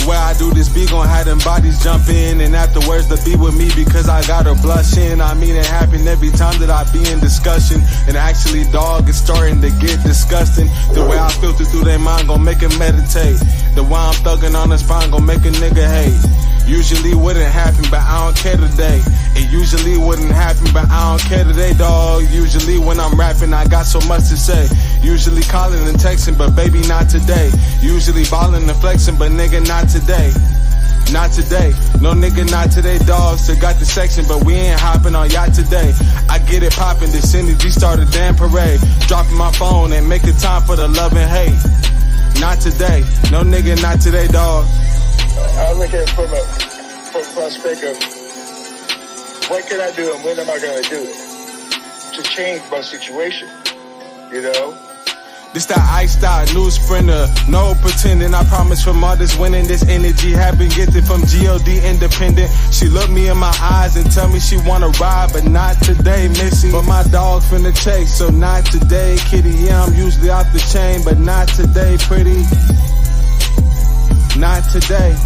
way I do this beat gon' have them bodies jump in, and afterwards to be with me because I got her blushing. I mean, it happen every time that I be in discussion, and actually, dog, it's starting to get disgusting. The way I filter through their mind gon' make it meditate. The way I'm thugging on the spine gon' make a nigga hate. Usually wouldn't happen, but I don't care today. It usually wouldn't happen, but I don't care today, dog. Usually when I'm rapping, I got so much to say. Usually calling and texting, but baby, not today. Usually balling and flexing, but nigga, not today. Not today, no nigga, not today, dog. Still got the section, but we ain't hopping on yacht today. I get it poppin', this energy start a damn parade. Dropping my phone and making time for the love and hate. Not today, no nigga, not today, dog. I look at it from a prospect of what can I do and when am I going to do it to change my situation, you know? This that iced out new sprinter, no pretending. I promise from all this winning, this energy have been gifted from G.O.D. independent. She look me in my eyes and tell me she wanna ride, but not today, Missy. But my dog finna chase, so not today, kitty. Yeah, I'm usually off the chain, but not today, pretty. Not today.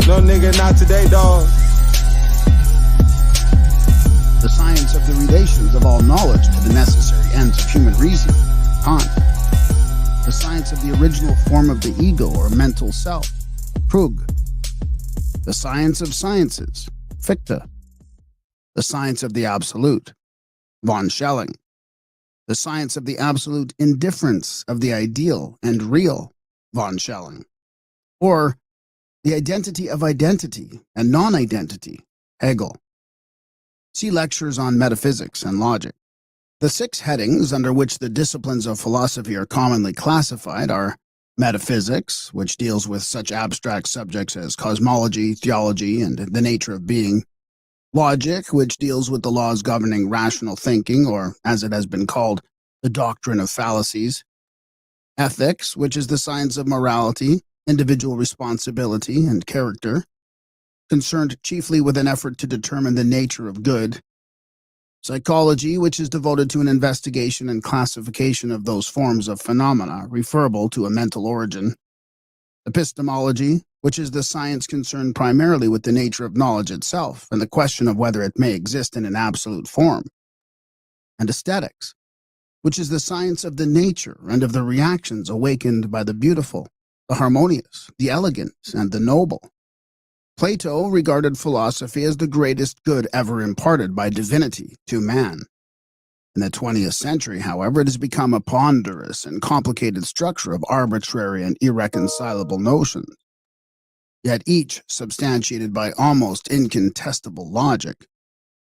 No nigga, not today, dog. The science of the relations of all knowledge to the necessary ends of human reason, Kant. The science of the original form of the ego or mental self, Krug. The science of sciences, Fichte. The science of the absolute, von Schelling. The science of the absolute indifference of the ideal and real, von Schelling. Or the identity of identity and non-identity, Hegel. See lectures on metaphysics and logic. The 6 headings under which the disciplines of philosophy are commonly classified are metaphysics, which deals with such abstract subjects as cosmology, theology, and the nature of being; logic, which deals with the laws governing rational thinking, or, as it has been called, the doctrine of fallacies; ethics, which is the science of morality, individual responsibility, and character, concerned chiefly with an effort to determine the nature of good; psychology, which is devoted to an investigation and classification of those forms of phenomena referable to a mental origin; epistemology, which is the science concerned primarily with the nature of knowledge itself and the question of whether it may exist in an absolute form; and aesthetics, which is the science of the nature and of the reactions awakened by the beautiful, the harmonious, the elegant, and the noble. Plato regarded philosophy as the greatest good ever imparted by divinity to man. In the 20th century, however, it has become a ponderous and complicated structure of arbitrary and irreconcilable notions, yet each substantiated by almost incontestable logic.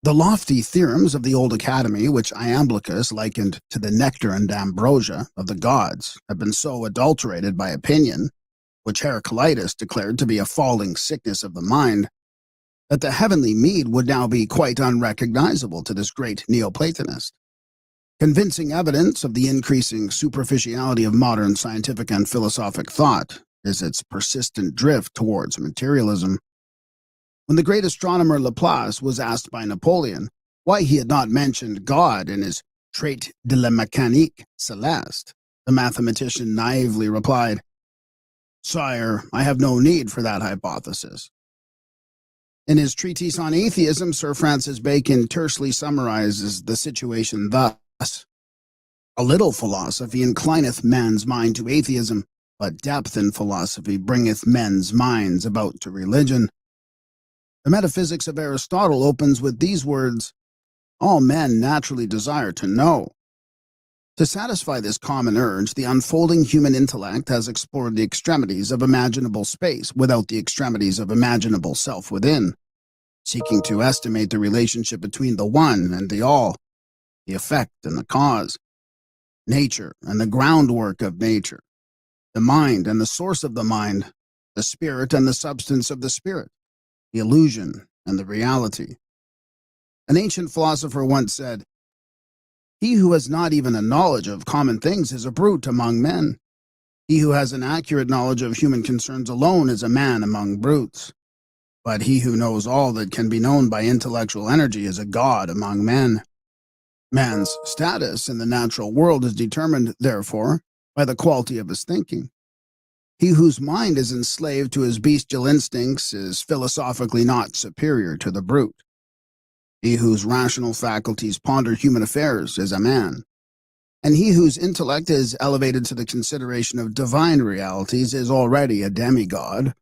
The lofty theorems of the old academy, which Iamblichus likened to the nectar and ambrosia of the gods, have been so adulterated by opinion, which Heraclitus declared to be a falling sickness of the mind, that the heavenly mead would now be quite unrecognizable to this great Neoplatonist. Convincing evidence of the increasing superficiality of modern scientific and philosophic thought is its persistent drift towards materialism. When the great astronomer Laplace was asked by Napoleon why he had not mentioned God in his Traité de la mécanique céleste, the mathematician naively replied, "Sire, I have no need for that hypothesis." In his treatise on atheism, Sir Francis Bacon tersely summarizes the situation thus: "A little philosophy inclineth man's mind to atheism, but depth in philosophy bringeth men's minds about to religion." The Metaphysics of Aristotle opens with these words: "All men naturally desire to know." To satisfy this common urge, the unfolding human intellect has explored the extremities of imaginable space without the extremities of imaginable self within, seeking to estimate the relationship between the one and the all, the effect and the cause, nature and the groundwork of nature, the mind and the source of the mind, the spirit and the substance of the spirit, the illusion and the reality. An ancient philosopher once said, "He who has not even a knowledge of common things is a brute among men. He who has an accurate knowledge of human concerns alone is a man among brutes. But he who knows all that can be known by intellectual energy is a god among men." Man's status in the natural world is determined, therefore, by the quality of his thinking. He whose mind is enslaved to his bestial instincts is philosophically not superior to the brute. He whose rational faculties ponder human affairs is a man, and he whose intellect is elevated to the consideration of divine realities is already a demigod,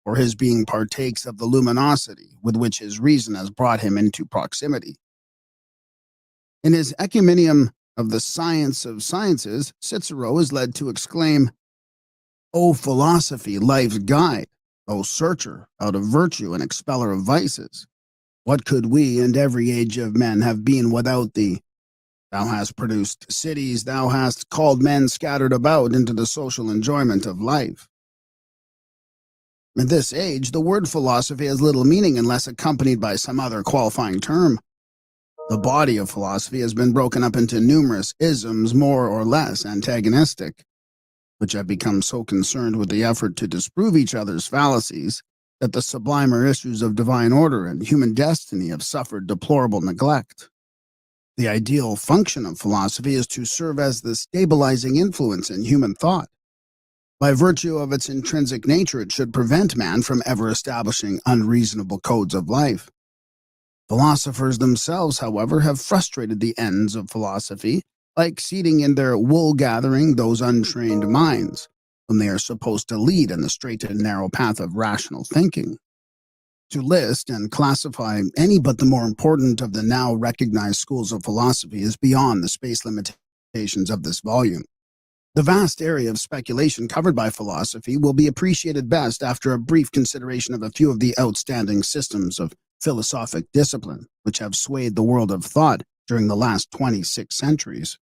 for his being partakes of the luminosity with which his reason has brought him into proximity. In his Ecumenium of the Science of Sciences, Cicero is led to exclaim, "O philosophy, life's guide, O searcher out of virtue and expeller of vices, what could we and every age of men have been without thee? Thou hast produced cities, thou hast called men scattered about into the social enjoyment of life." In this age, the word philosophy has little meaning unless accompanied by some other qualifying term. The body of philosophy has been broken up into numerous isms more or less antagonistic, which have become so concerned with the effort to disprove each other's fallacies that the sublimer issues of divine order and human destiny have suffered deplorable neglect. The ideal function of philosophy is to serve as the stabilizing influence in human thought. By virtue of its intrinsic nature, it should prevent man from ever establishing unreasonable codes of life. Philosophers themselves, however, have frustrated the ends of philosophy by exceeding in their wool-gathering those untrained minds, whom they are supposed to lead in the straight and narrow path of rational thinking. To list and classify any but the more important of the now recognized schools of philosophy is beyond the space limitations of this volume. The vast area of speculation covered by philosophy will be appreciated best after a brief consideration of a few of the outstanding systems of philosophic discipline which have swayed the world of thought during the last 26 centuries.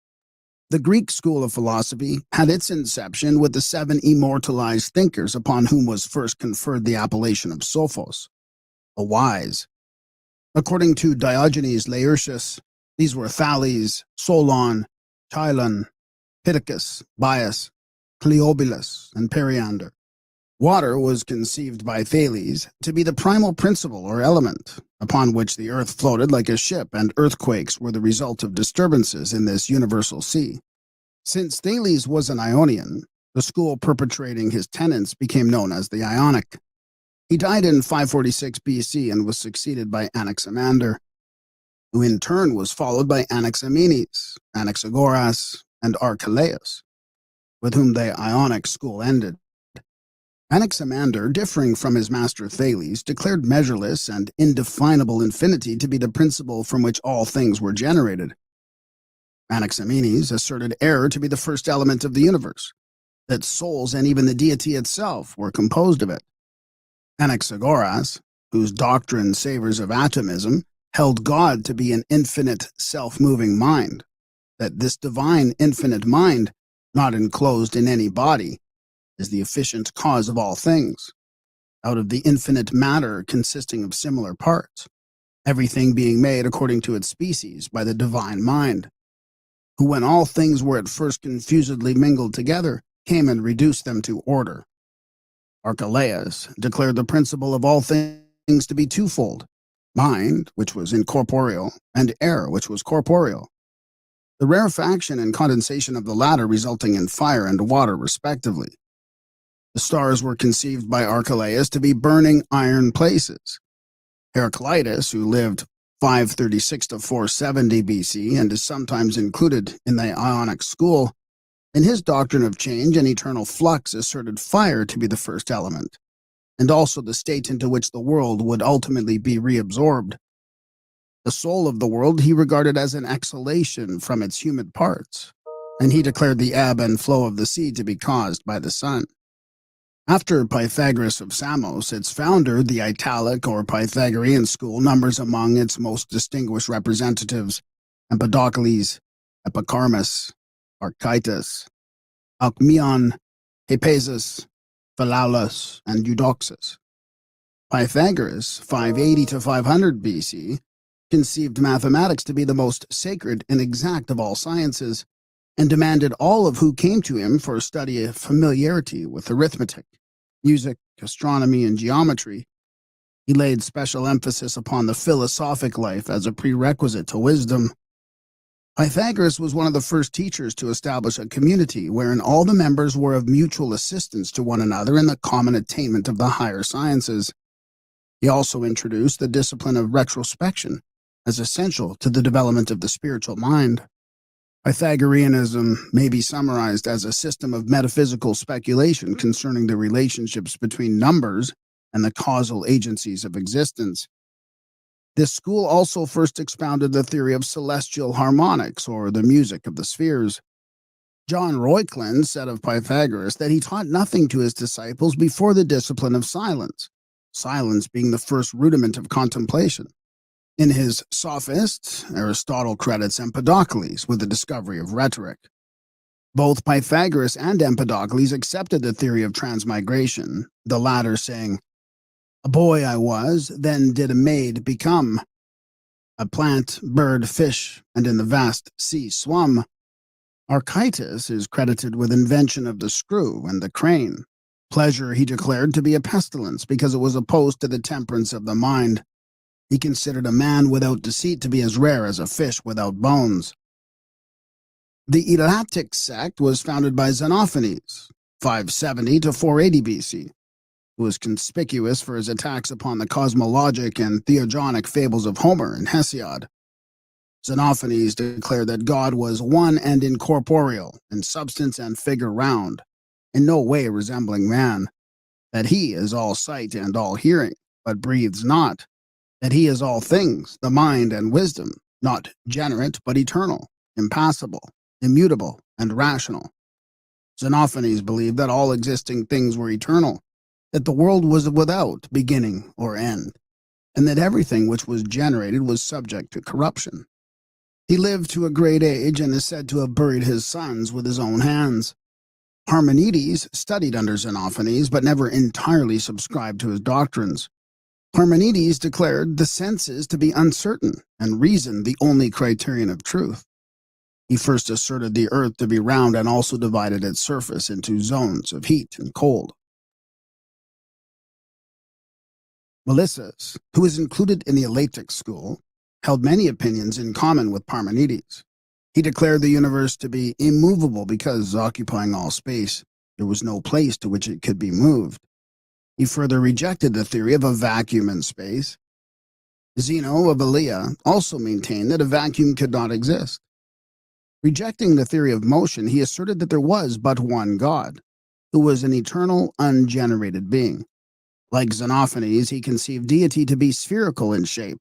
The Greek school of philosophy had its inception with the 7 immortalized thinkers upon whom was first conferred the appellation of Sophos, the wise. According to Diogenes Laertius, these were Thales, Solon, Chilon, Pittacus, Bias, Cleobulus, and Periander. Water was conceived by Thales to be the primal principle or element upon which the earth floated like a ship, and earthquakes were the result of disturbances in this universal sea. Since Thales was an Ionian, the school perpetrating his tenets became known as the Ionic. He died in 546 BC and was succeeded by Anaximander, who in turn was followed by Anaximenes, Anaxagoras, and Archelaus, with whom the Ionic school ended. Anaximander, differing from his master Thales, declared measureless and indefinable infinity to be the principle from which all things were generated. Anaximenes asserted air to be the first element of the universe, that souls and even the deity itself were composed of it. Anaxagoras, whose doctrine savors of atomism, held God to be an infinite, self-moving mind, that this divine infinite mind, not enclosed in any body, is the efficient cause of all things, out of the infinite matter consisting of similar parts, everything being made according to its species by the divine mind, who when all things were at first confusedly mingled together, came and reduced them to order. Archelaus declared the principle of all things to be twofold, mind, which was incorporeal, and air, which was corporeal, the rarefaction and condensation of the latter resulting in fire and water respectively. The stars were conceived by Archelaus to be burning iron places. Heraclitus, who lived 536 to 470 BC and is sometimes included in the Ionic school, in his doctrine of change and eternal flux asserted fire to be the first element, and also the state into which the world would ultimately be reabsorbed. The soul of the world he regarded as an exhalation from its humid parts, and he declared the ebb and flow of the sea to be caused by the sun. After Pythagoras of Samos, its founder, the Italic or Pythagorean school, numbers among its most distinguished representatives Empedocles, Epicharmus, Archytas, Alcmaeon, Hippasus, Philolaus, and Eudoxus. Pythagoras, 580 to 500 BC, conceived mathematics to be the most sacred and exact of all sciences, and demanded all of who came to him for a study of familiarity with arithmetic, music, astronomy, and geometry. He laid special emphasis upon the philosophic life as a prerequisite to wisdom. Pythagoras was one of the first teachers to establish a community wherein all the members were of mutual assistance to one another in the common attainment of the higher sciences. He also introduced the discipline of retrospection as essential to the development of the spiritual mind. Pythagoreanism may be summarized as a system of metaphysical speculation concerning the relationships between numbers and the causal agencies of existence. This school also first expounded the theory of celestial harmonics, or the music of the spheres. John Reuchlin said of Pythagoras that he taught nothing to his disciples before the discipline of silence, silence being the first rudiment of contemplation. In his Sophists, Aristotle credits Empedocles with the discovery of rhetoric. Both Pythagoras and Empedocles accepted the theory of transmigration, the latter saying, "A boy I was, then did a maid become. A plant, bird, fish, and in the vast sea swum." Archytas is credited with invention of the screw and the crane. Pleasure he declared to be a pestilence because it was opposed to the temperance of the mind. He considered a man without deceit to be as rare as a fish without bones. The Eleatic sect was founded by Xenophanes, 570 to 480 BC, who was conspicuous for his attacks upon the cosmologic and theogonic fables of Homer and Hesiod. Xenophanes declared that God was one and incorporeal, in substance and figure round, in no way resembling man, that he is all sight and all hearing, but breathes not, that he is all things, the mind and wisdom, not generate but eternal, impassible, immutable, and rational. Xenophanes believed that all existing things were eternal, that the world was without beginning or end, and that everything which was generated was subject to corruption. He lived to a great age and is said to have buried his sons with his own hands. Parmenides studied under Xenophanes but never entirely subscribed to his doctrines. Parmenides declared the senses to be uncertain and reason the only criterion of truth. He first asserted the earth to be round and also divided its surface into zones of heat and cold. Melissus, who is included in the Eleatic school, held many opinions in common with Parmenides. He declared the universe to be immovable because, occupying all space, there was no place to which it could be moved. He further rejected the theory of a vacuum in space. Zeno of Elea also maintained that a vacuum could not exist. Rejecting the theory of motion, he asserted that there was but one God, who was an eternal, ungenerated being. Like Xenophanes, he conceived deity to be spherical in shape.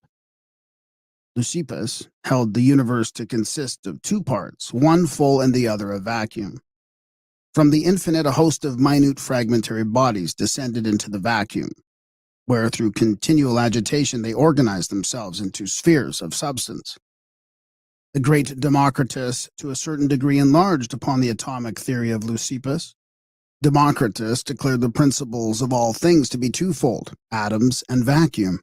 Leucippus held the universe to consist of two parts, one full and the other a vacuum. From the infinite, a host of minute fragmentary bodies descended into the vacuum, where through continual agitation they organized themselves into spheres of substance. The great Democritus, to a certain degree, enlarged upon the atomic theory of Leucippus. Democritus declared the principles of all things to be twofold, atoms and vacuum.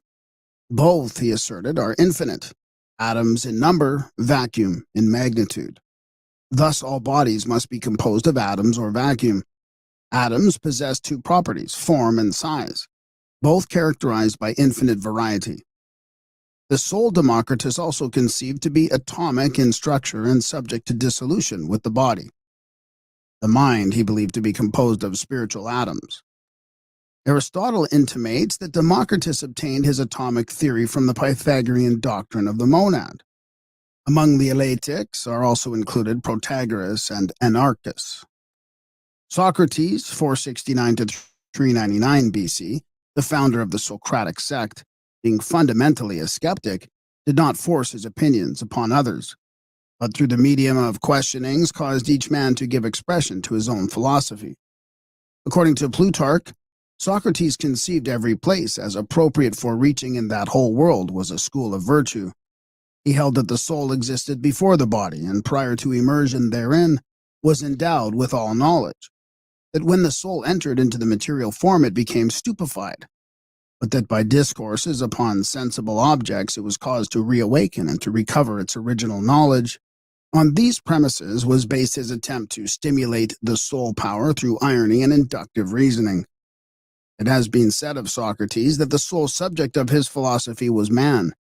Both, he asserted, are infinite, atoms in number, vacuum in magnitude. Thus all bodies must be composed of atoms or vacuum. Atoms possess two properties, form and size, both characterized by infinite variety. The soul Democritus also conceived to be atomic in structure and subject to dissolution with the body. The mind he believed to be composed of spiritual atoms. Aristotle intimates that Democritus obtained his atomic theory from the Pythagorean doctrine of the monad. Among the Eleatics are also included Protagoras and Anarchus. Socrates, 469 to 399 BC, the founder of the Socratic sect, being fundamentally a skeptic, did not force his opinions upon others, but through the medium of questionings caused each man to give expression to his own philosophy. According to Plutarch, Socrates conceived every place as appropriate for reaching in that whole world was a school of virtue. He held that the soul existed before the body, and prior to immersion therein, was endowed with all knowledge, that when the soul entered into the material form it became stupefied, but that by discourses upon sensible objects it was caused to reawaken and to recover its original knowledge. On these premises was based his attempt to stimulate the soul power through irony and inductive reasoning. It has been said of Socrates that the sole subject of his philosophy was man,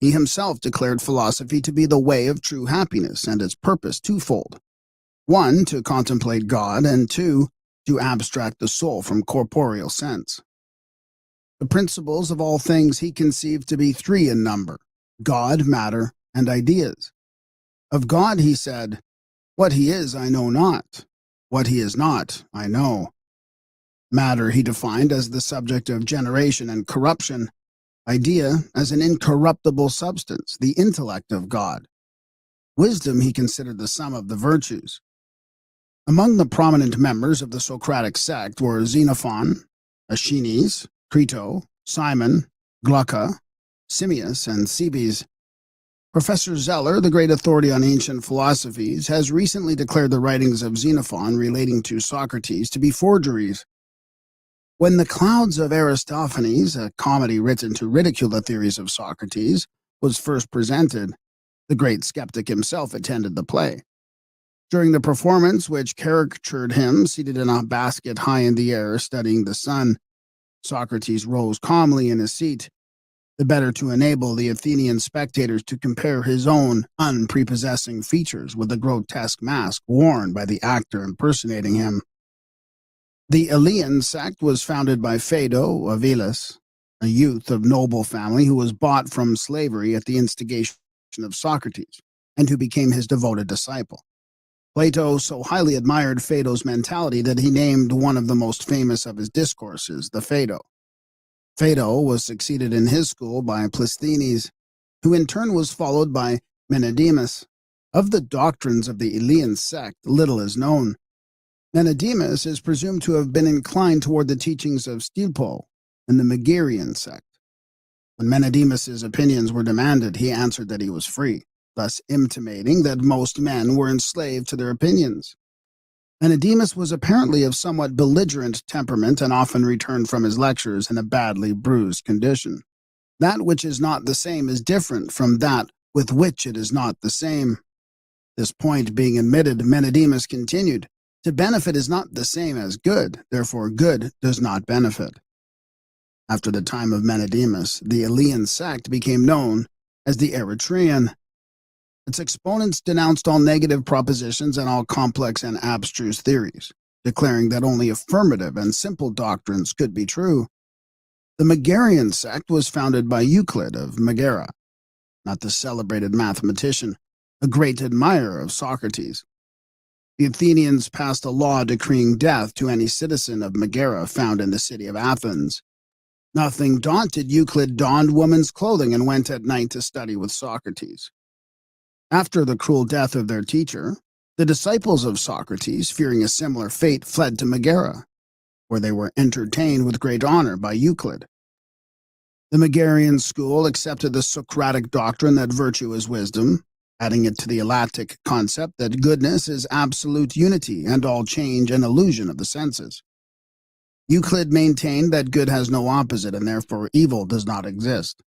He himself declared philosophy to be the way of true happiness, and its purpose twofold. One, to contemplate God, and two, to abstract the soul from corporeal sense. The principles of all things he conceived to be three in number: God, matter, and ideas. Of God he said, "What he is I know not. What he is not I know." Matter he defined as the subject of generation and corruption, idea as an incorruptible substance, the intellect of God. Wisdom he considered the sum of the virtues. Among the prominent members of the Socratic sect were Xenophon, Aeschines, Crito, Simon, Glauca, Simmias, and Cebes. Professor Zeller, the great authority on ancient philosophies, has recently declared the writings of Xenophon relating to Socrates to be forgeries. When The Clouds of Aristophanes, a comedy written to ridicule the theories of Socrates, was first presented, the great skeptic himself attended the play. During the performance, which caricatured him seated in a basket high in the air studying the sun, Socrates rose calmly in his seat, the better to enable the Athenian spectators to compare his own unprepossessing features with the grotesque mask worn by the actor impersonating him. The Elean sect was founded by Phaedo of Elis, a youth of noble family who was bought from slavery at the instigation of Socrates, and who became his devoted disciple. Plato so highly admired Phaedo's mentality that he named one of the most famous of his discourses the Phaedo. Phaedo was succeeded in his school by Plisthenes, who in turn was followed by Menedemus. Of the doctrines of the Elean sect, little is known. Menedemus is presumed to have been inclined toward the teachings of Stilpo and the Megarian sect. When Menedemus's opinions were demanded, he answered that he was free, thus intimating that most men were enslaved to their opinions. Menedemus was apparently of somewhat belligerent temperament and often returned from his lectures in a badly bruised condition. That which is not the same is different from that with which it is not the same. This point being admitted, Menedemus continued, "To benefit is not the same as good, therefore good does not benefit." After the time of Menedemus, the Elean sect became known as the Eritrean. Its exponents denounced all negative propositions and all complex and abstruse theories, declaring that only affirmative and simple doctrines could be true. The Megarian sect was founded by Euclid of Megara, not the celebrated mathematician, a great admirer of Socrates. The Athenians passed a law decreeing death to any citizen of Megara found in the city of Athens. Nothing daunted, Euclid donned woman's clothing and went at night to study with Socrates. After the cruel death of their teacher, the disciples of Socrates, fearing a similar fate, fled to Megara, where they were entertained with great honor by Euclid. The Megarian school accepted the Socratic doctrine that virtue is wisdom, adding it to the Eleatic concept that goodness is absolute unity and all change an illusion of the senses. Euclid maintained that good has no opposite and therefore evil does not exist.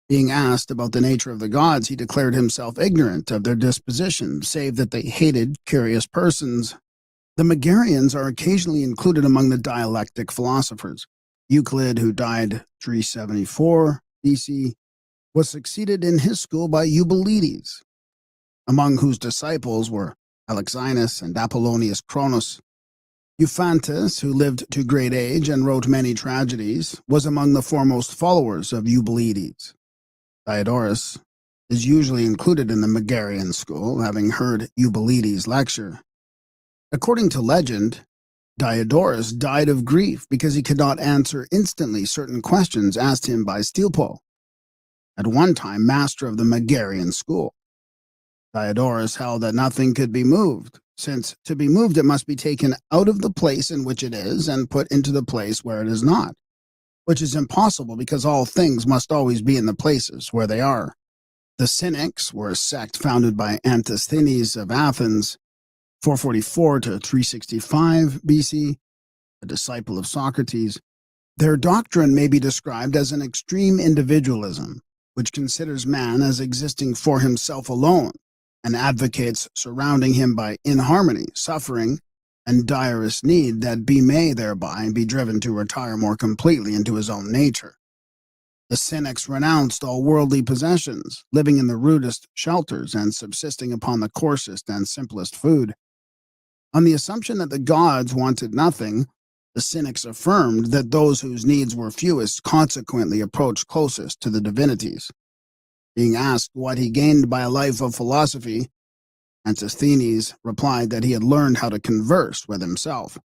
Being asked about the nature of the gods, he declared himself ignorant of their disposition, save that they hated curious persons. The Megarians are occasionally included among the dialectic philosophers. Euclid, who died 374 BC, was succeeded in his school by Eubulides, among whose disciples were Alexianus and Apollonius Chronos. Euphantus, who lived to great age and wrote many tragedies, was among the foremost followers of Eubulides. Diodorus is usually included in the Megarian school, having heard Eubulides' lecture. According to legend, Diodorus died of grief because he could not answer instantly certain questions asked him by Stilpo, at one time master of the Megarian school. Diodorus held that nothing could be moved, since to be moved it must be taken out of the place in which it is and put into the place where it is not, which is impossible because all things must always be in the places where they are. The Cynics were a sect founded by Antisthenes of Athens, 444 to 365 BC, a disciple of Socrates. Their doctrine may be described as an extreme individualism, which considers man as existing for himself alone and advocates surrounding him by inharmony, suffering, and direst need that he may thereby be driven to retire more completely into his own nature. The cynics renounced all worldly possessions, living in the rudest shelters and subsisting upon the coarsest and simplest food. On the assumption that the gods wanted nothing, the cynics affirmed that those whose needs were fewest consequently approached closest to the divinities. Being asked what he gained by a life of philosophy, Antisthenes replied that he had learned how to converse with himself.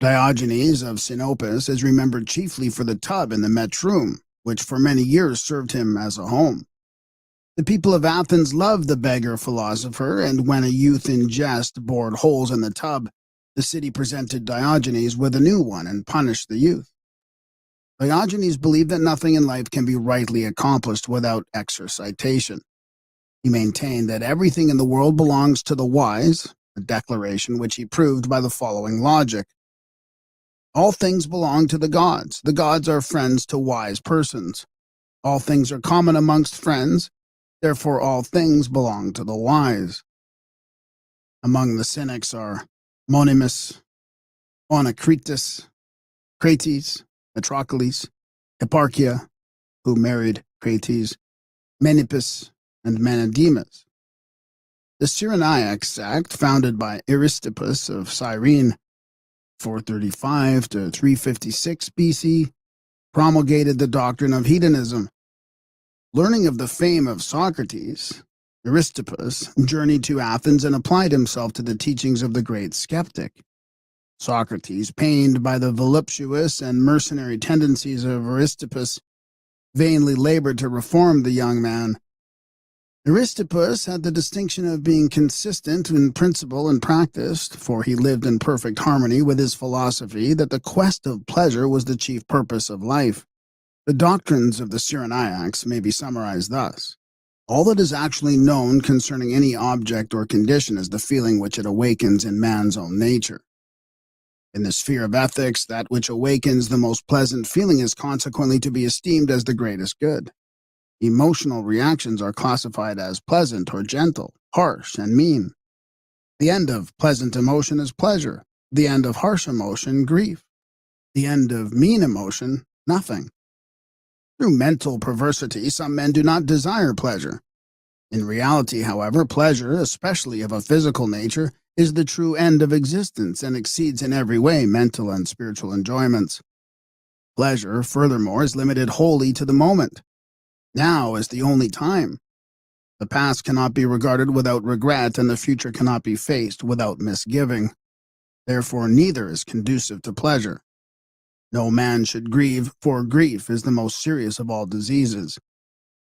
Diogenes of Sinopus is remembered chiefly for the tub in the Metrum, which for many years served him as a home. The people of Athens loved the beggar philosopher, and when a youth in jest bored holes in the tub, the city presented Diogenes with a new one and punished the youth. Diogenes believed that nothing in life can be rightly accomplished without exercitation. He maintained that everything in the world belongs to the wise, a declaration which he proved by the following logic. All things belong to the gods. The gods are friends to wise persons. All things are common amongst friends. Therefore all things belong to the wise. Among the cynics are Monimus, Onocrates, Crates, Metrocles, Hipparchia, who married Crates, Menippus, and Menedemus. The Cyrenaic sect, founded by Aristippus of Cyrene, 435 to 356 BC, promulgated the doctrine of hedonism. Learning of the fame of Socrates, Aristippus journeyed to Athens and applied himself to the teachings of the great skeptic. Socrates, pained by the voluptuous and mercenary tendencies of Aristippus, vainly labored to reform the young man. Aristippus had the distinction of being consistent in principle and practice, for he lived in perfect harmony with his philosophy that the quest of pleasure was the chief purpose of life. The doctrines of the Cyrenaics may be summarized thus. All that is actually known concerning any object or condition is the feeling which it awakens in man's own nature. In the sphere of ethics, that which awakens the most pleasant feeling is consequently to be esteemed as the greatest good. Emotional reactions are classified as pleasant or gentle, harsh and mean. The end of pleasant emotion is pleasure. The end of harsh emotion, grief. The end of mean emotion, nothing. Through mental perversity, some men do not desire pleasure. In reality, however, pleasure, especially of a physical nature, is the true end of existence and exceeds in every way mental and spiritual enjoyments. Pleasure, furthermore, is limited wholly to the moment. Now is the only time. The past cannot be regarded without regret, and the future cannot be faced without misgiving. Therefore, neither is conducive to pleasure. No man should grieve, for grief is the most serious of all diseases.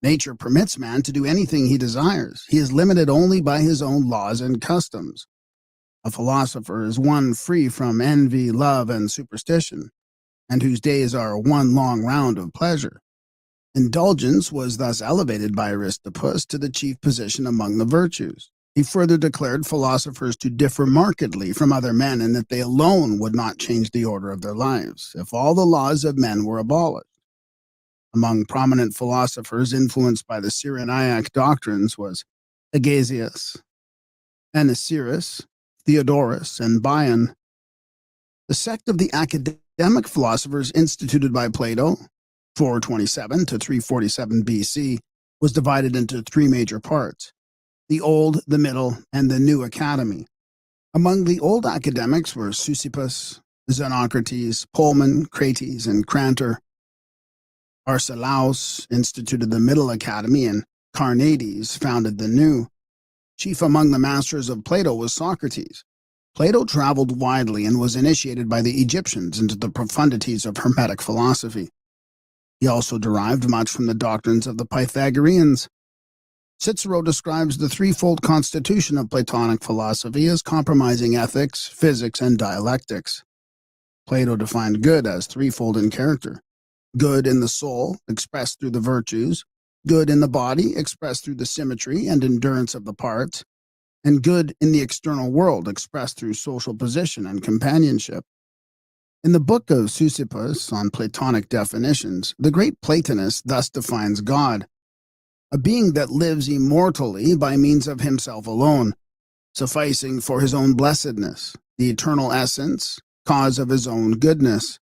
Nature permits man to do anything he desires. He is limited only by his own laws and customs. A philosopher is one free from envy, love, and superstition, and whose days are one long round of pleasure. Indulgence was thus elevated by Aristippus to the chief position among the virtues. He further declared philosophers to differ markedly from other men in that they alone would not change the order of their lives if all the laws of men were abolished. Among prominent philosophers influenced by the Cyrenaic doctrines was Agesias, Anicetus, Theodorus, and Bion. The sect of the academic philosophers instituted by Plato, 427 to 347 BC, was divided into three major parts: the Old, the Middle, and the New Academy. Among the old academics were Chrysippus, Xenocrates, Polemon, Crates, and Crantor. Arcelaus instituted the Middle Academy, and Carneades founded the New. Chief among the masters of Plato was Socrates. Plato traveled widely and was initiated by the Egyptians into the profundities of Hermetic philosophy. He also derived much from the doctrines of the Pythagoreans. Cicero describes the threefold constitution of Platonic philosophy as compromising ethics, physics, and dialectics. Plato defined good as threefold in character: good in the soul, expressed through the virtues; good in the body, expressed through the symmetry and endurance of the parts; and good in the external world, expressed through social position and companionship. In the book of Chrysippus on Platonic definitions, the great Platonist thus defines God: a being that lives immortally by means of himself alone, sufficing for his own blessedness, the eternal essence, cause of his own goodness.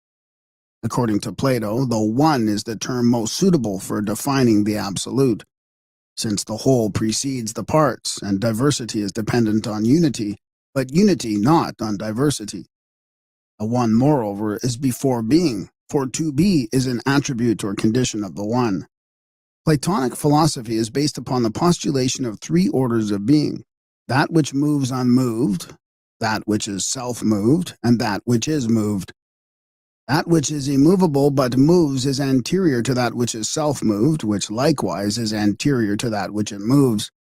According to Plato, the one is the term most suitable for defining the absolute, since the whole precedes the parts, and diversity is dependent on unity, but unity not on diversity. A one, moreover, is before being, for to be is an attribute or condition of the one. Platonic philosophy is based upon the postulation of three orders of being: that which moves unmoved, that which is self-moved, and that which is moved. That which is immovable but moves is anterior to that which is self-moved, which likewise is anterior to that which it moves.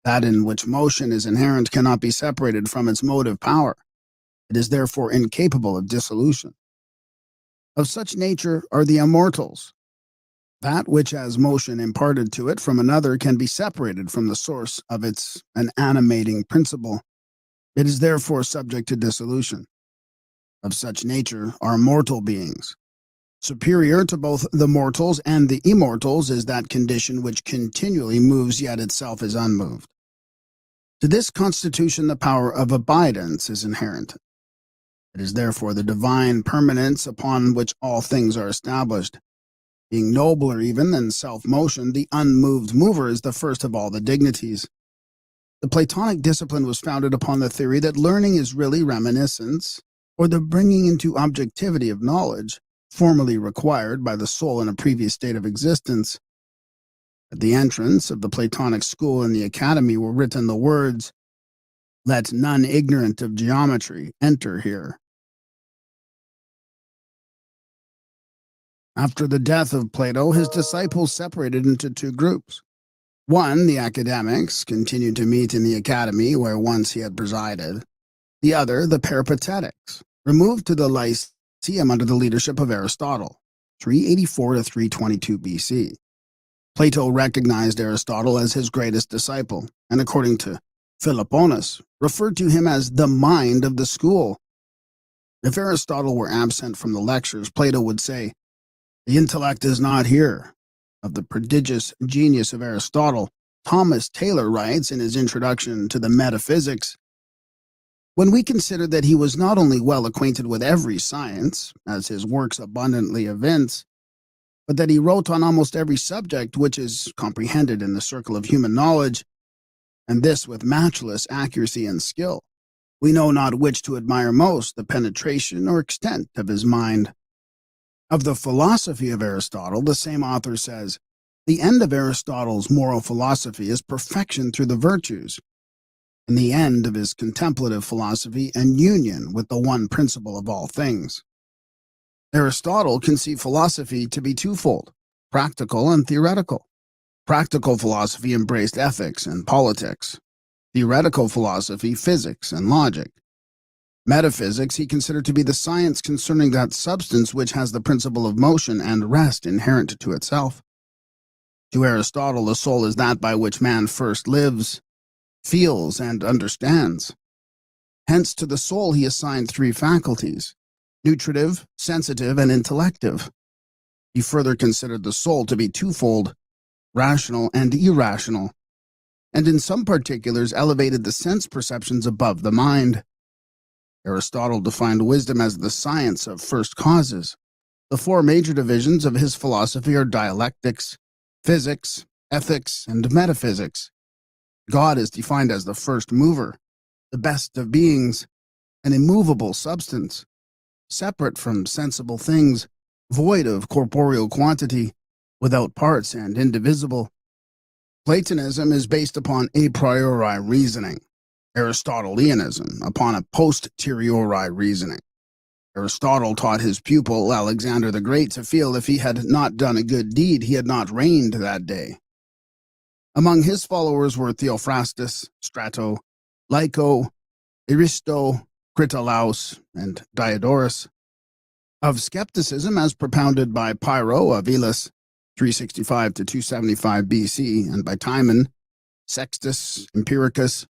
That in which motion is inherent cannot be separated from its motive power. It is therefore incapable of dissolution. Of such nature are the immortals. That which has motion imparted to it from another can be separated from the source of its an animating principle. It is therefore subject to dissolution. Of such nature are mortal beings. Superior to both the mortals and the immortals is that condition which continually moves yet itself is unmoved. To this constitution the power of abidance is inherent. It is therefore the divine permanence upon which all things are established. Being nobler even than self-motion, the unmoved mover is the first of all the dignities. The Platonic discipline was founded upon the theory that learning is really reminiscence, or the bringing into objectivity of knowledge, formerly required by the soul in a previous state of existence. At the entrance of the Platonic school in the academy were written the words, "Let none ignorant of geometry enter here." After the death of Plato, his disciples separated into two groups. One, the academics, continued to meet in the academy where once he had presided. The other, the peripatetics, removed to the Lyceum under the leadership of Aristotle, 384 to 322 BC. Plato recognized Aristotle as his greatest disciple, and according to Philoponus, referred to him as the mind of the school. If Aristotle were absent from the lectures, Plato would say, "The intellect is not here." Of the prodigious genius of Aristotle, Thomas Taylor writes in his introduction to the Metaphysics, "When we consider that he was not only well acquainted with every science, as his works abundantly evince, but that he wrote on almost every subject which is comprehended in the circle of human knowledge, and this with matchless accuracy and skill, we know not which to admire most, the penetration or extent of his mind." Of the philosophy of Aristotle, the same author says, "The end of Aristotle's moral philosophy is perfection through the virtues, and the end of his contemplative philosophy and union with the one principle of all things." Aristotle conceived philosophy to be twofold, practical and theoretical. Practical philosophy embraced ethics and politics. Theoretical philosophy, physics and logic. Metaphysics he considered to be the science concerning that substance which has the principle of motion and rest inherent to itself. To Aristotle, the soul is that by which man first lives, feels, and understands. Hence, to the soul he assigned three faculties: nutritive, sensitive, and intellective. He further considered the soul to be twofold, rational and irrational, and in some particulars elevated the sense perceptions above the mind. Aristotle defined wisdom as the science of first causes. The four major divisions of his philosophy are dialectics, physics, ethics, and metaphysics. God is defined as the first mover, the best of beings, an immovable substance, separate from sensible things, void of corporeal quantity, without parts and indivisible. Platonism is based upon a priori reasoning. Aristotelianism upon a posteriori reasoning. Aristotle taught his pupil Alexander the Great to feel if he had not done a good deed, he had not reigned that day. Among his followers were Theophrastus, Strato, Lyco, Aristo, Critolaus, and Diodorus. Of skepticism, as propounded by Pyrrho of Elis, 365 to 275 BC, and by Timon, Sextus Empiricus,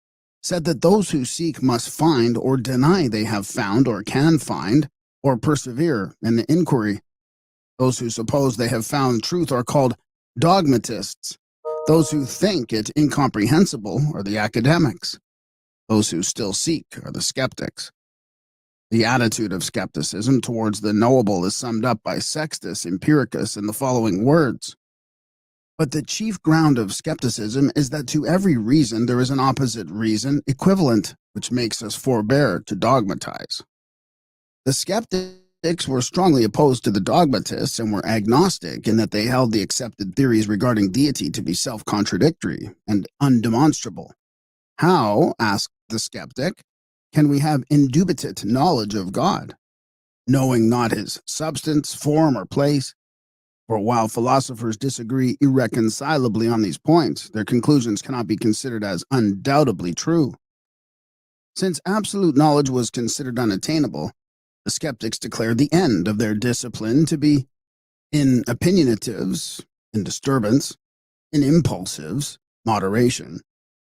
said that those who seek must find or deny they have found or can find, or persevere in the inquiry. Those who suppose they have found truth are called dogmatists. Those who think it incomprehensible are the academics. Those who still seek are the skeptics. The attitude of skepticism towards the knowable is summed up by Sextus Empiricus in the following words: "But the chief ground of skepticism is that to every reason there is an opposite reason equivalent, which makes us forbear to dogmatize." The skeptics were strongly opposed to the dogmatists and were agnostic in that they held the accepted theories regarding deity to be self-contradictory and undemonstrable. How, asked the skeptic, can we have indubitate knowledge of God, knowing not his substance, form, or place? For while philosophers disagree irreconcilably on these points, their conclusions cannot be considered as undoubtedly true. Since absolute knowledge was considered unattainable, the skeptics declared the end of their discipline to be in opinionatives, in disturbance, in impulsives, moderation,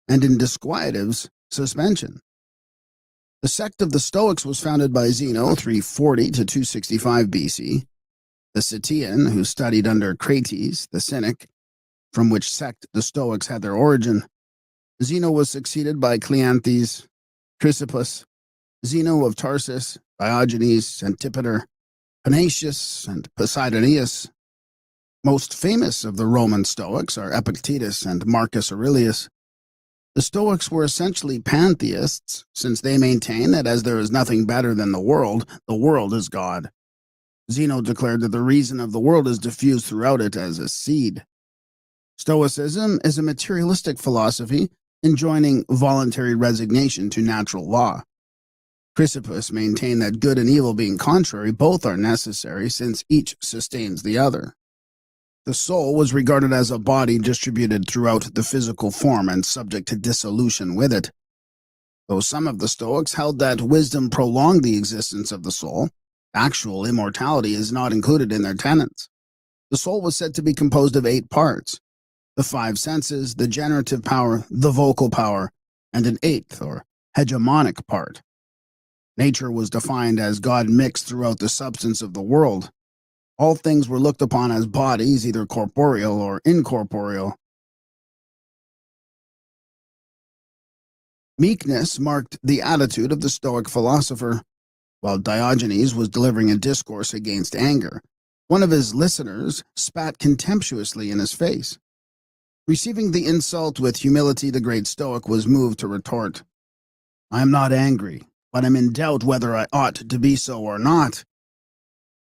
and in disquietives, suspension. The sect of the Stoics was founded by Zeno 340 to 265 BC. The Citian, who studied under Crates, the Cynic, from which sect the Stoics had their origin. Zeno was succeeded by Cleanthes, Chrysippus, Zeno of Tarsus, Diogenes, Antipater, Panaetius, and Posidonius. Most famous of the Roman Stoics are Epictetus and Marcus Aurelius. The Stoics were essentially pantheists, since they maintain that as there is nothing better than the world is God. Zeno declared that the reason of the world is diffused throughout it as a seed. Stoicism is a materialistic philosophy enjoining voluntary resignation to natural law. Chrysippus maintained that good and evil being contrary, both are necessary since each sustains the other. The soul was regarded as a body distributed throughout the physical form and subject to dissolution with it. Though some of the Stoics held that wisdom prolonged the existence of the soul, actual immortality is not included in their tenets. The soul was said to be composed of 8 parts: the 5 senses, the generative power, the vocal power, and an 8th or hegemonic part. Nature was defined as God mixed throughout the substance of the world. All things were looked upon as bodies, either corporeal or incorporeal. Meekness marked the attitude of the Stoic philosopher. While Diogenes was delivering a discourse against anger, one of his listeners spat contemptuously in his face. Receiving the insult with humility, the great Stoic was moved to retort, "I am not angry, but am in doubt whether I ought to be so or not."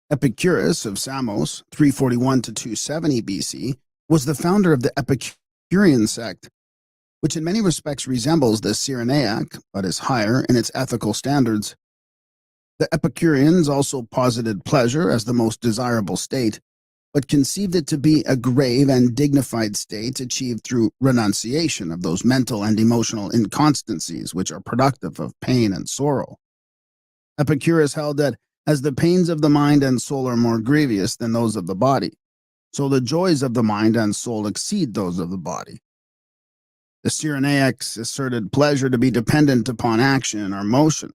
Epicurus of Samos, 341 to 270 BC, was the founder of the Epicurean sect, which in many respects resembles the Cyrenaic, but is higher in its ethical standards. The Epicureans also posited pleasure as the most desirable state, but conceived it to be a grave and dignified state achieved through renunciation of those mental and emotional inconstancies which are productive of pain and sorrow. Epicurus held that as the pains of the mind and soul are more grievous than those of the body, so the joys of the mind and soul exceed those of the body. The Cyrenaics asserted pleasure to be dependent upon action or motion.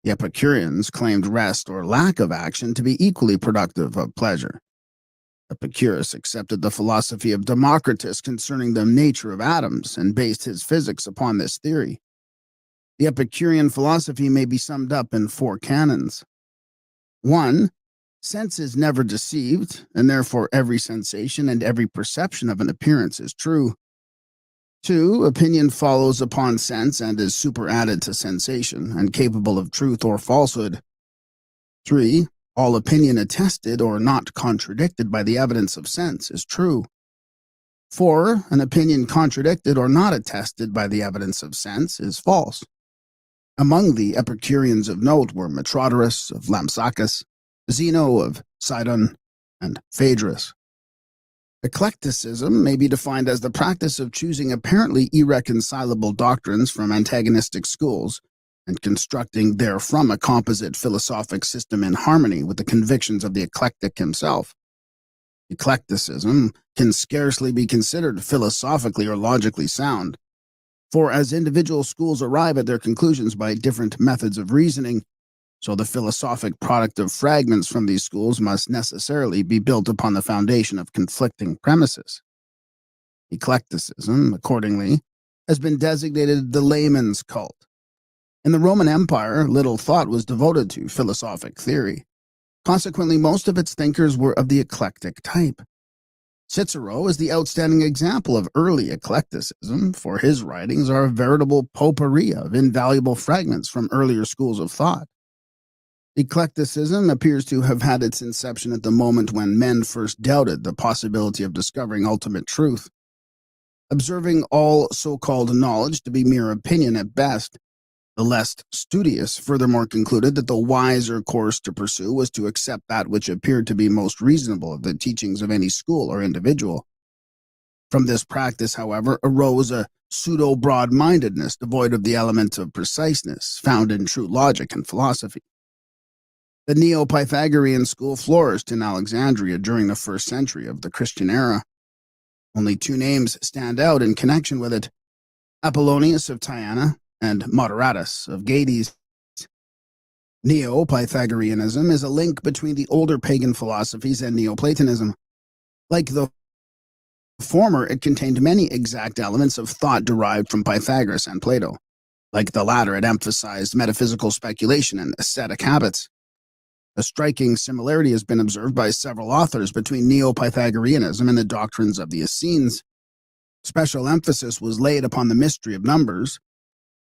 The Epicureans claimed rest or lack of action to be equally productive of pleasure. Epicurus accepted the philosophy of Democritus concerning the nature of atoms and based his physics upon this theory. The Epicurean philosophy may be summed up in 4 canons. 1. Sense is never deceived, and therefore every sensation and every perception of an appearance is true. 2. Opinion follows upon sense and is superadded to sensation, and capable of truth or falsehood. 3. All opinion attested or not contradicted by the evidence of sense is true. 4. An opinion contradicted or not attested by the evidence of sense is false. Among the Epicureans of note were Metrodorus of Lampsacus, Zeno of Sidon, and Phaedrus. Eclecticism may be defined as the practice of choosing apparently irreconcilable doctrines from antagonistic schools and constructing therefrom a composite philosophic system in harmony with the convictions of the eclectic himself. Eclecticism can scarcely be considered philosophically or logically sound, for as individual schools arrive at their conclusions by different methods of reasoning, so the philosophic product of fragments from these schools must necessarily be built upon the foundation of conflicting premises. Eclecticism, accordingly, has been designated the layman's cult. In the Roman Empire, little thought was devoted to philosophic theory. Consequently, most of its thinkers were of the eclectic type. Cicero is the outstanding example of early eclecticism, for his writings are a veritable potpourri of invaluable fragments from earlier schools of thought. Eclecticism appears to have had its inception at the moment when men first doubted the possibility of discovering ultimate truth. Observing all so-called knowledge to be mere opinion at best, the less studious furthermore concluded that the wiser course to pursue was to accept that which appeared to be most reasonable of the teachings of any school or individual. From this practice, however, arose a pseudo-broad-mindedness devoid of the element of preciseness found in true logic and philosophy. The Neo-Pythagorean school flourished in Alexandria during the first century of the Christian era. Only two names stand out in connection with it: Apollonius of Tyana and Moderatus of Gades. Neo-Pythagoreanism is a link between the older pagan philosophies and Neoplatonism. Like the former, it contained many exact elements of thought derived from Pythagoras and Plato. Like the latter, it emphasized metaphysical speculation and ascetic habits. A striking similarity has been observed by several authors between Neo-Pythagoreanism and the doctrines of the Essenes. Special emphasis was laid upon the mystery of numbers,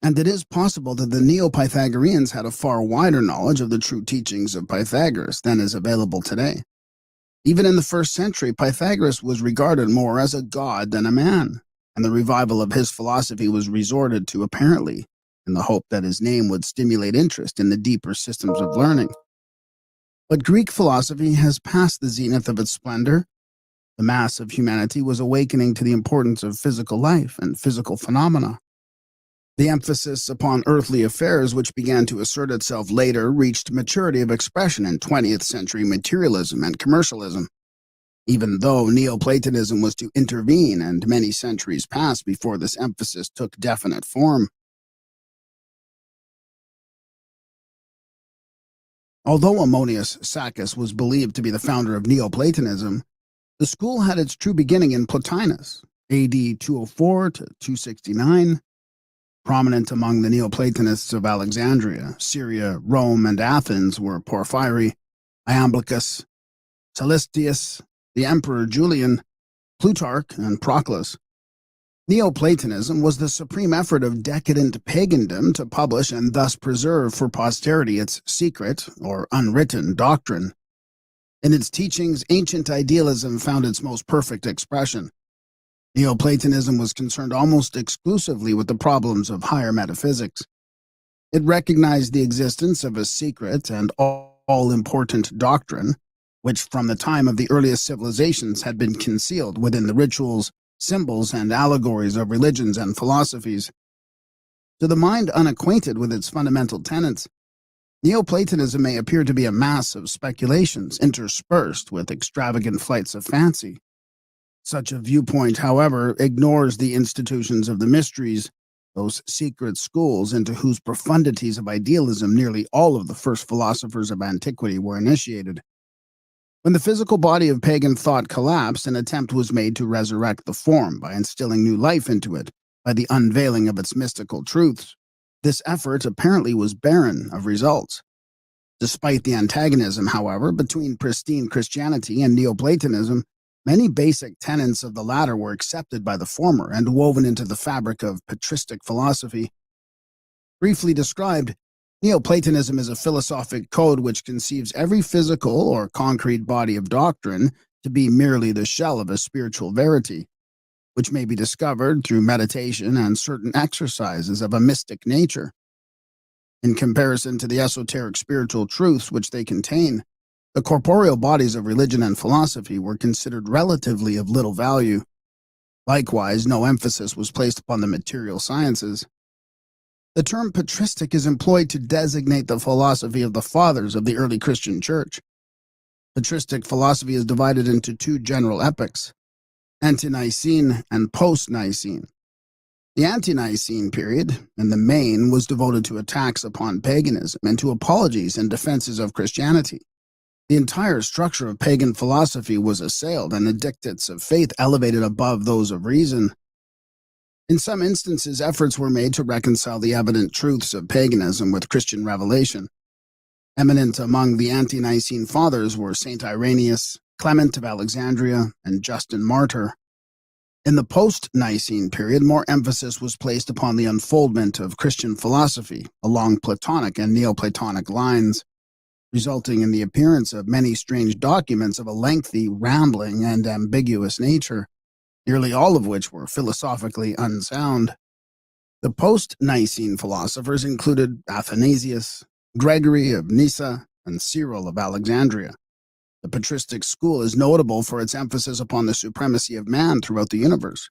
and it is possible that the Neo-Pythagoreans had a far wider knowledge of the true teachings of Pythagoras than is available today. Even in the first century, Pythagoras was regarded more as a god than a man, and the revival of his philosophy was resorted to apparently in the hope that his name would stimulate interest in the deeper systems of learning. But Greek philosophy has passed the zenith of its splendor. The mass of humanity was awakening to the importance of physical life and physical phenomena. The emphasis upon earthly affairs, which began to assert itself later, reached maturity of expression in 20th century materialism and commercialism. Even though Neoplatonism was to intervene and many centuries passed before this emphasis took definite form. Although Ammonius Saccas was believed to be the founder of Neoplatonism, the school had its true beginning in Plotinus, AD 204 to 269. Prominent among the Neoplatonists of Alexandria, Syria, Rome, and Athens were Porphyry, Iamblichus, Calistius, the Emperor Julian, Plutarch, and Proclus. Neoplatonism was the supreme effort of decadent pagandom to publish and thus preserve for posterity its secret, or unwritten, doctrine. In its teachings, ancient idealism found its most perfect expression. Neoplatonism was concerned almost exclusively with the problems of higher metaphysics. It recognized the existence of a secret and all-important doctrine, which from the time of the earliest civilizations had been concealed within the rituals, symbols, and allegories of religions and philosophies. To the mind unacquainted with its fundamental tenets, Neoplatonism may appear to be a mass of speculations interspersed with extravagant flights of fancy. Such a viewpoint, however, ignores the institutions of the mysteries, those secret schools into whose profundities of idealism nearly all of the first philosophers of antiquity were initiated. When the physical body of pagan thought collapsed, an attempt was made to resurrect the form by instilling new life into it, by the unveiling of its mystical truths. This effort apparently was barren of results. Despite the antagonism, however, between pristine Christianity and Neoplatonism, many basic tenets of the latter were accepted by the former and woven into the fabric of patristic philosophy. Briefly described, Neoplatonism is a philosophic code which conceives every physical or concrete body of doctrine to be merely the shell of a spiritual verity, which may be discovered through meditation and certain exercises of a mystic nature. In comparison to the esoteric spiritual truths which they contain, the corporeal bodies of religion and philosophy were considered relatively of little value. Likewise, no emphasis was placed upon the material sciences. The term patristic is employed to designate the philosophy of the fathers of the early Christian church. Patristic philosophy is divided into two general epochs, Ante-Nicene and Post-Nicene. The Ante-Nicene period, in the main, was devoted to attacks upon paganism and to apologies and defenses of Christianity. The entire structure of pagan philosophy was assailed and the dictates of faith elevated above those of reason. In some instances, efforts were made to reconcile the evident truths of paganism with Christian revelation. Eminent among the ante-Nicene fathers were Saint Irenaeus, Clement of Alexandria, and Justin Martyr. In the post-Nicene period, more emphasis was placed upon the unfoldment of Christian philosophy along Platonic and Neoplatonic lines, resulting in the appearance of many strange documents of a lengthy, rambling, and ambiguous nature, nearly all of which were philosophically unsound. The post-Nicene philosophers included Athanasius, Gregory of Nyssa, and Cyril of Alexandria. The patristic school is notable for its emphasis upon the supremacy of man throughout the universe.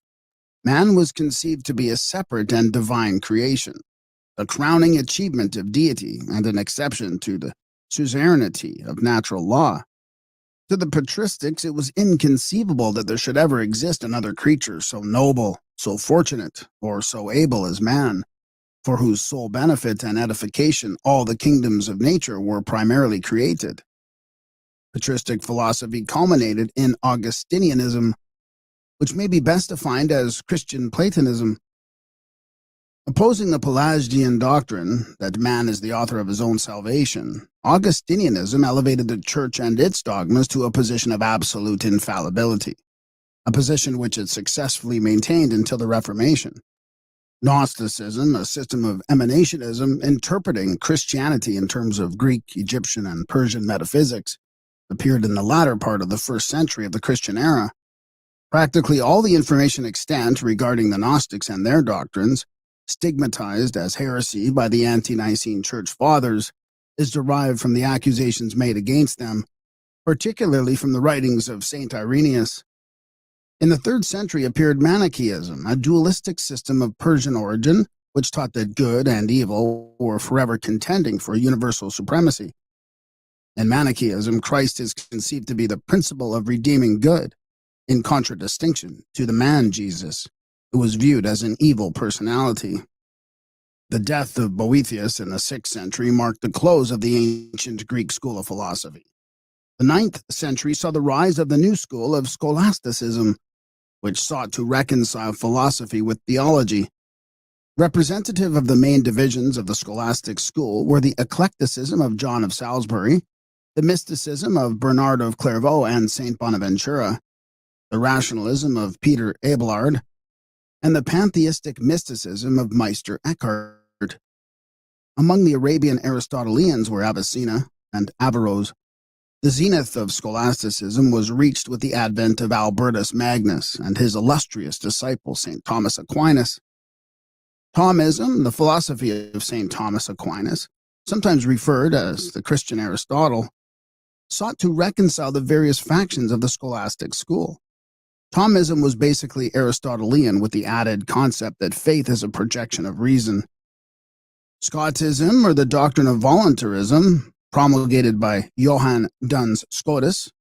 Man was conceived to be a separate and divine creation, a crowning achievement of deity and an exception to the suzerainty of natural law. To the patristics, it was inconceivable that there should ever exist another creature so noble, so fortunate, or so able as man, for whose sole benefit and edification all the kingdoms of nature were primarily created. Patristic philosophy culminated in Augustinianism, which may be best defined as Christian Platonism. Opposing the Pelagian doctrine that man is the author of his own salvation, Augustinianism elevated the Church and its dogmas to a position of absolute infallibility, a position which it successfully maintained until the Reformation. Gnosticism, a system of emanationism interpreting Christianity in terms of Greek, Egyptian, and Persian metaphysics, appeared in the latter part of the first century of the Christian era. Practically all the information extant regarding the Gnostics and their doctrines, stigmatized as heresy by the ante-Nicene Church Fathers, is derived from the accusations made against them, particularly from the writings of Saint Irenaeus. In the 3rd century appeared Manichaeism, a dualistic system of Persian origin, which taught that good and evil were forever contending for universal supremacy. In Manichaeism, Christ is conceived to be the principle of redeeming good, in contradistinction to the man Jesus, who was viewed as an evil personality. The death of Boethius in the 6th century marked the close of the ancient Greek school of philosophy. The 9th century saw the rise of the new school of scholasticism, which sought to reconcile philosophy with theology. Representative of the main divisions of the scholastic school were the eclecticism of John of Salisbury, the mysticism of Bernard of Clairvaux and Saint Bonaventura, the rationalism of Peter Abelard, and the pantheistic mysticism of Meister Eckhart. Among the Arabian Aristotelians were Avicenna and Averroes. The zenith of scholasticism was reached with the advent of Albertus Magnus and his illustrious disciple St. Thomas Aquinas. Thomism, the philosophy of St. Thomas Aquinas, sometimes referred as the Christian Aristotle, sought to reconcile the various factions of the scholastic school. Thomism was basically Aristotelian with the added concept that faith is a projection of reason. Scotism, or the doctrine of voluntarism, promulgated by Johann Duns Scotus,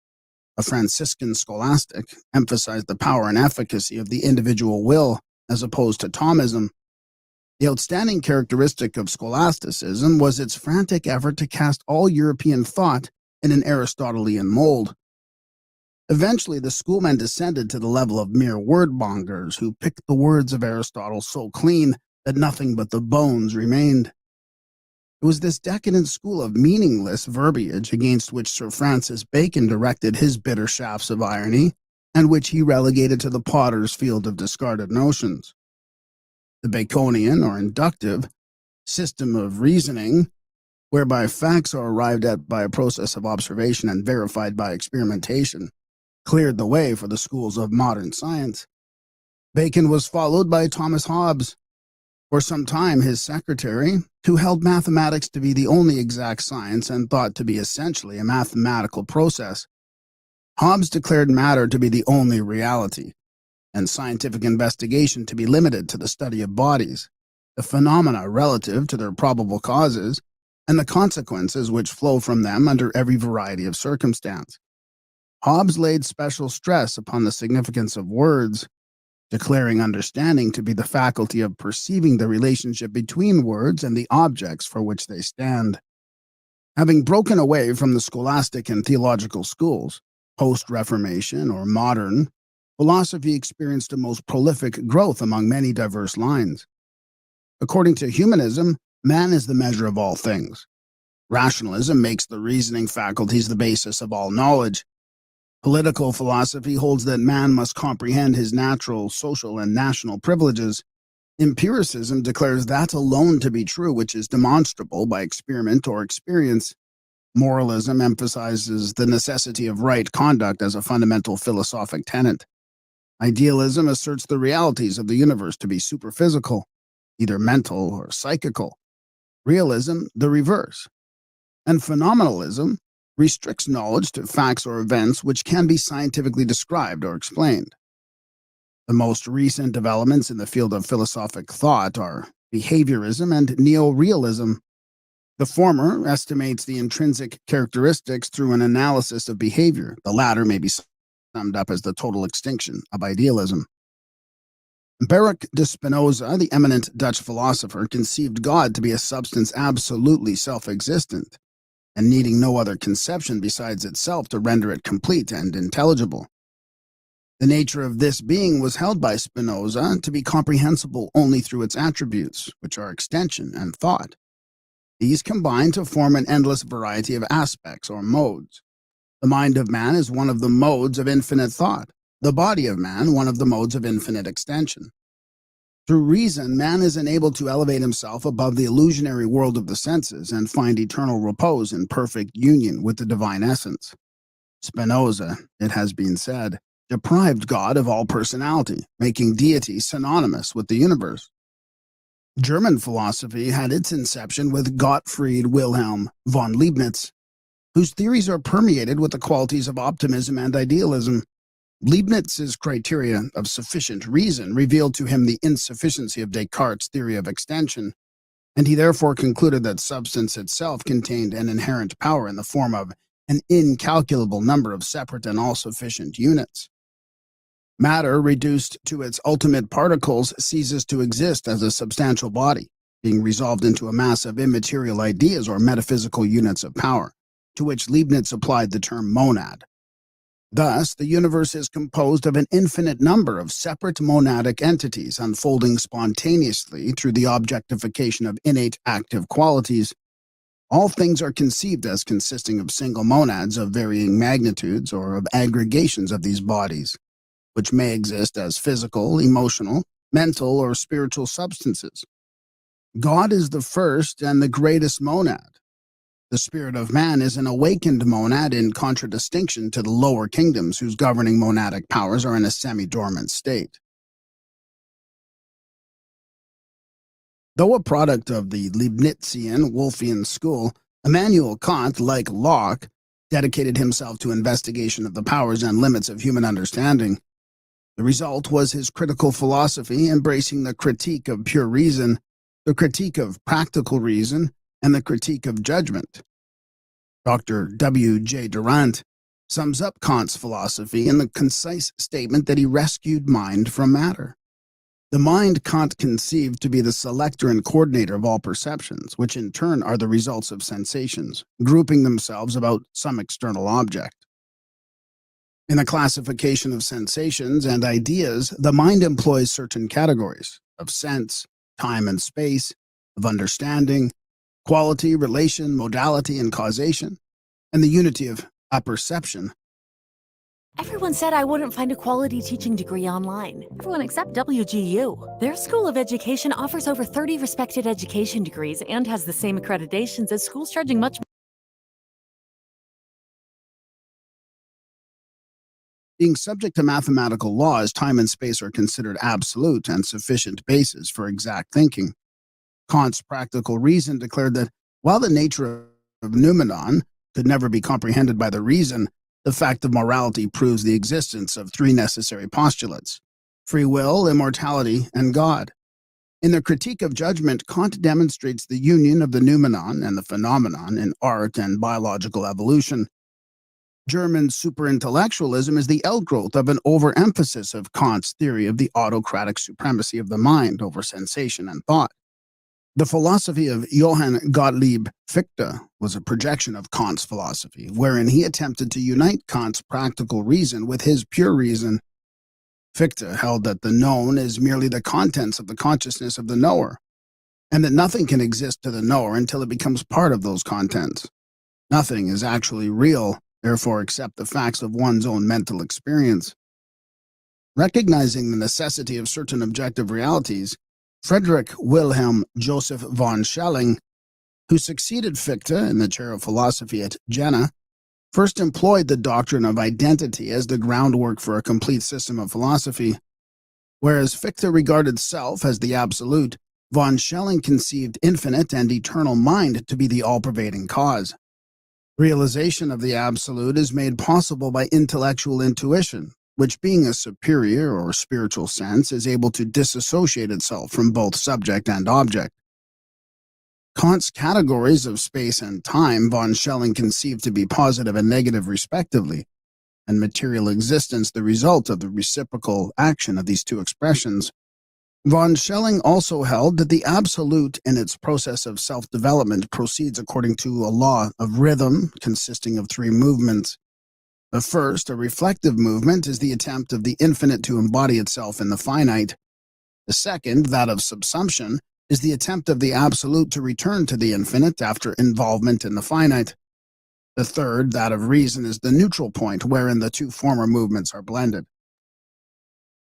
a Franciscan scholastic, emphasized the power and efficacy of the individual will as opposed to Thomism. The outstanding characteristic of scholasticism was its frantic effort to cast all European thought in an Aristotelian mold. Eventually, the schoolmen descended to the level of mere wordmongers who picked the words of Aristotle so clean that nothing but the bones remained. It was this decadent school of meaningless verbiage against which Sir Francis Bacon directed his bitter shafts of irony, and which he relegated to the potter's field of discarded notions. The Baconian, or inductive, system of reasoning, whereby facts are arrived at by a process of observation and verified by experimentation, cleared the way for the schools of modern science. Bacon was followed by Thomas Hobbes, for some time his secretary, who held mathematics to be the only exact science and thought to be essentially a mathematical process. Hobbes declared matter to be the only reality, and scientific investigation to be limited to the study of bodies, the phenomena relative to their probable causes, and the consequences which flow from them under every variety of circumstance. Hobbes laid special stress upon the significance of words, declaring understanding to be the faculty of perceiving the relationship between words and the objects for which they stand. Having broken away from the scholastic and theological schools, post-Reformation or modern, philosophy experienced a most prolific growth among many diverse lines. According to humanism, man is the measure of all things. Rationalism makes the reasoning faculties the basis of all knowledge. Political philosophy holds that man must comprehend his natural, social, and national privileges. Empiricism declares that alone to be true which is demonstrable by experiment or experience. Moralism emphasizes the necessity of right conduct as a fundamental philosophic tenet. Idealism asserts the realities of the universe to be superphysical, either mental or psychical. Realism, the reverse. And phenomenalism restricts knowledge to facts or events which can be scientifically described or explained. The most recent developments in the field of philosophic thought are behaviorism and neo-realism. The former estimates the intrinsic characteristics through an analysis of behavior. The latter may be summed up as the total extinction of idealism. Baruch de Spinoza, the eminent Dutch philosopher, conceived God to be a substance absolutely self-existent, and needing no other conception besides itself to render it complete and intelligible. The nature of this being was held by Spinoza to be comprehensible only through its attributes, which are extension and thought. These combine to form an endless variety of aspects or modes. The mind of man is one of the modes of infinite thought, the body of man one of the modes of infinite extension. Through reason, man is enabled to elevate himself above the illusionary world of the senses and find eternal repose in perfect union with the divine essence. Spinoza, it has been said, deprived God of all personality, making deity synonymous with the universe. German philosophy had its inception with Gottfried Wilhelm von Leibniz, whose theories are permeated with the qualities of optimism and idealism. Leibniz's criteria of sufficient reason revealed to him the insufficiency of Descartes' theory of extension, and he therefore concluded that substance itself contained an inherent power in the form of an incalculable number of separate and all-sufficient units. Matter, reduced to its ultimate particles, ceases to exist as a substantial body, being resolved into a mass of immaterial ideas or metaphysical units of power, to which Leibniz applied the term monad. Thus, the universe is composed of an infinite number of separate monadic entities unfolding spontaneously through the objectification of innate active qualities. All things are conceived as consisting of single monads of varying magnitudes or of aggregations of these bodies, which may exist as physical, emotional, mental, or spiritual substances. God is the first and the greatest monad. The spirit of man is an awakened monad in contradistinction to the lower kingdoms whose governing monadic powers are in a semi-dormant state. Though a product of the Leibnizian Wolffian school, Immanuel Kant, like Locke, dedicated himself to investigation of the powers and limits of human understanding. The result was his critical philosophy embracing the critique of pure reason, the critique of practical reason, and the critique of judgment. Dr. W. J. Durant sums up Kant's philosophy in the concise statement that he rescued mind from matter. The mind Kant conceived to be the selector and coordinator of all perceptions, which in turn are the results of sensations, grouping themselves about some external object. In the classification of sensations and ideas, the mind employs certain categories of sense, time and space, of understanding, quality, relation, modality, and causation, and the unity of apperception. Everyone said I wouldn't find a quality teaching degree online. Everyone except WGU. Their School of Education offers over 30 respected education degrees and has the same accreditations as schools charging much more. Being subject to mathematical laws, time and space are considered absolute and sufficient bases for exact thinking. Kant's practical reason declared that while the nature of noumenon could never be comprehended by the reason, the fact of morality proves the existence of three necessary postulates: free will, immortality, and God. In the critique of judgment, Kant demonstrates the union of the noumenon and the phenomenon in art and biological evolution. German superintellectualism is the outgrowth of an overemphasis of Kant's theory of the autocratic supremacy of the mind over sensation and thought. The philosophy of Johann Gottlieb Fichte was a projection of Kant's philosophy, wherein he attempted to unite Kant's practical reason with his pure reason. Fichte held that the known is merely the contents of the consciousness of the knower, and that nothing can exist to the knower until it becomes part of those contents. Nothing is actually real, therefore, except the facts of one's own mental experience. Recognizing the necessity of certain objective realities, Friedrich Wilhelm Joseph von Schelling, who succeeded Fichte in the chair of philosophy at Jena, first employed the doctrine of identity as the groundwork for a complete system of philosophy. Whereas Fichte regarded self as the absolute, von Schelling conceived infinite and eternal mind to be the all-pervading cause. Realization of the absolute is made possible by intellectual intuition, which, being a superior or spiritual sense, is able to disassociate itself from both subject and object. Kant's categories of space and time von Schelling conceived to be positive and negative respectively, and material existence the result of the reciprocal action of these two expressions. Von Schelling also held that the absolute in its process of self-development proceeds according to a law of rhythm consisting of three movements. The first, a reflective movement, is the attempt of the infinite to embody itself in the finite. The second, that of subsumption, is the attempt of the absolute to return to the infinite after involvement in the finite. The third, that of reason, is the neutral point wherein the two former movements are blended.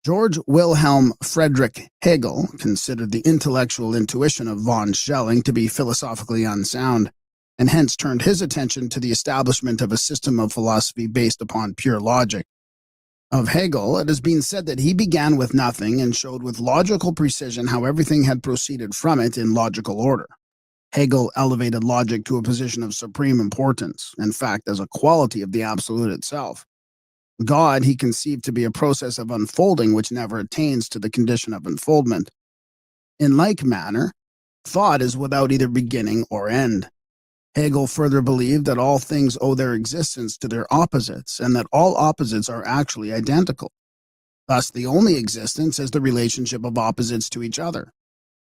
George Wilhelm Friedrich Hegel considered the intellectual intuition of von Schelling to be philosophically unsound, and hence turned his attention to the establishment of a system of philosophy based upon pure logic. Of Hegel, it has been said that he began with nothing and showed with logical precision how everything had proceeded from it in logical order. Hegel elevated logic to a position of supreme importance, in fact, as a quality of the absolute itself. God he conceived to be a process of unfolding which never attains to the condition of unfoldment. In like manner, thought is without either beginning or end. Hegel further believed that all things owe their existence to their opposites, and that all opposites are actually identical. Thus, the only existence is the relationship of opposites to each other,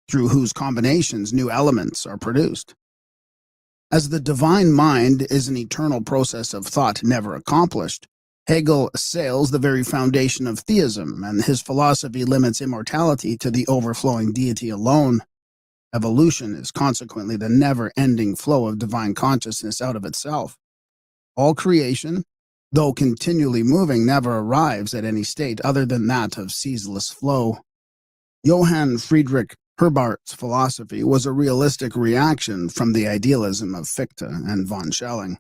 through whose combinations new elements are produced. As the divine mind is an eternal process of thought never accomplished, Hegel assails the very foundation of theism, and his philosophy limits immortality to the overflowing deity alone. Evolution is consequently the never-ending flow of divine consciousness out of itself. All creation, though continually moving, never arrives at any state other than that of ceaseless flow. Johann Friedrich Herbart's philosophy was a realistic reaction from the idealism of Fichte and von Schelling.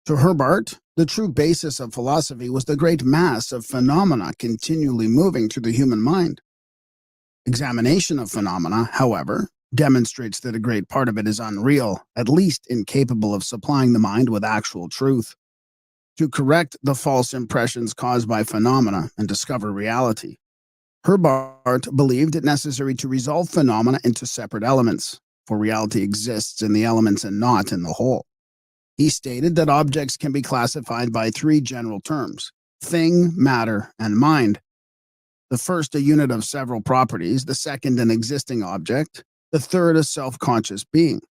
To Herbart, the true basis of philosophy was the great mass of phenomena continually moving through the human mind. Examination of phenomena, however, demonstrates that a great part of it is unreal, at least incapable of supplying the mind with actual truth. To correct the false impressions caused by phenomena and discover reality, Herbart believed it necessary to resolve phenomena into separate elements, for reality exists in the elements and not in the whole. He stated that objects can be classified by three general terms: thing, matter, and mind. The first a unit of several properties, the second an existing object, the third a self-conscious being.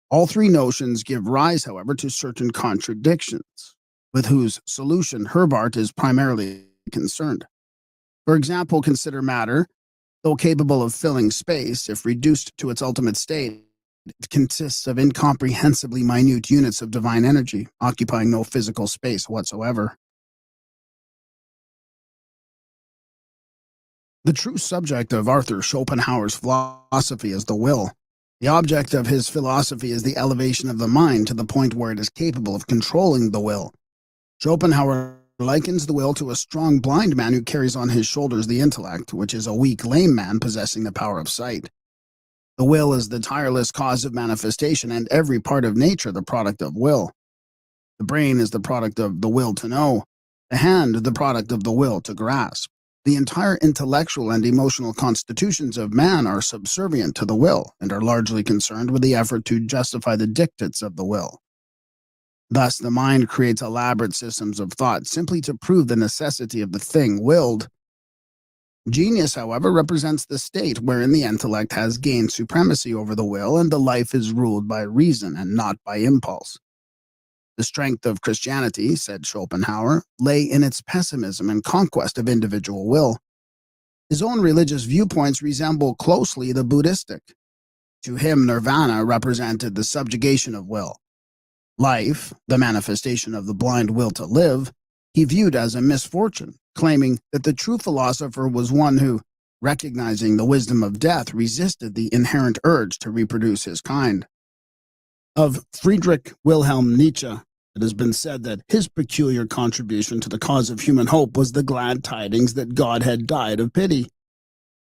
All three notions give rise, however, to certain contradictions, with whose solution Herbart is primarily concerned. For example, consider matter. Though capable of filling space, if reduced to its ultimate state, it consists of incomprehensibly minute units of divine energy, occupying no physical space whatsoever. The true subject of Arthur Schopenhauer's philosophy is the will. The object of his philosophy is the elevation of the mind to the point where it is capable of controlling the will. Schopenhauer likens the will to a strong blind man who carries on his shoulders the intellect, which is a weak lame man possessing the power of sight. The will is the tireless cause of manifestation, and every part of nature the product of will. The brain is the product of the will to know, the hand the product of the will to grasp. The entire intellectual and emotional constitutions of man are subservient to the will, and are largely concerned with the effort to justify the dictates of the will. Thus, the mind creates elaborate systems of thought simply to prove the necessity of the thing willed. Genius, however, represents the state wherein the intellect has gained supremacy over the will, and the life is ruled by reason and not by impulse. The strength of Christianity, said Schopenhauer, lay in its pessimism and conquest of individual will. His own religious viewpoints resemble closely the Buddhistic. To him, nirvana represented the subjugation of will. Life, the manifestation of the blind will to live, he viewed as a misfortune, claiming that the true philosopher was one who, recognizing the wisdom of death, resisted the inherent urge to reproduce his kind. Of Friedrich Wilhelm Nietzsche, it has been said that his peculiar contribution to the cause of human hope was the glad tidings that God had died of pity.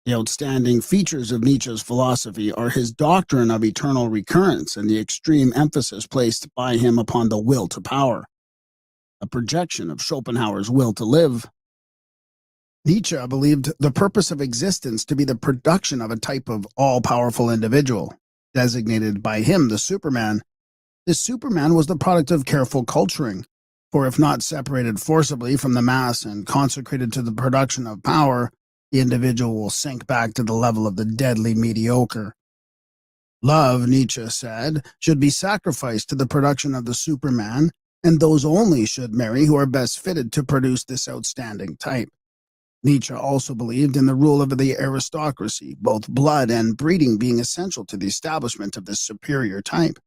The outstanding features of Nietzsche's philosophy are his doctrine of eternal recurrence and the extreme emphasis placed by him upon the will to power, a projection of Schopenhauer's will to live. Nietzsche believed the purpose of existence to be the production of a type of all-powerful individual, designated by him the Superman. This Superman was the product of careful culturing, for if not separated forcibly from the mass and consecrated to the production of power, the individual will sink back to the level of the deadly mediocre. Love, Nietzsche said, should be sacrificed to the production of the Superman, and those only should marry who are best fitted to produce this outstanding type. Nietzsche also believed in the rule of the aristocracy, both blood and breeding being essential to the establishment of this superior type.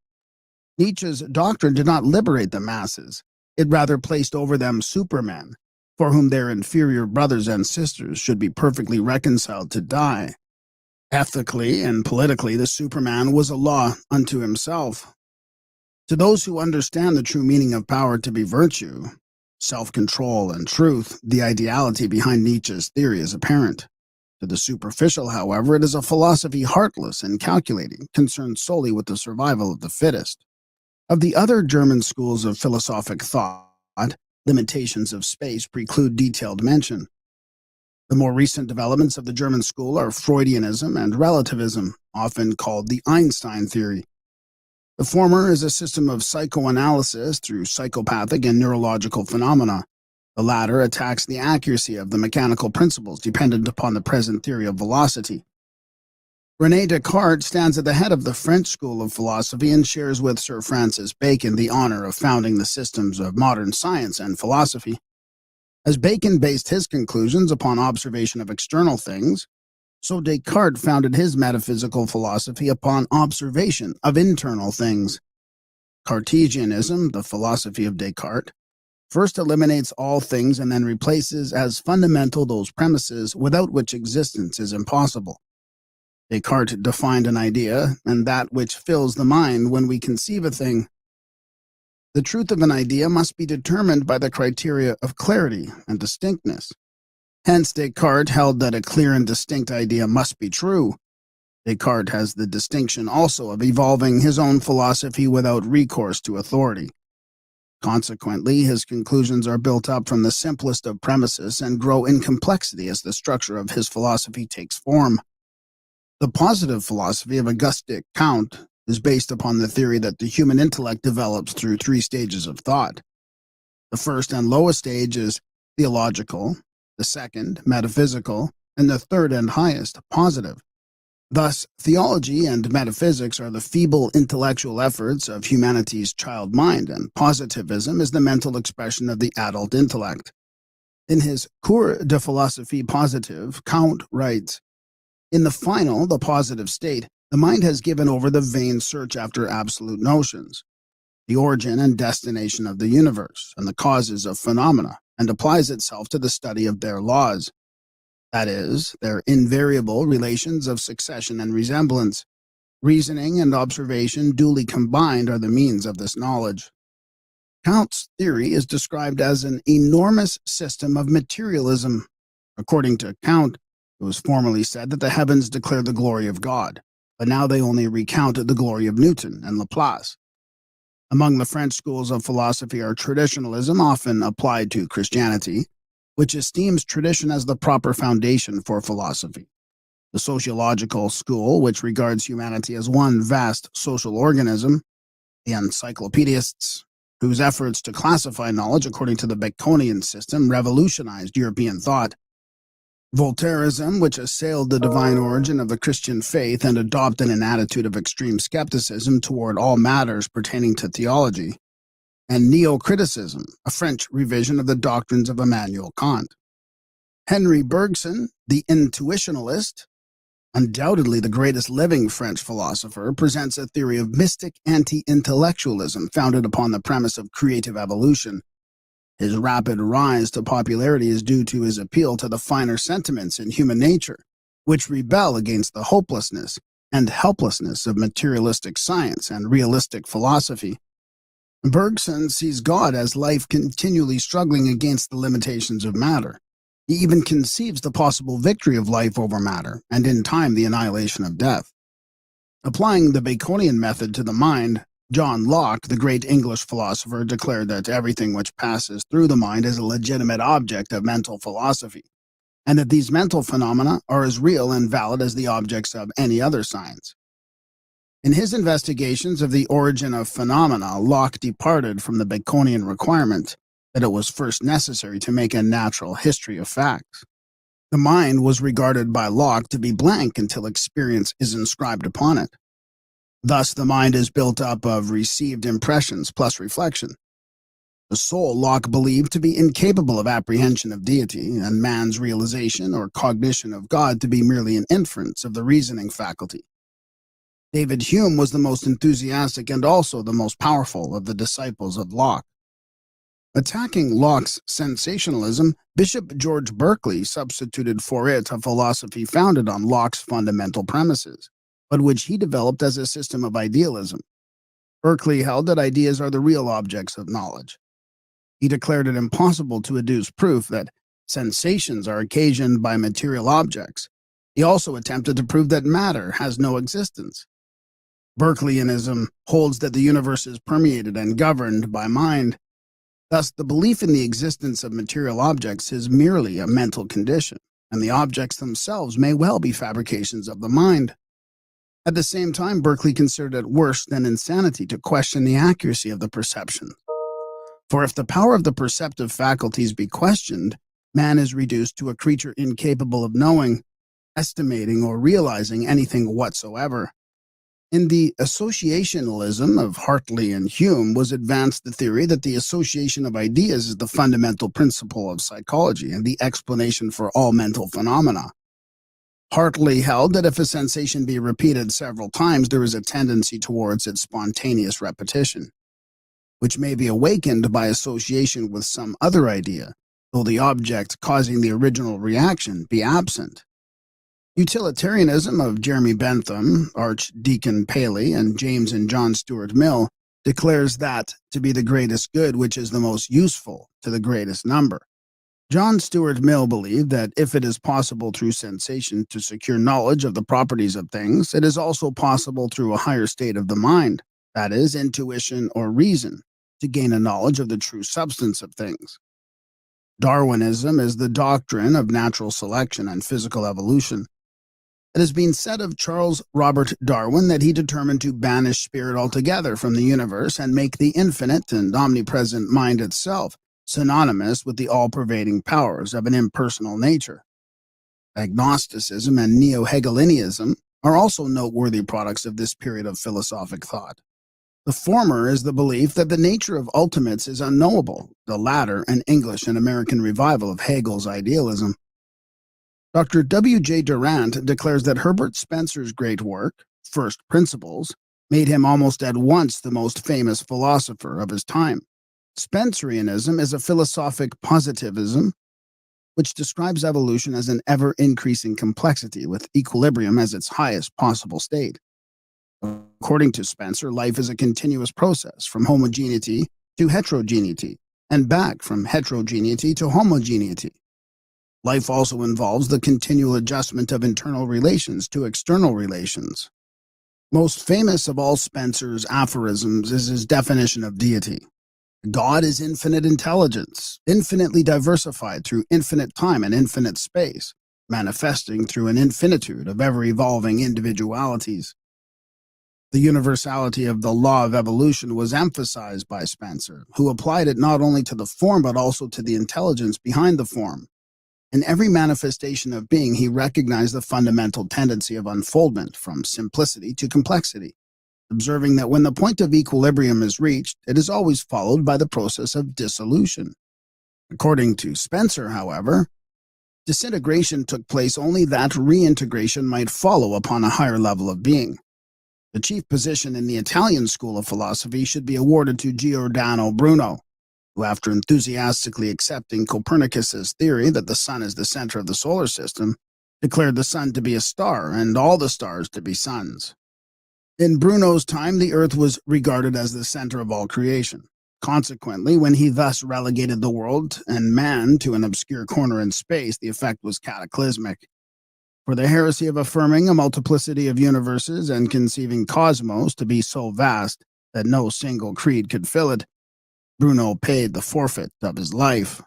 Nietzsche's doctrine did not liberate the masses. It rather placed over them supermen, for whom their inferior brothers and sisters should be perfectly reconciled to die. Ethically and politically, the Superman was a law unto himself. To those who understand the true meaning of power to be virtue, self-control, and truth, the ideality behind Nietzsche's theory is apparent. To the superficial, however, it is a philosophy heartless and calculating, concerned solely with the survival of the fittest. Of the other German schools of philosophic thought, limitations of space preclude detailed mention. The more recent developments of the German school are Freudianism and relativism, often called the Einstein theory. The former is a system of psychoanalysis through psychopathic and neurological phenomena. The latter attacks the accuracy of the mechanical principles dependent upon the present theory of velocity. René Descartes stands at the head of the French school of philosophy and shares with Sir Francis Bacon the honor of founding the systems of modern science and philosophy. As Bacon based his conclusions upon observation of external things, so Descartes founded his metaphysical philosophy upon observation of internal things. Cartesianism, the philosophy of Descartes, first eliminates all things and then replaces as fundamental those premises without which existence is impossible. Descartes defined an idea, and that which fills the mind when we conceive a thing. The truth of an idea must be determined by the criteria of clarity and distinctness. Hence, Descartes held that a clear and distinct idea must be true. Descartes has the distinction also of evolving his own philosophy without recourse to authority. Consequently, his conclusions are built up from the simplest of premises and grow in complexity as the structure of his philosophy takes form. The positive philosophy of Auguste Comte is based upon the theory that the human intellect develops through 3 stages of thought. The first and lowest stage is theological, the second, metaphysical, and the third and highest, positive. Thus, theology and metaphysics are the feeble intellectual efforts of humanity's child mind, and positivism is the mental expression of the adult intellect. In his Cours de philosophie positive, Comte writes, "In the final, the positive state, the mind has given over the vain search after absolute notions, the origin and destination of the universe, and the causes of phenomena, and applies itself to the study of their laws, that is, their invariable relations of succession and resemblance. Reasoning and observation duly combined are the means of this knowledge." Comte's theory is described as an enormous system of materialism. According to Comte, it was formerly said that the heavens declare the glory of God, but now they only recount the glory of Newton and Laplace. Among the French schools of philosophy are traditionalism, often applied to Christianity, which esteems tradition as the proper foundation for philosophy. The sociological school, which regards humanity as one vast social organism. The encyclopedists, whose efforts to classify knowledge according to the Baconian system revolutionized European thought. Voltairism, which assailed the divine origin of the Christian faith and adopted an attitude of extreme skepticism toward all matters pertaining to theology. and Neo-Criticism, a French revision of the doctrines of Immanuel Kant. Henry Bergson, the intuitionalist, undoubtedly the greatest living French philosopher, presents a theory of mystic anti-intellectualism founded upon the premise of creative evolution. His rapid rise to popularity is due to his appeal to the finer sentiments in human nature, which rebel against the hopelessness and helplessness of materialistic science and realistic philosophy. Bergson sees God as life continually struggling against the limitations of matter. He even conceives the possible victory of life over matter, and in time the annihilation of death. Applying the Baconian method to the mind, John Locke, the great English philosopher, declared that everything which passes through the mind is a legitimate object of mental philosophy, and that these mental phenomena are as real and valid as the objects of any other science. In his investigations of the origin of phenomena, Locke departed from the Baconian requirement that it was first necessary to make a natural history of facts. The mind was regarded by Locke to be blank until experience is inscribed upon it. Thus, the mind is built up of received impressions plus reflection. The soul Locke believed to be incapable of apprehension of deity, and man's realization or cognition of God to be merely an inference of the reasoning faculty. David Hume was the most enthusiastic and also the most powerful of the disciples of Locke. Attacking Locke's sensationalism, Bishop George Berkeley substituted for it a philosophy founded on Locke's fundamental premises, but which he developed as a system of idealism. Berkeley held that ideas are the real objects of knowledge. He declared it impossible to adduce proof that sensations are occasioned by material objects. He also attempted to prove that matter has no existence. Berkeleyanism holds that the universe is permeated and governed by mind. Thus, the belief in the existence of material objects is merely a mental condition, and the objects themselves may well be fabrications of the mind. At the same time, Berkeley considered it worse than insanity to question the accuracy of the perception. For if the power of the perceptive faculties be questioned, man is reduced to a creature incapable of knowing, estimating, or realizing anything whatsoever. In the associationalism of Hartley and Hume was advanced the theory that the association of ideas is the fundamental principle of psychology and the explanation for all mental phenomena. Hartley held that if a sensation be repeated several times, there is a tendency towards its spontaneous repetition, which may be awakened by association with some other idea, though the object causing the original reaction be absent. Utilitarianism of Jeremy Bentham, Archdeacon Paley, and James and John Stuart Mill declares that to be the greatest good which is the most useful to the greatest number. John Stuart Mill believed that if it is possible through sensation to secure knowledge of the properties of things, it is also possible through a higher state of the mind, that is, intuition or reason, to gain a knowledge of the true substance of things. Darwinism is the doctrine of natural selection and physical evolution. It has been said of Charles Robert Darwin that he determined to banish spirit altogether from the universe and make the infinite and omnipresent mind itself synonymous with the all-pervading powers of an impersonal nature. Agnosticism and neo-Hegelianism are also noteworthy products of this period of philosophic thought. The former is the belief that the nature of ultimates is unknowable, the latter an English and American revival of Hegel's idealism. Dr. W. J. Durant declares that Herbert Spencer's great work, First Principles, made him almost at once the most famous philosopher of his time. Spencerianism is a philosophic positivism which describes evolution as an ever-increasing complexity with equilibrium as its highest possible state. According to Spencer, life is a continuous process from homogeneity to heterogeneity, and back from heterogeneity to homogeneity. Life also involves the continual adjustment of internal relations to external relations. Most famous of all Spencer's aphorisms is his definition of deity. God is infinite intelligence, infinitely diversified through infinite time and infinite space, manifesting through an infinitude of ever-evolving individualities. The universality of the law of evolution was emphasized by Spencer, who applied it not only to the form but also to the intelligence behind the form. In every manifestation of being, he recognized the fundamental tendency of unfoldment from simplicity to complexity. observing that when the point of equilibrium is reached, it is always followed by the process of dissolution. According to Spencer, however, disintegration took place only that reintegration might follow upon a higher level of being. The chief position in the Italian school of philosophy should be awarded to Giordano Bruno, who, after enthusiastically accepting Copernicus's theory that the sun is the center of the solar system, declared the sun to be a star and all the stars to be suns. In Bruno's time, the earth was regarded as the center of all creation. Consequently, when he thus relegated the world and man to an obscure corner in space, the effect was cataclysmic. For the heresy of affirming a multiplicity of universes and conceiving cosmos to be so vast that no single creed could fill it, Bruno paid the forfeit of his life.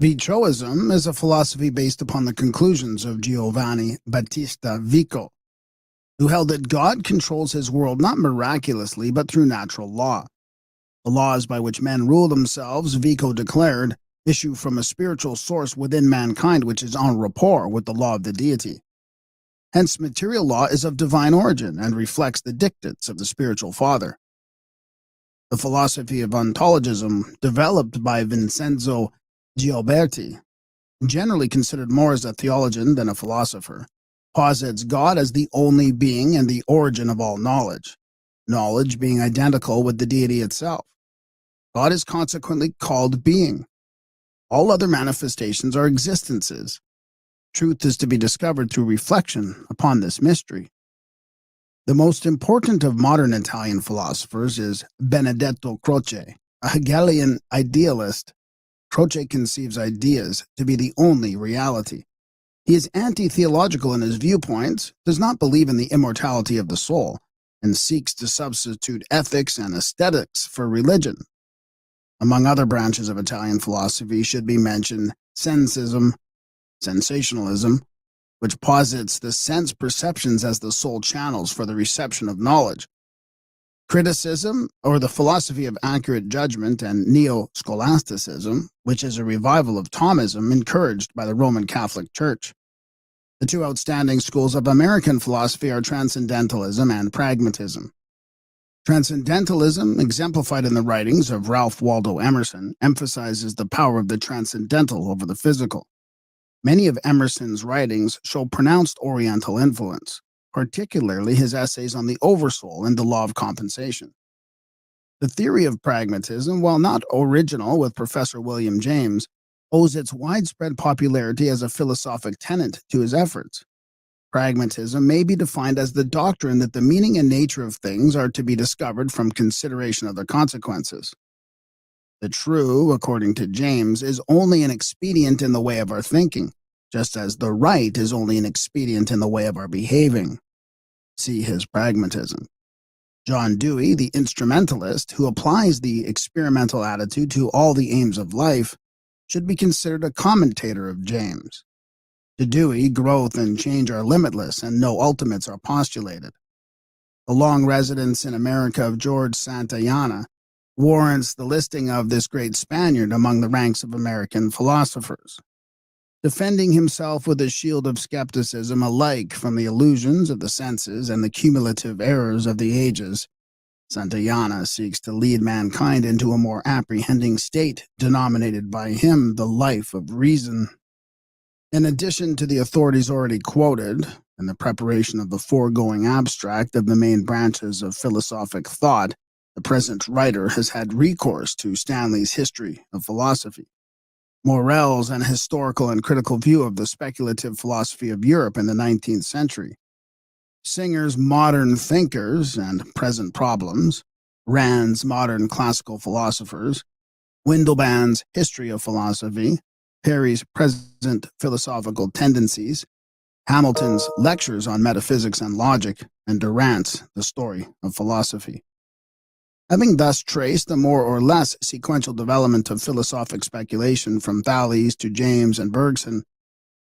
Vicoism is a philosophy based upon the conclusions of Giovanni Battista Vico, who held that God controls his world not miraculously but through natural law. The laws by which men rule themselves, Vico declared, issue from a spiritual source within mankind which is en rapport with the law of the deity. Hence, material law is of divine origin and reflects the dictates of the spiritual father. The philosophy of ontologism, developed by Vincenzo Gioberti, generally considered more as a theologian than a philosopher, posits God as the only being and the origin of all knowledge, knowledge being identical with the deity itself. God is consequently called being. All other manifestations are existences. Truth is to be discovered through reflection upon this mystery. The most important of modern Italian philosophers is Benedetto Croce, a Hegelian idealist. Croce conceives ideas to be the only reality. He is anti-theological in his viewpoints, does not believe in the immortality of the soul, and seeks to substitute ethics and aesthetics for religion. Among other branches of Italian philosophy should be mentioned sensism, sensationalism, which posits the sense perceptions as the sole channels for the reception of knowledge. Criticism, or the philosophy of accurate judgment, and neo-scholasticism, which is a revival of Thomism encouraged by the Roman Catholic Church. The two outstanding schools of American philosophy are transcendentalism and pragmatism. Transcendentalism, exemplified in the writings of Ralph Waldo Emerson, emphasizes the power of the transcendental over the physical. Many of Emerson's writings show pronounced Oriental influence, particularly his essays on the Oversoul and the Law of Compensation. The theory of pragmatism, while not original with Professor William James, owes its widespread popularity as a philosophic tenet to his efforts. Pragmatism may be defined as the doctrine that the meaning and nature of things are to be discovered from consideration of their consequences. The true, according to James, is only an expedient in the way of our thinking, just as the right is only an expedient in the way of our behaving. See his pragmatism. John Dewey, the instrumentalist, who applies the experimental attitude to all the aims of life, should be considered a commentator of James. To Dewey, growth and change are limitless and no ultimates are postulated. The long residence in America of George Santayana warrants the listing of this great Spaniard among the ranks of American philosophers. Defending himself with a shield of skepticism alike from the illusions of the senses and the cumulative errors of the ages, Santayana seeks to lead mankind into a more apprehending state, denominated by him the life of reason. In addition to the authorities already quoted, in the preparation of the foregoing abstract of the main branches of philosophic thought, the present writer has had recourse to Stanley's History of Philosophy, Morel's an historical and critical view of the speculative philosophy of Europe in the 19th century, Singer's Modern Thinkers and Present Problems, Rand's Modern Classical Philosophers, Windelband's History of Philosophy, Perry's Present Philosophical Tendencies, Hamilton's Lectures on Metaphysics and Logic, and Durant's The Story of Philosophy. Having thus traced the more or less sequential development of philosophic speculation from Thales to James and Bergson,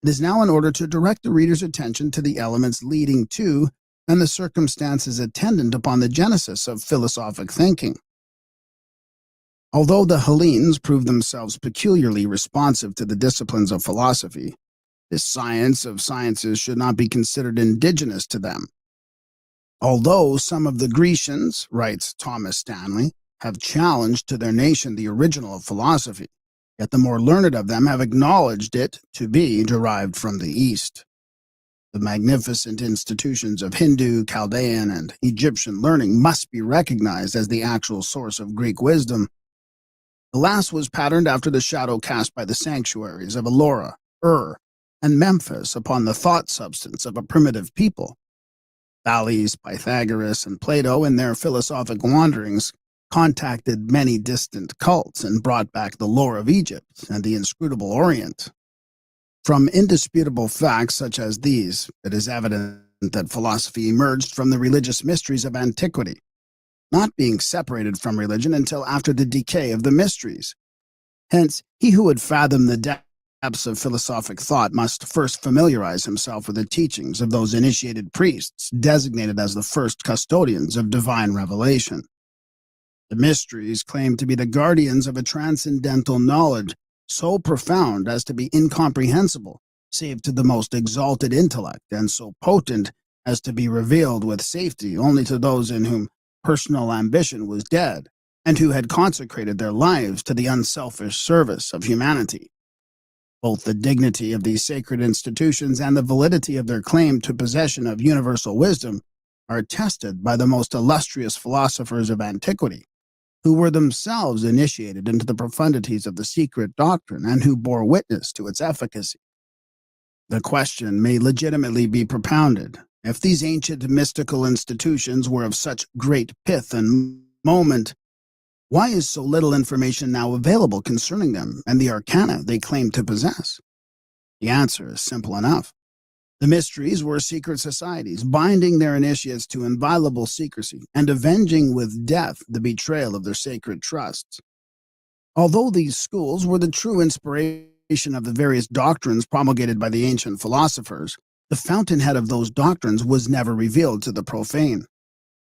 it is now in order to direct the reader's attention to the elements leading to and the circumstances attendant upon the genesis of philosophic thinking. Although the Hellenes proved themselves peculiarly responsive to the disciplines of philosophy, This science of sciences should not be considered indigenous to them. Although some of the Grecians, writes Thomas Stanley, have challenged to their nation the original of philosophy, yet the more learned of them have acknowledged it to be derived from the East. The magnificent institutions of Hindu, Chaldean, and Egyptian learning must be recognized as the actual source of Greek wisdom. The last was patterned after the shadow cast by the sanctuaries of Ellora, Ur, and Memphis upon the thought substance of a primitive people. Thales, Pythagoras, and Plato, in their philosophic wanderings, contacted many distant cults and brought back the lore of Egypt and the inscrutable Orient. From indisputable facts such as these, it is evident that philosophy emerged from the religious mysteries of antiquity, not being separated from religion until after the decay of the mysteries. Hence, he who would fathom the depths of philosophic thought must first familiarize himself with the teachings of those initiated priests designated as the first custodians of divine revelation. The mysteries claim to be the guardians of a transcendental knowledge so profound as to be incomprehensible, save to the most exalted intellect, and so potent as to be revealed with safety only to those in whom personal ambition was dead, and who had consecrated their lives to the unselfish service of humanity. Both the dignity of these sacred institutions and the validity of their claim to possession of universal wisdom are attested by the most illustrious philosophers of antiquity, who were themselves initiated into the profundities of the secret doctrine and who bore witness to its efficacy. The question may legitimately be propounded: if these ancient mystical institutions were of such great pith and moment, why is so little information now available concerning them and the arcana they claim to possess? The answer is simple enough. The mysteries were secret societies, binding their initiates to inviolable secrecy and avenging with death the betrayal of their sacred trusts. Although these schools were the true inspiration of the various doctrines promulgated by the ancient philosophers, the fountainhead of those doctrines was never revealed to the profane.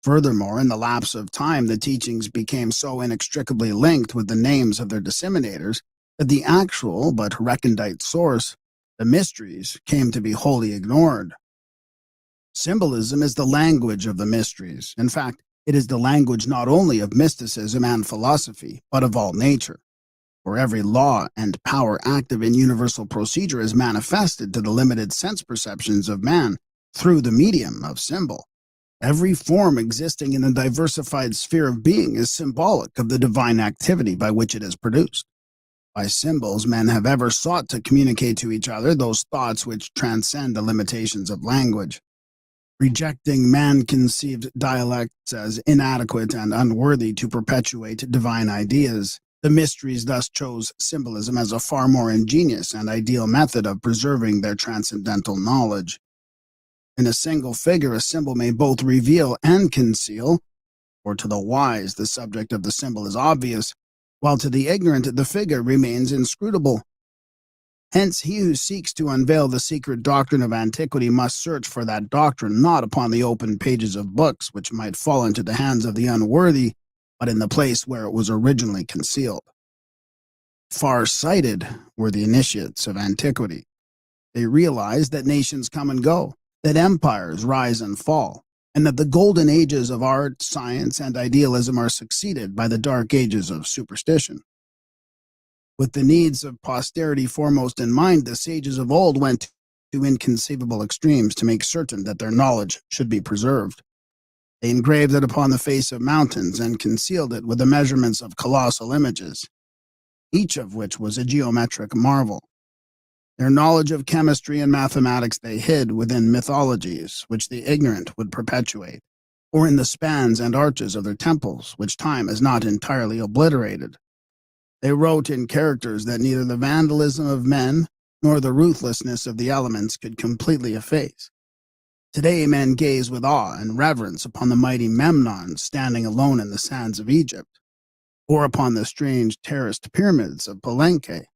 Furthermore, in the lapse of time, the teachings became so inextricably linked with the names of their disseminators that the actual but recondite source, the mysteries, came to be wholly ignored. Symbolism is the language of the mysteries. In fact, it is the language not only of mysticism and philosophy, but of all nature. For every law and power active in universal procedure is manifested to the limited sense perceptions of man through the medium of symbol. Every form existing in a diversified sphere of being is symbolic of the divine activity by which it is produced. By symbols, men have ever sought to communicate to each other those thoughts which transcend the limitations of language. Rejecting man-conceived dialects as inadequate and unworthy to perpetuate divine ideas, the mysteries thus chose symbolism as a far more ingenious and ideal method of preserving their transcendental knowledge. In a single figure, a symbol may both reveal and conceal, for to the wise the subject of the symbol is obvious, while to the ignorant the figure remains inscrutable. Hence, he who seeks to unveil the secret doctrine of antiquity must search for that doctrine not upon the open pages of books which might fall into the hands of the unworthy, but in the place where it was originally concealed. Far-sighted were the initiates of antiquity. They realized that nations come and go, that empires rise and fall, and that the golden ages of art, science, and idealism are succeeded by the dark ages of superstition. With the needs of posterity foremost in mind, the sages of old went to inconceivable extremes to make certain that their knowledge should be preserved. They engraved it upon the face of mountains and concealed it with the measurements of colossal images, each of which was a geometric marvel. Their knowledge of chemistry and mathematics they hid within mythologies, which the ignorant would perpetuate, or in the spans and arches of their temples, which time has not entirely obliterated. They wrote in characters that neither the vandalism of men nor the ruthlessness of the elements could completely efface. Today men gaze with awe and reverence upon the mighty Memnon standing alone in the sands of Egypt, or upon the strange terraced pyramids of Palenque.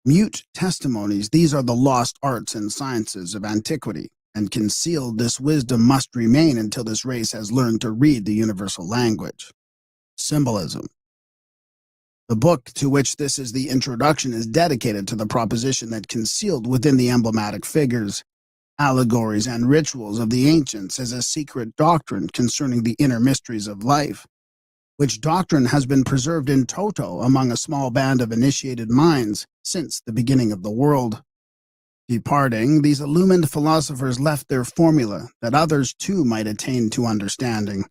Mute testimonies, these are the lost arts and sciences of antiquity, and concealed this wisdom must remain until this race has learned to read the universal language. Symbolism. The book to which this is the introduction is dedicated to the proposition that concealed within the emblematic figures, allegories, and rituals of the ancients is a secret doctrine concerning the inner mysteries of life, which doctrine has been preserved in toto among a small band of initiated minds since the beginning of the world. Departing, these illumined philosophers left their formula that others too might attain to understanding.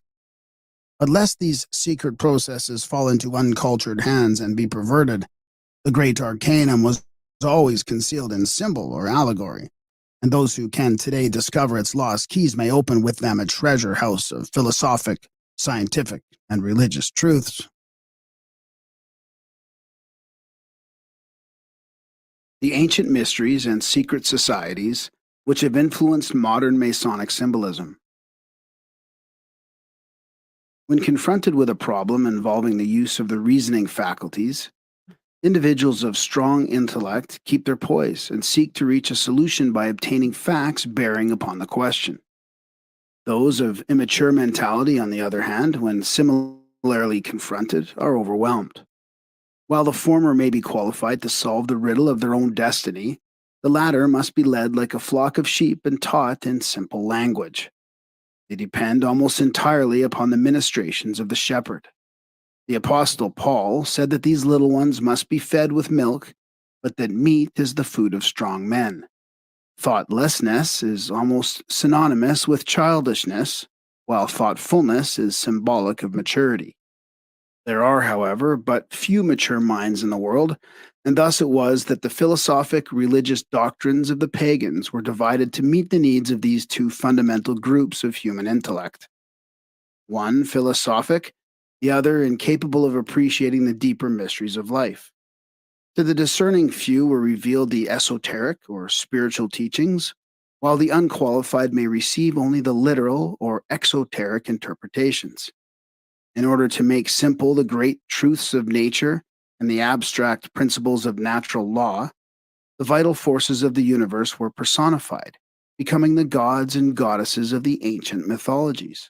But lest these secret processes fall into uncultured hands and be perverted, the great arcanum was always concealed in symbol or allegory, and those who can today discover its lost keys may open with them a treasure house of philosophic, scientific, and religious truths. The ancient mysteries and secret societies which have influenced modern Masonic symbolism. When confronted with a problem involving the use of the reasoning faculties, individuals of strong intellect keep their poise and seek to reach a solution by obtaining facts bearing upon the question. Those of immature mentality, on the other hand, when similarly confronted, are overwhelmed. While the former may be qualified to solve the riddle of their own destiny, the latter must be led like a flock of sheep and taught in simple language. They depend almost entirely upon the ministrations of the shepherd. The Apostle Paul said that these little ones must be fed with milk, but that meat is the food of strong men. Thoughtlessness is almost synonymous with childishness, while thoughtfulness is symbolic of maturity. There are, however, but few mature minds in the world, and thus it was that the philosophic religious doctrines of the pagans were divided to meet the needs of these two fundamental groups of human intellect. One philosophic, the other incapable of appreciating the deeper mysteries of life. To the discerning few were revealed the esoteric or spiritual teachings, while the unqualified may receive only the literal or exoteric interpretations. In order to make simple the great truths of nature and the abstract principles of natural law, the vital forces of the universe were personified, becoming the gods and goddesses of the ancient mythologies.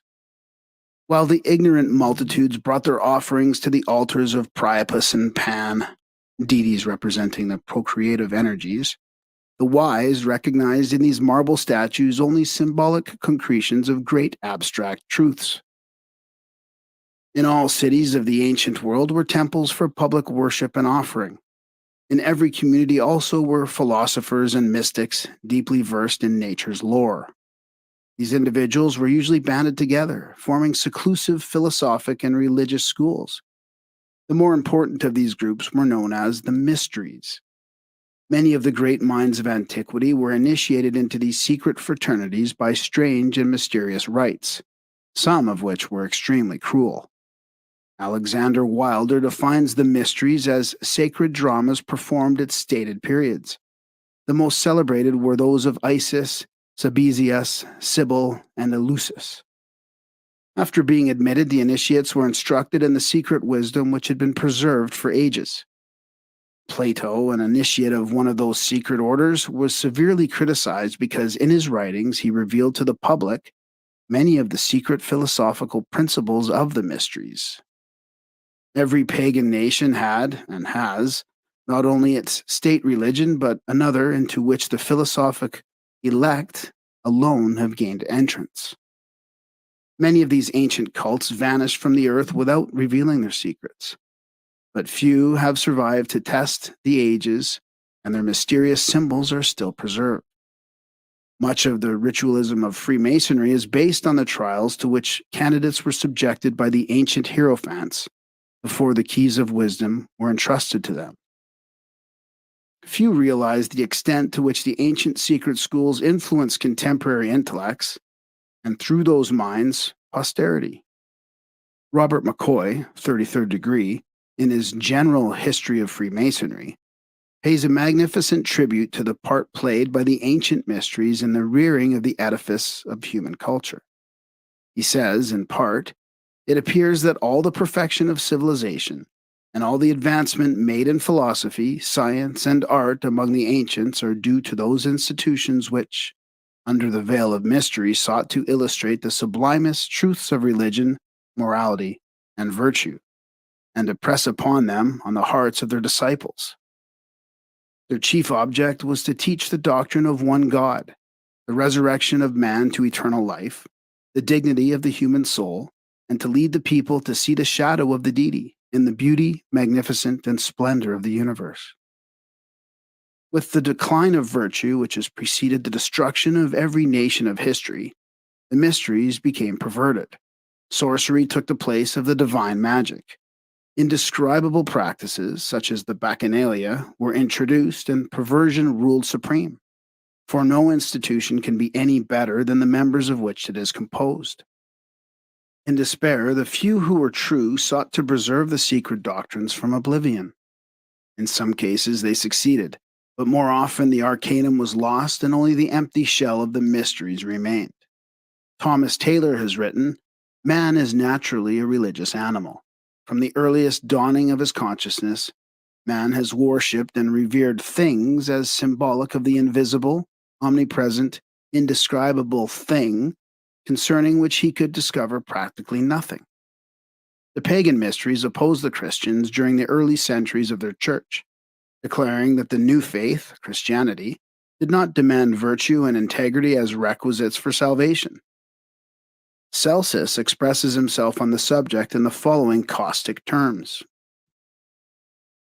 While the ignorant multitudes brought their offerings to the altars of Priapus and Pan, deities representing the procreative energies, the wise recognized in these marble statues only symbolic concretions of great abstract truths. In all cities of the ancient world were temples for public worship and offering. In every community also were philosophers and mystics deeply versed in nature's lore. These individuals were usually banded together, forming seclusive philosophic and religious schools. The more important of these groups were known as the mysteries. Many of the great minds of antiquity were initiated into these secret fraternities by strange and mysterious rites, some of which were extremely cruel. Alexander Wilder defines the mysteries as sacred dramas performed at stated periods. The most celebrated were those of Isis, Sabazius, Sibyl, and Eleusis. After being admitted, the initiates were instructed in the secret wisdom which had been preserved for ages. Plato, an initiate of one of those secret orders, was severely criticized because in his writings he revealed to the public many of the secret philosophical principles of the mysteries. Every pagan nation had, and has, not only its state religion, but another into which the philosophic elect alone have gained entrance. Many of these ancient cults vanished from the earth without revealing their secrets, but few have survived to test the ages, and their mysterious symbols are still preserved. Much of the ritualism of Freemasonry is based on the trials to which candidates were subjected by the ancient hierophants before the keys of wisdom were entrusted to them. Few realize the extent to which the ancient secret schools influenced contemporary intellects, and through those minds, posterity. Robert McCoy, 33rd degree, in his General History of Freemasonry, pays a magnificent tribute to the part played by the ancient mysteries in the rearing of the edifice of human culture. He says, in part, it appears that all the perfection of civilization and all the advancement made in philosophy, science, and art among the ancients are due to those institutions which, under the veil of mystery, sought to illustrate the sublimest truths of religion, morality, and virtue. and to press upon them on the hearts of their disciples. Their chief object was to teach the doctrine of one God, the resurrection of man to eternal life, the dignity of the human soul, and to lead the people to see the shadow of the deity in the beauty, magnificence, and splendor of the universe. With the decline of virtue, which has preceded the destruction of every nation of history, the mysteries became perverted. Sorcery took the place of the divine magic. Indescribable practices, such as the Bacchanalia, were introduced, and perversion ruled supreme. For no institution can be any better than the members of which it is composed. In despair, the few who were true sought to preserve the secret doctrines from oblivion. In some cases, they succeeded, but more often the arcanum was lost and only the empty shell of the mysteries remained. Thomas Taylor has written, "Man is naturally a religious animal. From the earliest dawning of his consciousness, man has worshipped and revered things as symbolic of the invisible, omnipresent, indescribable thing concerning which he could discover practically nothing." The pagan mysteries opposed the Christians during the early centuries of their church, declaring that the new faith, Christianity, did not demand virtue and integrity as requisites for salvation. Celsus expresses himself on the subject in the following caustic terms.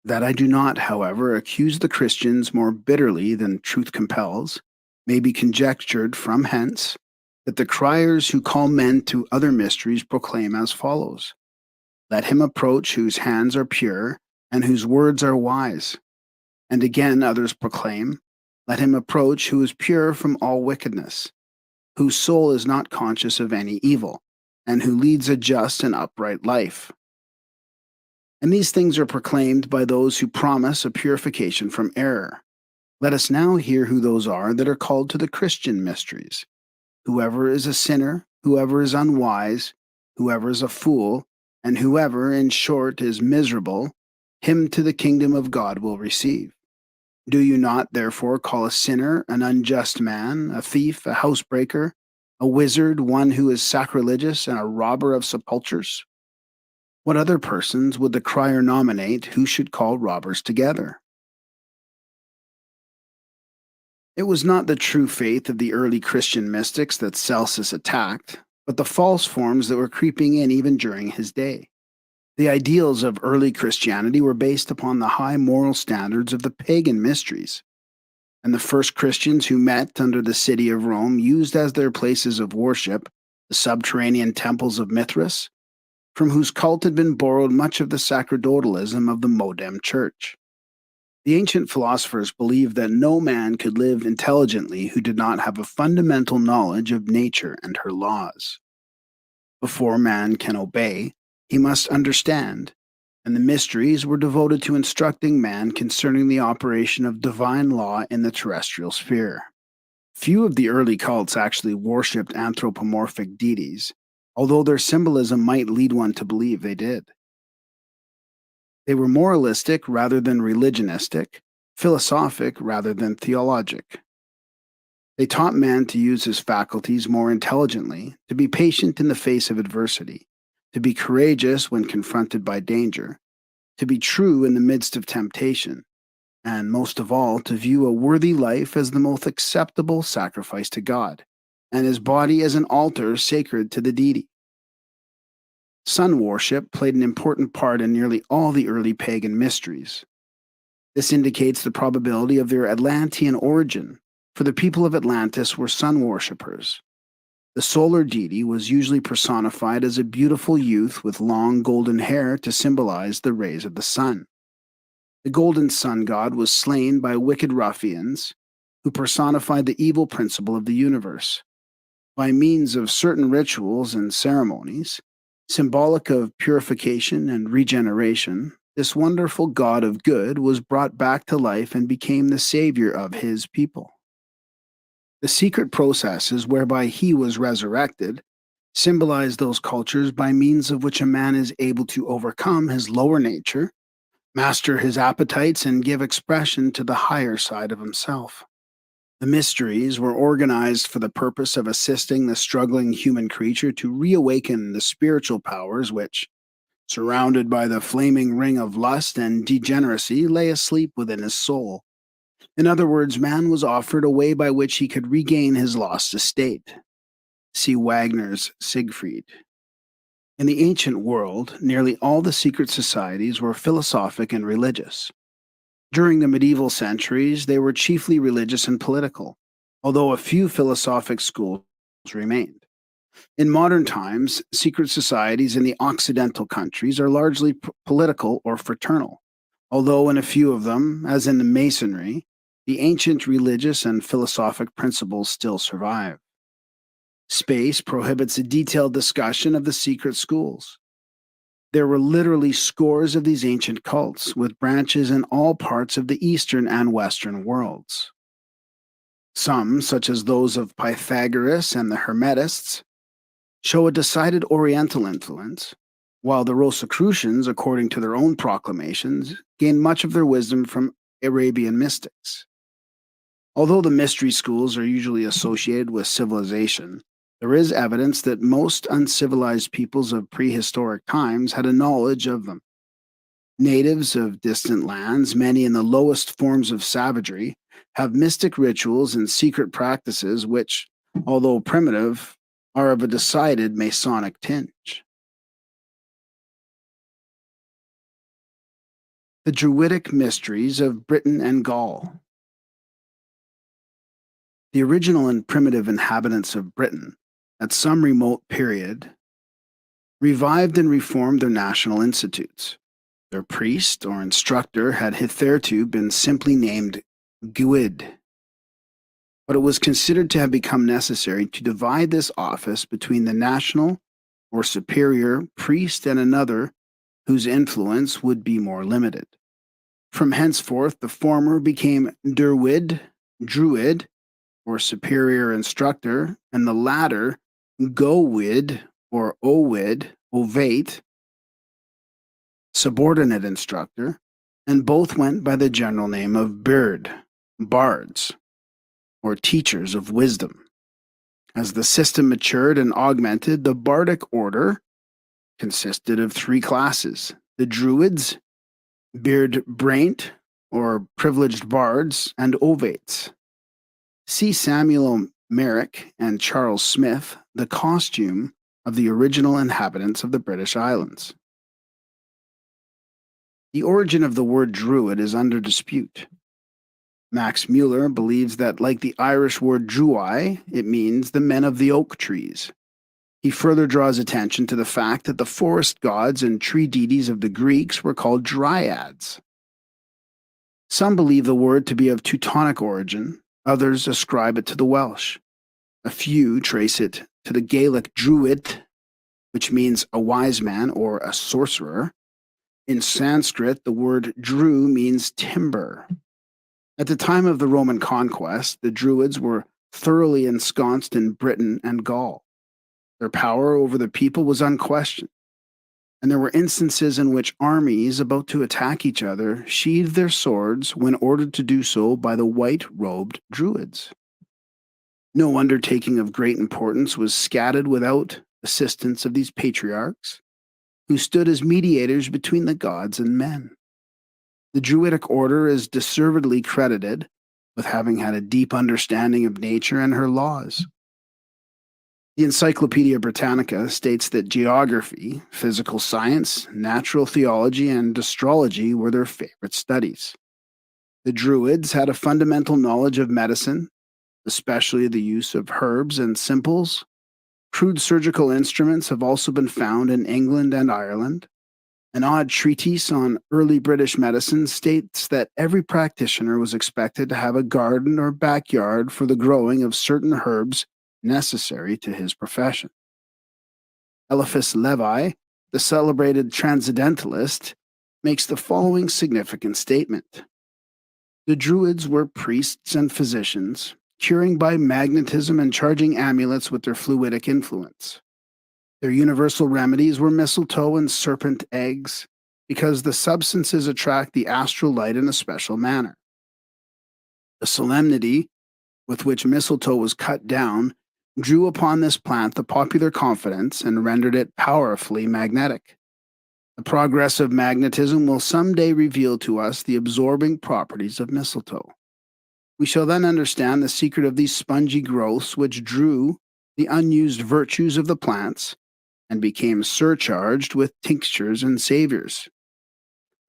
That I do not, however, accuse the Christians more bitterly than truth compels, may be conjectured from hence, that the criers who call men to other mysteries proclaim as follows: Let him approach whose hands are pure, and whose words are wise. And again others proclaim, Let him approach who is pure from all wickedness, whose soul is not conscious of any evil, and who leads a just and upright life. And these things are proclaimed by those who promise a purification from error. Let us now hear who those are that are called to the Christian mysteries. Whoever is a sinner, whoever is unwise, whoever is a fool, and whoever, in short, is miserable, him to the kingdom of God will receive. Do you not, therefore, call a sinner an unjust man, a thief, a housebreaker, a wizard, one who is sacrilegious, and a robber of sepulchres? What other persons would the crier nominate who should call robbers together? It was not the true faith of the early Christian mystics that Celsus attacked, but the false forms that were creeping in even during his day. The ideals of early Christianity were based upon the high moral standards of the pagan mysteries, and the first Christians who met under the city of Rome used as their places of worship the subterranean temples of Mithras, from whose cult had been borrowed much of the sacerdotalism of the modern church. The ancient philosophers believed that no man could live intelligently who did not have a fundamental knowledge of nature and her laws. Before man can obey, he must understand, and the mysteries were devoted to instructing man concerning the operation of divine law in the terrestrial sphere. Few of the early cults actually worshipped anthropomorphic deities, although their symbolism might lead one to believe they did. They were moralistic rather than religionistic, philosophic rather than theologic. They taught man to use his faculties more intelligently, to be patient in the face of adversity, to be courageous when confronted by danger, to be true in the midst of temptation, and most of all, to view a worthy life as the most acceptable sacrifice to God, and his body as an altar sacred to the deity. Sun worship played an important part in nearly all the early pagan mysteries. This indicates the probability of their Atlantean origin, for the people of Atlantis were sun worshippers. The solar deity was usually personified as a beautiful youth with long golden hair to symbolize the rays of the sun. The golden sun god was slain by wicked ruffians who personified the evil principle of the universe. By means of certain rituals and ceremonies, symbolic of purification and regeneration, this wonderful god of good was brought back to life and became the savior of his people. The secret processes whereby he was resurrected symbolize those cultures by means of which a man is able to overcome his lower nature, master his appetites, and give expression to the higher side of himself. The mysteries were organized for the purpose of assisting the struggling human creature to reawaken the spiritual powers which, Surrounded by the flaming ring of lust and degeneracy, lay asleep within his soul. In other words, man was offered a way by which he could regain his lost estate. See Wagner's Siegfried. In the ancient world, nearly all the secret societies were philosophic and religious. During the medieval centuries, they were chiefly religious and political, although a few philosophic schools remained. In modern times, secret societies in the Occidental countries are largely political or fraternal, although in a few of them, as in the Masonry, the ancient religious and philosophic principles still survive. Space prohibits a detailed discussion of the secret schools. There were literally scores of these ancient cults, with branches in all parts of the Eastern and Western worlds. Some, such as those of Pythagoras and the Hermetists, show a decided Oriental influence, while the Rosicrucians, according to their own proclamations, gained much of their wisdom from Arabian mystics. Although the mystery schools are usually associated with civilization, there is evidence that most uncivilized peoples of prehistoric times had a knowledge of them. Natives of distant lands, many in the lowest forms of savagery, have mystic rituals and secret practices which, although primitive, are of a decided Masonic tinge. The Druidic Mysteries of Britain and Gaul. The original and primitive inhabitants of Britain, at some remote period, revived and reformed their national institutes. Their priest or instructor had hitherto been simply named Gwyd, but it was considered to have become necessary to divide this office between the national or superior priest and another whose influence would be more limited. From henceforth, the former became Druid, or superior instructor, and the latter Gowid, or Ovate, subordinate instructor, and both went by the general name of bards, or teachers of wisdom. As the system matured and augmented, the bardic order consisted of three classes: the Druids, Beardbraint, or privileged bards, and Ovates. See Samuel Merrick and Charles Smith, The Costume of the Original Inhabitants of the British Islands. The origin of the word Druid is under dispute. Max Mueller believes that, like the Irish word Druai, it means the men of the oak trees. He further draws attention to the fact that the forest gods and tree deities of the Greeks were called dryads. Some believe the word to be of Teutonic origin, others ascribe it to the Welsh. A few trace it to the Gaelic druid, which means a wise man or a sorcerer. In Sanskrit, the word Dru means timber. At the time of the Roman conquest, the Druids were thoroughly ensconced in Britain and Gaul. Their power over the people was unquestioned, and there were instances in which armies about to attack each other sheathed their swords when ordered to do so by the white-robed Druids. No undertaking of great importance was scattered without assistance of these patriarchs, who stood as mediators between the gods and men. The Druidic order is deservedly credited with having had a deep understanding of nature and her laws. The Encyclopedia Britannica states that geography, physical science, natural theology, and astrology were their favorite studies. The Druids had a fundamental knowledge of medicine, especially the use of herbs and simples. Crude surgical instruments have also been found in England and Ireland. An odd treatise on early British medicine states that every practitioner was expected to have a garden or backyard for the growing of certain herbs necessary to his profession. Eliphas Levi, the celebrated transcendentalist, makes the following significant statement. The Druids were priests and physicians, curing by magnetism and charging amulets with their fluidic influence. Their universal remedies were mistletoe and serpent eggs, because the substances attract the astral light in a special manner. The solemnity with which mistletoe was cut down drew upon this plant the popular confidence and rendered it powerfully magnetic. The progress of magnetism will someday reveal to us the absorbing properties of mistletoe. We shall then understand the secret of these spongy growths which drew the unused virtues of the plants and became surcharged with tinctures and savors.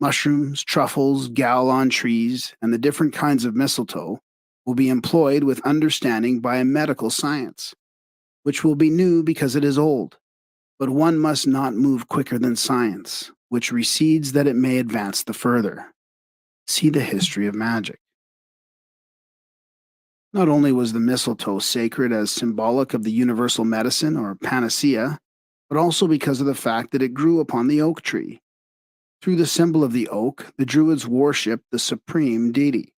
Mushrooms, truffles, gall on trees, and the different kinds of mistletoe will be employed with understanding by a medical science, which will be new because it is old. But one must not move quicker than science, which recedes that it may advance the further. See the history of magic. Not only was the mistletoe sacred as symbolic of the universal medicine or panacea, but also because of the fact that it grew upon the oak tree. Through the symbol of the oak, the Druids worshipped the supreme deity.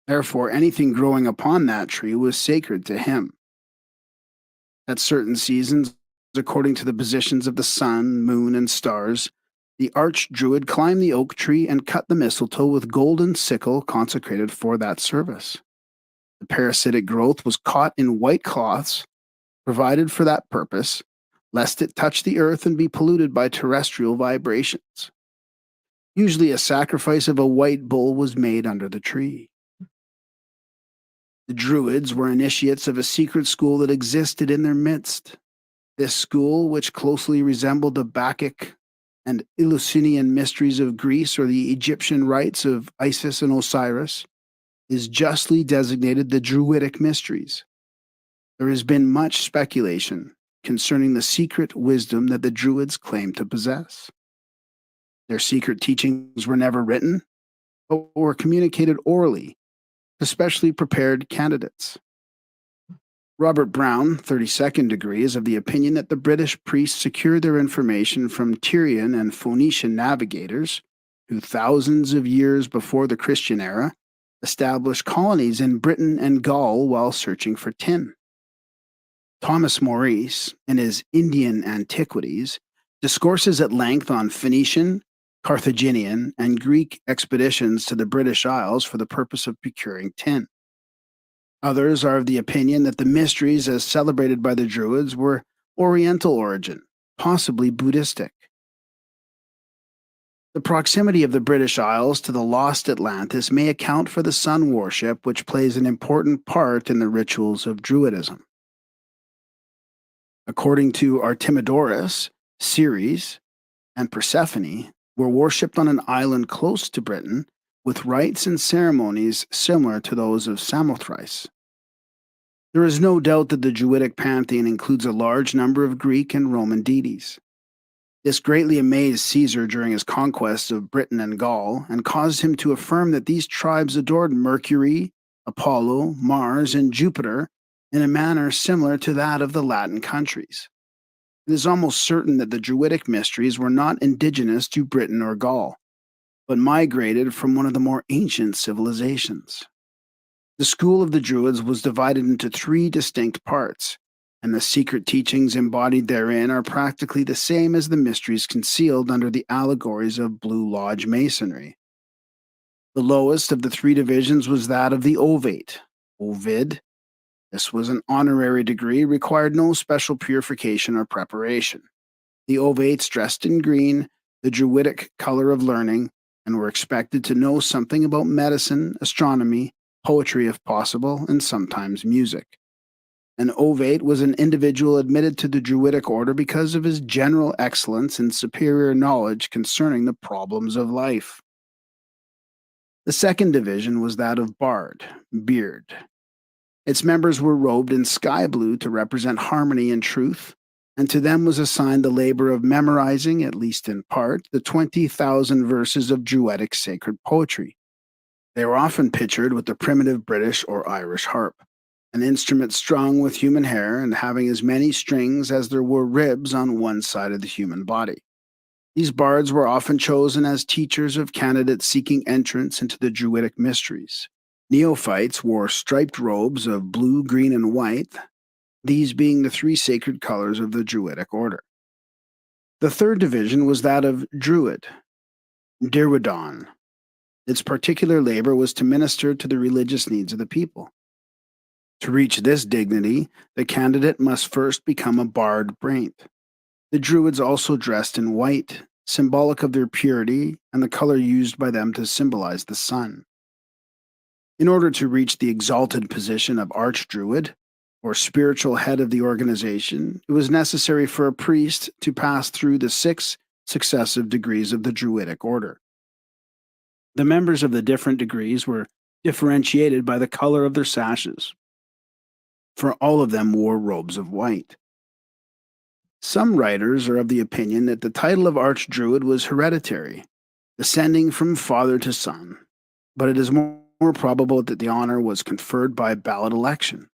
Therefore, anything growing upon that tree was sacred to him. At certain seasons, according to the positions of the sun, moon, and stars, the archdruid climbed the oak tree and cut the mistletoe with golden sickle consecrated for that service. The parasitic growth was caught in white cloths, provided for that purpose, lest it touch the earth and be polluted by terrestrial vibrations. Usually a sacrifice of a white bull was made under the tree. The Druids were initiates of a secret school that existed in their midst. This school, which closely resembled the Bacchic and Eleusinian mysteries of Greece or the Egyptian rites of Isis and Osiris, is justly designated the Druidic mysteries. There has been much speculation concerning the secret wisdom that the Druids claimed to possess. Their secret teachings were never written, but were communicated orally to specially prepared candidates. Robert Brown, 32nd degree, is of the opinion that the British priests secured their information from Tyrian and Phoenician navigators who thousands of years before the Christian era established colonies in Britain and Gaul while searching for tin. Thomas Maurice, in his Indian Antiquities, discourses at length on Phoenician, Carthaginian, and Greek expeditions to the British Isles for the purpose of procuring tin. Others are of the opinion that the mysteries as celebrated by the Druids were Oriental origin, possibly Buddhistic. The proximity of the British Isles to the lost Atlantis may account for the sun worship, which plays an important part in the rituals of Druidism. According to Artemidorus, Ceres and Persephone were worshipped on an island close to Britain with rites and ceremonies similar to those of Samothrace. There is no doubt that the Druidic pantheon includes a large number of Greek and Roman deities. This greatly amazed Caesar during his conquest of Britain and Gaul and caused him to affirm that these tribes adored Mercury, Apollo, Mars, and Jupiter in a manner similar to that of the Latin countries. It is almost certain that the Druidic mysteries were not indigenous to Britain or Gaul, but migrated from one of the more ancient civilizations. The school of the Druids was divided into 3 distinct parts, and the secret teachings embodied therein are practically the same as the mysteries concealed under the allegories of Blue Lodge masonry. The lowest of the 3 divisions was that of the ovate, Ovid. This was an honorary degree, required no special purification or preparation. The ovates dressed in green, the Druidic color of learning, and were expected to know something about medicine, astronomy, poetry if possible, and sometimes music. An ovate was an individual admitted to the Druidic order because of his general excellence and superior knowledge concerning the problems of life. The second division was that of bard, beard. Its members were robed in sky blue to represent harmony and truth, and to them was assigned the labor of memorizing, at least in part, the 20,000 verses of Druidic sacred poetry. They were often pictured with the primitive British or Irish harp, an instrument strung with human hair and having as many strings as there were ribs on one side of the human body. These bards were often chosen as teachers of candidates seeking entrance into the Druidic mysteries. Neophytes wore striped robes of blue, green, and white, these being the 3 sacred colors of the Druidic order. The third division was that of Druid, Dirwidon. Its particular labor was to minister to the religious needs of the people. To reach this dignity, the candidate must first become a bard braint. The Druids also dressed in white, symbolic of their purity and the color used by them to symbolize the sun. In order to reach the exalted position of Archdruid, or spiritual head of the organization, it was necessary for a priest to pass through the 6 successive degrees of the Druidic order. The members of the different degrees were differentiated by the color of their sashes, for all of them wore robes of white. Some writers are of the opinion that the title of Archdruid was hereditary, descending from father to son, but it is more probable that the honor was conferred by ballot election.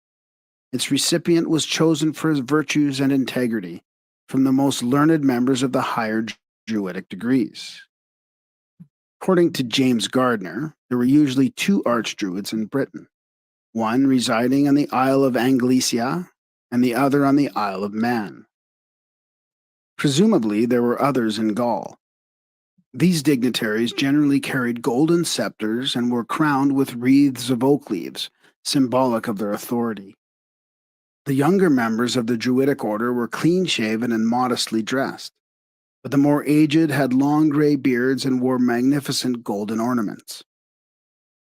Its recipient was chosen for his virtues and integrity from the most learned members of the higher Druidic degrees. According to James Gardner, there were usually 2 Archdruids in Britain, one residing on the Isle of Anglesea and the other on the Isle of Man. Presumably, there were others in Gaul. These dignitaries generally carried golden scepters and were crowned with wreaths of oak leaves, symbolic of their authority. The younger members of the Druidic order were clean-shaven and modestly dressed, but the more aged had long gray beards and wore magnificent golden ornaments.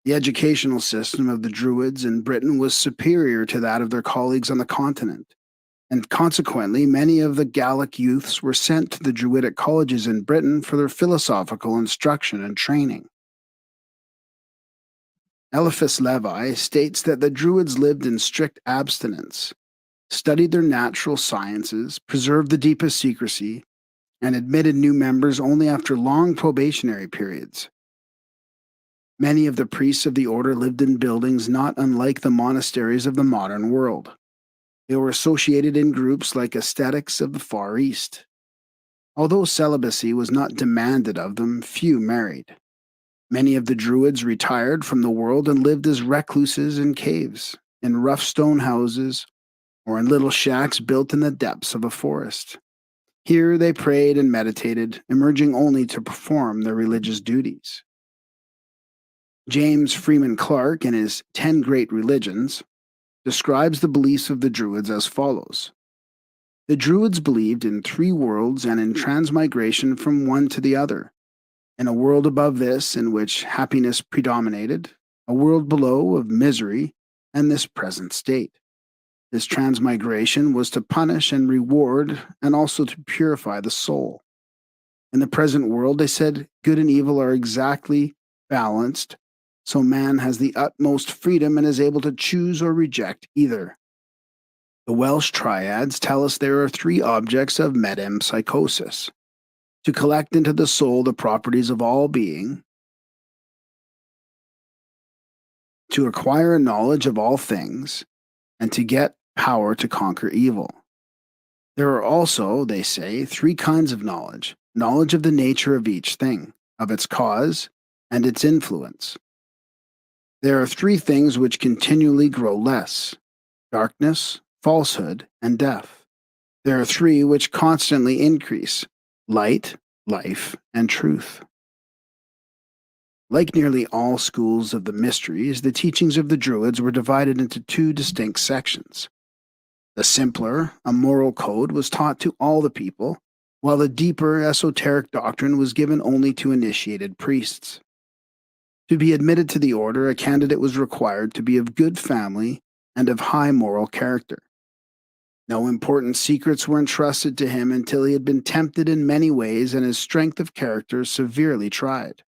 The educational system of the Druids in Britain was superior to that of their colleagues on the continent, and consequently many of the Gallic youths were sent to the Druidic colleges in Britain for their philosophical instruction and training. Eliphas Levi states that the Druids lived in strict abstinence, studied their natural sciences, preserved the deepest secrecy, and admitted new members only after long probationary periods. Many of the priests of the order lived in buildings not unlike the monasteries of the modern world. They were associated in groups like ascetics of the Far East. Although celibacy was not demanded of them, few married. Many of the Druids retired from the world and lived as recluses in caves, in rough stone houses, or in little shacks built in the depths of a forest. Here they prayed and meditated, emerging only to perform their religious duties. James Freeman Clarke, in his 10 Great Religions, describes the beliefs of the Druids as follows. The Druids believed in 3 worlds and in transmigration from one to the other. In a world above this in which happiness predominated, a world below of misery, and this present state. This transmigration was to punish and reward and also to purify the soul. In the present world, they said, good and evil are exactly balanced, so man has the utmost freedom and is able to choose or reject either. The Welsh triads tell us there are 3 objects of metempsychosis: to collect into the soul the properties of all being, to acquire a knowledge of all things, and to get power to conquer evil. There are also, they say, 3 kinds of knowledge: knowledge of the nature of each thing, of its cause, and its influence. There are 3 things which continually grow less: darkness, falsehood, and death. There are 3 which constantly increase: light, life, and truth. Like nearly all schools of the mysteries, the teachings of the Druids were divided into 2 distinct sections. The simpler, a moral code, was taught to all the people, while the deeper, esoteric doctrine was given only to initiated priests. To be admitted to the order, a candidate was required to be of good family and of high moral character. No important secrets were entrusted to him until he had been tempted in many ways and his strength of character severely tried.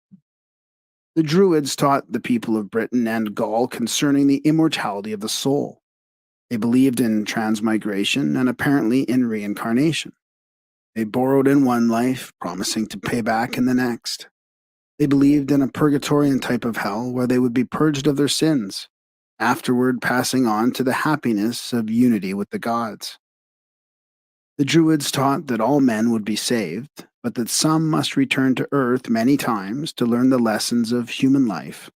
The Druids taught the people of Britain and Gaul concerning the immortality of the soul. They believed in transmigration and apparently in reincarnation. They borrowed in one life, promising to pay back in the next. They believed in a purgatorian type of hell where they would be purged of their sins, afterward passing on to the happiness of unity with the gods. The Druids taught that all men would be saved, but that some must return to earth many times to learn the lessons of human life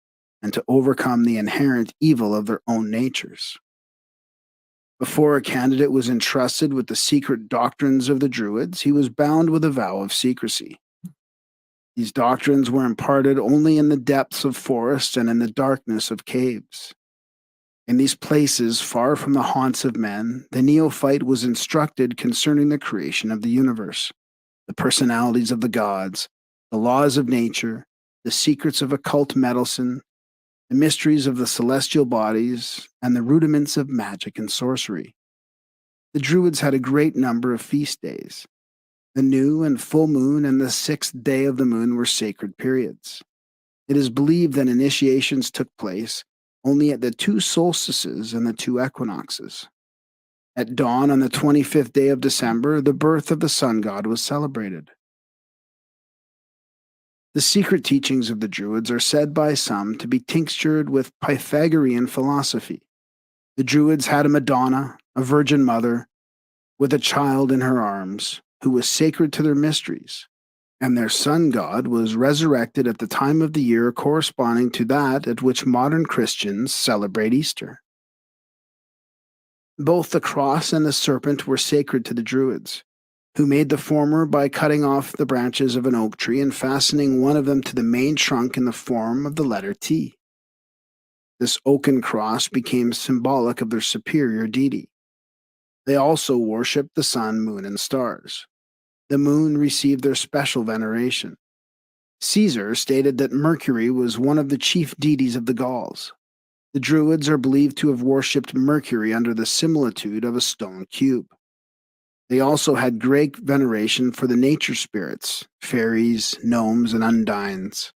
and to overcome the inherent evil of their own natures. Before a candidate was entrusted with the secret doctrines of the Druids, he was bound with a vow of secrecy. These doctrines were imparted only in the depths of forests and in the darkness of caves. In these places, far from the haunts of men, the neophyte was instructed concerning the creation of the universe, the personalities of the gods, the laws of nature, the secrets of occult medicine, the mysteries of the celestial bodies, and the rudiments of magic and sorcery. The Druids had a great number of feast days. The new and full moon and the 6th day of the moon were sacred periods. It is believed that initiations took place only at the 2 solstices and the 2 equinoxes. At dawn on the 25th day of December, the birth of the sun god was celebrated. The secret teachings of the Druids are said by some to be tinctured with Pythagorean philosophy. The Druids had a Madonna, a Virgin Mother, with a child in her arms, who was sacred to their mysteries, and their sun god was resurrected at the time of the year corresponding to that at which modern Christians celebrate Easter. Both the cross and the serpent were sacred to the Druids, who made the former by cutting off the branches of an oak tree and fastening one of them to the main trunk in the form of the letter T. This oaken cross became symbolic of their superior deity. They also worshipped the sun, moon, and stars. The moon received their special veneration. Caesar stated that Mercury was one of the chief deities of the Gauls. The Druids are believed to have worshipped Mercury under the similitude of a stone cube. They also had great veneration for the nature spirits, fairies, gnomes, and undines,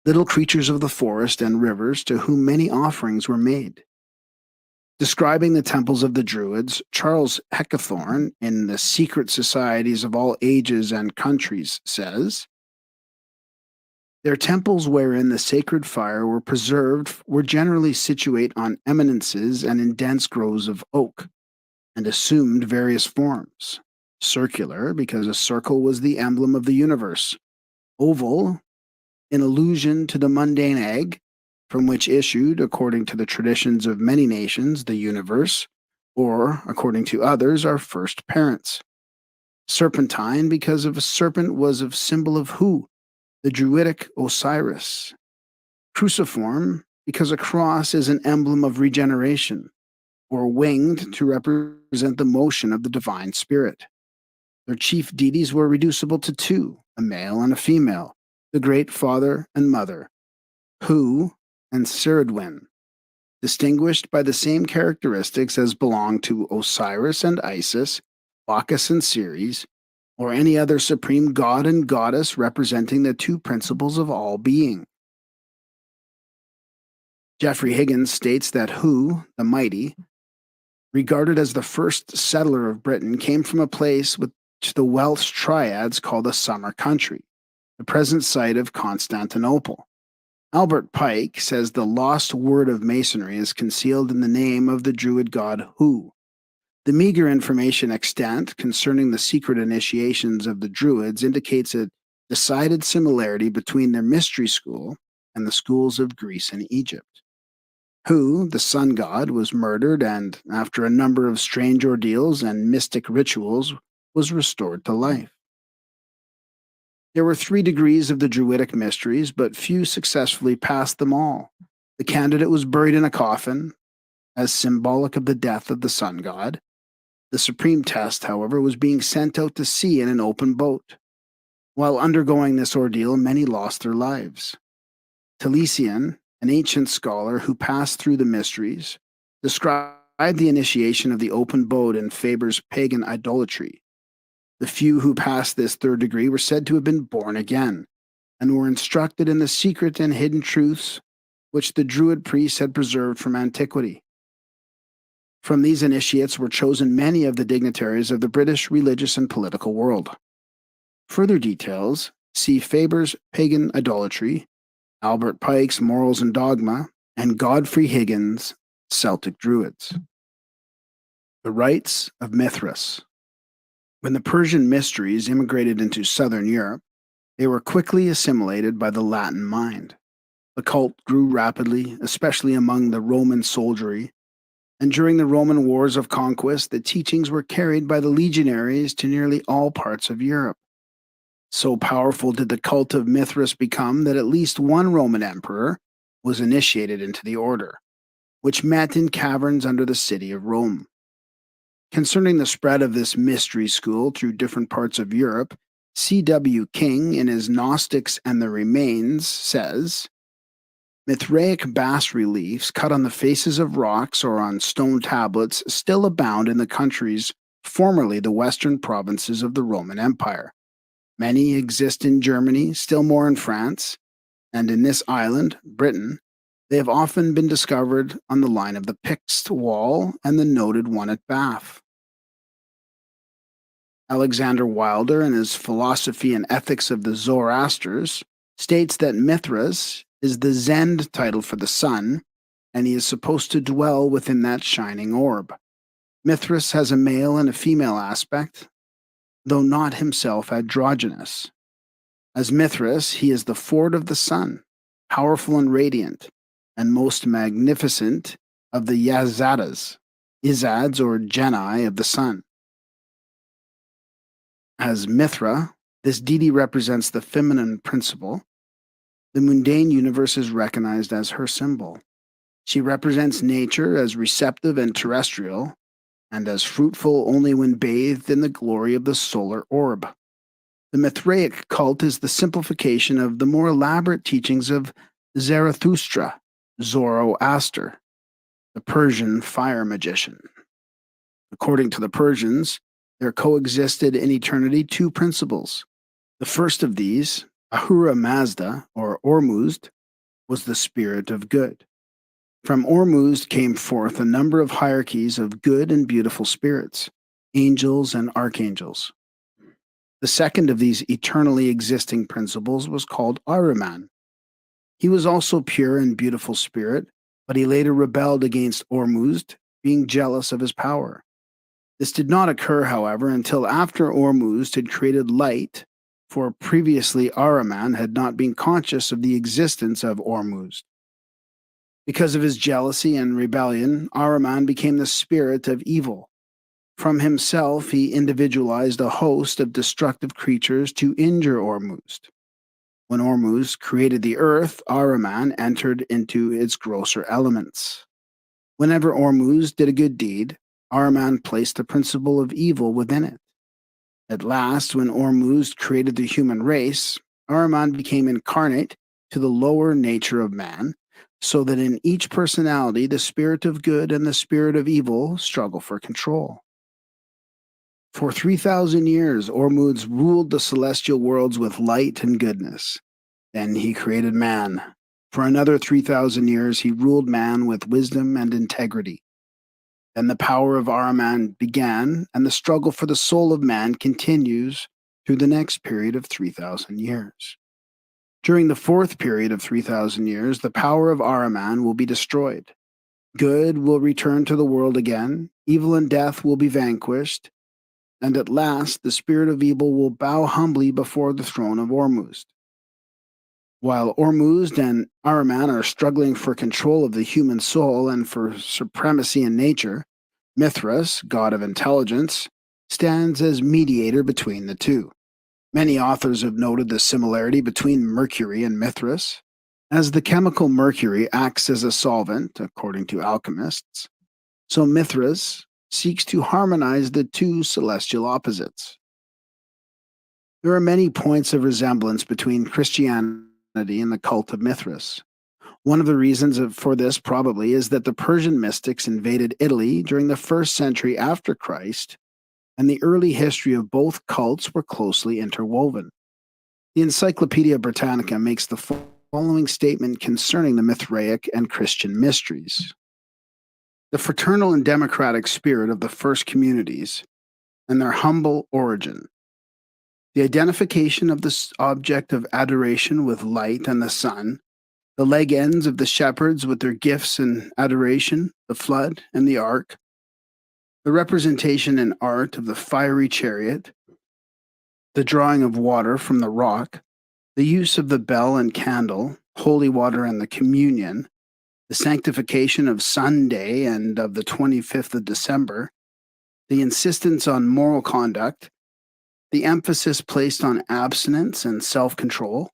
little creatures of the forest and rivers to whom many offerings were made. Describing the temples of the Druids, Charles Heckethorn, in The Secret Societies of All Ages and Countries, says, "Their temples wherein the sacred fire were preserved were generally situate on eminences and in dense groves of oak, and assumed various forms. Circular, because a circle was the emblem of the universe. Oval, in allusion to the mundane egg, from which issued, according to the traditions of many nations, the universe, or, according to others, our first parents. Serpentine, because of a serpent was a symbol of Hu, the Druidic Osiris. Cruciform, because a cross is an emblem of regeneration, or winged to represent the motion of the divine spirit. Their chief deities were reducible to 2, a male and a female, the great father and mother, Hu and Ceridwen, distinguished by the same characteristics as belong to Osiris and Isis, Bacchus and Ceres, or any other supreme god and goddess representing the 2 principles of all being." Geoffrey Higgins states that Hu, the mighty, regarded as the first settler of Britain, came from a place which the Welsh triads call the Summer Country, the present site of Constantinople. Albert Pike says the lost word of masonry is concealed in the name of the Druid god Hu. The meager information extant concerning the secret initiations of the Druids indicates a decided similarity between their mystery school and the schools of Greece and Egypt. Hu, the sun god, was murdered and, after a number of strange ordeals and mystic rituals, was restored to life. There were 3 degrees of the Druidic mysteries, but few successfully passed them all. The candidate was buried in a coffin, as symbolic of the death of the sun god. The supreme test, however, was being sent out to sea in an open boat. While undergoing this ordeal, many lost their lives. Taliesin, an ancient scholar who passed through the mysteries, described the initiation of the open boat in Faber's pagan idolatry. The few who passed this 3rd degree were said to have been born again, and were instructed in the secret and hidden truths which the Druid priests had preserved from antiquity. From these initiates were chosen many of the dignitaries of the British religious and political world. Further details, see Faber's Pagan Idolatry, Albert Pike's Morals and Dogma, and Godfrey Higgins' Celtic Druids. The Rites of Mithras. When the Persian mysteries immigrated into southern Europe, they were quickly assimilated by the Latin mind. The cult grew rapidly, especially among the Roman soldiery, and during the Roman wars of conquest, the teachings were carried by the legionaries to nearly all parts of Europe. So powerful did the cult of Mithras become that at least one Roman emperor was initiated into the order, which met in caverns under the city of Rome. Concerning the spread of this mystery school through different parts of Europe, C.W. King, in his Gnostics and the Remains, says, Mithraic bas reliefs cut on the faces of rocks or on stone tablets still abound in the countries formerly the western provinces of the Roman Empire. Many exist in Germany, still more in France, and in this island, Britain, they have often been discovered on the line of the Picts wall and the noted one at Bath. Alexander Wilder, in his Philosophy and Ethics of the Zoroasters, states that Mithras is the Zend title for the sun, and he is supposed to dwell within that shining orb. Mithras has a male and a female aspect, though not himself androgynous. As Mithras, he is the Ford of the sun, powerful and radiant, and most magnificent of the Yazadas, Izads or Genii of the sun. As Mithra, this deity represents the feminine principle. The mundane universe is recognized as her symbol. She represents nature as receptive and terrestrial, and as fruitful only when bathed in the glory of the solar orb. The Mithraic cult is the simplification of the more elaborate teachings of Zarathustra, Zoroaster, the Persian fire magician. According to the Persians, there coexisted in eternity two principles. The first of these, Ahura Mazda, or Ormuzd, was the spirit of good. From Ormuzd came forth a number of hierarchies of good and beautiful spirits, angels and archangels. The second of these eternally existing principles was called Ahriman. He was also pure and beautiful spirit, but he later rebelled against Ormuzd, being jealous of his power. This did not occur, however, until after Ormuzd had created light, for previously Ahriman had not been conscious of the existence of Ormuzd. Because of his jealousy and rebellion, Ahriman became the spirit of evil. From himself, he individualized a host of destructive creatures to injure Ormuzd. When Ormuzd created the earth, Ahriman entered into its grosser elements. Whenever Ormuzd did a good deed, Ahriman placed the principle of evil within it. At last, when Ormuzd created the human race, Ahriman became incarnate to the lower nature of man, so that in each personality the spirit of good and the spirit of evil struggle for control. For 3,000 years, Ormuzd ruled the celestial worlds with light and goodness. Then he created man. For another 3,000 years, he ruled man with wisdom and integrity. Then the power of Ahriman began, and the struggle for the soul of man continues through the next period of 3,000 years. During the fourth period of 3,000 years, the power of Ahriman will be destroyed. Good will return to the world again, evil and death will be vanquished, and at last the spirit of evil will bow humbly before the throne of Ormuzd. While Ormuzd and Ahriman are struggling for control of the human soul and for supremacy in nature, Mithras, god of intelligence, stands as mediator between the two. Many authors have noted the similarity between Mercury and Mithras. As the chemical mercury acts as a solvent, according to alchemists, so Mithras seeks to harmonize the two celestial opposites. There are many points of resemblance between Christianity and the cult of Mithras. One of the reasons for this probably is that the Persian mystics invaded Italy during the 1st century after Christ, and the early history of both cults were closely interwoven. The Encyclopedia Britannica makes the following statement concerning the Mithraic and Christian mysteries. The fraternal and democratic spirit of the first communities and their humble origin. The identification of the object of adoration with light and the sun, the leg ends of the shepherds with their gifts and adoration, the flood and the ark, the representation in art of the fiery chariot, the drawing of water from the rock, the use of the bell and candle, holy water and the communion, the sanctification of Sunday and of the 25th of December, the insistence on moral conduct, the emphasis placed on abstinence and self-control,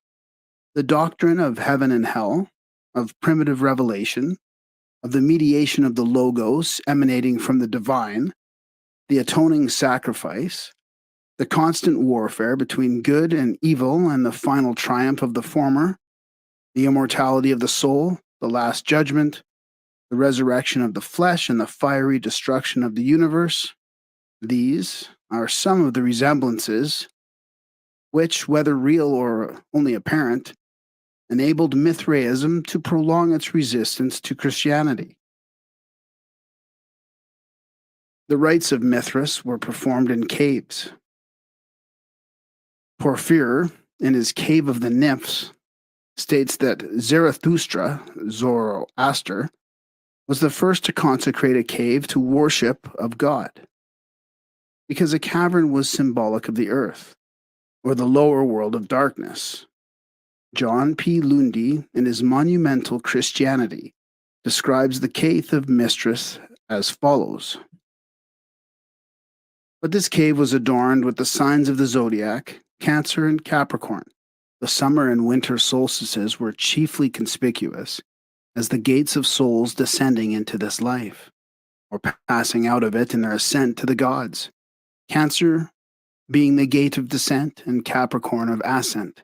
the doctrine of heaven and hell, of primitive revelation, of the mediation of the Logos emanating from the divine, the atoning sacrifice, The constant warfare between good and evil and the final triumph of the former, the immortality of the soul, the last judgment, the resurrection of the flesh, and the fiery destruction of the universe. These are some of the resemblances which, whether real or only apparent, enabled Mithraism to prolong its resistance to Christianity. The rites of Mithras were performed in caves. Porphyr, in his Cave of the Nymphs, states that Zarathustra, Zoroaster, was the first to consecrate a cave to worship of God, because a cavern was symbolic of the earth, or the lower world of darkness. John P. Lundy, in his monumental Christianity, describes the cave of Mithras as follows. But this cave was adorned with the signs of the zodiac, Cancer and Capricorn. The summer and winter solstices were chiefly conspicuous as the gates of souls descending into this life, or passing out of it in their ascent to the gods. Cancer being the gate of descent and Capricorn of ascent.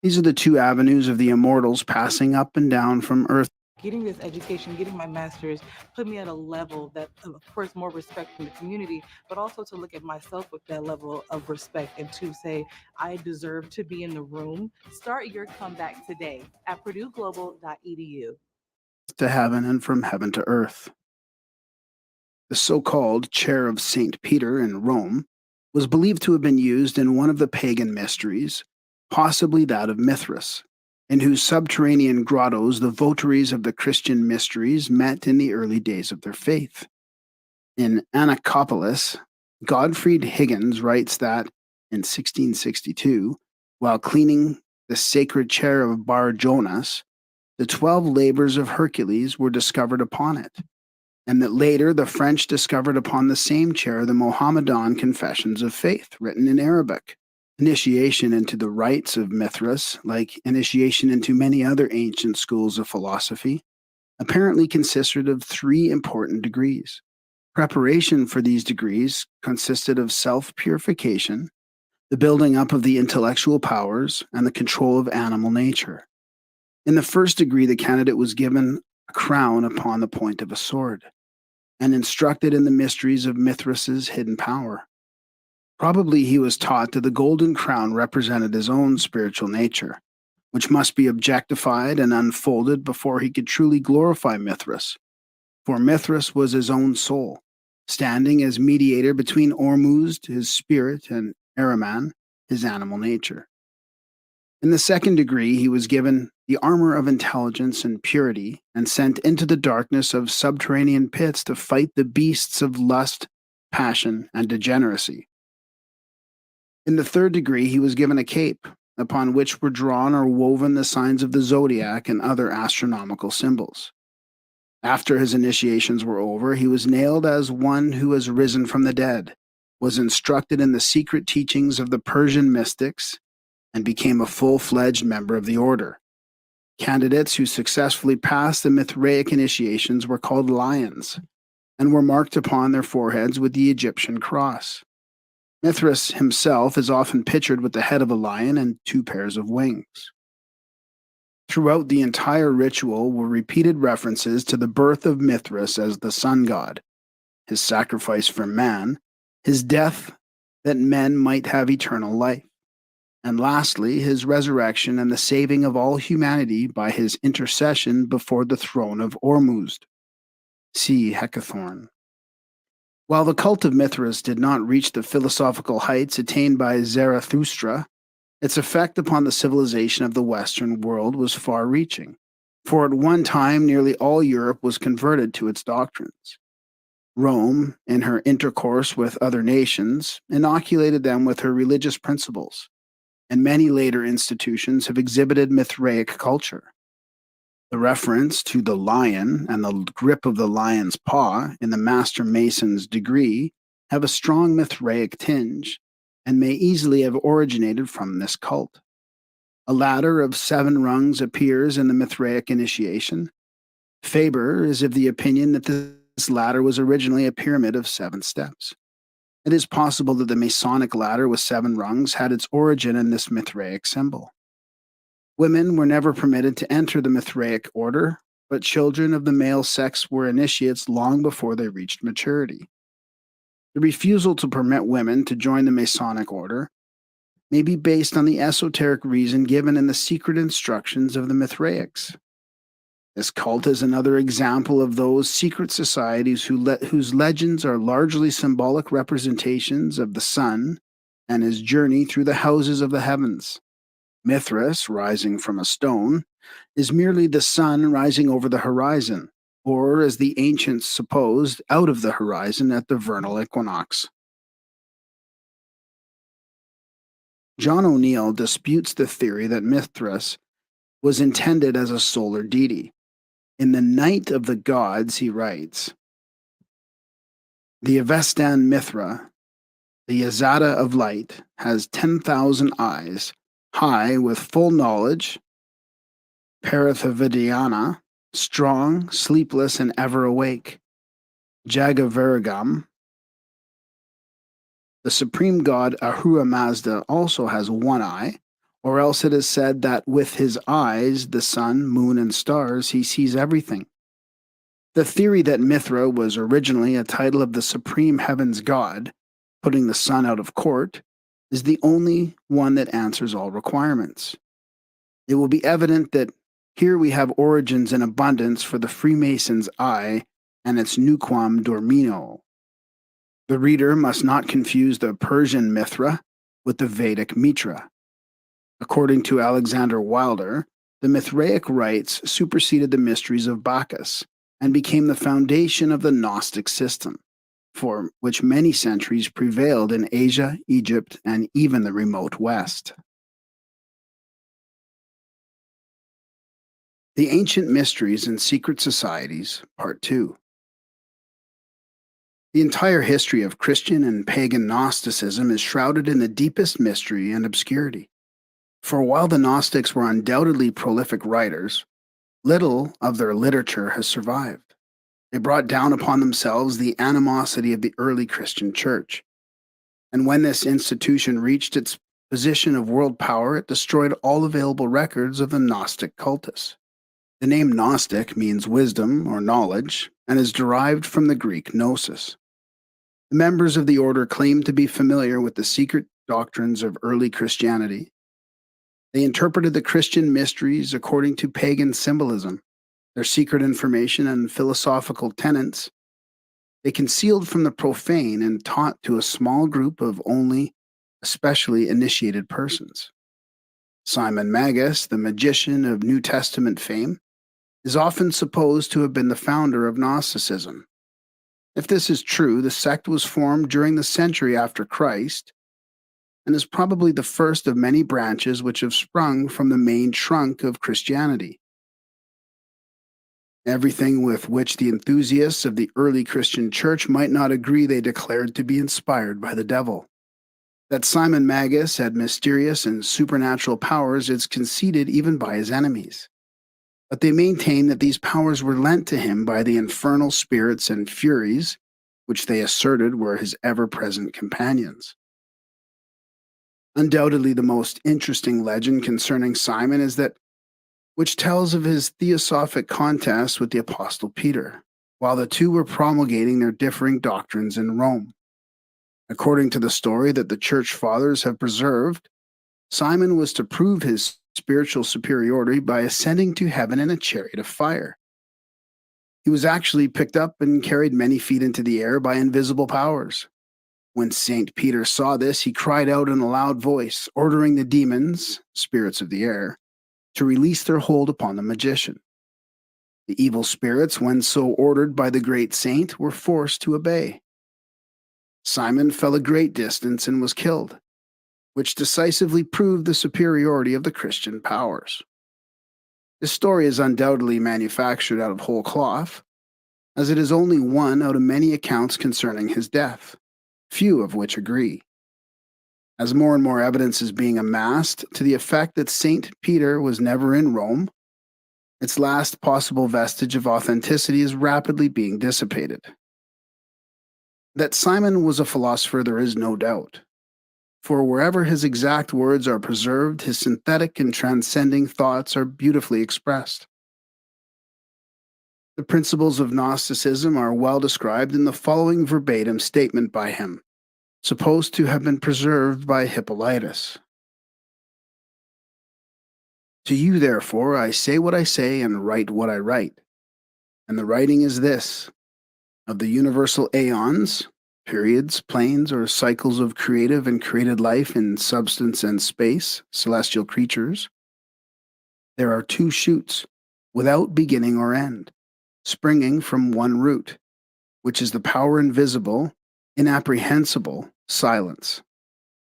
These are the two avenues of the immortals passing up and down from earth. Getting this education, getting my master's, put me at a level that, of course, more respect from the community, but also to look at myself with that level of respect and to say, I deserve to be in the room. Start your comeback today at purdueglobal.edu. To heaven and from heaven to earth. The so-called Chair of St. Peter in Rome was believed to have been used in one of the pagan mysteries, possibly that of Mithras, in whose subterranean grottos the votaries of the Christian mysteries met in the early days of their faith. In Anacopolis, Gottfried Higgins writes that, in 1662, while cleaning the sacred chair of Bar Jonas, the 12 labors of Hercules were discovered upon it, and that later the French discovered upon the same chair the Mohammedan confessions of faith, written in Arabic. Initiation into the rites of Mithras, like initiation into many other ancient schools of philosophy, apparently consisted of 3 important degrees. Preparation for these degrees consisted of self-purification, the building up of the intellectual powers, and the control of animal nature. In the first degree, the candidate was given a crown upon the point of a sword, and instructed in the mysteries of Mithras's hidden power. Probably he was taught that the golden crown represented his own spiritual nature, which must be objectified and unfolded before he could truly glorify Mithras. For Mithras was his own soul, standing as mediator between Ormuzd, his spirit, and Ahriman, his animal nature. In the second degree, he was given the armor of intelligence and purity and sent into the darkness of subterranean pits to fight the beasts of lust, passion, and degeneracy. In the third degree, he was given a cape, upon which were drawn or woven the signs of the zodiac and other astronomical symbols. After his initiations were over, he was nailed as one who has risen from the dead, was instructed in the secret teachings of the Persian mystics, and became a full-fledged member of the order. Candidates who successfully passed the Mithraic initiations were called lions, and were marked upon their foreheads with the Egyptian cross. Mithras himself is often pictured with the head of a lion and 2 pairs of wings. Throughout the entire ritual were repeated references to the birth of Mithras as the sun god, his sacrifice for man, his death that men might have eternal life, and lastly, his resurrection and the saving of all humanity by his intercession before the throne of Ormuzd. See Hecathorn. While the cult of Mithras did not reach the philosophical heights attained by Zarathustra, its effect upon the civilization of the Western world was far-reaching, for at one time nearly all Europe was converted to its doctrines. Rome, in her intercourse with other nations, inoculated them with her religious principles, and many later institutions have exhibited Mithraic culture. The reference to the lion and the grip of the lion's paw in the Master Mason's degree have a strong Mithraic tinge and may easily have originated from this cult. A ladder of 7 rungs appears in the Mithraic initiation. Faber is of the opinion that this ladder was originally a pyramid of 7 steps. It is possible that the Masonic ladder with 7 rungs had its origin in this Mithraic symbol. Women were never permitted to enter the Mithraic order, but children of the male sex were initiates long before they reached maturity. The refusal to permit women to join the Masonic order may be based on the esoteric reason given in the secret instructions of the Mithraics. This cult is another example of those secret societies whose legends are largely symbolic representations of the sun and his journey through the houses of the heavens. Mithras, rising from a stone, is merely the sun rising over the horizon, or as the ancients supposed, out of the horizon at the vernal equinox. John O'Neill disputes the theory that Mithras was intended as a solar deity. In The Night of the Gods, he writes, "The Avestan Mithra, the Yazada of light, has 10,000 eyes, high with full knowledge, Parathavidyana, strong, sleepless, and ever awake, Jagavaragam. The supreme god Ahura Mazda also has one eye, or else it is said that with his eyes, the sun, moon, and stars, he sees everything." The theory that Mithra was originally a title of the supreme heavens god, putting the sun out of court, is the only one that answers all requirements. It will be evident that here we have origins in abundance for the Freemason's eye and its nuquam dormino. The reader must not confuse the Persian Mithra with the Vedic Mitra. According to Alexander Wilder, the Mithraic rites superseded the mysteries of Bacchus and became the foundation of the Gnostic system, for which many centuries prevailed in Asia, Egypt, and even the remote West. The Ancient Mysteries and Secret Societies, Part 2. The entire history of Christian and pagan Gnosticism is shrouded in the deepest mystery and obscurity. For while the Gnostics were undoubtedly prolific writers, little of their literature has survived. They brought down upon themselves the animosity of the early Christian church. And when this institution reached its position of world power, it destroyed all available records of the Gnostic cultus. The name Gnostic means wisdom or knowledge and is derived from the Greek gnosis. The members of the order claimed to be familiar with the secret doctrines of early Christianity. They interpreted the Christian mysteries according to pagan symbolism, their secret information and philosophical tenets. They concealed from the profane and taught to a small group of only especially initiated persons. Simon Magus, the magician of New Testament fame, is often supposed to have been the founder of Gnosticism. If this is true, the sect was formed during the century after Christ and is probably the first of many branches which have sprung from the main trunk of Christianity. Everything with which the enthusiasts of the early Christian church might not agree they declared to be inspired by the devil. That Simon Magus had mysterious and supernatural powers is conceded even by his enemies. But they maintain that these powers were lent to him by the infernal spirits and furies, which they asserted were his ever-present companions. Undoubtedly the most interesting legend concerning Simon is that which tells of his theosophic contest with the Apostle Peter, while the two were promulgating their differing doctrines in Rome. According to the story that the church fathers have preserved, Simon was to prove his spiritual superiority by ascending to heaven in a chariot of fire. He was actually picked up and carried many feet into the air by invisible powers. When St. Peter saw this, he cried out in a loud voice, ordering the demons, spirits of the air, to release their hold upon the magician. The evil spirits, when so ordered by the great saint, were forced to obey. Simon fell a great distance and was killed, which decisively proved the superiority of the Christian powers. This story is undoubtedly manufactured out of whole cloth, as it is only one out of many accounts concerning his death, few of which agree. As more and more evidence is being amassed to the effect that St. Peter was never in Rome, its last possible vestige of authenticity is rapidly being dissipated. That Simon was a philosopher there is no doubt, for wherever his exact words are preserved, his synthetic and transcending thoughts are beautifully expressed. The principles of Gnosticism are well described in the following verbatim statement by him, supposed to have been preserved by Hippolytus. To you, therefore, I say what I say and write what I write. And the writing is this: of the universal aeons, periods, planes, or cycles of creative and created life in substance and space, celestial creatures, there are two shoots, without beginning or end, springing from one root, which is the power invisible, inapprehensible, silence,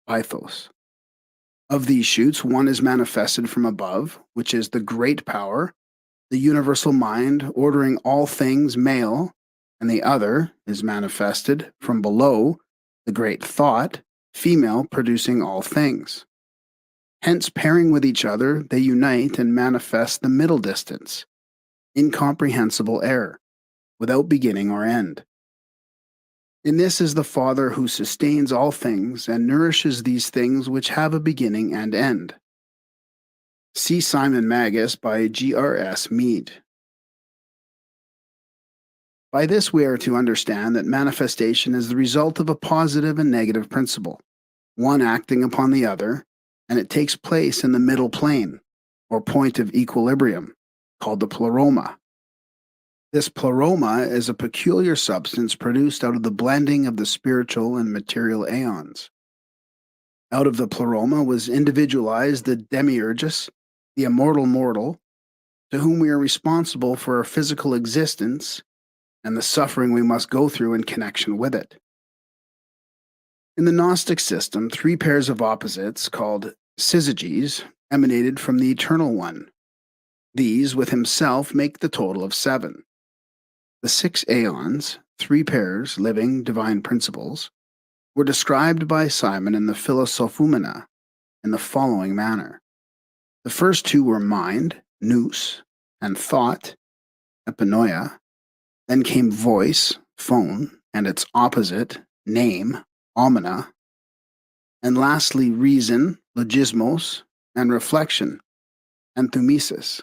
pathos. Of these shoots, one is manifested from above, which is the great power, the universal mind ordering all things male, and the other is manifested from below, the great thought, female, producing all things. Hence, pairing with each other, they unite and manifest the middle distance, incomprehensible air, without beginning or end. In this is the Father who sustains all things and nourishes these things which have a beginning and end. See Simon Magus by G.R.S. Mead. By this we are to understand that manifestation is the result of a positive and negative principle, one acting upon the other, and it takes place in the middle plane, or point of equilibrium, called the pleroma. This pleroma is a peculiar substance produced out of the blending of the spiritual and material aeons. Out of the pleroma was individualized the demiurgus, the immortal mortal, to whom we are responsible for our physical existence and the suffering we must go through in connection with it. In the Gnostic system, three pairs of opposites, called syzygies, emanated from the Eternal One. These, with himself, make the total of 7. The 6 aeons, 3 pairs, living, divine principles, were described by Simon in the Philosophumena in the following manner. The first 2 were mind, nous, and thought, epinoia. Then came voice, phone, and its opposite, name, omina. And lastly, reason, logismos, and reflection, enthumesis.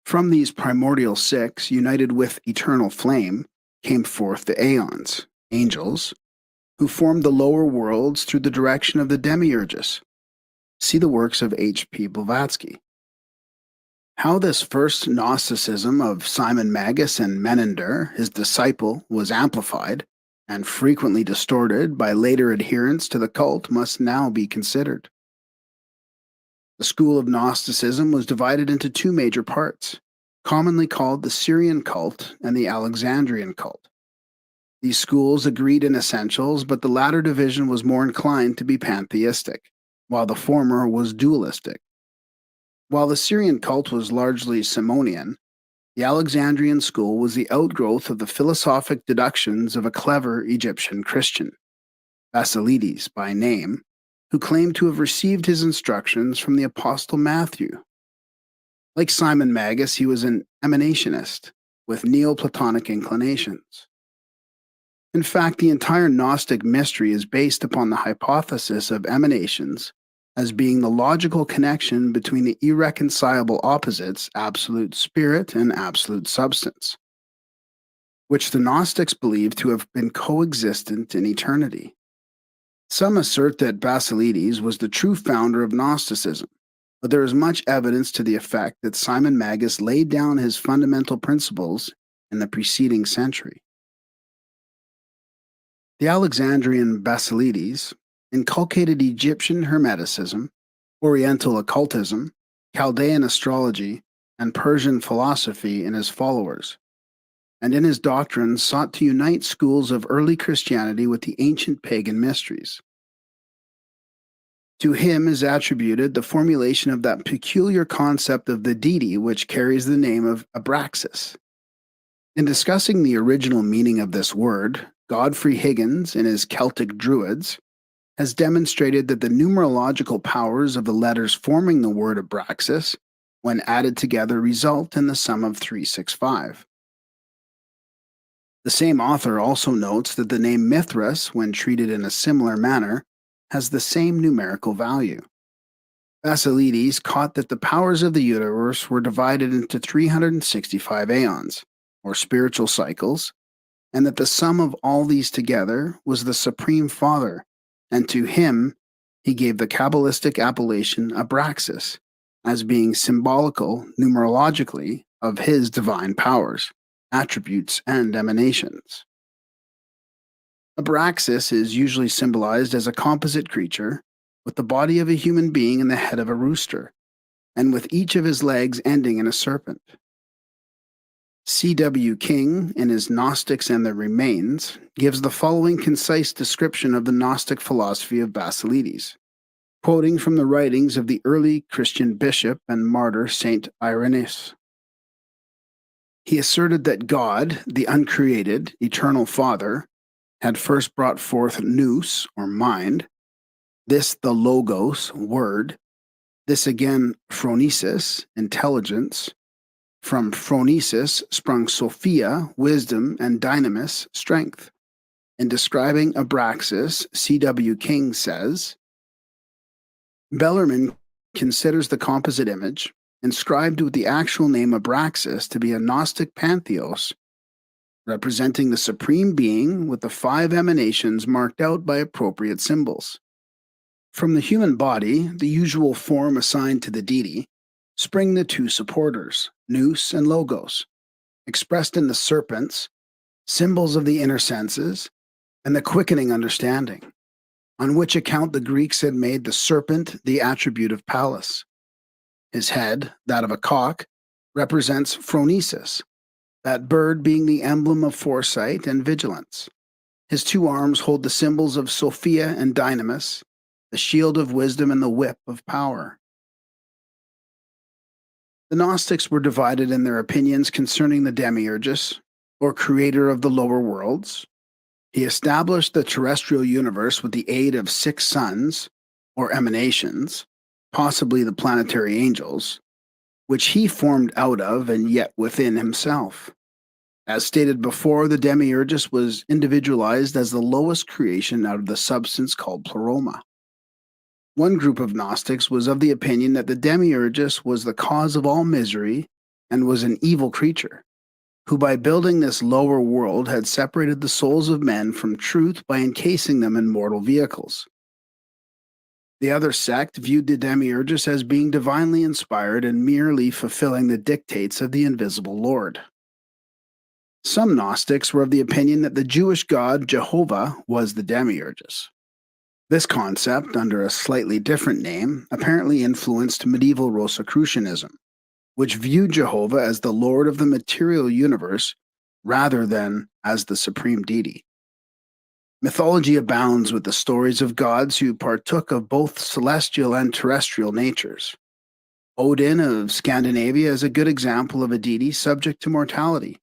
From these primordial 6, united with eternal flame, came forth the aeons, angels, who formed the lower worlds through the direction of the demiurgus. See the works of H.P. Blavatsky. How this first Gnosticism of Simon Magus and Menander, his disciple, was amplified and frequently distorted by later adherents to the cult must now be considered. The school of Gnosticism was divided into 2 major parts, commonly called the Syrian cult and the Alexandrian cult. These schools agreed in essentials, but the latter division was more inclined to be pantheistic, while the former was dualistic. While the Syrian cult was largely Simonian, the Alexandrian school was the outgrowth of the philosophic deductions of a clever Egyptian Christian, Basilides by name, who claimed to have received his instructions from the Apostle Matthew. Like Simon Magus, he was an emanationist with Neoplatonic inclinations. In fact, the entire Gnostic mystery is based upon the hypothesis of emanations as being the logical connection between the irreconcilable opposites, absolute spirit and absolute substance, which the Gnostics believe to have been coexistent in eternity. Some assert that Basilides was the true founder of Gnosticism, but there is much evidence to the effect that Simon Magus laid down his fundamental principles in the preceding century. The Alexandrian Basilides inculcated Egyptian Hermeticism, Oriental occultism, Chaldean astrology, and Persian philosophy in his followers, and in his doctrines sought to unite schools of early Christianity with the ancient pagan mysteries. To him is attributed the formulation of that peculiar concept of the deity which carries the name of Abraxas. In discussing the original meaning of this word, Godfrey Higgins, in his Celtic Druids, has demonstrated that the numerological powers of the letters forming the word Abraxas, when added together, result in the sum of 365. The same author also notes that the name Mithras, when treated in a similar manner, has the same numerical value. Basilides caught that the powers of the universe were divided into 365 aeons, or spiritual cycles, and that the sum of all these together was the Supreme Father, and to him he gave the Kabbalistic appellation Abraxas, as being symbolical, numerologically, of his divine powers, attributes, and emanations. Abraxas is usually symbolized as a composite creature with the body of a human being and the head of a rooster, and with each of his legs ending in a serpent. C.W. King, in his Gnostics and Their Remains, gives the following concise description of the Gnostic philosophy of Basilides, quoting from the writings of the early Christian bishop and martyr Saint Irenaeus. He asserted that God, the uncreated, eternal Father, had first brought forth nous, or mind, this the logos, word, this again phronesis, intelligence. From phronesis sprung Sophia, wisdom, and dynamis, strength. In describing Abraxas, C.W. King says, Bellarmine considers the composite image, inscribed with the actual name Abraxas, to be a Gnostic pantheos, representing the Supreme Being with the 5 emanations marked out by appropriate symbols. From the human body, the usual form assigned to the deity, spring the 2 supporters, nous and logos, expressed in the serpents, symbols of the inner senses, and the quickening understanding, on which account the Greeks had made the serpent the attribute of Pallas. His head, that of a cock, represents phronesis, that bird being the emblem of foresight and vigilance. His 2 arms hold the symbols of Sophia and Dynamis, the shield of wisdom and the whip of power. The Gnostics were divided in their opinions concerning the Demiurgus, or creator of the lower worlds. He established the terrestrial universe with the aid of 6 suns, or emanations, possibly the planetary angels, which he formed out of and yet within himself. As stated before, the Demiurgus was individualized as the lowest creation out of the substance called pleroma. One group of Gnostics was of the opinion that the Demiurgus was the cause of all misery and was an evil creature, who by building this lower world had separated the souls of men from truth by encasing them in mortal vehicles. The other sect viewed the Demiurgus as being divinely inspired and merely fulfilling the dictates of the invisible Lord. Some Gnostics were of the opinion that the Jewish god Jehovah was the Demiurgus. This concept, under a slightly different name, apparently influenced medieval Rosicrucianism, which viewed Jehovah as the Lord of the material universe rather than as the supreme deity. Mythology abounds with the stories of gods who partook of both celestial and terrestrial natures. Odin of Scandinavia is a good example of a deity subject to mortality,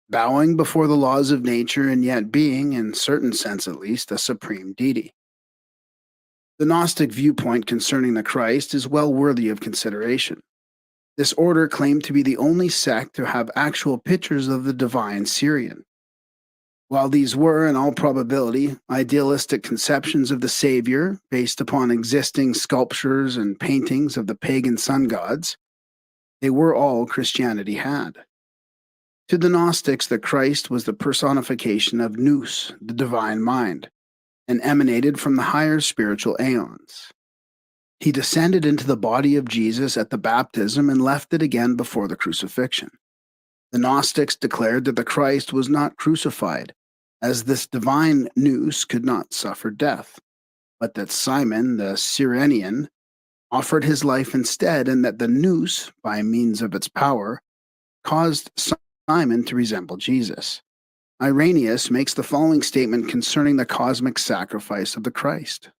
bowing before the laws of nature and yet being, in certain sense at least, a supreme deity. The Gnostic viewpoint concerning the Christ is well worthy of consideration. This order claimed to be the only sect to have actual pictures of the divine Syrian. While these were, in all probability, idealistic conceptions of the Savior based upon existing sculptures and paintings of the pagan sun gods, they were all Christianity had. To the Gnostics, the Christ was the personification of nous, the divine mind, and emanated from the higher spiritual aeons. He descended into the body of Jesus at the baptism and left it again before the crucifixion. The Gnostics declared that the Christ was not crucified, as this divine nous could not suffer death, but that Simon the Cyrenian offered his life instead, and that the nous, by means of its power, caused Simon to resemble Jesus. Irenaeus makes the following statement concerning the cosmic sacrifice of the Christ.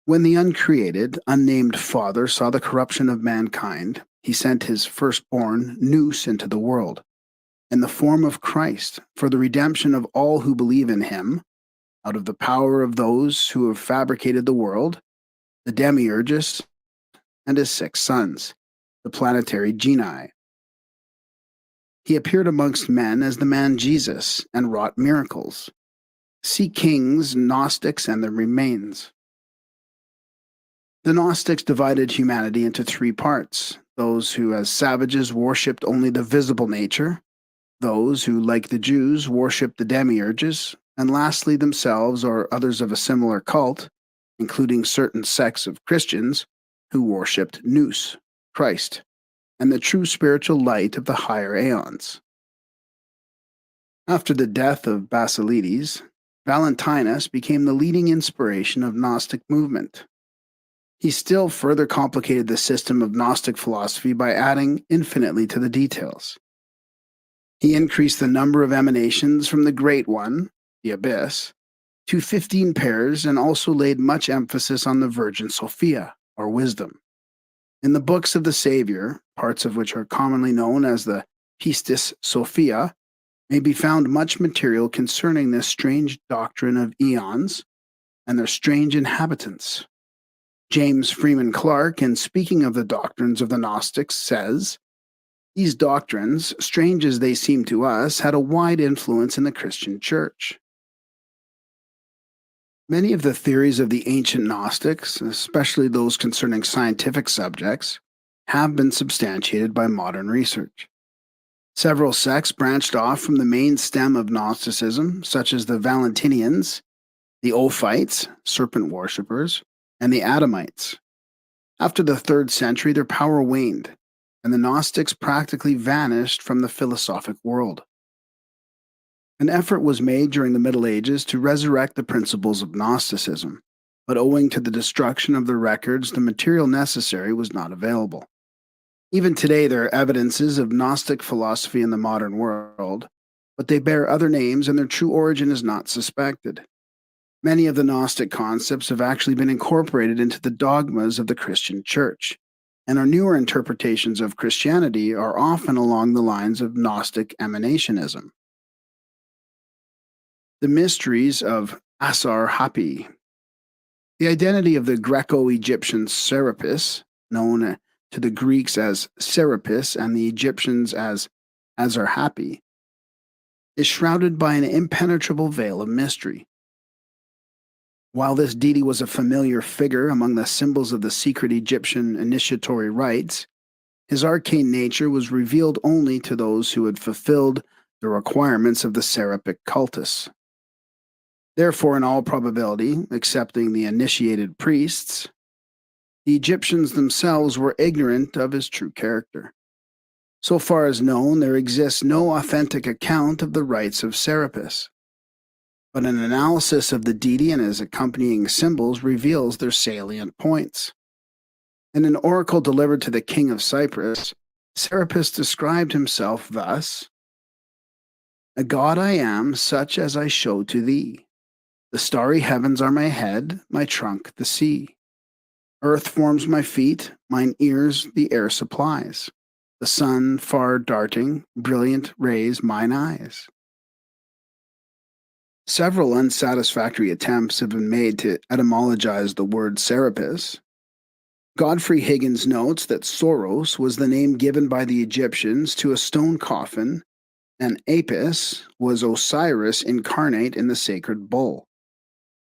When the uncreated, unnamed Father saw the corruption of mankind, he sent his firstborn, nous, into the world, in the form of Christ, for the redemption of all who believe in him, out of the power of those who have fabricated the world, the Demiurgus, and his 6 sons, the planetary genii. He appeared amongst men as the man Jesus and wrought miracles. See Kings, Gnostics, and their remains. The Gnostics divided humanity into three parts: those who, as savages, worshipped only the visible nature, those who, like the Jews, worshipped the demiurges, and lastly themselves or others of a similar cult, including certain sects of Christians, who worshipped Nous, Christ, and the true spiritual light of the higher aeons. After the death of Basilides, Valentinus became the leading inspiration of Gnostic movement. He still further complicated the system of Gnostic philosophy by adding infinitely to the details. He increased the number of emanations from the Great One, the Abyss, to 15 pairs, and also laid much emphasis on the Virgin Sophia, or wisdom. In the books of the Savior, parts of which are commonly known as the Pistis Sophia, may be found much material concerning this strange doctrine of eons and their strange inhabitants. James Freeman Clarke, in speaking of the doctrines of the Gnostics, says, "These doctrines, strange as they seem to us, had a wide influence in the Christian Church." Many of the theories of the ancient Gnostics, especially those concerning scientific subjects, have been substantiated by modern research. Several sects branched off from the main stem of Gnosticism, such as the Valentinians, the Ophites, serpent worshippers, and the Adamites. After the 3rd century, their power waned, and the Gnostics practically vanished from the philosophic world. An effort was made during the Middle Ages to resurrect the principles of Gnosticism, but owing to the destruction of the records, the material necessary was not available. Even today, there are evidences of Gnostic philosophy in the modern world, but they bear other names and their true origin is not suspected. Many of the Gnostic concepts have actually been incorporated into the dogmas of the Christian Church, and our newer interpretations of Christianity are often along the lines of Gnostic emanationism. The mysteries of Asar-Hapi. The identity of the Greco-Egyptian Serapis, known to the Greeks as Serapis and the Egyptians as Asar-Hapi, is shrouded by an impenetrable veil of mystery. While this deity was a familiar figure among the symbols of the secret Egyptian initiatory rites, his arcane nature was revealed only to those who had fulfilled the requirements of the Serapic cultus. Therefore, in all probability, excepting the initiated priests, the Egyptians themselves were ignorant of his true character. So far as known, there exists no authentic account of the rites of Serapis, but an analysis of the deity and his accompanying symbols reveals their salient points. In an oracle delivered to the king of Cyprus, Serapis described himself thus: "A god I am, such as I show to thee. The starry heavens are my head, my trunk the sea. Earth forms my feet, mine ears the air supplies. The sun far darting, brilliant rays mine eyes." Several unsatisfactory attempts have been made to etymologize the word Serapis. Godfrey Higgins notes that Soros was the name given by the Egyptians to a stone coffin, and Apis was Osiris incarnate in the sacred bull.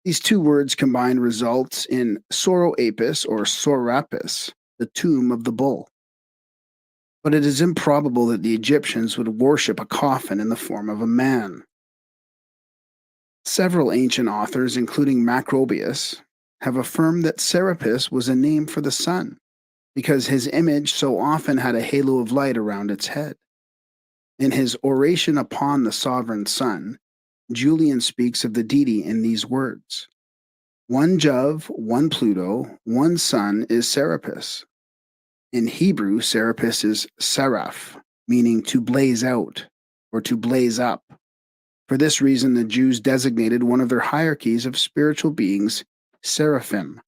These two words combined results in Soro-Apis or Sorapis, the tomb of the bull. But it is improbable that the Egyptians would worship a coffin in the form of a man. Several ancient authors, including Macrobius, have affirmed that Serapis was a name for the sun, because his image so often had a halo of light around its head. In his Oration upon the Sovereign Sun, Julian speaks of the deity in these words: "One Jove, one Pluto, one sun is Serapis." In Hebrew, Serapis is Seraph, meaning to blaze out or to blaze up. For this reason, the Jews designated one of their hierarchies of spiritual beings Seraphim.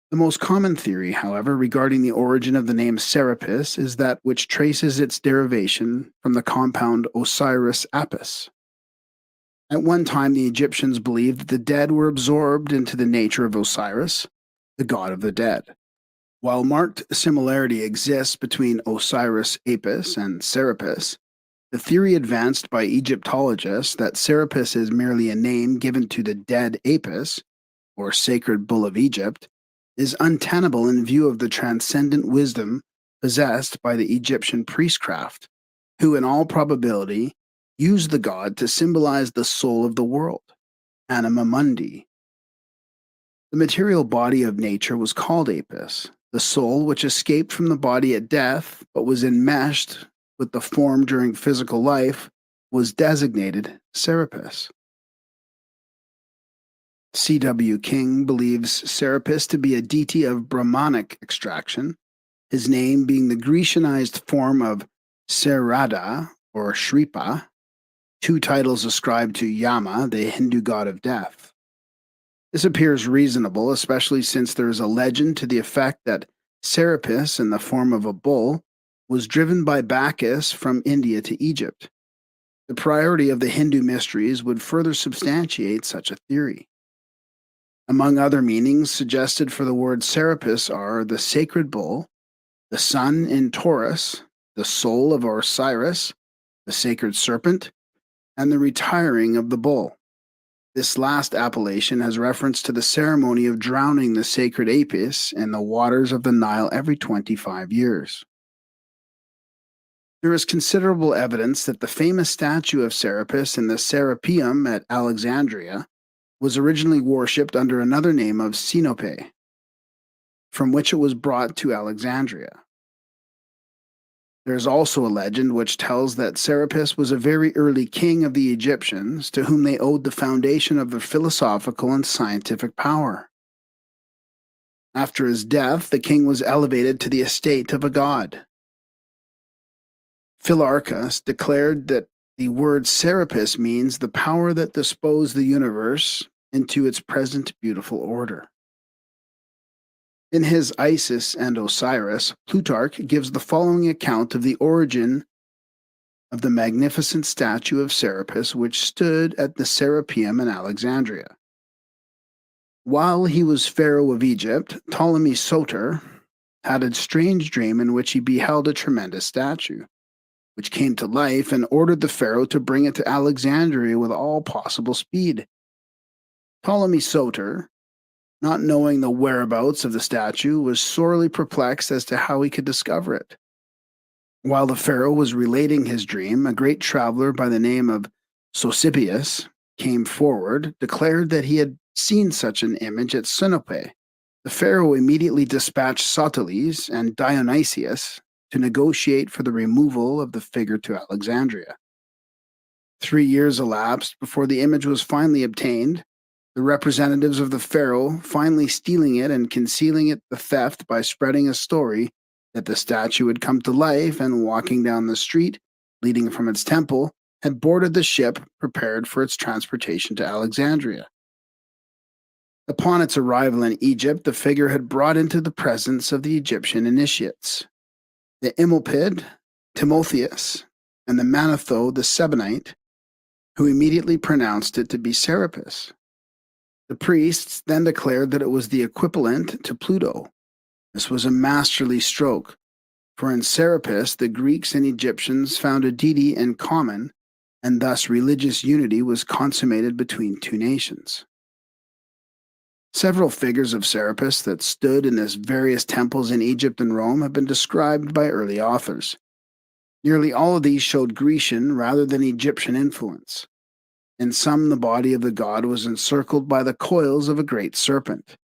The most common theory, however, regarding the origin of the name Serapis is that which traces its derivation from the compound Osiris-Apis. At one time, the Egyptians believed that the dead were absorbed into the nature of Osiris, the god of the dead. While marked similarity exists between Osiris Apis and Serapis, the theory advanced by Egyptologists that Serapis is merely a name given to the dead Apis, or sacred bull of Egypt, is untenable in view of the transcendent wisdom possessed by the Egyptian priestcraft, who in all probability used the god to symbolize the soul of the world, anima mundi. The material body of nature was called Apis. The soul, which escaped from the body at death but was enmeshed with the form during physical life, was designated Serapis. C.W. King believes Serapis to be a deity of Brahmanic extraction, his name being the Grecianized form of Sarada or Shripa, two titles ascribed to Yama, the Hindu god of death. This appears reasonable, especially since there is a legend to the effect that Serapis, in the form of a bull, was driven by Bacchus from India to Egypt. The priority of the Hindu mysteries would further substantiate such a theory. Among other meanings suggested for the word Serapis are the sacred bull, the sun in Taurus, the soul of Osiris, the sacred serpent, and the retiring of the bull. This last appellation has reference to the ceremony of drowning the sacred Apis in the waters of the Nile every 25 years. There is considerable evidence that the famous statue of Serapis in the Serapeum at Alexandria was originally worshipped under another name of Sinope, from which it was brought to Alexandria. There is also a legend which tells that Serapis was a very early king of the Egyptians to whom they owed the foundation of their philosophical and scientific power. After his death, the king was elevated to the estate of a god. Philarchus declared that the word Serapis means the power that disposed the universe into its present beautiful order. In his Isis and Osiris, Plutarch gives the following account of the origin of the magnificent statue of Serapis which stood at the Serapeum in Alexandria. While he was pharaoh of Egypt, Ptolemy Soter had a strange dream in which he beheld a tremendous statue, which came to life and ordered the pharaoh to bring it to Alexandria with all possible speed. Ptolemy Soter, not knowing the whereabouts of the statue, was sorely perplexed as to how he could discover it. While the pharaoh was relating his dream, a great traveler by the name of Sosipius came forward, declared that he had seen such an image at Sinope. The pharaoh immediately dispatched Sotiles and Dionysius to negotiate for the removal of the figure to Alexandria. 3 years elapsed before the image was finally obtained, the representatives of the pharaoh finally stealing it and concealing it the theft by spreading a story that the statue had come to life and, walking down the street leading from its temple, had boarded the ship prepared for its transportation to Alexandria. Upon its arrival in Egypt, the figure had brought into the presence of the Egyptian initiates, the Imilpid, Timotheus, and the Manetho the Sebonite, who immediately pronounced it to be Serapis. The priests then declared that it was the equivalent to Pluto. This was a masterly stroke, for in Serapis the Greeks and Egyptians found a deity in common, and thus religious unity was consummated between two nations. Several figures of Serapis that stood in his various temples in Egypt and Rome have been described by early authors. Nearly all of these showed Grecian rather than Egyptian influence. In some, the body of the god was encircled by the coils of a great serpent.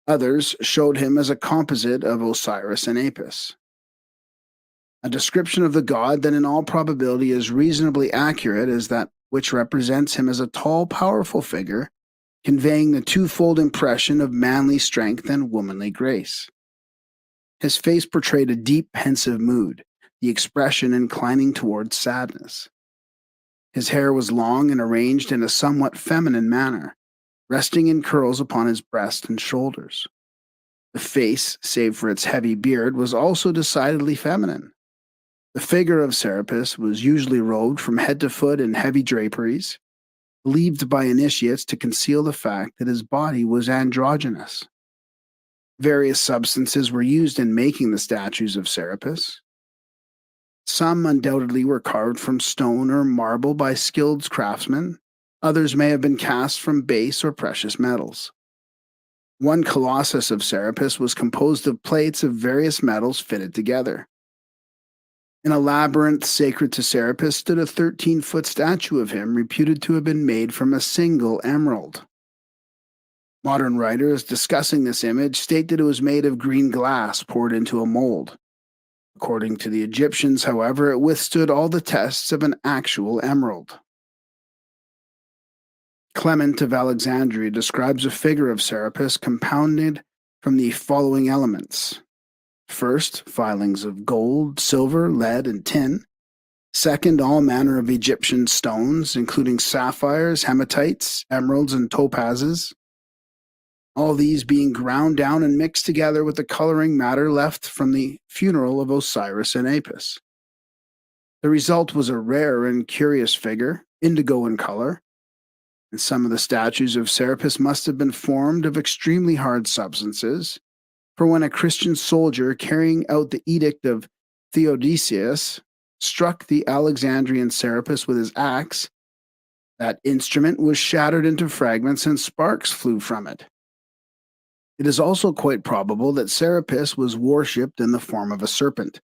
Others showed him as a composite of Osiris and Apis. A description of the god that in all probability is reasonably accurate is that which represents him as a tall, powerful figure, conveying the twofold impression of manly strength and womanly grace. His face portrayed a deep, pensive mood, the expression inclining towards sadness. His hair was long and arranged in a somewhat feminine manner, resting in curls upon his breast and shoulders. The face, save for its heavy beard, was also decidedly feminine. The figure of Serapis was usually robed from head to foot in heavy draperies, believed by initiates to conceal the fact that his body was androgynous. Various substances were used in making the statues of Serapis. Some undoubtedly were carved from stone or marble by skilled craftsmen. Others may have been cast from base or precious metals. One colossus of Serapis was composed of plates of various metals fitted together. In a labyrinth sacred to Serapis stood a 13-foot statue of him reputed to have been made from a single emerald. Modern writers discussing this image state that it was made of green glass poured into a mold. According to the Egyptians, however, it withstood all the tests of an actual emerald. Clement of Alexandria describes a figure of Serapis compounded from the following elements. First, filings of gold, silver, lead, and tin. Second, all manner of Egyptian stones, including sapphires, hematites, emeralds, and topazes. All these being ground down and mixed together with the coloring matter left from the funeral of Osiris and Apis. The result was a rare and curious figure, indigo in color, and some of the statues of Serapis must have been formed of extremely hard substances, for when a Christian soldier carrying out the edict of Theodosius struck the Alexandrian Serapis with his axe, that instrument was shattered into fragments and sparks flew from it. It is also quite probable that Serapis was worshipped in the form of a serpent,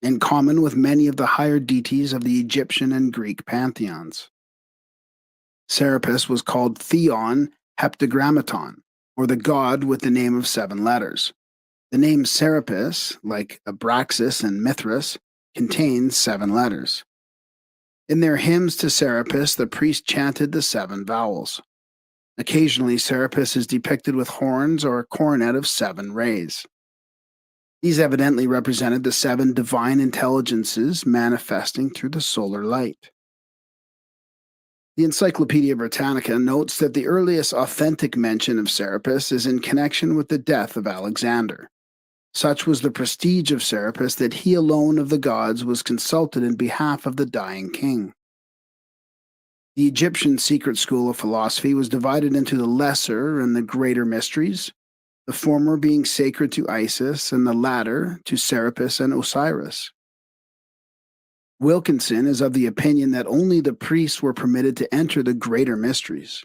in common with many of the higher deities of the Egyptian and Greek pantheons. Serapis was called Theon Heptagrammaton, or the god with the name of 7 letters. The name Serapis, like Abraxas and Mithras, contains 7 letters. In their hymns to Serapis, the priest chanted the 7 vowels. Occasionally, Serapis is depicted with horns or a coronet of 7 rays. These evidently represented the 7 divine intelligences manifesting through the solar light. The Encyclopedia Britannica notes that the earliest authentic mention of Serapis is in connection with the death of Alexander. Such was the prestige of Serapis that he alone of the gods was consulted in behalf of the dying king. The Egyptian secret school of philosophy was divided into the lesser and the greater mysteries, the former being sacred to Isis and the latter to Serapis and Osiris. Wilkinson is of the opinion that only the priests were permitted to enter the greater mysteries.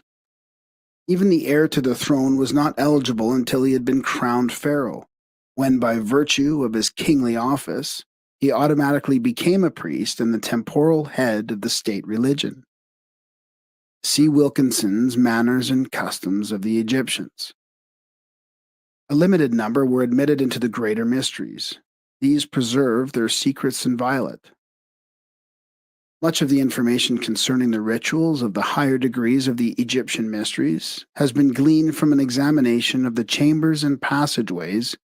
Even the heir to the throne was not eligible until he had been crowned pharaoh, when by virtue of his kingly office, he automatically became a priest and the temporal head of the state religion. See Wilkinson's Manners and Customs of the Egyptians. A limited number were admitted into the greater mysteries. These preserved their secrets inviolate. Much of the information concerning the rituals of the higher degrees of the Egyptian mysteries has been gleaned from an examination of the chambers and passageways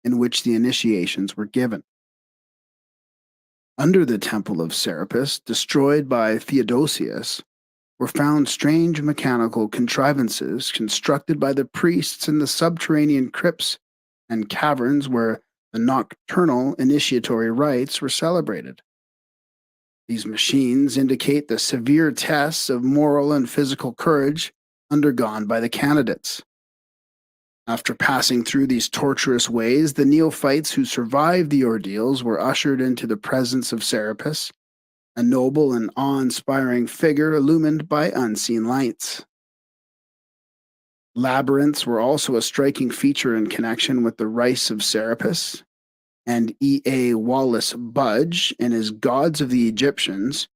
in which the initiations were given. Under the temple of Serapis, destroyed by Theodosius, were found strange mechanical contrivances constructed by the priests in the subterranean crypts and caverns where the nocturnal initiatory rites were celebrated. These machines indicate the severe tests of moral and physical courage undergone by the candidates. After passing through these torturous ways, the neophytes who survived the ordeals were ushered into the presence of Serapis, a noble and awe-inspiring figure illumined by unseen lights. Labyrinths were also a striking feature in connection with the Rice of Serapis, and E.A. Wallace Budge, in his Gods of the Egyptians,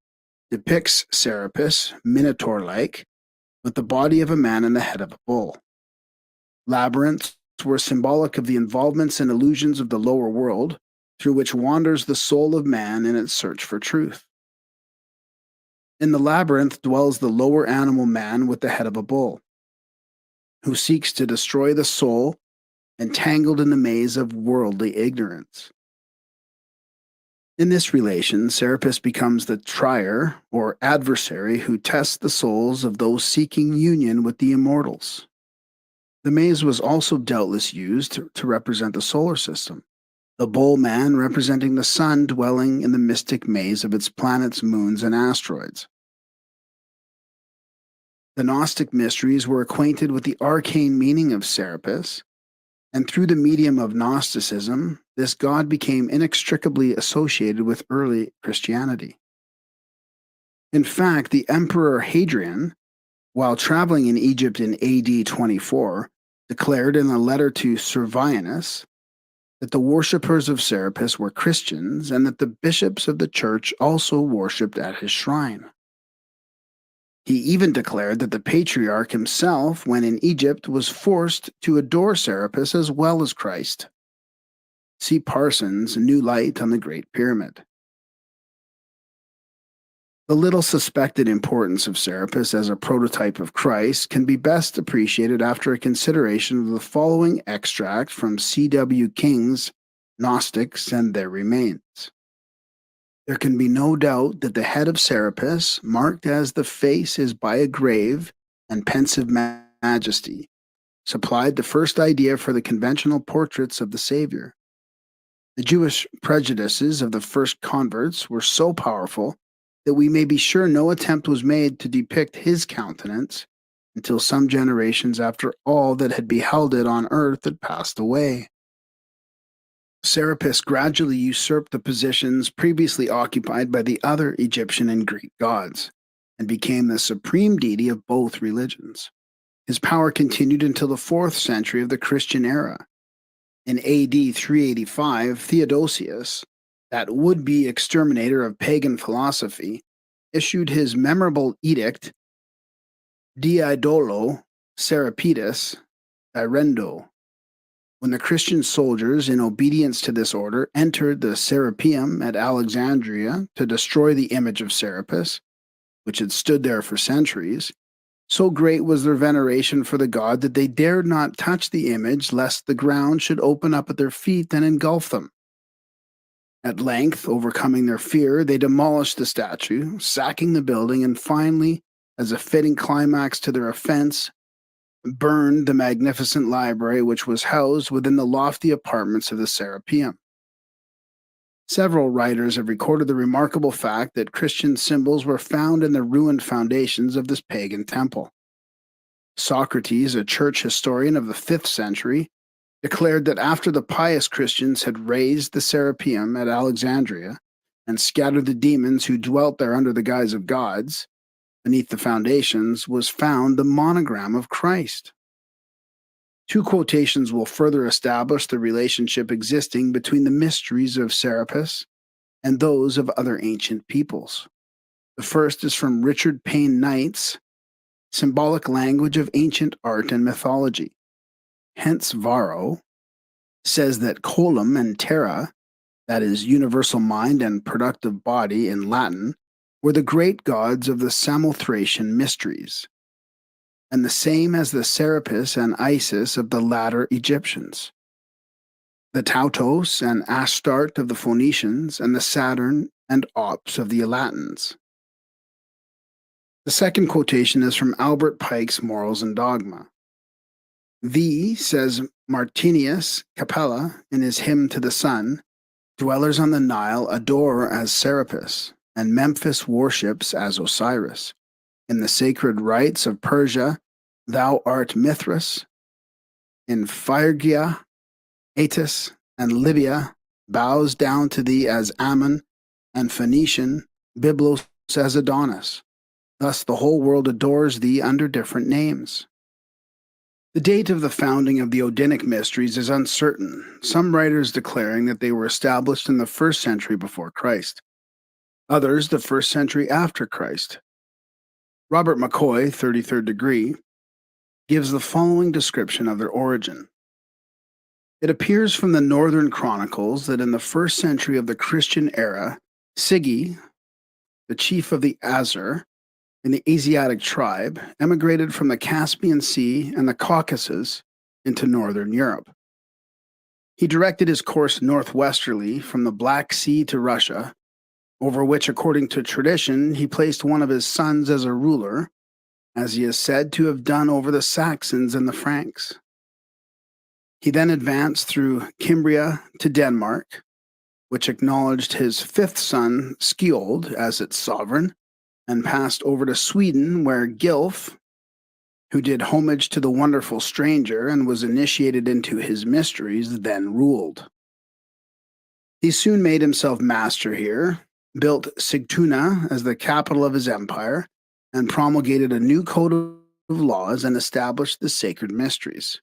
depicts Serapis, minotaur-like, with the body of a man and the head of a bull. Labyrinths were symbolic of the involvements and illusions of the lower world, through which wanders the soul of man in its search for truth. In the labyrinth dwells the lower animal man with the head of a bull, who seeks to destroy the soul entangled in the maze of worldly ignorance. In this relation, Serapis becomes the trier, or adversary, who tests the souls of those seeking union with the immortals. The maze was also doubtless used to represent the solar system, the bull man representing the sun dwelling in the mystic maze of its planets, moons, and asteroids. The Gnostic mysteries were acquainted with the arcane meaning of Serapis, And through the medium of Gnosticism, this god became inextricably associated with early Christianity. In fact, the Emperor Hadrian, while traveling in Egypt in AD 24, declared in a letter to Servianus that the worshippers of Serapis were Christians and that the bishops of the church also worshipped at his shrine. He even declared that the patriarch himself, when in Egypt, was forced to adore Serapis as well as Christ. See Parsons' New Light on the Great Pyramid. The little suspected importance of Serapis as a prototype of Christ can be best appreciated after a consideration of the following extract from C.W. King's Gnostics and Their Remains. There can be no doubt that the head of Serapis, marked as the face is by a grave and pensive majesty, supplied the first idea for the conventional portraits of the Savior. The Jewish prejudices of the first converts were so powerful that we may be sure no attempt was made to depict his countenance until some generations after all that had beheld it on earth had passed away. Serapis gradually usurped the positions previously occupied by the other Egyptian and Greek gods, and became the supreme deity of both religions. His power continued until the 4th century of the Christian era. In AD 385, Theodosius, that would-be exterminator of pagan philosophy, issued his memorable edict, Diidolo Serapidis Direndo. When the Christian soldiers, in obedience to this order, entered the Serapeum at Alexandria to destroy the image of Serapis, which had stood there for centuries, so great was their veneration for the god that they dared not touch the image lest the ground should open up at their feet and engulf them. At length, overcoming their fear, they demolished the statue, sacking the building, and finally, as a fitting climax to their offense, burned the magnificent library which was housed within the lofty apartments of the Serapeum. Several writers have recorded the remarkable fact that Christian symbols were found in the ruined foundations of this pagan temple. Socrates, a church historian of the 5th century, declared that after the pious Christians had razed the Serapeum at Alexandria and scattered the demons who dwelt there under the guise of gods, beneath the foundations was found the monogram of Christ. Two quotations will further establish the relationship existing between the mysteries of Serapis and those of other ancient peoples. The first is from Richard Payne Knight's Symbolic Language of Ancient Art and Mythology. Hence Varro says that colum and terra, that is, universal mind and productive body in Latin, were the great gods of the Samothracian mysteries, and the same as the Serapis and Isis of the latter Egyptians, the Tautos and Astarte of the Phoenicians, and the Saturn and Ops of the Elatins. The second quotation is from Albert Pike's Morals and Dogma. Says Martinius Capella in his Hymn to the Sun, dwellers on the Nile adore as Serapis, and Memphis worships as Osiris. In the sacred rites of Persia, thou art Mithras. In Phrygia, Attis, and Libya bows down to thee as Ammon, and Phoenician, Byblos as Adonis. Thus the whole world adores thee under different names. The date of the founding of the Odinic mysteries is uncertain, some writers declaring that they were established in the 1st century before Christ, others the 1st century after Christ. Robert McCoy, 33rd degree, gives the following description of their origin. It appears from the Northern Chronicles that in the 1st century of the Christian era, Sigi, the chief of the Azar, in the Asiatic tribe, emigrated from the Caspian Sea and the Caucasus into northern Europe. He directed his course northwesterly from the Black Sea to Russia, over which, according to tradition, he placed one of his sons as a ruler, as he is said to have done over the Saxons and the Franks. He then advanced through Cimbria to Denmark, which acknowledged his 5th son, Skjold, as its sovereign, and passed over to Sweden, where Gilf, who did homage to the wonderful stranger and was initiated into his mysteries, then ruled. He soon made himself master here, built Sigtuna as the capital of his empire, and promulgated a new code of laws and established the sacred mysteries.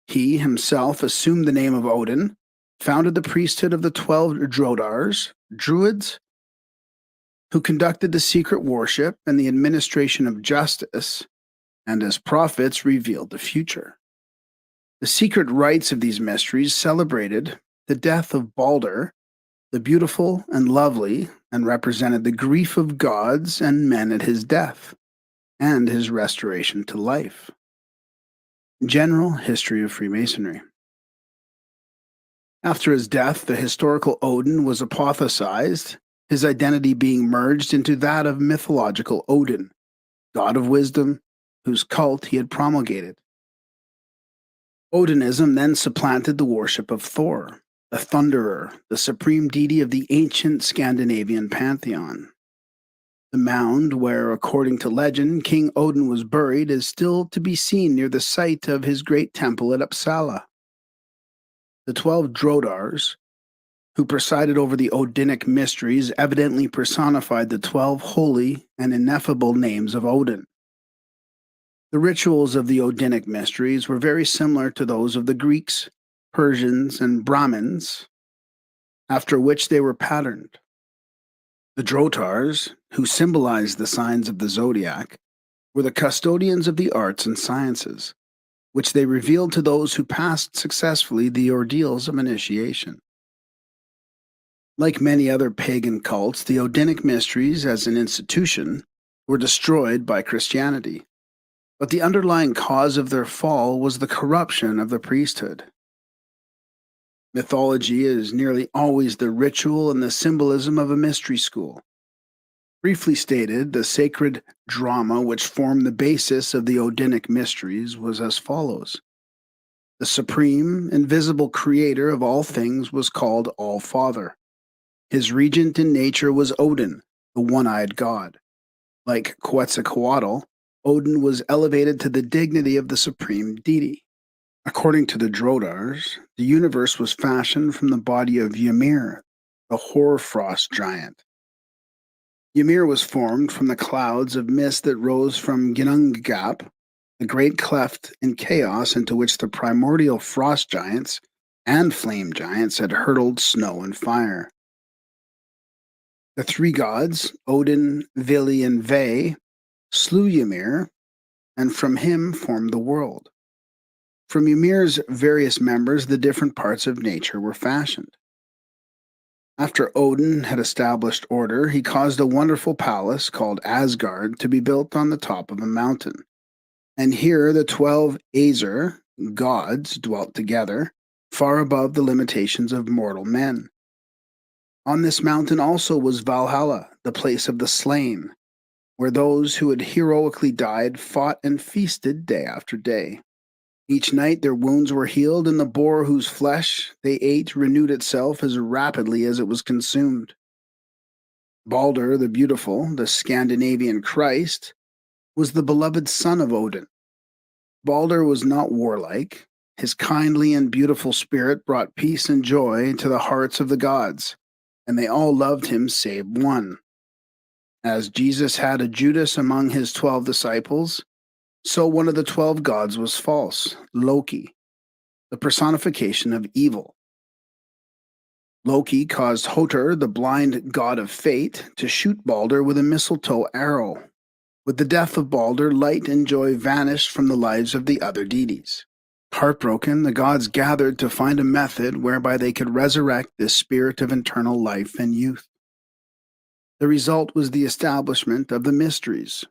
He himself assumed the name of Odin, founded the priesthood of the 12 Drodars, Druids, who conducted the secret worship and the administration of justice, and as prophets revealed the future. The secret rites of these mysteries celebrated the death of Balder, the beautiful and lovely, and represented the grief of gods and men at his death, and his restoration to life. General history of Freemasonry. After his death, the historical Odin was apotheosized, his identity being merged into that of mythological Odin, god of wisdom, whose cult he had promulgated. Odinism then supplanted the worship of Thor, the Thunderer, the supreme deity of the ancient Scandinavian pantheon. The mound where, according to legend, King Odin was buried is still to be seen near the site of his great temple at Uppsala. The 12 Drodars, who presided over the Odinic mysteries, evidently personified the 12 holy and ineffable names of Odin. The rituals of the Odinic mysteries were very similar to those of the Greeks, Persians, and Brahmins, after which they were patterned. The Drotars, who symbolized the signs of the zodiac, were the custodians of the arts and sciences, which they revealed to those who passed successfully the ordeals of initiation. Like many other pagan cults, the Odinic mysteries as an institution were destroyed by Christianity, but the underlying cause of their fall was the corruption of the priesthood. Mythology is nearly always the ritual and the symbolism of a mystery school. Briefly stated, the sacred drama which formed the basis of the Odinic mysteries was as follows. The supreme, invisible creator of all things was called All-Father. His regent in nature was Odin, the one-eyed god. Like Quetzalcoatl, Odin was elevated to the dignity of the supreme deity. According to the Drodars, the universe was fashioned from the body of Ymir, the hoarfrost giant. Ymir was formed from the clouds of mist that rose from Ginnungagap, the great cleft in chaos into which the primordial frost giants and flame giants had hurled snow and fire. The three gods, Odin, Vili, and Ve, slew Ymir, and from him formed the world. From Ymir's various members, the different parts of nature were fashioned. After Odin had established order, he caused a wonderful palace called Asgard to be built on the top of a mountain. And here the 12 Aesir, gods, dwelt together, far above the limitations of mortal men. On this mountain also was Valhalla, the place of the slain, where those who had heroically died fought and feasted day after day. Each night their wounds were healed, and the boar whose flesh they ate renewed itself as rapidly as it was consumed. Balder the Beautiful, the Scandinavian Christ, was the beloved son of Odin. Balder was not warlike. His kindly and beautiful spirit brought peace and joy to the hearts of the gods, and they all loved him save one. As Jesus had a Judas among his 12 disciples, so one of the 12 gods was false, Loki, the personification of evil. Loki caused Hotur, the blind god of fate, to shoot Balder with a mistletoe arrow. With the death of Balder, light and joy vanished from the lives of the other deities. Heartbroken, the gods gathered to find a method whereby they could resurrect this spirit of eternal life and youth. The result was the establishment of the mysteries.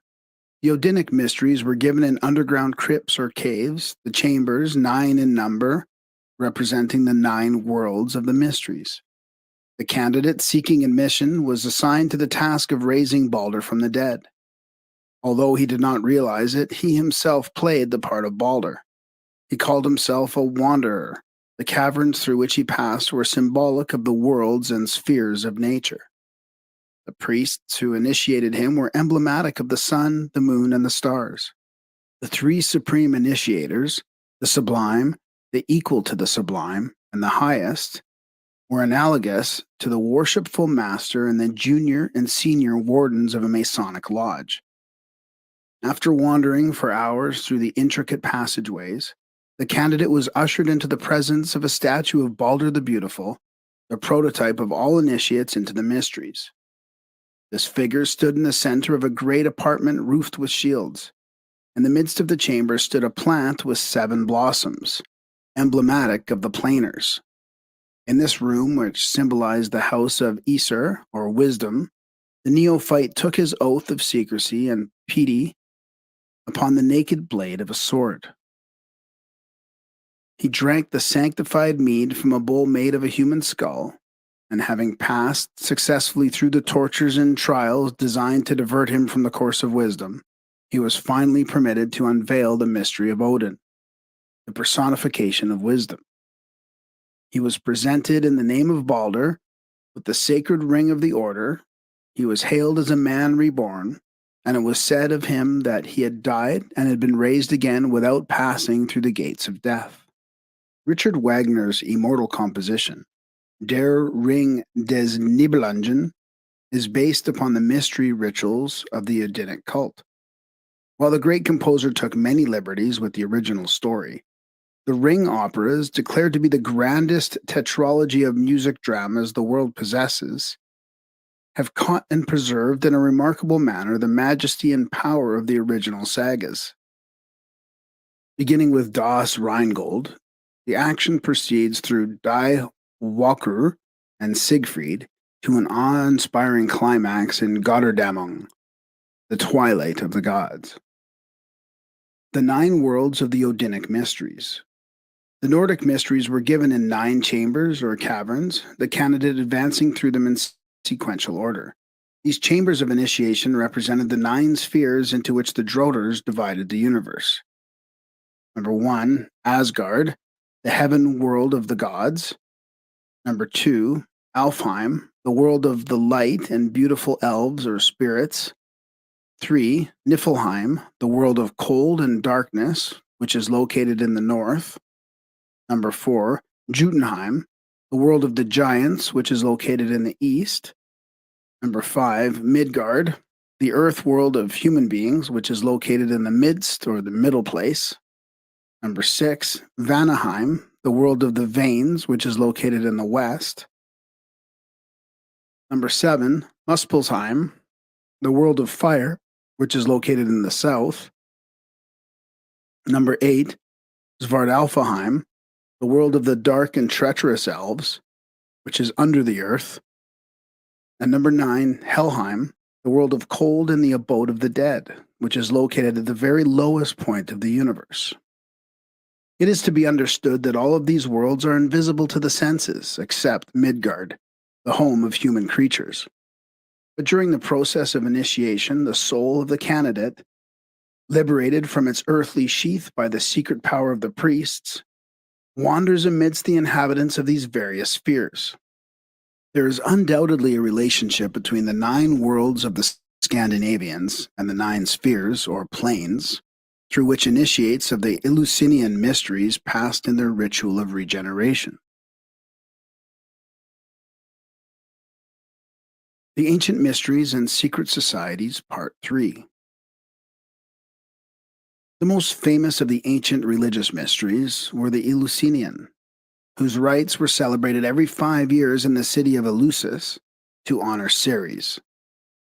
The Odinic mysteries were given in underground crypts or caves, the chambers, 9 in number, representing the 9 worlds of the mysteries. The candidate seeking admission was assigned to the task of raising Balder from the dead. Although he did not realize it, he himself played the part of Balder. He called himself a wanderer. The caverns through which he passed were symbolic of the worlds and spheres of nature. The priests who initiated him were emblematic of the sun, the moon, and the stars. The three supreme initiators, the sublime, the equal to the sublime, and the highest, were analogous to the worshipful master and the junior and senior wardens of a Masonic lodge. After wandering for hours through the intricate passageways, the candidate was ushered into the presence of a statue of Balder the Beautiful, the prototype of all initiates into the mysteries. This figure stood in the center of a great apartment roofed with shields. In the midst of the chamber stood a plant with 7 blossoms, emblematic of the planers. In this room, which symbolized the house of Isur, or wisdom, the neophyte took his oath of secrecy and piety upon the naked blade of a sword. He drank the sanctified mead from a bowl made of a human skull, and having passed successfully through the tortures and trials designed to divert him from the course of wisdom, he was finally permitted to unveil the mystery of Odin, the personification of wisdom. He was presented in the name of Balder with the sacred ring of the order. He was hailed as a man reborn, and it was said of him that he had died and had been raised again without passing through the gates of death. Richard Wagner's immortal composition, Der Ring des Nibelungen, is based upon the mystery rituals of the Odinic cult. While the great composer took many liberties with the original story, the Ring operas, declared to be the grandest tetralogy of music dramas the world possesses, have caught and preserved in a remarkable manner the majesty and power of the original sagas. Beginning with Das Rheingold, the action proceeds through Die Walküre and Siegfried to an awe-inspiring climax in Götterdämmerung, the twilight of the gods. The 9 worlds of the Odinic mysteries. The Nordic mysteries were given in 9 chambers or caverns, the candidate advancing through them in sequential order. These chambers of initiation represented the 9 spheres into which the Droders divided the universe. Number 1, Asgard, the heaven world of the gods. Number 2, Alfheim, the world of the light and beautiful elves or spirits. 3, Niflheim, the world of cold and darkness, which is located in the north. Number 4, Jotunheim, the world of the giants, which is located in the east. Number 5, Midgard, the earth world of human beings, which is located in the midst or the middle place. Number 6, Vanaheim, the world of the veins, which is located in the west. Number 7, Muspelheim, the world of fire, which is located in the south. Number 8, Svartalfheim, the world of the dark and treacherous elves, which is under the earth. And number 9, Helheim, the world of cold and the abode of the dead, which is located at the very lowest point of the universe. It is to be understood that all of these worlds are invisible to the senses, except Midgard, the home of human creatures. But during the process of initiation, the soul of the candidate, liberated from its earthly sheath by the secret power of the priests, wanders amidst the inhabitants of these various spheres. There is undoubtedly a relationship between the 9 worlds of the Scandinavians and the 9 spheres, or planes, through which initiates of the Eleusinian mysteries passed in their ritual of regeneration. The Ancient Mysteries and Secret Societies, Part 3. The most famous of the ancient religious mysteries were the Eleusinian, whose rites were celebrated every 5 years in the city of Eleusis to honor Ceres,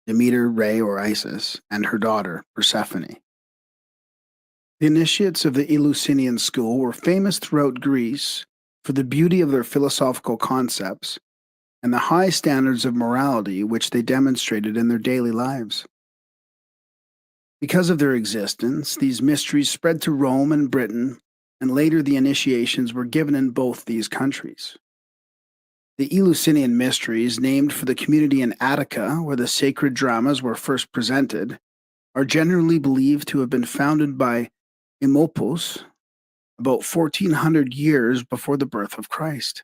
Demeter, Rhea or Isis, and her daughter, Persephone. The initiates of the Eleusinian school were famous throughout Greece for the beauty of their philosophical concepts and the high standards of morality which they demonstrated in their daily lives. Because of their existence, these mysteries spread to Rome and Britain, and later the initiations were given in both these countries. The Eleusinian mysteries, named for the community in Attica where the sacred dramas were first presented, are generally believed to have been founded by Eumolpus about 1400 years before the birth of Christ.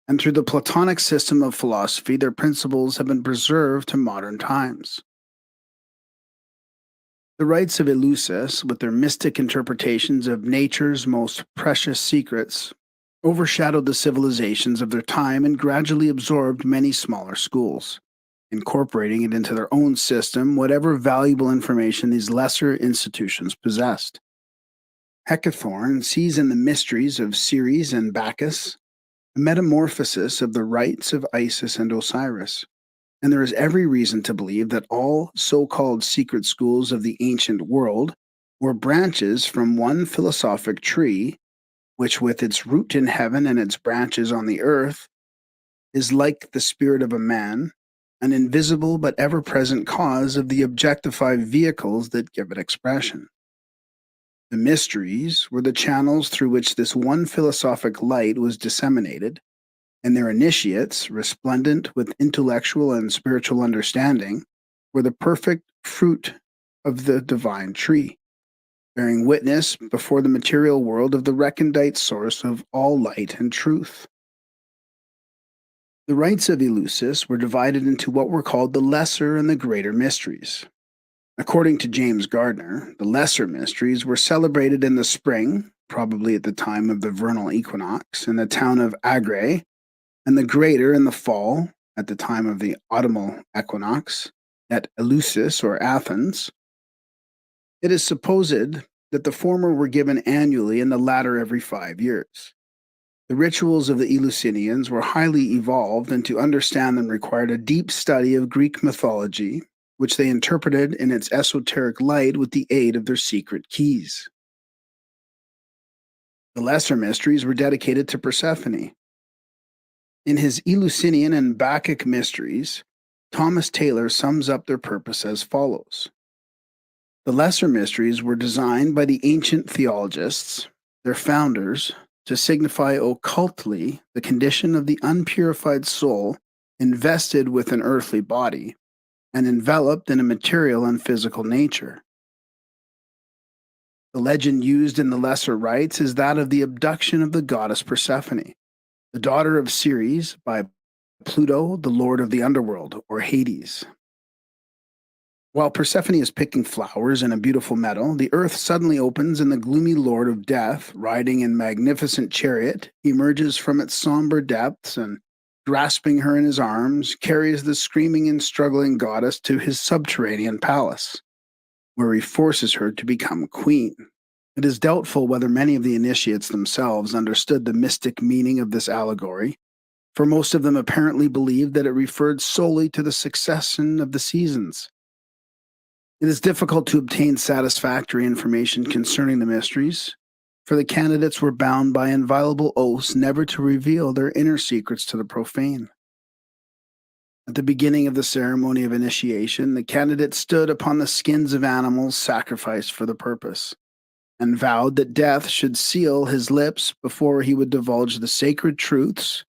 And through the Platonic system of philosophy, their principles have been preserved to modern times. The rites of Eleusis, with their mystic interpretations of nature's most precious secrets, overshadowed the civilizations of their time and gradually absorbed many smaller schools, incorporating it into their own system whatever valuable information these lesser institutions possessed. Hecathorn sees in the mysteries of Ceres and Bacchus a metamorphosis of the rites of Isis and Osiris, and there is every reason to believe that all so called secret schools of the ancient world were branches from one philosophic tree, which, with its root in heaven and its branches on the earth, is like the spirit of a man, an invisible but ever present cause of the objectified vehicles that give it expression. The mysteries were the channels through which this one philosophic light was disseminated, and their initiates, resplendent with intellectual and spiritual understanding, were the perfect fruit of the divine tree, bearing witness before the material world of the recondite source of all light and truth. The rites of Eleusis were divided into what were called the lesser and the greater mysteries. According to James Gardner, the lesser mysteries were celebrated in the spring, probably at the time of the vernal equinox, in the town of Agre, and the greater in the fall, at the time of the autumnal equinox, at Eleusis or Athens. It is supposed that the former were given annually and the latter every 5 years. The rituals of the Eleusinians were highly evolved, and to understand them required a deep study of Greek mythology, which they interpreted in its esoteric light with the aid of their secret keys. The lesser mysteries were dedicated to Persephone. In his Eleusinian and Bacchic mysteries, Thomas Taylor sums up their purpose as follows. The lesser mysteries were designed by the ancient theologists, their founders, to signify occultly the condition of the unpurified soul invested with an earthly body and enveloped in a material and physical nature. The legend used in the lesser rites is that of the abduction of the goddess Persephone, the daughter of Ceres, by Pluto, the lord of the underworld, or Hades. While Persephone is picking flowers in a beautiful meadow, the earth suddenly opens and the gloomy lord of death, riding in magnificent chariot, emerges from its somber depths and, grasping her in his arms, carries the screaming and struggling goddess to his subterranean palace, where he forces her to become queen. It is doubtful whether many of the initiates themselves understood the mystic meaning of this allegory, for most of them apparently believed that it referred solely to the succession of the seasons. It is difficult to obtain satisfactory information concerning the mysteries, for the candidates were bound by inviolable oaths never to reveal their inner secrets to the profane. At the beginning of the ceremony of initiation, the candidate stood upon the skins of animals sacrificed for the purpose, and vowed that death should seal his lips before he would divulge the sacred truths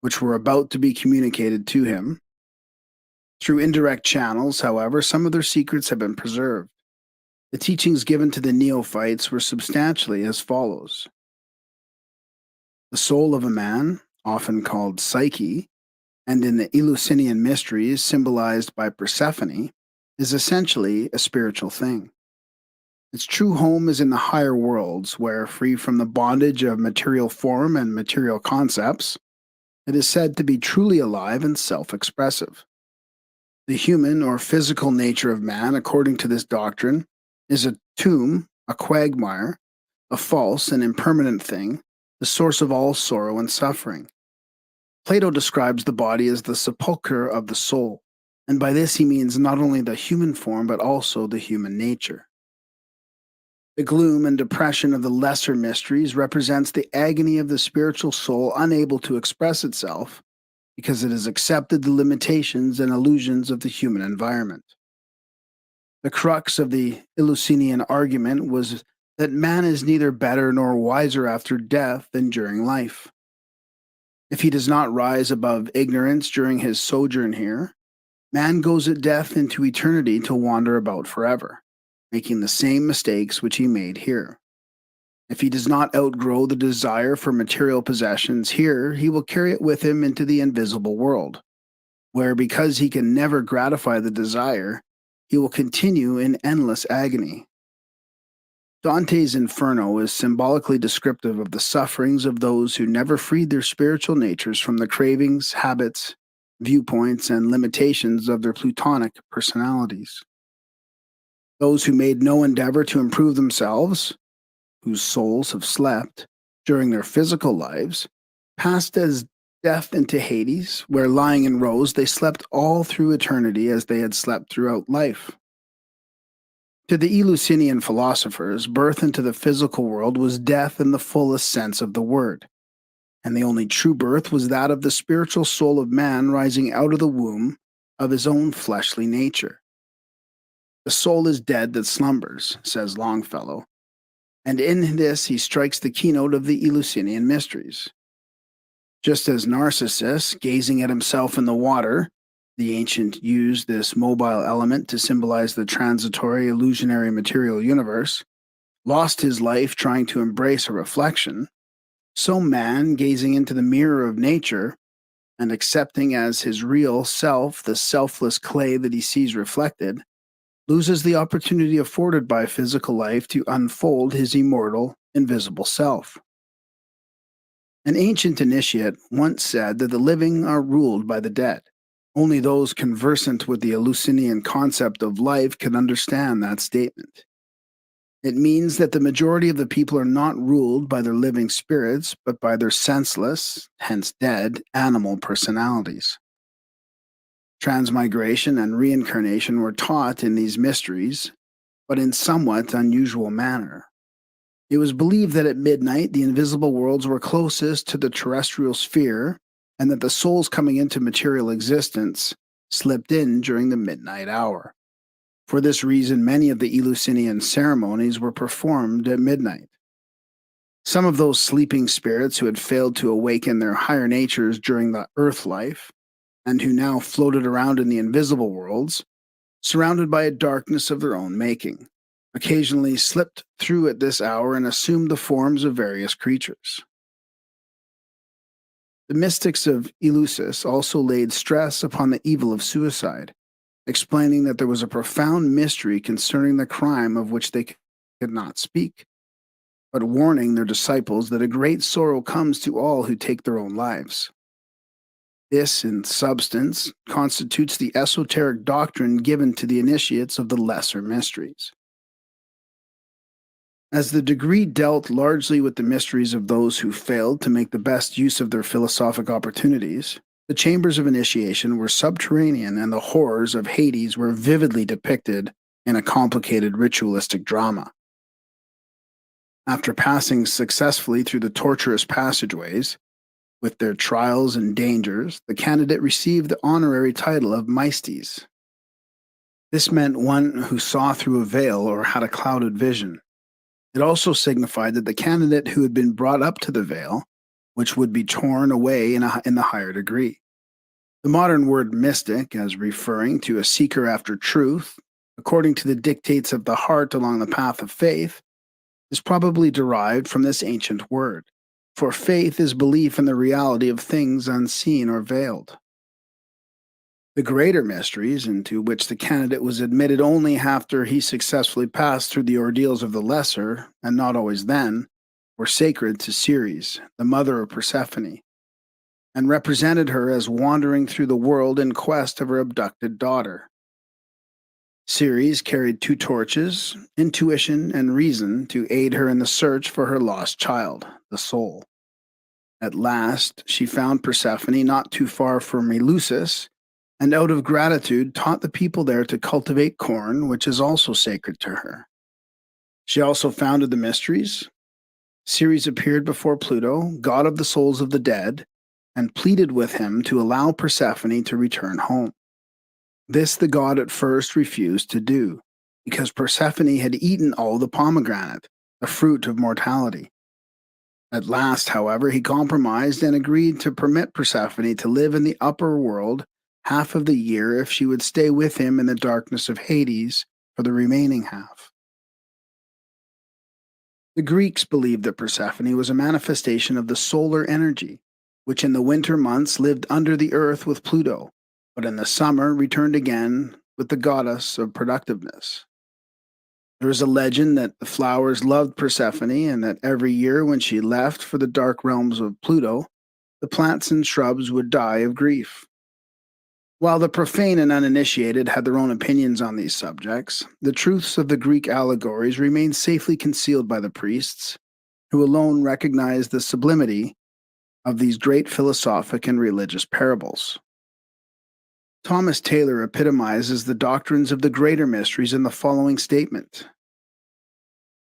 which were about to be communicated to him. Through indirect channels, however, some of their secrets have been preserved. The teachings given to the neophytes were substantially as follows. The soul of a man, often called Psyche, and in the Eleusinian mysteries symbolized by Persephone, is essentially a spiritual thing. Its true home is in the higher worlds, where, free from the bondage of material form and material concepts, it is said to be truly alive and self-expressive. The human or physical nature of man, according to this doctrine, is a tomb, a quagmire, a false and impermanent thing, the source of all sorrow and suffering. Plato describes the body as the sepulchre of the soul, and by this he means not only the human form but also the human nature. The gloom and depression of the lesser mysteries represents the agony of the spiritual soul unable to express itself because it has accepted the limitations and illusions of the human environment. The crux of the Eleusinian argument was that man is neither better nor wiser after death than during life. If he does not rise above ignorance during his sojourn here, man goes at death into eternity to wander about forever, making the same mistakes which he made here. If he does not outgrow the desire for material possessions here, he will carry it with him into the invisible world, where, because he can never gratify the desire, he will continue in endless agony. Dante's Inferno is symbolically descriptive of the sufferings of those who never freed their spiritual natures from the cravings, habits, viewpoints, and limitations of their plutonic personalities. Those who made no endeavor to improve themselves, whose souls have slept during their physical lives, passed as death into Hades, where lying in rows they slept all through eternity as they had slept throughout life. To the Eleusinian philosophers, birth into the physical world was death in the fullest sense of the word, and the only true birth was that of the spiritual soul of man rising out of the womb of his own fleshly nature. The soul is dead that slumbers, says Longfellow, and in this he strikes the keynote of the Eleusinian mysteries. Just as Narcissus, gazing at himself in the water, the ancient used this mobile element to symbolize the transitory, illusionary material universe, lost his life trying to embrace a reflection, so man, gazing into the mirror of nature and accepting as his real self the selfless clay that he sees reflected, loses the opportunity afforded by physical life to unfold his immortal, invisible self. An ancient initiate once said that the living are ruled by the dead. Only those conversant with the Eleusinian concept of life can understand that statement. It means that the majority of the people are not ruled by their living spirits, but by their senseless, hence dead, animal personalities. Transmigration and reincarnation were taught in these mysteries, but in somewhat unusual manner. It was believed that at midnight the invisible worlds were closest to the terrestrial sphere, and that the souls coming into material existence slipped in during the midnight hour. For this reason, many of the Eleusinian ceremonies were performed at midnight. Some of those sleeping spirits who had failed to awaken their higher natures during the earth life, and who now floated around in the invisible worlds, surrounded by a darkness of their own making, occasionally slipped through at this hour and assumed the forms of various creatures. The mystics of Eleusis also laid stress upon the evil of suicide, explaining that there was a profound mystery concerning the crime of which they could not speak, but warning their disciples that a great sorrow comes to all who take their own lives. This, in substance, constitutes the esoteric doctrine given to the initiates of the lesser mysteries. As the degree dealt largely with the mysteries of those who failed to make the best use of their philosophic opportunities, the chambers of initiation were subterranean and the horrors of Hades were vividly depicted in a complicated ritualistic drama. After passing successfully through the torturous passageways, with their trials and dangers, the candidate received the honorary title of Maestes. This meant one who saw through a veil or had a clouded vision. It also signified that the candidate who had been brought up to the veil, which would be torn away in the higher degree. The modern word mystic, as referring to a seeker after truth, according to the dictates of the heart along the path of faith, is probably derived from this ancient word, for faith is belief in the reality of things unseen or veiled. The greater mysteries, into which the candidate was admitted only after he successfully passed through the ordeals of the lesser, and not always then, were sacred to Ceres, the mother of Persephone, and represented her as wandering through the world in quest of her abducted daughter. Ceres carried 2 torches, intuition and reason, to aid her in the search for her lost child, the soul. At last, she found Persephone not too far from Eleusis, and out of gratitude taught the people there to cultivate corn, which is also sacred to her. She also founded the mysteries. Ceres appeared before Pluto, god of the souls of the dead, and pleaded with him to allow Persephone to return home. This the god at first refused to do, because Persephone had eaten all the pomegranate, the fruit of mortality. At last, however, he compromised and agreed to permit Persephone to live in the upper world half of the year if she would stay with him in the darkness of Hades for the remaining half. The Greeks believed that Persephone was a manifestation of the solar energy, which in the winter months lived under the earth with Pluto, but in the summer returned again with the goddess of productiveness. There is a legend that the flowers loved Persephone and that every year when she left for the dark realms of Pluto, the plants and shrubs would die of grief. While the profane and uninitiated had their own opinions on these subjects, the truths of the Greek allegories remained safely concealed by the priests, who alone recognized the sublimity of these great philosophic and religious parables. Thomas Taylor epitomizes the doctrines of the greater mysteries in the following statement.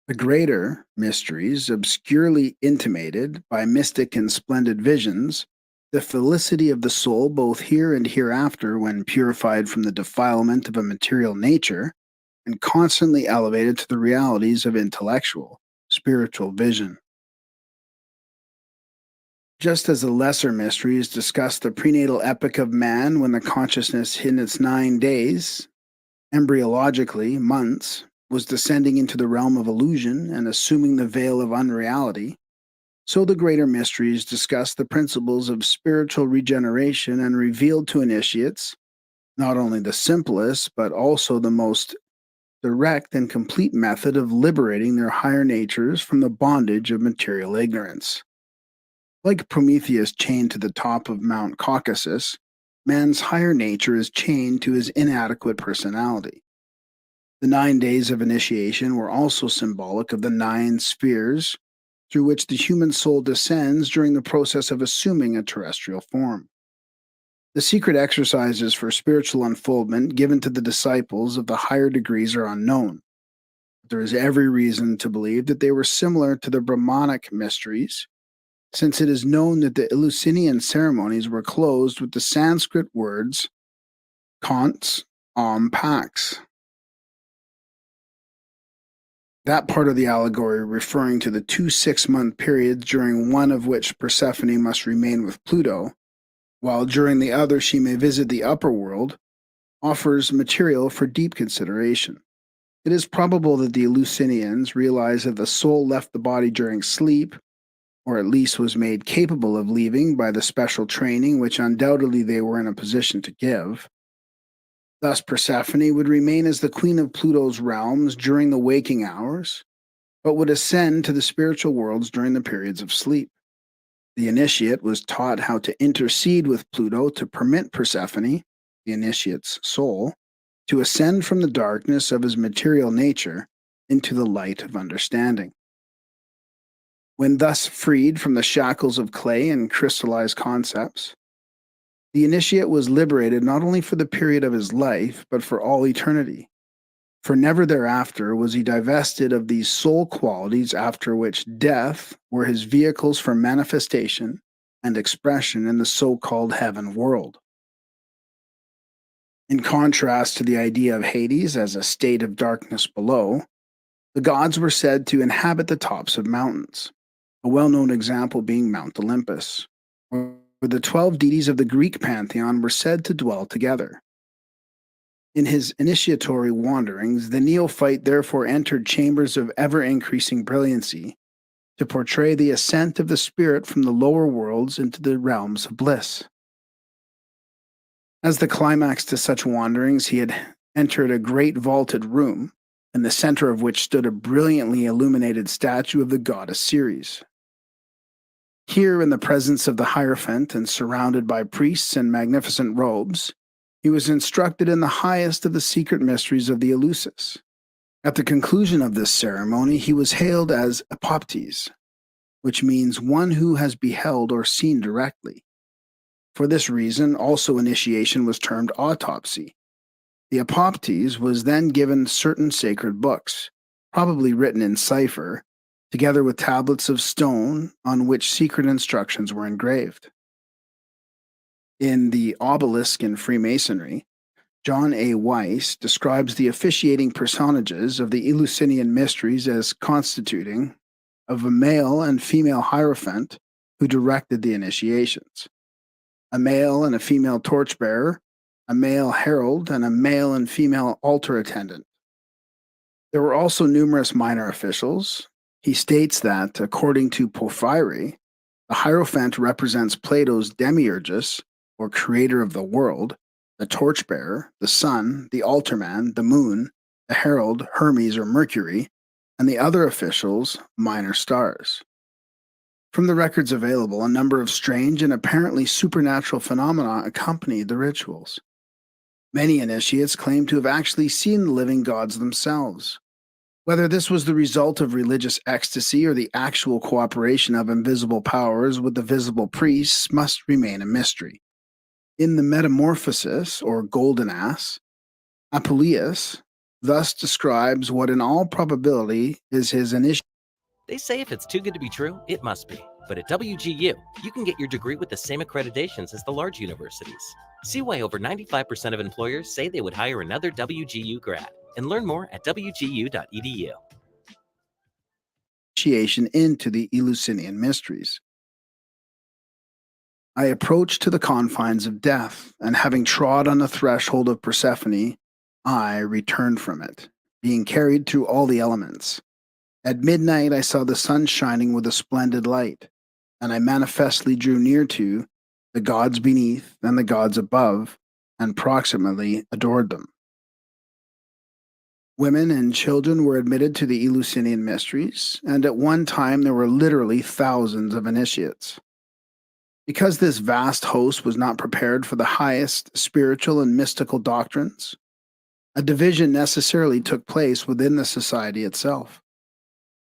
The greater mysteries, obscurely intimated by mystic and splendid visions, the felicity of the soul both here and hereafter when purified from the defilement of a material nature and constantly elevated to the realities of intellectual, spiritual vision. Just as the lesser mysteries discuss the prenatal epoch of man when the consciousness in its 9 days, embryologically months, was descending into the realm of illusion and assuming the veil of unreality, so the greater mysteries discuss the principles of spiritual regeneration and revealed to initiates not only the simplest, but also the most direct and complete method of liberating their higher natures from the bondage of material ignorance. Like Prometheus chained to the top of Mount Caucasus, man's higher nature is chained to his inadequate personality. The 9 days of initiation were also symbolic of the 9 spheres through which the human soul descends during the process of assuming a terrestrial form. The secret exercises for spiritual unfoldment given to the disciples of the higher degrees are unknown. There is every reason to believe that they were similar to the Brahmanic mysteries, since it is known that the Eleusinian ceremonies were closed with the Sanskrit words Kants, Pax. That part of the allegory referring to the 2 6-month periods during one of which Persephone must remain with Pluto, while during the other she may visit the upper world, offers material for deep consideration. It is probable that the Eleusinians realized that the soul left the body during sleep, or at least was made capable of leaving by the special training which undoubtedly they were in a position to give. Thus Persephone would remain as the queen of Pluto's realms during the waking hours, but would ascend to the spiritual worlds during the periods of sleep. The initiate was taught how to intercede with Pluto to permit Persephone, the initiate's soul, to ascend from the darkness of his material nature into the light of understanding. When thus freed from the shackles of clay and crystallized concepts, the initiate was liberated not only for the period of his life, but for all eternity. For never thereafter was he divested of these soul qualities after which death were his vehicles for manifestation and expression in the so-called heaven world. In contrast to the idea of Hades as a state of darkness below, the gods were said to inhabit the tops of mountains, a well-known example being Mount Olympus, where the 12 deities of the Greek pantheon were said to dwell together. In his initiatory wanderings, the neophyte therefore entered chambers of ever-increasing brilliancy to portray the ascent of the spirit from the lower worlds into the realms of bliss. As the climax to such wanderings, he had entered a great vaulted room, in the center of which stood a brilliantly illuminated statue of the goddess Ceres. Here, in the presence of the Hierophant and surrounded by priests in magnificent robes, he was instructed in the highest of the secret mysteries of the Eleusis. At the conclusion of this ceremony, he was hailed as Apoptes, which means one who has beheld or seen directly. For this reason, also initiation was termed autopsy. The Apoptes was then given certain sacred books, probably written in cipher, together with tablets of stone on which secret instructions were engraved. In The Obelisk in Freemasonry, John A. Weiss describes the officiating personages of the Eleusinian mysteries as constituting of a male and female hierophant who directed the initiations, a male and a female torchbearer, a male herald, and a male and female altar attendant. There were also numerous minor officials. He states that, according to Porphyry, the Hierophant represents Plato's demiurgus, or creator of the world, the torchbearer, the sun, the altarman, the moon, the herald, Hermes or Mercury, and the other officials, minor stars. From the records available, a number of strange and apparently supernatural phenomena accompanied the rituals. Many initiates claim to have actually seen the living gods themselves. Whether this was the result of religious ecstasy or the actual cooperation of invisible powers with the visible priests must remain a mystery. In the Metamorphosis, or Golden Ass, Apuleius thus describes what in all probability is his initiation. They say if it's too good to be true, it must be. But at WGU, you can get your degree with the same accreditations as the large universities. See why over 95% of employers say they would hire another WGU grad. And learn more at wgu.edu. Initiation into the Eleusinian mysteries. I approached to the confines of death, and having trod on the threshold of Persephone, I returned from it, being carried through all the elements. At midnight I saw the sun shining with a splendid light, and I manifestly drew near to the gods beneath and the gods above, and proximately adored them. Women and children were admitted to the Eleusinian mysteries, and at one time there were literally thousands of initiates. Because this vast host was not prepared for the highest spiritual and mystical doctrines, a division necessarily took place within the society itself.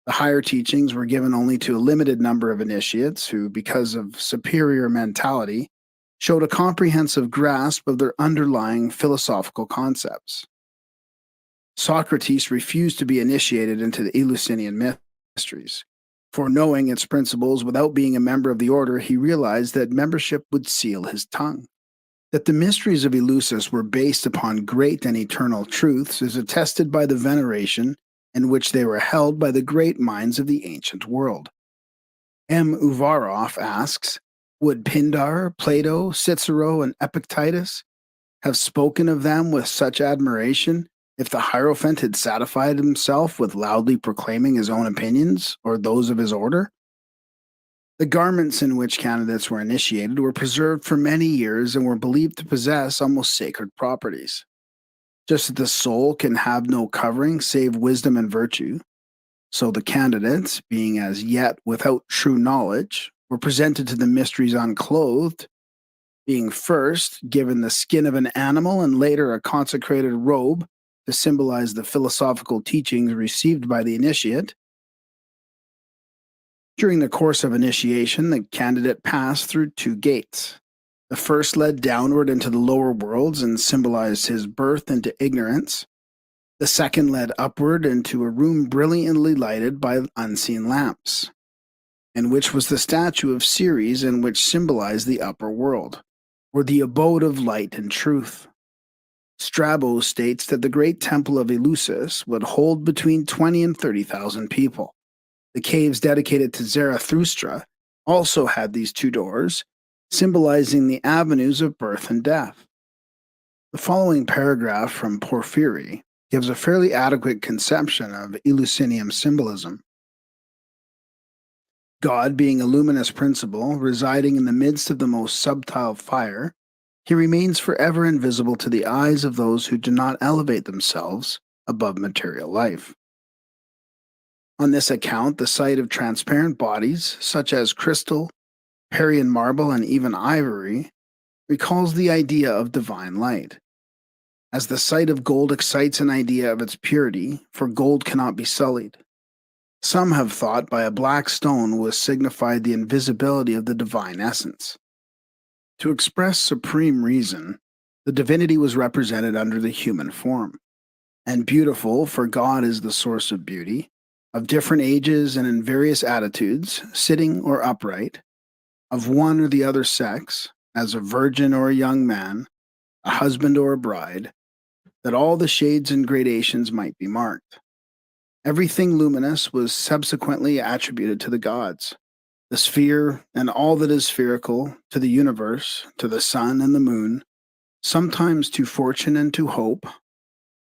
The higher teachings were given only to a limited number of initiates who, because of superior mentality, showed a comprehensive grasp of their underlying philosophical concepts. Socrates refused to be initiated into the Eleusinian mysteries. For knowing its principles without being a member of the order, he realized that membership would seal his tongue. That the mysteries of Eleusis were based upon great and eternal truths is attested by the veneration in which they were held by the great minds of the ancient world. M. Uvarov asks, would Pindar, Plato, Cicero, and Epictetus have spoken of them with such admiration if the Hierophant had satisfied himself with loudly proclaiming his own opinions or those of his order? The garments in which candidates were initiated were preserved for many years and were believed to possess almost sacred properties. Just as the soul can have no covering save wisdom and virtue, so the candidates, being as yet without true knowledge, were presented to the mysteries unclothed, being first given the skin of an animal and later a consecrated robe to symbolize the philosophical teachings received by the initiate. During the course of initiation, the candidate passed through two gates. The first led downward into the lower worlds and symbolized his birth into ignorance. The second led upward into a room brilliantly lighted by unseen lamps, in which was the statue of Ceres, and which symbolized the upper world, or the abode of light and truth. Strabo states that the great temple of Eleusis would hold between 20 and 30,000 people. The caves dedicated to Zarathustra also had these two doors, symbolizing the avenues of birth and death. The following paragraph from Porphyry gives a fairly adequate conception of Eleusinian symbolism. God being a luminous principle, residing in the midst of the most subtile fire, he remains forever invisible to the eyes of those who do not elevate themselves above material life. On this account, the sight of transparent bodies, such as crystal, Parian marble, and even ivory, recalls the idea of divine light. As the sight of gold excites an idea of its purity, for gold cannot be sullied. Some have thought by a black stone was signified the invisibility of the divine essence. To express supreme reason, the divinity was represented under the human form. And beautiful, for God is the source of beauty, of different ages and in various attitudes, sitting or upright, of one or the other sex, as a virgin or a young man, a husband or a bride, that all the shades and gradations might be marked. Everything luminous was subsequently attributed to the gods, the sphere and all that is spherical, to the universe, to the sun and the moon, sometimes to fortune and to hope,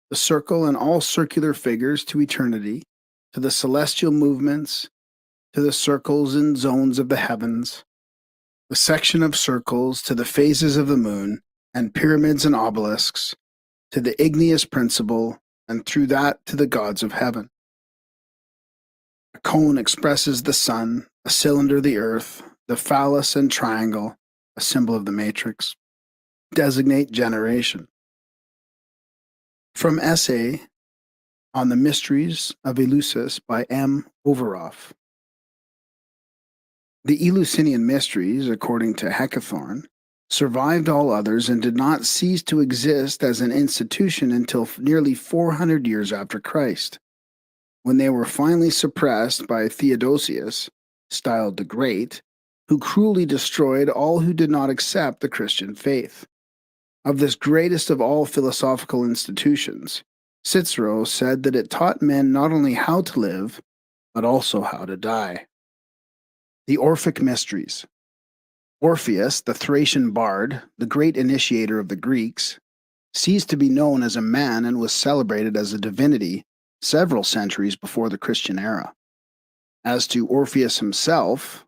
the circle and all circular figures to eternity, to the celestial movements, to the circles and zones of the heavens, the section of circles to the phases of the moon, and pyramids and obelisks, to the igneous principle, and through that to the gods of heaven. A cone expresses the sun, a cylinder the earth, the phallus and triangle, a symbol of the matrix, designate generation. From Essay on the Mysteries of Eleusis by M. Overoff. The Eleusinian mysteries, according to Hecathorn, survived all others and did not cease to exist as an institution until nearly 400 years after Christ, when they were finally suppressed by Theodosius, styled the Great, who cruelly destroyed all who did not accept the Christian faith. Of this greatest of all philosophical institutions, Cicero said that it taught men not only how to live, but also how to die. The Orphic Mysteries. Orpheus, the Thracian bard, the great initiator of the Greeks, ceased to be known as a man and was celebrated as a divinity several centuries before the Christian era. As to Orpheus himself,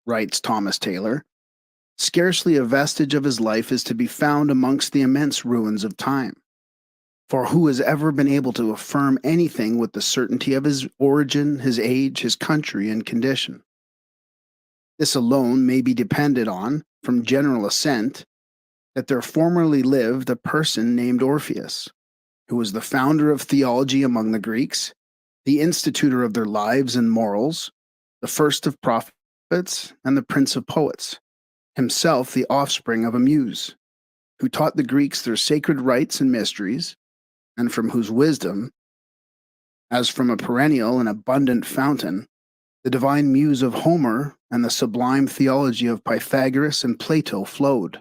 writes Thomas Taylor, scarcely a vestige of his life is to be found amongst the immense ruins of time. For who has ever been able to affirm anything with the certainty of his origin, his age, his country, and condition? This alone may be depended on, from general assent, that there formerly lived a person named Orpheus, who was the founder of theology among the Greeks, the institutor of their lives and morals, the first of prophets, and the prince of poets, himself the offspring of a muse, who taught the Greeks their sacred rites and mysteries, and from whose wisdom, as from a perennial and abundant fountain, the divine muse of Homer and the sublime theology of Pythagoras and Plato flowed.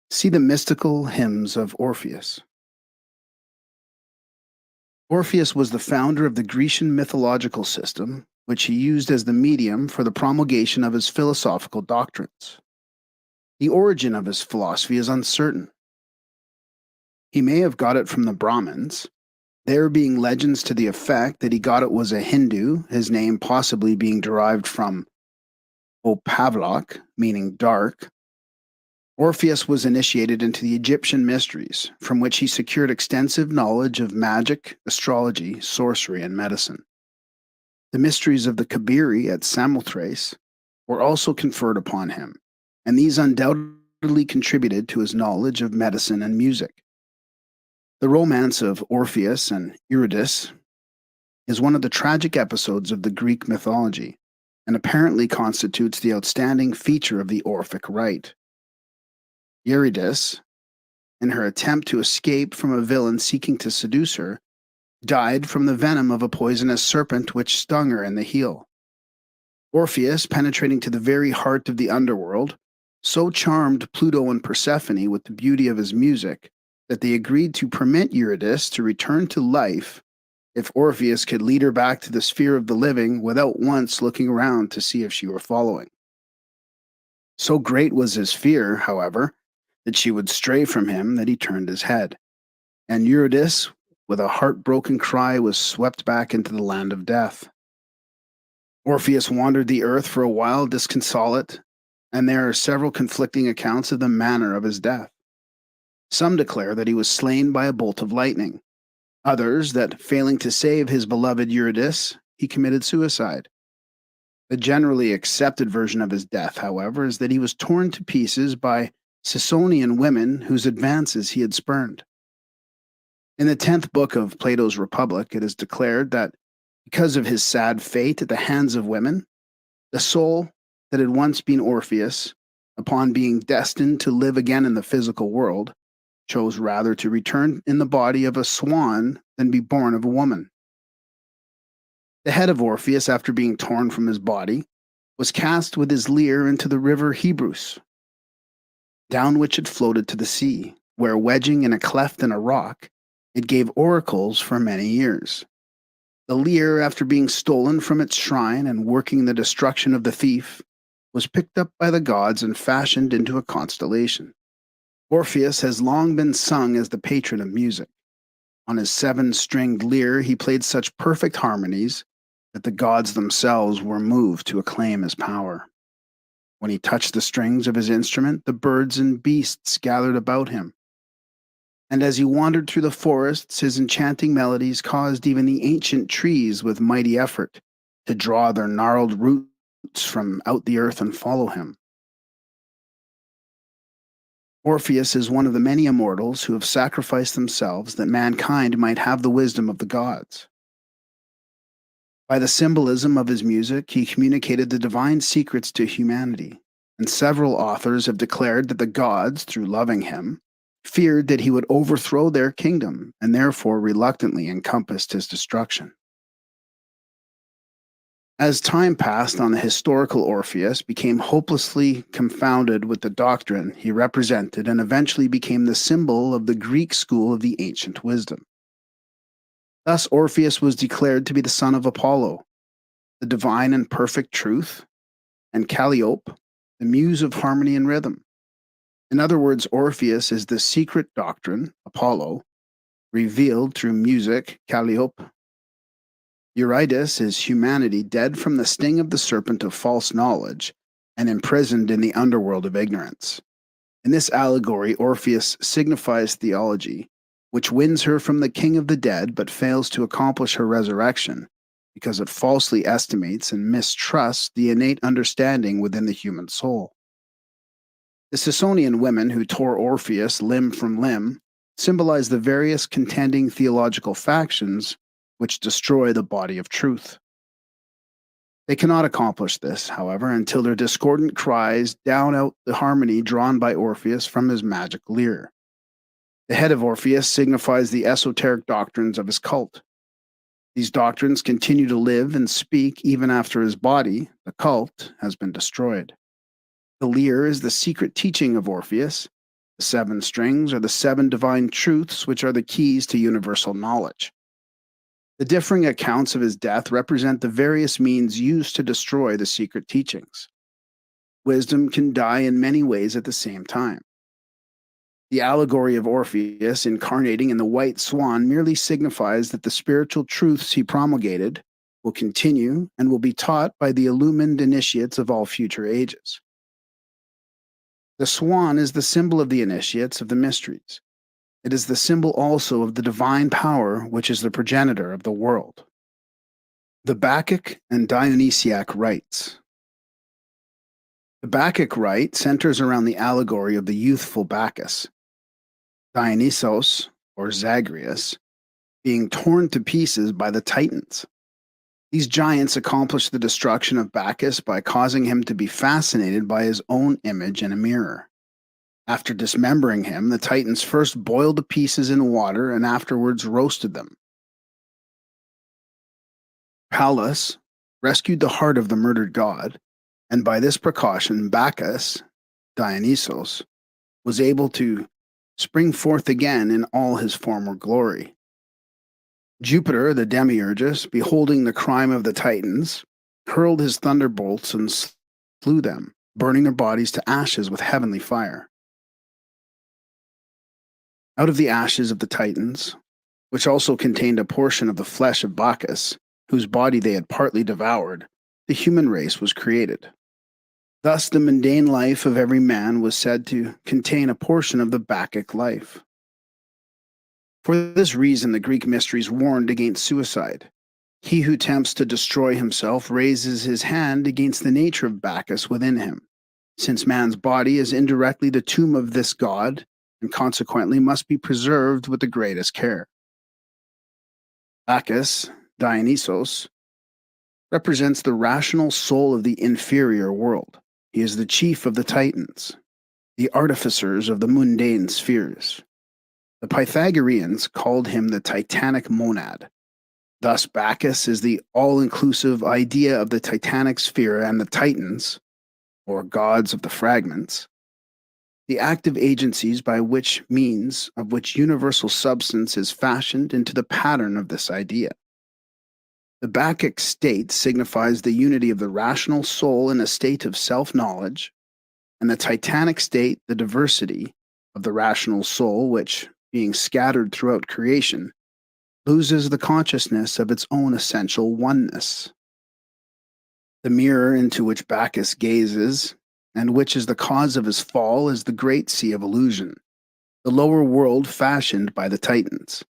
See the mystical hymns of Orpheus. Orpheus was the founder of the Grecian mythological system, which he used as the medium for the promulgation of his philosophical doctrines. The origin of his philosophy is uncertain. He may have got it from the Brahmins, there being legends to the effect that he got it was a Hindu, his name possibly being derived from Opavlok, meaning dark. Orpheus was initiated into the Egyptian mysteries, from which he secured extensive knowledge of magic, astrology, sorcery, and medicine. The mysteries of the Kabiri at Samothrace were also conferred upon him, and these undoubtedly contributed to his knowledge of medicine and music. The romance of Orpheus and Eurydice is one of the tragic episodes of the Greek mythology, and apparently constitutes the outstanding feature of the Orphic rite. Eurydice, in her attempt to escape from a villain seeking to seduce her, died from the venom of a poisonous serpent which stung her in the heel. Orpheus, penetrating to the very heart of the underworld, so charmed Pluto and Persephone with the beauty of his music that they agreed to permit Eurydice to return to life if Orpheus could lead her back to the sphere of the living without once looking around to see if she were following. So great was his fear, however, that she would stray from him that he turned his head, and Eurydice, with a heartbroken cry, was swept back into the land of death. Orpheus wandered the earth for a while disconsolate, and there are several conflicting accounts of the manner of his death. Some declare that he was slain by a bolt of lightning, others that, failing to save his beloved Eurydice, he committed suicide. The generally accepted version of his death, however, is that he was torn to pieces by Sicyonian women whose advances he had spurned. In the 10th book of Plato's Republic, it is declared that because of his sad fate at the hands of women, the soul that had once been Orpheus, upon being destined to live again in the physical world, chose rather to return in the body of a swan than be born of a woman. The head of Orpheus, after being torn from his body, was cast with his lyre into the river Hebrus, down which it floated to the sea, where, wedging in a cleft in a rock, it gave oracles for many years. The lyre, after being stolen from its shrine and working the destruction of the thief, was picked up by the gods and fashioned into a constellation. Orpheus has long been sung as the patron of music. On his 7-stringed lyre he played such perfect harmonies that the gods themselves were moved to acclaim his power. When he touched the strings of his instrument, the birds and beasts gathered about him. And as he wandered through the forests, his enchanting melodies caused even the ancient trees with mighty effort to draw their gnarled roots from out the earth and follow him. Orpheus is one of the many immortals who have sacrificed themselves that mankind might have the wisdom of the gods. By the symbolism of his music, he communicated the divine secrets to humanity, and several authors have declared that the gods, through loving him, feared that he would overthrow their kingdom and therefore reluctantly encompassed his destruction. As time passed on, the historical Orpheus became hopelessly confounded with the doctrine he represented and eventually became the symbol of the Greek school of the ancient wisdom. Thus, Orpheus was declared to be the son of Apollo, the divine and perfect truth, and Calliope, the muse of harmony and rhythm. In other words, Orpheus is the secret doctrine, Apollo, revealed through music, Calliope. Eurydice is humanity dead from the sting of the serpent of false knowledge and imprisoned in the underworld of ignorance. In this allegory, Orpheus signifies theology, which wins her from the king of the dead but fails to accomplish her resurrection because it falsely estimates and mistrusts the innate understanding within the human soul. The Sicyonian women who tore Orpheus limb from limb symbolize the various contending theological factions which destroy the body of truth. They cannot accomplish this, however, until their discordant cries drown out the harmony drawn by Orpheus from his magic lyre. The head of Orpheus signifies the esoteric doctrines of his cult. These doctrines continue to live and speak even after his body, the cult, has been destroyed. The lyre is the secret teaching of Orpheus. The 7 strings are the 7 divine truths which are the keys to universal knowledge. The differing accounts of his death represent the various means used to destroy the secret teachings. Wisdom can die in many ways at the same time. The allegory of Orpheus incarnating in the white swan merely signifies that the spiritual truths he promulgated will continue and will be taught by the illumined initiates of all future ages. The swan is the symbol of the initiates of the mysteries. It is the symbol also of the divine power which is the progenitor of the world. The Bacchic and Dionysiac rites. The Bacchic rite centers around the allegory of the youthful Bacchus, Dionysos, or Zagreus, being torn to pieces by the Titans. These giants accomplish the destruction of Bacchus by causing him to be fascinated by his own image in a mirror. After dismembering him, the Titans first boiled the pieces in water and afterwards roasted them. Pallas rescued the heart of the murdered god, and by this precaution, Bacchus, Dionysos, was able to spring forth again in all his former glory. Jupiter, the demiurgus, beholding the crime of the Titans, hurled his thunderbolts and slew them, burning their bodies to ashes with heavenly fire. Out of the ashes of the Titans, which also contained a portion of the flesh of Bacchus, whose body they had partly devoured, the human race was created. Thus, the mundane life of every man was said to contain a portion of the Bacchic life. For this reason, the Greek mysteries warned against suicide. He who attempts to destroy himself raises his hand against the nature of Bacchus within him, since man's body is indirectly the tomb of this god, and consequently must be preserved with the greatest care. Bacchus, Dionysos, represents the rational soul of the inferior world. He is the chief of the Titans, the artificers of the mundane spheres. The Pythagoreans called him the Titanic monad. Thus, Bacchus is the all-inclusive idea of the Titanic sphere, and the Titans, or gods of the fragments, the active agencies by which means of which universal substance is fashioned into the pattern of this idea. The Bacchic state signifies the unity of the rational soul in a state of self-knowledge, and the Titanic state the diversity of the rational soul which, being scattered throughout creation, loses the consciousness of its own essential oneness. The mirror into which Bacchus gazes and which is the cause of his fall, is the great sea of illusion, the lower world fashioned by the Titans.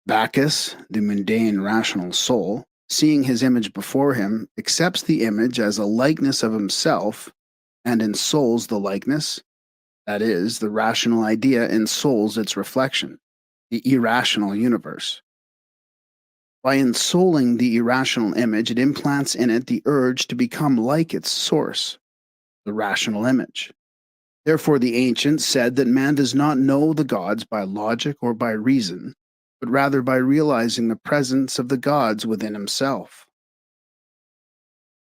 Bacchus, the mundane rational soul, seeing his image before him, accepts the image as a likeness of himself and ensouls the likeness. That is, the rational idea ensouls its reflection, the irrational universe. By ensouling the irrational image, it implants in it the urge to become like its source, the rational image. Therefore, the ancients said that man does not know the gods by logic or by reason, but rather by realizing the presence of the gods within himself.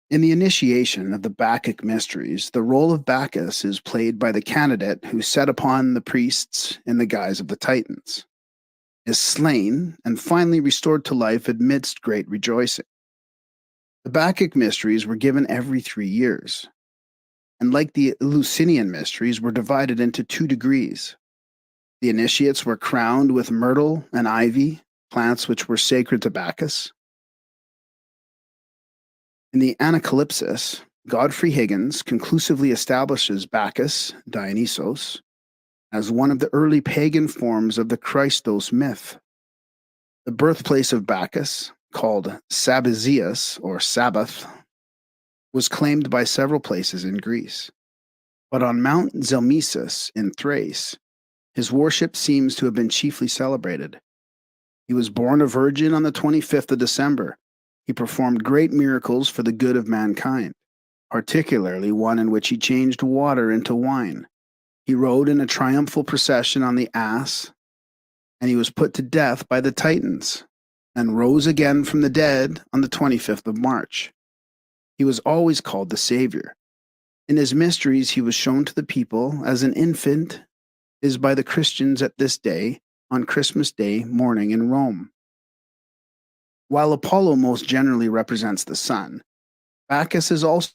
In the initiation of the Bacchic mysteries, the role of Bacchus is played by the candidate who set upon the priests in the guise of the Titans, is slain, and finally restored to life amidst great rejoicing. The Bacchic mysteries were given every 3 years, and like the Eleusinian mysteries, were divided into 2 degrees. The initiates were crowned with myrtle and ivy, plants which were sacred to Bacchus. In the Anacalypsis, Godfrey Higgins conclusively establishes Bacchus, Dionysos, as one of the early pagan forms of the Christos myth. The birthplace of Bacchus, called Sabazius or Sabbath, was claimed by several places in Greece. But on Mount Zelmisus in Thrace, his worship seems to have been chiefly celebrated. He was born a virgin on the 25th of December. He performed great miracles for the good of mankind, particularly one in which he changed water into wine. He rode in a triumphal procession on the ass, and he was put to death by the Titans, and rose again from the dead on the 25th of March. He was always called the Savior. In his mysteries, he was shown to the people as an infant is by the Christians at this day, on Christmas Day morning in Rome. While Apollo most generally represents the sun, Bacchus is also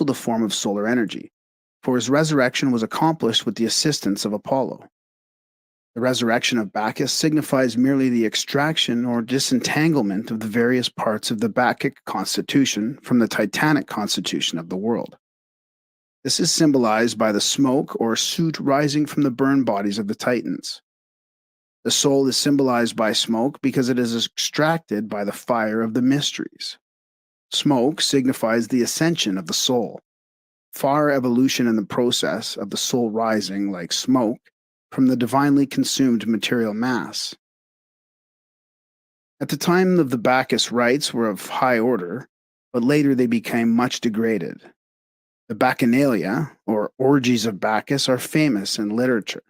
the form of solar energy, for his resurrection was accomplished with the assistance of Apollo. The resurrection of Bacchus signifies merely the extraction or disentanglement of the various parts of the Bacchic constitution from the Titanic constitution of the world. This is symbolized by the smoke or soot rising from the burned bodies of the Titans. The soul is symbolized by smoke because it is extracted by the fire of the mysteries. Smoke signifies the ascension of the soul, far evolution in the process of the soul rising, like smoke, from the divinely consumed material mass. At the time of the Bacchus rites were of high order, but later they became much degraded. The Bacchanalia, or orgies of Bacchus, are famous in literature.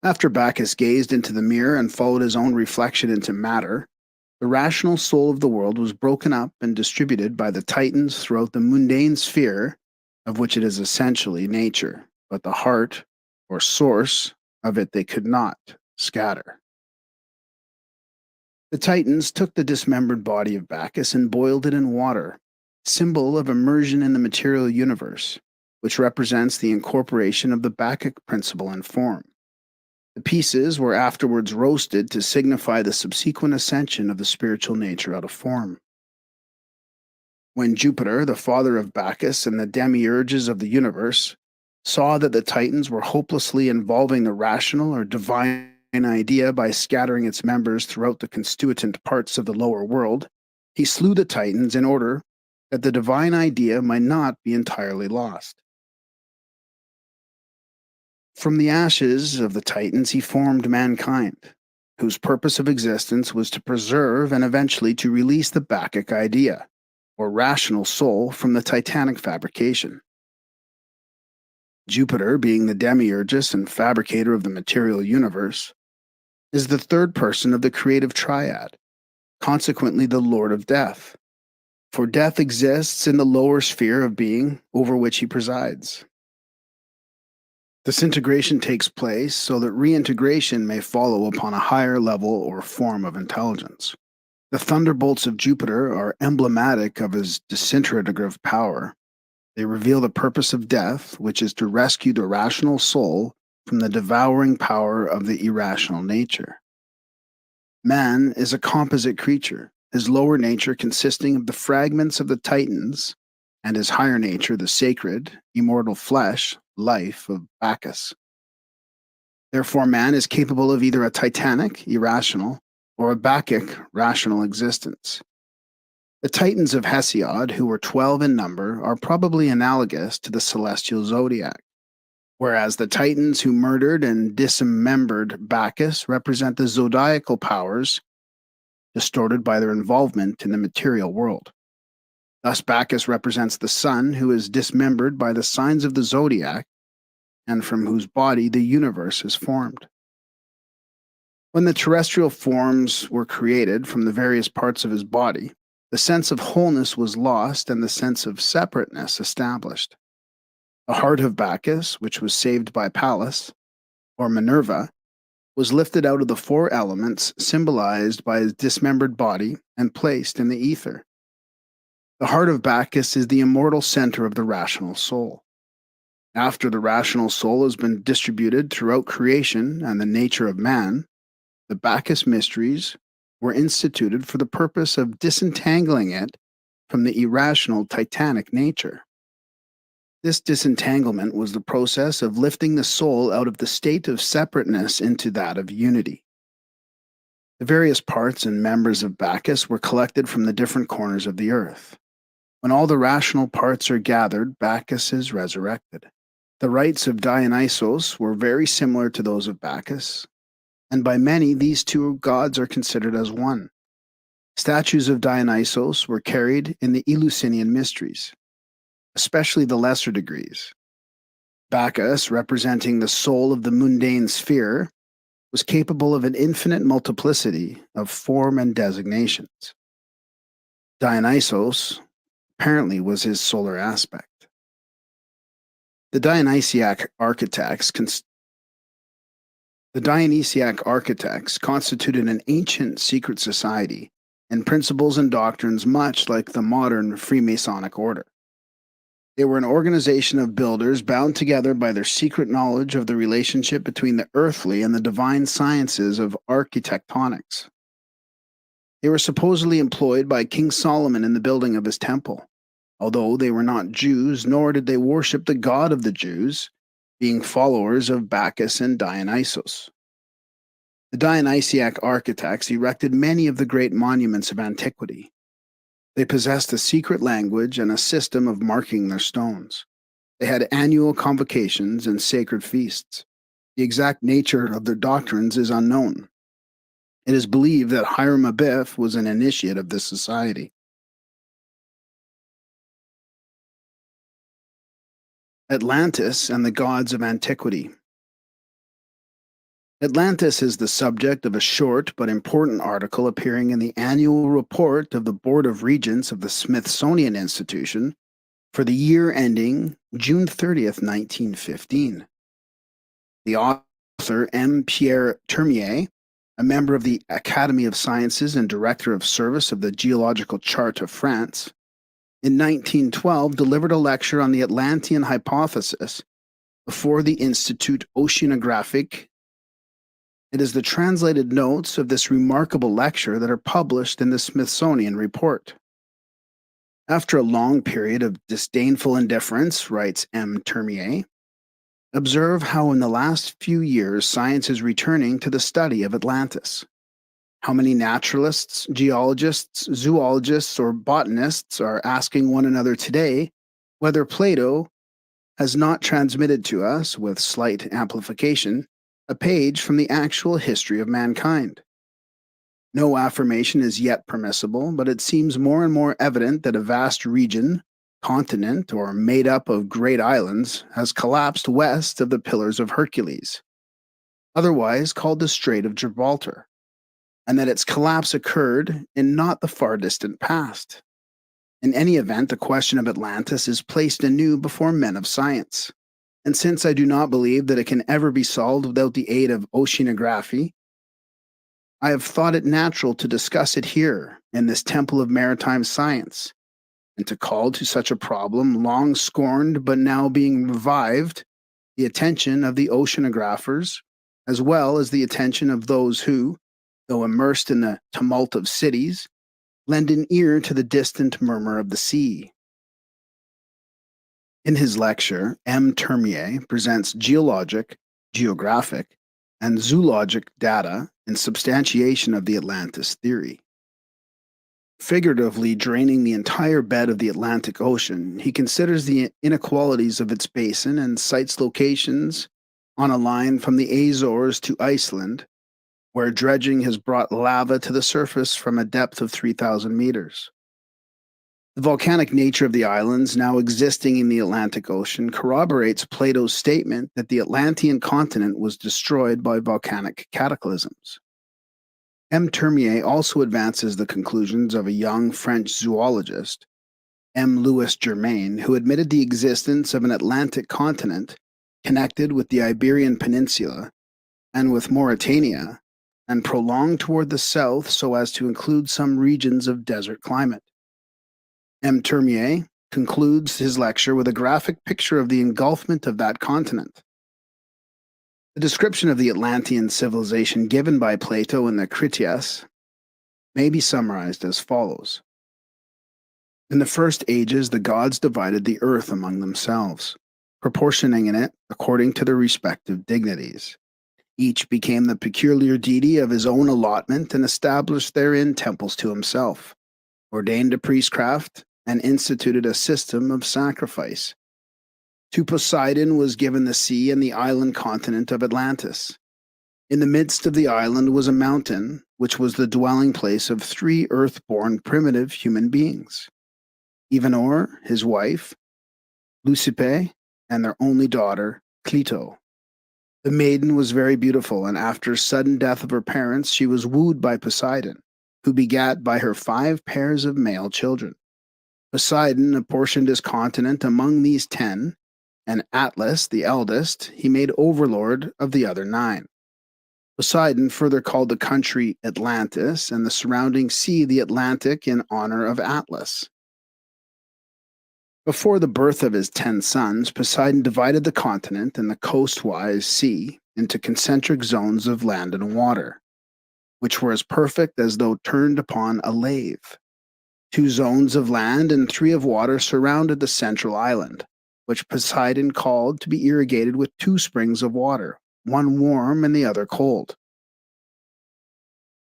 After Bacchus gazed into the mirror and followed his own reflection into matter, the rational soul of the world was broken up and distributed by the Titans throughout the mundane sphere, of which it is essentially nature, but the heart, or source, of it they could not scatter. The Titans took the dismembered body of Bacchus and boiled it in water, symbol of immersion in the material universe, which represents the incorporation of the Bacchic principle and form. The pieces were afterwards roasted to signify the subsequent ascension of the spiritual nature out of form. When Jupiter, the father of Bacchus and the demiurges of the universe, saw that the Titans were hopelessly involving the rational or divine idea by scattering its members throughout the constituent parts of the lower world, he slew the Titans in order that the divine idea might not be entirely lost. From the ashes of the Titans he formed mankind, whose purpose of existence was to preserve and eventually to release the Bacchic idea, or rational soul, from the Titanic fabrication. Jupiter, being the demiurgus and fabricator of the material universe, is the third person of the creative triad, consequently the Lord of Death, for death exists in the lower sphere of being over which he presides. Disintegration takes place so that reintegration may follow upon a higher level or form of intelligence. The thunderbolts of Jupiter are emblematic of his disintegrative power. They reveal the purpose of death, which is to rescue the rational soul from the devouring power of the irrational nature. Man is a composite creature, his lower nature consisting of the fragments of the Titans, and his higher nature, the sacred, immortal flesh, life of Bacchus. Therefore, man is capable of either a titanic, irrational, or a Bacchic, rational existence. The Titans of Hesiod, who were 12 in number, are probably analogous to the celestial zodiac, whereas the Titans who murdered and dismembered Bacchus represent the zodiacal powers distorted by their involvement in the material world. Thus, Bacchus represents the sun who is dismembered by the signs of the zodiac and from whose body the universe is formed. When the terrestrial forms were created from the various parts of his body, the sense of wholeness was lost and the sense of separateness established. The heart of Bacchus, which was saved by Pallas, or Minerva, was lifted out of the four elements symbolized by his dismembered body and placed in the ether. The heart of Bacchus is the immortal center of the rational soul. After the rational soul has been distributed throughout creation and the nature of man, the Bacchus mysteries were instituted for the purpose of disentangling it from the irrational titanic nature. This disentanglement was the process of lifting the soul out of the state of separateness into that of unity. The various parts and members of Bacchus were collected from the different corners of the earth. When all the rational parts are gathered, Bacchus is resurrected. The rites of Dionysos were very similar to those of Bacchus, and by many these two gods are considered as one. Statues of Dionysos were carried in the Eleusinian mysteries, especially the lesser degrees. Bacchus, representing the soul of the mundane sphere, was capable of an infinite multiplicity of form and designations. Dionysos apparently was his solar aspect. The Dionysiac architects constituted an ancient secret society in principles and doctrines much like the modern Freemasonic order. They were an organization of builders bound together by their secret knowledge of the relationship between the earthly and the divine sciences of architectonics. They were supposedly employed by King Solomon in the building of his temple, although they were not Jews, nor did they worship the god of the Jews, being followers of Bacchus and Dionysos. The Dionysiac architects erected many of the great monuments of antiquity. They possessed a secret language and a system of marking their stones. They had annual convocations and sacred feasts. The exact nature of their doctrines is unknown. It is believed that Hiram Abiff was an initiate of this society. Atlantis and the gods of antiquity. Atlantis is the subject of a short but important article appearing in the annual report of the Board of Regents of the Smithsonian Institution for the year ending June 30th, 1915. The author, M. Pierre Termier, a member of the Academy of Sciences and director of service of the Geological Chart of France, in 1912 delivered a lecture on the Atlantean hypothesis before the Institut Oceanographique. It is the translated notes of this remarkable lecture that are published in the Smithsonian report. After a long period of disdainful indifference, writes M. Termier, observe how in the last few years science is returning to the study of Atlantis. How many naturalists, geologists, zoologists, or botanists are asking one another today whether Plato has not transmitted to us, with slight amplification, a page from the actual history of mankind. No affirmation is yet permissible, but it seems more and more evident that a vast region, continent, or made up of great islands has collapsed west of the Pillars of Hercules, otherwise called the Strait of Gibraltar, and that its collapse occurred in not the far distant past. In any event, the question of Atlantis is placed anew before men of science, and since I do not believe that it can ever be solved without the aid of oceanography, I have thought it natural to discuss it here in this temple of maritime science, and to call to such a problem, long scorned but now being revived, the attention of the oceanographers, as well as the attention of those who, though immersed in the tumult of cities, lend an ear to the distant murmur of the sea. In his lecture, M. Termier presents geologic, geographic, and zoologic data in substantiation of the Atlantis theory. Figuratively draining the entire bed of the Atlantic Ocean, he considers the inequalities of its basin and cites locations on a line from the Azores to Iceland, where dredging has brought lava to the surface from a depth of 3,000 meters. The volcanic nature of the islands now existing in the Atlantic Ocean corroborates Plato's statement that the Atlantean continent was destroyed by volcanic cataclysms. M. Termier also advances the conclusions of a young French zoologist, M. Louis Germain, who admitted the existence of an Atlantic continent connected with the Iberian Peninsula and with Mauritania, and prolonged toward the south so as to include some regions of desert climate. M. Termier concludes his lecture with a graphic picture of the engulfment of that continent. The description of the Atlantean civilization given by Plato in the Critias may be summarized as follows. In the first ages, the gods divided the earth among themselves, proportioning in it according to their respective dignities. Each became the peculiar deity of his own allotment and established therein temples to himself, ordained a priestcraft, and instituted a system of sacrifice. To Poseidon was given the sea and the island continent of Atlantis. In the midst of the island was a mountain, which was the dwelling place of 3 earth-born primitive human beings: Evenor, his wife, Leucippe, and their only daughter, Clito. The maiden was very beautiful, and after sudden death of her parents, she was wooed by Poseidon, who begat by her 5 pairs of male children. Poseidon apportioned his continent among these 10, and Atlas, the eldest, he made overlord of the other 9. Poseidon further called the country Atlantis and the surrounding sea the Atlantic in honor of Atlas. Before the birth of his 10 sons, Poseidon divided the continent and the coastwise sea into concentric zones of land and water, which were as perfect as though turned upon a lathe. 2 zones of land and 3 of water surrounded the central island, which Poseidon called to be irrigated with 2 springs of water, one warm and the other cold.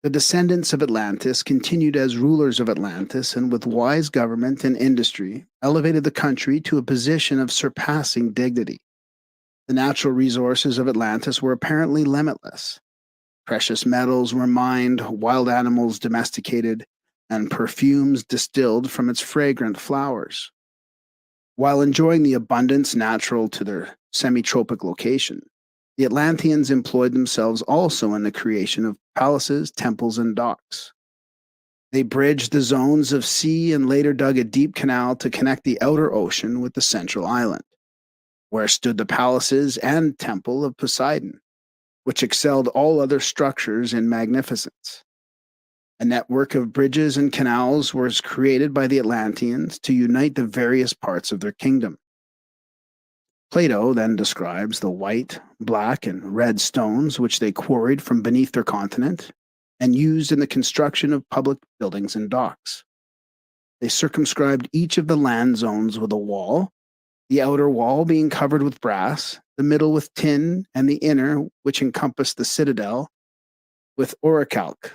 The descendants of Atlantis continued as rulers of Atlantis, and with wise government and industry, elevated the country to a position of surpassing dignity. The natural resources of Atlantis were apparently limitless. Precious metals were mined, wild animals domesticated, and perfumes distilled from its fragrant flowers. While enjoying the abundance natural to their semi-tropic location, the Atlanteans employed themselves also in the creation of palaces, temples, and docks. They bridged the zones of sea and later dug a deep canal to connect the outer ocean with the central island, where stood the palaces and temple of Poseidon, which excelled all other structures in magnificence. A network of bridges and canals was created by the Atlanteans to unite the various parts of their kingdom. Plato then describes the white, black, and red stones which they quarried from beneath their continent and used in the construction of public buildings and docks. They circumscribed each of the land zones with a wall, the outer wall being covered with brass, the middle with tin, and the inner, which encompassed the citadel, with orichalc.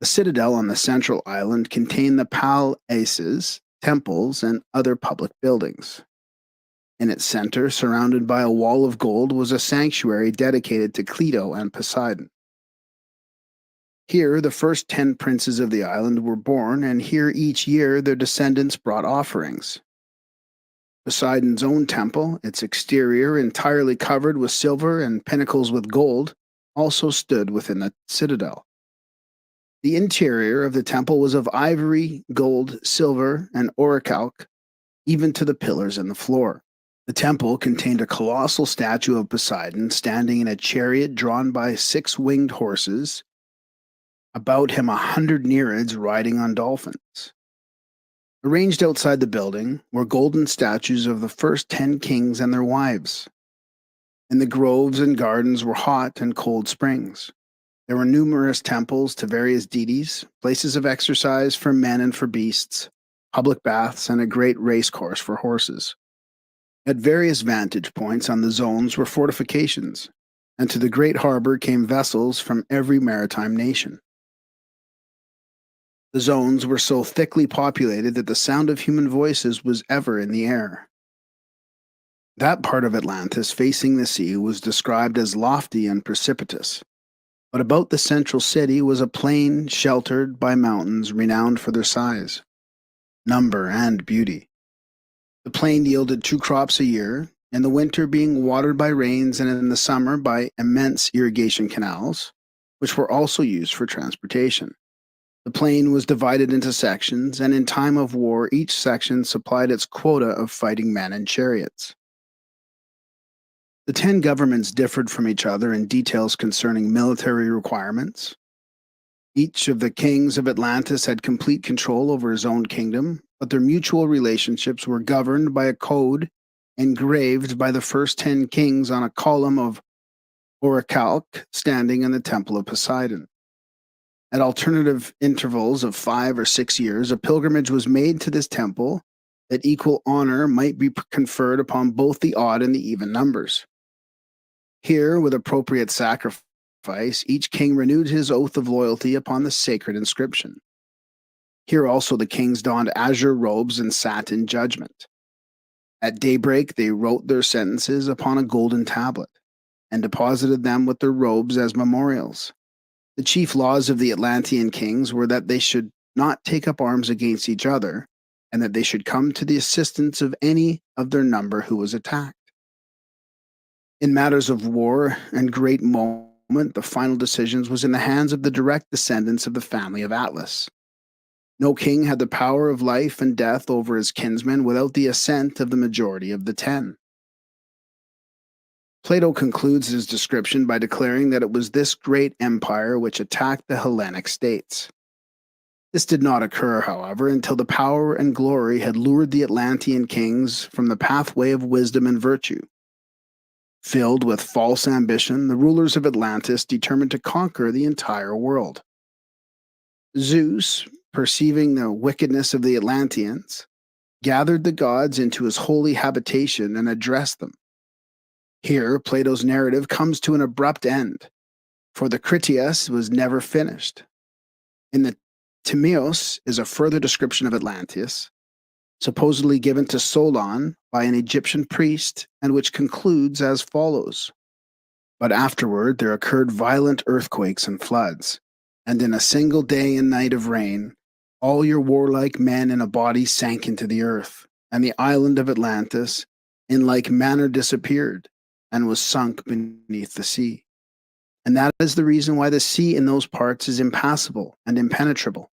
The citadel on the central island contained the palaces, temples, and other public buildings. In its center, surrounded by a wall of gold, was a sanctuary dedicated to Clito and Poseidon. Here, the first 10 princes of the island were born, and here each year their descendants brought offerings. Poseidon's own temple, its exterior entirely covered with silver and pinnacles with gold, also stood within the citadel. The interior of the temple was of ivory, gold, silver, and orichalc, even to the pillars and the floor. The temple contained a colossal statue of Poseidon standing in a chariot drawn by 6 winged horses, about him 100 Nereids riding on dolphins. Arranged outside the building were golden statues of the first 10 kings and their wives. In the groves and gardens were hot and cold springs. There were numerous temples to various deities, places of exercise for men and for beasts, public baths, and a great race course for horses. At various vantage points on the zones were fortifications, and to the great harbor came vessels from every maritime nation. The zones were so thickly populated that the sound of human voices was ever in the air. That part of Atlantis facing the sea was described as lofty and precipitous, but about the central city was a plain sheltered by mountains renowned for their size, number, and beauty. The plain yielded 2 crops a year, in the winter being watered by rains and in the summer by immense irrigation canals, which were also used for transportation. The plain was divided into sections, and in time of war each section supplied its quota of fighting men and chariots. The 10 governments differed from each other in details concerning military requirements. Each of the kings of Atlantis had complete control over his own kingdom, but their mutual relationships were governed by a code engraved by the first 10 kings on a column of orichalc standing in the Temple of Poseidon. At alternative intervals of 5 or 6 years, a pilgrimage was made to this temple that equal honor might be conferred upon both the odd and the even numbers. Here, with appropriate sacrifice, each king renewed his oath of loyalty upon the sacred inscription. Here also the kings donned azure robes and sat in judgment. At daybreak they wrote their sentences upon a golden tablet, and deposited them with their robes as memorials. The chief laws of the Atlantean kings were that they should not take up arms against each other, and that they should come to the assistance of any of their number who was attacked. In matters of war and great moment, the final decisions was in the hands of the direct descendants of the family of Atlas. No king had the power of life and death over his kinsmen without the assent of the majority of the 10. Plato concludes his description by declaring that it was this great empire which attacked the Hellenic states. This did not occur, however, until the power and glory had lured the Atlantean kings from the pathway of wisdom and virtue. Filled with false ambition, the rulers of Atlantis determined to conquer the entire world. Zeus, perceiving the wickedness of the Atlanteans, gathered the gods into his holy habitation and addressed them. Here, Plato's narrative comes to an abrupt end, for the Critias was never finished. In the Timaeus is a further description of Atlantis, supposedly given to Solon by an Egyptian priest, and which concludes as follows. But afterward there occurred violent earthquakes and floods, and in a single day and night of rain, all your warlike men in a body sank into the earth, and the island of Atlantis in like manner disappeared, and was sunk beneath the sea. And that is the reason why the sea in those parts is impassable and impenetrable,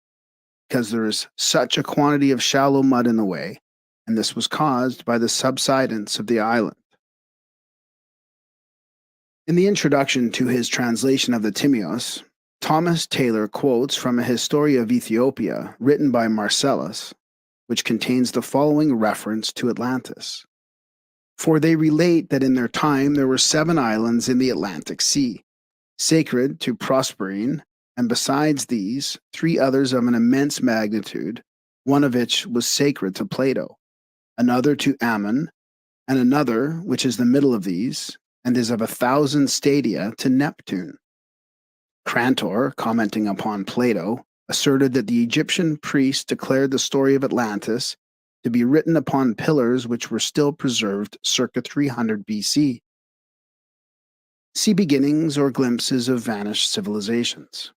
because there is such a quantity of shallow mud in the way, and this was caused by the subsidence of the island. In the introduction to his translation of the Timaeus, Thomas Taylor quotes from a History of Ethiopia written by Marcellus, which contains the following reference to Atlantis. For they relate that in their time there were 7 islands in the Atlantic Sea, sacred to Proserpine, and besides these, 3 others of an immense magnitude, one of which was sacred to Plato, another to Ammon, and another, which is the middle of these, and is of 1,000 stadia, to Neptune. Crantor, commenting upon Plato, asserted that the Egyptian priests declared the story of Atlantis to be written upon pillars which were still preserved circa 300 BC. See beginnings or glimpses of vanished civilizations.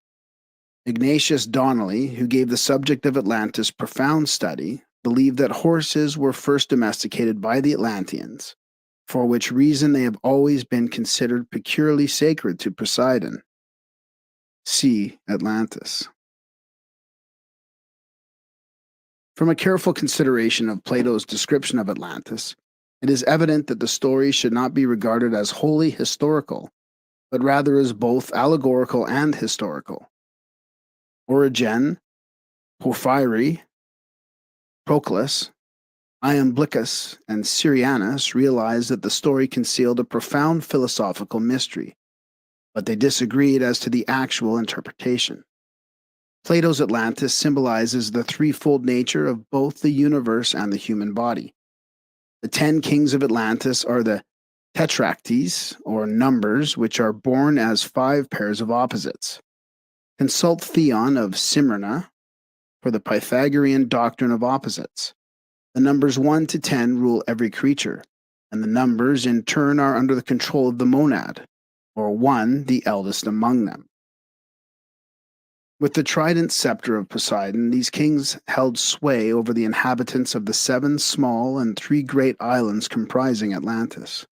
Ignatius Donnelly, who gave the subject of Atlantis profound study, believed that horses were first domesticated by the Atlanteans, for which reason they have always been considered peculiarly sacred to Poseidon. See Atlantis. From a careful consideration of Plato's description of Atlantis, it is evident that the story should not be regarded as wholly historical, but rather as both allegorical and historical. Origen, Porphyry, Proclus, Iamblichus, and Syrianus realized that the story concealed a profound philosophical mystery, but they disagreed as to the actual interpretation. Plato's Atlantis symbolizes the threefold nature of both the universe and the human body. The 10 kings of Atlantis are the tetracties, or numbers, which are born as 5 pairs of opposites. Consult Theon of Smyrna for the Pythagorean doctrine of opposites. The numbers 1 to 10 rule every creature, and the numbers in turn are under the control of the monad, or 1, the eldest among them. With the trident scepter of Poseidon, these kings held sway over the inhabitants of the 7 small and 3 great islands comprising Atlantis.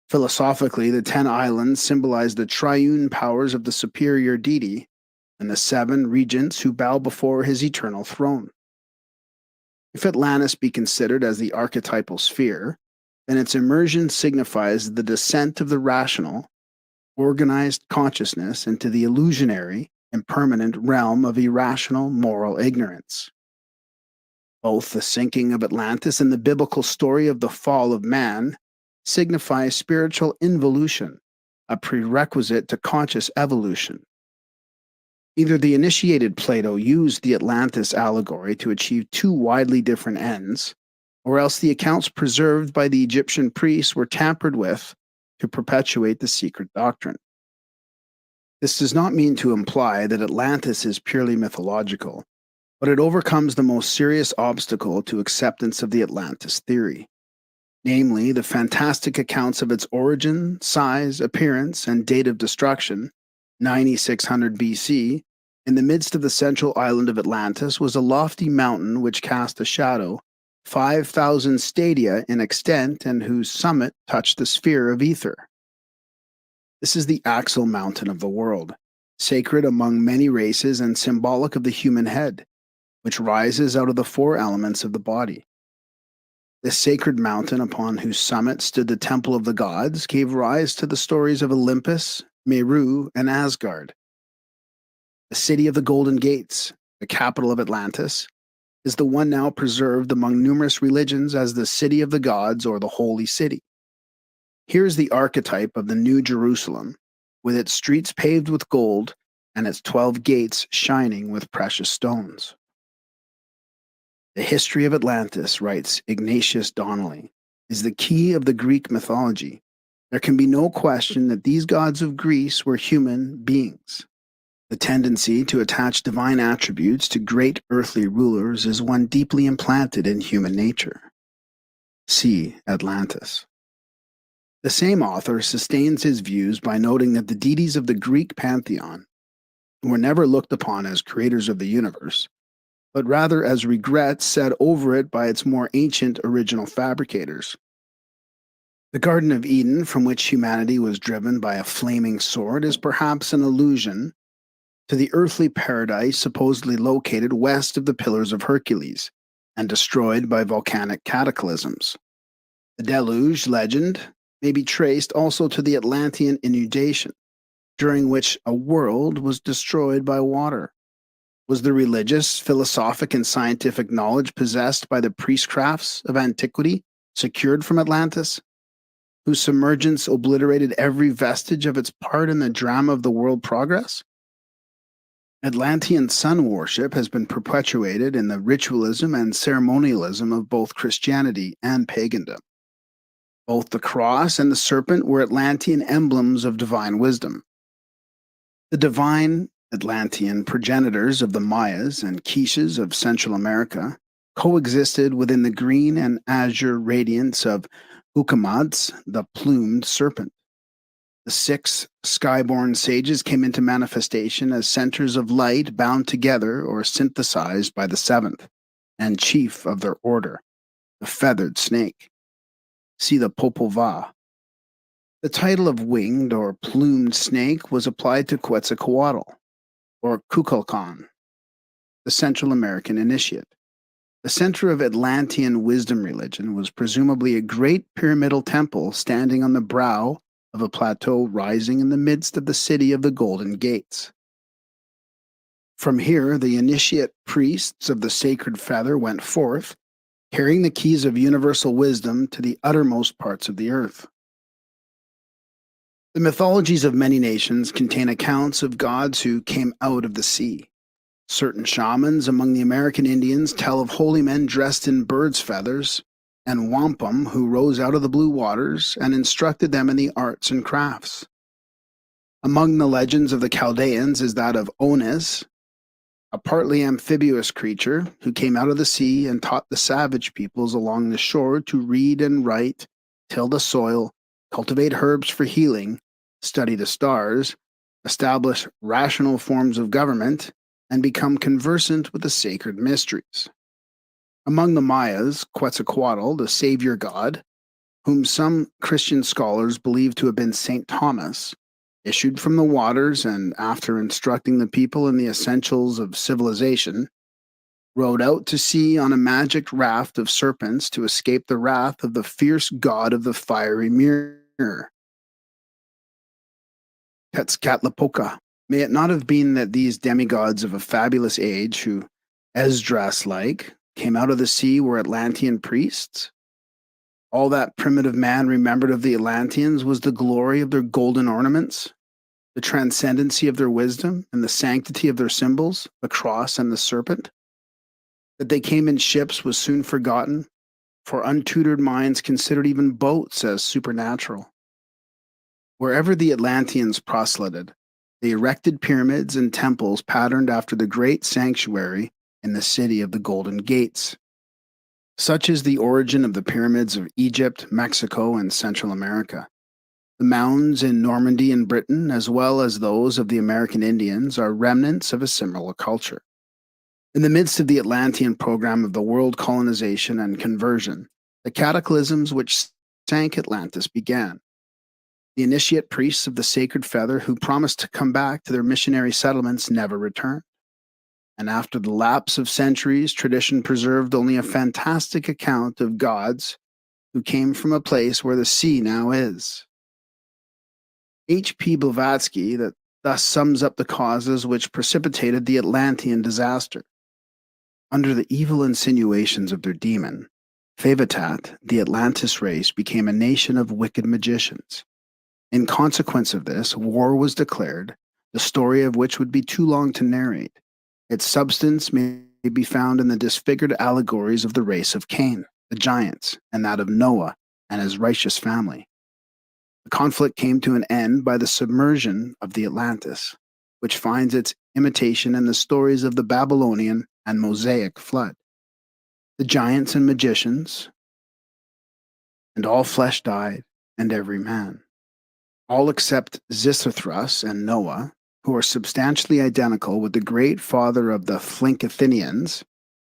Philosophically, the 10 islands symbolize the triune powers of the superior deity and the 7 regents who bow before his eternal throne. If Atlantis be considered as the archetypal sphere, then its immersion signifies the descent of the rational, organized consciousness into the illusionary, impermanent realm of irrational moral ignorance. Both the sinking of Atlantis and the biblical story of the fall of man signify spiritual involution, a prerequisite to conscious evolution. Either the initiated Plato used the Atlantis allegory to achieve 2 widely different ends, or else the accounts preserved by the Egyptian priests were tampered with to perpetuate the secret doctrine. This does not mean to imply that Atlantis is purely mythological, but it overcomes the most serious obstacle to acceptance of the Atlantis theory, namely the fantastic accounts of its origin, size, appearance, and date of destruction. 9600 BC, in the midst of the central island of Atlantis was a lofty mountain which cast a shadow 5,000 stadia in extent and whose summit touched the sphere of ether. This is the axle mountain of the world, sacred among many races and symbolic of the human head, which rises out of the 4 elements of the body. This sacred mountain, upon whose summit stood the temple of the gods, gave rise to the stories of Olympus, Meru, and Asgard. The city of the Golden Gates, the capital of Atlantis, is the one now preserved among numerous religions as the city of the gods or the holy city. Here is the archetype of the New Jerusalem, with its streets paved with gold and its 12 gates shining with precious stones. The history of Atlantis, writes Ignatius Donnelly, is the key of the Greek mythology. There can be no question that these gods of Greece were human beings. The tendency to attach divine attributes to great earthly rulers is one deeply implanted in human nature. See Atlantis. The same author sustains his views by noting that the deities of the Greek pantheon were never looked upon as creators of the universe, but rather as regrets said over it by its more ancient original fabricators. The Garden of Eden, from which humanity was driven by a flaming sword, is perhaps an allusion to the earthly paradise supposedly located west of the Pillars of Hercules and destroyed by volcanic cataclysms. The deluge legend may be traced also to the Atlantean inundation, during which a world was destroyed by water. Was the religious, philosophic, and scientific knowledge possessed by the priestcrafts of antiquity secured from Atlantis, whose submergence obliterated every vestige of its part in the drama of the world progress? Atlantean sun worship has been perpetuated in the ritualism and ceremonialism of both Christianity and pagandom. Both the cross and the serpent were Atlantean emblems of divine wisdom. The divine Atlantean progenitors of the Mayas and Quiches of Central America coexisted within the green and azure radiance of Ukamad's, the plumed serpent. The 6 skyborn sages came into manifestation as centers of light bound together or synthesized by the 7th, and chief of their order, the feathered snake. See the Popol Vuh. The title of winged or plumed snake was applied to Quetzalcoatl, or Kukulkan, the Central American initiate. The center of Atlantean wisdom religion was presumably a great pyramidal temple standing on the brow of a plateau rising in the midst of the city of the Golden Gates. From here, the initiate priests of the sacred feather went forth, carrying the keys of universal wisdom to the uttermost parts of the earth. The mythologies of many nations contain accounts of gods who came out of the sea. Certain shamans among the American Indians tell of holy men dressed in birds' feathers and wampum who rose out of the blue waters and instructed them in the arts and crafts. Among the legends of the Chaldeans is that of Ones, a partly amphibious creature who came out of the sea and taught the savage peoples along the shore to read and write, till the soil, cultivate herbs for healing, study the stars, establish rational forms of government, and become conversant with the sacred mysteries. Among the Mayas, Quetzalcoatl, the savior god, whom some Christian scholars believe to have been St. Thomas, issued from the waters and, after instructing the people in the essentials of civilization, rowed out to sea on a magic raft of serpents to escape the wrath of the fierce god of the fiery mirror, Tezcatlipoca. May it not have been that these demigods of a fabulous age, who, Esdras-like, came out of the sea were Atlantean priests? All that primitive man remembered of the Atlanteans was the glory of their golden ornaments, the transcendency of their wisdom, and the sanctity of their symbols, the cross and the serpent. That they came in ships was soon forgotten, for untutored minds considered even boats as supernatural. Wherever the Atlanteans proselyted, they erected pyramids and temples patterned after the great sanctuary in the city of the Golden Gates. Such is the origin of the pyramids of Egypt, Mexico, and Central America. The mounds in Normandy and Britain, as well as those of the American Indians, are remnants of a similar culture. In the midst of the Atlantean program of the world colonization and conversion, the cataclysms which sank Atlantis began. The initiate priests of the sacred feather who promised to come back to their missionary settlements never returned. And after the lapse of centuries, tradition preserved only a fantastic account of gods who came from a place where the sea now is. H.P. Blavatsky that thus sums up the causes which precipitated the Atlantean disaster. Under the evil insinuations of their demon, Fevatat, the Atlantis race became a nation of wicked magicians. In consequence of this, war was declared, the story of which would be too long to narrate. Its substance may be found in the disfigured allegories of the race of Cain, the giants, and that of Noah and his righteous family. The conflict came to an end by the submersion of the Atlantis, which finds its imitation in the stories of the Babylonian and Mosaic flood. The giants and magicians, and all flesh died, and every man. All except Xisuthros and Noah, who are substantially identical with the great father of the Thlingethinians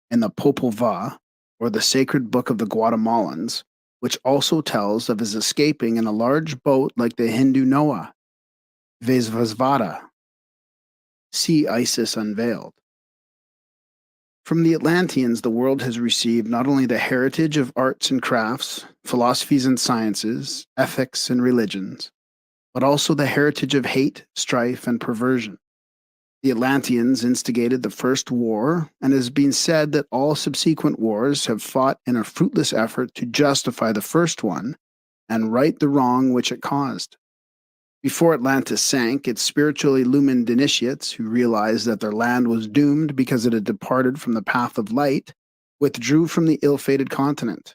in the Popol Vuh, or the sacred book of the Guatemalans, which also tells of his escaping in a large boat like the Hindu Noah, Vaisvasvata. See Isis Unveiled. From the Atlanteans, the world has received not only the heritage of arts and crafts, philosophies and sciences, ethics and religions, but also the heritage of hate, strife, and perversion. The Atlanteans instigated the first war, and it has been said that all subsequent wars have fought in a fruitless effort to justify the first one and right the wrong which it caused. Before Atlantis sank, its spiritually illumined initiates, who realized that their land was doomed because it had departed from the path of light, withdrew from the ill-fated continent.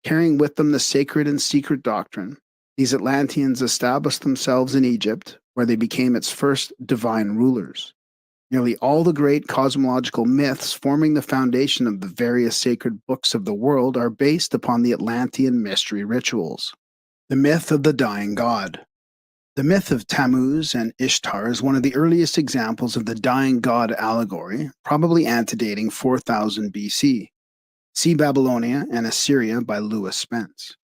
Carrying with them the sacred and secret doctrine, these Atlanteans established themselves in Egypt, where they became its first divine rulers. Nearly all the great cosmological myths forming the foundation of the various sacred books of the world are based upon the Atlantean mystery rituals. The myth of the dying god. The myth of Tammuz and Ishtar is one of the earliest examples of the dying god allegory, probably antedating 4000 BC. See Babylonia and Assyria by Lewis Spence.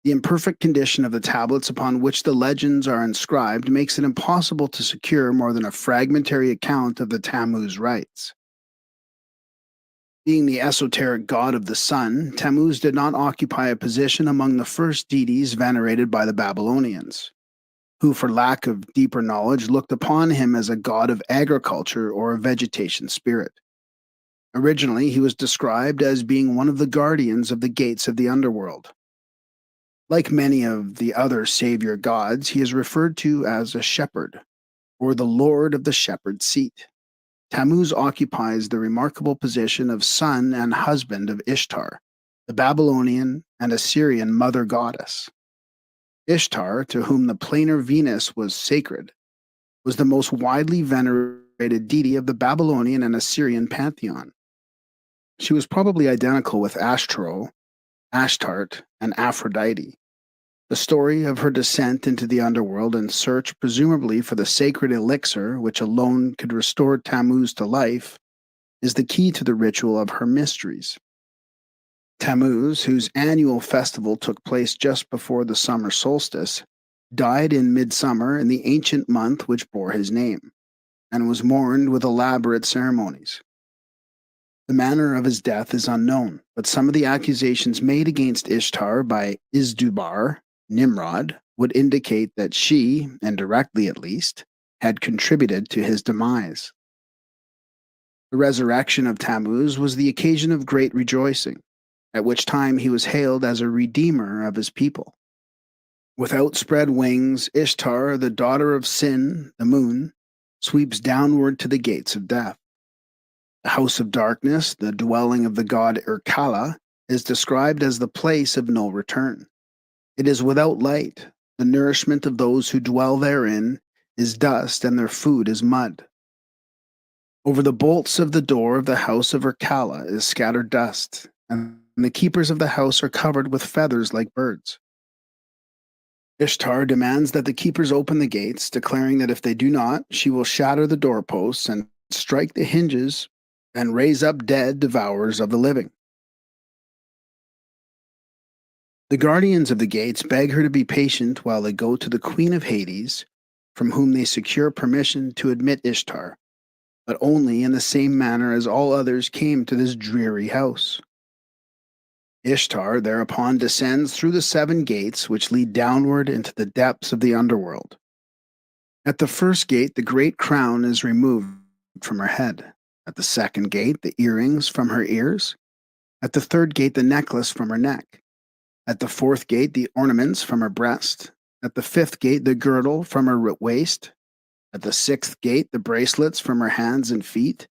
The imperfect condition of the tablets upon which the legends are inscribed makes it impossible to secure more than a fragmentary account of the Tammuz rites. Being the esoteric god of the sun, Tammuz did not occupy a position among the first deities venerated by the Babylonians, who, for lack of deeper knowledge, looked upon him as a god of agriculture or a vegetation spirit. Originally, he was described as being one of the guardians of the gates of the underworld. Like many of the other savior gods, he is referred to as a shepherd, or the Lord of the Shepherd's Seat. Tammuz occupies the remarkable position of son and husband of Ishtar, the Babylonian and Assyrian mother goddess. Ishtar, to whom the planar Venus was sacred, was the most widely venerated deity of the Babylonian and Assyrian pantheon. She was probably identical with Ashtaroth, Ashtart, and Aphrodite. The story of her descent into the underworld and search presumably for the sacred elixir which alone could restore Tammuz to life is the key to the ritual of her mysteries. Tammuz, whose annual festival took place just before the summer solstice, died in midsummer in the ancient month which bore his name, and was mourned with elaborate ceremonies. The manner of his death is unknown, but some of the accusations made against Ishtar by Izdubar, Nimrod, would indicate that she, indirectly at least, had contributed to his demise. The resurrection of Tammuz was the occasion of great rejoicing, at which time he was hailed as a redeemer of his people. With outspread wings, Ishtar, the daughter of Sin, the moon, sweeps downward to the gates of death. The house of darkness, the dwelling of the god Irkalla, is described as the place of no return. It is without light. The nourishment of those who dwell therein is dust, and their food is mud. Over the bolts of the door of the house of Irkalla is scattered dust, and the keepers of the house are covered with feathers like birds. Ishtar demands that the keepers open the gates, declaring that if they do not, she will shatter the doorposts and strike the hinges and raise up dead devourers of the living. The guardians of the gates beg her to be patient while they go to the Queen of Hades, from whom they secure permission to admit Ishtar, but only in the same manner as all others came to this dreary house. Ishtar thereupon descends through the 7 gates which lead downward into the depths of the underworld. At the first gate, the great crown is removed from her head. At the second gate, the earrings from her ears. At the third gate, the necklace from her neck. At the fourth gate, the ornaments from her breast. At the fifth gate, the girdle from her waist. At the sixth gate, the bracelets from her hands and feet.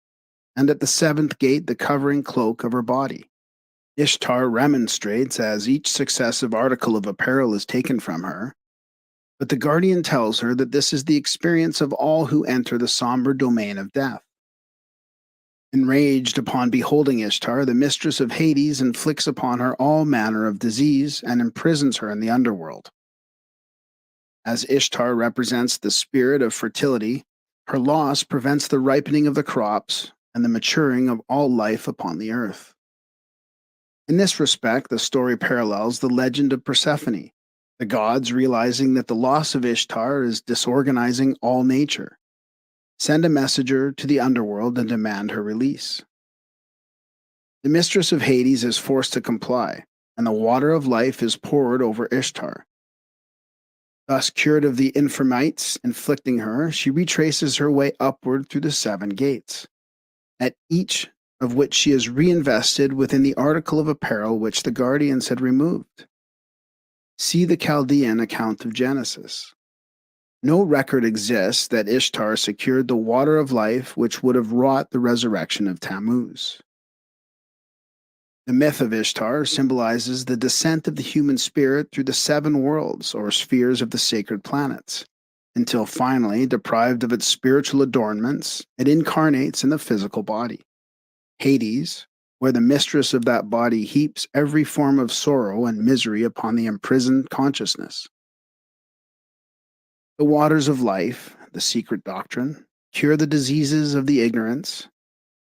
And at the 7th gate, the covering cloak of her body. Ishtar remonstrates as each successive article of apparel is taken from her, but the guardian tells her that this is the experience of all who enter the somber domain of death. Enraged upon beholding Ishtar, the mistress of Hades inflicts upon her all manner of disease and imprisons her in the underworld. As Ishtar represents the spirit of fertility, her loss prevents the ripening of the crops and the maturing of all life upon the earth. In this respect, the story parallels the legend of Persephone, the gods realizing that the loss of Ishtar is disorganizing all nature. Send a messenger to the underworld and demand her release. The mistress of Hades is forced to comply, and the water of life is poured over Ishtar. Thus cured of the infirmites inflicting her, she retraces her way upward through the 7 gates, at each of which she is reinvested within the article of apparel which the guardians had removed. See the Chaldean account of Genesis. No record exists that Ishtar secured the water of life which would have wrought the resurrection of Tammuz. The myth of Ishtar symbolizes the descent of the human spirit through the 7 worlds or spheres of the sacred planets, until finally, deprived of its spiritual adornments, it incarnates in the physical body. Hades, where the mistress of that body heaps every form of sorrow and misery upon the imprisoned consciousness. The waters of life, the secret doctrine, cure the diseases of the ignorance,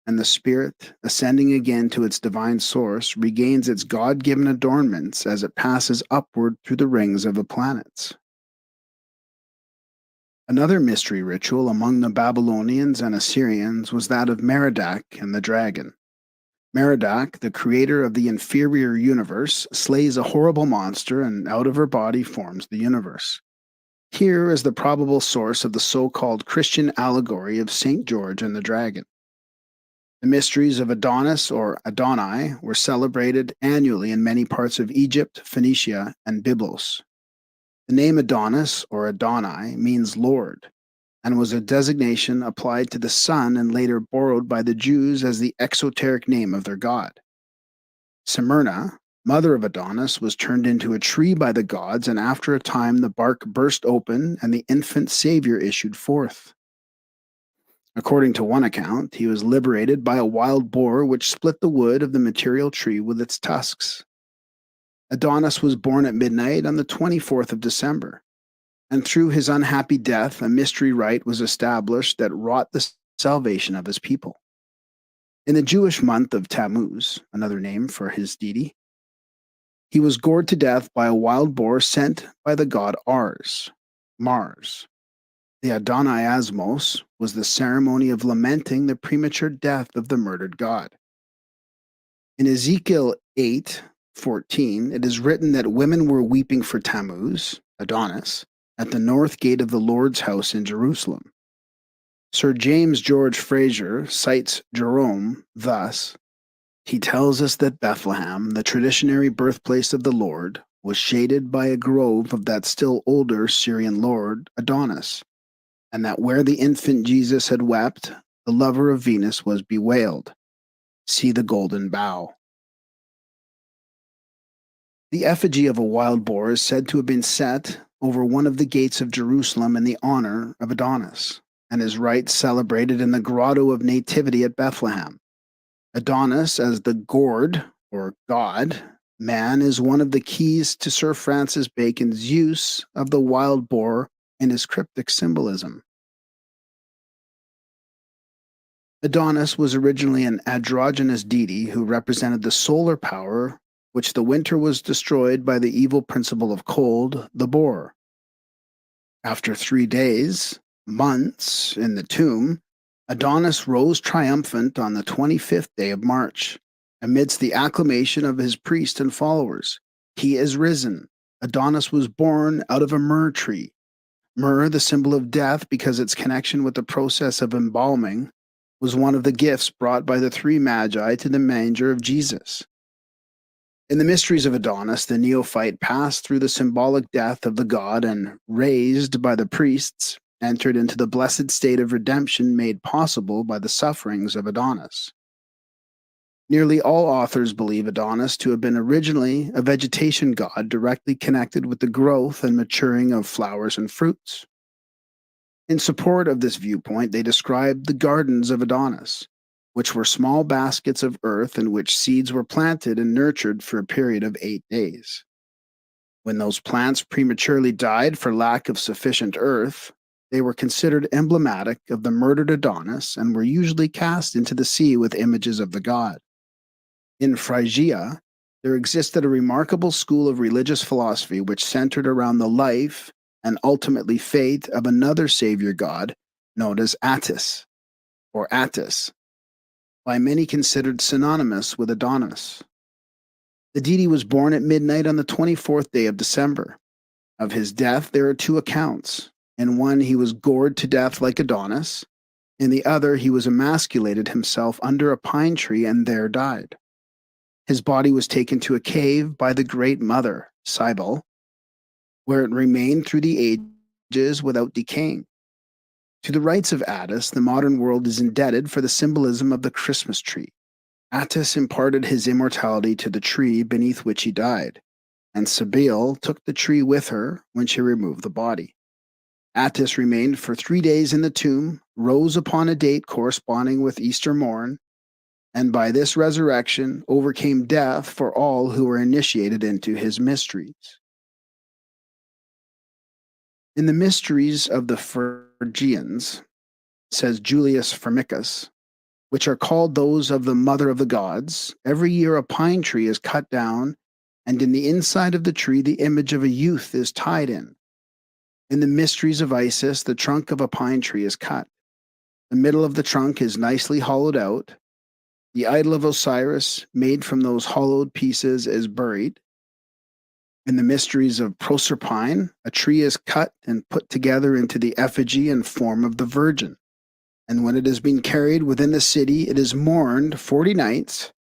and the spirit, ascending again to its divine source, regains its God-given adornments as it passes upward through the rings of the planets. Another mystery ritual among the Babylonians and Assyrians was that of Merodach and the dragon. Merodach, the creator of the inferior universe, slays a horrible monster and out of her body forms the universe. Here is the probable source of the so-called Christian allegory of St. George and the dragon. The mysteries of Adonis or Adonai were celebrated annually in many parts of Egypt, Phoenicia, and Byblos. The name Adonis or Adonai means Lord, and was a designation applied to the sun and later borrowed by the Jews as the exoteric name of their god. Smyrna, mother of Adonis, was turned into a tree by the gods, and after a time the bark burst open and the infant Savior issued forth. According to one account, he was liberated by a wild boar which split the wood of the material tree with its tusks. Adonis was born at midnight on the 24th of December, and through his unhappy death, a mystery rite was established that wrought the salvation of his people. In the Jewish month of Tammuz, another name for his deity, he was gored to death by a wild boar sent by the god Mars. The Adoniasmos was the ceremony of lamenting the premature death of the murdered god. In Ezekiel 8:14, it is written that women were weeping for Tammuz, Adonis, at the north gate of the Lord's house in Jerusalem. Sir James George Fraser cites Jerome thus: he tells us that Bethlehem, the traditionary birthplace of the Lord, was shaded by a grove of that still older Syrian lord, Adonis, and that where the infant Jesus had wept, the lover of Venus was bewailed. See the golden bough. The effigy of a wild boar is said to have been set over one of the gates of Jerusalem in the honor of Adonis, and his rites celebrated in the Grotto of Nativity at Bethlehem. Adonis, as the gourd, or god, man, is one of the keys to Sir Francis Bacon's use of the wild boar in his cryptic symbolism. Adonis was originally an androgynous deity who represented the solar power which the winter was destroyed by the evil principle of cold, the boar. After 3 days, months, in the tomb, Adonis rose triumphant on the 25th day of March, amidst the acclamation of his priests and followers. He is risen. Adonis was born out of a myrrh tree. Myrrh, the symbol of death because its connection with the process of embalming, was one of the gifts brought by the 3 magi to the manger of Jesus. In the mysteries of Adonis, the neophyte passed through the symbolic death of the god and, raised by the priests, entered into the blessed state of redemption made possible by the sufferings of Adonis. Nearly all authors believe Adonis to have been originally a vegetation god directly connected with the growth and maturing of flowers and fruits. In support of this viewpoint, they describe the gardens of Adonis, which were small baskets of earth in which seeds were planted and nurtured for a period of 8 days. When those plants prematurely died for lack of sufficient earth, they were considered emblematic of the murdered Adonis and were usually cast into the sea with images of the god. In Phrygia, there existed a remarkable school of religious philosophy which centered around the life and ultimately fate of another savior god known as Attis, or Attis, by many considered synonymous with Adonis. The deity was born at midnight on the 24th day of December. Of his death, there are 2 accounts. In one, he was gored to death like Adonis. In the other, he was emasculated himself under a pine tree and there died. His body was taken to a cave by the Great Mother, Cybele, where it remained through the ages without decaying. To the rites of Attis, the modern world is indebted for the symbolism of the Christmas tree. Attis imparted his immortality to the tree beneath which he died, and Cybele took the tree with her when she removed the body. Attis remained for 3 days in the tomb, rose upon a date corresponding with Easter morn, and by this resurrection overcame death for all who were initiated into his mysteries. In the mysteries of the Phrygians, says Julius Firmicus, which are called those of the mother of the gods, every year a pine tree is cut down, and in the inside of the tree the image of a youth is tied in. In the mysteries of Isis, the trunk of a pine tree is cut. The middle of the trunk is nicely hollowed out. The idol of Osiris, made from those hollowed pieces, is buried. In the mysteries of Proserpine, a tree is cut and put together into the effigy and form of the Virgin. And when it has been carried within the city, it is mourned 40 nights,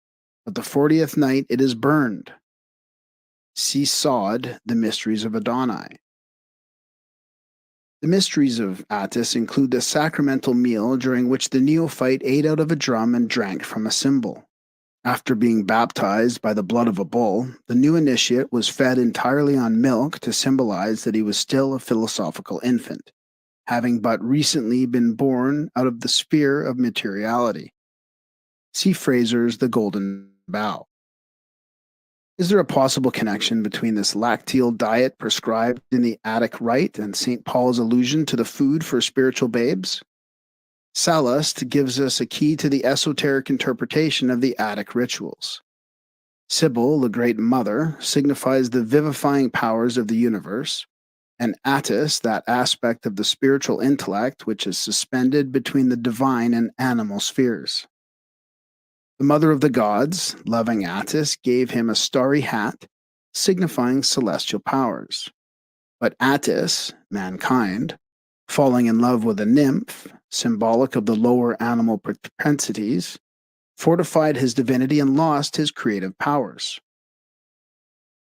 but the 40th night it is burned. See Sod, the mysteries of Adonai. The mysteries of Attis include the sacramental meal during which the neophyte ate out of a drum and drank from a cymbal. After being baptized by the blood of a bull, the new initiate was fed entirely on milk to symbolize that he was still a philosophical infant, having but recently been born out of the sphere of materiality. See Fraser's The Golden Bough. Is there a possible connection between this lacteal diet prescribed in the Attic Rite and St. Paul's allusion to the food for spiritual babes? Sallust gives us a key to the esoteric interpretation of the Attic rituals. Sybil, the Great Mother, signifies the vivifying powers of the universe, and Attis, that aspect of the spiritual intellect which is suspended between the divine and animal spheres. The Mother of the Gods, loving Attis, gave him a starry hat, signifying celestial powers. But Attis, mankind, falling in love with a nymph, symbolic of the lower animal propensities, fortified his divinity and lost his creative powers.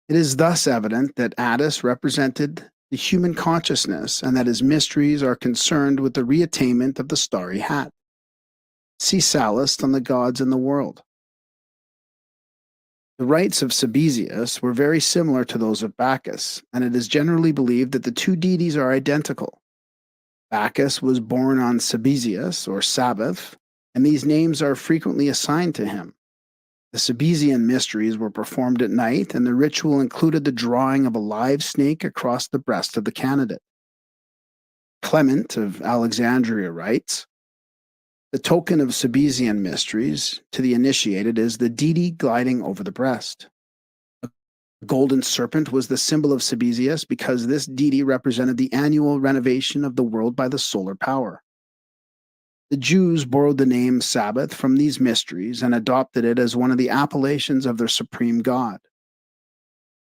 It is thus evident that Attis represented the human consciousness and that his mysteries are concerned with the reattainment of the starry hat. See Sallust on the Gods in the World. The rites of Sabazius were very similar to those of Bacchus, and it is generally believed that the two deities are identical. Bacchus was born on Sabazius, or Sabbath, and these names are frequently assigned to him. The Sabazian mysteries were performed at night, and the ritual included the drawing of a live snake across the breast of the candidate. Clement of Alexandria writes, "The token of Sabazian mysteries to the initiated is the deity gliding over the breast. A golden serpent was the symbol of Sabazius because this deity represented the annual renovation of the world by the solar power. The Jews borrowed the name Sabbath from these mysteries and adopted it as one of the appellations of their supreme god.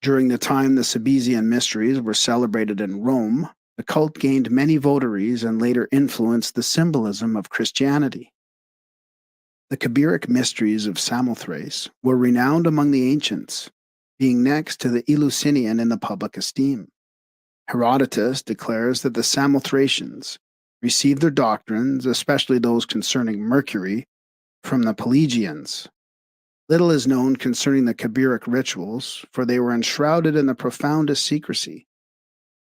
During the time the Sabazian mysteries were celebrated in Rome, the cult gained many votaries and later influenced the symbolism of Christianity. The Kabiric mysteries of Samothrace were renowned among the ancients, being next to the Eleusinian in the public esteem. Herodotus declares that the Samothracians received their doctrines, especially those concerning Mercury, from the Pelagians. Little is known concerning the Kabiric rituals, for they were enshrouded in the profoundest secrecy.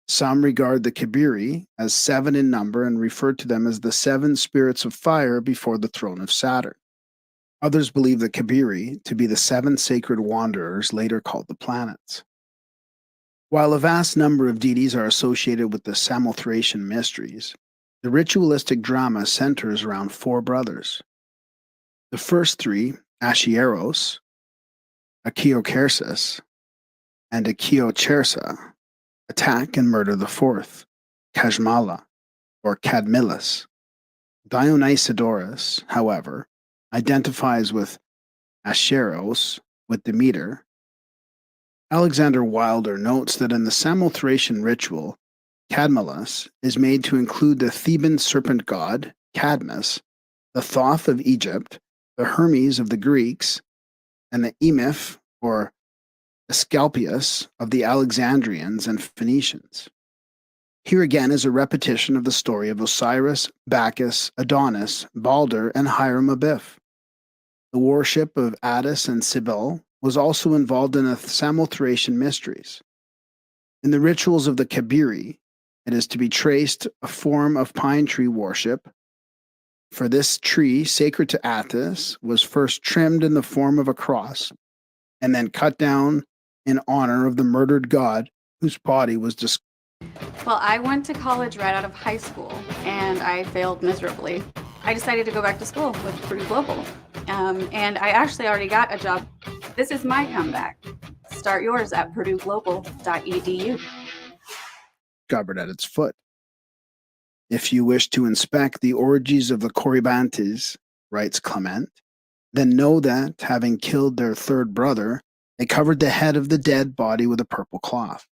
Some regard the Kabiri as 7 in number and refer to them as the 7 spirits of fire before the throne of Saturn. Others believe the Kabiri to be the 7 sacred wanderers, later called the planets. While a vast number of deities are associated with the Samothracian mysteries, the ritualistic drama centers around 4 brothers. The first 3, Asieros, Achiokersis, and Achiochersa, attack and murder the 4th, Kajmala, or Cadmilus. Dionysiodorus, however, identifies with Asieros with Demeter. Alexander Wilder notes that in the Samothracian ritual, Cadmilus is made to include the Theban serpent god, Cadmus, the Thoth of Egypt, the Hermes of the Greeks, and the Emiph, or Asclepius, of the Alexandrians and Phoenicians. Here again is a repetition of the story of Osiris, Bacchus, Adonis, Balder, and Hiram Abiff. The worship of Attis and Cybele was also involved in the Samothracian mysteries. In the rituals of the Kabiri, it is to be traced a form of pine tree worship. For this tree, sacred to Attis, was first trimmed in the form of a cross, and then cut down in honor of the murdered god whose body was discovered. Well, I went to college right out of high school, and I failed miserably. I decided to go back to school with Purdue Global, and I actually already got a job. This is my comeback. Start yours at purdueglobal.edu. Discovered at its foot. If you wish to inspect the orgies of the Corybantes, writes Clement, then know that, having killed their 3rd brother, they covered the head of the dead body with a purple cloth,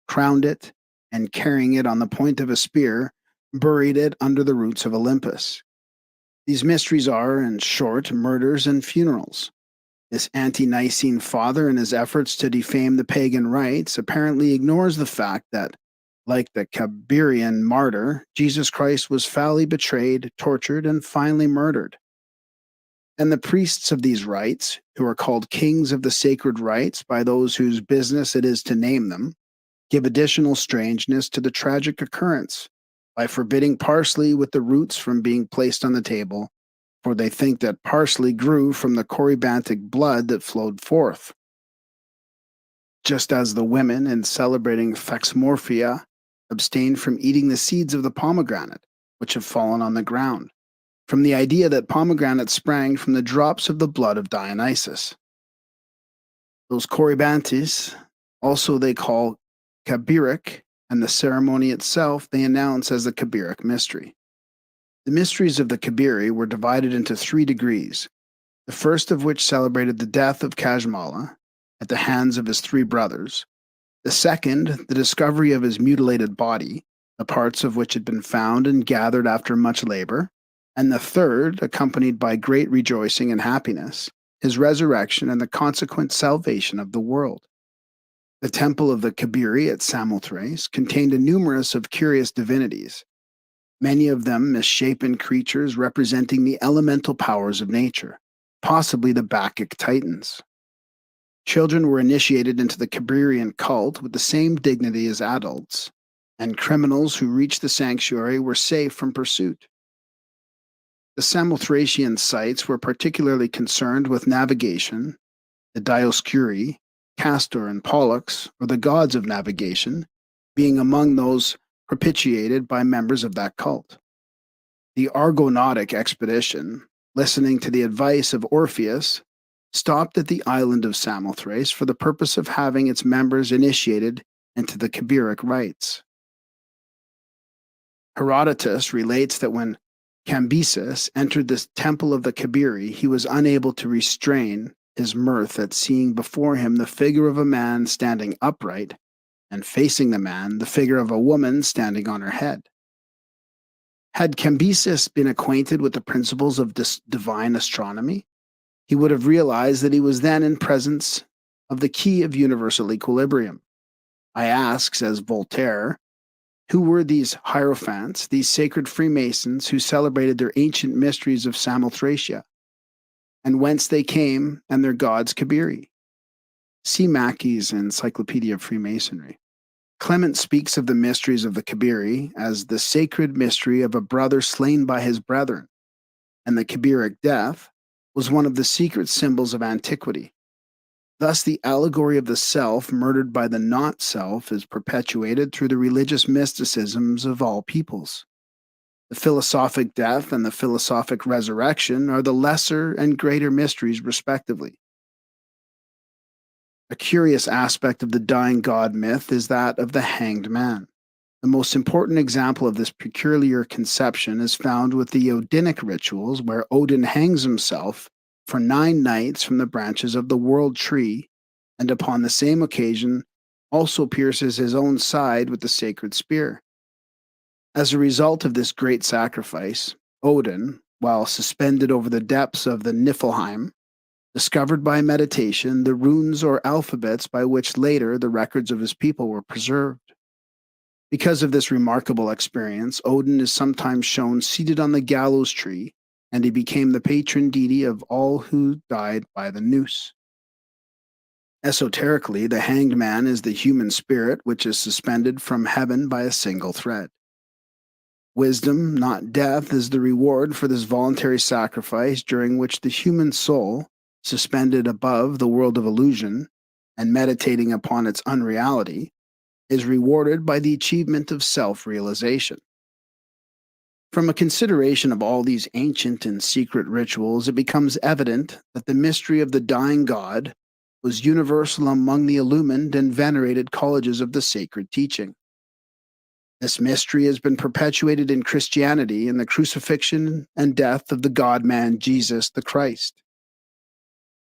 crowned it, and carrying it on the point of a spear, buried it under the roots of Olympus. These mysteries are, in short, murders and funerals. This ante-Nicene father, in his efforts to defame the pagan rites, apparently ignores the fact that Like the Kabirian martyr, Jesus Christ was foully betrayed, tortured, and finally murdered. And the priests of these rites, who are called kings of the sacred rites by those whose business it is to name them, give additional strangeness to the tragic occurrence by forbidding parsley with the roots from being placed on the table, for they think that parsley grew from the corybantic blood that flowed forth. Just as the women, in celebrating Phexmorphia, abstain from eating the seeds of the pomegranate, which have fallen on the ground, from the idea that pomegranates sprang from the drops of the blood of Dionysus. Those corybantes also they call Kabiric, and the ceremony itself they announce as the Kabiric mystery. The mysteries of the Kabiri were divided into 3 degrees, the first of which celebrated the death of Kajmala at the hands of his 3 brothers, the second, the discovery of his mutilated body, the parts of which had been found and gathered after much labor, and the third, accompanied by great rejoicing and happiness, his resurrection and the consequent salvation of the world. The temple of the Kabiri at Samothrace contained a numerous of curious divinities, many of them misshapen creatures representing the elemental powers of nature, possibly the Bacchic Titans. Children were initiated into the Kabirian cult with the same dignity as adults, and criminals who reached the sanctuary were safe from pursuit. The Samothracian sites were particularly concerned with navigation, the Dioscuri, Castor, and Pollux, or the gods of navigation, being among those propitiated by members of that cult. The Argonautic expedition, listening to the advice of Orpheus, stopped at the island of Samothrace for the purpose of having its members initiated into the Kabiric rites. Herodotus relates that when Cambyses entered the temple of the Kabiri, he was unable to restrain his mirth at seeing before him the figure of a man standing upright, and facing the man, the figure of a woman standing on her head. Had Cambyses been acquainted with the principles of divine astronomy, he would have realized that he was then in presence of the key of universal equilibrium. I ask, says Voltaire, who were these hierophants, these sacred Freemasons who celebrated their ancient mysteries of Samothracia, and whence they came and their gods Kabiri? See Mackey's Encyclopedia of Freemasonry. Clement speaks of the mysteries of the Kabiri as the sacred mystery of a brother slain by his brethren, and the Kabiric death was one of the secret symbols of antiquity. Thus, the allegory of the self murdered by the not-self is perpetuated through the religious mysticisms of all peoples. The philosophic death and the philosophic resurrection are the lesser and greater mysteries, respectively. A curious aspect of the dying god myth is that of the hanged man. The most important example of this peculiar conception is found with the Odinic rituals, where Odin hangs himself for 9 nights from the branches of the world tree, and upon the same occasion also pierces his own side with the sacred spear. As a result of this great sacrifice, Odin, while suspended over the depths of the Niflheim, discovered by meditation the runes or alphabets by which later the records of his people were preserved. Because of this remarkable experience, Odin is sometimes shown seated on the gallows tree, and he became the patron deity of all who died by the noose. Esoterically, the hanged man is the human spirit which is suspended from heaven by a single thread. Wisdom, not death, is the reward for this voluntary sacrifice, during which the human soul, suspended above the world of illusion and meditating upon its unreality, is rewarded by the achievement of self-realization. From a consideration of all these ancient and secret rituals, it becomes evident that the mystery of the dying god was universal among the illumined and venerated colleges of the sacred teaching. This mystery has been perpetuated in Christianity in the crucifixion and death of the God-man Jesus the Christ.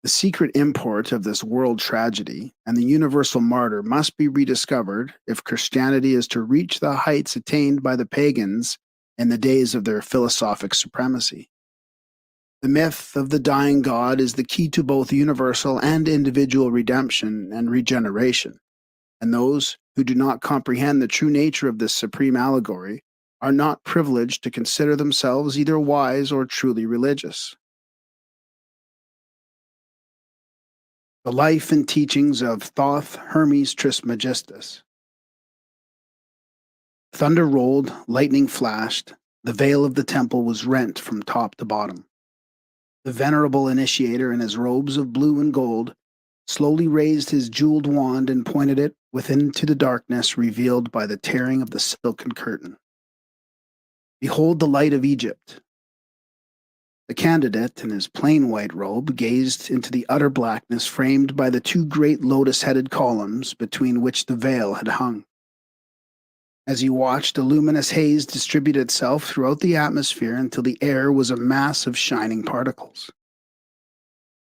The secret import of this world tragedy and the universal martyr must be rediscovered if Christianity is to reach the heights attained by the pagans in the days of their philosophic supremacy. The myth of the dying God is the key to both universal and individual redemption and regeneration, and those who do not comprehend the true nature of this supreme allegory are not privileged to consider themselves either wise or truly religious. The life and teachings of Thoth Hermes Trismegistus. Thunder rolled, lightning flashed, the veil of the temple was rent from top to bottom. The venerable initiator in his robes of blue and gold slowly raised his jeweled wand and pointed it within to the darkness revealed by the tearing of the silken curtain. Behold the light of Egypt. The candidate in his plain white robe gazed into the utter blackness framed by the two great lotus-headed columns between which the veil had hung. As he watched, a luminous haze distribute itself throughout the atmosphere until the air was a mass of shining particles.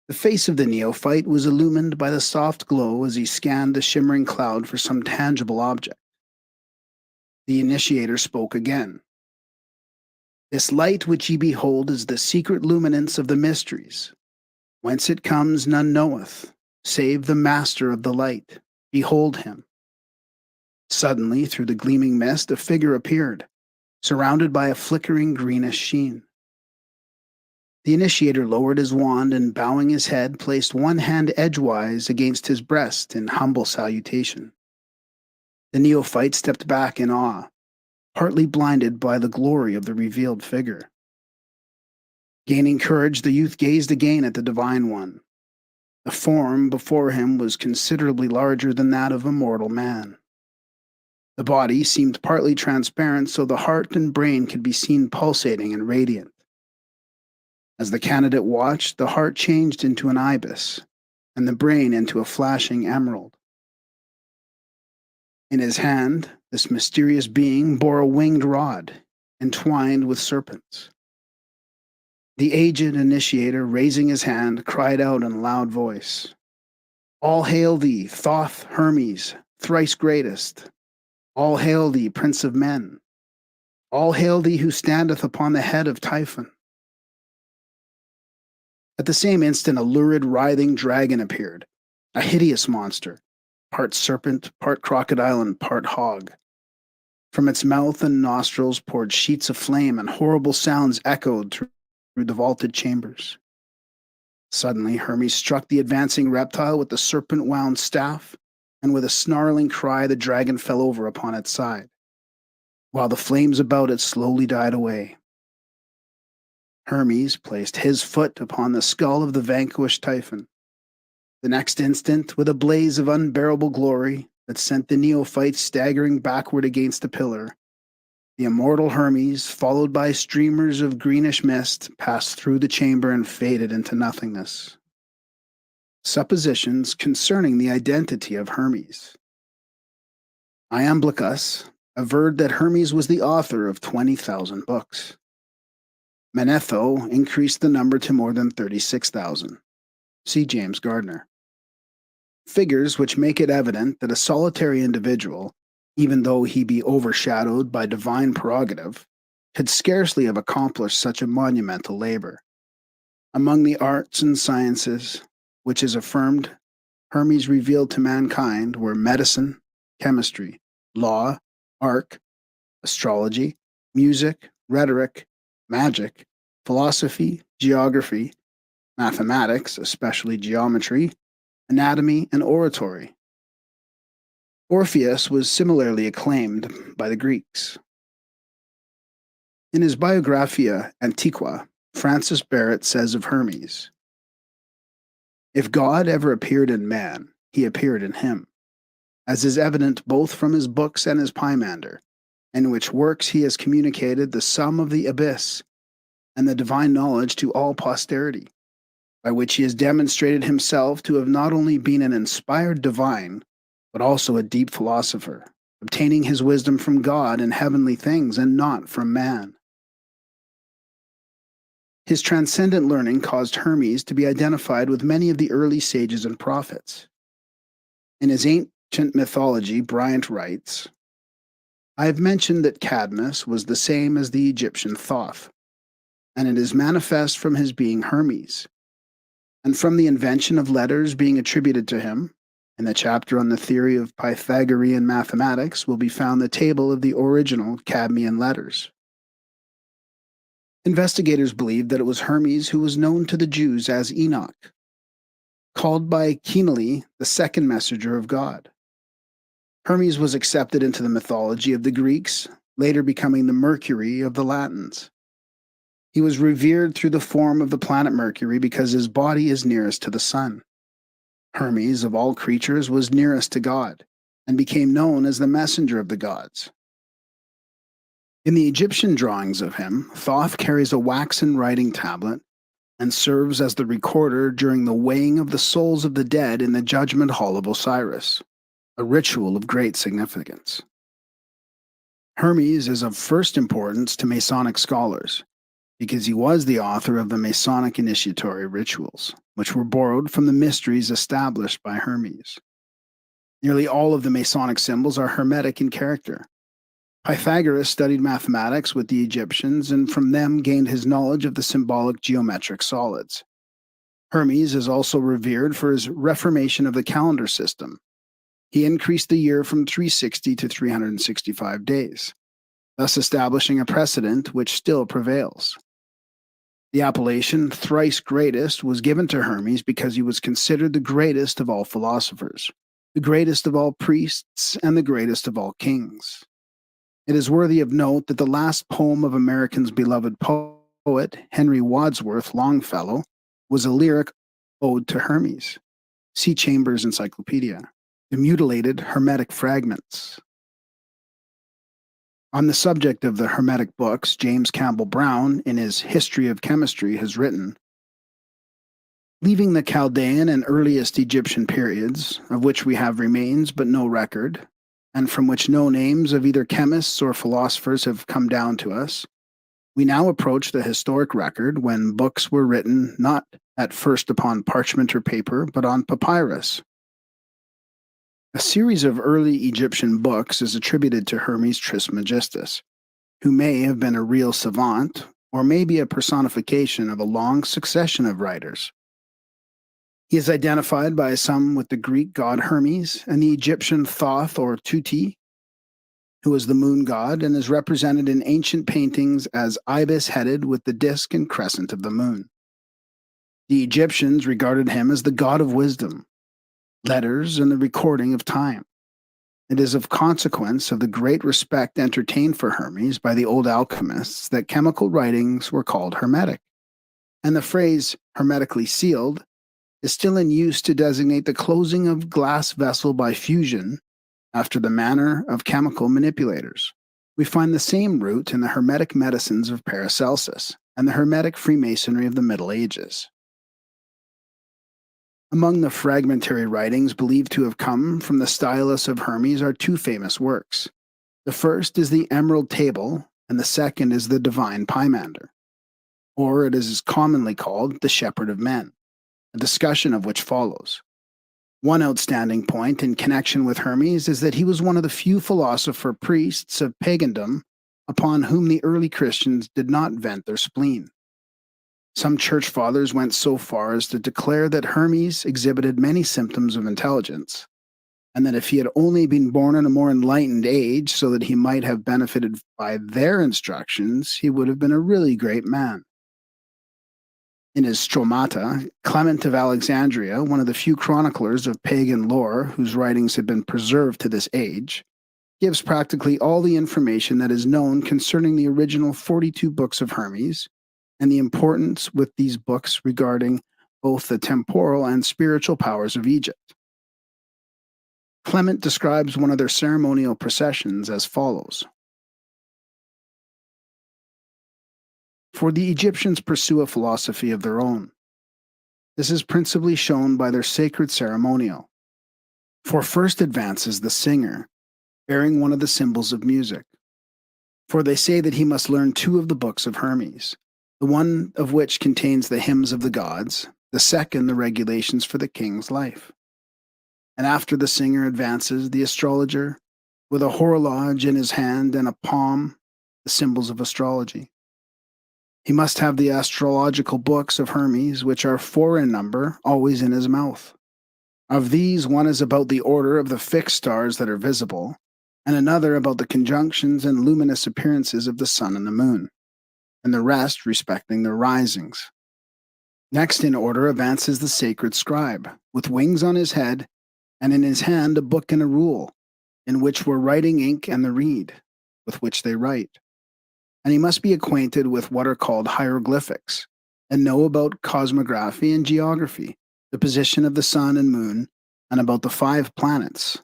The face of the neophyte was illumined by the soft glow as he scanned the shimmering cloud for some tangible object. The initiator spoke again. This light which ye behold is the secret luminance of the mysteries. Whence it comes none knoweth, save the master of the light. Behold him. Suddenly, through the gleaming mist, a figure appeared, surrounded by a flickering greenish sheen. The initiator lowered his wand and, bowing his head, placed one hand edgewise against his breast in humble salutation. The neophyte stepped back in awe, partly blinded by the glory of the revealed figure. Gaining courage, the youth gazed again at the Divine One. The form before him was considerably larger than that of a mortal man. The body seemed partly transparent, so the heart and brain could be seen pulsating and radiant. As the candidate watched, the heart changed into an ibis, and the brain into a flashing emerald. In his hand, this mysterious being bore a winged rod, entwined with serpents. The aged initiator, raising his hand, cried out in a loud voice, "All hail thee, Thoth Hermes, thrice greatest! All hail thee, Prince of Men! All hail thee who standeth upon the head of Typhon!" At the same instant, a lurid, writhing dragon appeared, a hideous monster, part serpent, part crocodile, and part hog. From its mouth and nostrils poured sheets of flame, and horrible sounds echoed through the vaulted chambers. Suddenly, Hermes struck the advancing reptile with the serpent-wound staff, and with a snarling cry, the dragon fell over upon its side, while the flames about it slowly died away. Hermes placed his foot upon the skull of the vanquished Typhon. The next instant, with a blaze of unbearable glory that sent the neophyte staggering backward against a pillar, the immortal Hermes, followed by streamers of greenish mist, passed through the chamber and faded into nothingness. Suppositions concerning the identity of Hermes. Iamblichus averred that Hermes was the author of 20,000 books. Manetho increased the number to more than 36,000. See James Gardner. Figures which make it evident that a solitary individual, even though he be overshadowed by divine prerogative, could scarcely have accomplished such a monumental labor. Among the arts and sciences, which is affirmed Hermes revealed to mankind, were medicine, chemistry, law, art, astrology, music, rhetoric, magic, philosophy, geography, mathematics, especially geometry, anatomy, and oratory. Orpheus was similarly acclaimed by the Greeks. In his Biographia Antiqua, Francis Barrett says of Hermes, "If God ever appeared in man, he appeared in him, as is evident both from his books and his Pymander, in which works he has communicated the sum of the abyss and the divine knowledge to all posterity, by which he has demonstrated himself to have not only been an inspired divine, but also a deep philosopher, obtaining his wisdom from God in heavenly things and not from man." His transcendent learning caused Hermes to be identified with many of the early sages and prophets. In his ancient mythology, Bryant writes, "I have mentioned that Cadmus was the same as the Egyptian Thoth, and it is manifest from his being Hermes, and from the invention of letters being attributed to him, In the chapter on the theory of Pythagorean mathematics will be found the table of the original Cadmean letters. Investigators believe that it was Hermes who was known to the Jews as Enoch, called by Kenealy the second messenger of God. Hermes was accepted into the mythology of the Greeks, later becoming the Mercury of the Latins. He was revered through the form of the planet Mercury because his body is nearest to the sun. Hermes, of all creatures, was nearest to God, and became known as the messenger of the gods. In the Egyptian drawings of him, Thoth carries a waxen writing tablet and serves as the recorder during the weighing of the souls of the dead in the judgment hall of Osiris, a ritual of great significance. Hermes is of first importance to Masonic scholars, because he was the author of the Masonic initiatory rituals, which were borrowed from the mysteries established by Hermes. Nearly all of the Masonic symbols are Hermetic in character. Pythagoras studied mathematics with the Egyptians and from them gained his knowledge of the symbolic geometric solids. Hermes is also revered for his reformation of the calendar system. He increased the year from 360 to 365 days, thus establishing a precedent which still prevails. The appellation thrice greatest was given to Hermes because he was considered the greatest of all philosophers, the greatest of all priests, and the greatest of all kings. It is worthy of note that the last poem of Americans' beloved poet, Henry Wadsworth Longfellow, was a lyric ode to Hermes. See Chambers' Encyclopedia. The mutilated Hermetic fragments. On the subject of the Hermetic books, James Campbell Brown, in his History of Chemistry, has written, leaving the Chaldean and earliest Egyptian periods, of which we have remains but no record, and from which no names of either chemists or philosophers have come down to us, we now approach the historic record when books were written not at first upon parchment or paper, but on papyrus. A series of early Egyptian books is attributed to Hermes Trismegistus, who may have been a real savant or may be a personification of a long succession of writers. He is identified by some with the Greek god Hermes and the Egyptian Thoth or Tuti, who is the moon god and is represented in ancient paintings as ibis-headed with the disk and crescent of the moon. The Egyptians regarded him as the god of wisdom, letters, and the recording of time. It is of consequence of the great respect entertained for Hermes by the old alchemists that chemical writings were called hermetic, and the phrase hermetically sealed is still in use to designate the closing of glass vessel by fusion after the manner of chemical manipulators. We find the same root in the hermetic medicines of Paracelsus and the hermetic Freemasonry of the Middle Ages. Among the fragmentary writings believed to have come from the stylus of Hermes are two famous works. The first is the Emerald Table, and the second is the Divine Pymander, or it is commonly called the Shepherd of Men, a discussion of which follows. One outstanding point in connection with Hermes is that he was one of the few philosopher priests of pagandom upon whom the early Christians did not vent their spleen. Some church fathers went so far as to declare that Hermes exhibited many symptoms of intelligence, and that if he had only been born in a more enlightened age so that he might have benefited by their instructions, he would have been a really great man. In his Stromata, Clement of Alexandria, one of the few chroniclers of pagan lore whose writings have been preserved to this age, gives practically all the information that is known concerning the original 42 books of Hermes, and the importance with these books regarding both the temporal and spiritual powers of Egypt. Clement describes one of their ceremonial processions as follows. For the Egyptians pursue a philosophy of their own. This is principally shown by their sacred ceremonial. For first advances the singer, bearing one of the symbols of music. For they say that he must learn two of the books of Hermes, the one of which contains the hymns of the gods, the second the regulations for the king's life. And after the singer advances, the astrologer, with a horologe in his hand and a palm, the symbols of astrology. He must have the astrological books of Hermes, which are 4 in number, always in his mouth. Of these, one is about the order of the fixed stars that are visible, and another about the conjunctions and luminous appearances of the sun and the moon, and the rest respecting their risings. Next in order advances the sacred scribe, with wings on his head, and in his hand a book and a rule, in which were writing ink and the reed, with which they write. And he must be acquainted with what are called hieroglyphics, and know about cosmography and geography, the position of the sun and moon, and about the 5 planets,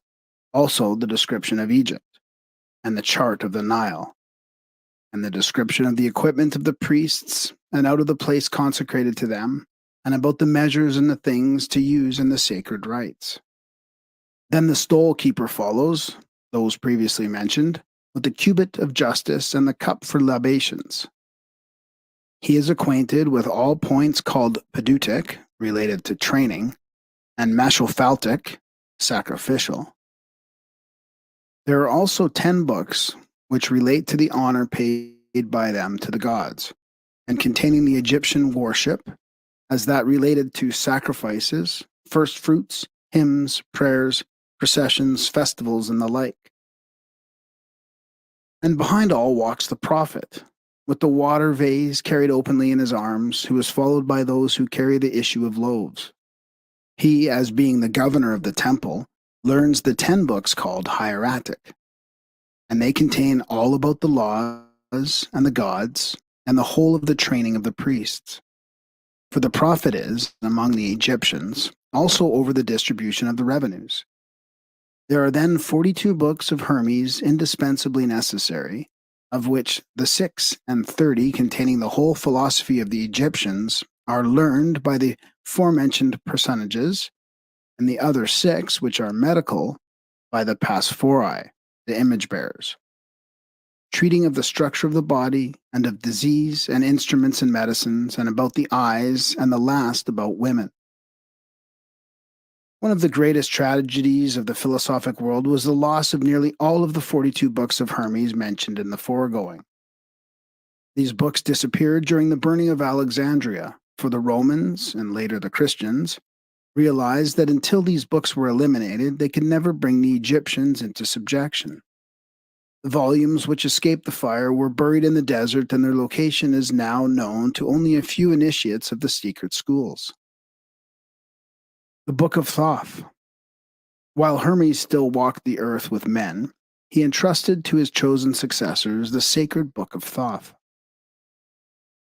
also the description of Egypt, and the chart of the Nile, and the description of the equipment of the priests, and out of the place consecrated to them, and about the measures and the things to use in the sacred rites. Then the stole keeper follows, those previously mentioned, with the cubit of justice and the cup for libations. He is acquainted with all points called pedutic, related to training, and mashophaltic, sacrificial. There are also 10 books which relate to the honor paid by them to the gods, and containing the Egyptian worship, as that related to sacrifices, first fruits, hymns, prayers, processions, festivals, and the like. And behind all walks the prophet, with the water vase carried openly in his arms, who is followed by those who carry the issue of loaves. He, as being the governor of the temple, learns the 10 books called hieratic, and they contain all about the laws and the gods, and the whole of the training of the priests. For the prophet is, among the Egyptians, also over the distribution of the revenues. There are then 42 books of Hermes indispensably necessary, of which the 6 and 30 containing the whole philosophy of the Egyptians are learned by the forementioned personages, and the other 6, which are medical, by the pasphori, the image bearers, treating of the structure of the body, and of disease, and instruments and medicines, and about the eyes, and the last about women. One of the greatest tragedies of the philosophic world was the loss of nearly all of the 42 books of Hermes mentioned in the foregoing. These books disappeared during the burning of Alexandria, for the Romans, and later the Christians, realized that until these books were eliminated, they could never bring the Egyptians into subjection. The volumes which escaped the fire were buried in the desert, and their location is now known to only a few initiates of the secret schools. The Book of Thoth. While Hermes still walked the earth with men, he entrusted to his chosen successors the sacred Book of Thoth.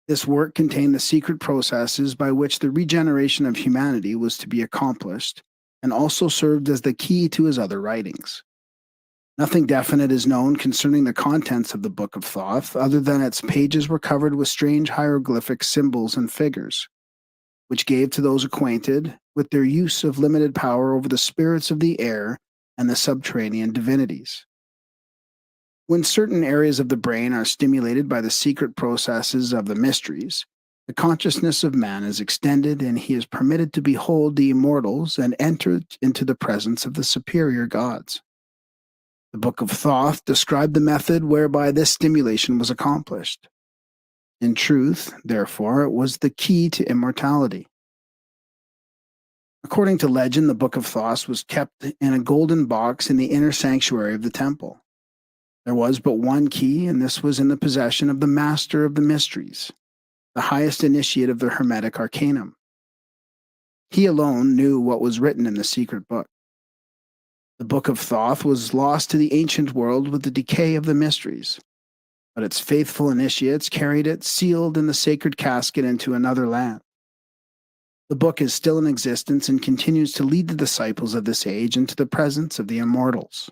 This work contained the secret processes by which the regeneration of humanity was to be accomplished, and also served as the key to his other writings. Nothing definite is known concerning the contents of the Book of Thoth, other than its pages were covered with strange hieroglyphic symbols and figures, which gave to those acquainted with their use of limited power over the spirits of the air and the subterranean divinities. When certain areas of the brain are stimulated by the secret processes of the mysteries, the consciousness of man is extended, and he is permitted to behold the immortals and enter into the presence of the superior gods. The Book of Thoth described the method whereby this stimulation was accomplished. In truth, therefore, it was the key to immortality. According to legend, the Book of Thoth was kept in a golden box in the inner sanctuary of the temple. There was but one key, and this was in the possession of the Master of the Mysteries, the highest initiate of the Hermetic Arcanum. He alone knew what was written in the secret book. The Book of Thoth was lost to the ancient world with the decay of the mysteries, but its faithful initiates carried it sealed in the sacred casket into another land. The book is still in existence and continues to lead the disciples of this age into the presence of the immortals.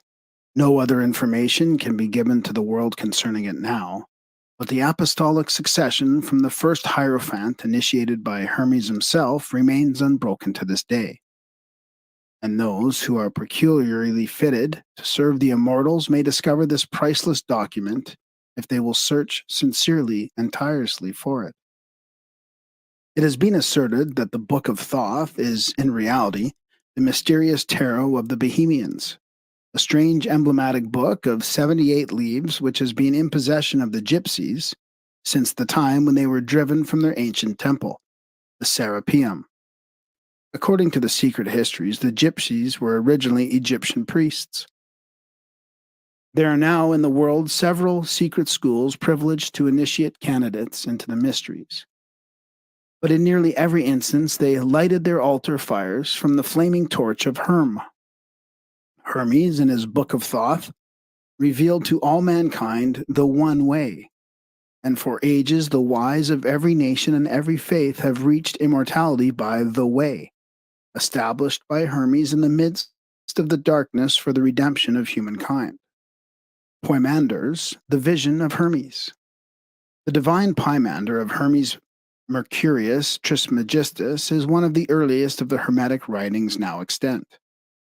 No other information can be given to the world concerning it now, but the apostolic succession from the first Hierophant, initiated by Hermes himself, remains unbroken to this day. And those who are peculiarly fitted to serve the immortals may discover this priceless document if they will search sincerely and tirelessly for it. It has been asserted that the Book of Thoth is, in reality, the mysterious tarot of the Bohemians, a strange emblematic book of 78 leaves which has been in possession of the gypsies since the time when they were driven from their ancient temple, the Serapeum. According to the secret histories, the gypsies were originally Egyptian priests. There are now in the world several secret schools privileged to initiate candidates into the mysteries. But in nearly every instance, they lighted their altar fires from the flaming torch of Hermes, in his Book of Thoth, revealed to all mankind the one way. And for ages, the wise of every nation and every faith have reached immortality by the way, established by Hermes in the midst of the darkness for the redemption of humankind. Poimandres, the vision of Hermes. The divine Poimander of Hermes Mercurius Trismegistus is one of the earliest of the Hermetic writings now extant.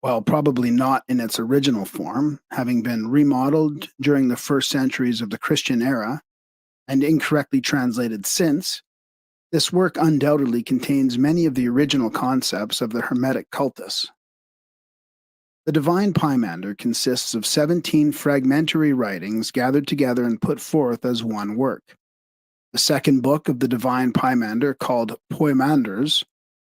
While probably not in its original form, having been remodeled during the first centuries of the Christian era and incorrectly translated since, this work undoubtedly contains many of the original concepts of the Hermetic cultus. The Divine Poimander consists of 17 fragmentary writings gathered together and put forth as one work. The second book of the Divine Poimander, called Poimandres,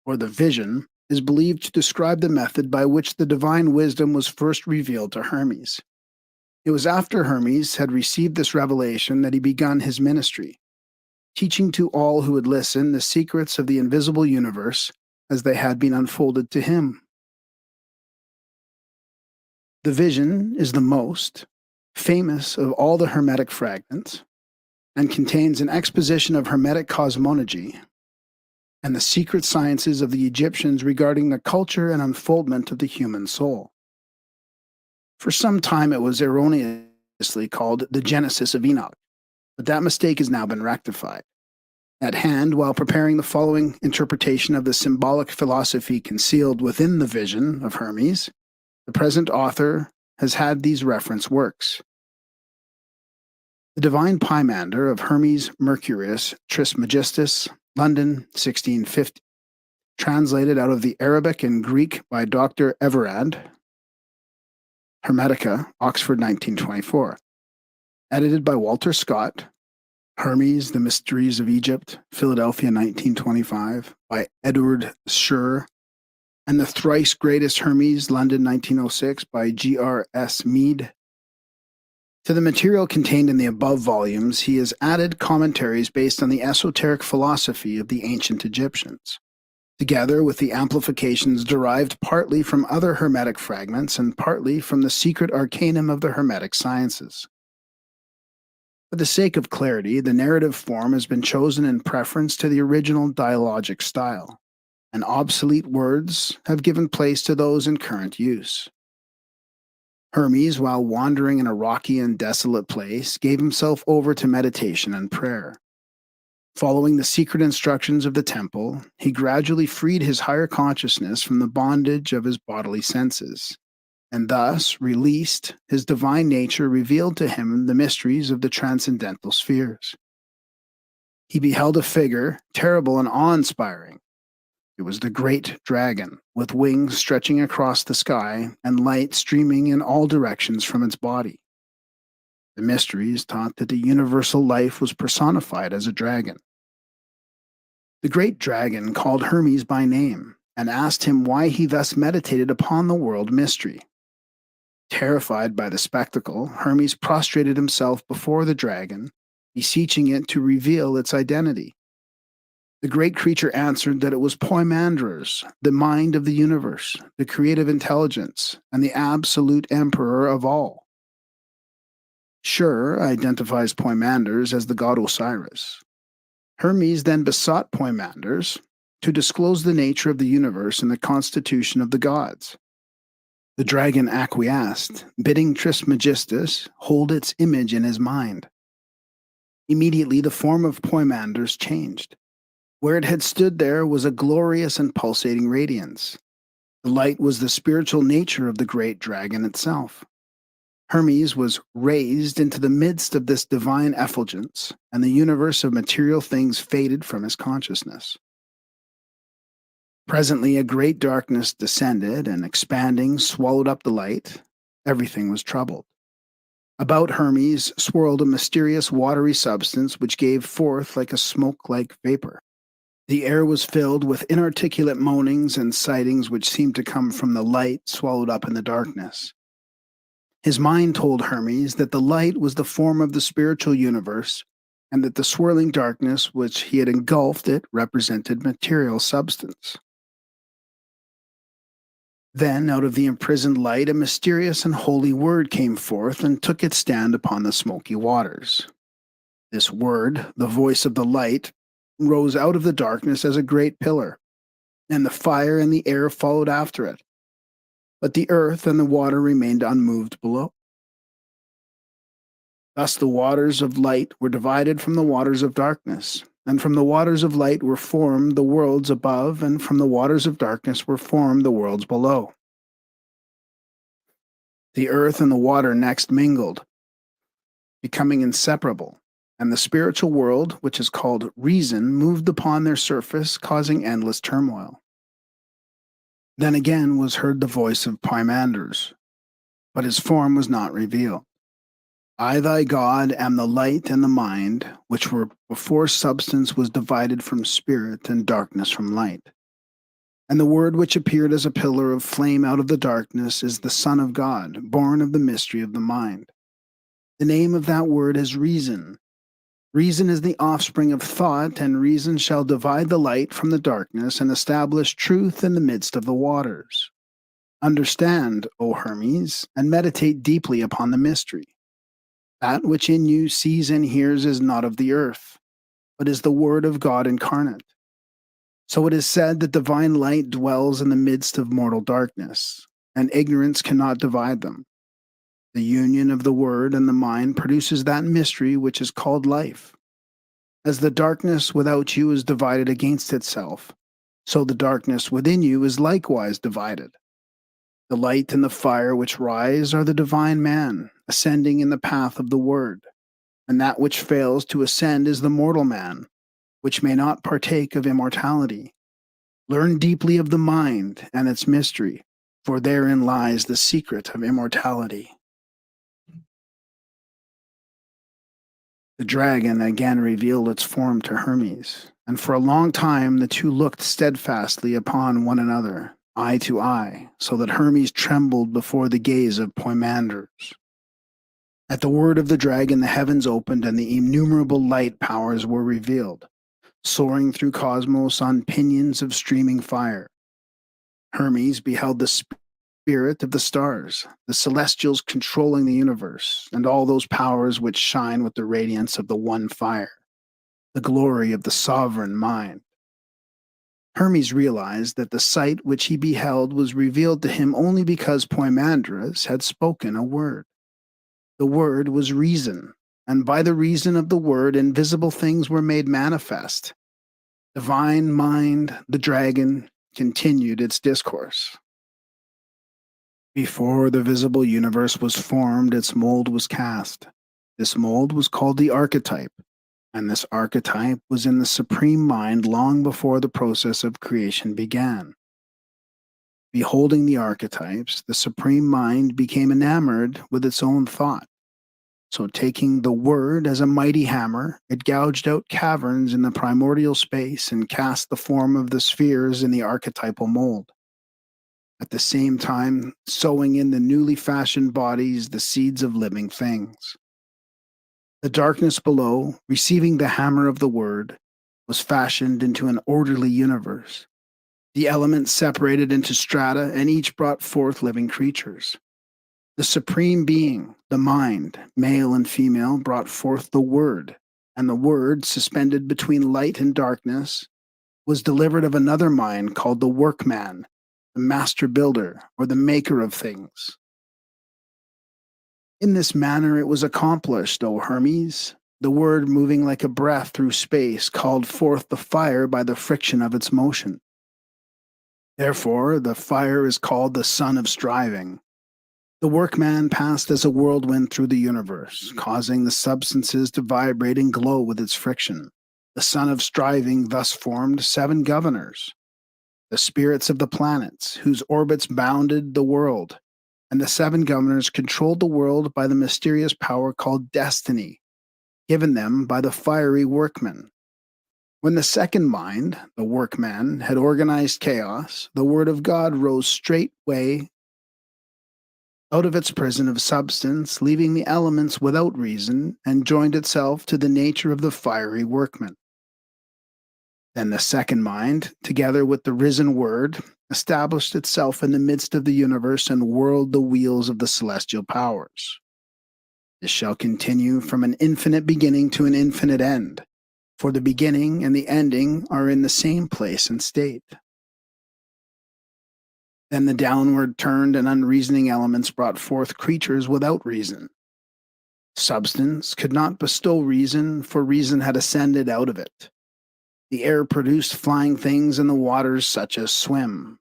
or the Vision, is believed to describe the method by which the divine wisdom was first revealed to Hermes. It was after Hermes had received this revelation that he began his ministry, teaching to all who would listen the secrets of the invisible universe as they had been unfolded to him. The Vision is the most famous of all the Hermetic fragments and contains an exposition of Hermetic cosmology and the secret sciences of the Egyptians regarding the culture and unfoldment of the human soul. For some time it was erroneously called the Genesis of Enoch, but that mistake has now been rectified. At hand, while preparing the following interpretation of the symbolic philosophy concealed within the Vision of Hermes, the present author has had these reference works. The Divine Poimander of Hermes Mercurius Trismegistus, London, 1650. Translated out of the Arabic and Greek by Dr. Everard. Hermetica, Oxford, 1924. Edited by Walter Scott. Hermes, The Mysteries of Egypt, Philadelphia, 1925, by Edward Scher. And The Thrice Greatest Hermes, London, 1906, by G.R.S. Mead. To the material contained in the above volumes, he has added commentaries based on the esoteric philosophy of the ancient Egyptians, together with the amplifications derived partly from other Hermetic fragments and partly from the secret arcanum of the Hermetic sciences. For the sake of clarity, the narrative form has been chosen in preference to the original dialogic style, and obsolete words have given place to those in current use. Hermes, while wandering in a rocky and desolate place, gave himself over to meditation and prayer. Following the secret instructions of the temple, he gradually freed his higher consciousness from the bondage of his bodily senses, and thus released his divine nature, revealed to him the mysteries of the transcendental spheres. He beheld a figure, terrible and awe-inspiring. It was the great dragon, with wings stretching across the sky and light streaming in all directions from its body. The mysteries taught that the universal life was personified as a dragon. The great dragon called Hermes by name and asked him why he thus meditated upon the world mystery. Terrified by the spectacle, Hermes prostrated himself before the dragon, beseeching it to reveal its identity. The great creature answered that it was Poimandres, the mind of the universe, the creative intelligence, and the absolute emperor of all. Scher identifies Poimandres as the god Osiris. Hermes then besought Poimandres to disclose the nature of the universe and the constitution of the gods. The dragon acquiesced, bidding Trismegistus hold its image in his mind. Immediately the form of Poimandres changed. Where it had stood there was a glorious and pulsating radiance. The light was the spiritual nature of the great dragon itself. Hermes was raised into the midst of this divine effulgence, and the universe of material things faded from his consciousness. Presently a great darkness descended, and expanding, swallowed up the light. Everything was troubled. About Hermes swirled a mysterious watery substance which gave forth like a smoke-like vapor. The air was filled with inarticulate moanings and sightings which seemed to come from the light swallowed up in the darkness. His mind told Hermes that the light was the form of the spiritual universe, and that the swirling darkness which he had engulfed it represented material substance. Then, out of the imprisoned light, a mysterious and holy word came forth and took its stand upon the smoky waters. This word, the voice of the light, rose out of the darkness as a great pillar, and the fire and the air followed after it. But the earth and the water remained unmoved below. Thus the waters of light were divided from the waters of darkness, and from the waters of light were formed the worlds above, and from the waters of darkness were formed the worlds below. The earth and the water next mingled, becoming inseparable, and the spiritual world, which is called reason, moved upon their surface, causing endless turmoil. Then again was heard the voice of Poimandres, but his form was not revealed. I, thy God, am the light and the mind, which were before substance was divided from spirit and darkness from light. And the word which appeared as a pillar of flame out of the darkness is the Son of God, born of the mystery of the mind. The name of that word is reason. Reason is the offspring of thought, and reason shall divide the light from the darkness and establish truth in the midst of the waters. Understand, O Hermes, and meditate deeply upon the mystery. That which in you sees and hears is not of the earth, but is the word of God incarnate. So it is said that divine light dwells in the midst of mortal darkness, and ignorance cannot divide them. The union of the word and the mind produces that mystery which is called life. As the darkness without you is divided against itself, so the darkness within you is likewise divided. The light and the fire which rise are the divine man, ascending in the path of the word, and that which fails to ascend is the mortal man, which may not partake of immortality. Learn deeply of the mind and its mystery, for therein lies the secret of immortality. The dragon again revealed its form to Hermes, and for a long time the two looked steadfastly upon one another, eye to eye, so that Hermes trembled before the gaze of Poimandres. At the word of the dragon the heavens opened and the innumerable light powers were revealed, soaring through cosmos on pinions of streaming fire. Hermes beheld the spirit of the stars, the celestials controlling the universe, and all those powers which shine with the radiance of the one fire, the glory of the sovereign mind. Hermes realized that the sight which he beheld was revealed to him only because Poimandres had spoken a word. The word was reason, and by the reason of the word invisible things were made manifest. Divine mind, the dragon, continued its discourse. Before the visible universe was formed, its mold was cast. This mold was called the archetype, and this archetype was in the supreme mind long before the process of creation began. Beholding the archetypes, the supreme mind became enamored with its own thought. So taking the word as a mighty hammer, it gouged out caverns in the primordial space and cast the form of the spheres in the archetypal mold. At the same time, sowing in the newly fashioned bodies the seeds of living things. The darkness below, receiving the hammer of the word, was fashioned into an orderly universe. The elements separated into strata, and each brought forth living creatures. The supreme being, the mind, male and female, brought forth the word, and the word, suspended between light and darkness, was delivered of another mind called the workman, the master builder, or the maker of things. In this manner it was accomplished, O Hermes. The word, moving like a breath through space, called forth the fire by the friction of its motion. Therefore, the fire is called the son of striving. The workman passed as a whirlwind through the universe, causing the substances to vibrate and glow with its friction. The son of striving thus formed 7 governors, the spirits of the planets, whose orbits bounded the world, and the 7 governors controlled the world by the mysterious power called destiny, given them by the fiery workman. When the second mind, the workman, had organized chaos, the word of God rose straightway out of its prison of substance, leaving the elements without reason, and joined itself to the nature of the fiery workman. Then the second mind, together with the risen word, established itself in the midst of the universe and whirled the wheels of the celestial powers. This shall continue from an infinite beginning to an infinite end, for the beginning and the ending are in the same place and state. Then the downward turned and unreasoning elements brought forth creatures without reason. Substance could not bestow reason, for reason had ascended out of it. The air produced flying things, and the waters such as swim.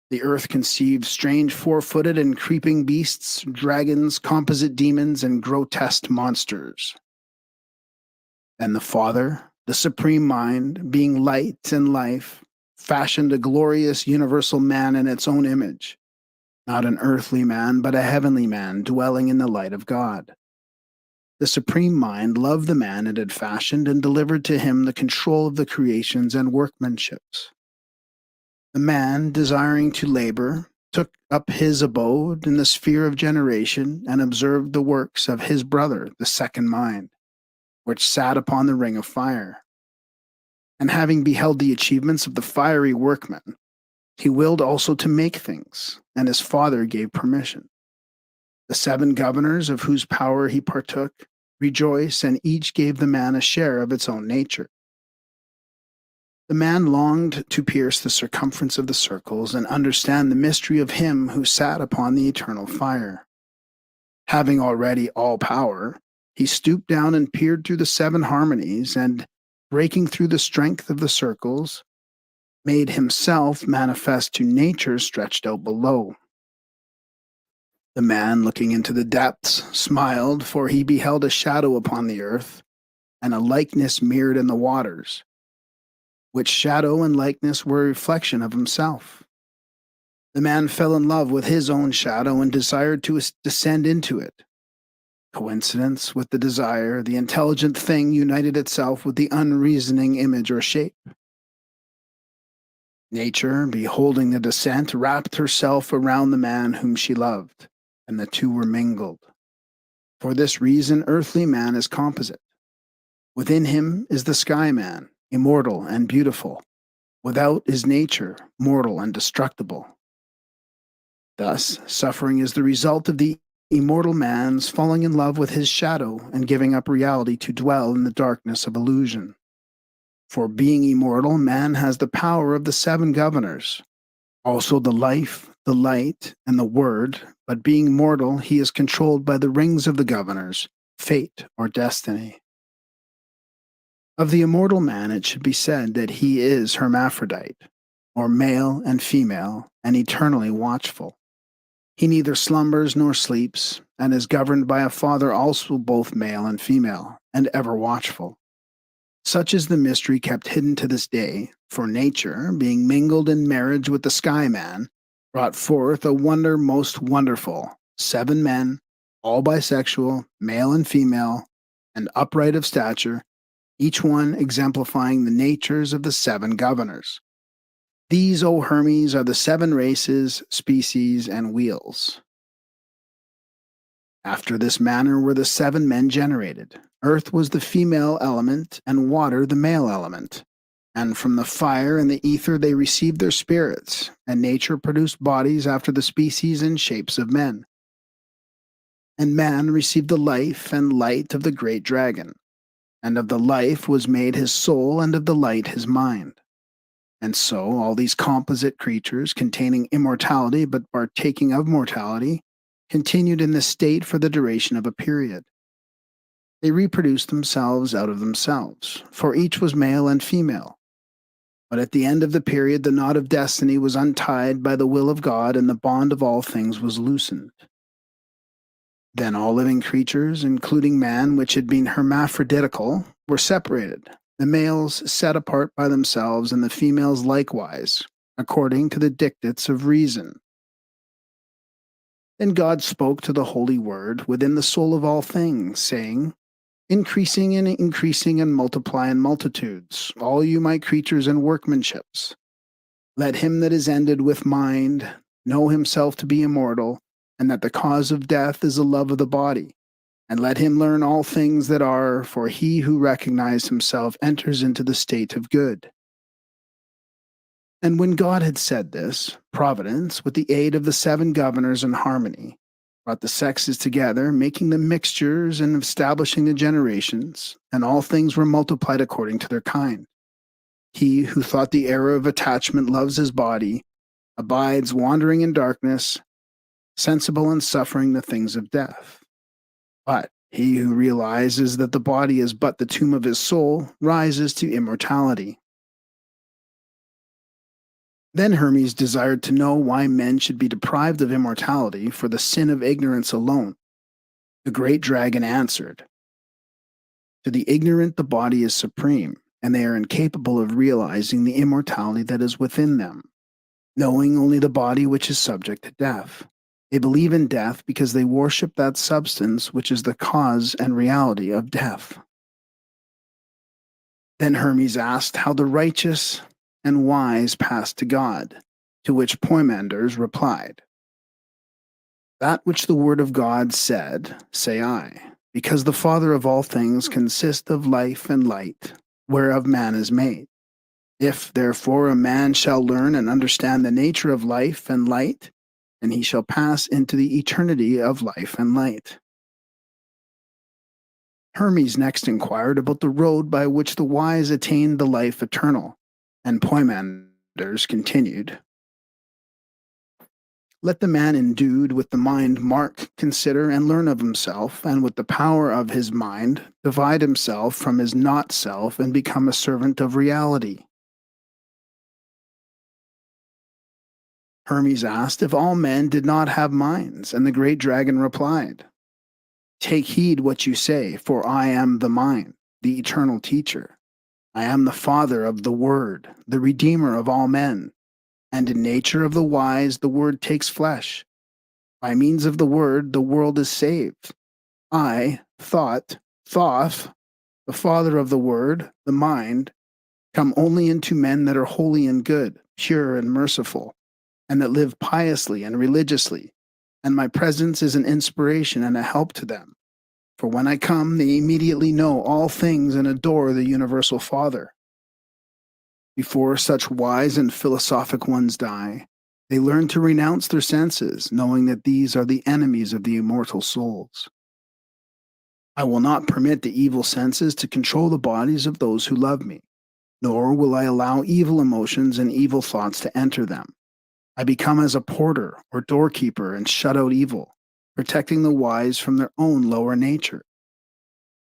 The earth conceived strange four-footed and creeping beasts, dragons, composite demons, and grotesque monsters. Then the Father, the Supreme Mind, being light and life, fashioned a glorious universal man in its own image, not an earthly man, but a heavenly man dwelling in the light of God. The Supreme Mind loved the man it had fashioned and delivered to him the control of the creations and workmanships. The man, desiring to labor, took up his abode in the sphere of generation and observed the works of his brother, the second mind, which sat upon the ring of fire. And having beheld the achievements of the fiery workman, he willed also to make things, and his father gave permission. The seven governors of whose power he partook rejoiced, and each gave the man a share of its own nature. The man longed to pierce the circumference of the circles and understand the mystery of him who sat upon the eternal fire. Having already all power, he stooped down and peered through the seven harmonies, and, breaking through the strength of the circles, made himself manifest to nature stretched out below. The man, looking into the depths, smiled, for he beheld a shadow upon the earth, and a likeness mirrored in the waters, which shadow and likeness were a reflection of himself. The man fell in love with his own shadow and desired to descend into it. Coincidence with the desire, the intelligent thing united itself with the unreasoning image or shape. Nature, beholding the descent, wrapped herself around the man whom she loved, and the two were mingled. For this reason, earthly man is composite. Within him is the sky man, immortal and beautiful. Without is nature, mortal and destructible. Thus, suffering is the result of the immortal man's falling in love with his shadow and giving up reality to dwell in the darkness of illusion. For being immortal, man has the power of the seven governors, also the life, the light, and the word, but being mortal, he is controlled by the rings of the governors, fate or destiny. Of the immortal man it should be said that he is hermaphrodite, or male and female, and eternally watchful. He neither slumbers nor sleeps, and is governed by a father also both male and female, and ever watchful. Such is the mystery kept hidden to this day, for nature, being mingled in marriage with the sky man, brought forth a wonder most wonderful, 7 men, all bisexual, male and female, and upright of stature, each one exemplifying the natures of the 7 governors. These, O Hermes, are the 7 races, species, and wheels. After this manner were the 7 men generated. Earth was the female element, and water the male element. And from the fire and the ether they received their spirits, and nature produced bodies after the species and shapes of men. And man received the life and light of the great dragon, and of the life was made his soul, and of the light his mind. And so all these composite creatures, containing immortality but partaking of mortality, continued in this state for the duration of a period. They reproduced themselves out of themselves, for each was male and female. But at the end of the period, the knot of destiny was untied by the will of God, and the bond of all things was loosened. Then all living creatures, including man, which had been hermaphroditical, were separated, the males set apart by themselves, and the females likewise, according to the dictates of reason. Then God spoke to the Holy Word within the soul of all things, saying, increasing and increasing and multiply in multitudes, all you my creatures and workmanships. Let him that is ended with mind know himself to be immortal, and that the cause of death is the love of the body. And let him learn all things that are, for he who recognizes himself enters into the state of good. And when God had said this, Providence, with the aid of the 7 governors in harmony, brought the sexes together, making the mixtures and establishing the generations, and all things were multiplied according to their kind. He who thought the error of attachment loves his body, abides wandering in darkness, sensible and suffering the things of death. But he who realizes that the body is but the tomb of his soul rises to immortality. Then Hermes desired to know why men should be deprived of immortality for the sin of ignorance alone. The great dragon answered, "To the ignorant the body is supreme, and they are incapable of realizing the immortality that is within them, knowing only the body which is subject to death. They believe in death because they worship that substance which is the cause and reality of death." Then Hermes asked how the righteous and wise passed to God, to which Poimanders replied, "That which the word of God said, say I, because the Father of all things consists of life and light, whereof man is made. If, therefore, a man shall learn and understand the nature of life and light, then he shall pass into the eternity of life and light." Hermes next inquired about the road by which the wise attained the life eternal, and Poimanders continued, "Let the man endued with the mind mark, consider, and learn of himself, and with the power of his mind divide himself from his not-self and become a servant of reality." Hermes asked if all men did not have minds, and the great dragon replied, "Take heed what you say, for I am the mind, the eternal teacher. I am the Father of the Word, the Redeemer of all men. And in nature of the wise, the Word takes flesh. By means of the Word, the world is saved. I, Thoth, the Father of the Word, the mind, come only into men that are holy and good, pure and merciful, and that live piously and religiously, and my presence is an inspiration and a help to them. For when I come, they immediately know all things and adore the universal Father. Before such wise and philosophic ones die, they learn to renounce their senses, knowing that these are the enemies of the immortal souls. I will not permit the evil senses to control the bodies of those who love me, nor will I allow evil emotions and evil thoughts to enter them. I become as a porter or doorkeeper and shut out evil, protecting the wise from their own lower nature.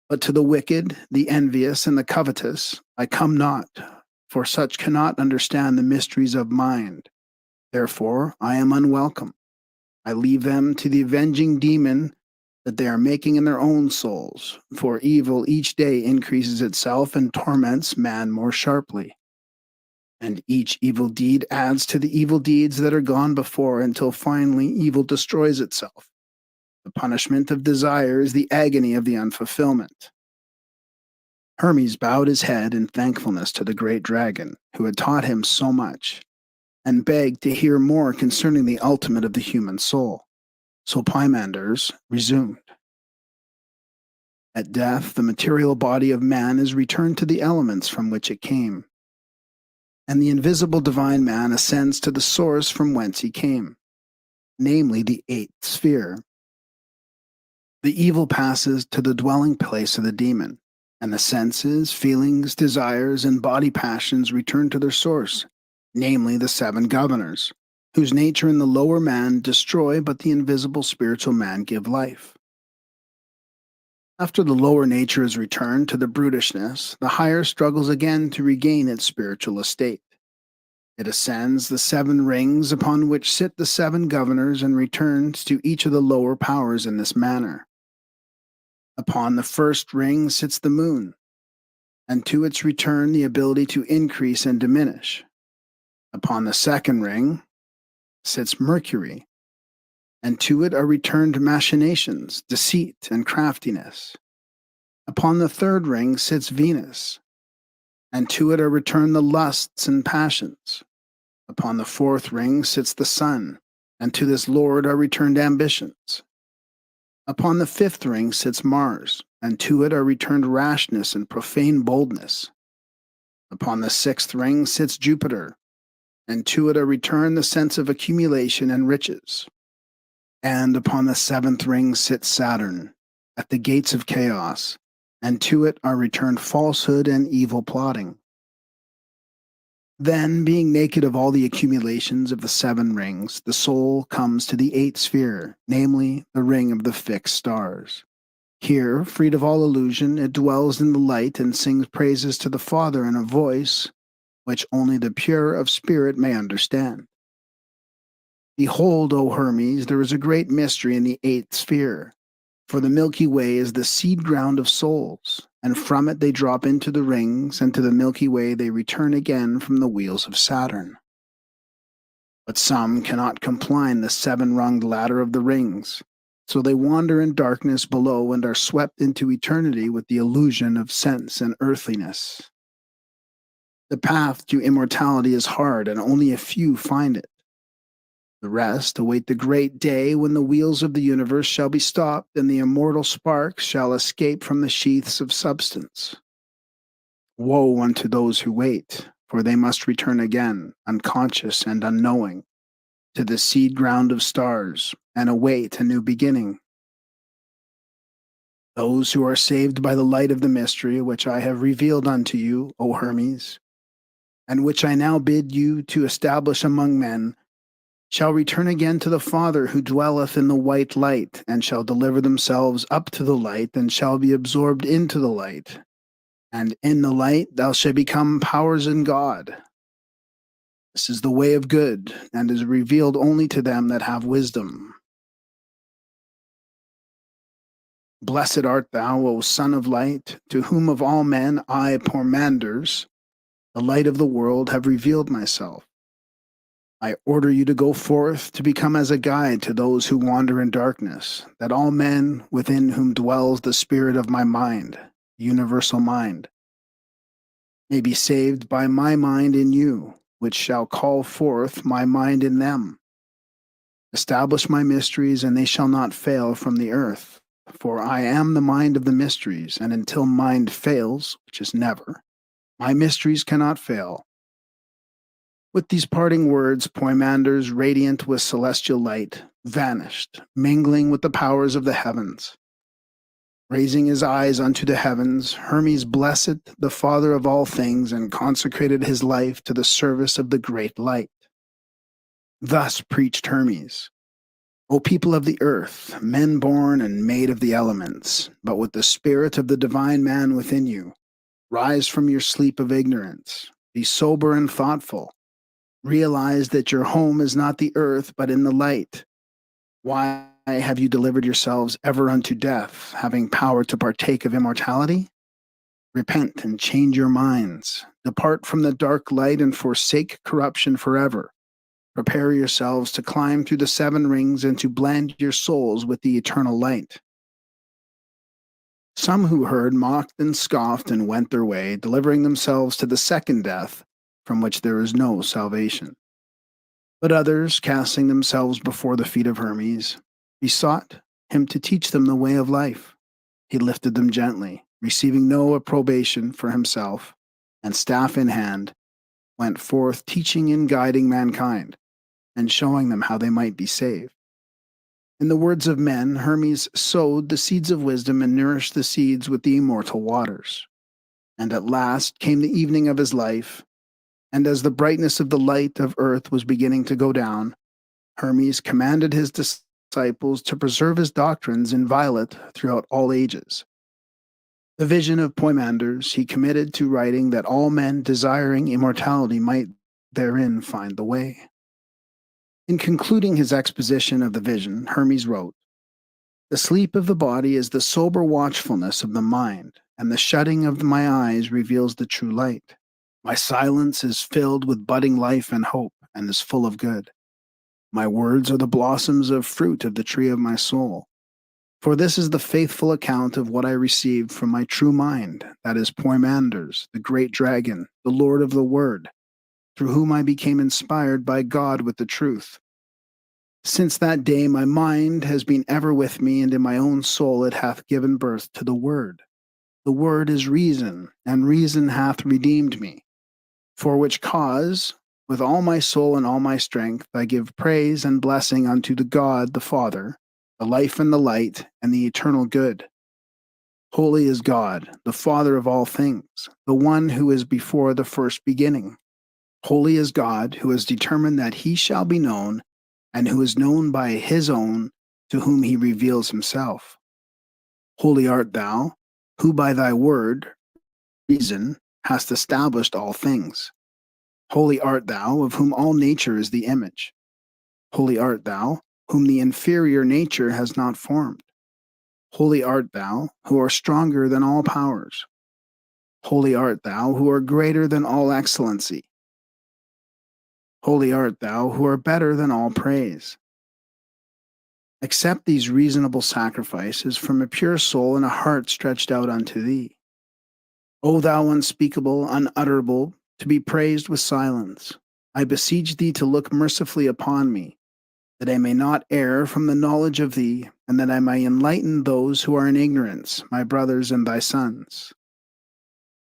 But to the wicked, the envious, and the covetous, I come not, for such cannot understand the mysteries of mind. Therefore, I am unwelcome. I leave them to the avenging demon that they are making in their own souls, for evil each day increases itself and torments man more sharply. And each evil deed adds to the evil deeds that are gone before until finally evil destroys itself. The punishment of desire is the agony of the unfulfillment. Hermes bowed his head in thankfulness to the great dragon, who had taught him so much, and begged to hear more concerning the ultimate of the human soul. So Poimanders resumed. At death, the material body of man is returned to the elements from which it came, and the invisible divine man ascends to the source from whence he came, namely the 8th sphere. The evil passes to the dwelling place of the demon, and the senses, feelings, desires, and body passions return to their source, namely the 7 governors, whose nature in the lower man destroy, but the invisible spiritual man give life. After the lower nature is returned to the brutishness, the higher struggles again to regain its spiritual estate. It ascends the 7 rings upon which sit the 7 governors and returns to each of the lower powers in this manner. Upon the first ring sits the moon, and to its return the ability to increase and diminish. Upon the second ring sits Mercury, and to it are returned machinations, deceit, and craftiness. Upon the third ring sits Venus, and to it are returned the lusts and passions. Upon the fourth ring sits the Sun, and to this lord are returned ambitions. Upon the fifth ring sits Mars, and to it are returned rashness and profane boldness. Upon the sixth ring sits Jupiter, and to it are returned the sense of accumulation and riches. And upon the seventh ring sits Saturn, at the gates of chaos, and to it are returned falsehood and evil plotting. Then, being naked of all the accumulations of the 7 rings, the soul comes to the 8th sphere, namely, the ring of the fixed stars. Here, freed of all illusion, it dwells in the light and sings praises to the Father in a voice which only the pure of spirit may understand. Behold, O Hermes, there is a great mystery in the 8th sphere. For the Milky Way is the seed ground of souls, and from it they drop into the rings, and to the Milky Way they return again from the wheels of Saturn. But some cannot climb the 7-runged ladder of the rings, so they wander in darkness below and are swept into eternity with the illusion of sense and earthliness. The path to immortality is hard, and only a few find it. The rest await the great day when the wheels of the universe shall be stopped and the immortal sparks shall escape from the sheaths of substance. Woe unto those who wait, for they must return again, unconscious and unknowing, to the seed ground of stars, and await a new beginning. Those who are saved by the light of the mystery which I have revealed unto you, O Hermes, and which I now bid you to establish among men, shall return again to the Father who dwelleth in the white light, and shall deliver themselves up to the light, and shall be absorbed into the light. And in the light thou shalt become powers in God. This is the way of good, and is revealed only to them that have wisdom. Blessed art thou, O Son of Light, to whom of all men I, Poimandres, the light of the world, have revealed myself. I order you to go forth to become as a guide to those who wander in darkness, that all men within whom dwells the spirit of my mind, universal mind, may be saved by my mind in you, which shall call forth my mind in them. Establish my mysteries, and they shall not fail from the earth, for I am the mind of the mysteries, and until mind fails, which is never, my mysteries cannot fail. With these parting words, Poimandres, radiant with celestial light, vanished, mingling with the powers of the heavens. Raising his eyes unto the heavens, Hermes blessed the Father of all things and consecrated his life to the service of the great light. Thus preached Hermes: O people of the earth, men born and made of the elements, but with the spirit of the divine man within you, rise from your sleep of ignorance, be sober and thoughtful. Realize that your home is not the earth, but in the light. Why have you delivered yourselves ever unto death, having power to partake of immortality? Repent and change your minds. Depart from the dark light and forsake corruption forever. Prepare yourselves to climb through the 7 rings and to blend your souls with the eternal light. Some who heard mocked and scoffed and went their way, delivering themselves to the second death, from which there is no salvation. But others, casting themselves before the feet of Hermes, besought him to teach them the way of life. He lifted them gently, receiving no approbation for himself, and staff in hand, went forth teaching and guiding mankind, and showing them how they might be saved. In the words of men, Hermes sowed the seeds of wisdom and nourished the seeds with the immortal waters. And at last came the evening of his life, and as the brightness of the light of earth was beginning to go down, Hermes commanded his disciples to preserve his doctrines inviolate throughout all ages. The vision of Poimandres he committed to writing, that all men desiring immortality might therein find the way. In concluding his exposition of the vision, Hermes wrote, The sleep of the body is the sober watchfulness of the mind, and the shutting of my eyes reveals the true light. My silence is filled with budding life and hope, and is full of good. My words are the blossoms of fruit of the tree of my soul. For this is the faithful account of what I received from my true mind, that is Poimanders, the great dragon, the Lord of the Word, through whom I became inspired by God with the truth. Since that day my mind has been ever with me, and in my own soul it hath given birth to the Word. The Word is reason, and reason hath redeemed me. For which cause, with all my soul and all my strength, I give praise and blessing unto the God the Father, the life and the light, and the eternal good. Holy is God, the Father of all things, the one who is before the first beginning. Holy is God, who has determined that he shall be known, and who is known by his own, to whom he reveals himself. Holy art thou, who by thy word, reason, hast established all things. Holy art thou, of whom all nature is the image. Holy art thou, whom the inferior nature has not formed. Holy art thou, who art stronger than all powers. Holy art thou, who art greater than all excellency. Holy art thou, who art better than all praise. Accept these reasonable sacrifices from a pure soul and a heart stretched out unto thee. O thou unspeakable, unutterable, to be praised with silence, I beseech thee to look mercifully upon me, that I may not err from the knowledge of thee, and that I may enlighten those who are in ignorance, my brothers and thy sons.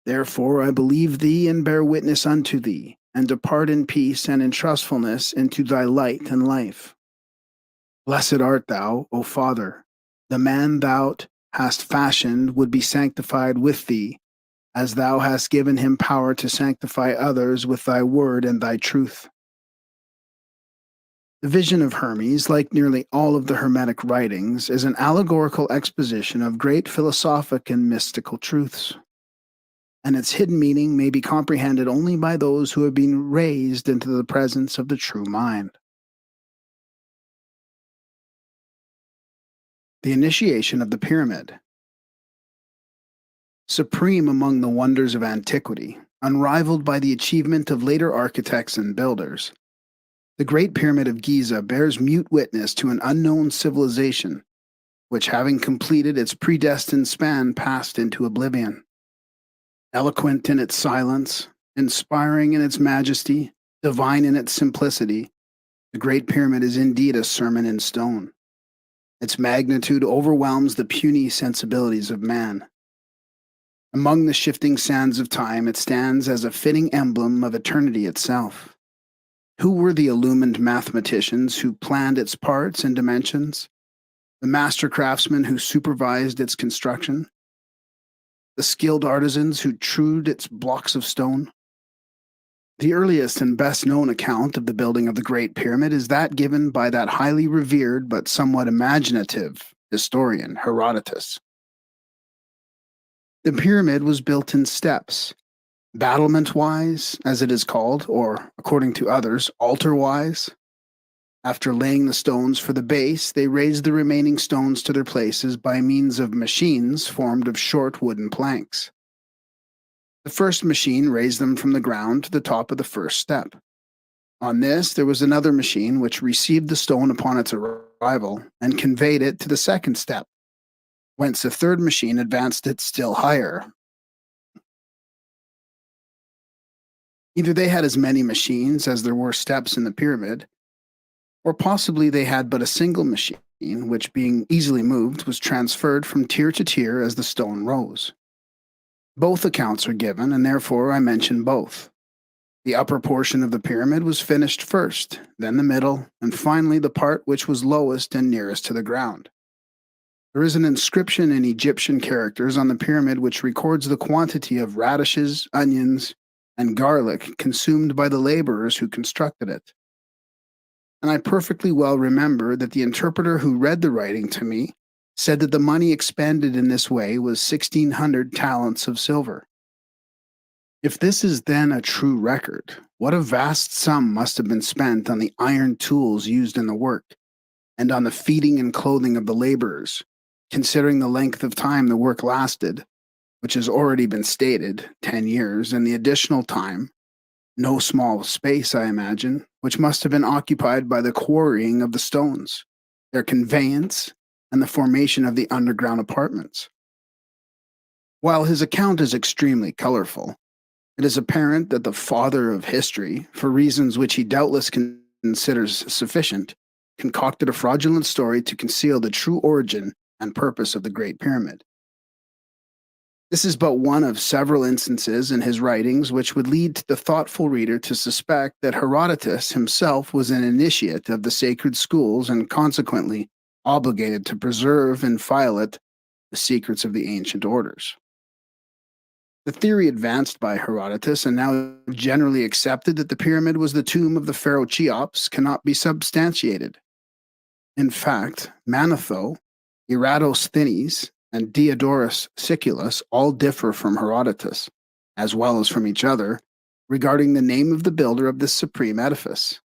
Therefore I believe thee and bear witness unto thee, and depart in peace and in trustfulness into thy light and life. Blessed art thou, O Father, the man thou hast fashioned would be sanctified with thee, as thou hast given him power to sanctify others with thy word and thy truth. The vision of Hermes, like nearly all of the Hermetic writings, is an allegorical exposition of great philosophic and mystical truths, and its hidden meaning may be comprehended only by those who have been raised into the presence of the true mind. The initiation of the pyramid. Supreme among the wonders of antiquity, unrivaled by the achievement of later architects and builders, the Great Pyramid of Giza bears mute witness to an unknown civilization, which, having completed its predestined span, passed into oblivion. Eloquent in its silence, inspiring in its majesty, divine in its simplicity, the Great Pyramid is indeed a sermon in stone. Its magnitude overwhelms the puny sensibilities of man. Among the shifting sands of time, it stands as a fitting emblem of eternity itself. Who were the illumined mathematicians who planned its parts and dimensions? The master craftsmen who supervised its construction? The skilled artisans who trued its blocks of stone? The earliest and best known account of the building of the Great Pyramid is that given by that highly revered but somewhat imaginative historian, Herodotus. The pyramid was built in steps, battlement-wise, as it is called, or, according to others, altar-wise. After laying the stones for the base, they raised the remaining stones to their places by means of machines formed of short wooden planks. The first machine raised them from the ground to the top of the first step. On this, there was another machine which received the stone upon its arrival and conveyed it to the second step, whence a third machine advanced it still higher. Either they had as many machines as there were steps in the pyramid, or possibly they had but a single machine, which, being easily moved, was transferred from tier to tier as the stone rose. Both accounts are given, and therefore I mention both. The upper portion of the pyramid was finished first, then the middle, and finally the part which was lowest and nearest to the ground. There is an inscription in Egyptian characters on the pyramid which records the quantity of radishes, onions, and garlic consumed by the laborers who constructed it. And I perfectly well remember that the interpreter who read the writing to me said that the money expended in this way was 1,600 talents of silver. If this is then a true record, what a vast sum must have been spent on the iron tools used in the work, and on the feeding and clothing of the laborers, considering the length of time the work lasted, which has already been stated, 10 years, and the additional time, no small space, I imagine, which must have been occupied by the quarrying of the stones, their conveyance, and the formation of the underground apartments. While his account is extremely colorful, it is apparent that the father of history, for reasons which he doubtless considers sufficient, concocted a fraudulent story to conceal the true origin and purpose of the Great Pyramid. This is but one of several instances in his writings which would lead the thoughtful reader to suspect that Herodotus himself was an initiate of the sacred schools and consequently obligated to preserve inviolate the secrets of the ancient orders. The theory advanced by Herodotus and now generally accepted that the pyramid was the tomb of the pharaoh Cheops cannot be substantiated. In fact, Manetho, Eratosthenes, and Diodorus Siculus all differ from Herodotus, as well as from each other, regarding the name of the builder of this supreme edifice.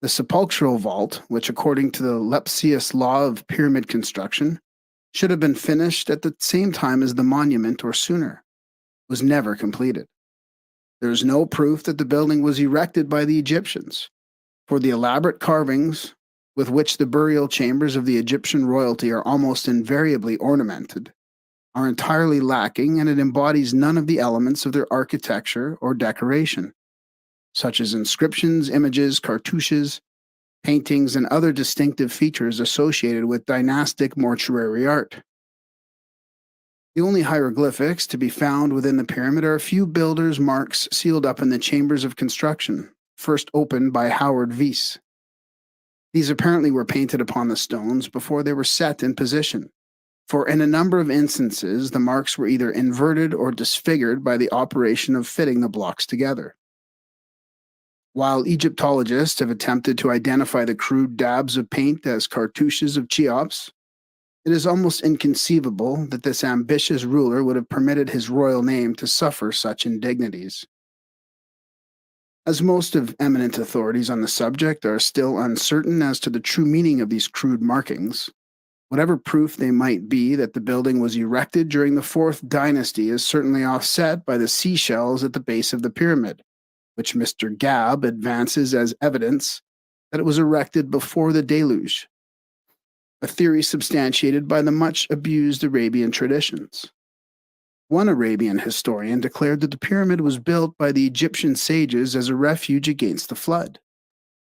The sepulchral vault, which according to the Lepsius law of pyramid construction, should have been finished at the same time as the monument or sooner, was never completed. There is no proof that the building was erected by the Egyptians, for the elaborate carvings with which the burial chambers of the Egyptian royalty are almost invariably ornamented are entirely lacking, and it embodies none of the elements of their architecture or decoration, such as inscriptions, images, cartouches, paintings, and other distinctive features associated with dynastic mortuary art. The only hieroglyphics to be found within the pyramid are a few builders' marks sealed up in the chambers of construction, first opened by Howard Weiss. These apparently were painted upon the stones before they were set in position, for in a number of instances the marks were either inverted or disfigured by the operation of fitting the blocks together. While Egyptologists have attempted to identify the crude dabs of paint as cartouches of Cheops, it is almost inconceivable that this ambitious ruler would have permitted his royal name to suffer such indignities. As most of eminent authorities on the subject are still uncertain as to the true meaning of these crude markings, whatever proof they might be that the building was erected during the Fourth Dynasty is certainly offset by the seashells at the base of the pyramid, which Mr. Gabb advances as evidence that it was erected before the deluge, a theory substantiated by the much abused Arabian traditions. One Arabian historian declared that the pyramid was built by the Egyptian sages as a refuge against the flood,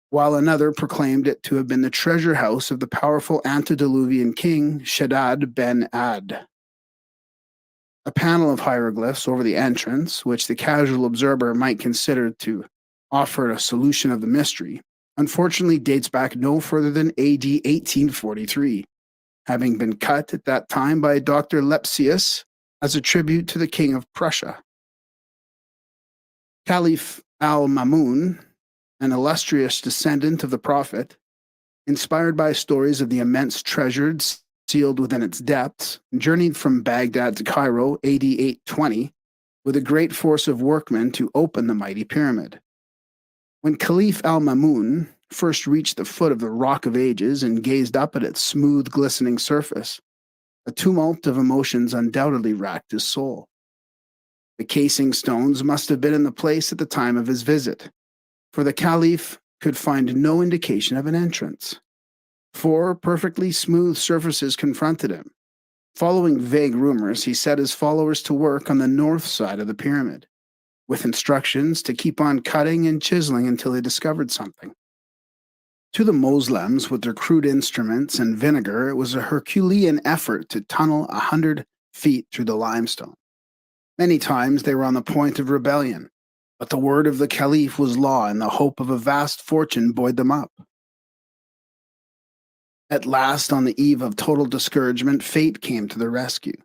while another proclaimed it to have been the treasure house of the powerful antediluvian king Shaddad ben Ad. A panel of hieroglyphs over the entrance, which the casual observer might consider to offer a solution of the mystery, unfortunately dates back no further than AD 1843, having been cut at that time by Dr. Lepsius as a tribute to the King of Prussia. Caliph al-Mamun, an illustrious descendant of the Prophet, inspired by stories of the immense treasures sealed within its depths, journeyed from Baghdad to Cairo, AD 820, with a great force of workmen to open the mighty pyramid. When Caliph al-Mamun first reached the foot of the Rock of Ages and gazed up at its smooth, glistening surface, a tumult of emotions undoubtedly racked his soul. The casing stones must have been in the place at the time of his visit, for the Caliph could find no indication of an entrance. Four perfectly smooth surfaces confronted him. Following vague rumors, he set his followers to work on the north side of the pyramid, with instructions to keep on cutting and chiseling until they discovered something. To the Moslems, with their crude instruments and vinegar, it was a Herculean effort to tunnel 100 feet through the limestone. Many times they were on the point of rebellion, but the word of the Caliph was law, and the hope of a vast fortune buoyed them up. At last, on the eve of total discouragement, fate came to their rescue.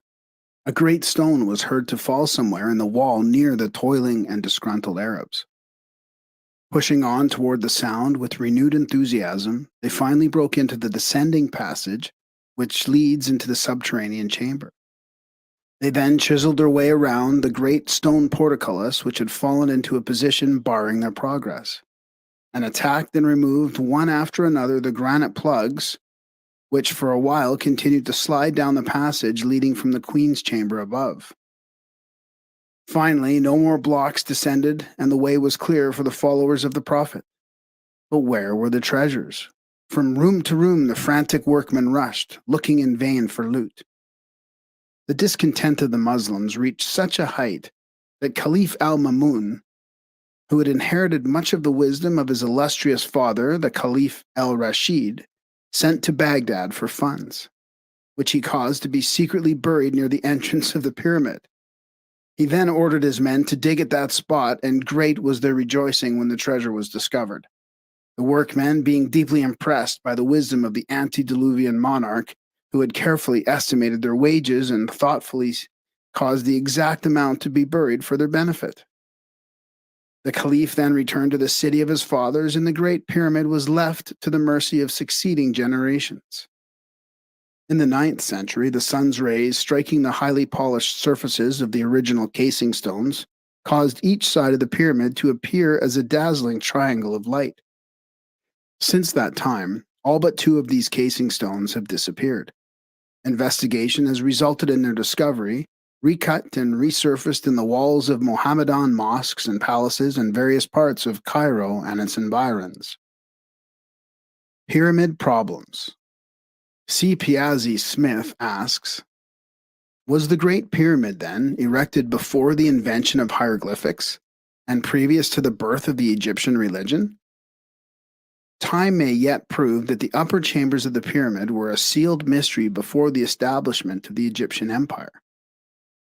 A great stone was heard to fall somewhere in the wall near the toiling and disgruntled Arabs. Pushing on toward the sound with renewed enthusiasm, they finally broke into the descending passage which leads into the subterranean chamber. They then chiseled their way around the great stone portcullis which had fallen into a position barring their progress, and attacked and removed one after another the granite plugs which for a while continued to slide down the passage leading from the Queen's chamber above. Finally, no more blocks descended, and the way was clear for the followers of the Prophet. But where were the treasures? From room to room the frantic workmen rushed, looking in vain for loot. The discontent of the Muslims reached such a height that Caliph al-Mamun, who had inherited much of the wisdom of his illustrious father, the Caliph al-Rashid, sent to Baghdad for funds, which he caused to be secretly buried near the entrance of the pyramid. He then ordered his men to dig at that spot, and great was their rejoicing when the treasure was discovered. The workmen, being deeply impressed by the wisdom of the antediluvian monarch, who had carefully estimated their wages and thoughtfully caused the exact amount to be buried for their benefit. The Caliph then returned to the city of his fathers, and the Great Pyramid was left to the mercy of succeeding generations. In the 9th century, the sun's rays, striking the highly polished surfaces of the original casing stones, caused each side of the pyramid to appear as a dazzling triangle of light. Since that time, all but 2 of these casing stones have disappeared. Investigation has resulted in their discovery, recut and resurfaced in the walls of Mohammedan mosques and palaces in various parts of Cairo and its environs. Pyramid problems. C. Piazzi Smith asks, was the Great Pyramid, then, erected before the invention of hieroglyphics and previous to the birth of the Egyptian religion? Time may yet prove that the upper chambers of the pyramid were a sealed mystery before the establishment of the Egyptian Empire.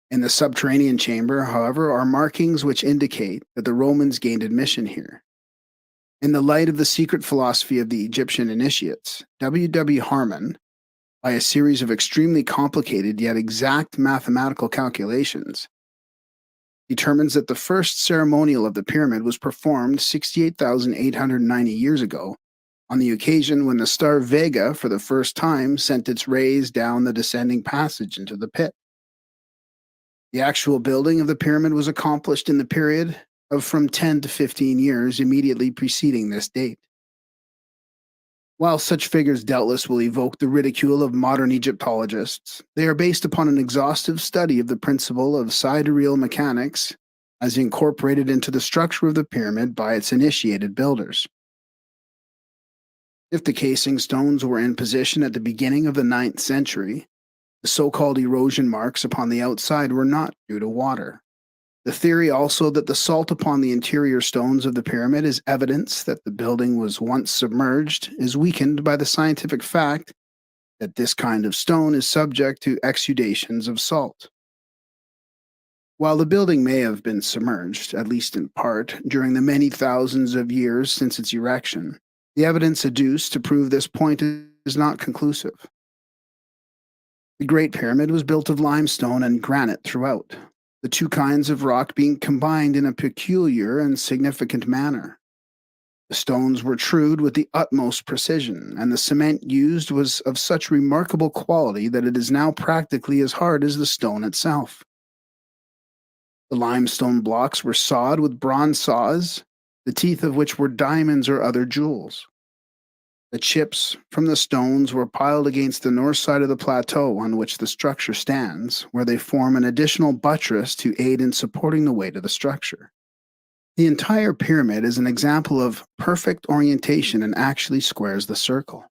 In the subterranean chamber, however, are markings which indicate that the Romans gained admission here. In the light of the secret philosophy of the Egyptian initiates, W. W. Harmon, by a series of extremely complicated yet exact mathematical calculations, determines that the first ceremonial of the pyramid was performed 68,890 years ago, on the occasion when the star Vega for the first time sent its rays down the descending passage into the pit. The actual building of the pyramid was accomplished in the period of from 10 to 15 years immediately preceding this date. While such figures doubtless will evoke the ridicule of modern Egyptologists, they are based upon an exhaustive study of the principle of sidereal mechanics as incorporated into the structure of the pyramid by its initiated builders. If the casing stones were in position at the beginning of the 9th century, the so-called erosion marks upon the outside were not due to water. The theory also that the salt upon the interior stones of the pyramid is evidence that the building was once submerged is weakened by the scientific fact that this kind of stone is subject to exudations of salt. While the building may have been submerged, at least in part, during the many thousands of years since its erection, the evidence adduced to prove this point is not conclusive. The Great Pyramid was built of limestone and granite throughout, the 2 kinds of rock being combined in a peculiar and significant manner. The stones were trued with the utmost precision, and the cement used was of such remarkable quality that it is now practically as hard as the stone itself. The limestone blocks were sawed with bronze saws, the teeth of which were diamonds or other jewels. The chips from the stones were piled against the north side of the plateau on which the structure stands, where they form an additional buttress to aid in supporting the weight of the structure. The entire pyramid is an example of perfect orientation and actually squares the circle.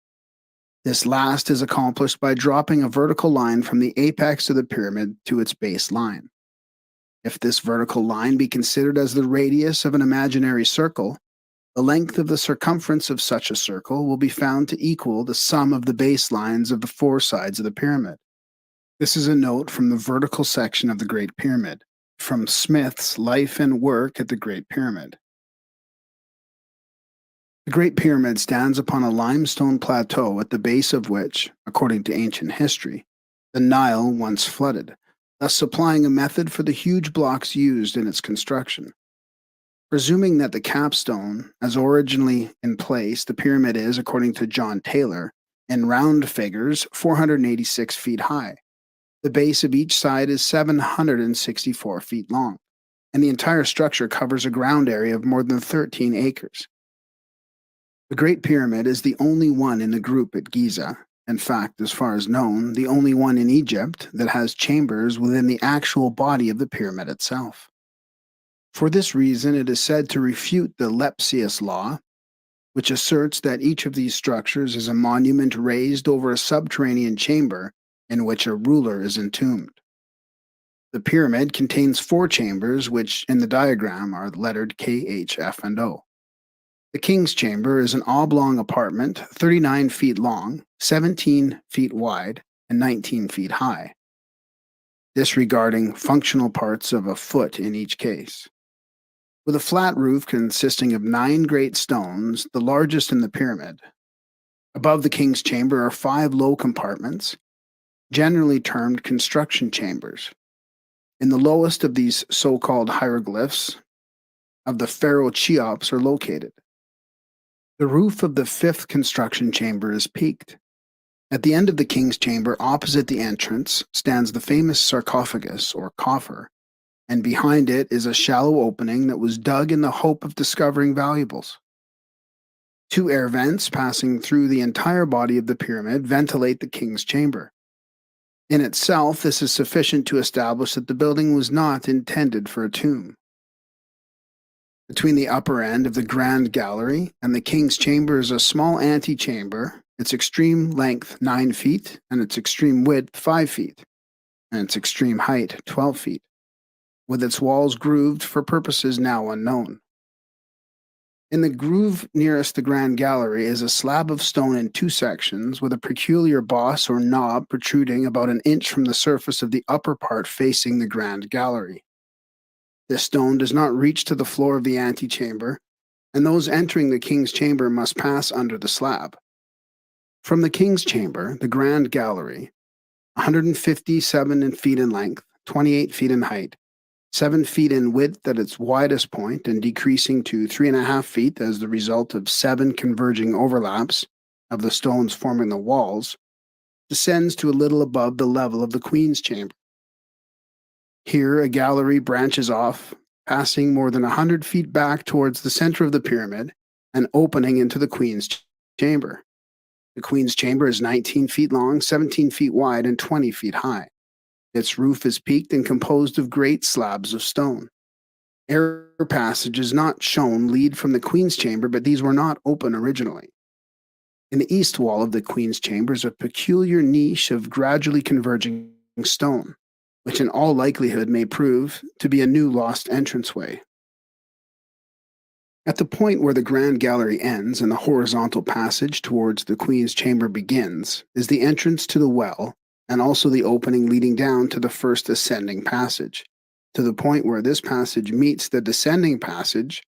This last is accomplished by dropping a vertical line from the apex of the pyramid to its base line. If this vertical line be considered as the radius of an imaginary circle, the length of the circumference of such a circle will be found to equal the sum of the baselines of the 4 sides of the pyramid. This is a note from the vertical section of the Great Pyramid, from Smith's Life and Work at the Great Pyramid. The Great Pyramid stands upon a limestone plateau at the base of which, according to ancient history, the Nile once flooded, thus supplying a method for the huge blocks used in its construction. Presuming that the capstone, as originally in place, the pyramid is, according to John Taylor, in round figures 486 feet high. The base of each side is 764 feet long, and the entire structure covers a ground area of more than 13 acres. The Great Pyramid is the only one in the group at Giza, in fact, as far as known, the only one in Egypt that has chambers within the actual body of the pyramid itself. For this reason, it is said to refute the Lepsius law, which asserts that each of these structures is a monument raised over a subterranean chamber in which a ruler is entombed. The pyramid contains 4 chambers, which in the diagram are lettered K, H, F, and O. The king's chamber is an oblong apartment, 39 feet long, 17 feet wide, and 19 feet high, disregarding functional parts of a foot in each case. With a flat roof consisting of 9 great stones, the largest in the pyramid. Above the king's chamber are 5 low compartments, generally termed construction chambers. In the lowest of these so-called hieroglyphs of the pharaoh Cheops are located. The roof of the 5th construction chamber is peaked. At the end of the king's chamber, opposite the entrance, stands the famous sarcophagus, or coffer, and behind it is a shallow opening that was dug in the hope of discovering valuables. 2 air vents passing through the entire body of the pyramid ventilate the king's chamber. In itself, this is sufficient to establish that the building was not intended for a tomb. Between the upper end of the grand gallery and the king's chamber is a small antechamber, its extreme length 9 feet, and its extreme width 5 feet, and its extreme height 12 feet, with its walls grooved for purposes now unknown. In the groove nearest the grand gallery is a slab of stone in 2 sections with a peculiar boss or knob protruding about an inch from the surface of the upper part facing the grand gallery. This stone does not reach to the floor of the antechamber, and those entering the king's chamber must pass under the slab. From the king's chamber, the grand gallery, 157 feet in length, 28 feet in height, 7 feet in width at its widest point and decreasing to 3.5 feet as the result of 7 converging overlaps of the stones forming the walls, descends to a little above the level of the queen's chamber. Here a gallery branches off, passing more than 100 feet back towards the center of the pyramid and opening into the queen's chamber. The queen's chamber is 19 feet long, 17 feet wide, and 20 feet high. Its roof is peaked and composed of great slabs of stone. Air passages not shown lead from the queen's chamber, but these were not open originally. In the east wall of the queen's chamber is a peculiar niche of gradually converging stone, which in all likelihood may prove to be a new lost entranceway. At the point where the grand gallery ends and the horizontal passage towards the queen's chamber begins is the entrance to the well, and also the opening leading down to the first ascending passage, to the point where this passage meets the descending passage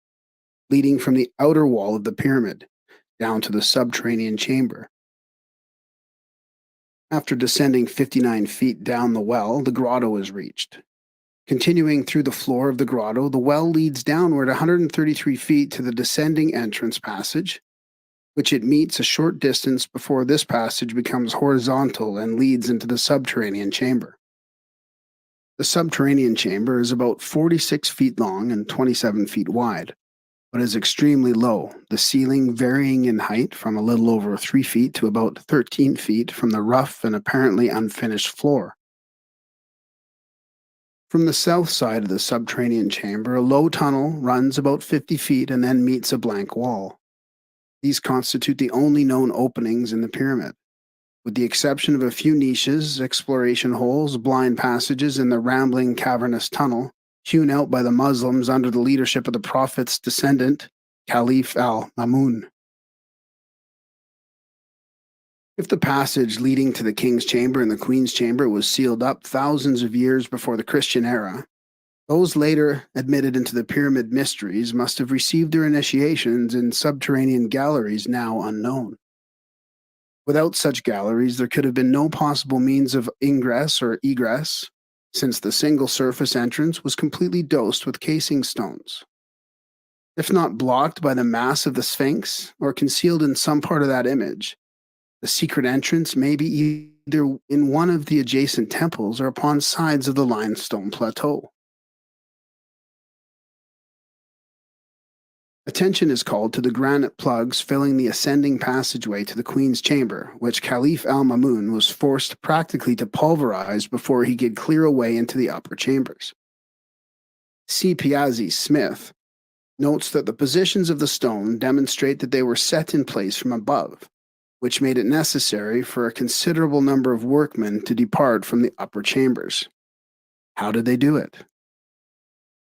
leading from the outer wall of the pyramid down to the subterranean chamber. After descending 59 feet down the well, the grotto is reached. Continuing through the floor of the grotto, the well leads downward 133 feet to the descending entrance passage, which it meets a short distance before this passage becomes horizontal and leads into the subterranean chamber. The subterranean chamber is about 46 feet long and 27 feet wide, but is extremely low, the ceiling varying in height from a little over 3 feet to about 13 feet from the rough and apparently unfinished floor. From the south side of the subterranean chamber, a low tunnel runs about 50 feet and then meets a blank wall. These constitute the only known openings in the pyramid. With the exception of a few niches, exploration holes, blind passages, and the rambling cavernous tunnel, hewn out by the Muslims under the leadership of the Prophet's descendant, Caliph al-Ma'mun. If the passage leading to the king's chamber and the queen's chamber was sealed up thousands of years before the Christian era, those later admitted into the pyramid mysteries must have received their initiations in subterranean galleries now unknown. Without such galleries, there could have been no possible means of ingress or egress, since the single surface entrance was completely dosed with casing stones. If not blocked by the mass of the Sphinx or concealed in some part of that image, the secret entrance may be either in one of the adjacent temples or upon sides of the limestone plateau. Attention is called to the granite plugs filling the ascending passageway to the queen's chamber, which Caliph al-Ma'mun was forced practically to pulverize before he could clear a way into the upper chambers. C. Piazzi Smith, notes that the positions of the stone demonstrate that they were set in place from above, which made it necessary for a considerable number of workmen to depart from the upper chambers. How did they do it?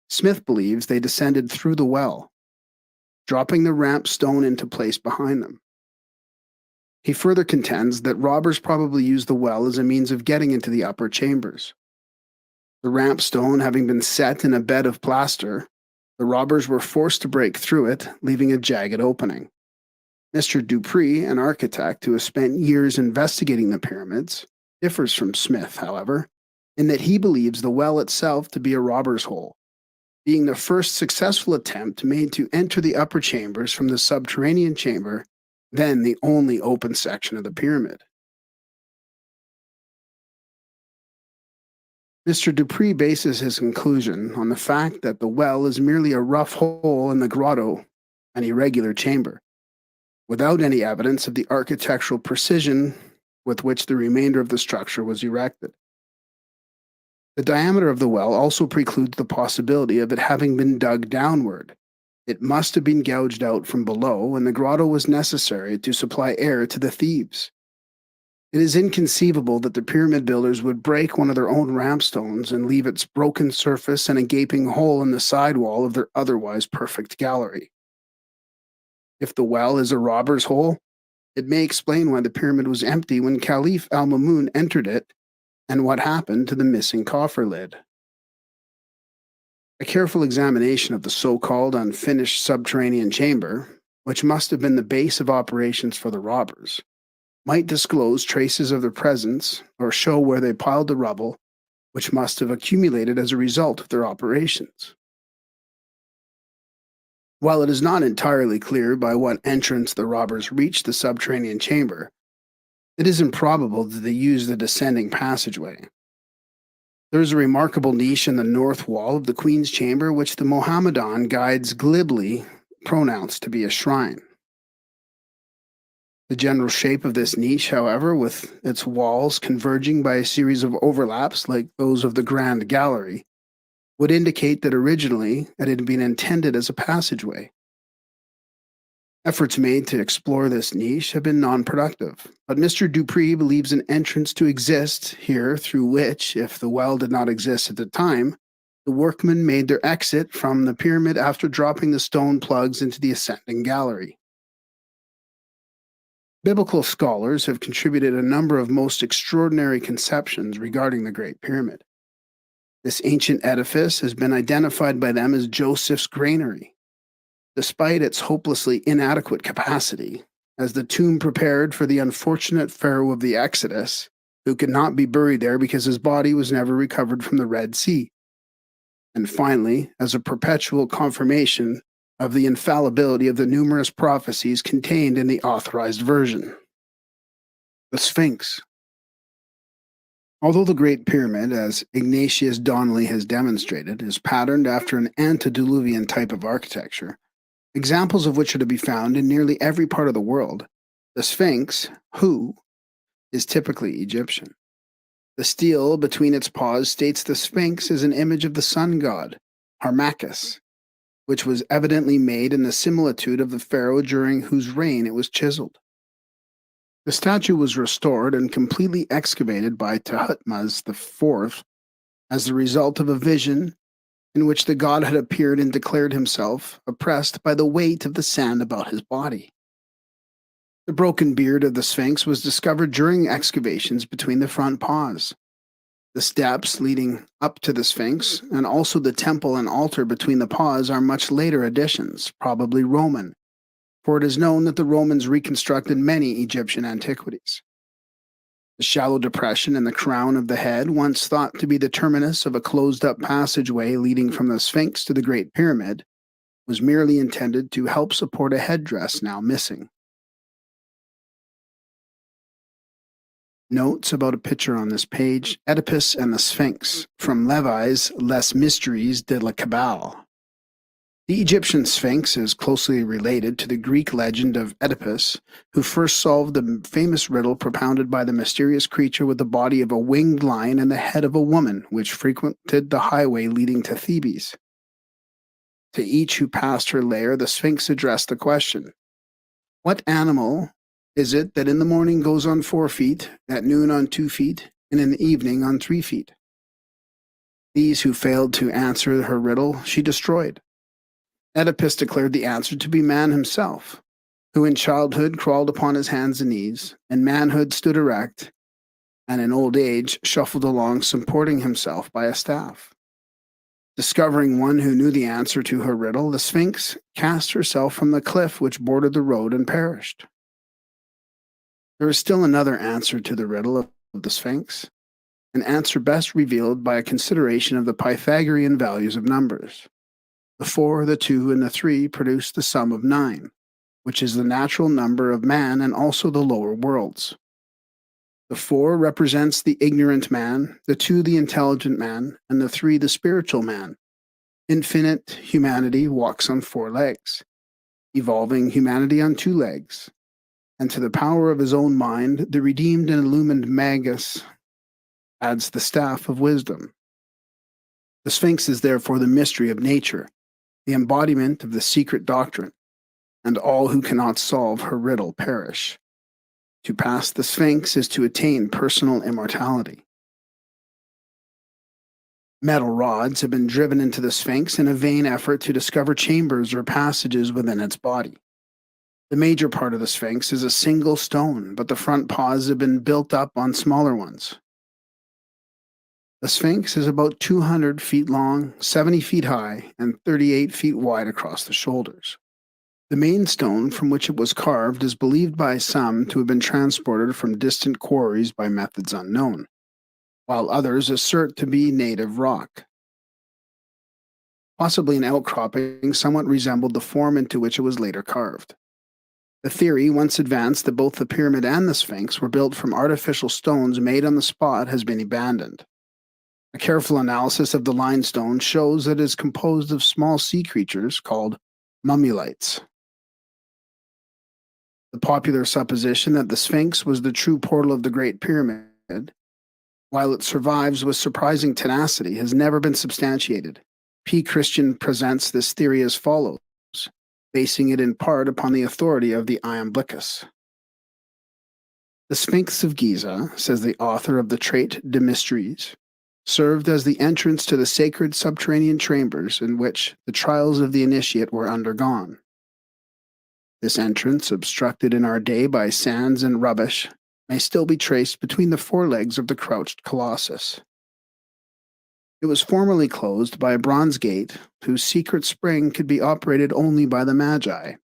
Smith believes they descended through the well, dropping the ramp stone into place behind them. He further contends that robbers probably used the well as a means of getting into the upper chambers. The ramp stone having been set in a bed of plaster, the robbers were forced to break through it, leaving a jagged opening. Mr. Dupree, an architect who has spent years investigating the pyramids, differs from Smith, however, in that he believes the well itself to be a robber's hole, being the first successful attempt made to enter the upper chambers from the subterranean chamber, then the only open section of the pyramid. Mr. Dupree bases his conclusion on the fact that the well is merely a rough hole in the grotto, an irregular chamber, without any evidence of the architectural precision with which the remainder of the structure was erected. The diameter of the well also precludes the possibility of it having been dug downward. It must have been gouged out from below, and the grotto was necessary to supply air to the thieves. It is inconceivable that the pyramid builders would break one of their own rampstones and leave its broken surface and a gaping hole in the side wall of their otherwise perfect gallery. If the well is a robber's hole, it may explain why the pyramid was empty when Caliph al-Mamun entered it and what happened to the missing coffer lid. A careful examination of the so-called unfinished subterranean chamber, which must have been the base of operations for the robbers, might disclose traces of their presence or show where they piled the rubble, which must have accumulated as a result of their operations. While it is not entirely clear by what entrance the robbers reached the subterranean chamber, it is improbable that they used the descending passageway. There is a remarkable niche in the north wall of the Queen's Chamber which the Mohammedan guides glibly pronounce to be a shrine. The general shape of this niche, however, with its walls converging by a series of overlaps like those of the Grand Gallery, would indicate that originally it had been intended as a passageway. Efforts made to explore this niche have been non-productive, but Mr. Dupree believes an entrance to exist here through which, if the well did not exist at the time, the workmen made their exit from the pyramid after dropping the stone plugs into the ascending gallery. Biblical scholars have contributed a number of most extraordinary conceptions regarding the Great Pyramid. This ancient edifice has been identified by them as Joseph's granary, despite its hopelessly inadequate capacity, as the tomb prepared for the unfortunate pharaoh of the Exodus, who could not be buried there because his body was never recovered from the Red Sea, and finally, as a perpetual confirmation of the infallibility of the numerous prophecies contained in the authorized version. The Sphinx. Although the Great Pyramid, as Ignatius Donnelly has demonstrated, is patterned after an antediluvian type of architecture, examples of which are to be found in nearly every part of the world, the Sphinx, is typically Egyptian. The stele between its paws states the Sphinx is an image of the sun god, Harmachis, which was evidently made in the similitude of the pharaoh during whose reign it was chiseled. The statue was restored and completely excavated by Tahutmose IV as the result of a vision in which the god had appeared and declared himself oppressed by the weight of the sand about his body. The broken beard of the Sphinx was discovered during excavations between the front paws. The steps leading up to the Sphinx, and also the temple and altar between the paws, are much later additions, probably Roman, for it is known that the Romans reconstructed many Egyptian antiquities. The shallow depression in the crown of the head, once thought to be the terminus of a closed-up passageway leading from the Sphinx to the Great Pyramid, was merely intended to help support a headdress now missing. Notes about a picture on this page: Oedipus and the Sphinx, from Levi's Les Mysteries de la Kabbale. The Egyptian Sphinx is closely related to the Greek legend of Oedipus, who first solved the famous riddle propounded by the mysterious creature with the body of a winged lion and the head of a woman, which frequented the highway leading to Thebes. To each who passed her lair, the Sphinx addressed the question, "What animal is it that in the morning goes on 4 feet, at noon on 2 feet, and in the evening on 3 feet?" These who failed to answer her riddle, she destroyed. Oedipus declared the answer to be man himself, who in childhood crawled upon his hands and knees, in manhood stood erect, and in old age shuffled along supporting himself by a staff. Discovering one who knew the answer to her riddle, the Sphinx cast herself from the cliff which bordered the road and perished. There is still another answer to the riddle of the Sphinx, an answer best revealed by a consideration of the Pythagorean values of numbers. The 4, the 2, and the 3 produce the sum of 9, which is the natural number of man and also the lower worlds. The 4 represents the ignorant man, the 2 the intelligent man, and the 3 the spiritual man. Infinite humanity walks on 4 legs, evolving humanity on 2 legs. And to the power of his own mind, the redeemed and illumined Magus adds the staff of wisdom. The Sphinx is therefore the mystery of nature, the embodiment of the secret doctrine, and all who cannot solve her riddle perish. To pass the Sphinx is to attain personal immortality. Metal rods have been driven into the Sphinx in a vain effort to discover chambers or passages within its body. The major part of the Sphinx is a single stone, but the front paws have been built up on smaller ones. The Sphinx is about 200 feet long, 70 feet high, and 38 feet wide across the shoulders. The main stone from which it was carved is believed by some to have been transported from distant quarries by methods unknown, while others assert to be native rock. Possibly an outcropping somewhat resembled the form into which it was later carved. The theory, once advanced, that both the pyramid and the Sphinx were built from artificial stones made on the spot has been abandoned. A careful analysis of the limestone shows that it is composed of small sea creatures called mummulites. The popular supposition that the Sphinx was the true portal of the Great Pyramid, while it survives with surprising tenacity, has never been substantiated. P. Christian presents this theory as follows, basing it in part upon the authority of the Iamblichus. The Sphinx of Giza, says the author of the Traité de Mysteries, served as the entrance to the sacred subterranean chambers in which the trials of the initiate were undergone. This entrance, obstructed in our day by sands and rubbish, may still be traced between the 4 legs of the crouched colossus. It was formerly closed by a bronze gate whose secret spring could be operated only by the Magi.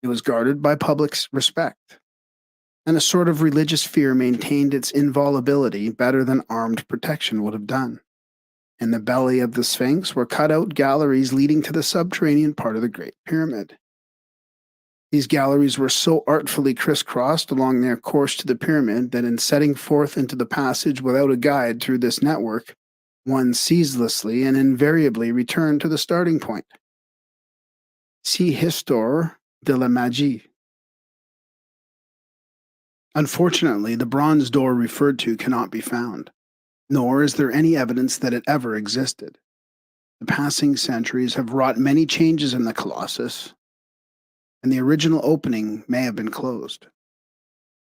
It was guarded by public respect, and a sort of religious fear maintained its inviolability better than armed protection would have done. In the belly of the Sphinx were cut out galleries leading to the subterranean part of the Great Pyramid. These galleries were so artfully crisscrossed along their course to the pyramid that in setting forth into the passage without a guide through this network, one ceaselessly and invariably returned to the starting point. See Histoire de la Magie. Unfortunately, the bronze door referred to cannot be found, nor is there any evidence that it ever existed. The passing centuries have wrought many changes in the Colossus, and the original opening may have been closed.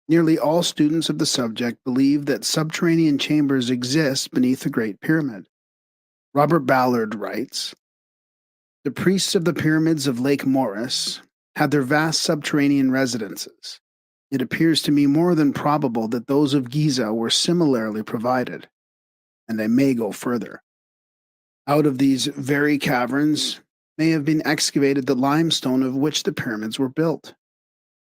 Nearly all students of the subject believe that subterranean chambers exist beneath the Great Pyramid. Robert Ballard writes, "The priests of the pyramids of Lake Morris had their vast subterranean residences. It appears to me more than probable that those of Giza were similarly provided, and I may go further. Out of these very caverns may have been excavated the limestone of which the pyramids were built.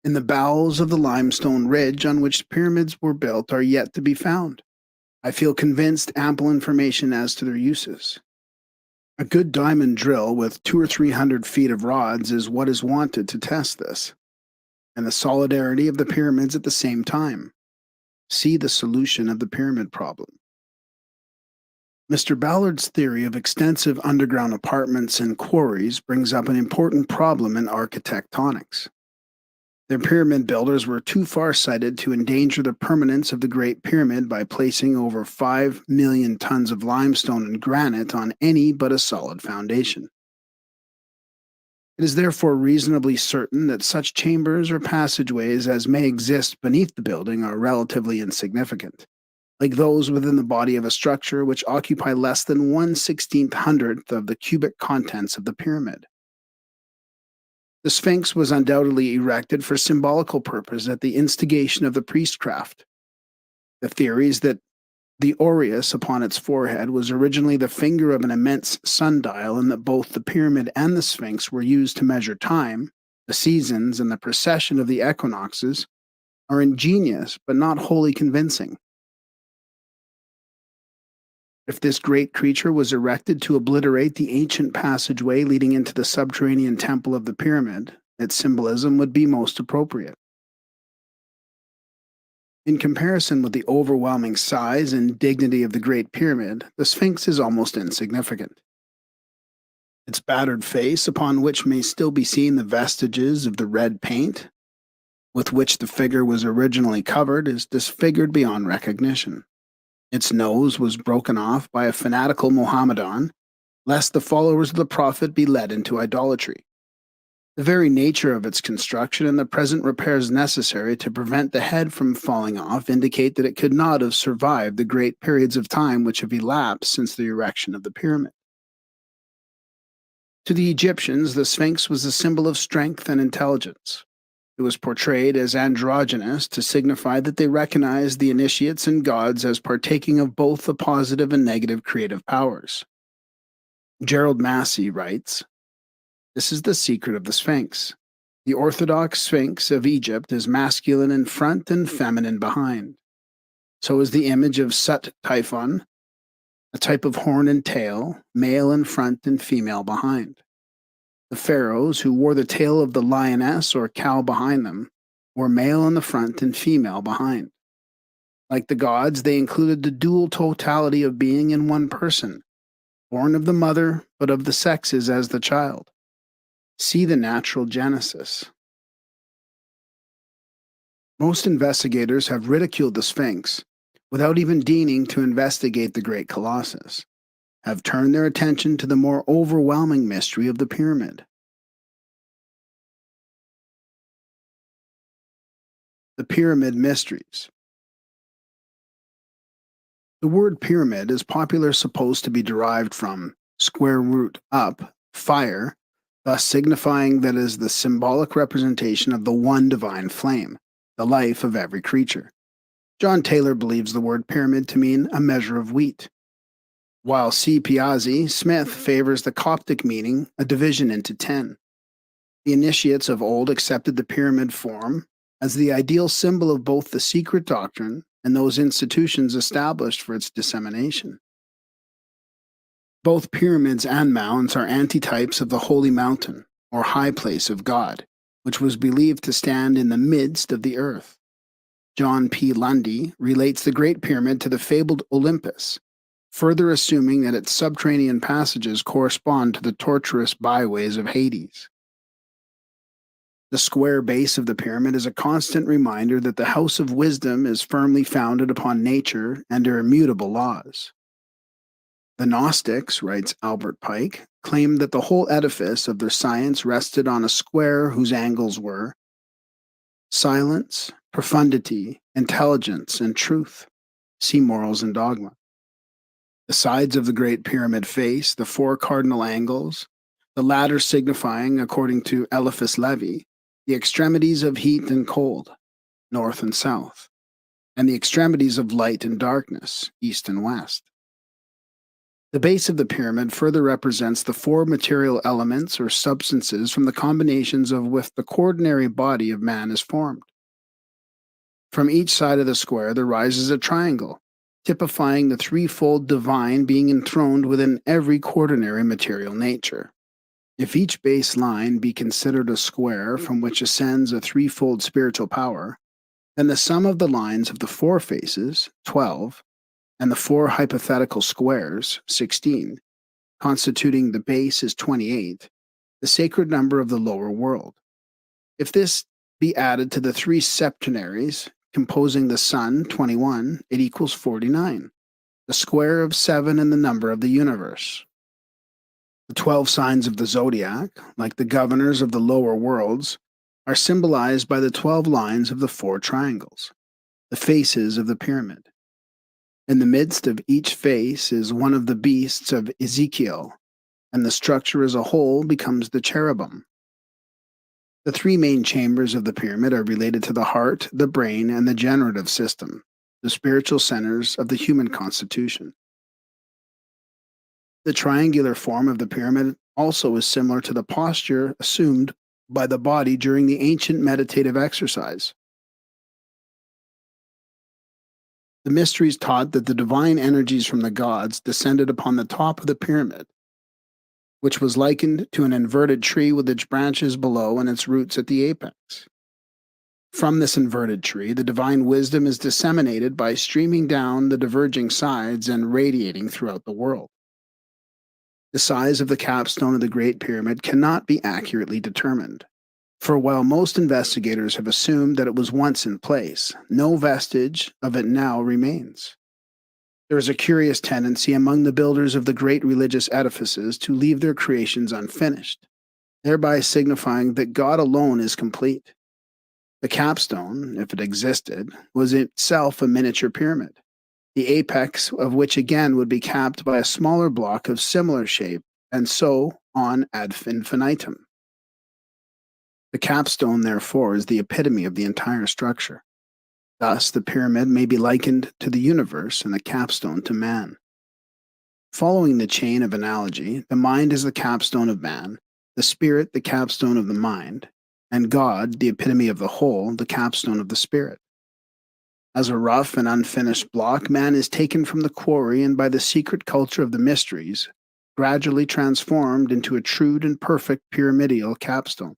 In the bowels of the limestone ridge on which pyramids were built are yet to be found. I feel convinced ample information as to their uses. A good diamond drill with 200 or 300 feet of rods is what is wanted to test this, and the solidarity of the pyramids at the same time. See the solution of the pyramid problem." Mr. Ballard's theory of extensive underground apartments and quarries brings up an important problem in architectonics. Their pyramid builders were too far-sighted to endanger the permanence of the Great Pyramid by placing over 5 million tons of limestone and granite on any but a solid foundation. It is therefore reasonably certain that such chambers or passageways as may exist beneath the building are relatively insignificant, like those within the body of a structure which occupy less than 1/1600th of the cubic contents of the pyramid. The Sphinx was undoubtedly erected for symbolical purpose at the instigation of the priestcraft. The theories that the aureus upon its forehead was originally the finger of an immense sundial, and that both the pyramid and the Sphinx were used to measure time, the seasons, and the precession of the equinoxes, are ingenious but not wholly convincing. If this great creature was erected to obliterate the ancient passageway leading into the subterranean temple of the pyramid, its symbolism would be most appropriate. In comparison with the overwhelming size and dignity of the Great Pyramid, the Sphinx is almost insignificant. Its battered face, upon which may still be seen the vestiges of the red paint with which the figure was originally covered, is disfigured beyond recognition. Its nose was broken off by a fanatical Mohammedan, lest the followers of the Prophet be led into idolatry. The very nature of its construction and the present repairs necessary to prevent the head from falling off indicate that it could not have survived the great periods of time which have elapsed since the erection of the pyramid. To the Egyptians, the Sphinx was a symbol of strength and intelligence. It was portrayed as androgynous to signify that they recognized the initiates and gods as partaking of both the positive and negative creative powers. Gerald Massey writes, "This is the secret of the Sphinx. The Orthodox Sphinx of Egypt is masculine in front and feminine behind. So is the image of Sut Typhon, a type of horn and tail, male in front and female behind. The pharaohs, who wore the tail of the lioness or cow behind them, were male in the front and female behind. Like the gods, they included the dual totality of being in one person, born of the mother but of the sexes as the child. See the natural genesis." Most investigators have ridiculed the Sphinx without even deigning to investigate the great colossus, have turned their attention to the more overwhelming mystery of the pyramid. The Pyramid Mysteries. The word pyramid is popularly supposed to be derived from square root up, fire, thus signifying that it is the symbolic representation of the one divine flame, the life of every creature. John Taylor believes the word pyramid to mean a measure of wheat, while C. Piazzi Smith favors the Coptic meaning a division into 10. The initiates of old accepted the pyramid form as the ideal symbol of both the secret doctrine and those institutions established for its dissemination. Both pyramids and mounds are antitypes of the holy mountain, or high place of God, which was believed to stand in the midst of the earth. John P. Lundy relates the Great Pyramid to the fabled Olympus, further assuming that its subterranean passages correspond to the tortuous byways of Hades. The square base of the pyramid is a constant reminder that the house of wisdom is firmly founded upon nature and her immutable laws. The Gnostics, writes Albert Pike, claimed that the whole edifice of their science rested on a square whose angles were silence, profundity, intelligence, and truth. See Morals and Dogma. The sides of the Great Pyramid face the four cardinal angles, the latter signifying, according to Eliphas Levi, the extremities of heat and cold, north and south, and the extremities of light and darkness, east and west. The base of the pyramid further represents the four material elements or substances from the combinations of which the quaternary body of man is formed. From each side of the square there rises a triangle, typifying the threefold divine being enthroned within every quaternary material nature. If each base line be considered a square from which ascends a threefold spiritual power, then the sum of the lines of the four faces, 12, and the four hypothetical squares, 16, constituting the base is 28, the sacred number of the lower world. If this be added to the three septenaries composing the sun, 21, it equals 49, the square of 7 and the number of the universe. The 12 signs of the zodiac, like the governors of the lower worlds, are symbolized by the 12 lines of the 4 triangles, the faces of the pyramid. In the midst of each face is one of the beasts of Ezekiel, and the structure as a whole becomes the cherubim. The 3 main chambers of the pyramid are related to the heart, the brain, and the generative system, the spiritual centers of the human constitution. The triangular form of the pyramid also is similar to the posture assumed by the body during the ancient meditative exercise. The mysteries taught that the divine energies from the gods descended upon the top of the pyramid, which was likened to an inverted tree with its branches below and its roots at the apex. From this inverted tree, the divine wisdom is disseminated by streaming down the diverging sides and radiating throughout the world. The size of the capstone of the Great Pyramid cannot be accurately determined, for while most investigators have assumed that it was once in place, no vestige of it now remains. There is a curious tendency among the builders of the great religious edifices to leave their creations unfinished, thereby signifying that God alone is complete. The capstone, if it existed, was itself a miniature pyramid, the apex of which again would be capped by a smaller block of similar shape, and so on ad infinitum. The capstone, therefore, is the epitome of the entire structure. Thus, the pyramid may be likened to the universe and the capstone to man. Following the chain of analogy, the mind is the capstone of man, the spirit the capstone of the mind, and God, the epitome of the whole, the capstone of the spirit. As a rough and unfinished block, man is taken from the quarry and by the secret culture of the mysteries, gradually transformed into a true and perfect pyramidal capstone.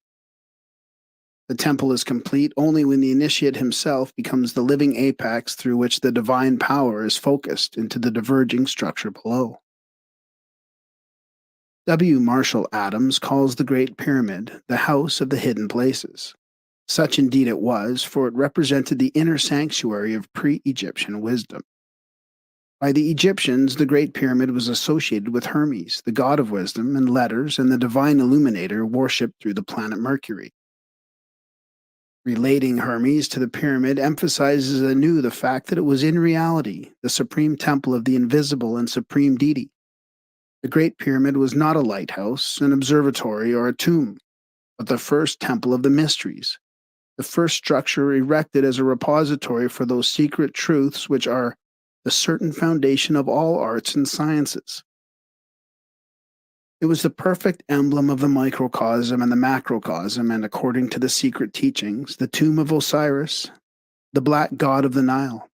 The temple is complete only when the initiate himself becomes the living apex through which the divine power is focused into the diverging structure below. W. Marshall Adams calls the Great Pyramid the House of the Hidden Places. Such indeed it was, for it represented the inner sanctuary of pre-Egyptian wisdom. By the Egyptians, the Great Pyramid was associated with Hermes, the god of wisdom and letters, and the divine illuminator worshipped through the planet Mercury. Relating Hermes to the pyramid emphasizes anew the fact that it was in reality the supreme temple of the invisible and supreme deity. The Great Pyramid was not a lighthouse, an observatory, or a tomb, but the first temple of the mysteries, the first structure erected as a repository for those secret truths which are the certain foundation of all arts and sciences. It was the perfect emblem of the microcosm and the macrocosm, and according to the secret teachings, the tomb of Osiris, the black god of the Nile.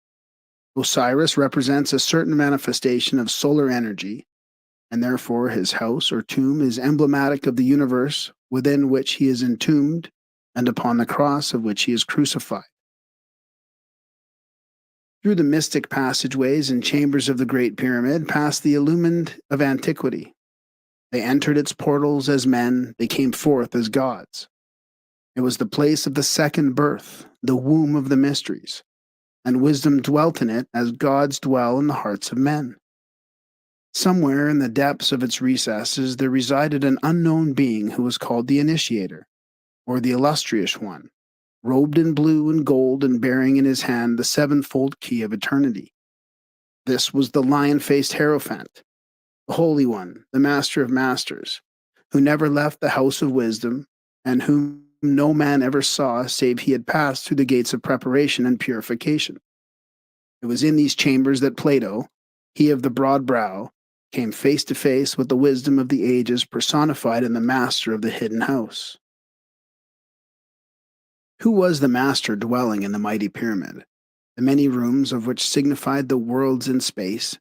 Osiris represents a certain manifestation of solar energy, and therefore his house or tomb is emblematic of the universe within which he is entombed and upon the cross of which he is crucified. Through the mystic passageways and chambers of the Great Pyramid passed the illumined of antiquity. They entered its portals as men, they came forth as gods. It was the place of the second birth, the womb of the mysteries, and wisdom dwelt in it as gods dwell in the hearts of men. Somewhere in the depths of its recesses there resided an unknown being who was called the Initiator, or the Illustrious One, robed in blue and gold and bearing in his hand the sevenfold key of eternity. This was the lion-faced Hierophant, the Holy One, the Master of Masters, who never left the house of wisdom, and whom no man ever saw save he had passed through the gates of preparation and purification. It was in these chambers that Plato, he of the broad brow, came face to face with the wisdom of the ages personified in the master of the hidden house. Who was the master dwelling in the mighty pyramid, the many rooms of which signified the worlds in space,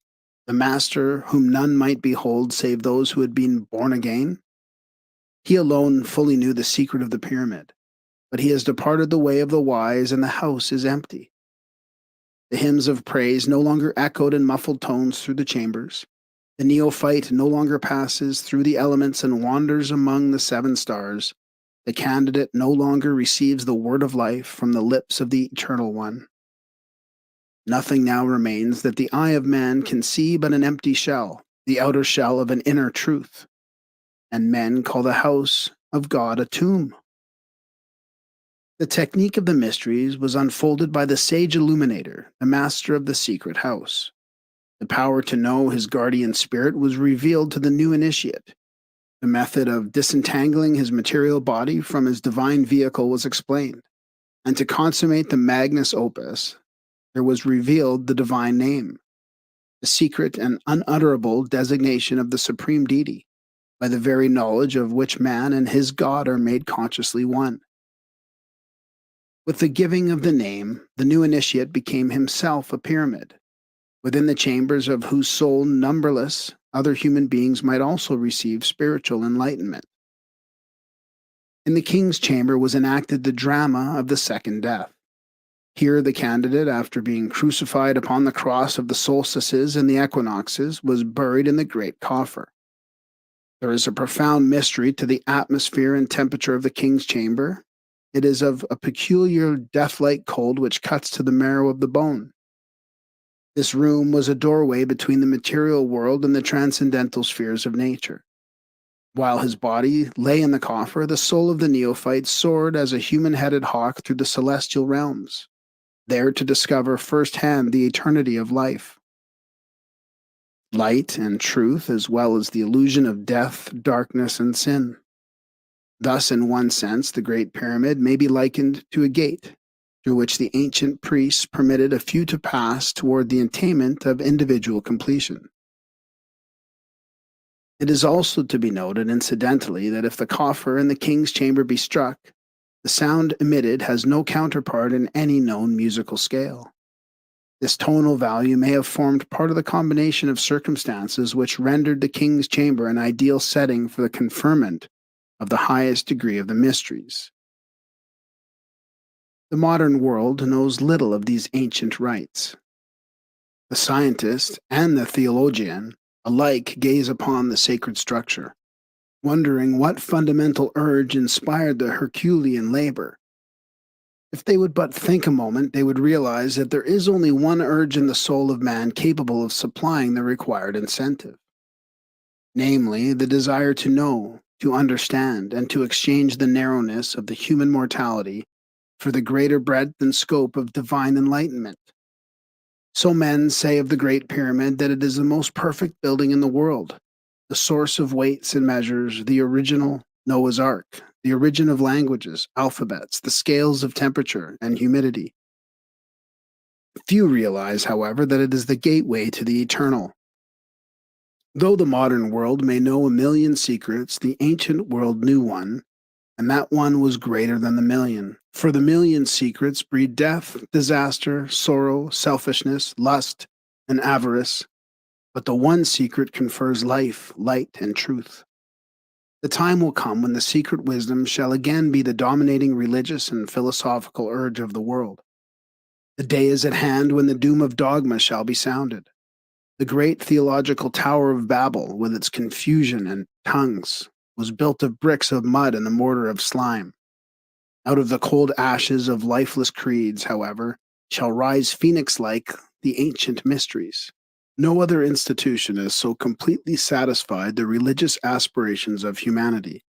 the master whom none might behold save those who had been born again? He alone fully knew the secret of the pyramid, but he has departed the way of the wise, and the house is empty. The hymns of praise no longer echoed in muffled tones through the chambers. The neophyte no longer passes through the elements and wanders among the 7 stars. The candidate no longer receives the word of life from the lips of the Eternal One. Nothing now remains that the eye of man can see but an empty shell, the outer shell of an inner truth. and men call the house of God a tomb. The technique of the mysteries was unfolded by the sage illuminator, the master of the secret house. The power to know his guardian spirit was revealed to the new initiate. The method of disentangling his material body from his divine vehicle was explained, and to consummate the magnus opus, there was revealed the divine name, the secret and unutterable designation of the supreme deity, by the very knowledge of which man and his God are made consciously one. With the giving of the name, the new initiate became himself a pyramid, within the chambers of whose soul numberless other human beings might also receive spiritual enlightenment. In the king's chamber was enacted the drama of the second death. Here the candidate, after being crucified upon the cross of the solstices and the equinoxes, was buried in the great coffer. There is a profound mystery to the atmosphere and temperature of the king's chamber. It is of a peculiar death-like cold which cuts to the marrow of the bone. This room was a doorway between the material world and the transcendental spheres of nature. While his body lay in the coffer, the soul of the neophyte soared as a human-headed hawk through the celestial realms, there to discover firsthand the eternity of life. Light and truth, as well as the illusion of death, darkness, and sin. Thus, in one sense, the Great Pyramid may be likened to a gate, through which the ancient priests permitted a few to pass toward the attainment of individual completion. It is also to be noted, incidentally, that if the coffer in the king's chamber be struck, the sound emitted has no counterpart in any known musical scale. This tonal value may have formed part of the combination of circumstances which rendered the king's chamber an ideal setting for the conferment of the highest degree of the mysteries. The modern world knows little of these ancient rites. The scientist and the theologian alike gaze upon the sacred structure, wondering what fundamental urge inspired the Herculean labor. If they would but think a moment, they would realize that there is only one urge in the soul of man capable of supplying the required incentive, namely, the desire to know, to understand, and to exchange the narrowness of the human mortality for the greater breadth and scope of divine enlightenment. So men say of the Great Pyramid that it is the most perfect building in the world, the source of weights and measures, the original Noah's Ark, the origin of languages, alphabets, the scales of temperature and humidity. Few realize, however, that it is the gateway to the eternal. Though the modern world may know a million secrets, the ancient world knew one, and that one was greater than the million. For the million secrets breed death, disaster, sorrow, selfishness, lust, and avarice, but the one secret confers life, light, and truth. The time will come when the secret wisdom shall again be the dominating religious and philosophical urge of the world. The day is at hand when the doom of dogma shall be sounded. The great theological Tower of Babel, with its confusion and tongues, was built of bricks of mud and the mortar of slime. Out of the cold ashes of lifeless creeds, however, shall rise phoenix-like the ancient mysteries. No other institution has so completely satisfied the religious aspirations of humanity.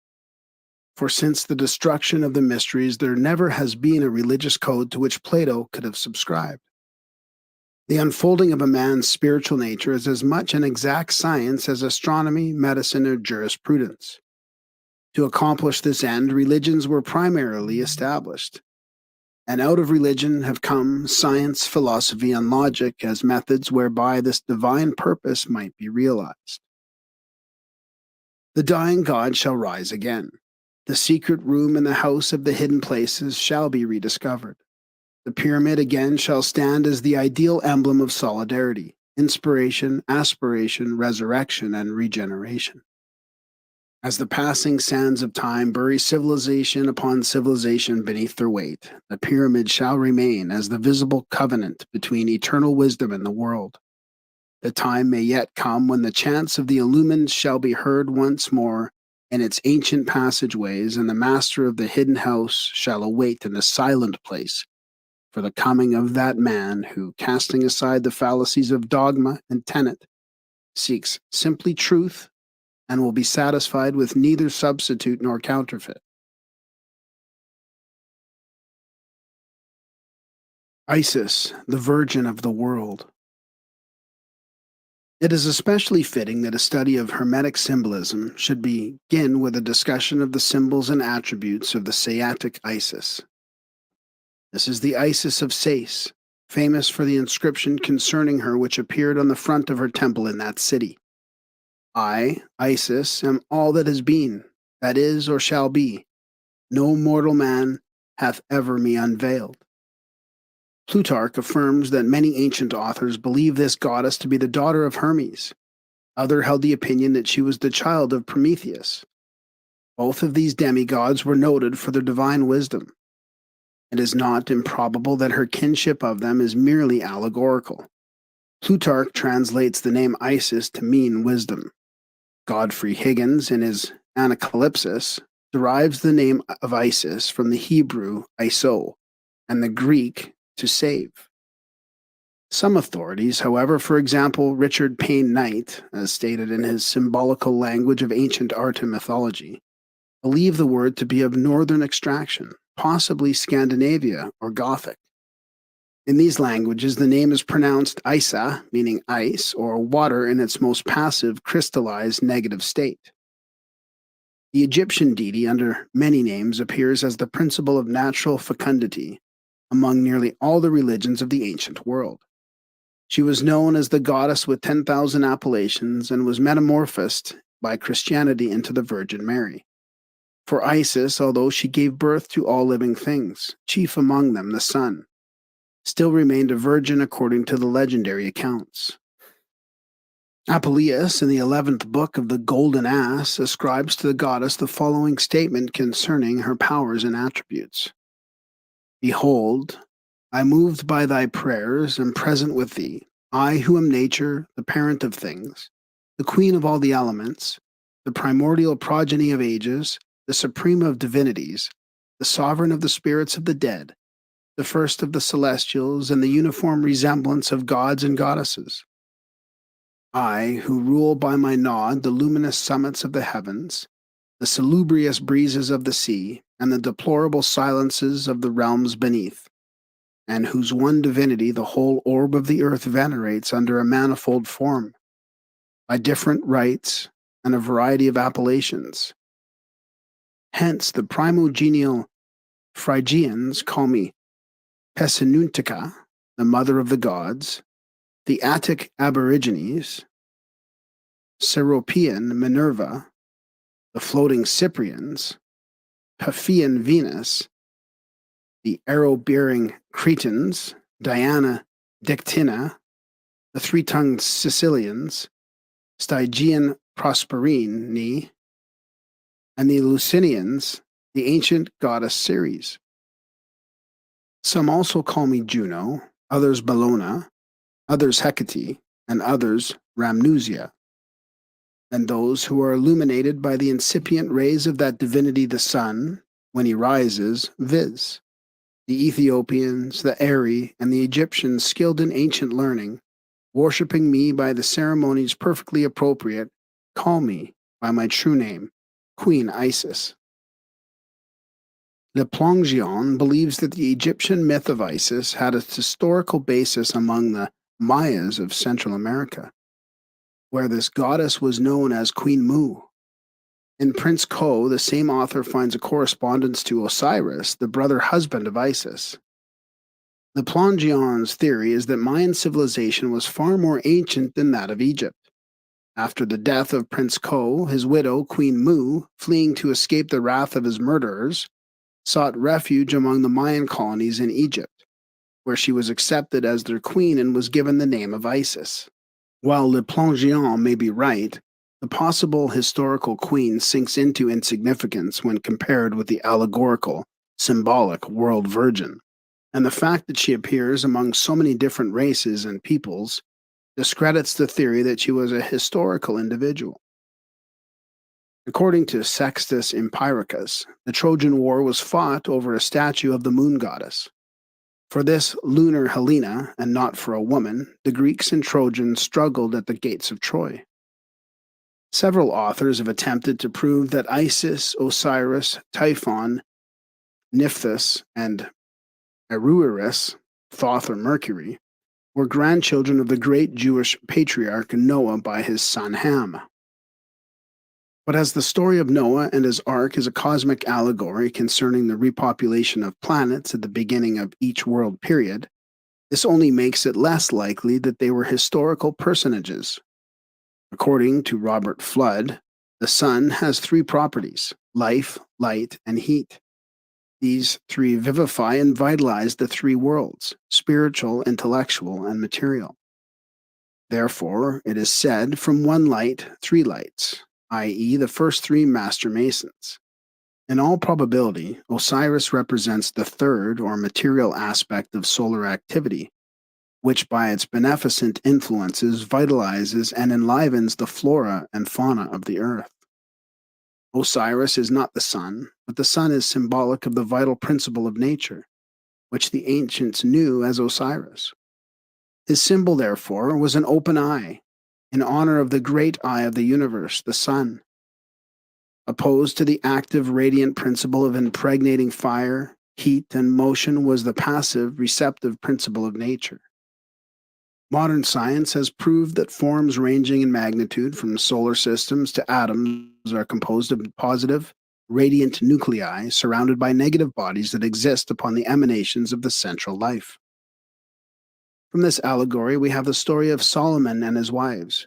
For since the destruction of the mysteries, there never has been a religious code to which Plato could have subscribed. The unfolding of a man's spiritual nature is as much an exact science as astronomy, medicine, or jurisprudence. To accomplish this end, religions were primarily established, and out of religion have come science, philosophy, and logic as methods whereby this divine purpose might be realized. The dying God shall rise again. The secret room in the house of the hidden places shall be rediscovered. The pyramid again shall stand as the ideal emblem of solidarity, inspiration, aspiration, resurrection, and regeneration. As the passing sands of time bury civilization upon civilization beneath their weight, the pyramid shall remain as the visible covenant between eternal wisdom and the world. The time may yet come when the chants of the illumined shall be heard once more in its ancient passageways, and the master of the hidden house shall await in the silent place for the coming of that man who, casting aside the fallacies of dogma and tenet, seeks simply truth and will be satisfied with neither substitute nor counterfeit. Isis, the Virgin of the World. It is especially fitting that a study of Hermetic symbolism should begin with a discussion of the symbols and attributes of the Saitic Isis. This is the Isis of Sais, famous for the inscription concerning her which appeared on the front of her temple in that city. I, Isis, am all that has been, that is or shall be. No mortal man hath ever me unveiled. Plutarch affirms that many ancient authors believe this goddess to be the daughter of Hermes. Others held the opinion that she was the child of Prometheus. Both of these demigods were noted for their divine wisdom. It is not improbable that her kinship of them is merely allegorical. Plutarch translates the name Isis to mean wisdom. Godfrey Higgins, in his Anacalypsis, derives the name of Isis from the Hebrew iso and the Greek to save. Some authorities, however, for example, Richard Payne Knight, as stated in his Symbolical Language of Ancient Art and Mythology, believe the word to be of northern extraction, possibly Scandinavia or Gothic. In these languages, the name is pronounced Isa, meaning ice, or water in its most passive, crystallized negative state. The Egyptian deity, under many names, appears as the principle of natural fecundity among nearly all the religions of the ancient world. She was known as the goddess with 10,000 appellations and was metamorphosed by Christianity into the Virgin Mary. For Isis, although she gave birth to all living things, chief among them the sun, still remained a virgin according to the legendary accounts. Apuleius, in the 11th book of the Golden Ass, ascribes to the goddess the following statement concerning her powers and attributes. Behold, I moved by thy prayers am present with thee, I who am nature, the parent of things, the queen of all the elements, the primordial progeny of ages, the supreme of divinities, the sovereign of the spirits of the dead, the first of the celestials, and the uniform resemblance of gods and goddesses. I, who rule by my nod the luminous summits of the heavens, the salubrious breezes of the sea, and the deplorable silences of the realms beneath, and whose one divinity the whole orb of the earth venerates under a manifold form, by different rites and a variety of appellations. Hence the primogenial Phrygians call me Pessinuntica, the mother of the gods, the Attic Aborigines, Seropian Minerva, the floating Cyprians, Paphian Venus, the arrow-bearing Cretans, Diana Dictina, the three-tongued Sicilians, Stygian Prosperini, and the Lucinians, the ancient goddess Ceres. Some also call me Juno, others Bellona, others Hecate, and others Rhamnusia. And those who are illuminated by the incipient rays of that divinity the sun, when he rises, viz., the Ethiopians, the Ari, and the Egyptians skilled in ancient learning, worshipping me by the ceremonies perfectly appropriate, call me by my true name, Queen Isis. Le Plongeon believes that the Egyptian myth of Isis had its historical basis among the Mayas of Central America, where this goddess was known as Queen Mu. In Prince Ko, the same author finds a correspondence to Osiris, the brother husband of Isis. Le Plongion's theory is that Mayan civilization was far more ancient than that of Egypt. After the death of Prince Ko, his widow, Queen Mu, fleeing to escape the wrath of his murderers, sought refuge among the Mayan colonies in Egypt, where she was accepted as their queen and was given the name of Isis. While Le Plongeon may be right, the possible historical queen sinks into insignificance when compared with the allegorical, symbolic world virgin, and the fact that she appears among so many different races and peoples discredits the theory that she was a historical individual. According to Sextus Empiricus, the Trojan War was fought over a statue of the moon goddess. For this lunar Helena, and not for a woman, the Greeks and Trojans struggled at the gates of Troy. Several authors have attempted to prove that Isis, Osiris, Typhon, Nephthys, and Aruiris, Thoth or Mercury, were grandchildren of the great Jewish patriarch Noah by his son Ham. But as the story of Noah and his ark is a cosmic allegory concerning the repopulation of planets at the beginning of each world period, this only makes it less likely that they were historical personages. According to Robert Flood, the sun has three properties: life, light, and heat. These three vivify and vitalize the three worlds: spiritual, intellectual, and material. Therefore, it is said, from one light, three lights, i.e., the first three master masons. In all probability, Osiris represents the third or material aspect of solar activity, which by its beneficent influences vitalizes and enlivens the flora and fauna of the earth. Osiris is not the sun, but the sun is symbolic of the vital principle of nature, which the ancients knew as Osiris. His symbol, therefore, was an open eye, in honor of the great eye of the universe, the sun. Opposed to the active, radiant principle of impregnating fire, heat, and motion was the passive, receptive principle of nature. Modern science has proved that forms ranging in magnitude from solar systems to atoms are composed of positive, radiant nuclei surrounded by negative bodies that exist upon the emanations of the central life. From this allegory, we have the story of Solomon and his wives.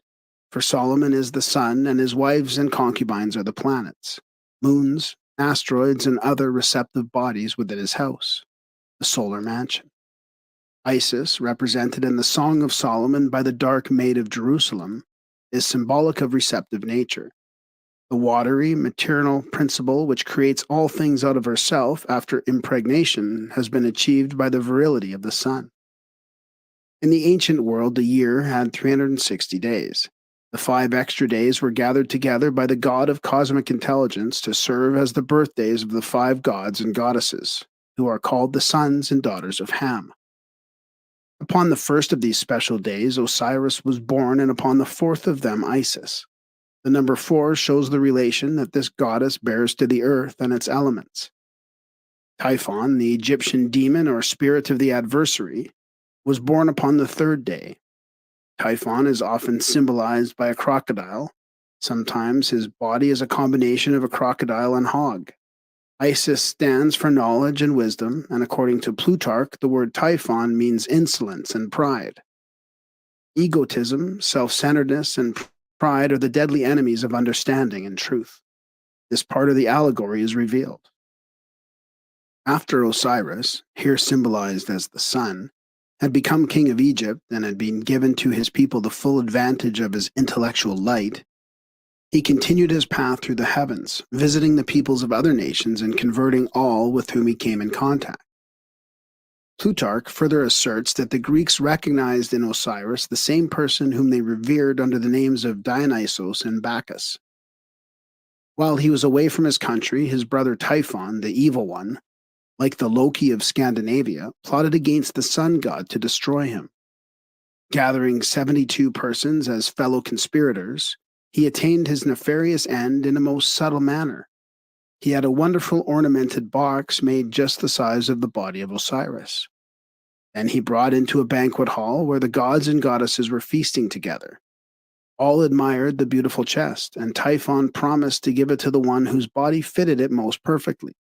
For Solomon is the sun, and his wives and concubines are the planets, moons, asteroids, and other receptive bodies within his house, the solar mansion. Isis, represented in the Song of Solomon by the dark maid of Jerusalem, is symbolic of receptive nature, the watery, maternal principle which creates all things out of herself after impregnation has been achieved by the virility of the sun. In the ancient world, the year had 360 days. The 5 extra days were gathered together by the god of cosmic intelligence to serve as the birthdays of the 5 gods and goddesses, who are called the sons and daughters of Ham. Upon the first of these special days, Osiris was born, and upon the fourth of them, Isis. The number 4 shows the relation that this goddess bears to the earth and its elements. Typhon, the Egyptian demon or spirit of the adversary, was born upon the 3rd day. Typhon is often symbolized by a crocodile. Sometimes his body is a combination of a crocodile and hog. Isis stands for knowledge and wisdom, and according to Plutarch, the word Typhon means insolence and pride. Egotism, self-centeredness, and pride are the deadly enemies of understanding and truth. This part of the allegory is revealed. After Osiris, here symbolized as the sun, had become king of Egypt and had been given to his people the full advantage of his intellectual light, he continued his path through the heavens, visiting the peoples of other nations and converting all with whom he came in contact. Plutarch further asserts that the Greeks recognized in Osiris the same person whom they revered under the names of Dionysos and Bacchus. While he was away from his country, his brother Typhon, the evil one, like the Loki of Scandinavia, plotted against the sun god to destroy him. Gathering 72 persons as fellow conspirators, he attained his nefarious end in a most subtle manner. He had a wonderful ornamented box made just the size of the body of Osiris. Then he brought into a banquet hall where the gods and goddesses were feasting together. All admired the beautiful chest, and Typhon promised to give it to the one whose body fitted it most perfectly.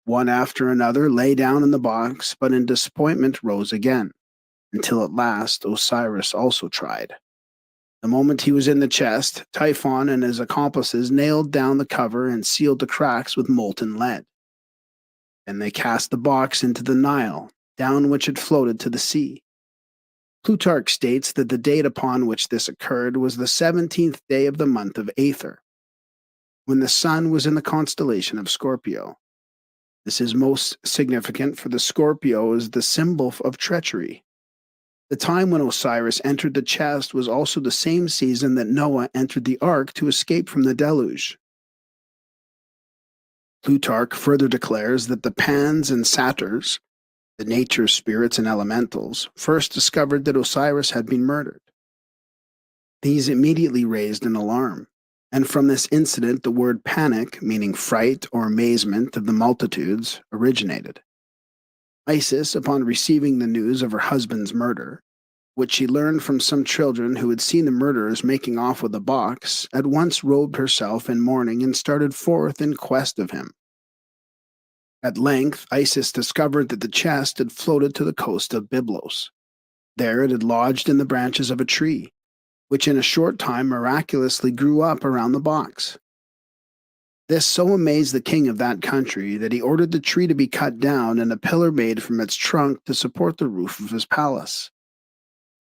One after another lay down in the box, but in disappointment rose again, until at last Osiris also tried. The moment he was in the chest, Typhon and his accomplices nailed down the cover and sealed the cracks with molten lead. Then they cast the box into the Nile, down which it floated to the sea. Plutarch states that the date upon which this occurred was the 17th day of the month of Aether, when the sun was in the constellation of Scorpio. This is most significant, for the Scorpio is the symbol of treachery. The time when Osiris entered the chest was also the same season that Noah entered the ark to escape from the deluge. Plutarch further declares that the Pans and Satyrs, the nature spirits and elementals, first discovered that Osiris had been murdered. These immediately raised an alarm. And from this incident, the word panic, meaning fright or amazement of the multitudes, originated. Isis, upon receiving the news of her husband's murder, which she learned from some children who had seen the murderers making off with the box, at once robed herself in mourning and started forth in quest of him. At length, Isis discovered that the chest had floated to the coast of Byblos. There it had lodged in the branches of a tree, which in a short time miraculously grew up around the box. This so amazed the king of that country that he ordered the tree to be cut down and a pillar made from its trunk to support the roof of his palace.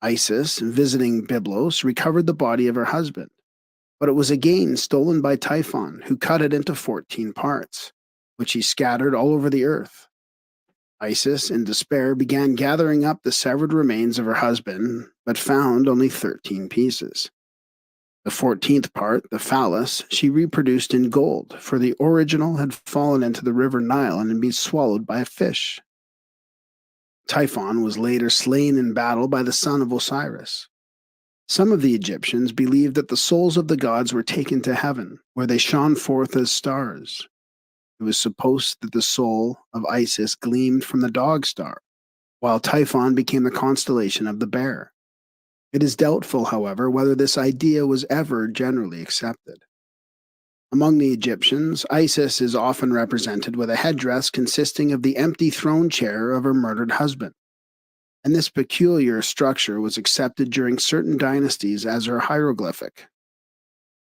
Isis, visiting Byblos, recovered the body of her husband, but it was again stolen by Typhon, who cut it into 14 parts, which he scattered all over the earth. Isis, in despair, began gathering up the severed remains of her husband, but found only 13 pieces. The 14th part, the phallus, she reproduced in gold, for the original had fallen into the river Nile and been swallowed by a fish. Typhon was later slain in battle by the son of Osiris. Some of the Egyptians believed that the souls of the gods were taken to heaven, where they shone forth as stars. It was supposed that the soul of Isis gleamed from the dog star, while Typhon became the constellation of the bear. It is doubtful, however, whether this idea was ever generally accepted. Among the Egyptians, Isis is often represented with a headdress consisting of the empty throne chair of her murdered husband, and this peculiar structure was accepted during certain dynasties as her hieroglyphic.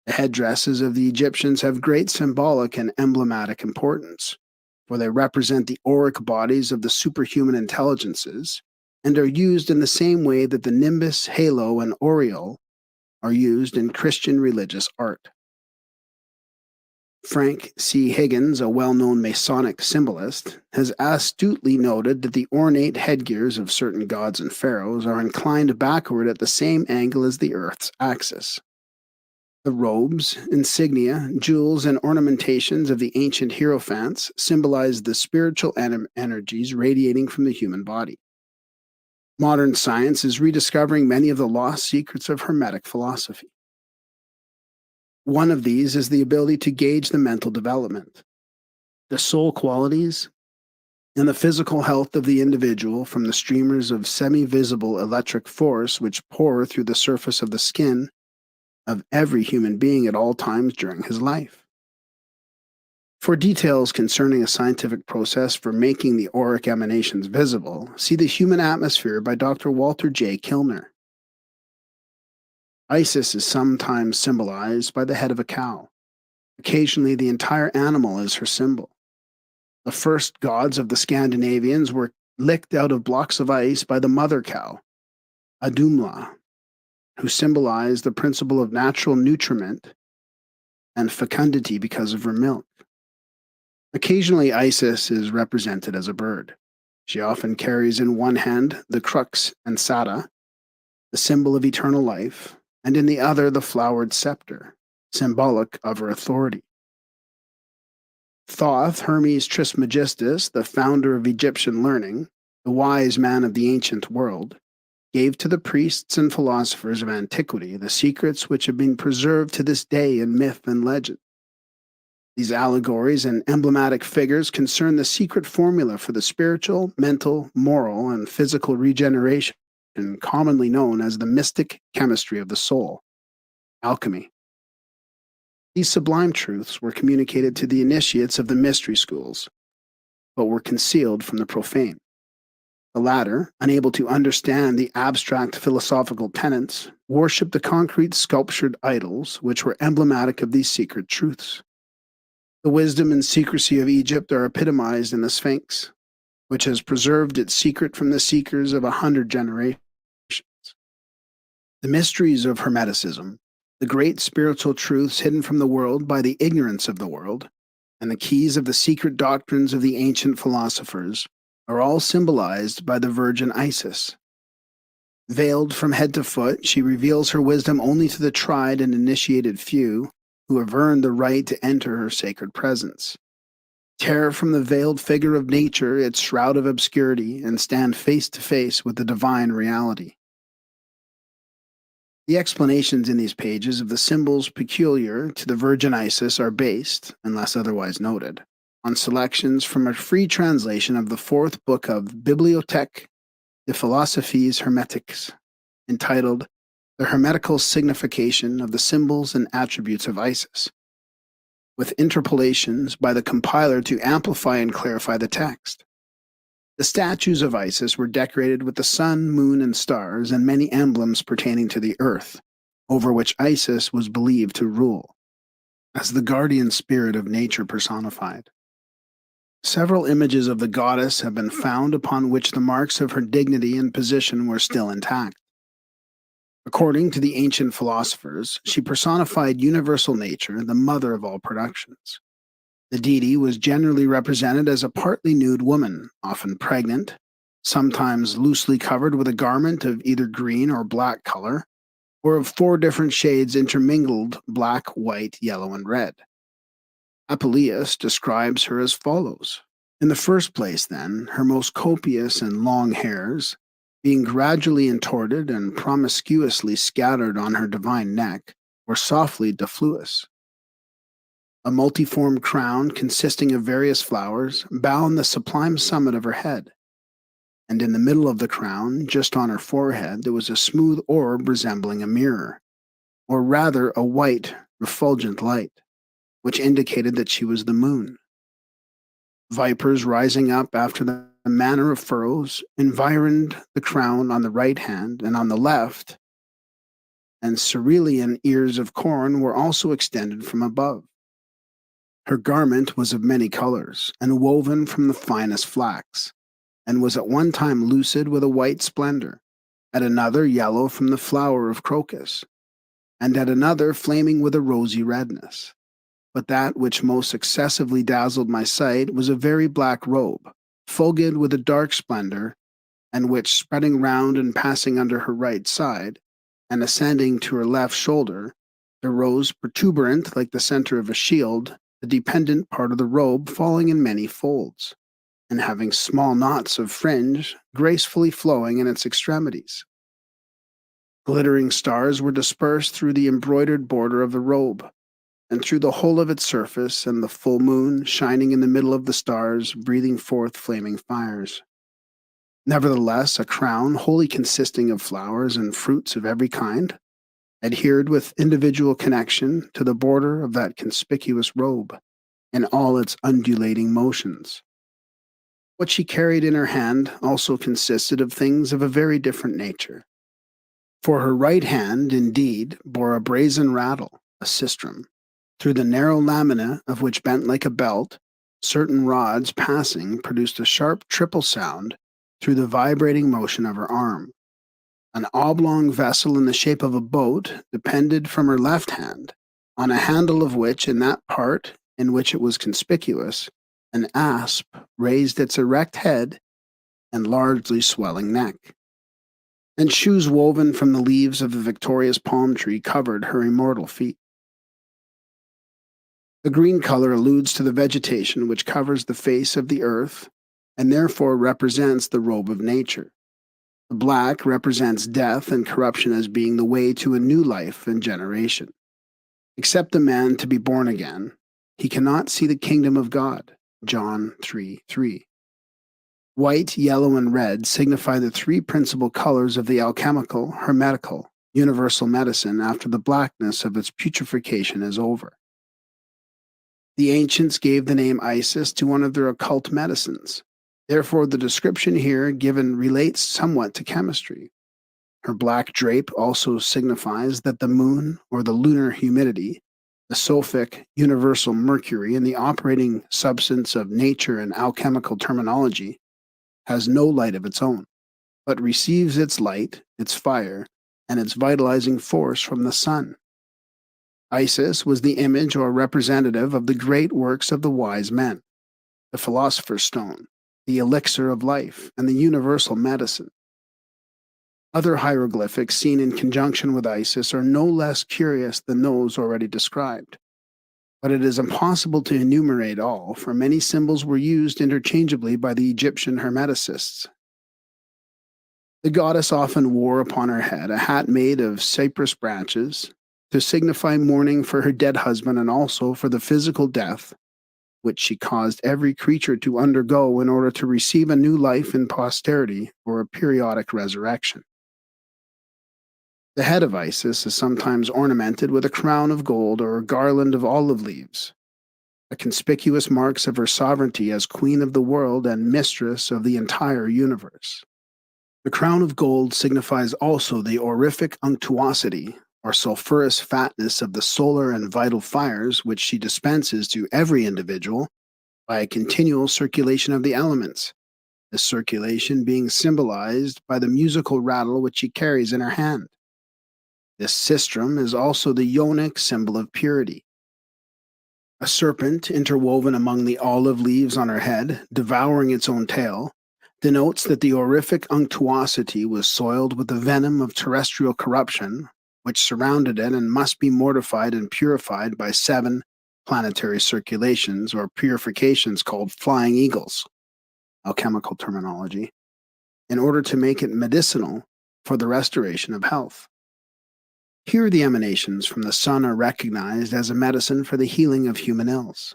The headdresses of the Egyptians have great symbolic and emblematic importance, for they represent the auric bodies of the superhuman intelligences and are used in the same way that the nimbus, halo, and aureole are used in Christian religious art. Frank C. Higgins, a well-known Masonic symbolist, has astutely noted that the ornate headgears of certain gods and pharaohs are inclined backward at the same angle as the Earth's axis. The robes, insignia, jewels, and ornamentations of the ancient hierophants symbolize the spiritual energies radiating from the human body. Modern science is rediscovering many of the lost secrets of Hermetic philosophy. One of these is the ability to gauge the mental development, the soul qualities, and the physical health of the individual from the streamers of semi-visible electric force which pour through the surface of the skin of every human being at all times during his life. For details concerning a scientific process for making the auric emanations visible, see The Human Atmosphere by Dr. Walter J. Kilner. Isis is sometimes symbolized by the head of a cow. Occasionally, the entire animal is her symbol. The first gods of the Scandinavians were licked out of blocks of ice by the mother cow, Adumla, who symbolized the principle of natural nutriment and fecundity because of her milk. Occasionally, Isis is represented as a bird. She often carries in one hand the crux ansata, the symbol of eternal life, and in the other the flowered scepter, symbolic of her authority. Thoth, Hermes Trismegistus, the founder of Egyptian learning, the wise man of the ancient world, gave to the priests and philosophers of antiquity the secrets which have been preserved to this day in myth and legend. These allegories and emblematic figures concern the secret formula for the spiritual, mental, moral, and physical regeneration, commonly known as the mystic chemistry of the soul, alchemy. These sublime truths were communicated to the initiates of the mystery schools, but were concealed from the profane. The latter, unable to understand the abstract philosophical tenets, worshipped the concrete sculptured idols which were emblematic of these secret truths. The wisdom and secrecy of Egypt are epitomized in the Sphinx, which has preserved its secret from the seekers of 100 generations. The mysteries of Hermeticism, the great spiritual truths hidden from the world by the ignorance of the world, and the keys of the secret doctrines of the ancient philosophers are all symbolized by the Virgin Isis. Veiled from head to foot, she reveals her wisdom only to the tried and initiated few who have earned the right to enter her sacred presence. Tear from the veiled figure of nature its shroud of obscurity and stand face to face with the divine reality. The explanations in these pages of the symbols peculiar to the Virgin Isis are based, unless otherwise noted, on selections from a free translation of the fourth book of Bibliothèque de Philosophies Hermétiques, entitled The Hermetical Signification of the Symbols and Attributes of Isis, with interpolations by the compiler to amplify and clarify the text. The statues of Isis were decorated with the sun, moon, and stars, and many emblems pertaining to the earth, over which Isis was believed to rule, as the guardian spirit of nature personified. Several images of the goddess have been found upon which the marks of her dignity and position were still intact. According to the ancient philosophers, she personified universal nature, the mother of all productions. The deity was generally represented as a partly nude woman, often pregnant, sometimes loosely covered with a garment of either green or black color, or of 4 different shades intermingled black, white, yellow, and red. Apuleius describes her as follows. In the first place, then, her most copious and long hairs, being gradually entorted and promiscuously scattered on her divine neck, were softly diffluous. A multiform crown consisting of various flowers bound the sublime summit of her head, and in the middle of the crown, just on her forehead, there was a smooth orb resembling a mirror, or rather a white, refulgent light, which indicated that she was the moon. Vipers rising up after the manner of furrows environed the crown on the right hand and on the left, and cerulean ears of corn were also extended from above. Her garment was of many colors, and woven from the finest flax, and was at one time lucid with a white splendor, at another yellow from the flower of crocus, and at another flaming with a rosy redness. But that which most excessively dazzled my sight was a very black robe, fulgid with a dark splendor, and which, spreading round and passing under her right side, and ascending to her left shoulder, there rose protuberant like the center of a shield, the dependent part of the robe falling in many folds, and having small knots of fringe gracefully flowing in its extremities. Glittering stars were dispersed through the embroidered border of the robe, and through the whole of its surface, and the full moon, shining in the middle of the stars, breathing forth flaming fires. Nevertheless, a crown, wholly consisting of flowers and fruits of every kind, adhered with individual connection to the border of that conspicuous robe, in all its undulating motions. What she carried in her hand also consisted of things of a very different nature. For her right hand, indeed, bore a brazen rattle, a sistrum, through the narrow lamina of which, bent like a belt, certain rods passing produced a sharp triple sound through the vibrating motion of her arm. An oblong vessel in the shape of a boat depended from her left hand, on a handle of which, in that part in which it was conspicuous, an asp raised its erect head and largely swelling neck, and shoes woven from the leaves of the victorious palm tree covered her immortal feet. The green color alludes to the vegetation which covers the face of the earth, and therefore represents the robe of nature. The black represents death and corruption as being the way to a new life and generation. Except a man to be born again, he cannot see the kingdom of God. John 3:3. White, yellow, and red signify the 3 principal colors of the alchemical, hermetical, universal medicine after the blackness of its putrefaction is over. The ancients gave the name Isis to one of their occult medicines. Therefore, the description here given relates somewhat to chemistry. Her black drape also signifies that the moon, or the lunar humidity, the sulfic universal mercury, and the operating substance of nature and alchemical terminology, has no light of its own, but receives its light, its fire, and its vitalizing force from the sun. Isis was the image or representative of the great works of the wise men, the philosopher's stone, the elixir of life, and the universal medicine. Other hieroglyphics seen in conjunction with Isis are no less curious than those already described, but it is impossible to enumerate all, for many symbols were used interchangeably by the Egyptian hermeticists. The goddess often wore upon her head a hat made of cypress branches to signify mourning for her dead husband and also for the physical death which she caused every creature to undergo in order to receive a new life in posterity or a periodic resurrection. The head of Isis is sometimes ornamented with a crown of gold or a garland of olive leaves, a conspicuous marks of her sovereignty as queen of the world and mistress of the entire universe. The crown of gold signifies also the aurific unctuosity, or sulphurous fatness of the solar and vital fires which she dispenses to every individual by a continual circulation of the elements, this circulation being symbolized by the musical rattle which she carries in her hand. This sistrum is also the yonic symbol of purity. A serpent interwoven among the olive leaves on her head, devouring its own tail, denotes that the aurific unctuosity was soiled with the venom of terrestrial corruption, which surrounded it and must be mortified and purified by 7 planetary circulations or purifications called flying eagles, alchemical terminology, in order to make it medicinal for the restoration of health. Here the emanations from the sun are recognized as a medicine for the healing of human ills.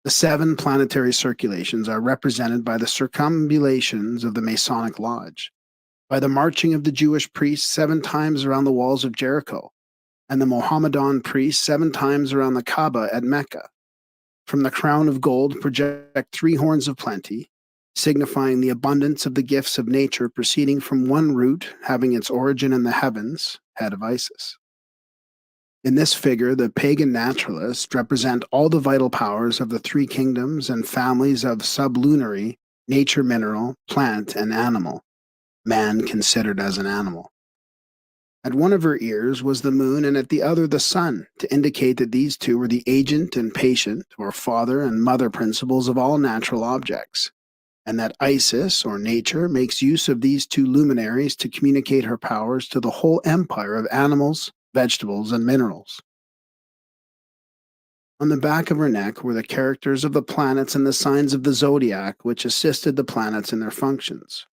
The 7 planetary circulations are represented by the circumambulations of the Masonic Lodge, by the marching of the Jewish priests 7 times around the walls of Jericho, and the Mohammedan priests 7 times around the Kaaba at Mecca. From the crown of gold project 3 horns of plenty, signifying the abundance of the gifts of nature proceeding from one root having its origin in the heavens, head of Isis. In this figure, the pagan naturalists represent all the vital powers of the 3 kingdoms and families of sublunary, nature mineral, plant, and animal, man considered as an animal. At one of her ears was the moon and at the other the sun, to indicate that these 2 were the agent and patient, or father and mother principles of all natural objects, and that Isis, or nature, makes use of these 2 luminaries to communicate her powers to the whole empire of animals, vegetables, and minerals. On the back of her neck were the characters of the planets and the signs of the zodiac which assisted the planets in their functions.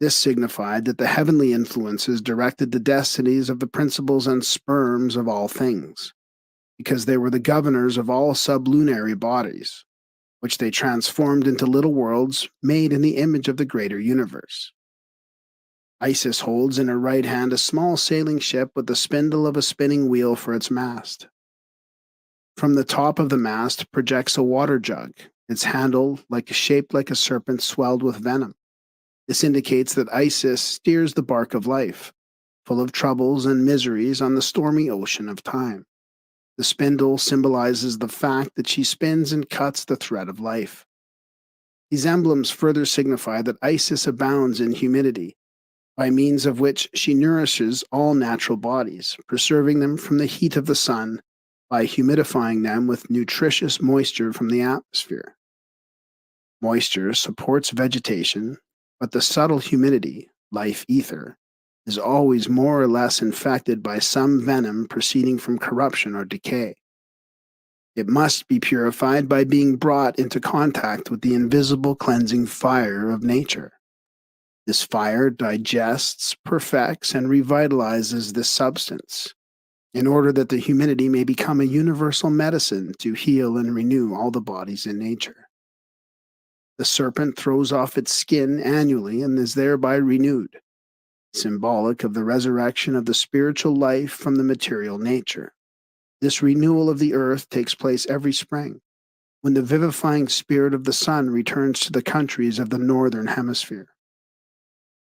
This signified that the heavenly influences directed the destinies of the principles and sperms of all things, because they were the governors of all sublunary bodies, which they transformed into little worlds made in the image of the greater universe. Isis holds in her right hand a small sailing ship with the spindle of a spinning wheel for its mast. From the top of the mast projects a water jug, its handle shaped like a serpent swelled with venom. This indicates that Isis steers the bark of life, full of troubles and miseries on the stormy ocean of time. The spindle symbolizes the fact that she spins and cuts the thread of life. These emblems further signify that Isis abounds in humidity, by means of which she nourishes all natural bodies, preserving them from the heat of the sun by humidifying them with nutritious moisture from the atmosphere. Moisture supports vegetation, but the subtle humidity, life ether, is always more or less infected by some venom proceeding from corruption or decay. It must be purified by being brought into contact with the invisible cleansing fire of nature. This fire digests, perfects, and revitalizes this substance, in order that the humidity may become a universal medicine to heal and renew all the bodies in nature. The serpent throws off its skin annually and is thereby renewed, symbolic of the resurrection of the spiritual life from the material nature. This renewal of the earth takes place every spring, when the vivifying spirit of the sun returns to the countries of the northern hemisphere.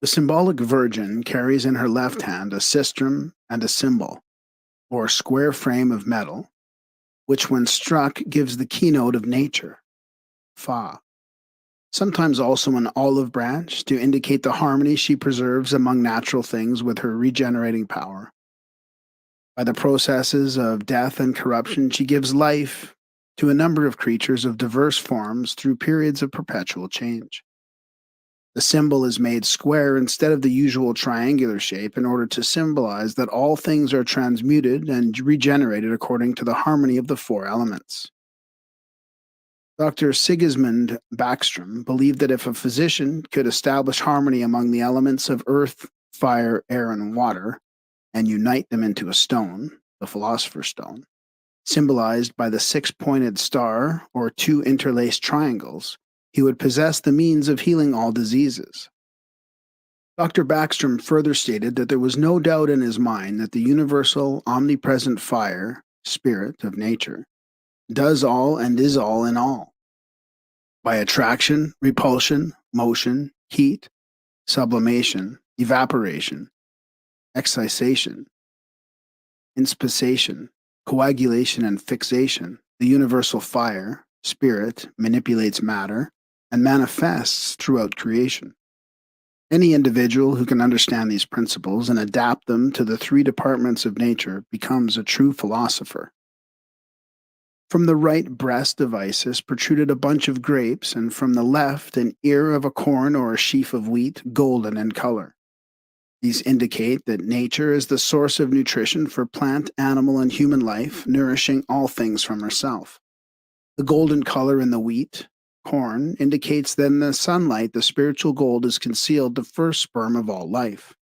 The symbolic virgin carries in her left hand a sistrum and a cymbal, or square frame of metal, which when struck gives the keynote of nature, Fa. Sometimes also an olive branch to indicate the harmony she preserves among natural things with her regenerating power. By the processes of death and corruption, she gives life to a number of creatures of diverse forms through periods of perpetual change. The symbol is made square instead of the usual triangular shape in order to symbolize that all things are transmuted and regenerated according to the harmony of the 4 elements. Dr. Sigismund Backstrom believed that if a physician could establish harmony among the elements of earth, fire, air, and water, and unite them into a stone, the Philosopher's Stone, symbolized by the six-pointed star or two interlaced triangles, he would possess the means of healing all diseases. Dr. Backstrom further stated that there was no doubt in his mind that the universal, omnipresent fire, spirit of nature, does all and is all in all. By attraction, repulsion, motion, heat, sublimation, evaporation, excitation, inspissation, coagulation, and fixation, the universal fire, spirit, manipulates matter and manifests throughout creation. Any individual who can understand these principles and adapt them to the three departments of nature becomes a true philosopher. From the right breast of Isis protruded a bunch of grapes, and from the left an ear of a corn or a sheaf of wheat, golden in color. These indicate that nature is the source of nutrition for plant, animal, and human life, nourishing all things from herself. The golden color in the wheat, corn, indicates that in the sunlight the spiritual gold is concealed, the first sperm of all life.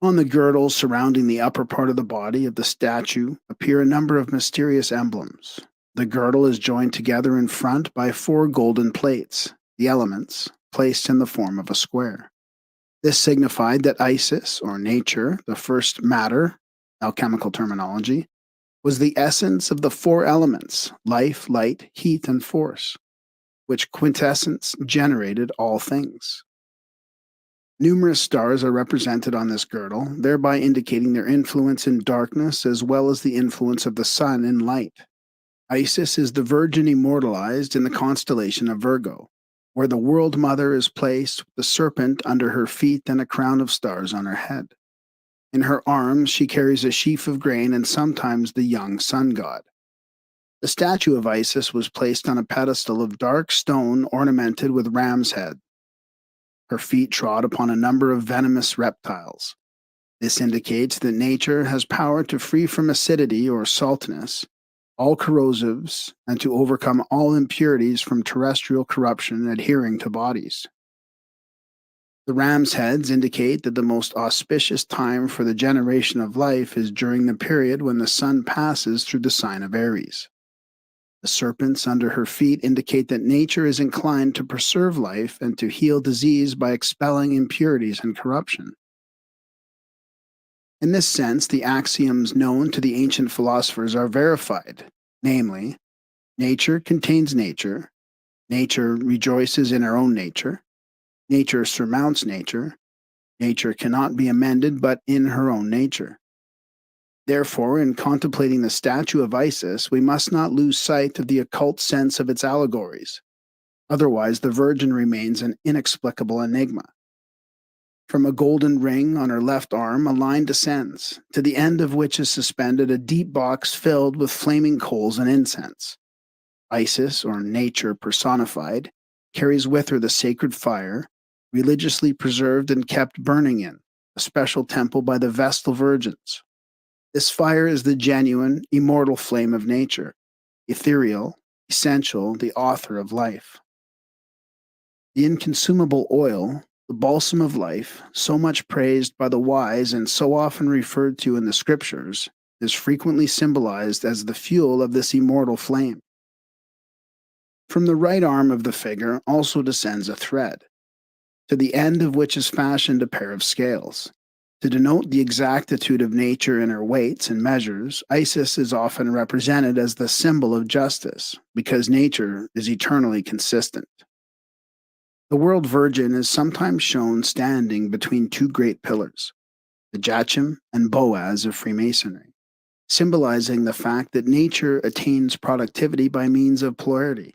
On the girdle surrounding the upper part of the body of the statue appear a number of mysterious emblems. The girdle is joined together in front by four golden plates, the elements, placed in the form of a square. This signified that Isis, or nature, the first matter, alchemical terminology, was the essence of the four elements, life, light, heat, and force, which quintessence generated all things. Numerous stars are represented on this girdle, thereby indicating their influence in darkness as well as the influence of the sun in light. Isis is the virgin immortalized in the constellation of Virgo, where the World Mother is placed with the serpent under her feet and a crown of stars on her head. In her arms she carries a sheaf of grain and sometimes the young sun god. The statue of Isis was placed on a pedestal of dark stone ornamented with ram's head. Her feet trod upon a number of venomous reptiles. This indicates that nature has power to free from acidity or saltness, all corrosives, and to overcome all impurities from terrestrial corruption adhering to bodies. The ram's heads indicate that the most auspicious time for the generation of life is during the period when the sun passes through the sign of Aries. The serpents under her feet indicate that nature is inclined to preserve life and to heal disease by expelling impurities and corruption. In this sense, the axioms known to the ancient philosophers are verified, namely, nature contains nature, nature rejoices in her own nature, nature surmounts nature, nature cannot be amended but in her own nature. Therefore, in contemplating the statue of Isis, we must not lose sight of the occult sense of its allegories. Otherwise, the Virgin remains an inexplicable enigma. From a golden ring on her left arm, a line descends, to the end of which is suspended a deep box filled with flaming coals and incense. Isis, or nature personified, carries with her the sacred fire, religiously preserved and kept burning in a special temple by the Vestal Virgins. This fire is the genuine, immortal flame of nature, ethereal, essential, the author of life. The inconsumable oil, the balsam of life, so much praised by the wise and so often referred to in the scriptures, is frequently symbolized as the fuel of this immortal flame. From the right arm of the figure also descends a thread, to the end of which is fashioned a pair of scales. To denote the exactitude of nature in her weights and measures, Isis is often represented as the symbol of justice, because nature is eternally consistent. The World Virgin is sometimes shown standing between two great pillars, the Jachim and Boaz of Freemasonry, symbolizing the fact that nature attains productivity by means of polarity.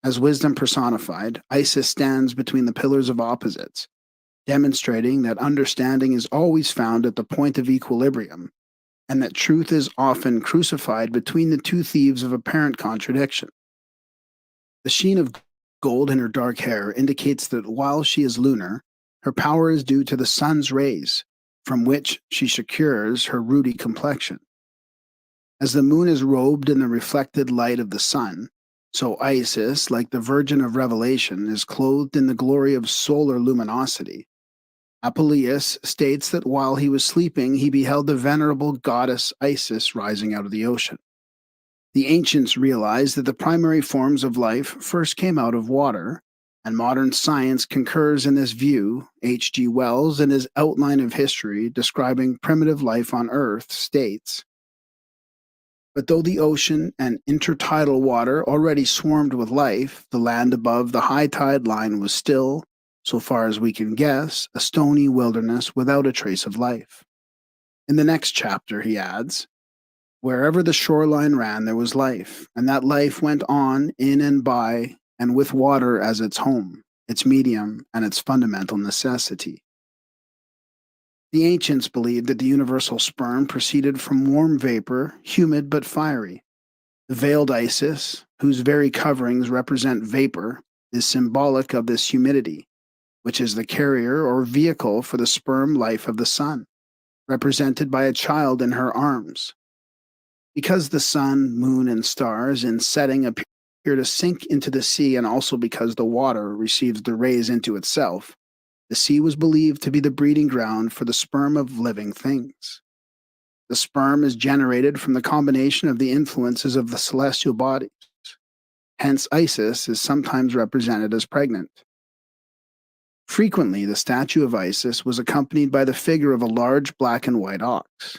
As wisdom personified, Isis stands between the pillars of opposites, demonstrating that understanding is always found at the point of equilibrium, and that truth is often crucified between the two thieves of apparent contradiction. The sheen of gold in her dark hair indicates that while she is lunar, her power is due to the sun's rays, from which she secures her ruddy complexion. As the moon is robed in the reflected light of the sun, so Isis, like the Virgin of Revelation, is clothed in the glory of solar luminosity. Apuleius states that while he was sleeping, he beheld the venerable goddess Isis rising out of the ocean. The ancients realized that the primary forms of life first came out of water, and modern science concurs in this view. H.G. Wells, in his Outline of History describing primitive life on Earth, states, "But though the ocean and intertidal water already swarmed with life, the land above the high tide line was still, so far as we can guess, a stony wilderness without a trace of life." In the next chapter, he adds, "Wherever the shoreline ran, there was life, and that life went on in and by and with water as its home, its medium, and its fundamental necessity." The ancients believed that the universal sperm proceeded from warm vapor, humid but fiery. The veiled Isis, whose very coverings represent vapor, is symbolic of this humidity, which is the carrier or vehicle for the sperm life of the sun, represented by a child in her arms. Because the sun, moon, and stars in setting appear to sink into the sea, and also because the water receives the rays into itself, the sea was believed to be the breeding ground for the sperm of living things. The sperm is generated from the combination of the influences of the celestial bodies. Hence, Isis is sometimes represented as pregnant. Frequently, the statue of Isis was accompanied by the figure of a large black and white ox.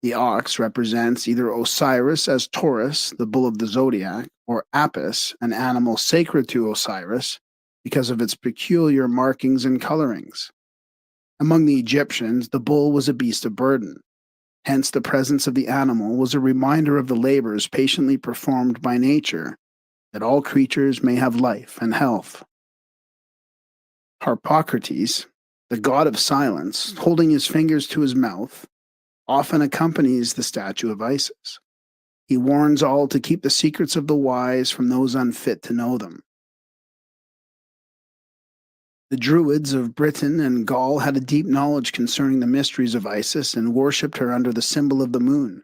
The ox represents either Osiris as Taurus, the bull of the zodiac, or Apis, an animal sacred to Osiris, because of its peculiar markings and colorings. Among the Egyptians, the bull was a beast of burden. Hence, the presence of the animal was a reminder of the labors patiently performed by nature, that all creatures may have life and health. Harpocrates, the god of silence, holding his fingers to his mouth, often accompanies the statue of Isis. He warns all to keep the secrets of the wise from those unfit to know them. The Druids of Britain and Gaul had a deep knowledge concerning the mysteries of Isis and worshipped her under the symbol of the moon.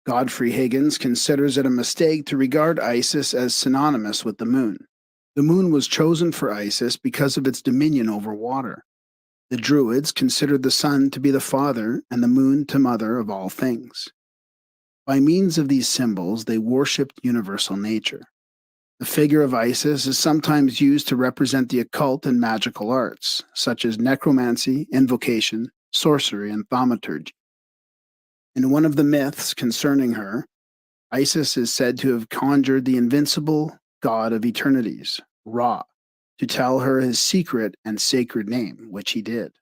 Godfrey Higgins considers it a mistake to regard Isis as synonymous with the moon. The moon was chosen for Isis because of its dominion over water. The Druids considered the sun to be the father and the moon to mother of all things. By means of these symbols, they worshipped universal nature. The figure of Isis is sometimes used to represent the occult and magical arts, such as necromancy, invocation, sorcery, and thaumaturgy. In one of the myths concerning her, Isis is said to have conjured the invincible god of eternities, Ra, to tell her his secret and sacred name, which he did.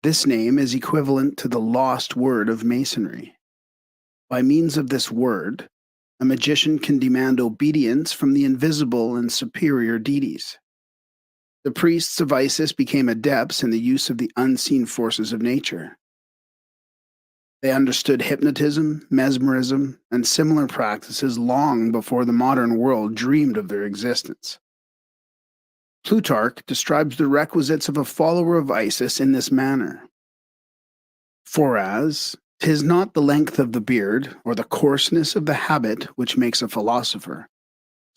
This name is equivalent to the lost word of masonry. By means of this word, a magician can demand obedience from the invisible and superior deities. The priests of Isis became adepts in the use of the unseen forces of nature. They understood hypnotism, mesmerism, and similar practices long before the modern world dreamed of their existence. Plutarch describes the requisites of a follower of Isis in this manner. "Foras, 'tis not the length of the beard, or the coarseness of the habit which makes a philosopher.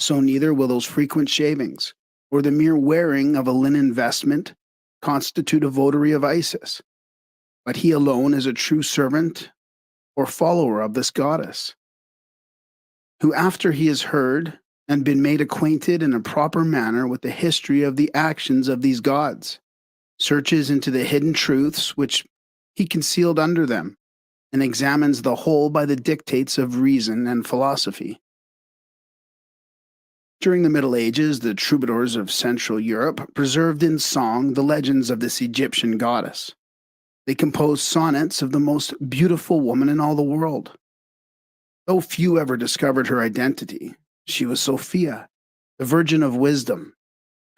So neither will those frequent shavings, or the mere wearing of a linen vestment, constitute a votary of Isis. But he alone is a true servant or follower of this goddess, who after he has heard and been made acquainted in a proper manner with the history of the actions of these gods, searches into the hidden truths which he concealed under them, and examines the whole by the dictates of reason and philosophy." During the Middle Ages, the troubadours of Central Europe preserved in song the legends of this Egyptian goddess. They composed sonnets of the most beautiful woman in all the world. Though few ever discovered her identity, she was Sophia, the Virgin of Wisdom,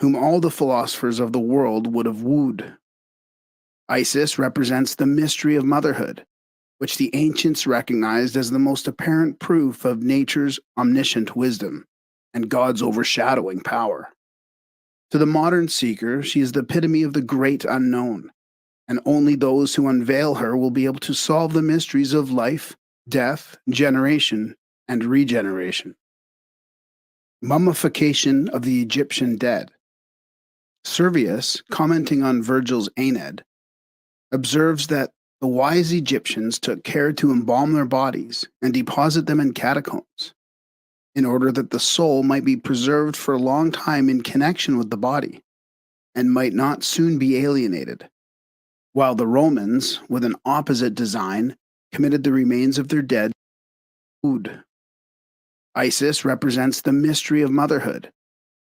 whom all the philosophers of the world would have wooed. Isis represents the mystery of motherhood, which the ancients recognized as the most apparent proof of nature's omniscient wisdom and God's overshadowing power. To the modern seeker, she is the epitome of the great unknown, and only those who unveil her will be able to solve the mysteries of life, death, generation, and regeneration. Mummification of the Egyptian dead. Servius, commenting on Virgil's Aeneid, observes that the wise Egyptians took care to embalm their bodies and deposit them in catacombs, in order that the soul might be preserved for a long time in connection with the body, and might not soon be alienated, while the Romans, with an opposite design, committed the remains of their dead to food. Isis represents the mystery of motherhood,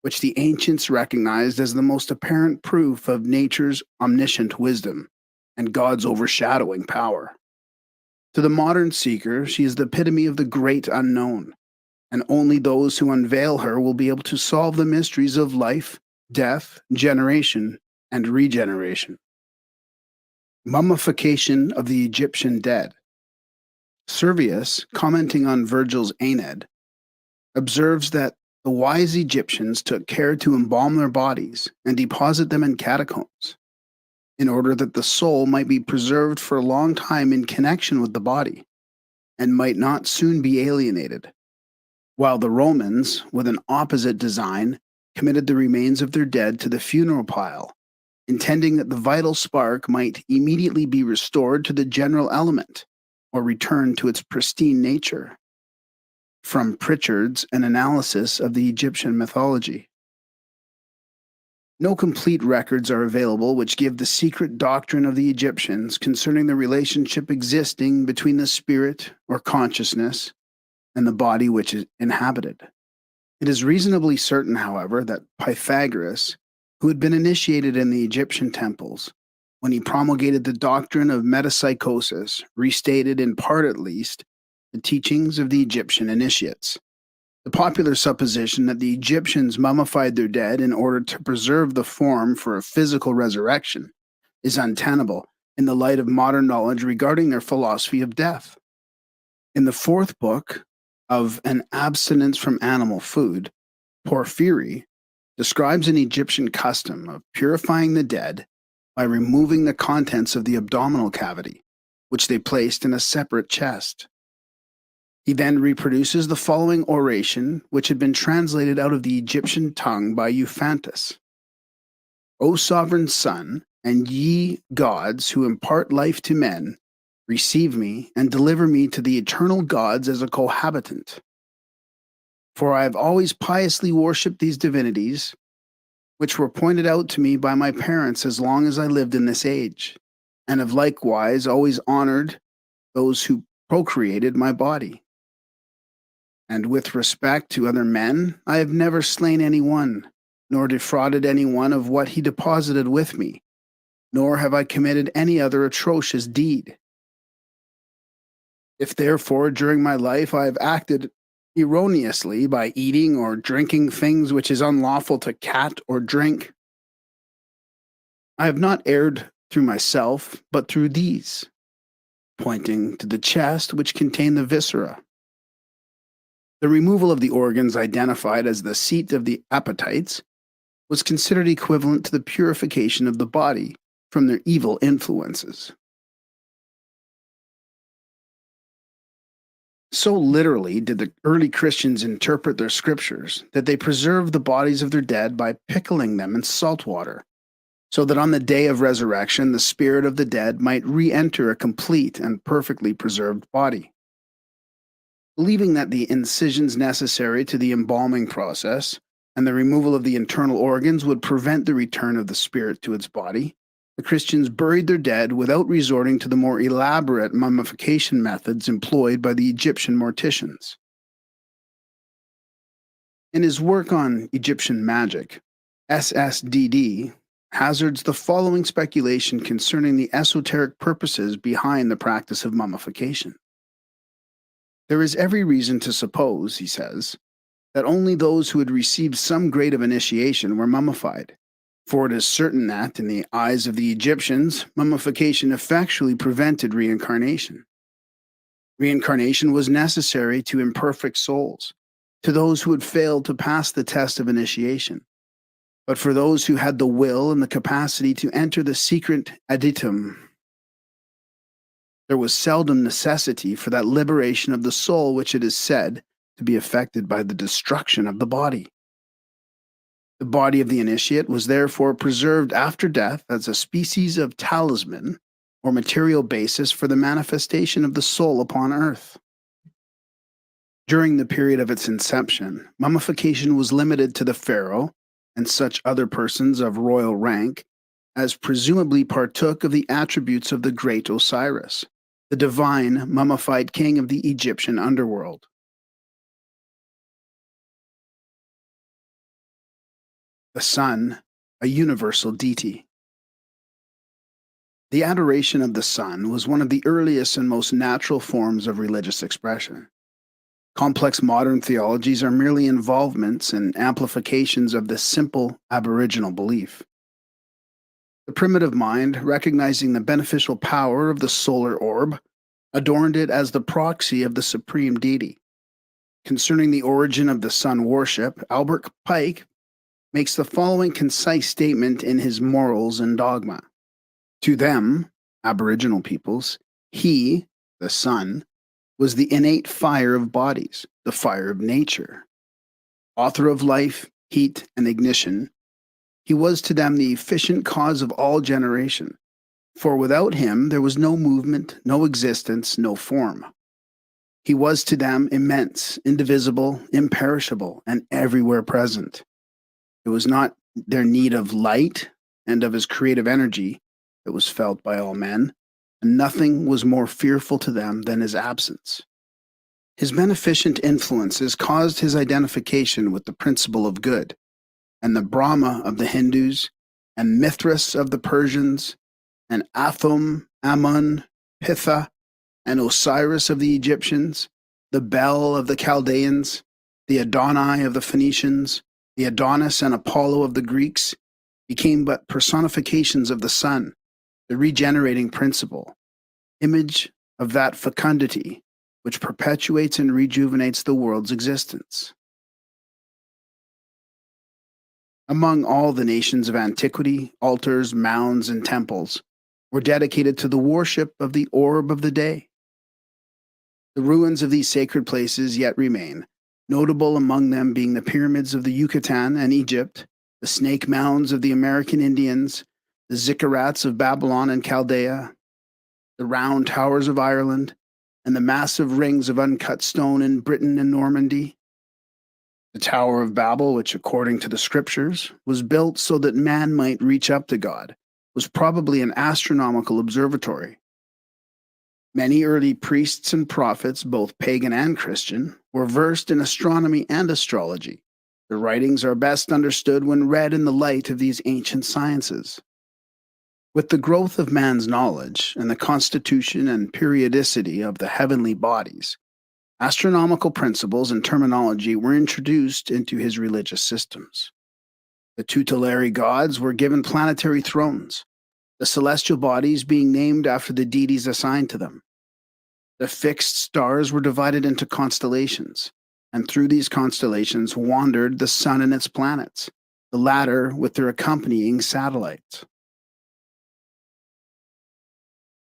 which the ancients recognized as the most apparent proof of nature's omniscient wisdom and God's overshadowing power. To the modern seeker, she is the epitome of the great unknown, and only those who unveil her will be able to solve the mysteries of life, death, generation, and regeneration. Mummification of the Egyptian dead. Servius, commenting on Virgil's Aeneid, observes that the wise Egyptians took care to embalm their bodies and deposit them in catacombs, in order that the soul might be preserved for a long time in connection with the body, and might not soon be alienated, while the Romans, with an opposite design, committed the remains of their dead to the funeral pile, intending that the vital spark might immediately be restored to the general element, or return to its pristine nature. From Pritchard's An Analysis of the Egyptian Mythology. No complete records are available which give the secret doctrine of the Egyptians concerning the relationship existing between the spirit or consciousness and the body which it inhabited. It is reasonably certain, however, that Pythagoras, who had been initiated in the Egyptian temples, when he promulgated the doctrine of metempsychosis, restated in part at least the teachings of the Egyptian initiates. The popular supposition that the Egyptians mummified their dead in order to preserve the form for a physical resurrection is untenable in the light of modern knowledge regarding their philosophy of death. In the fourth book of An Abstinence from Animal Food, Porphyry describes an Egyptian custom of purifying the dead by removing the contents of the abdominal cavity, which they placed in a separate chest. He then reproduces the following oration, which had been translated out of the Egyptian tongue by Euphantus. O sovereign Son, and ye gods who impart life to men, receive me and deliver me to the eternal gods as a cohabitant. For I have always piously worshipped these divinities, which were pointed out to me by my parents as long as I lived in this age, and have likewise always honored those who procreated my body. And with respect to other men, I have never slain any one, nor defrauded any one of what he deposited with me, nor have I committed any other atrocious deed. If therefore during my life I have acted erroneously by eating or drinking things which is unlawful to cat or drink, I have not erred through myself, but through these, pointing to the chest which contained the viscera. The removal of the organs identified as the seat of the appetites was considered equivalent to the purification of the body from their evil influences. So literally did the early Christians interpret their scriptures that they preserved the bodies of their dead by pickling them in salt water, so that on the day of resurrection the spirit of the dead might re-enter a complete and perfectly preserved body. Believing that the incisions necessary to the embalming process and the removal of the internal organs would prevent the return of the spirit to its body, the Christians buried their dead without resorting to the more elaborate mummification methods employed by the Egyptian morticians. In his work on Egyptian magic, SSDD hazards the following speculation concerning the esoteric purposes behind the practice of mummification. There is every reason to suppose, he says, that only those who had received some grade of initiation were mummified, for it is certain that, in the eyes of the Egyptians, mummification effectually prevented reincarnation. Reincarnation was necessary to imperfect souls, to those who had failed to pass the test of initiation. But for those who had the will and the capacity to enter the secret aditum, There was seldom necessity for that liberation of the soul which it is said to be affected by the destruction of the body. The body of the initiate was therefore preserved after death as a species of talisman or material basis for the manifestation of the soul upon earth. During the period of its inception, mummification was limited to the pharaoh and such other persons of royal rank as presumably partook of the attributes of the great Osiris, the divine mummified king of the Egyptian underworld. The sun, a universal deity. The adoration of the sun was one of the earliest and most natural forms of religious expression. Complex modern theologies are merely involvements and amplifications of this simple aboriginal belief. The primitive mind, recognizing the beneficial power of the solar orb, adorned it as the proxy of the supreme deity. Concerning the origin of the sun worship, Albert Pike makes the following concise statement in his Morals and Dogma. To them, Aboriginal peoples, he, the sun, was the innate fire of bodies, the fire of nature. Author of life, heat, and ignition, he was to them the efficient cause of all generation, for without him there was no movement, no existence, no form. He was to them immense, indivisible, imperishable, and everywhere present. It was not their need of light and of his creative energy that was felt by all men, and nothing was more fearful to them than his absence. His beneficent influences caused his identification with the principle of good, and the Brahma of the Hindus, and Mithras of the Persians, and Athom, Amun, Pitha, and Osiris of the Egyptians, the Bel of the Chaldeans, the Adonai of the Phoenicians, the Adonis and Apollo of the Greeks, became but personifications of the sun, the regenerating principle, image of that fecundity which perpetuates and rejuvenates the world's existence. Among all the nations of antiquity, altars, mounds, and temples were dedicated to the worship of the orb of the day. The ruins of these sacred places yet remain, notable among them being the pyramids of the Yucatan and Egypt, the snake mounds of the American Indians, the ziggurats of Babylon and Chaldea, the round towers of Ireland, and the massive rings of uncut stone in Britain and Normandy. The Tower of Babel, which according to the scriptures was built so that man might reach up to God, was probably an astronomical observatory. Many early priests and prophets, both pagan and Christian, were versed in astronomy and astrology. Their writings are best understood when read in the light of these ancient sciences. With the growth of man's knowledge and the constitution and periodicity of the heavenly bodies, astronomical principles and terminology were introduced into his religious systems. The tutelary gods were given planetary thrones, the celestial bodies being named after the deities assigned to them. The fixed stars were divided into constellations, and through these constellations wandered the sun and its planets, the latter with their accompanying satellites.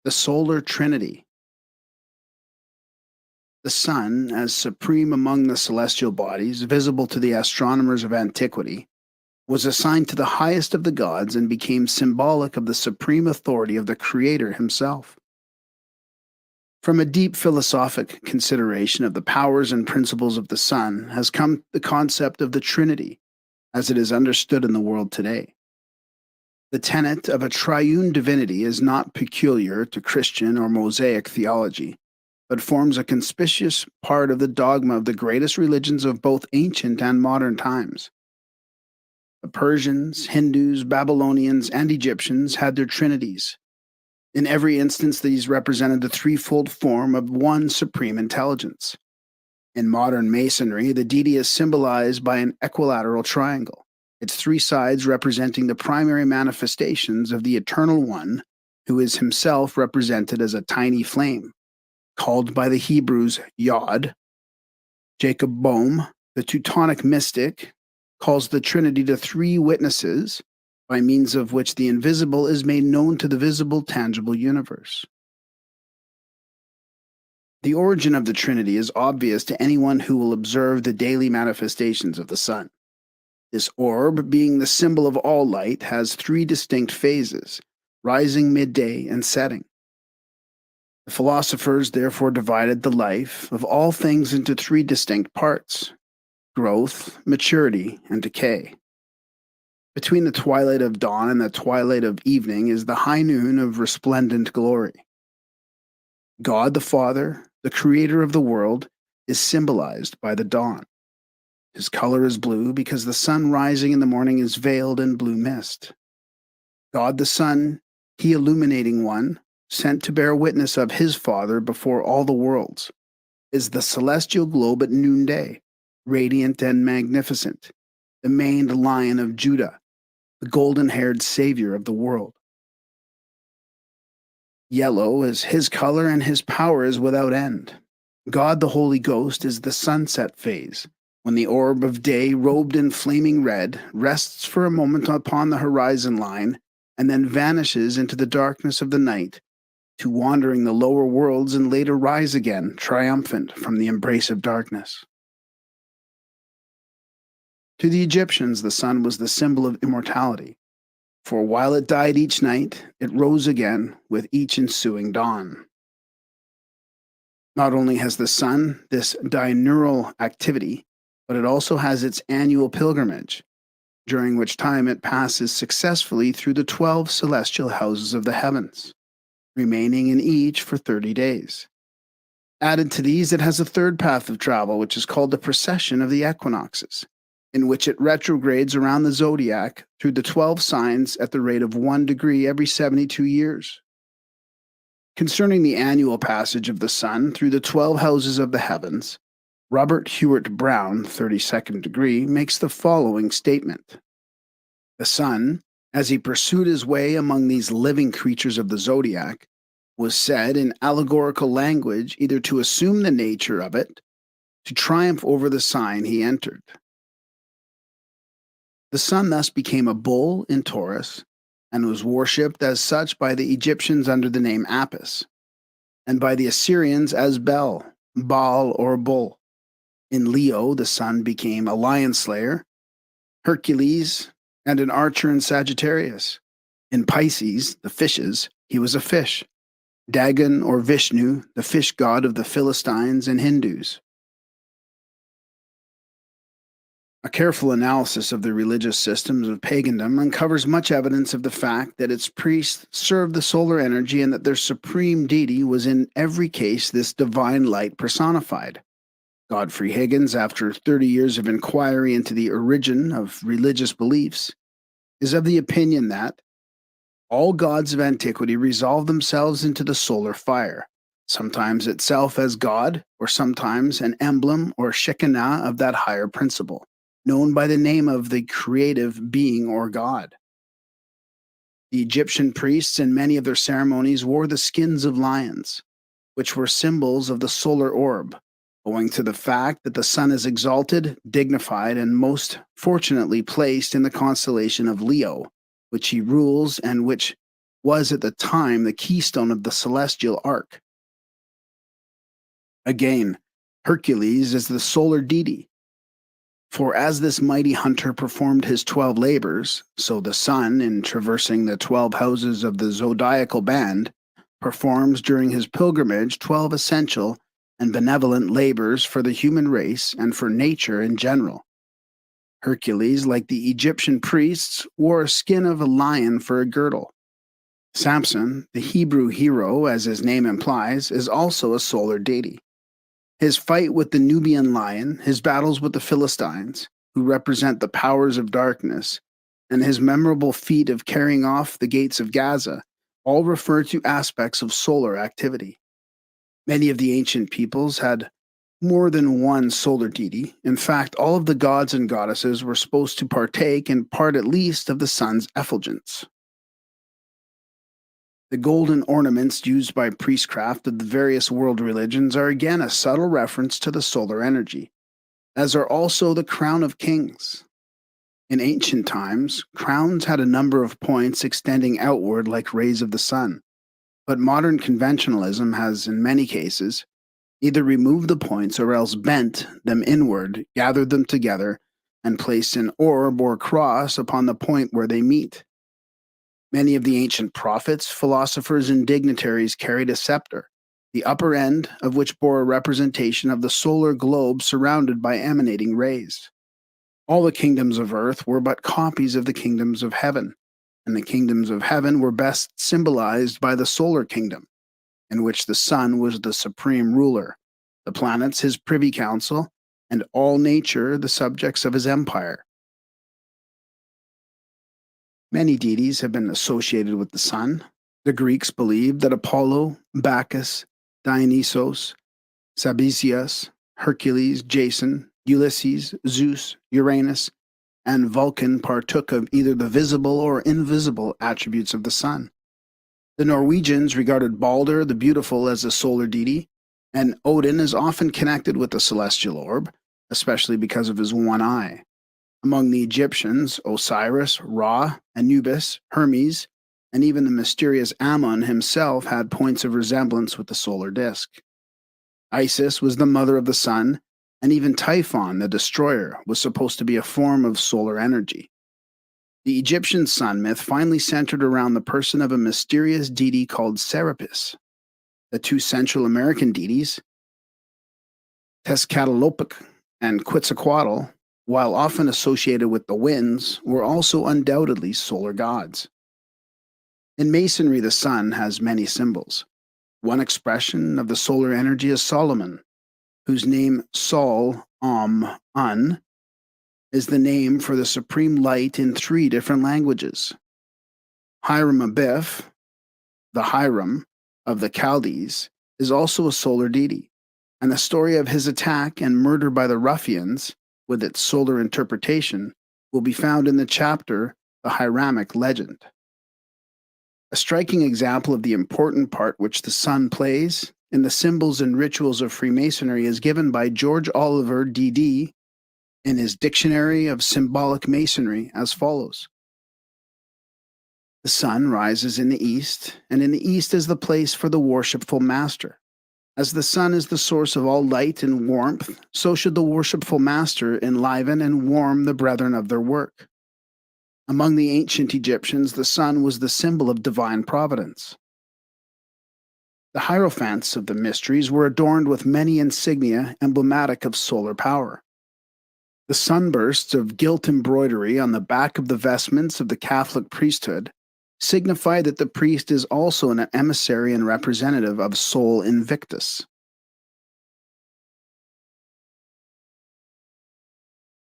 The solar trinity. The sun, as supreme among the celestial bodies, visible to the astronomers of antiquity, was assigned to the highest of the gods and became symbolic of the supreme authority of the Creator himself. From a deep philosophic consideration of the powers and principles of the sun has come the concept of the Trinity, as it is understood in the world today. The tenet of a triune divinity is not peculiar to Christian or Mosaic theology, but forms a conspicuous part of the dogma of the greatest religions of both ancient and modern times. The Persians, Hindus, Babylonians, and Egyptians had their trinities. In every instance, these represented the threefold form of one supreme intelligence. In modern Masonry, the deity is symbolized by an equilateral triangle, its three sides representing the primary manifestations of the Eternal One, who is himself represented as a tiny flame, called by the Hebrews Yod. Jacob Boehme, the Teutonic mystic, calls the Trinity the three witnesses, by means of which the invisible is made known to the visible, tangible universe. The origin of the Trinity is obvious to anyone who will observe the daily manifestations of the sun. This orb, being the symbol of all light, has three distinct phases: rising, midday, and setting. The philosophers therefore divided the life of all things into three distinct parts: growth, maturity, and decay. Between the twilight of dawn and the twilight of evening is the high noon of resplendent glory. God the Father, the creator of the world, is symbolized by the dawn. His color is blue because the sun rising in the morning is veiled in blue mist. God the Son, he illuminating one, sent to bear witness of his Father before all the worlds, is the celestial globe at noonday, radiant and magnificent, the maned Lion of Judah, the golden-haired Savior of the world. Yellow is his color and his power is without end. God the Holy Ghost is the sunset phase, when the orb of day, robed in flaming red, rests for a moment upon the horizon line and then vanishes into the darkness of the night, to wandering the lower worlds and later rise again, triumphant from the embrace of darkness. To the Egyptians, the sun was the symbol of immortality, for while it died each night, it rose again with each ensuing dawn. Not only has the sun this diurnal activity, but it also has its annual pilgrimage, during which time it passes successfully through the 12 celestial houses of the heavens, remaining in each for 30 days. Added to these, it has a third path of travel, which is called the precession of the equinoxes, in which it retrogrades around the zodiac through the 12 signs at the rate of 1 degree every 72 years. Concerning the annual passage of the sun through the 12 houses of the heavens, Robert Hewitt Brown, 32nd degree, makes the following statement. The sun, as he pursued his way among these living creatures of the zodiac, was said in allegorical language either to assume the nature of it, to triumph over the sign he entered. The sun thus became a bull in Taurus, and was worshipped as such by the Egyptians under the name Apis, and by the Assyrians as Bel, Baal, or Bull. In Leo, the sun became a lion slayer, Hercules, and an archer in Sagittarius. In Pisces, the fishes, he was a fish, Dagon or Vishnu, the fish god of the Philistines and Hindus. A careful analysis of the religious systems of pagandom uncovers much evidence of the fact that its priests served the solar energy and that their supreme deity was in every case this divine light personified. Godfrey Higgins, after 30 years of inquiry into the origin of religious beliefs, is of the opinion that all gods of antiquity resolve themselves into the solar fire, sometimes itself as God, or sometimes an emblem or shekinah of that higher principle, known by the name of the creative being or God. The Egyptian priests in many of their ceremonies wore the skins of lions, which were symbols of the solar orb, owing to the fact that the sun is exalted, dignified, and most fortunately placed in the constellation of Leo, which he rules and which was at the time the keystone of the celestial arc. Again, Hercules is the solar deity. For as this mighty hunter performed his 12 labors, so the sun, in traversing the 12 houses of the zodiacal band, performs during his pilgrimage 12 essential and benevolent labors for the human race and for nature in general. Hercules, like the Egyptian priests, wore a skin of a lion for a girdle. Samson, the Hebrew hero, as his name implies, is also a solar deity. His fight with the Nubian lion, his battles with the Philistines, who represent the powers of darkness, and his memorable feat of carrying off the gates of Gaza all refer to aspects of solar activity. Many of the ancient peoples had more than one solar deity. In fact, all of the gods and goddesses were supposed to partake in part at least of the sun's effulgence. The golden ornaments used by priestcraft of the various world religions are again a subtle reference to the solar energy, as are also the crown of kings. In ancient times, crowns had a number of points extending outward like rays of the sun, but modern conventionalism has, in many cases, either removed the points or else bent them inward, gathered them together, and placed an orb or cross upon the point where they meet. Many of the ancient prophets, philosophers, and dignitaries carried a scepter, the upper end of which bore a representation of the solar globe surrounded by emanating rays. All the kingdoms of earth were but copies of the kingdoms of heaven, and the kingdoms of heaven were best symbolized by the solar kingdom, in which the sun was the supreme ruler, the planets his privy council, and all nature the subjects of his empire. Many deities have been associated with the sun. The Greeks believed that Apollo, Bacchus, Dionysos, Sabazius, Hercules, Jason, Ulysses, Zeus, Uranus, and Vulcan partook of either the visible or invisible attributes of the sun. The Norwegians regarded Balder the Beautiful as a solar deity, and Odin is often connected with the celestial orb, especially because of his one eye. Among the Egyptians, Osiris, Ra, Anubis, Hermes, and even the mysterious Ammon himself had points of resemblance with the solar disk. Isis was the mother of the sun, and even Typhon, the destroyer, was supposed to be a form of solar energy. The Egyptian sun myth finally centered around the person of a mysterious deity called Serapis. The two Central American deities, Tezcatlipoca and Quetzalcoatl, while often associated with the winds, were also undoubtedly solar gods. In Masonry, the sun has many symbols. One expression of the solar energy is Solomon, whose name Sol, Un, is the name for the supreme light in 3 different languages. Hiram Abiff, the Hiram of the Chaldees, is also a solar deity, and the story of his attack and murder by the ruffians, with its solar interpretation, will be found in the chapter The Hiramic Legend. A striking example of the important part which the sun plays in the symbols and rituals of Freemasonry is given by George Oliver, D.D., in his Dictionary of Symbolic Masonry as follows. The sun rises in the east, and in the east is the place for the worshipful master. As the sun is the source of all light and warmth, so should the worshipful master enliven and warm the brethren of their work. Among the ancient Egyptians, the sun was the symbol of divine providence. The hierophants of the mysteries were adorned with many insignia emblematic of solar power. The sunbursts of gilt embroidery on the back of the vestments of the Catholic priesthood signify that the priest is also an emissary and representative of Sol Invictus.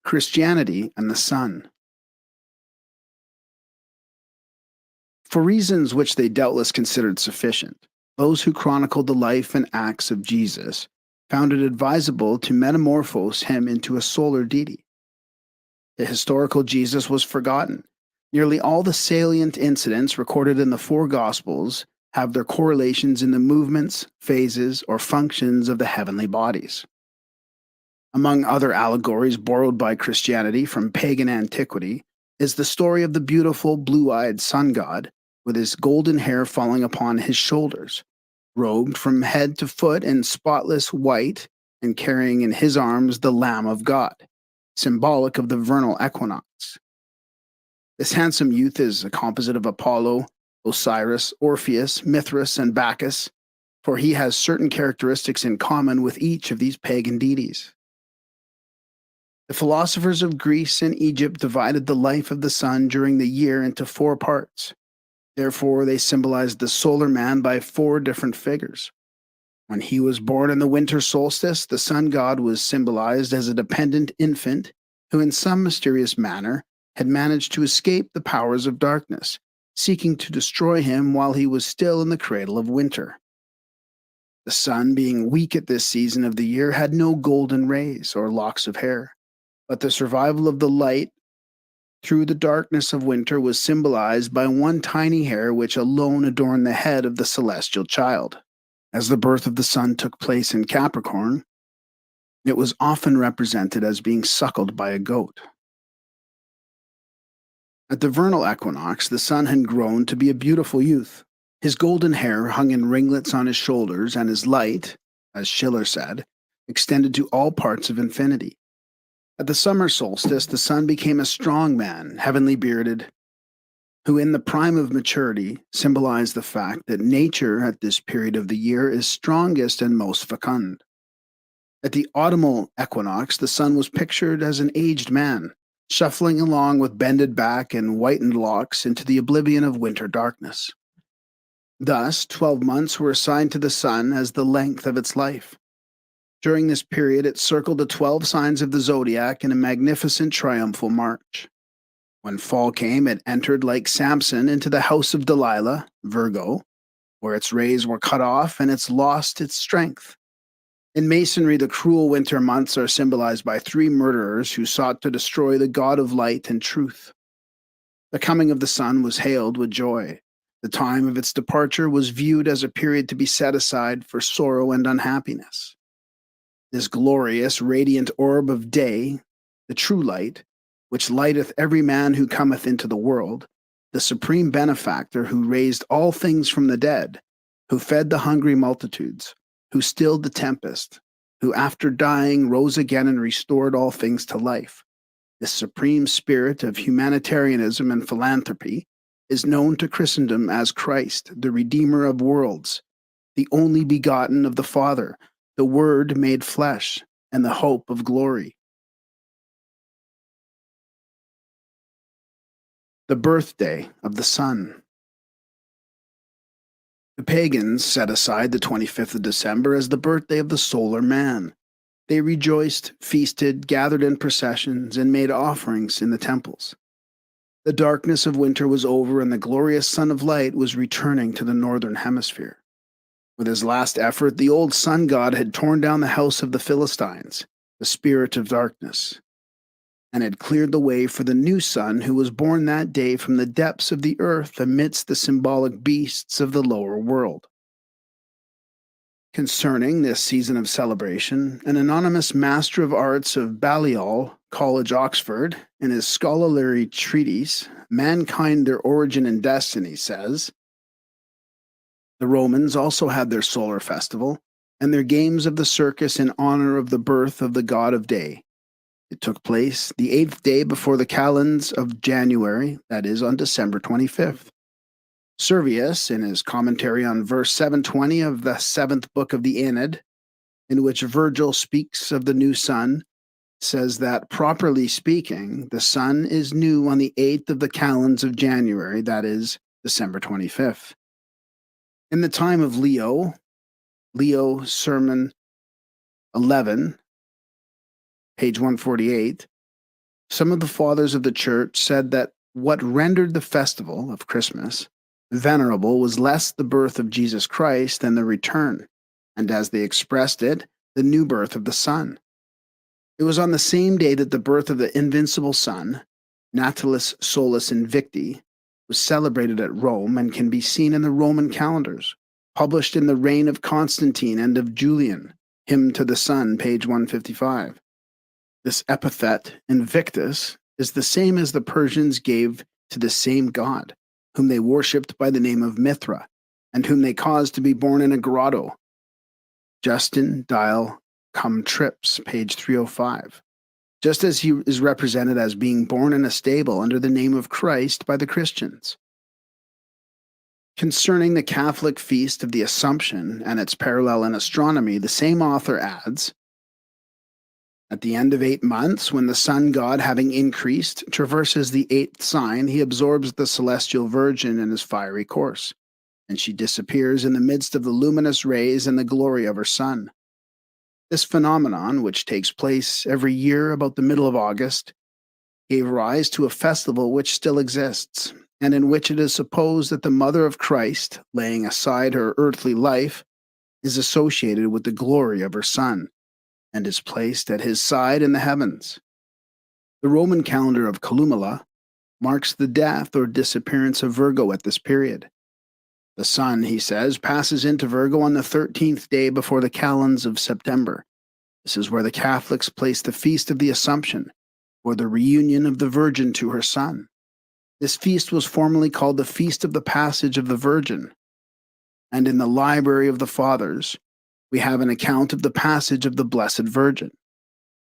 Christianity and the sun. For reasons which they doubtless considered sufficient, those who chronicled the life and acts of Jesus found it advisable to metamorphose him into a solar deity. The historical Jesus was forgotten. Nearly all the salient incidents recorded in the 4 Gospels have their correlations in the movements, phases, or functions of the heavenly bodies. Among other allegories borrowed by Christianity from pagan antiquity is the story of the beautiful blue-eyed sun god with his golden hair falling upon his shoulders, robed from head to foot in spotless white and carrying in his arms the Lamb of God, symbolic of the vernal equinox. This handsome youth is a composite of Apollo, Osiris, Orpheus, Mithras, and Bacchus, for he has certain characteristics in common with each of these pagan deities. The philosophers of Greece and Egypt divided the life of the sun during the year into 4 parts. Therefore, they symbolized the solar man by 4 different figures. When he was born in the winter solstice, the sun god was symbolized as a dependent infant who, in some mysterious manner, had managed to escape the powers of darkness, seeking to destroy him while he was still in the cradle of winter. The sun, being weak at this season of the year, had no golden rays or locks of hair, but the survival of the light through the darkness of winter was symbolized by one tiny hair which alone adorned the head of the celestial child. As the birth of the sun took place in Capricorn, it was often represented as being suckled by a goat. At the vernal equinox, the sun had grown to be a beautiful youth. His golden hair hung in ringlets on his shoulders, and his light, as Schiller said, extended to all parts of infinity. At the summer solstice, the sun became a strong man, heavenly bearded, who in the prime of maturity symbolized the fact that nature at this period of the year is strongest and most fecund. At the autumnal equinox, the sun was pictured as an aged man, shuffling along with bended back and whitened locks into the oblivion of winter darkness. Thus, 12 months were assigned to the sun as the length of its life. During this period, it circled the 12 signs of the zodiac in a magnificent triumphal march. When fall came, it entered like Samson into the house of Delilah, Virgo, where its rays were cut off and it's lost its strength. In Masonry, the cruel winter months are symbolized by 3 murderers who sought to destroy the God of light and truth. The coming of the sun was hailed with joy. The time of its departure was viewed as a period to be set aside for sorrow and unhappiness. This glorious, radiant orb of day, the true light, which lighteth every man who cometh into the world, the supreme benefactor who raised all things from the dead, who fed the hungry multitudes, who stilled the tempest, who after dying rose again and restored all things to life. This supreme spirit of humanitarianism and philanthropy is known to Christendom as Christ, the Redeemer of worlds, the only begotten of the Father, the Word made flesh, and the hope of glory. The birthday of the sun. The pagans set aside the 25th of December as the birthday of the solar man. They rejoiced, feasted, gathered in processions, and made offerings in the temples. The darkness of winter was over, and the glorious sun of light was returning to the northern hemisphere. With his last effort, the old sun god had torn down the house of the Philistines, the spirit of darkness, and had cleared the way for the new sun who was born that day from the depths of the earth amidst the symbolic beasts of the lower world. Concerning this season of celebration, an anonymous master of arts of Balliol, College, Oxford, in his scholarly treatise, Mankind, Their Origin and Destiny, says, "The Romans also had their solar festival, and their games of the circus in honor of the birth of the god of day. It took place the 8th day before the calends of January, that is, on December 25th. Servius, in his commentary on verse 720 of the 7th book of the Aeneid, in which Virgil speaks of the new sun, says that, properly speaking, the sun is new on the 8th of the calends of January, that is, December 25th. In the time of Leo, Sermon 11, page 148, some of the fathers of the church said that what rendered the festival of Christmas venerable was less the birth of Jesus Christ than the return, and as they expressed it, the new birth of the sun. It was on the same day that the birth of the invincible sun, Natalis Solis Invicti, was celebrated at Rome and can be seen in the Roman calendars, published in the reign of Constantine and of Julian, Hymn to the Sun, page 155. This epithet, Invictus, is the same as the Persians gave to the same god, whom they worshipped by the name of Mithra, and whom they caused to be born in a grotto. Justin Dial Cum Trips, page 305. Just as he is represented as being born in a stable under the name of Christ by the Christians. Concerning the Catholic feast of the Assumption and its parallel in astronomy, the same author adds, "At the end of 8 months, when the sun god, having increased, traverses the 8th sign, he absorbs the celestial Virgin in his fiery course, and she disappears in the midst of the luminous rays and the glory of her sun. This phenomenon, which takes place every year about the middle of August, gave rise to a festival which still exists, and in which it is supposed that the Mother of Christ, laying aside her earthly life, is associated with the glory of her Son, and is placed at his side in the heavens. The Roman calendar of Columella marks the death or disappearance of Virgo at this period. The sun, he says, passes into Virgo on the 13th day before the calends of September. This is where the Catholics place the Feast of the Assumption, or the reunion of the Virgin to her Son. This feast was formerly called the Feast of the Passage of the Virgin, and in the Library of the Fathers, we have an account of the passage of the Blessed Virgin.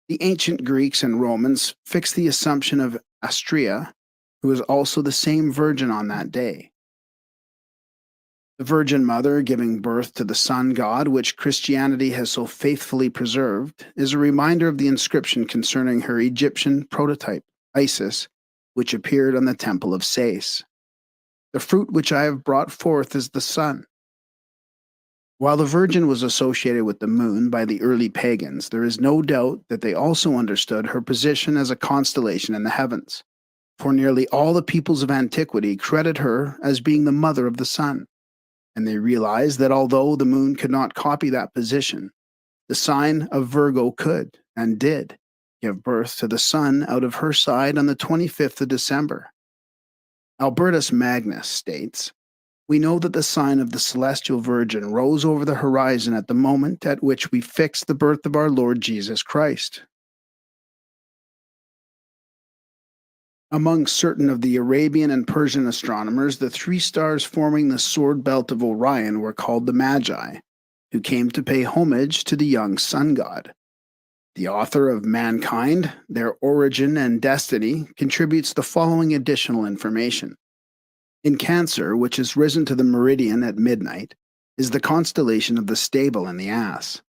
The ancient Greeks and Romans fixed the assumption of Astrea, who is also the same virgin on that day. The Virgin Mother giving birth to the Sun God, which Christianity has so faithfully preserved, is a reminder of the inscription concerning her Egyptian prototype, Isis, which appeared on the Temple of Sais. The fruit which I have brought forth is the sun. While the Virgin was associated with the moon by the early pagans, there is no doubt that they also understood her position as a constellation in the heavens, for nearly all the peoples of antiquity credit her as being the mother of the sun, and they realized that although the moon could not copy that position, the sign of Virgo could, and did, give birth to the sun out of her side on the 25th of December. Albertus Magnus states, "We know that the sign of the celestial Virgin rose over the horizon at the moment at which we fixed the birth of our Lord Jesus Christ." Among certain of the Arabian and Persian astronomers, the three stars forming the sword belt of Orion were called the Magi, who came to pay homage to the young sun god. The author of Mankind, Their Origin and Destiny contributes the following additional information. In Cancer, which has risen to the meridian at midnight, is the constellation of the stable and the ass.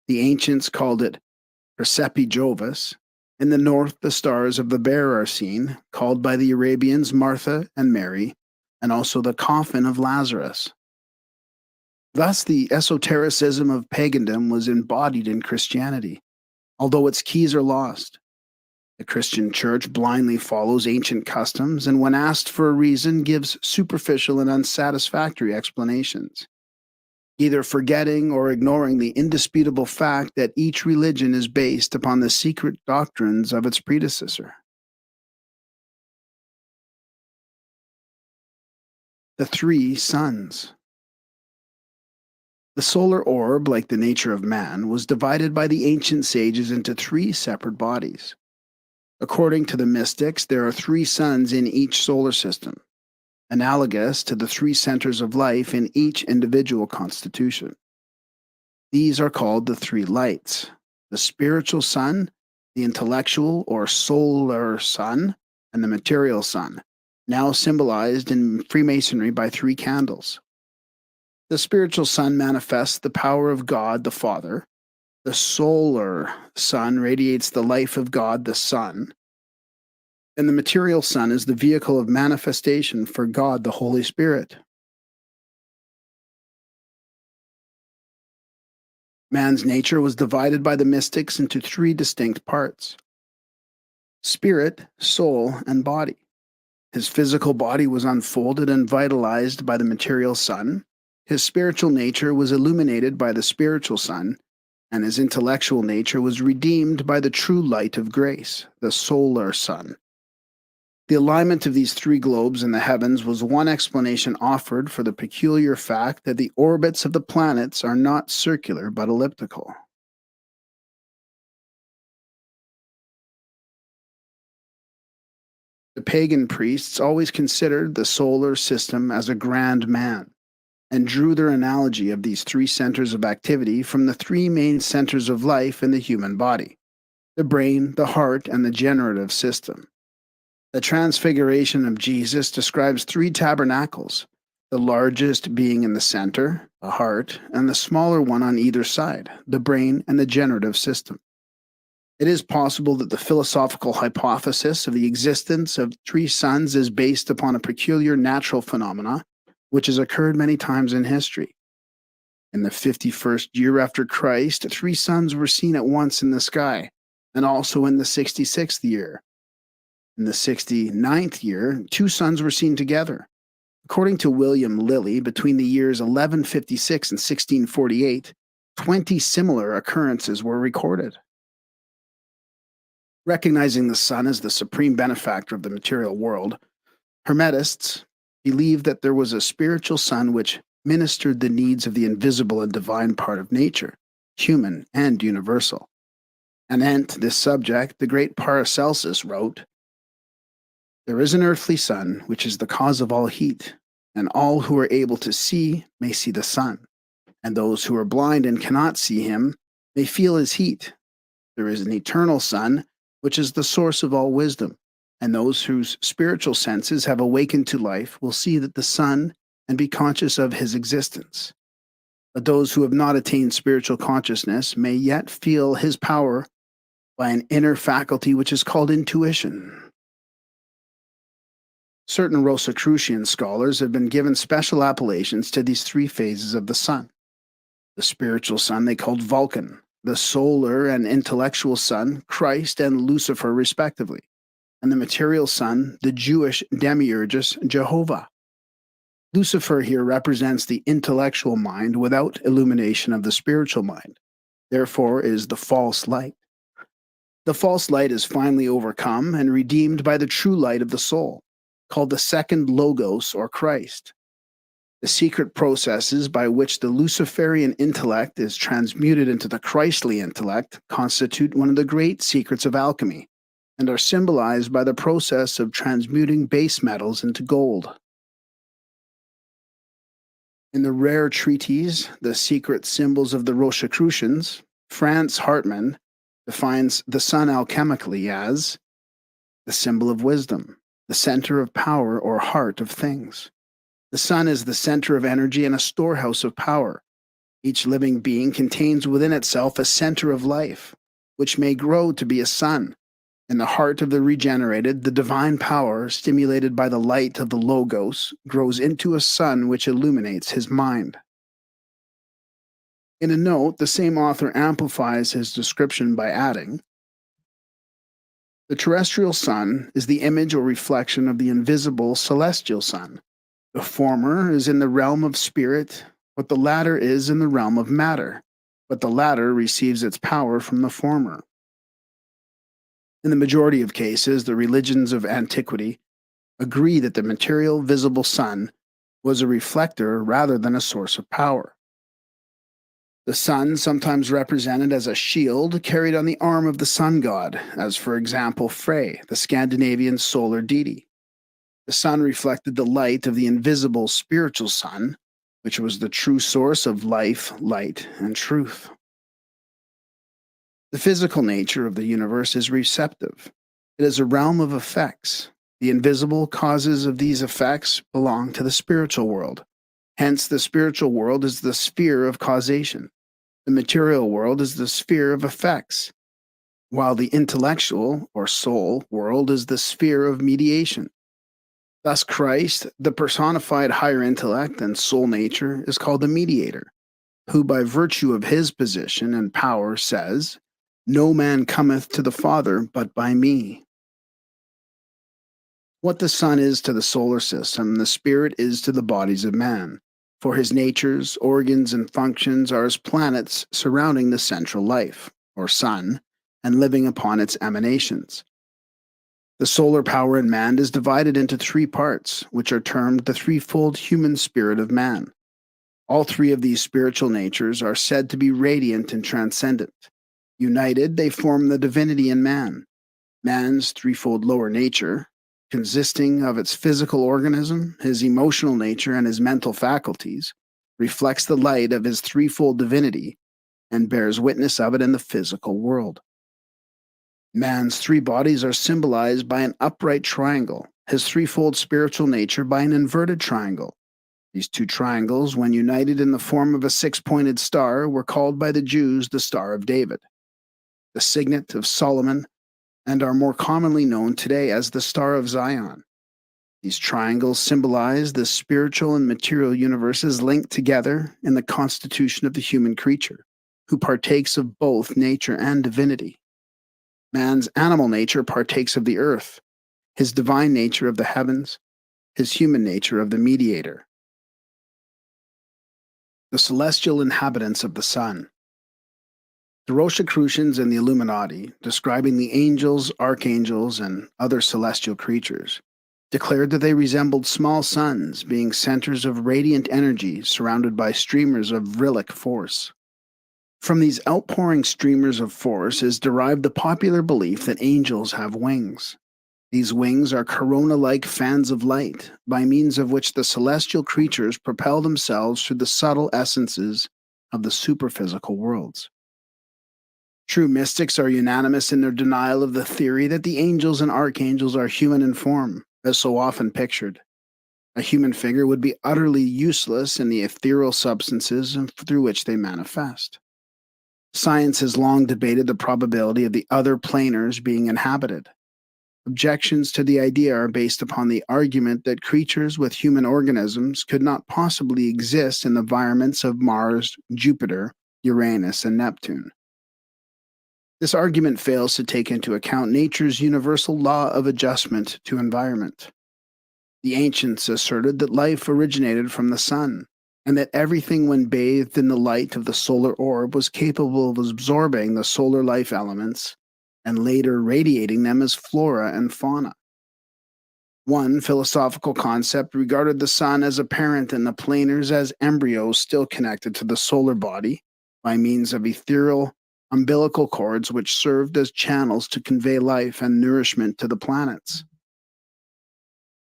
The ancients called it Persepi Jovis. In the north, the stars of the bear are seen, called by the Arabians Martha and Mary, and also the coffin of Lazarus. Thus, the esotericism of pagandom was embodied in Christianity, although its keys are lost. The Christian Church blindly follows ancient customs and, when asked for a reason, gives superficial and unsatisfactory explanations, either forgetting or ignoring the indisputable fact that each religion is based upon the secret doctrines of its predecessor. The three suns. The solar orb, like the nature of man, was divided by the ancient sages into three separate bodies. According to the mystics, there are three suns in each solar system, analogous to the three centers of life in each individual constitution. These are called the three lights: the spiritual sun, the intellectual or solar sun, and the material sun, now symbolized in Freemasonry by three candles. The spiritual sun manifests the power of God the Father. The solar sun radiates the life of God the Son. And the material sun is the vehicle of manifestation for God the Holy Spirit. Man's nature was divided by the mystics into three distinct parts: spirit, soul, and body. His physical body was unfolded and vitalized by the material sun. His spiritual nature was illuminated by the spiritual sun, and his intellectual nature was redeemed by the true light of grace, the solar sun. The alignment of these three globes in the heavens was one explanation offered for the peculiar fact that the orbits of the planets are not circular but elliptical. The pagan priests always considered the solar system as a grand man, and drew their analogy of these three centers of activity from the three main centers of life in the human body: the brain, the heart, and the generative system. The Transfiguration of Jesus describes three tabernacles, the largest being in the center, the heart, and the smaller one on either side, the brain and the generative system. It is possible that the philosophical hypothesis of the existence of three suns is based upon a peculiar natural phenomena which has occurred many times in history. In the 51st year after Christ, three suns were seen at once in the sky, and also in the 66th year. In the 69th year, two suns were seen together. According to William Lilly, between the years 1156 and 1648, 20 similar occurrences were recorded. Recognizing the sun as the supreme benefactor of the material world, Hermetists believed that there was a spiritual sun which ministered the needs of the invisible and divine part of nature, human and universal. Anent this subject, the great Paracelsus wrote, "There is an earthly sun which is the cause of all heat, and all who are able to see may see the sun, and those who are blind and cannot see him may feel his heat. There is an eternal sun, which is the source of all wisdom, and those whose spiritual senses have awakened to life will see that the sun and be conscious of his existence. But those who have not attained spiritual consciousness may yet feel his power by an inner faculty which is called intuition. Certain Rosicrucian scholars have been given special appellations to these three phases of the sun. The spiritual sun they called Vulcan, the solar and intellectual sun, Christ and Lucifer respectively, and the material sun, the Jewish demiurgus, Jehovah. Lucifer here represents the intellectual mind without illumination of the spiritual mind, therefore is the false light. The false light is finally overcome and redeemed by the true light of the soul, called the second Logos or Christ. The secret processes by which the Luciferian intellect is transmuted into the Christly intellect constitute one of the great secrets of alchemy and are symbolized by the process of transmuting base metals into gold. In the rare treatise, The Secret Symbols of the Rosicrucians, Franz Hartmann defines the sun alchemically as the symbol of wisdom, the center of power or heart of things. The sun is the center of energy and a storehouse of power. Each living being contains within itself a center of life, which may grow to be a sun. In the heart of the regenerated, the divine power, stimulated by the light of the Logos, grows into a sun which illuminates his mind. In a note, the same author amplifies his description by adding, the terrestrial sun is the image or reflection of the invisible celestial sun. The former is in the realm of spirit, what the latter is in the realm of matter, but the latter receives its power from the former. In the majority of cases, the religions of antiquity agree that the material visible sun was a reflector rather than a source of power. The sun, sometimes represented as a shield, carried on the arm of the sun god, as for example Frey, the Scandinavian solar deity. The sun reflected the light of the invisible spiritual sun, which was the true source of life, light, and truth. The physical nature of the universe is receptive. It is a realm of effects. The invisible causes of these effects belong to the spiritual world. Hence, the spiritual world is the sphere of causation. The material world is the sphere of effects, while the intellectual or soul world is the sphere of mediation. Thus, Christ, the personified higher intellect and soul nature, is called the mediator, who by virtue of his position and power says, "No man cometh to the Father but by me." What the sun is to the solar system, the spirit is to the bodies of man. For his natures, organs, and functions are as planets surrounding the central life, or sun, and living upon its emanations. The solar power in man is divided into three parts, which are termed the threefold human spirit of man. All three of these spiritual natures are said to be radiant and transcendent. United, they form the divinity in man. Man's threefold lower nature, consisting of its physical organism, his emotional nature, and his mental faculties, reflects the light of his threefold divinity and bears witness of it in the physical world. Man's three bodies are symbolized by an upright triangle, his threefold spiritual nature by an inverted triangle. These two triangles, when united in the form of a six-pointed star, were called by the Jews the Star of David, the signet of Solomon, and are more commonly known today as the Star of Zion. These triangles symbolize the spiritual and material universes linked together in the constitution of the human creature, who partakes of both nature and divinity. Man's animal nature partakes of the earth, his divine nature of the heavens, his human nature of the mediator. The celestial inhabitants of the sun. The Rosicrucians and the Illuminati, describing the angels, archangels, and other celestial creatures, declared that they resembled small suns, being centers of radiant energy surrounded by streamers of vrillic force. From these outpouring streamers of force is derived the popular belief that angels have wings. These wings are corona-like fans of light, by means of which the celestial creatures propel themselves through the subtle essences of the superphysical worlds. True mystics are unanimous in their denial of the theory that the angels and archangels are human in form, as so often pictured. A human figure would be utterly useless in the ethereal substances through which they manifest. Science has long debated the probability of the other planars being inhabited. Objections to the idea are based upon the argument that creatures with human organisms could not possibly exist in the environments of Mars, Jupiter, Uranus, and Neptune. This argument fails to take into account nature's universal law of adjustment to environment. The ancients asserted that life originated from the sun, and that everything when bathed in the light of the solar orb was capable of absorbing the solar life elements and later radiating them as flora and fauna. One philosophical concept regarded the sun as a parent and the planars as embryos still connected to the solar body by means of ethereal umbilical cords which served as channels to convey life and nourishment to the planets.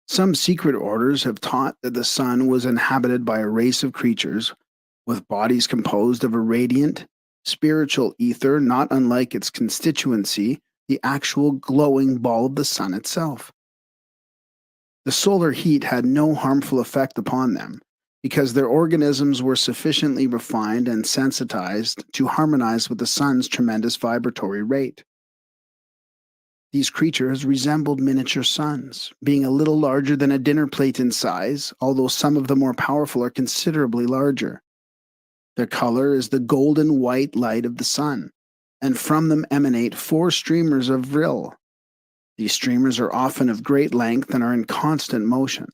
Some secret orders have taught that the sun was inhabited by a race of creatures with bodies composed of a radiant, spiritual ether not unlike its constituency, the actual glowing ball of the sun itself. The solar heat had no harmful effect upon them, because their organisms were sufficiently refined and sensitized to harmonize with the sun's tremendous vibratory rate. These creatures resembled miniature suns, being a little larger than a dinner plate in size, although some of the more powerful are considerably larger. Their color is the golden white light of the sun, and from them emanate 4 streamers of vril. These streamers are often of great length and are in constant motion.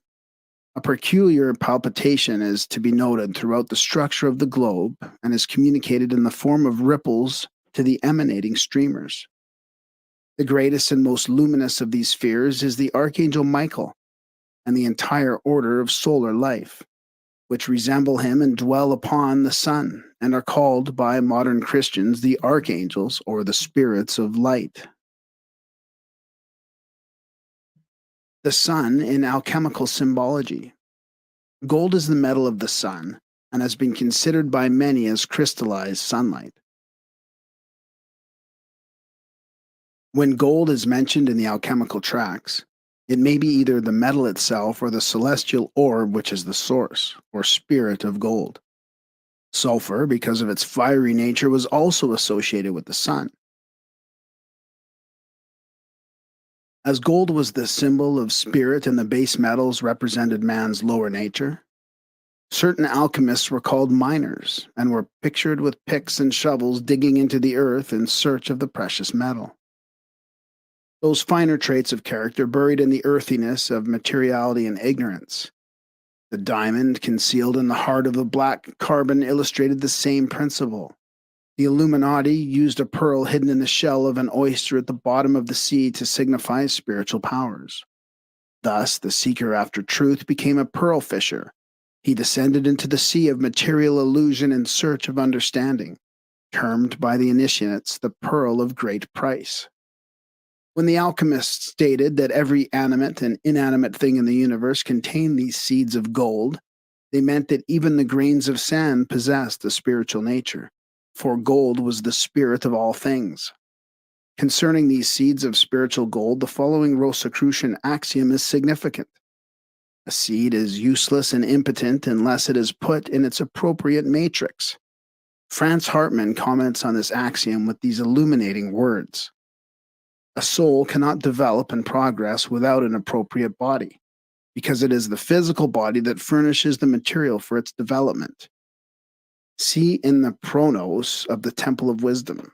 A peculiar palpitation is to be noted throughout the structure of the globe and is communicated in the form of ripples to the emanating streamers. The greatest and most luminous of these spheres is the Archangel Michael and the entire order of solar life, which resemble him and dwell upon the sun and are called by modern Christians the archangels or the spirits of light. The sun in alchemical symbology. Gold is the metal of the sun and has been considered by many as crystallized sunlight. When gold is mentioned in the alchemical tracts, it may be either the metal itself or the celestial orb which is the source, or spirit of gold. Sulfur, because of its fiery nature, was also associated with the sun. As gold was the symbol of spirit and the base metals represented man's lower nature, certain alchemists were called miners and were pictured with picks and shovels digging into the earth in search of the precious metal. Those finer traits of character buried in the earthiness of materiality and ignorance. The diamond concealed in the heart of the black carbon illustrated the same principle. The Illuminati used a pearl hidden in the shell of an oyster at the bottom of the sea to signify spiritual powers. Thus, the seeker after truth became a pearl fisher. He descended into the sea of material illusion in search of understanding, termed by the initiates the pearl of great price. When the alchemists stated that every animate and inanimate thing in the universe contained these seeds of gold, they meant that even the grains of sand possessed a spiritual nature, for gold was the spirit of all things. Concerning these seeds of spiritual gold, the following Rosicrucian axiom is significant. A seed is useless and impotent unless it is put in its appropriate matrix. Franz Hartmann comments on this axiom with these illuminating words. A soul cannot develop and progress without an appropriate body, because it is the physical body that furnishes the material for its development. See in the Pronos of the Temple of Wisdom.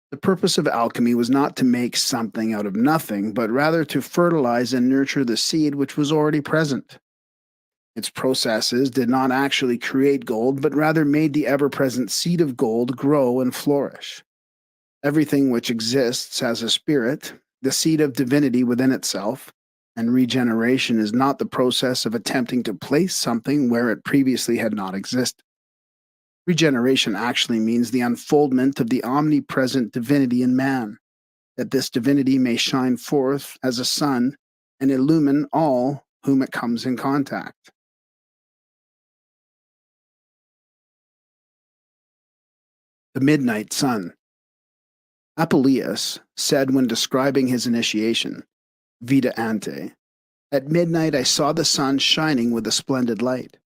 The purpose of alchemy was not to make something out of nothing, but rather to fertilize and nurture the seed which was already present. Its processes did not actually create gold, but rather made the ever-present seed of gold grow and flourish. Everything which exists has a spirit, the seed of divinity within itself, and regeneration is not the process of attempting to place something where it previously had not existed. Regeneration actually means the unfoldment of the omnipresent divinity in man, that this divinity may shine forth as a sun and illumine all whom it comes in contact. The midnight sun. Apuleius said when describing his initiation, Vita ante, "At midnight I saw the sun shining with a splendid light."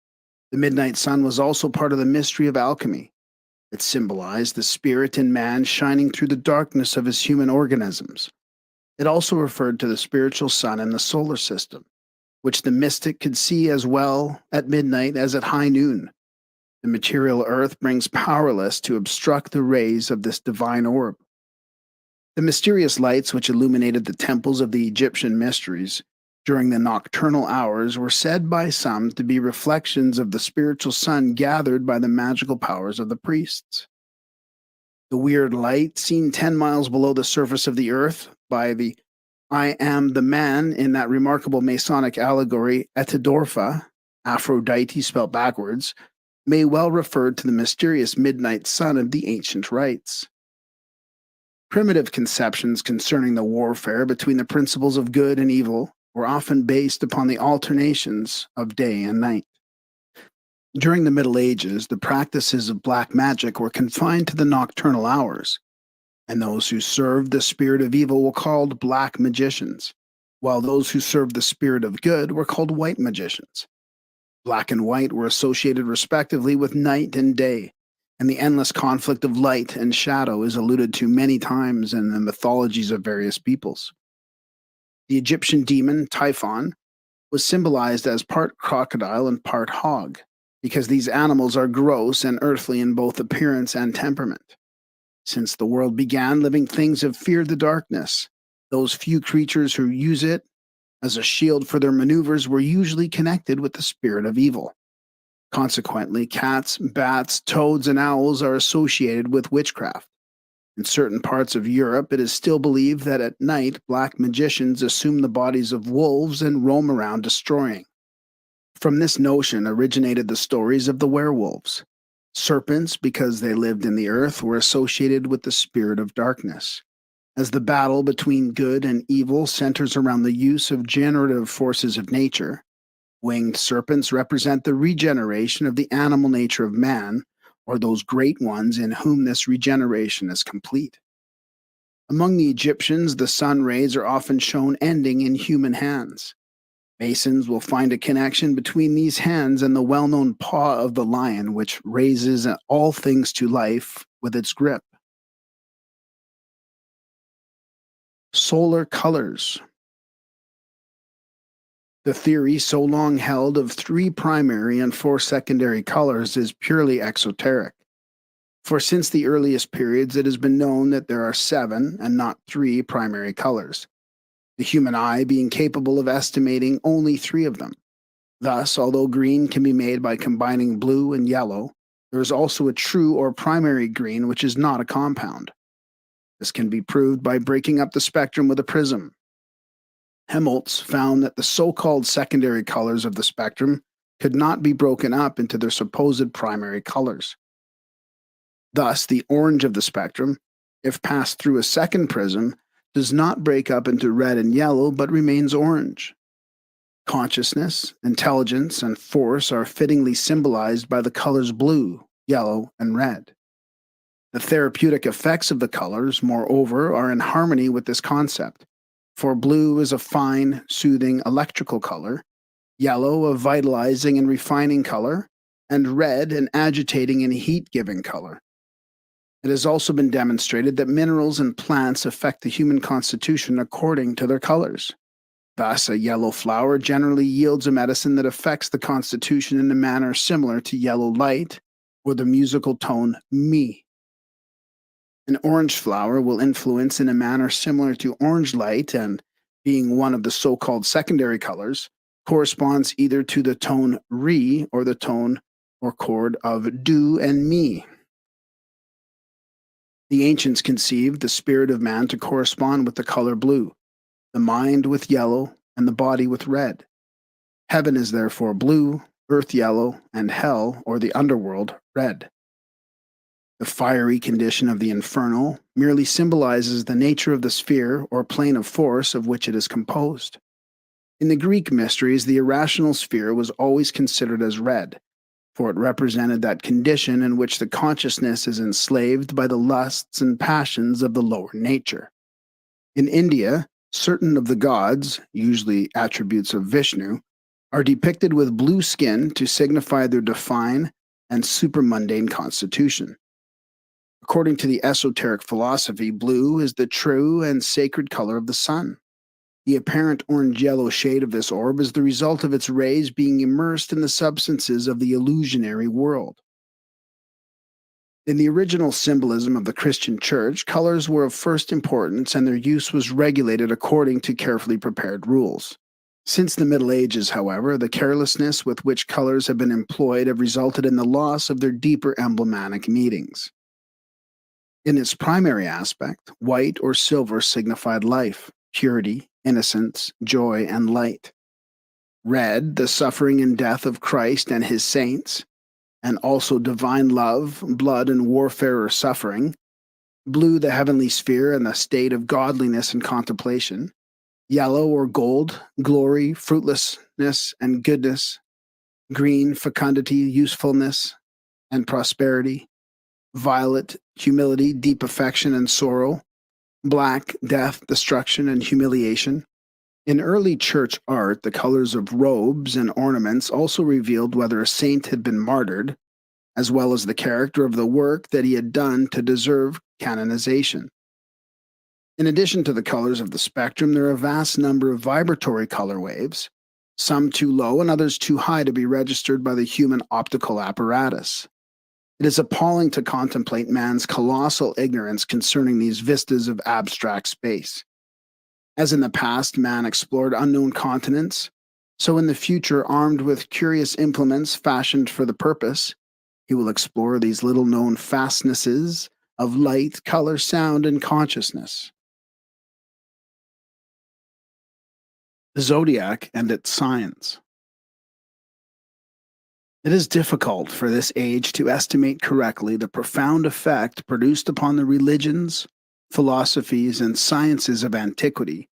The midnight sun was also part of the mystery of alchemy. It symbolized the spirit in man shining through the darkness of his human organisms. It also referred to the spiritual sun in the solar system, which the mystic could see as well at midnight as at high noon. The material earth brings powerless to obstruct the rays of this divine orb. The mysterious lights which illuminated the temples of the Egyptian mysteries during the nocturnal hours were said by some to be reflections of the spiritual sun gathered by the magical powers of the priests. The weird light seen 10 miles below the surface of the earth by the "I am the man" in that remarkable Masonic allegory Etidorfa, Aphrodite spelt backwards, may well refer to the mysterious midnight sun of the ancient rites. Primitive conceptions concerning the warfare between the principles of good and evil were often based upon the alternations of day and night. During the Middle Ages, the practices of black magic were confined to the nocturnal hours, and those who served the spirit of evil were called black magicians, while those who served the spirit of good were called white magicians. Black and white were associated respectively with night and day, and the endless conflict of light and shadow is alluded to many times in the mythologies of various peoples. The Egyptian demon Typhon was symbolized as part crocodile and part hog, because these animals are gross and earthly in both appearance and temperament. Since the world began, living things have feared the darkness. Those few creatures who use it as a shield for their maneuvers were usually connected with the spirit of evil. Consequently, cats, bats, toads, and owls are associated with witchcraft. In certain parts of Europe, it is still believed that at night black magicians assume the bodies of wolves and roam around destroying. From this notion originated the stories of the werewolves. Serpents, because they lived in the earth, were associated with the spirit of darkness. As the battle between good and evil centers around the use of generative forces of nature, winged serpents represent the regeneration of the animal nature of man, or those great ones in whom this regeneration is complete. Among the Egyptians, the sun rays are often shown ending in human hands. Masons will find a connection between these hands and the well-known paw of the lion, which raises all things to life with its grip. Solar colors. The theory so long held of 3 primary and 4 secondary colors is purely exoteric. For since the earliest periods, it has been known that there are 7 and not 3 primary colors, the human eye being capable of estimating only 3 of them. Thus, although green can be made by combining blue and yellow, there is also a true or primary green which is not a compound. This can be proved by breaking up the spectrum with a prism. Helmholtz found that the so-called secondary colors of the spectrum could not be broken up into their supposed primary colors. Thus, the orange of the spectrum, if passed through a second prism, does not break up into red and yellow but remains orange. Consciousness, intelligence, and force are fittingly symbolized by the colors blue, yellow, and red. The therapeutic effects of the colors, moreover, are in harmony with this concept, for blue is a fine, soothing electrical color, yellow a vitalizing and refining color, and red an agitating and heat-giving color. It has also been demonstrated that minerals and plants affect the human constitution according to their colors. Thus, a yellow flower generally yields a medicine that affects the constitution in a manner similar to yellow light or the musical tone mi. An orange flower will influence in a manner similar to orange light and, being one of the so-called secondary colors, corresponds either to the tone re or the tone or chord of do and mi. The ancients conceived the spirit of man to correspond with the color blue, the mind with yellow, and the body with red. Heaven is therefore blue, earth yellow, and hell, or the underworld, red. The fiery condition of the infernal merely symbolizes the nature of the sphere or plane of force of which it is composed. In the Greek mysteries, the irrational sphere was always considered as red, for it represented that condition in which the consciousness is enslaved by the lusts and passions of the lower nature. In India, certain of the gods, usually attributes of Vishnu, are depicted with blue skin to signify their divine and supermundane constitution. According to the esoteric philosophy, blue is the true and sacred color of the sun. The apparent orange-yellow shade of this orb is the result of its rays being immersed in the substances of the illusionary world. In the original symbolism of the Christian Church, colors were of first importance and their use was regulated according to carefully prepared rules. Since the Middle Ages, however, the carelessness with which colors have been employed have resulted in the loss of their deeper emblematic meanings. In its primary aspect, white or silver signified life, purity, innocence, joy, and light. Red, the suffering and death of Christ and his saints, and also divine love, blood, and warfare or suffering. Blue, the heavenly sphere and the state of godliness and contemplation. Yellow or gold, glory, fruitlessness, and goodness. Green, fecundity, usefulness, and prosperity. Violet, humility, deep affection, and sorrow. Black, death, destruction, and humiliation. In early church art, the colors of robes and ornaments also revealed whether a saint had been martyred, as well as the character of the work that he had done to deserve canonization. In addition to the colors of the spectrum, there are a vast number of vibratory color waves, some too low and others too high to be registered by the human optical apparatus. It is appalling to contemplate man's colossal ignorance concerning these vistas of abstract space. As in the past, man explored unknown continents, so in the future, armed with curious implements fashioned for the purpose, he will explore these little-known fastnesses of light, color, sound, and consciousness. The zodiac and its science. It is difficult for this age to estimate correctly the profound effect produced upon the religions, philosophies, and sciences of antiquity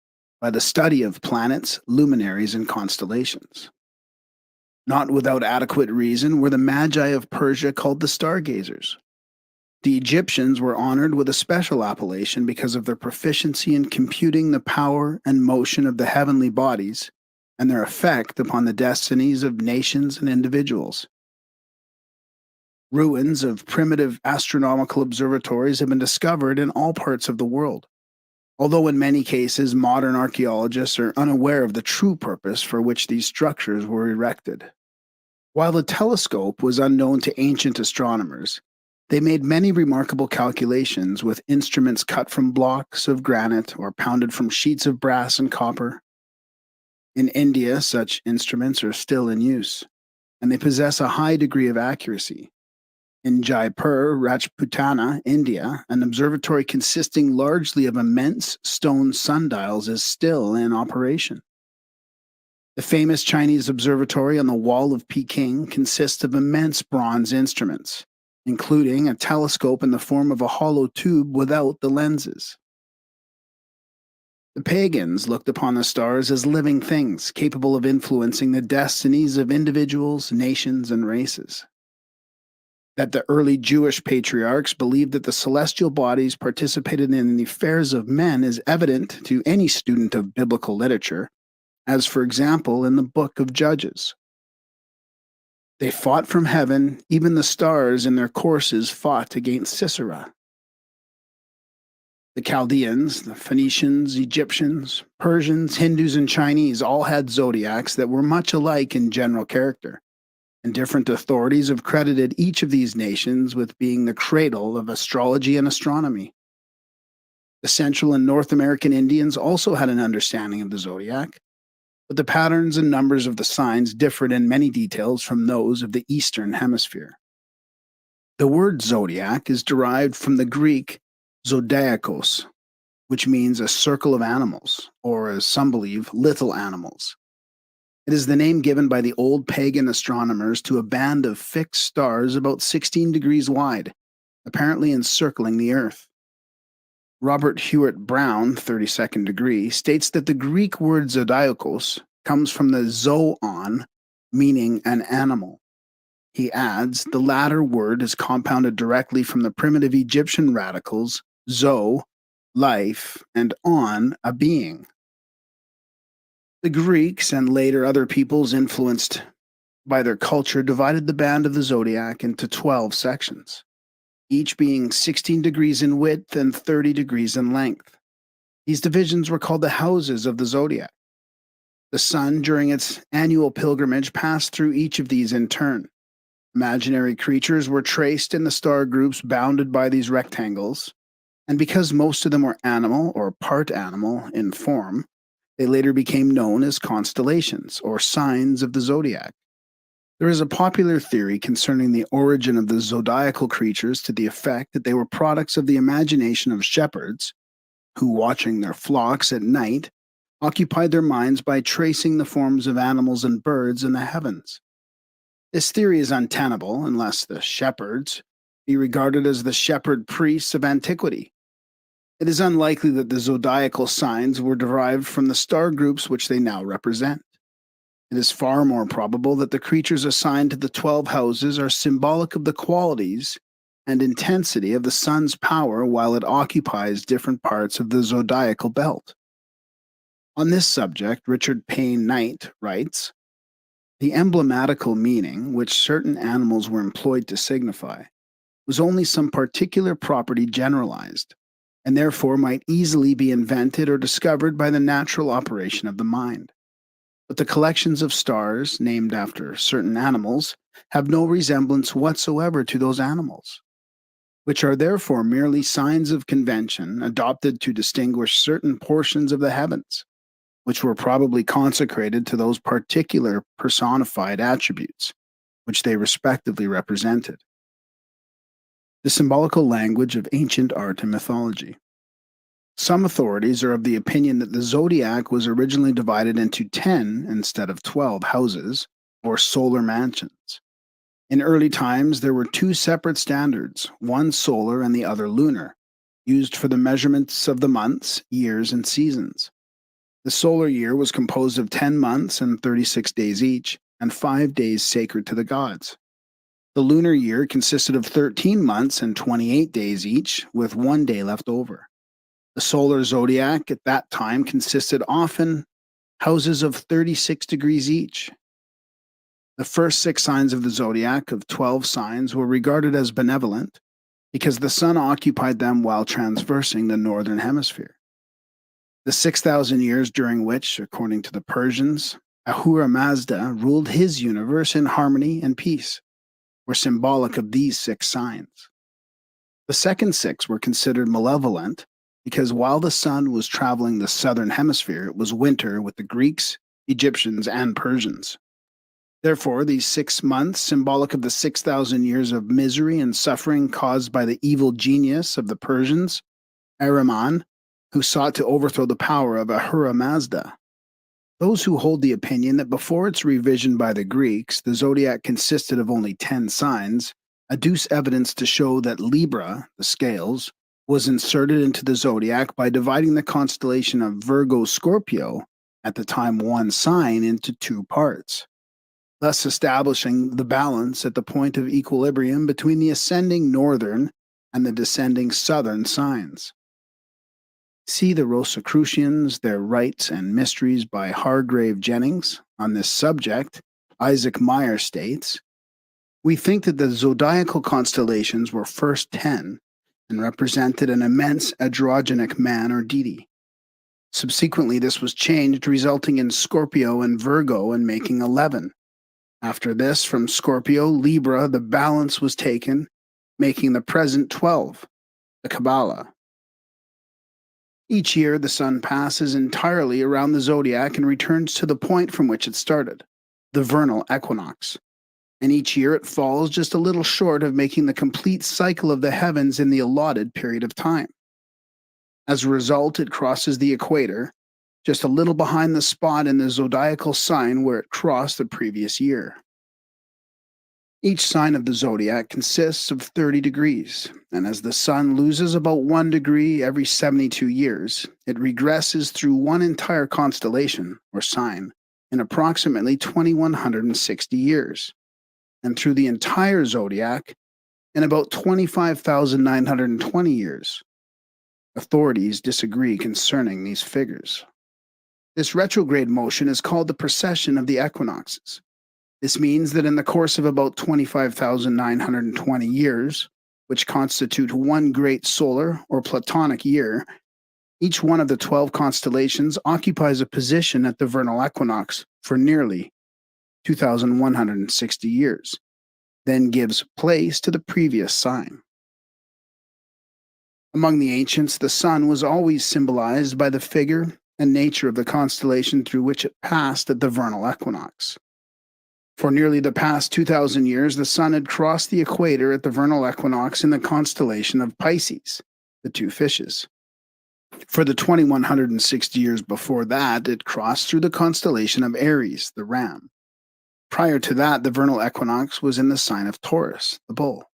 by the study of planets, luminaries, and constellations. Not without adequate reason were the Magi of Persia called the stargazers. The Egyptians were honored with a special appellation because of their proficiency in computing the power and motion of the heavenly bodies and their effect upon the destinies of nations and individuals. Ruins of primitive astronomical observatories have been discovered in all parts of the world, although in many cases modern archaeologists are unaware of the true purpose for which these structures were erected. While the telescope was unknown to ancient astronomers, they made many remarkable calculations with instruments cut from blocks of granite or pounded from sheets of brass and copper. In India, such instruments are still in use, and they possess a high degree of accuracy. In Jaipur, Rajputana, India, an observatory consisting largely of immense stone sundials is still in operation. The famous Chinese observatory on the wall of Peking consists of immense bronze instruments, including a telescope in the form of a hollow tube without the lenses. The pagans looked upon the stars as living things capable of influencing the destinies of individuals, nations, and races. That the early Jewish patriarchs believed that the celestial bodies participated in the affairs of men is evident to any student of biblical literature, as for example in the book of Judges. They fought from heaven, even the stars in their courses fought against Sisera. The Chaldeans, the Phoenicians, Egyptians, Persians, Hindus, and Chinese all had zodiacs that were much alike in general character, and different authorities have credited each of these nations with being the cradle of astrology and astronomy. The Central and North American Indians also had an understanding of the zodiac, but the patterns and numbers of the signs differed in many details from those of the Eastern Hemisphere. The word zodiac is derived from the Greek zodiakos, which means a circle of animals, or as some believe, little animals. It is the name given by the old pagan astronomers to a band of fixed stars about 16 degrees wide, apparently encircling the Earth. Robert Hewitt Brown, 32nd degree, states that the Greek word zodiakos comes from the zoon, meaning an animal. He adds, the latter word is compounded directly from the primitive Egyptian radicals zo, life, and on, a being. The Greeks and later other peoples influenced by their culture divided the band of the zodiac into 12 sections, each being 16 degrees in width and 30 degrees in length. These divisions were called the houses of the zodiac. The sun, during its annual pilgrimage, passed through each of these in turn. Imaginary creatures were traced in the star groups bounded by these rectangles, and because most of them were animal or part animal in form, they later became known as constellations or signs of the zodiac. There is a popular theory concerning the origin of the zodiacal creatures to the effect that they were products of the imagination of shepherds who, watching their flocks at night, occupied their minds by tracing the forms of animals and birds in the heavens. This theory is untenable unless the shepherds be regarded as the shepherd priests of antiquity. It is unlikely that the zodiacal signs were derived from the star groups which they now represent. It is far more probable that the creatures assigned to the 12 houses are symbolic of the qualities and intensity of the sun's power while it occupies different parts of the zodiacal belt. On this subject, Richard Payne Knight writes, the emblematical meaning which certain animals were employed to signify was only some particular property generalized, and therefore might easily be invented or discovered by the natural operation of the mind. But the collections of stars, named after certain animals, have no resemblance whatsoever to those animals, which are therefore merely signs of convention adopted to distinguish certain portions of the heavens, which were probably consecrated to those particular personified attributes, which they respectively represented. The symbolical language of ancient art and mythology. Some authorities are of the opinion that the zodiac was originally divided into 10 instead of 12 houses, or solar mansions. In early times, there were two separate standards, one solar and the other lunar, used for the measurements of the months, years, and seasons. The solar year was composed of 10 months and 36 days each, and 5 days sacred to the gods. The lunar year consisted of 13 months and 28 days each, with 1 day left over. The solar zodiac at that time consisted often houses of 36 degrees each. The first 6 signs of the zodiac of 12 signs were regarded as benevolent because the sun occupied them while transversing the northern hemisphere. The 6,000 years during which, according to the Persians, Ahura Mazda ruled his universe in harmony and peace were symbolic of these 6 signs. The second 6 were considered malevolent because while the sun was traveling the southern hemisphere, it was winter with the Greeks, Egyptians, and Persians. Therefore, these 6 months, symbolic of the 6,000 years of misery and suffering caused by the evil genius of the Persians, Ahriman, who sought to overthrow the power of Ahura Mazda. Those who hold the opinion that before its revision by the Greeks, the zodiac consisted of only 10 signs, adduce evidence to show that Libra, the scales, was inserted into the zodiac by dividing the constellation of Virgo-Scorpio, at the time one sign, into 2 parts, thus establishing the balance at the point of equilibrium between the ascending northern and the descending southern signs. See the Rosicrucians, Their Rites and Mysteries by Hargrave Jennings. On this subject, Isaac Meyer states, we think that the zodiacal constellations were first 10 and represented an immense androgenic man or deity. Subsequently, this was changed, resulting in Scorpio and Virgo and making 11. After this, from Scorpio, Libra, the balance was taken, making the present 12, the Kabbalah. Each year, the sun passes entirely around the zodiac and returns to the point from which it started, the vernal equinox. And each year it falls just a little short of making the complete cycle of the heavens in the allotted period of time. As a result, it crosses the equator, just a little behind the spot in the zodiacal sign where it crossed the previous year. Each sign of the zodiac consists of 30 degrees, and as the sun loses about 1 degree every 72 years, it regresses through one entire constellation, or sign, in approximately 2,160 years. and through the entire zodiac in about 25,920 years. Authorities disagree concerning these figures. This retrograde motion is called the precession of the equinoxes. This means that in the course of about 25,920 years, which constitute one great solar or Platonic year, each one of the 12 constellations occupies a position at the vernal equinox for nearly 2,160 years, then gives place to the previous sign. Among the ancients, the sun was always symbolized by the figure and nature of the constellation through which it passed at the vernal equinox. For nearly the past 2,000 years, the sun had crossed the equator at the vernal equinox in the constellation of Pisces, the two fishes. For the 2,160 years before that, it crossed through the constellation of Aries, the ram. Prior to that, the vernal equinox was in the sign of Taurus, the bull.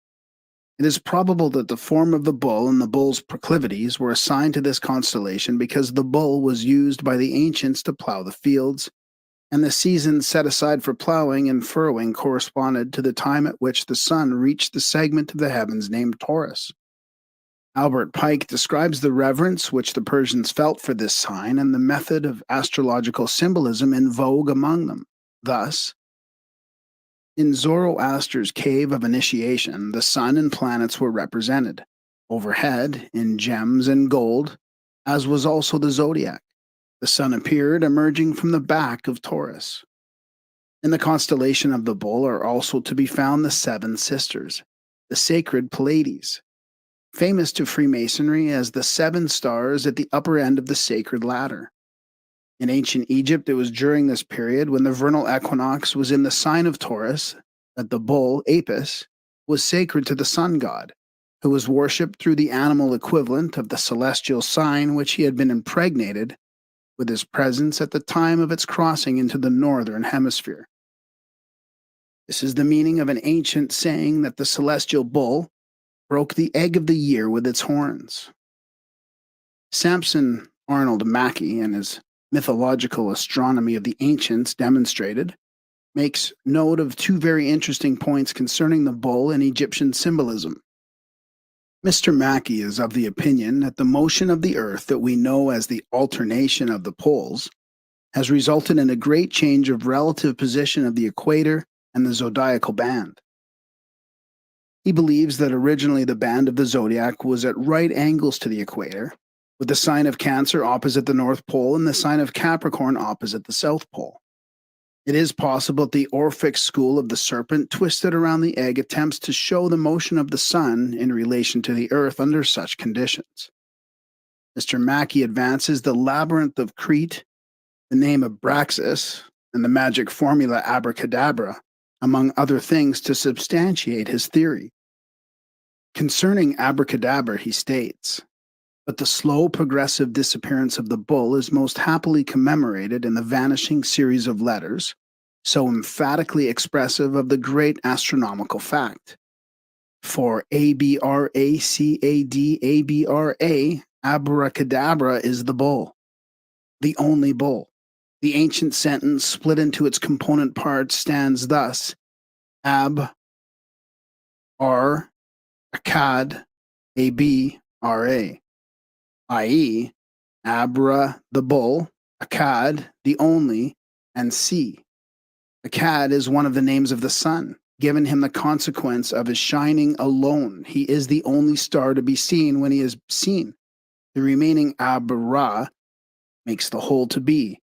It is probable that the form of the bull and the bull's proclivities were assigned to this constellation because the bull was used by the ancients to plow the fields, and the seasons set aside for plowing and furrowing corresponded to the time at which the sun reached the segment of the heavens named Taurus. Albert Pike describes the reverence which the Persians felt for this sign and the method of astrological symbolism in vogue among them. Thus, in Zoroaster's cave of initiation, the sun and planets were represented, overhead in gems and gold, as was also the zodiac. The sun appeared emerging from the back of Taurus. In the constellation of the bull are also to be found the seven sisters, the sacred Pleiades, famous to Freemasonry as the seven stars at the upper end of the sacred ladder. In ancient Egypt, it was during this period when the vernal equinox was in the sign of Taurus that the bull, Apis, was sacred to the sun god, who was worshipped through the animal equivalent of the celestial sign which he had been impregnated with his presence at the time of its crossing into the northern hemisphere. This is the meaning of an ancient saying that the celestial bull broke the egg of the year with its horns. Samson Arnold Mackey, in his Mythological Astronomy of the Ancients demonstrated, makes note of two very interesting points concerning the bull in Egyptian symbolism. Mr. Mackey is of the opinion that the motion of the earth that we know as the alternation of the poles has resulted in a great change of relative position of the equator and the zodiacal band. He believes that originally the band of the zodiac was at right angles to the equator, with the sign of Cancer opposite the North Pole and the sign of Capricorn opposite the South Pole. It is possible that the Orphic school of the serpent twisted around the egg attempts to show the motion of the sun in relation to the earth under such conditions. Mr. Mackey advances the labyrinth of Crete, the name of Braxis, and the magic formula abracadabra, among other things, to substantiate his theory. Concerning abracadabra, he states, "But the slow progressive disappearance of the bull is most happily commemorated in the vanishing series of letters, so emphatically expressive of the great astronomical fact. For ABRACADABRA, abracadabra is the bull, the only bull. The ancient sentence, split into its component parts, stands thus: ab, r, akad, abra, i.e., Abra, the bull, Akkad, the only, and C. Akkad is one of the names of the sun, given him the consequence of his shining alone. He is the only star to be seen when he is seen. The remaining Abra makes the whole to be.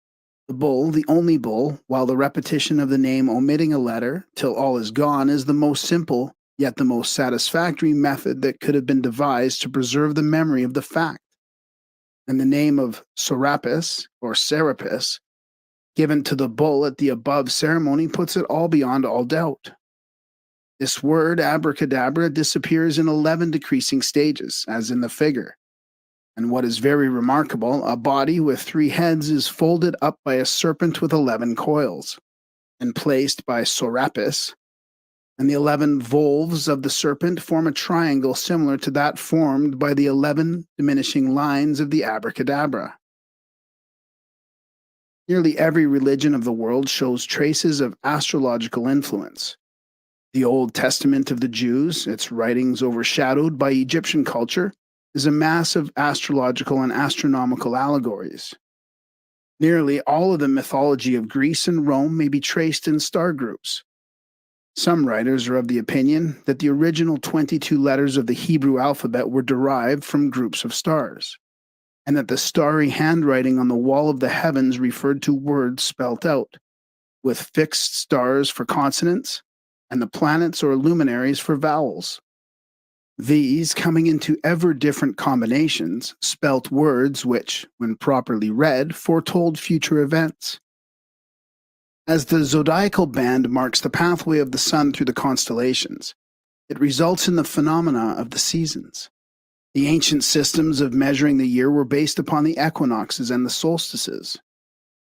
The bull, the only bull, while the repetition of the name omitting a letter till all is gone is the most simple, yet the most satisfactory method that could have been devised to preserve the memory of the fact. And the name of Serapis, or Serapis, given to the bull at the above ceremony puts it all beyond all doubt. This word, abracadabra, disappears in 11 decreasing stages, as in the figure. And what is very remarkable, a body with 3 heads is folded up by a serpent with 11 coils, and placed by Serapis, and the 11 volves of the serpent form a triangle similar to that formed by the 11 diminishing lines of the abracadabra. Nearly every religion of the world shows traces of astrological influence. The Old Testament of the Jews, its writings overshadowed by Egyptian culture, is a mass of astrological and astronomical allegories. Nearly all of the mythology of Greece and Rome may be traced in star groups. Some writers are of the opinion that the original 22 letters of the Hebrew alphabet were derived from groups of stars, and that the starry handwriting on the wall of the heavens referred to words spelt out, with fixed stars for consonants and the planets or luminaries for vowels. These, coming into ever different combinations, spelt words which, when properly read, foretold future events. As the zodiacal band marks the pathway of the sun through the constellations, it results in the phenomena of the seasons. The ancient systems of measuring the year were based upon the equinoxes and the solstices.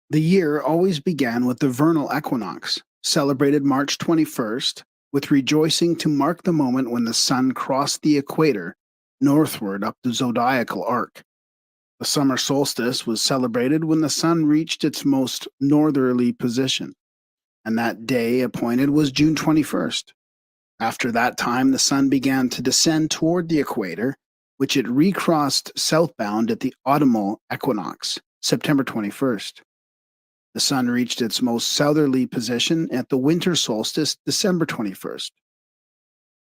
The year always began with the vernal equinox, celebrated March 21st, with rejoicing to mark the moment when the sun crossed the equator northward up the zodiacal arc. The summer solstice was celebrated when the sun reached its most northerly position, and that day appointed was June 21st. After that time, the sun began to descend toward the equator, which it recrossed southbound at the autumnal equinox, September 21st. The sun reached its most southerly position at the winter solstice, December 21st.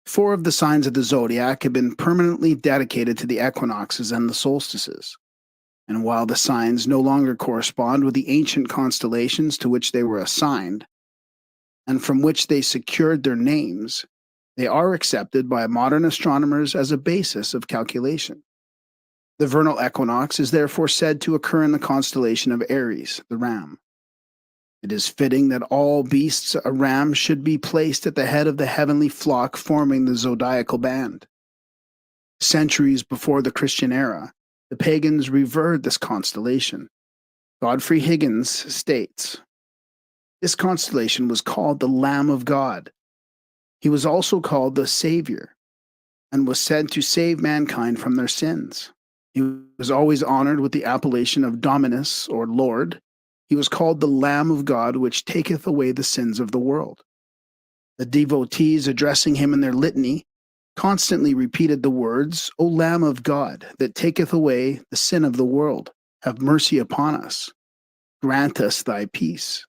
4 of the signs of the zodiac have been permanently dedicated to the equinoxes and the solstices. And while the signs no longer correspond with the ancient constellations to which they were assigned, and from which they secured their names, they are accepted by modern astronomers as a basis of calculation. The vernal equinox is therefore said to occur in the constellation of Aries, the ram. It is fitting that all beasts a ram should be placed at the head of the heavenly flock forming the zodiacal band. Centuries before the Christian era, the pagans revered this constellation. Godfrey Higgins states, "This constellation was called the Lamb of God. He was also called the Savior, and was said to save mankind from their sins. He was always honored with the appellation of Dominus, or Lord. He was called the Lamb of God, which taketh away the sins of the world." The devotees addressing him in their litany constantly repeated the words, "O Lamb of God, that taketh away the sin of the world, have mercy upon us. Grant us thy peace."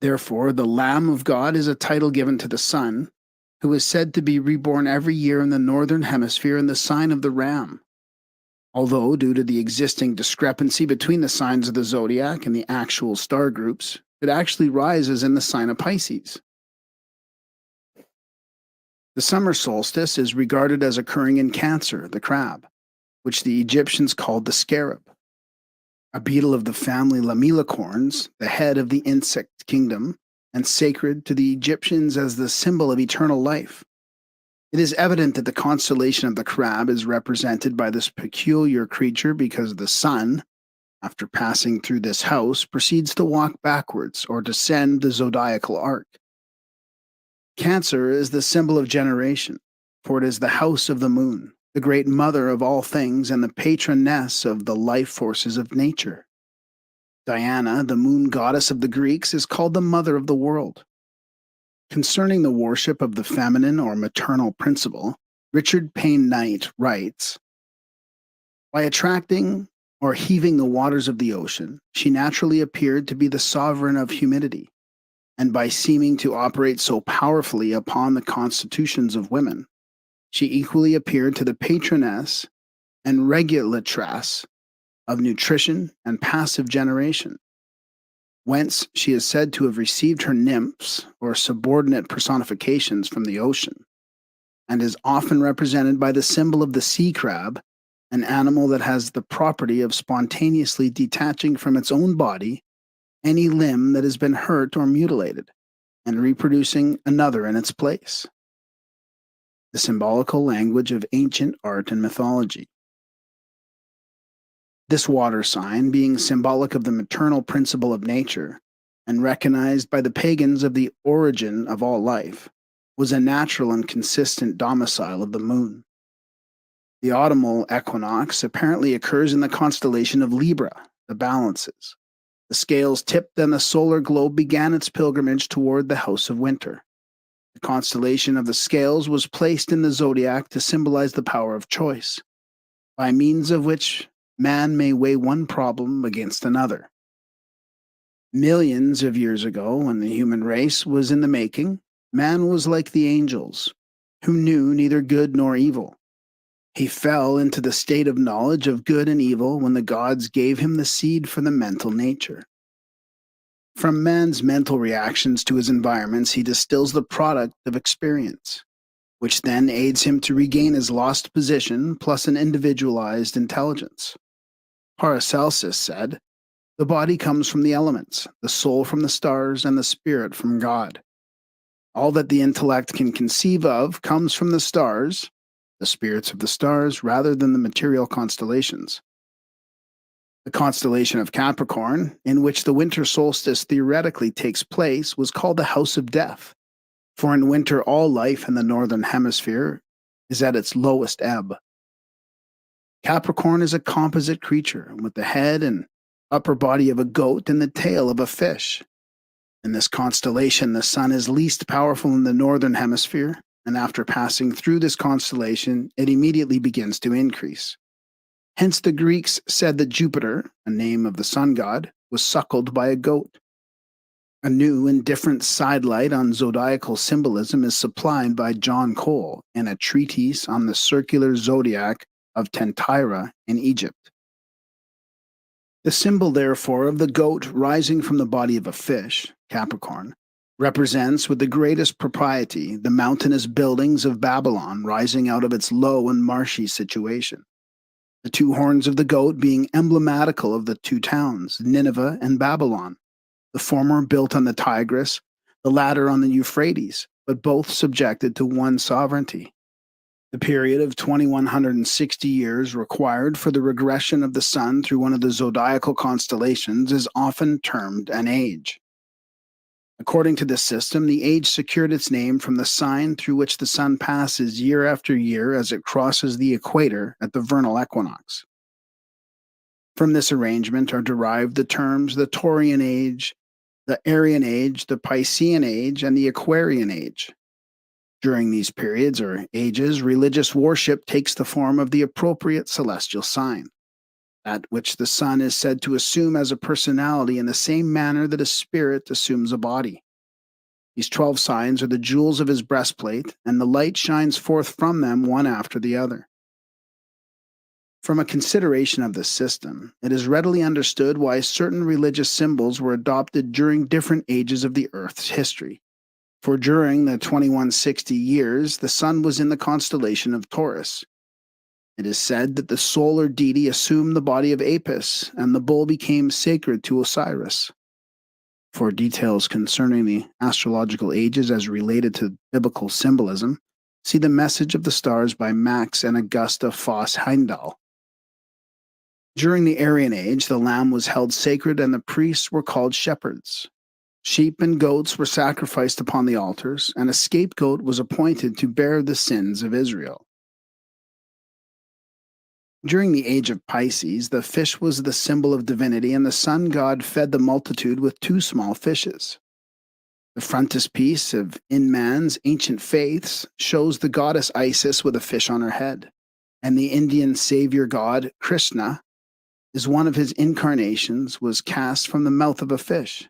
Therefore, the Lamb of God is a title given to the sun, who is said to be reborn every year in the northern hemisphere in the sign of the ram. Although, due to the existing discrepancy between the signs of the zodiac and the actual star groups, it actually rises in the sign of Pisces. The summer solstice is regarded as occurring in Cancer, the crab, which the Egyptians called the scarab. A beetle of the family Lamelicorns, the head of the insect kingdom, and sacred to the Egyptians as the symbol of eternal life. It is evident that the constellation of the crab is represented by this peculiar creature because the sun, after passing through this house, proceeds to walk backwards or descend the zodiacal arc. Cancer is the symbol of generation, for it is the house of the moon, the great mother of all things and the patroness of the life forces of nature. Diana, the moon goddess of the Greeks, is called the mother of the world. Concerning the worship of the feminine or maternal principle, Richard Payne Knight writes, "By attracting or heaving the waters of the ocean, she naturally appeared to be the sovereign of humidity, and by seeming to operate so powerfully upon the constitutions of women, she equally appeared to the patroness and regulatress of nutrition and passive generation. Whence she is said to have received her nymphs, or subordinate personifications, from the ocean, and is often represented by the symbol of the sea crab, an animal that has the property of spontaneously detaching from its own body any limb that has been hurt or mutilated, and reproducing another in its place." The symbolical language of ancient art and mythology. This water sign, being symbolic of the maternal principle of nature, and recognized by the pagans of the origin of all life, was a natural and consistent domicile of the moon. The autumnal equinox apparently occurs in the constellation of Libra, the balances. The scales tipped and the solar globe began its pilgrimage toward the house of winter. The constellation of the scales was placed in the zodiac to symbolize the power of choice, by means of which man may weigh one problem against another. Millions of years ago, when the human race was in the making, man was like the angels, who knew neither good nor evil. He fell into the state of knowledge of good and evil when the gods gave him the seed for the mental nature. From man's mental reactions to his environments, he distills the product of experience, which then aids him to regain his lost position plus an individualized intelligence. Paracelsus said, "The body comes from the elements, the soul from the stars, and the spirit from God. All that the intellect can conceive of comes from the stars, the spirits of the stars, rather than the material constellations." The constellation of Capricorn, in which the winter solstice theoretically takes place, was called the House of Death, for in winter all life in the northern hemisphere is at its lowest ebb. Capricorn is a composite creature with the head and upper body of a goat and the tail of a fish. In this constellation, the sun is least powerful in the northern hemisphere, and after passing through this constellation, it immediately begins to increase. Hence the Greeks said that Jupiter, a name of the sun god, was suckled by a goat. A new and different sidelight on zodiacal symbolism is supplied by John Cole in a treatise on the circular zodiac of Tentira in Egypt. The symbol, therefore, of the goat rising from the body of a fish, Capricorn, represents with the greatest propriety the mountainous buildings of Babylon rising out of its low and marshy situation. The two horns of the goat being emblematical of the two towns, Nineveh and Babylon, the former built on the Tigris, the latter on the Euphrates, but both subjected to one sovereignty. The period of 2160 years required for the regression of the sun through one of the zodiacal constellations is often termed an age. According to this system, the age secured its name from the sign through which the sun passes year after year as it crosses the equator at the vernal equinox. From this arrangement are derived the terms the Taurian age, the Aryan age, the Piscean age, and the Aquarian age. During these periods or ages, religious worship takes the form of the appropriate celestial sign, that which the sun is said to assume as a personality in the same manner that a spirit assumes a body. These 12 signs are the jewels of his breastplate, and the light shines forth from them one after the other. From a consideration of this system, it is readily understood why certain religious symbols were adopted during different ages of the Earth's history. For during the 2160 years, the sun was in the constellation of Taurus. It is said that the solar deity assumed the body of Apis, and the bull became sacred to Osiris. For details concerning the astrological ages as related to biblical symbolism, see The Message of the Stars by Max and Augusta Foss Heimdall. During the Aryan Age, the lamb was held sacred and the priests were called shepherds. Sheep and goats were sacrificed upon the altars, and a scapegoat was appointed to bear the sins of Israel. During the age of Pisces, the fish was the symbol of divinity, and the sun god fed the multitude with 2 small fishes. The frontispiece of Inman's ancient faiths shows the goddess Isis with a fish on her head, and the Indian savior god Krishna is one of his incarnations was cast from the mouth of a fish.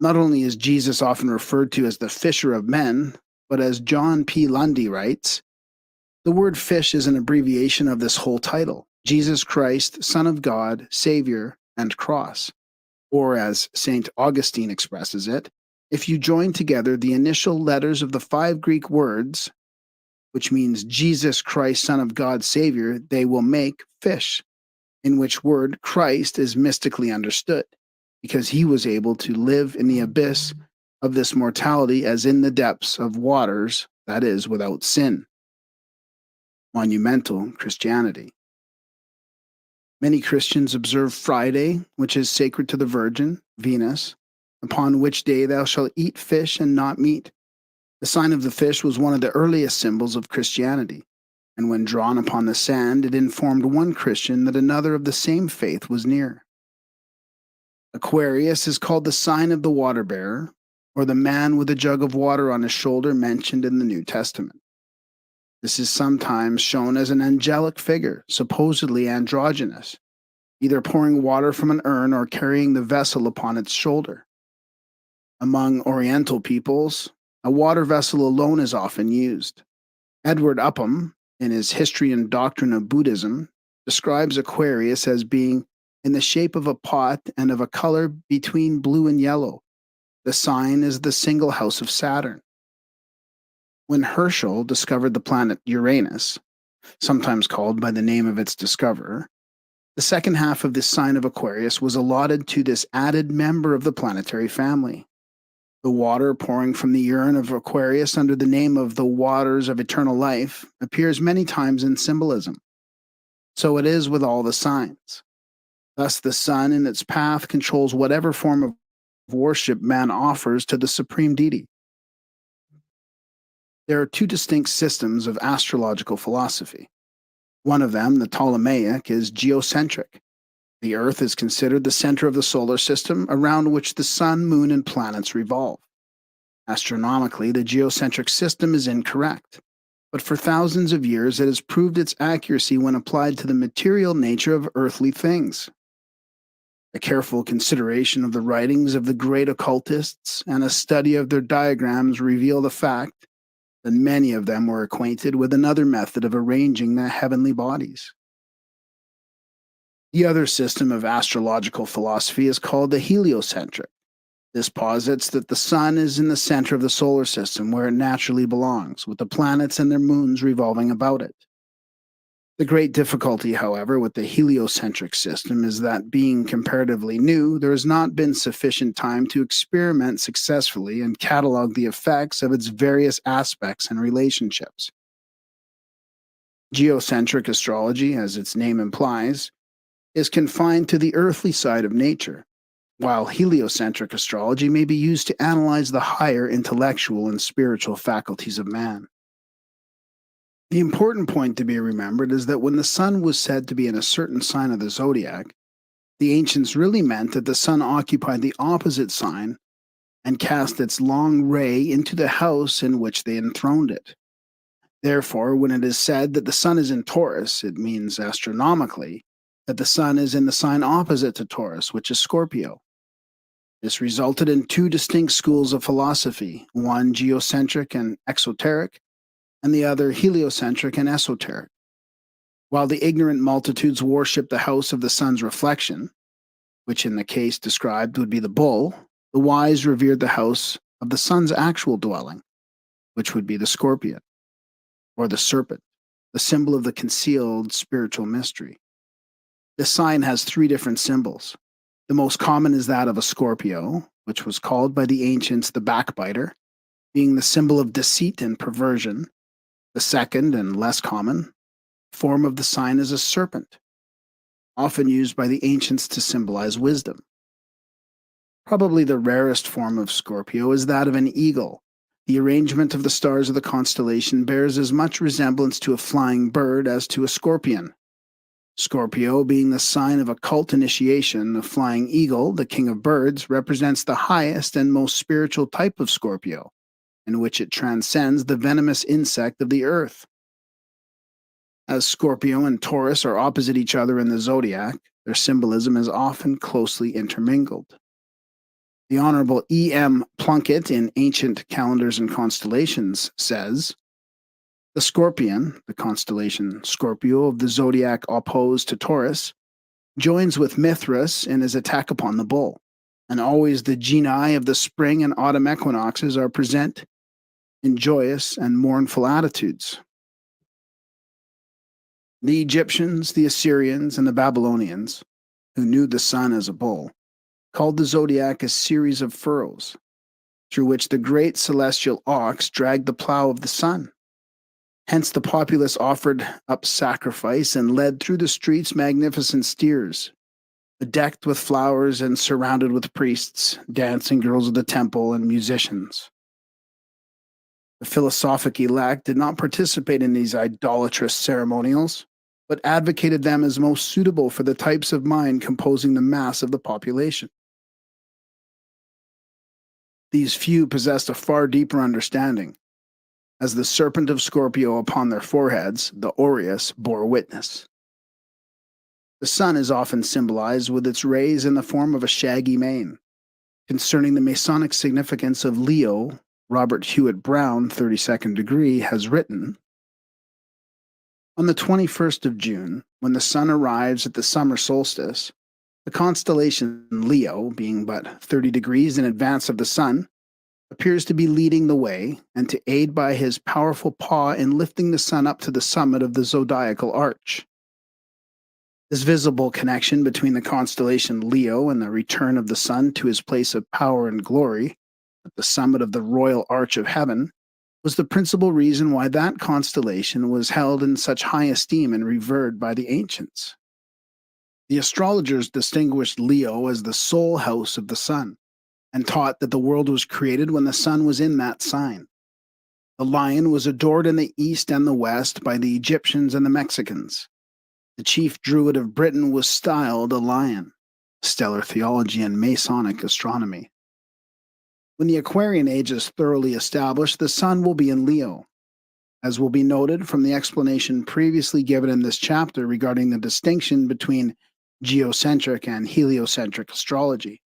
Not only is Jesus often referred to as the fisher of men, but as John P. Lundy writes, the word fish is an abbreviation of this whole title, Jesus Christ, Son of God, Savior, and Cross. Or as St. Augustine expresses it, if you join together the initial letters of the 5 Greek words, which means Jesus Christ, Son of God, Savior, they will make fish, in which word Christ is mystically understood, because he was able to live in the abyss of this mortality as in the depths of waters, that is, without sin. Monumental Christianity. Many Christians observe Friday, which is sacred to the Virgin, Venus, upon which day thou shalt eat fish and not meat. The sign of the fish was one of the earliest symbols of Christianity, and when drawn upon the sand, it informed one Christian that another of the same faith was near. Aquarius is called the sign of the water bearer, or the man with a jug of water on his shoulder mentioned in the New Testament. This is sometimes shown as an angelic figure, supposedly androgynous, either pouring water from an urn or carrying the vessel upon its shoulder. Among Oriental peoples, a water vessel alone is often used. Edward Upham, in his History and Doctrine of Buddhism, describes Aquarius as being in the shape of a pot and of a color between blue and yellow. The sign is the single house of Saturn. When Herschel discovered the planet Uranus, sometimes called by the name of its discoverer, the second half of this sign of Aquarius was allotted to this added member of the planetary family. The water pouring from the urn of Aquarius under the name of the waters of eternal life appears many times in symbolism. So it is with all the signs. Thus, the sun in its path controls whatever form of worship man offers to the supreme deity. There are two distinct systems of astrological philosophy. One of them, the Ptolemaic, is geocentric. The Earth is considered the center of the solar system around which the sun, moon, and planets revolve. Astronomically, the geocentric system is incorrect, but for thousands of years it has proved its accuracy when applied to the material nature of earthly things. A careful consideration of the writings of the great occultists and a study of their diagrams reveal the fact that many of them were acquainted with another method of arranging the heavenly bodies. The other system of astrological philosophy is called the heliocentric. This posits that the sun is in the center of the solar system where it naturally belongs, with the planets and their moons revolving about it. The great difficulty, however, with the heliocentric system is that, being comparatively new, there has not been sufficient time to experiment successfully and catalog the effects of its various aspects and relationships. Geocentric astrology, as its name implies, is confined to the earthly side of nature, while heliocentric astrology may be used to analyze the higher intellectual and spiritual faculties of man. The important point to be remembered is that when the sun was said to be in a certain sign of the zodiac, the ancients really meant that the sun occupied the opposite sign and cast its long ray into the house in which they enthroned it. Therefore, when it is said that the sun is in Taurus, it means astronomically that the sun is in the sign opposite to Taurus, which is Scorpio. This resulted in two distinct schools of philosophy, one geocentric and exoteric, and the other heliocentric and esoteric. While the ignorant multitudes worshiped the house of the sun's reflection, which in the case described would be the bull, the wise revered the house of the sun's actual dwelling, which would be the scorpion, or the serpent, the symbol of the concealed spiritual mystery. This sign has three different symbols. The most common is that of a Scorpio, which was called by the ancients the backbiter, being the symbol of deceit and perversion. The second, and less common, form of the sign is a serpent, often used by the ancients to symbolize wisdom. Probably the rarest form of Scorpio is that of an eagle. The arrangement of the stars of the constellation bears as much resemblance to a flying bird as to a scorpion. Scorpio, being the sign of occult initiation, the flying eagle, the king of birds, represents the highest and most spiritual type of Scorpio, in which it transcends the venomous insect of the earth. As Scorpio and Taurus are opposite each other in the zodiac, their symbolism is often closely intermingled. The Honorable E.M. Plunkett in Ancient Calendars and Constellations says, "The scorpion, the constellation Scorpio of the zodiac opposed to Taurus, joins with Mithras in his attack upon the bull, and always the genii of the spring and autumn equinoxes are present in joyous and mournful attitudes." The Egyptians, the Assyrians, and the Babylonians, who knew the sun as a bull, called the zodiac a series of furrows, through which the great celestial ox dragged the plow of the sun. Hence the populace offered up sacrifice and led through the streets magnificent steers, bedecked with flowers and surrounded with priests, dancing girls of the temple, and musicians. The philosophic elect did not participate in these idolatrous ceremonials, but advocated them as most suitable for the types of mind composing the mass of the population. These few possessed a far deeper understanding, as the serpent of Scorpio upon their foreheads, the aureus, bore witness. The sun is often symbolized with its rays in the form of a shaggy mane. Concerning the Masonic significance of Leo, Robert Hewitt Brown, 32nd degree, has written, "On the 21st of June, when the sun arrives at the summer solstice, the constellation Leo, being but 30 degrees in advance of the sun, appears to be leading the way and to aid by his powerful paw in lifting the sun up to the summit of the zodiacal arch. This visible connection between the constellation Leo and the return of the sun to his place of power and glory, at the summit of the royal arch of heaven, was the principal reason why that constellation was held in such high esteem and revered by the ancients. The astrologers distinguished Leo as the sole house of the sun, and taught that the world was created when the sun was in that sign. The lion was adored in the east and the west by the Egyptians and the Mexicans. The chief druid of Britain was styled a lion, stellar theology and Masonic astronomy. When the Aquarian age is thoroughly established, the sun will be in Leo, as will be noted from the explanation previously given in this chapter regarding the distinction between geocentric and heliocentric astrology.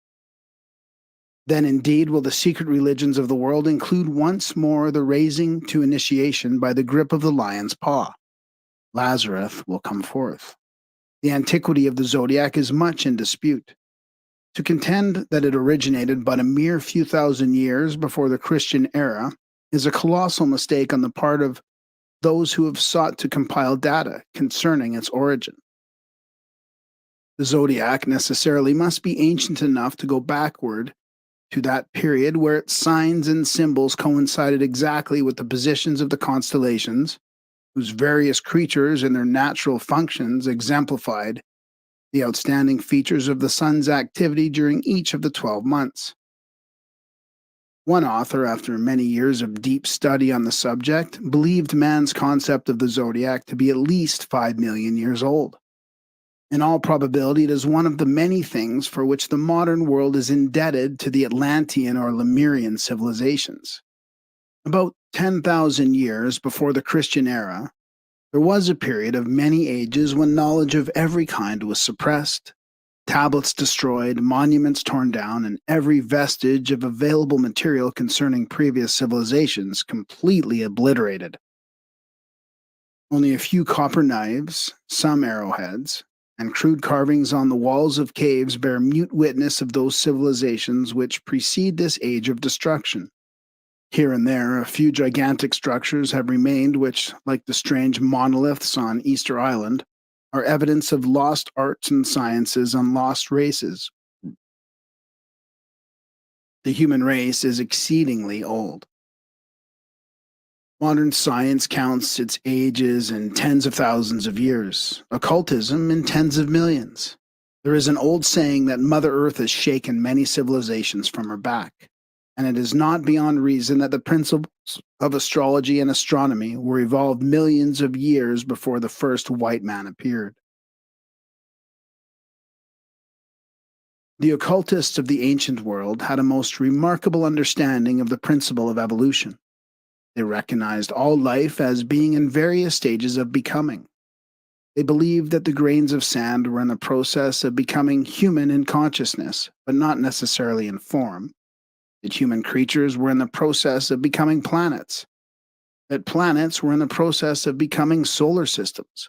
Then indeed will the secret religions of the world include once more the raising to initiation by the grip of the lion's paw. Lazarus will come forth. The antiquity of the zodiac is much in dispute. To contend that it originated but a mere few thousand years before the Christian era is a colossal mistake on the part of those who have sought to compile data concerning its origin. The zodiac necessarily must be ancient enough to go backward to that period where its signs and symbols coincided exactly with the positions of the constellations, whose various creatures and their natural functions exemplified the outstanding features of the sun's activity during each of the 12 months. One author, after many years of deep study on the subject, believed man's concept of the zodiac to be at least 5 million years old. In all probability, it is one of the many things for which the modern world is indebted to the Atlantean or Lemurian civilizations. About 10,000 years before the Christian era, there was a period of many ages when knowledge of every kind was suppressed, tablets destroyed, monuments torn down, and every vestige of available material concerning previous civilizations completely obliterated. Only a few copper knives, some arrowheads, and crude carvings on the walls of caves bear mute witness of those civilizations which precede this age of destruction. Here and there, a few gigantic structures have remained which, like the strange monoliths on Easter Island, are evidence of lost arts and sciences and lost races. The human race is exceedingly old. Modern science counts its ages in tens of thousands of years, occultism in tens of millions. There is an old saying that Mother Earth has shaken many civilizations from her back, and it is not beyond reason that the principles of astrology and astronomy were evolved millions of years before the first white man appeared. The occultists of the ancient world had a most remarkable understanding of the principle of evolution. They recognized all life as being in various stages of becoming. They believed that the grains of sand were in the process of becoming human in consciousness, but not necessarily in form. That human creatures were in the process of becoming planets. That planets were in the process of becoming solar systems.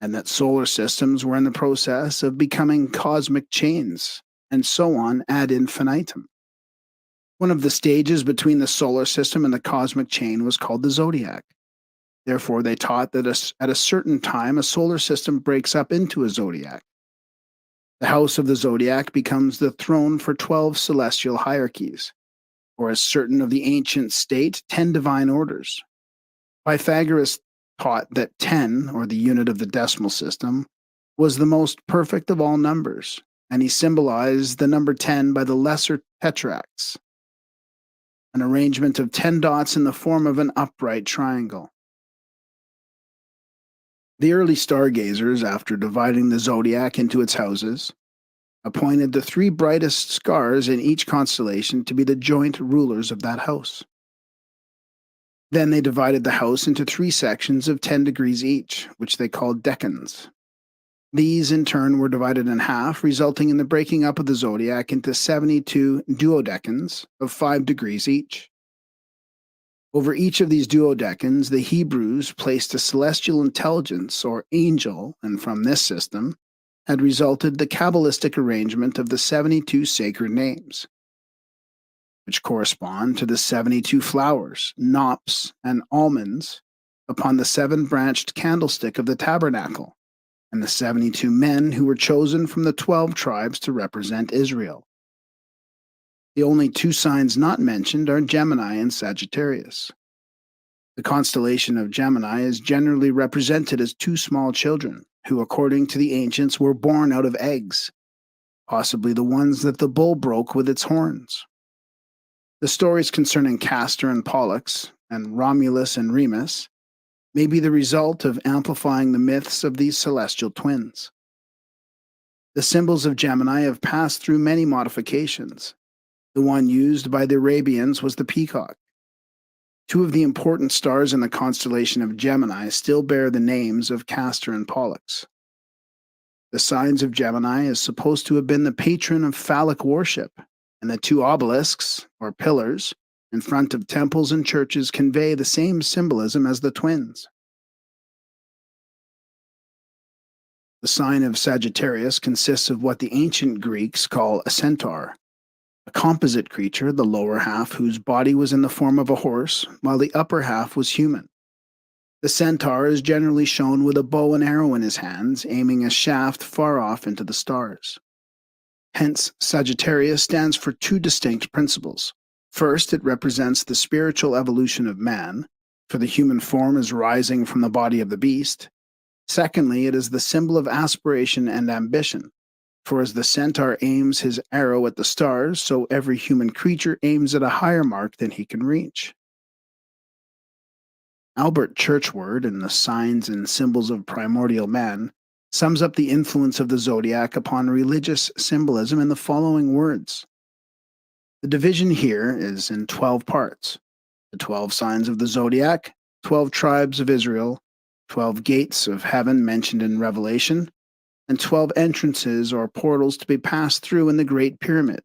And that solar systems were in the process of becoming cosmic chains, and so on ad infinitum. One of the stages between the solar system and the cosmic chain was called the zodiac. Therefore, they taught that at a certain time, a solar system breaks up into a zodiac. The house of the zodiac becomes the throne for 12 celestial hierarchies, or as certain of the ancient state, 10 divine orders. Pythagoras taught that 10, or the unit of the decimal system, was the most perfect of all numbers, and he symbolized the number 10 by the lesser tetracts, an arrangement of 10 dots in the form of an upright triangle. The early stargazers, after dividing the zodiac into its houses, appointed the 3 brightest stars in each constellation to be the joint rulers of that house. Then they divided the house into 3 sections of 10 degrees each, which they called decans. These, in turn, were divided in half, resulting in the breaking up of the zodiac into 72 duodecans of 5 degrees each. Over each of these duodecans, the Hebrews placed a celestial intelligence or angel, and from this system had resulted the Kabbalistic arrangement of the 72 sacred names, which correspond to the 72 flowers, knops, and almonds upon the 7-branched candlestick of the tabernacle, and the 72 men who were chosen from the 12 tribes to represent Israel. The only 2 signs not mentioned are Gemini and Sagittarius. The constellation of Gemini is generally represented as 2 small children, who, according to the ancients, were born out of eggs, possibly the ones that the bull broke with its horns. The stories concerning Castor and Pollux, and Romulus and Remus, may be the result of amplifying the myths of these celestial twins. The symbols of Gemini have passed through many modifications. The one used by the Arabians was the peacock. 2 of the important stars in the constellation of Gemini still bear the names of Castor and Pollux. The signs of Gemini is supposed to have been the patron of phallic worship, and the 2 obelisks, or pillars, in front of temples and churches convey the same symbolism as the twins. The sign of Sagittarius consists of what the ancient Greeks call a centaur, a composite creature, the lower half whose body was in the form of a horse, while the upper half was human. The centaur is generally shown with a bow and arrow in his hands, aiming a shaft far off into the stars. Hence, Sagittarius stands for 2 distinct principles. First, it represents the spiritual evolution of man, for the human form is rising from the body of the beast. Secondly, it is the symbol of aspiration and ambition, for as the centaur aims his arrow at the stars, so every human creature aims at a higher mark than he can reach. Albert Churchward, in The Signs and Symbols of Primordial Man, sums up the influence of the zodiac upon religious symbolism in the following words. The division here is in 12 parts: the 12 signs of the zodiac, 12 tribes of Israel, 12 gates of heaven mentioned in Revelation, and 12 entrances or portals to be passed through in the Great Pyramid,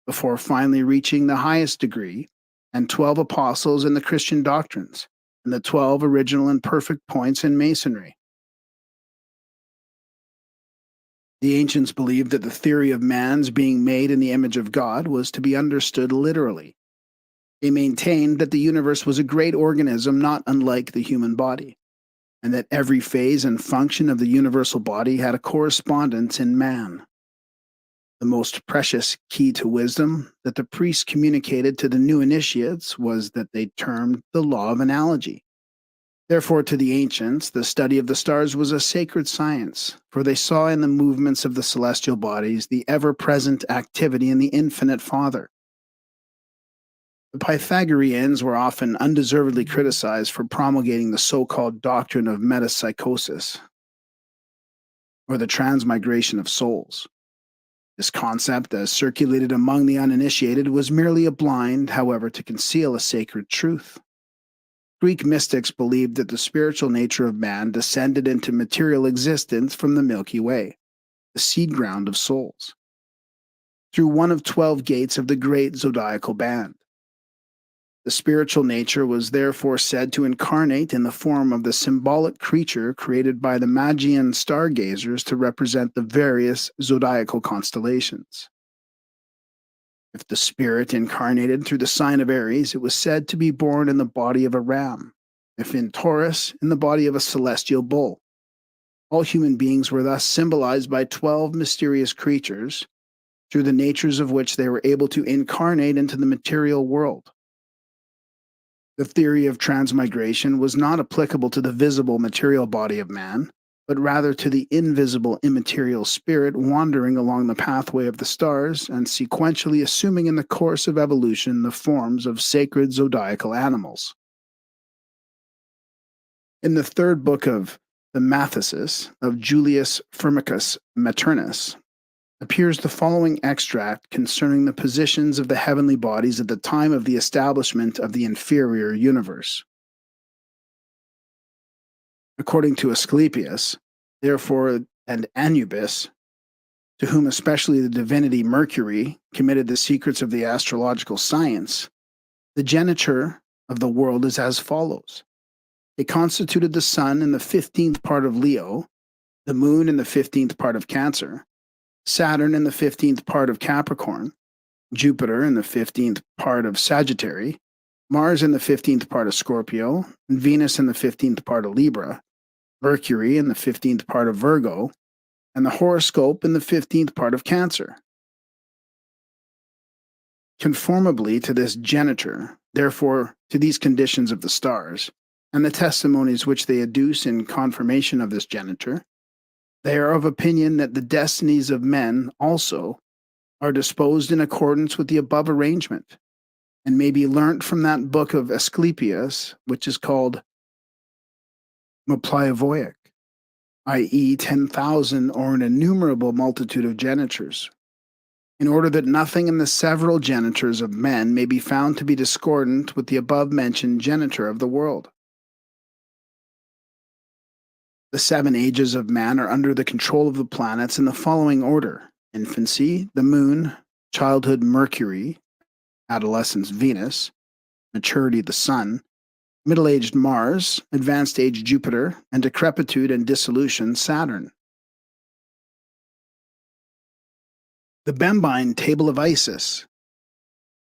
before finally reaching the highest degree, and 12 apostles in the Christian doctrines, and the 12 original and perfect points in Masonry. The ancients believed that the theory of man's being made in the image of God was to be understood literally. They maintained that the universe was a great organism not unlike the human body, and that every phase and function of the universal body had a correspondence in man. The most precious key to wisdom that the priests communicated to the new initiates was that they termed the law of analogy. Therefore, to the ancients, the study of the stars was a sacred science, for they saw in the movements of the celestial bodies the ever-present activity in the infinite Father. The Pythagoreans were often undeservedly criticized for promulgating the so-called doctrine of metempsychosis, or the transmigration of souls. This concept, as circulated among the uninitiated, was merely a blind, however, to conceal a sacred truth. Greek mystics believed that the spiritual nature of man descended into material existence from the Milky Way, the seed ground of souls, through one of 12 gates of the great zodiacal band. The spiritual nature was therefore said to incarnate in the form of the symbolic creature created by the Magian stargazers to represent the various zodiacal constellations. If the spirit incarnated through the sign of Aries, it was said to be born in the body of a ram, if in Taurus, in the body of a celestial bull. All human beings were thus symbolized by 12 mysterious creatures, through the natures of which they were able to incarnate into the material world. The theory of transmigration was not applicable to the visible material body of man, but rather to the invisible immaterial spirit wandering along the pathway of the stars and sequentially assuming in the course of evolution the forms of sacred zodiacal animals. In the 3rd book of the Mathesis of Julius Firmicus Maternus, appears the following extract concerning the positions of the heavenly bodies at the time of the establishment of the inferior universe. According to Asclepius, therefore, and Anubis, to whom especially the divinity Mercury committed the secrets of the astrological science, the geniture of the world is as follows. It constituted the sun in the 15th part of Leo, the moon in the 15th part of Cancer, Saturn in the 15th part of Capricorn, Jupiter in the 15th part of Sagittary, Mars in the 15th part of Scorpio, and Venus in the 15th part of Libra, Mercury in the 15th part of Virgo, and the horoscope in the 15th part of Cancer. Conformably to this geniture, therefore to these conditions of the stars, and the testimonies which they adduce in confirmation of this geniture, they are of opinion that the destinies of men also are disposed in accordance with the above arrangement, and may be learnt from that book of Asclepius, which is called Moplaivoic, i.e. 10,000 or an innumerable multitude of genitures, in order that nothing in the several genitures of men may be found to be discordant with the above-mentioned geniture of the world. The 7 ages of man are under the control of the planets in the following order: infancy, the moon; childhood, Mercury; adolescence, Venus; maturity, the sun; middle-aged, Mars; advanced age, Jupiter; and decrepitude and dissolution, Saturn. The Bembine Table of Isis,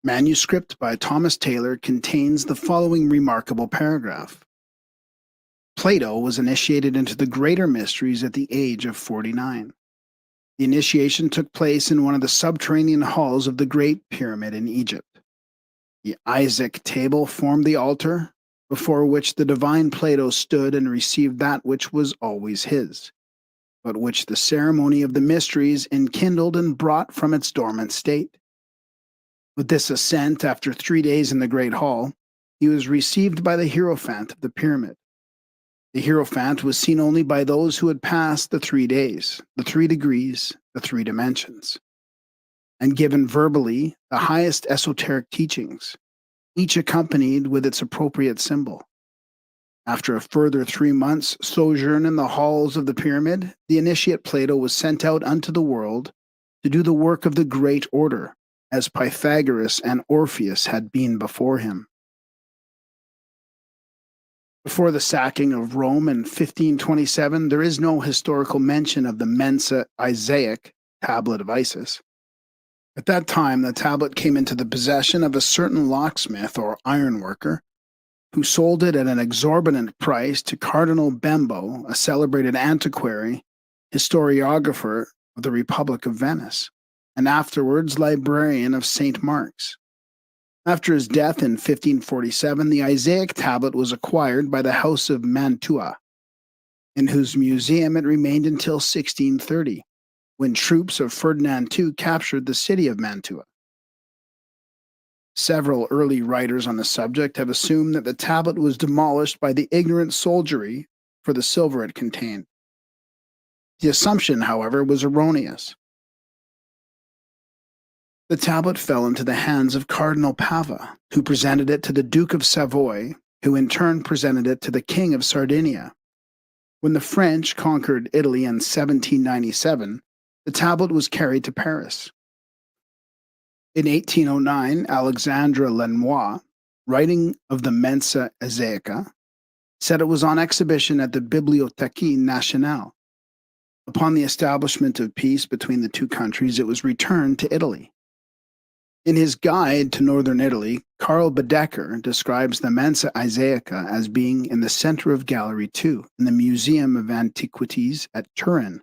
manuscript by Thomas Taylor, contains the following remarkable paragraph. Plato was initiated into the greater mysteries at the age of 49. The initiation took place in one of the subterranean halls of the Great Pyramid in Egypt. The Isaac table formed the altar, before which the divine Plato stood and received that which was always his, but which the ceremony of the mysteries enkindled and brought from its dormant state. With this ascent, after 3 days in the great hall, he was received by the Hierophant of the pyramid. The Hierophant was seen only by those who had passed the 3 days, the 3 degrees, the 3 dimensions, and given verbally the highest esoteric teachings, each accompanied with its appropriate symbol. After a further 3 months' sojourn in the halls of the pyramid, the initiate Plato was sent out unto the world to do the work of the great order, as Pythagoras and Orpheus had been before him. Before the sacking of Rome in 1527, there is no historical mention of the Mensa Isaic tablet of Isis. At that time, the tablet came into the possession of a certain locksmith or ironworker, who sold it at an exorbitant price to Cardinal Bembo, a celebrated antiquary, historiographer of the Republic of Venice, and afterwards librarian of St. Mark's. After his death in 1547, the Isaic tablet was acquired by the House of Mantua, in whose museum it remained until 1630, when troops of Ferdinand II captured the city of Mantua. Several early writers on the subject have assumed that the tablet was demolished by the ignorant soldiery for the silver it contained. The assumption, however, was erroneous. The tablet fell into the hands of Cardinal Pava, who presented it to the Duke of Savoy, who in turn presented it to the King of Sardinia. When the French conquered Italy in 1797, the tablet was carried to Paris. In 1809, Alexandre Lenoir, writing of the Mensa Isaica, said it was on exhibition at the Bibliothèque Nationale. Upon the establishment of peace between the two countries, it was returned to Italy. In his guide to northern Italy, Karl Baedeker describes the Mensa Isaica as being in the center of Gallery 2 in the Museum of Antiquities at Turin.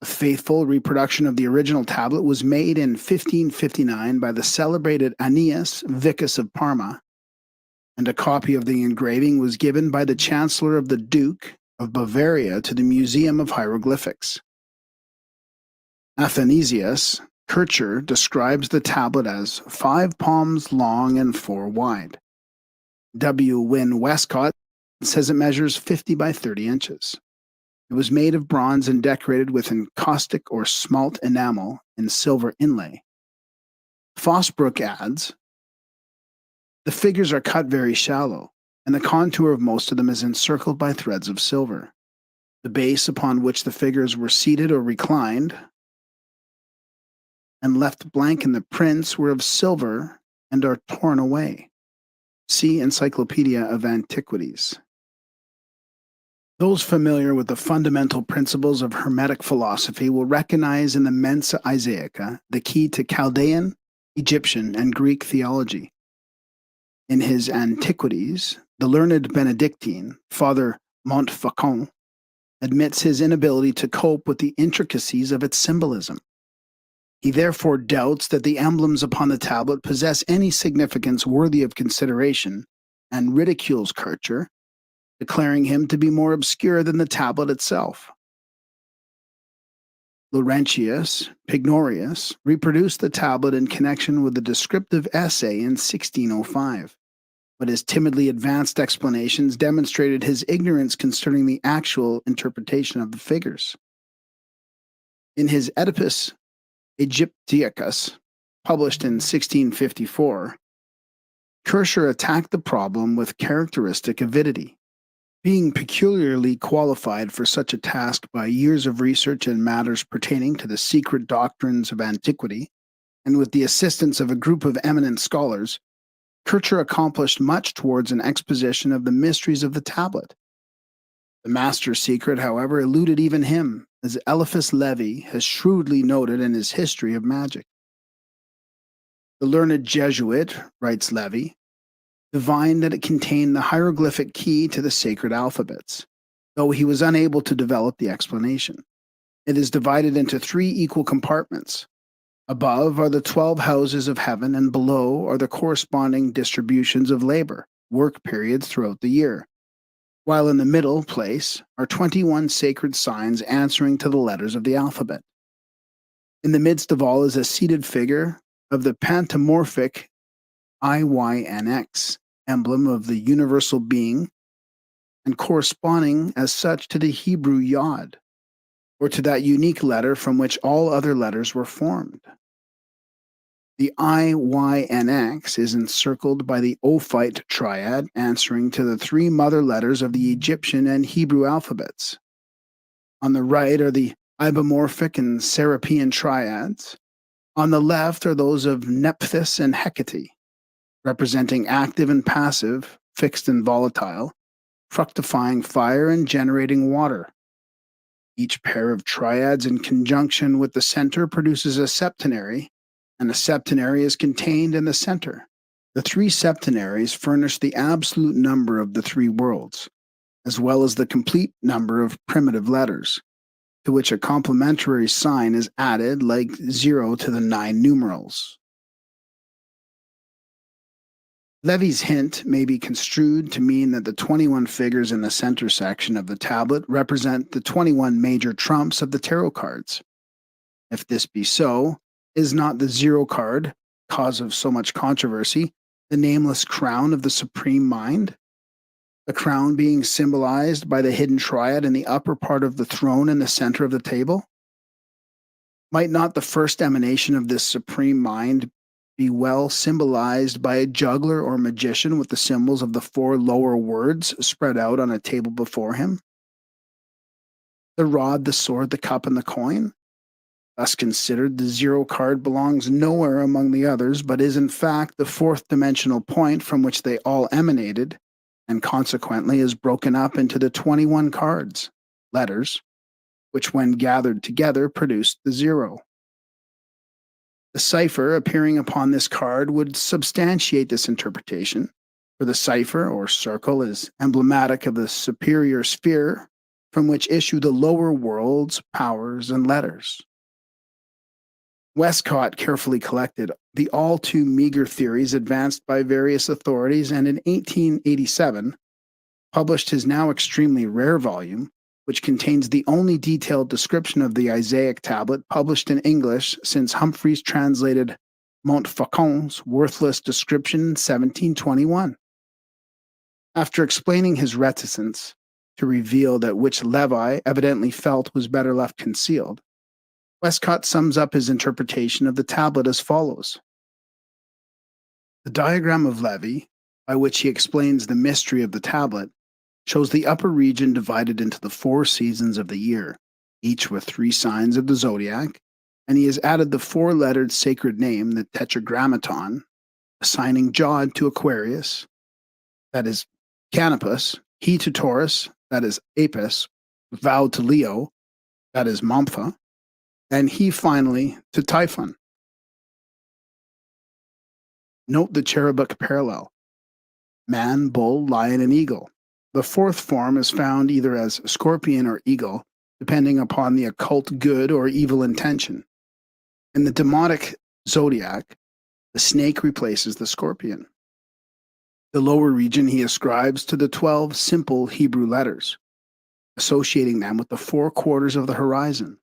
A faithful reproduction of the original tablet was made in 1559 by the celebrated Aeneas, Vicus of Parma, and a copy of the engraving was given by the Chancellor of the Duke of Bavaria to the Museum of Hieroglyphics. Athanasius Kircher describes the tablet as 5 palms long and 4 wide. W. Wynne Westcott says it measures 50 by 30 inches. It was made of bronze and decorated with encaustic or smalt enamel and silver inlay. Fosbrook adds, the figures are cut very shallow, and the contour of most of them is encircled by threads of silver. The base upon which the figures were seated or reclined and left blank in the prints were of silver and are torn away. See Encyclopedia of Antiquities. Those familiar with the fundamental principles of Hermetic philosophy will recognize in the Mensa Isaica the key to Chaldean, Egyptian, and Greek theology. In his Antiquities, the learned Benedictine, Father Montfaucon, admits his inability to cope with the intricacies of its symbolism. He therefore doubts that the emblems upon the tablet possess any significance worthy of consideration, and ridicules Kircher, declaring him to be more obscure than the tablet itself. Laurentius Pignorius reproduced the tablet in connection with a descriptive essay in 1605, but his timidly advanced explanations demonstrated his ignorance concerning the actual interpretation of the figures. In his Oedipus Aegyptiacus, published in 1654, Kircher attacked the problem with characteristic avidity. Being peculiarly qualified for such a task by years of research in matters pertaining to the secret doctrines of antiquity, and with the assistance of a group of eminent scholars, Kircher accomplished much towards an exposition of the mysteries of the tablet. The master's secret, however, eluded even him, as Eliphas Levi has shrewdly noted in his History of Magic. The learned Jesuit, writes Levi, divined that it contained the hieroglyphic key to the sacred alphabets, though he was unable to develop the explanation. It is divided into 3 equal compartments. Above are the 12 houses of heaven, and below are the corresponding distributions of labor, work periods throughout the year, while in the middle place are 21 sacred signs answering to the letters of the alphabet. In the midst of all is a seated figure of the pantomorphic IYNX, emblem of the universal being, and corresponding as such to the Hebrew Yod, or to that unique letter from which all other letters were formed. The IYNX is encircled by the Ophite triad answering to the 3 mother letters of the Egyptian and Hebrew alphabets. On the right are the Ibomorphic and Serapean triads. On the left are those of Nephthys and Hecate, representing active and passive, fixed and volatile, fructifying fire and generating water. Each pair of triads in conjunction with the center produces a septenary, and a septenary is contained in the center. The 3 septenaries furnish the absolute number of the 3 worlds, as well as the complete number of primitive letters, to which a complementary sign is added like 0 to the 9 numerals. Levy's hint may be construed to mean that the 21 figures in the center section of the tablet represent the 21 major trumps of the tarot cards. If this be so, is not the 0 card, cause of so much controversy, the nameless crown of the supreme mind? The crown being symbolized by the hidden triad in the upper part of the throne in the center of the table? Might not the first emanation of this supreme mind be well symbolized by a juggler or magician with the symbols of the 4 lower words spread out on a table before him? The rod, the sword, the cup, and the coin? Thus considered, the 0 card belongs nowhere among the others, but is in fact the 4th dimensional point from which they all emanated, and consequently is broken up into the 21 cards, letters, which when gathered together produced the 0. The cipher appearing upon this card would substantiate this interpretation, for the cipher or circle is emblematic of the superior sphere from which issue the lower worlds, powers, and letters. Westcott carefully collected the all too meager theories advanced by various authorities, and in 1887 published his now extremely rare volume, which contains the only detailed description of the Isaic tablet published in English since Humphreys translated Montfaucon's worthless description in 1721. After explaining his reticence, to reveal that which Levi evidently felt was better left concealed, Westcott sums up his interpretation of the tablet as follows. The diagram of Levi, by which he explains the mystery of the tablet, shows the upper region divided into the 4 seasons of the year, each with 3 signs of the zodiac, and he has added the 4-lettered sacred name, the Tetragrammaton, assigning Jod to Aquarius, that is Canopus, he to Taurus, that is Apis, Vow to Leo, that is Mompha, and he finally to Typhon. Note the cherubic parallel: man, bull, lion, and eagle. The 4th form is found either as scorpion or eagle, depending upon the occult good or evil intention. In the demonic zodiac, the snake replaces the scorpion. The lower region he ascribes to the 12 simple Hebrew letters, associating them with the 4 quarters of the horizon.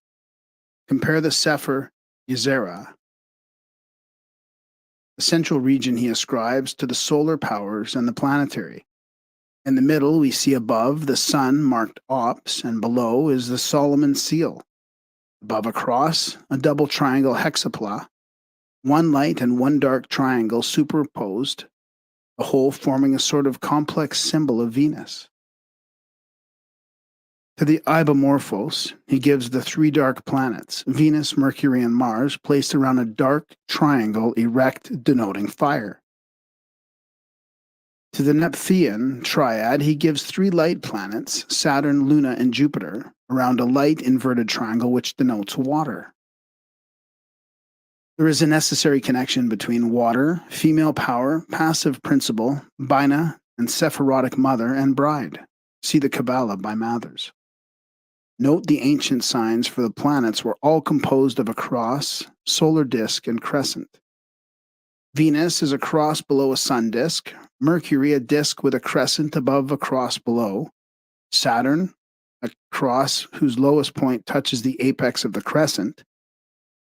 Compare the Sefer Yezerah. The central region he ascribes to the solar powers and the planetary. In the middle, we see above the sun marked Ops, and below is the Solomon seal. Above a cross, a double triangle hexapla, 1 light and 1 dark triangle superposed, the whole forming a sort of complex symbol of Venus. To the Ibomorphos, he gives the 3 dark planets, Venus, Mercury, and Mars, placed around a dark triangle erect denoting fire. To the Nepthian triad, he gives 3 light planets, Saturn, Luna, and Jupiter, around a light inverted triangle which denotes water. There is a necessary connection between water, female power, passive principle, Bina, and Sephirotic mother and bride. See the Kabbalah by Mathers. Note the ancient signs for the planets were all composed of a cross, solar disk, and crescent. Venus is a cross below a sun disk, Mercury a disk with a crescent above a cross below, Saturn a cross whose lowest point touches the apex of the crescent,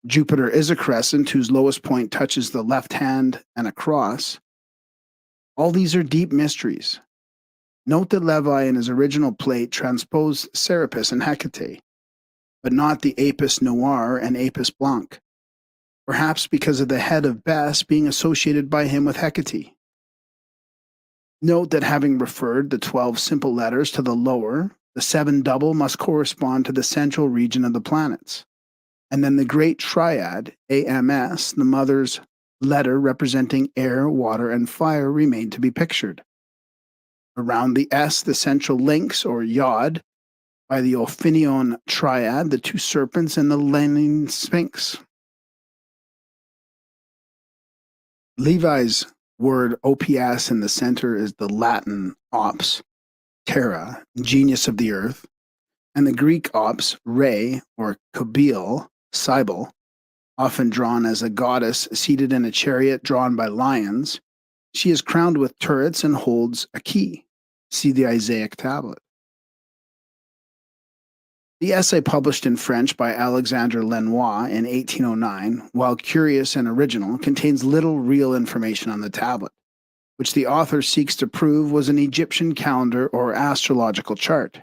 Jupiter is a crescent whose lowest point touches the left hand and a cross. All these are deep mysteries. Note that Levi in his original plate transposed Serapis and Hecate, but not the Apis noir and Apis blanc, perhaps because of the head of Bes being associated by him with Hecate. Note that having referred the 12 simple letters to the lower, the 7 double must correspond to the central region of the planets. And then the great triad, AMS, the mother's letter representing air, water, and fire, remain to be pictured. Around the S, the central links, or Yod, by the Ophinion triad, the 2 serpents, and the Lenin Sphinx. Levi's word OPS in the center is the Latin ops, terra, genius of the earth, and the Greek ops, Re, or Kabil, Cybele, often drawn as a goddess seated in a chariot drawn by lions. She is crowned with turrets and holds a key. See the Isaiah tablet. The essay published in French by Alexandre Lenoir in 1809, while curious and original, contains little real information on the tablet, which the author seeks to prove was an Egyptian calendar or astrological chart.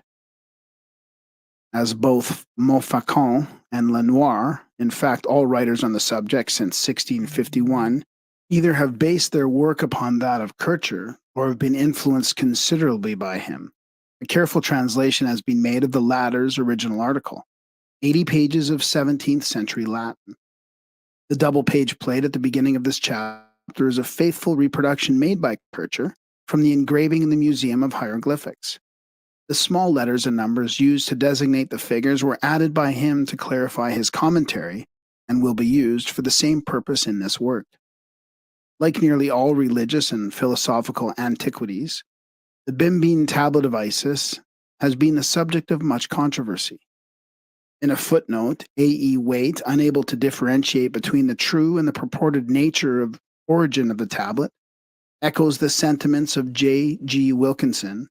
As both Montfaucon and Lenoir, in fact all writers on the subject since 1651, either have based their work upon that of Kircher or have been influenced considerably by him. A careful translation has been made of the latter's original article, 80 pages of 17th century Latin. The double-page plate at the beginning of this chapter is a faithful reproduction made by Kircher from the engraving in the Museum of Hieroglyphics. The small letters and numbers used to designate the figures were added by him to clarify his commentary and will be used for the same purpose in this work. Like nearly all religious and philosophical antiquities, the Bimbine Tablet of Isis has been the subject of much controversy. In a footnote, A.E. Waite, unable to differentiate between the true and the purported nature of origin of the tablet, echoes the sentiments of J. G. Wilkinson,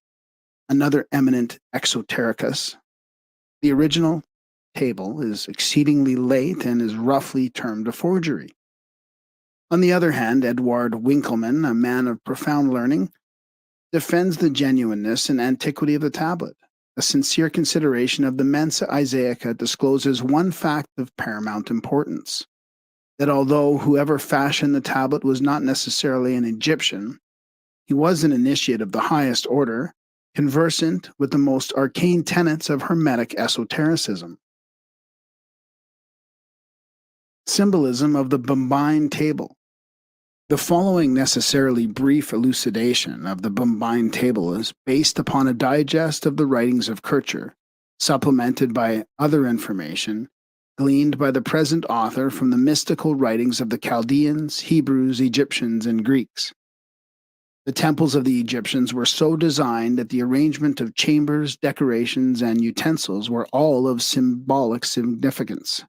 another eminent exotericus. The original table is exceedingly late and is roughly termed a forgery. On the other hand, Edward Winckelmann, a man of profound learning, defends the genuineness and antiquity of the tablet, a sincere consideration of the Mensa Isaica discloses one fact of paramount importance, that although whoever fashioned the tablet was not necessarily an Egyptian, he was an initiate of the highest order, conversant with the most arcane tenets of Hermetic esotericism. Symbolism of the Bombine Table. The following necessarily brief elucidation of the Bombine Table is based upon a digest of the writings of Kircher, supplemented by other information gleaned by the present author from the mystical writings of the Chaldeans, Hebrews, Egyptians, and Greeks. The temples of the Egyptians were so designed that the arrangement of chambers, decorations, and utensils were all of symbolic significance,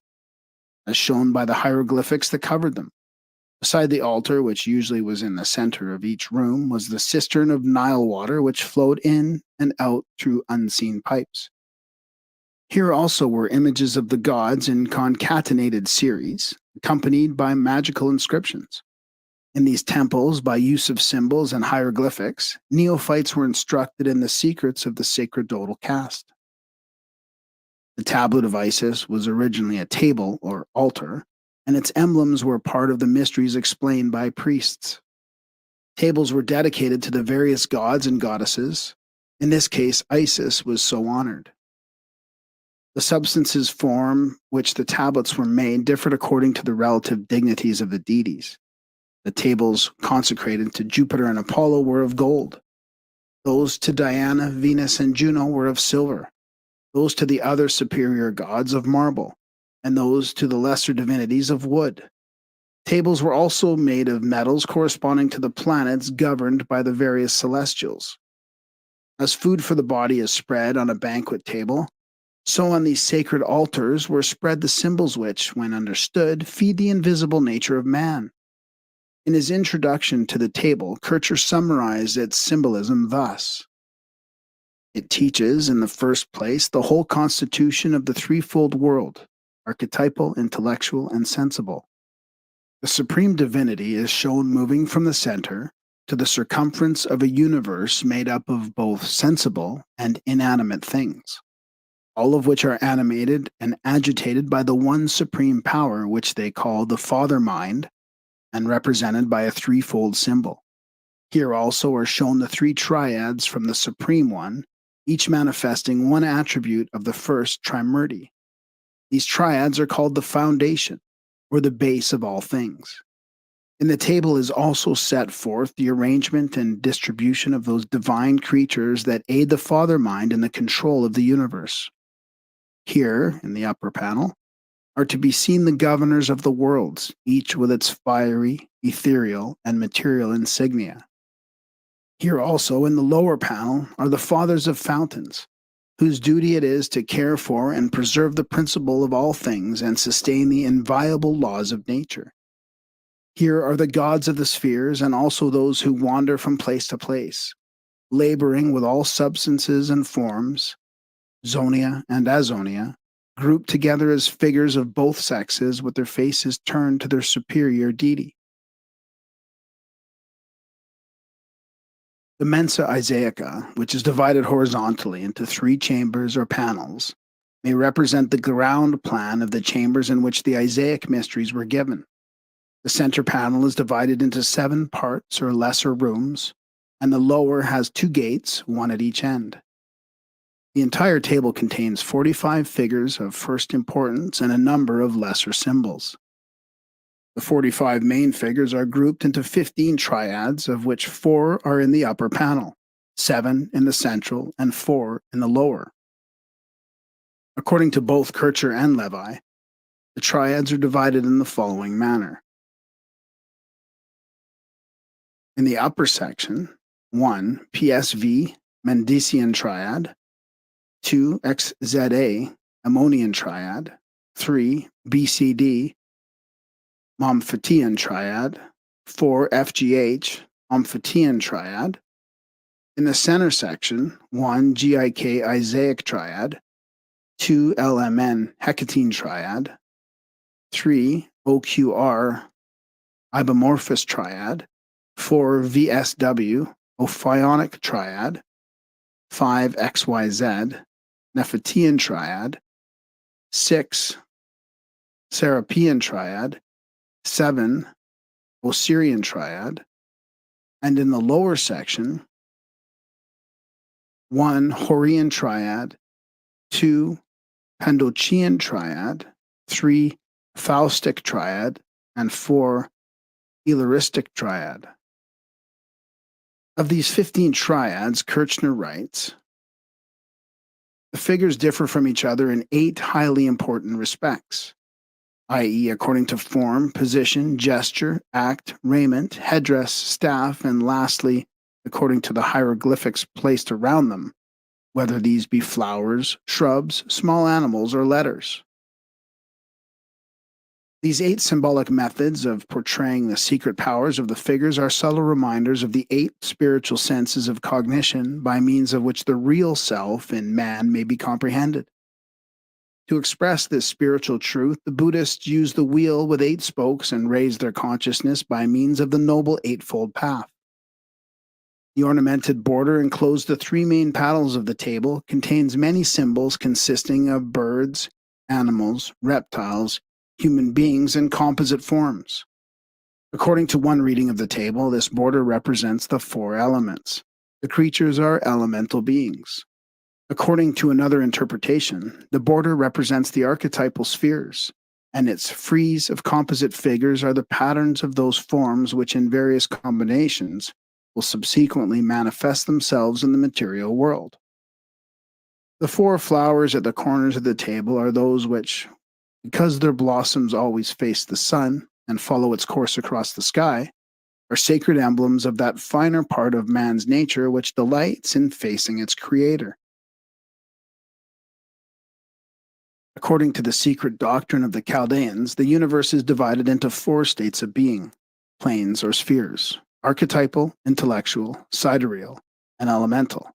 as shown by the hieroglyphics that covered them. Beside the altar, which usually was in the center of each room, was the cistern of Nile water which flowed in and out through unseen pipes. Here also were images of the gods in concatenated series, accompanied by magical inscriptions. In these temples, by use of symbols and hieroglyphics, neophytes were instructed in the secrets of the sacerdotal caste. The tablet of Isis was originally a table or altar, and its emblems were part of the mysteries explained by priests. Tables were dedicated to the various gods and goddesses. In this case, Isis was so honored. The substances from which the tablets were made differed according to the relative dignities of the deities. The tables consecrated to Jupiter and Apollo were of gold. Those to Diana, Venus, and Juno were of silver. Those to the other superior gods of marble, and those to the lesser divinities of wood. Tables were also made of metals corresponding to the planets governed by the various celestials. As food for the body is spread on a banquet table, so on these sacred altars were spread the symbols which, when understood, feed the invisible nature of man. In his introduction to the table, Kircher summarized its symbolism thus. It teaches, in the first place, the whole constitution of the threefold world, archetypal, intellectual, and sensible. The supreme divinity is shown moving from the center to the circumference of a universe made up of both sensible and inanimate things, all of which are animated and agitated by the one supreme power which they call the Father Mind, and represented by a threefold symbol. Here also are shown the three triads from the Supreme One, each manifesting one attribute of the first Trimurti. These triads are called the foundation, or the base of all things. In the table is also set forth the arrangement and distribution of those divine creatures that aid the Father Mind in the control of the universe. Here, in the upper panel, are to be seen the governors of the worlds, each with its fiery, ethereal, and material insignia. Here also, in the lower panel, are the fathers of fountains, whose duty it is to care for and preserve the principle of all things and sustain the inviolable laws of nature. Here are the gods of the spheres and also those who wander from place to place, laboring with all substances and forms, zonia and azonia, grouped together as figures of both sexes with their faces turned to their superior deity. The Mensa Isaica, which is divided horizontally into three chambers or panels, may represent the ground plan of the chambers in which the Isaic mysteries were given. The center panel is divided into 7 parts or lesser rooms, and the lower has 2 gates, one at each end. The entire table contains 45 figures of first importance and a number of lesser symbols. The 45 main figures are grouped into 15 triads, of which 4 are in the upper panel, 7 in the central, and 4 in the lower. According to both Kircher and Levi, the triads are divided in the following manner. In the upper section, 1. PSV, Mendician Triad, 2. XZA, Ammonian Triad, 3. BCD, Momphetian Triad, 4. FGH, Omphetian Triad. In the center section, 1. GIK Isaic Triad, 2. LMN Hecatine Triad, 3. OQR Ibomorphous Triad, 4. VSW Ophionic Triad, 5. XYZ Nephitian triad, 6, Serapean triad, 7, Osirian triad, and in the lower section, 1, Horian triad, 2, Pendochian triad, 3, Faustic triad, and 4, Illyristic triad. Of these 15 triads, Kirchner writes, the figures differ from each other in 8 highly important respects, i.e., according to form, position, gesture, act, raiment, headdress, staff, and lastly, according to the hieroglyphics placed around them, whether these be flowers, shrubs, small animals, or letters. These 8 symbolic methods of portraying the secret powers of the figures are subtle reminders of the 8 spiritual senses of cognition by means of which the real self in man may be comprehended. To express this spiritual truth, the Buddhists use the wheel with 8 spokes and raise their consciousness by means of the Noble Eightfold Path. The ornamented border enclosed the 3 main paddles of the table contains many symbols consisting of birds, animals, reptiles, human beings, and composite forms. According to one reading of the table, this border represents the 4 elements. The creatures are elemental beings. According to another interpretation, the border represents the archetypal spheres, and its frieze of composite figures are the patterns of those forms which in various combinations will subsequently manifest themselves in the material world. The 4 flowers at the corners of the table are those which, because their blossoms always face the sun and follow its course across the sky, are sacred emblems of that finer part of man's nature which delights in facing its creator. According to the secret doctrine of the Chaldeans, the universe is divided into 4 states of being, planes or spheres: archetypal, intellectual, sidereal, and elemental.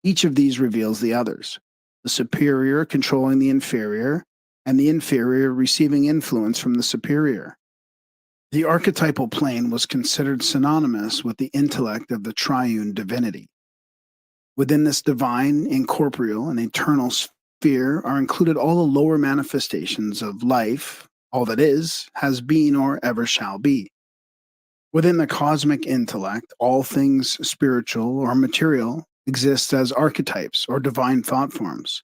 Each of these reveals the others, the superior controlling the inferior, and the inferior receiving influence from the superior. The archetypal plane was considered synonymous with the intellect of the triune divinity. Within this divine, incorporeal, and eternal sphere are included all the lower manifestations of life, all that is, has been, or ever shall be. Within the cosmic intellect, all things spiritual or material exist as archetypes or divine thought forms,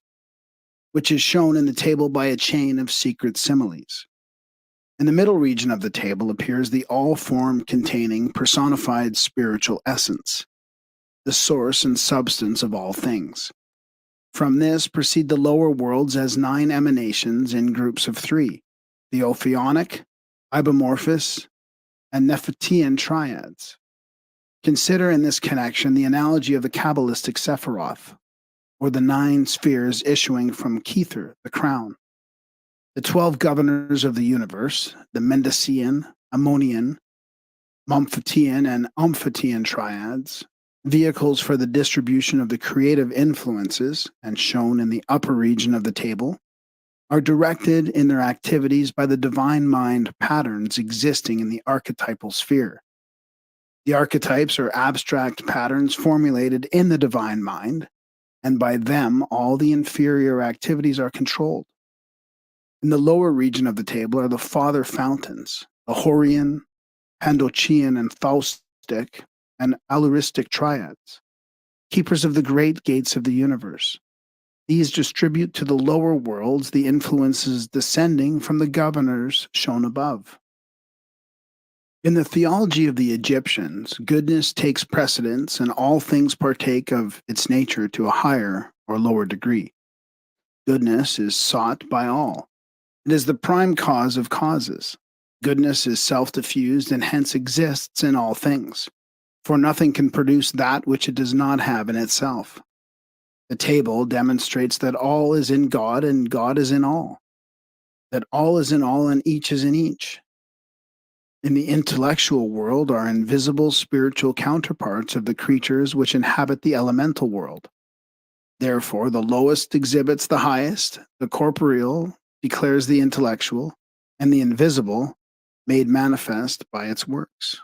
which is shown in the table by a chain of secret similes. In the middle region of the table appears the all-form containing personified spiritual essence, the source and substance of all things. From this proceed the lower worlds as 9 emanations in groups of 3, the Ophionic, Ibomorphous, and Nephitian triads. Consider in this connection the analogy of the Kabbalistic Sephiroth, or the 9 spheres issuing from Kether, the crown. The 12 governors of the universe, the Mendician, Ammonian, Momphitian, and Omphitian triads, vehicles for the distribution of the creative influences, and shown in the upper region of the table, are directed in their activities by the divine mind patterns existing in the archetypal sphere. The archetypes are abstract patterns formulated in the divine mind, and by them all the inferior activities are controlled. In the lower region of the table are the father fountains, the Horian, Pendochian, and Faustic, and Illyristic triads, keepers of the great gates of the universe. These distribute to the lower worlds the influences descending from the governors shown above. In the theology of the Egyptians, goodness takes precedence and all things partake of its nature to a higher or lower degree. Goodness is sought by all. It is the prime cause of causes. Goodness is self-diffused and hence exists in all things, for nothing can produce that which it does not have in itself. The table demonstrates that all is in God and God is in all, that all is in all and each is in each. In the intellectual world are invisible spiritual counterparts of the creatures which inhabit the elemental world. Therefore, the lowest exhibits the highest, the corporeal declares the intellectual, and the invisible made manifest by its works.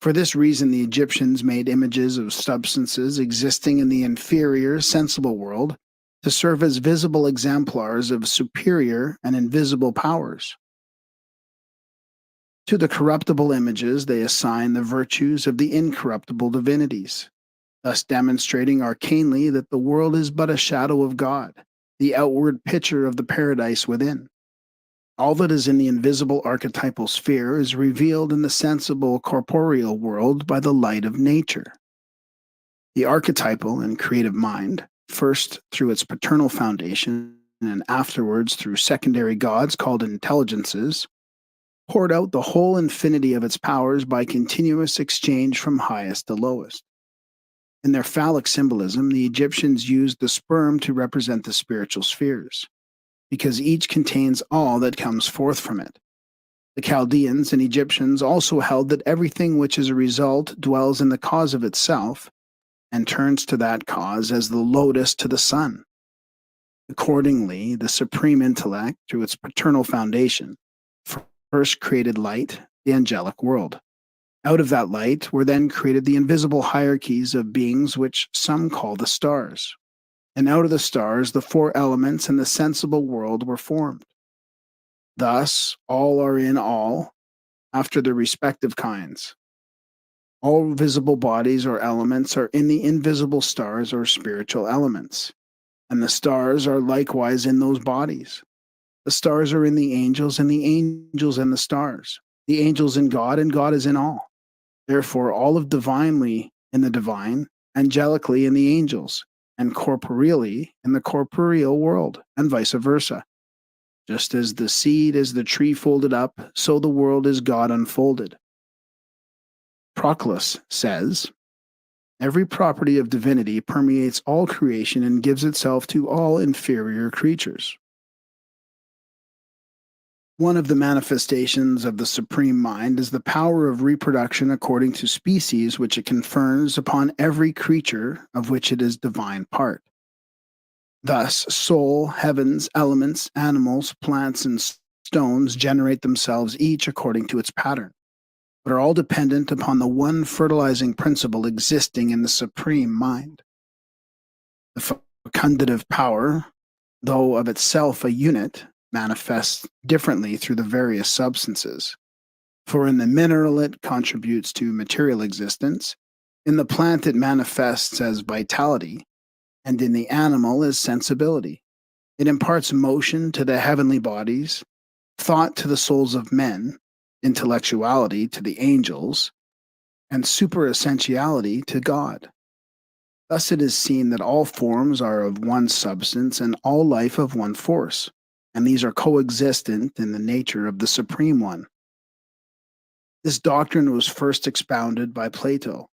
For this reason, the Egyptians made images of substances existing in the inferior sensible world to serve as visible exemplars of superior and invisible powers. To the corruptible images, they assign the virtues of the incorruptible divinities, thus demonstrating arcanely that the world is but a shadow of God, the outward picture of the paradise within. All that is in the invisible archetypal sphere is revealed in the sensible corporeal world by the light of nature. The archetypal and creative mind, first through its paternal foundation and afterwards through secondary gods called intelligences, poured out the whole infinity of its powers by continuous exchange from highest to lowest. In their phallic symbolism, the Egyptians used the sperm to represent the spiritual spheres, because each contains all that comes forth from it. The Chaldeans and Egyptians also held that everything which is a result dwells in the cause of itself and turns to that cause as the lotus to the sun. Accordingly, the supreme intellect, through its paternal foundation, first created light, the angelic world. Out of that light were then created the invisible hierarchies of beings which some call the stars. And out of the stars the four elements and the sensible world were formed. Thus, all are in all, after their respective kinds. All visible bodies or elements are in the invisible stars or spiritual elements, and the stars are likewise in those bodies. The stars are in the angels, and the angels in the stars. The angels in God, and God is in all. Therefore, all of divinely in the divine, angelically in the angels, and corporeally in the corporeal world, and vice versa. Just as the seed is the tree folded up, so the world is God unfolded. Proclus says, every property of divinity permeates all creation and gives itself to all inferior creatures. One of the manifestations of the Supreme Mind is the power of reproduction according to species which it confers upon every creature of which it is divine part. Thus, soul, heavens, elements, animals, plants, and stones generate themselves each according to its pattern, but are all dependent upon the one fertilizing principle existing in the Supreme Mind. The fecundative power, though of itself a unit, manifests differently through the various substances. For in the mineral it contributes to material existence, in the plant it manifests as vitality, and in the animal as sensibility. It imparts motion to the heavenly bodies, thought to the souls of men, intellectuality to the angels, and superessentiality to God. Thus it is seen that all forms are of one substance and all life of one force, and these are coexistent in the nature of the Supreme One. This doctrine was first expounded by Plato.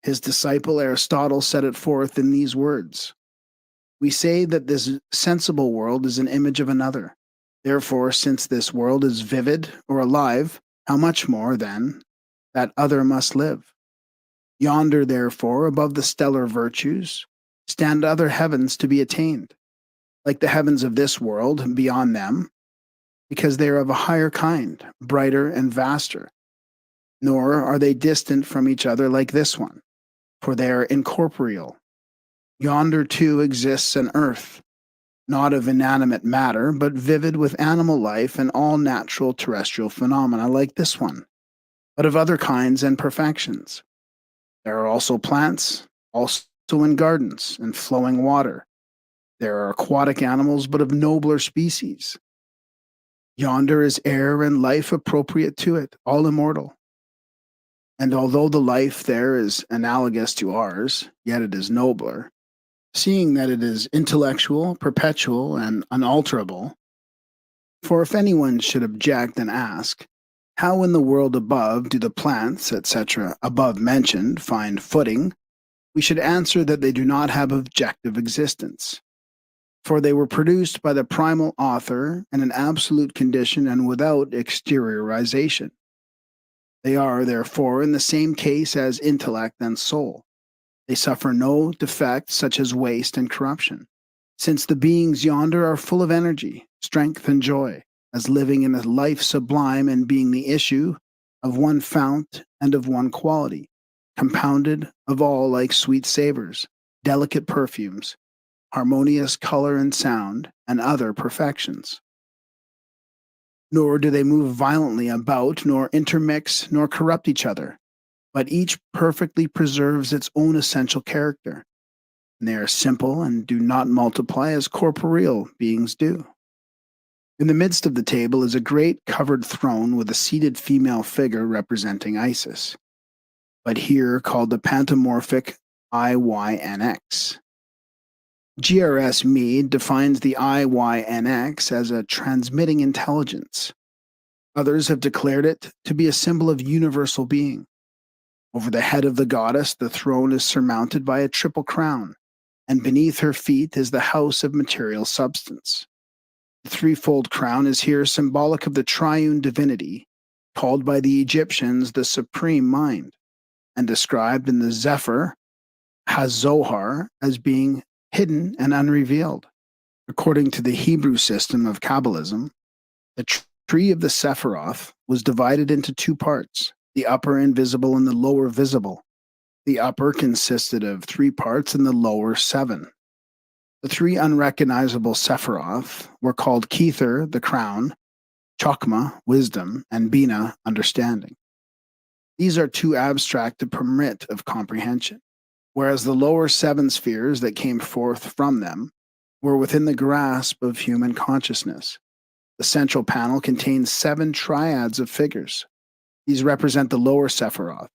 His disciple Aristotle set it forth in these words: we say that this sensible world is an image of another. Therefore, since this world is vivid or alive, how much more, then, that other must live? Yonder, therefore, above the stellar virtues, stand other heavens to be attained, like the heavens of this world, and beyond them, because they are of a higher kind, brighter and vaster. Nor are they distant from each other like this one, for they are incorporeal. Yonder, too, exists an earth, not of inanimate matter, but vivid with animal life and all natural terrestrial phenomena like this one, but of other kinds and perfections. There are also plants, also in gardens, and flowing water. There are aquatic animals, but of nobler species. Yonder is air and life appropriate to it, all immortal. And although the life there is analogous to ours, yet it is nobler, seeing that it is intellectual, perpetual, and unalterable. For if anyone should object and ask, how in the world above do the plants, etc., above mentioned, find footing, we should answer that they do not have objective existence. For they were produced by the primal author in an absolute condition and without exteriorization. They are, therefore, in the same case as intellect and soul. They suffer no defect such as waste and corruption, since the beings yonder are full of energy, strength, and joy, as living in a life sublime and being the issue of one fount and of one quality, compounded of all like sweet savors, delicate perfumes, harmonious color and sound, and other perfections. Nor do they move violently about, nor intermix, nor corrupt each other, but each perfectly preserves its own essential character. And they are simple and do not multiply as corporeal beings do. In the midst of the table is a great covered throne with a seated female figure representing Isis, but here called the pantomorphic IYNX. GRS Mead defines the IYNX as a transmitting intelligence. Others have declared it to be a symbol of universal being. Over the head of the goddess, the throne is surmounted by a triple crown, and beneath her feet is the house of material substance. The threefold crown is here symbolic of the triune divinity, called by the Egyptians the Supreme Mind, and described in the Zephyr HaZohar as being hidden and unrevealed. According to the Hebrew system of Kabbalism, the tree of the Sephiroth was divided into two parts, the upper invisible and the lower visible. The upper consisted of 3 parts and the lower 7. The 3 unrecognizable Sephiroth were called Kether, the crown, Chokmah, wisdom, and Bina, understanding. These are too abstract to permit of comprehension, whereas the lower 7 spheres that came forth from them were within the grasp of human consciousness. The central panel contains 7 triads of figures. These represent the lower Sephiroth,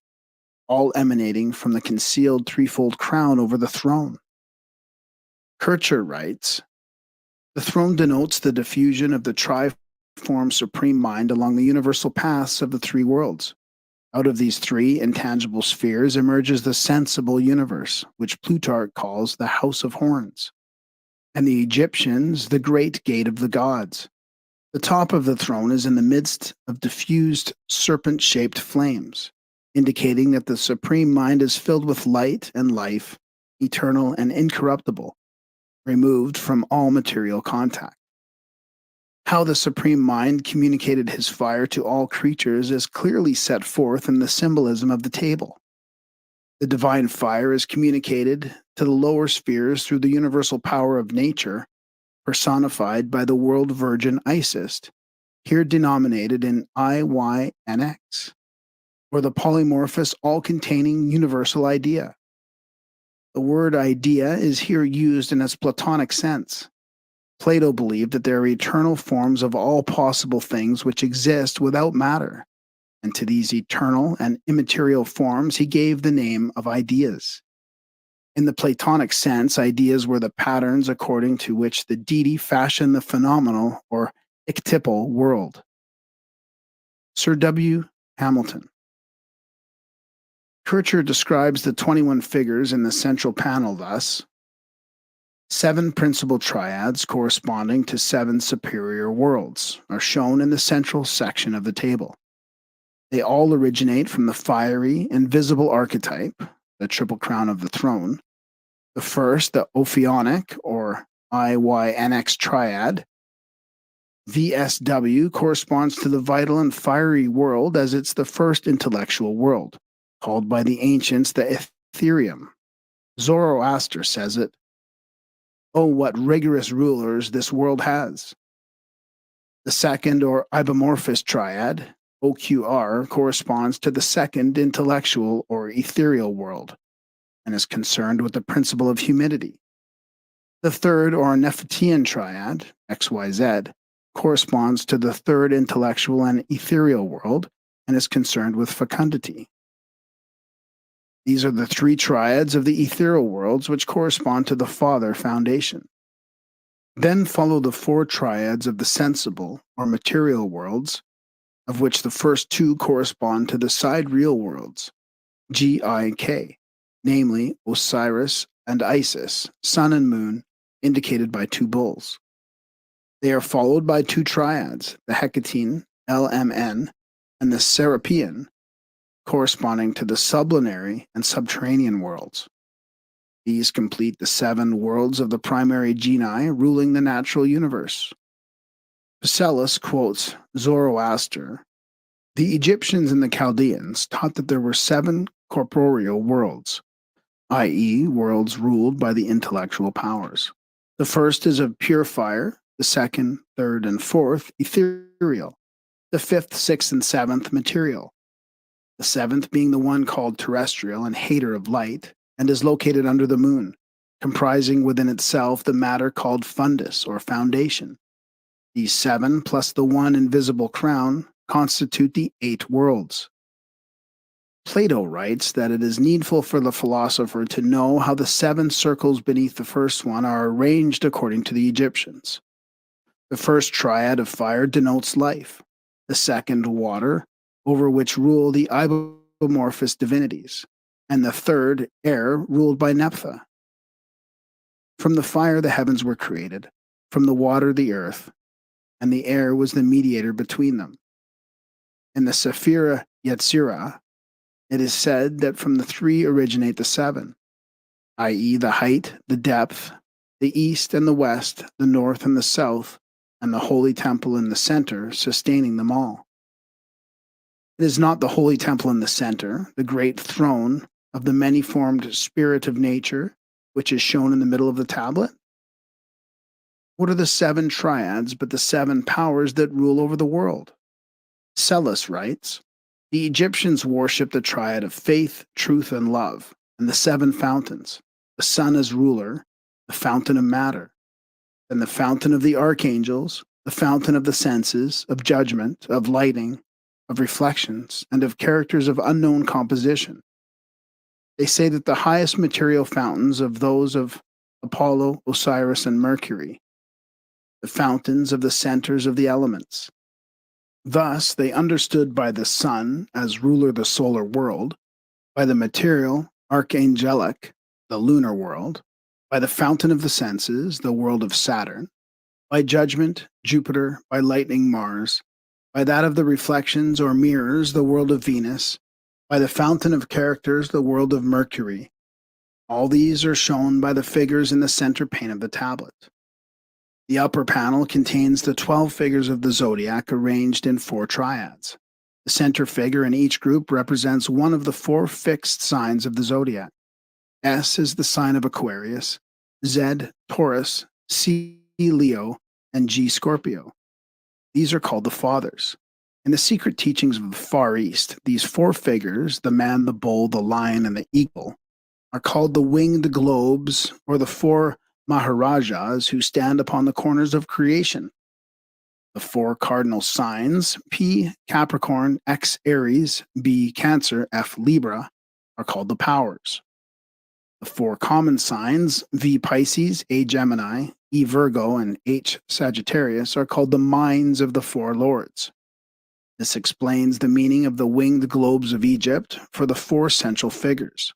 all emanating from the concealed threefold crown over the throne. Kircher writes, the throne denotes the diffusion of the triform supreme mind along the universal paths of the 3 worlds. Out of these 3 intangible spheres emerges the sensible universe, which Plutarch calls the House of Horns, and the Egyptians the Great Gate of the Gods. The top of the throne is in the midst of diffused serpent-shaped flames, indicating that the Supreme Mind is filled with light and life, eternal and incorruptible, removed from all material contact. How the Supreme Mind communicated his fire to all creatures is clearly set forth in the symbolism of the table. The divine fire is communicated to the lower spheres through the universal power of nature, personified by the world virgin Isis, here denominated in IYNX, or the polymorphous all-containing universal idea. The word idea is here used in its Platonic sense. Plato believed that there are eternal forms of all possible things which exist without matter, and to these eternal and immaterial forms he gave the name of ideas. In the Platonic sense, ideas were the patterns according to which the deity fashioned the phenomenal or ectypal world. Sir W. Hamilton. Kircher describes the 21 figures in the central panel thus: 7 principal triads corresponding to 7 superior worlds are shown in the central section of the table. They all originate from the fiery, invisible archetype, the triple crown of the throne. The first, the Ophionic, or IYNX triad, VSW, corresponds to the vital and fiery world as it's the first intellectual world, called by the ancients the Ethereum. Zoroaster says it, "Oh, what rigorous rulers this world has." The second, or Ibomorphous triad, OQR, corresponds to the second intellectual or ethereal world, and is concerned with the principle of humidity. The third, or Nephitian triad, XYZ, corresponds to the third intellectual and ethereal world, and is concerned with fecundity. These are the 3 triads of the ethereal worlds which correspond to the Father foundation. Then follow the 4 triads of the sensible, or material worlds, of which the first 2 correspond to the sidereal worlds, GIK, namely Osiris and Isis, sun and moon, indicated by 2 bulls. They are followed by 2 triads, the Hecatine, LMN, and the Serapean, corresponding to the sublunary and subterranean worlds. These complete the 7 worlds of the primary genii ruling the natural universe. Psellus quotes Zoroaster. The Egyptians and the Chaldeans taught that there were 7 corporeal worlds, i.e., worlds ruled by the intellectual powers. The first is of pure fire, the second, third, and fourth, ethereal, the fifth, sixth, and seventh, material, the seventh being the one called terrestrial and hater of light, and is located under the moon, comprising within itself the matter called fundus or foundation. These seven, plus the one invisible crown, constitute the 8 worlds. Plato writes that it is needful for the philosopher to know how the 7 circles beneath the first one are arranged according to the Egyptians. The first triad of fire denotes life, the second water, over which rule the ibomorphous divinities, and the third air, ruled by Nephtha. From the fire the heavens were created, from the water the earth, and the air was the mediator between them. In the Sephira Yetzirah, it is said that from the 3 originate the 7, i.e., the height, the depth, the east and the west, the north and the south, and the holy temple in the center, sustaining them all. It is not the holy temple in the center, the great throne of the many-formed spirit of nature, which is shown in the middle of the tablet? What are the 7 triads but the 7 powers that rule over the world? Celis writes, the Egyptians worshipped the triad of faith, truth, and love, and the 7 fountains, the sun as ruler, the fountain of matter, and the fountain of the archangels, the fountain of the senses, of judgment, of lighting, of reflections, and of characters of unknown composition. They say that the highest material fountains of those of Apollo, Osiris, and Mercury, the fountains of the centers of the elements. Thus, they understood by the sun as ruler the solar world, by the material, archangelic, the lunar world, by the fountain of the senses, the world of Saturn, by judgment, Jupiter, by lightning, Mars, by that of the reflections or mirrors, the world of Venus, by the fountain of characters, the world of Mercury. All these are shown by the figures in the center pane of the tablet. The upper panel contains the 12 figures of the zodiac arranged in 4 triads. The center figure in each group represents one of the 4 fixed signs of the zodiac. S is the sign of Aquarius, Z, Taurus, C, Leo, and G, Scorpio. These are called the fathers. In the secret teachings of the Far East, these 4 figures, the man, the bull, the lion, and the eagle, are called the winged globes, or the 4 Maharajas who stand upon the corners of creation. The 4 cardinal signs, P, Capricorn, X, Aries, B, Cancer, F, Libra, are called the powers. The 4 common signs, V, Pisces, A, Gemini, E, Virgo, and H, Sagittarius, are called the minds of the 4 lords. This explains the meaning of the winged globes of Egypt for the 4 central figures,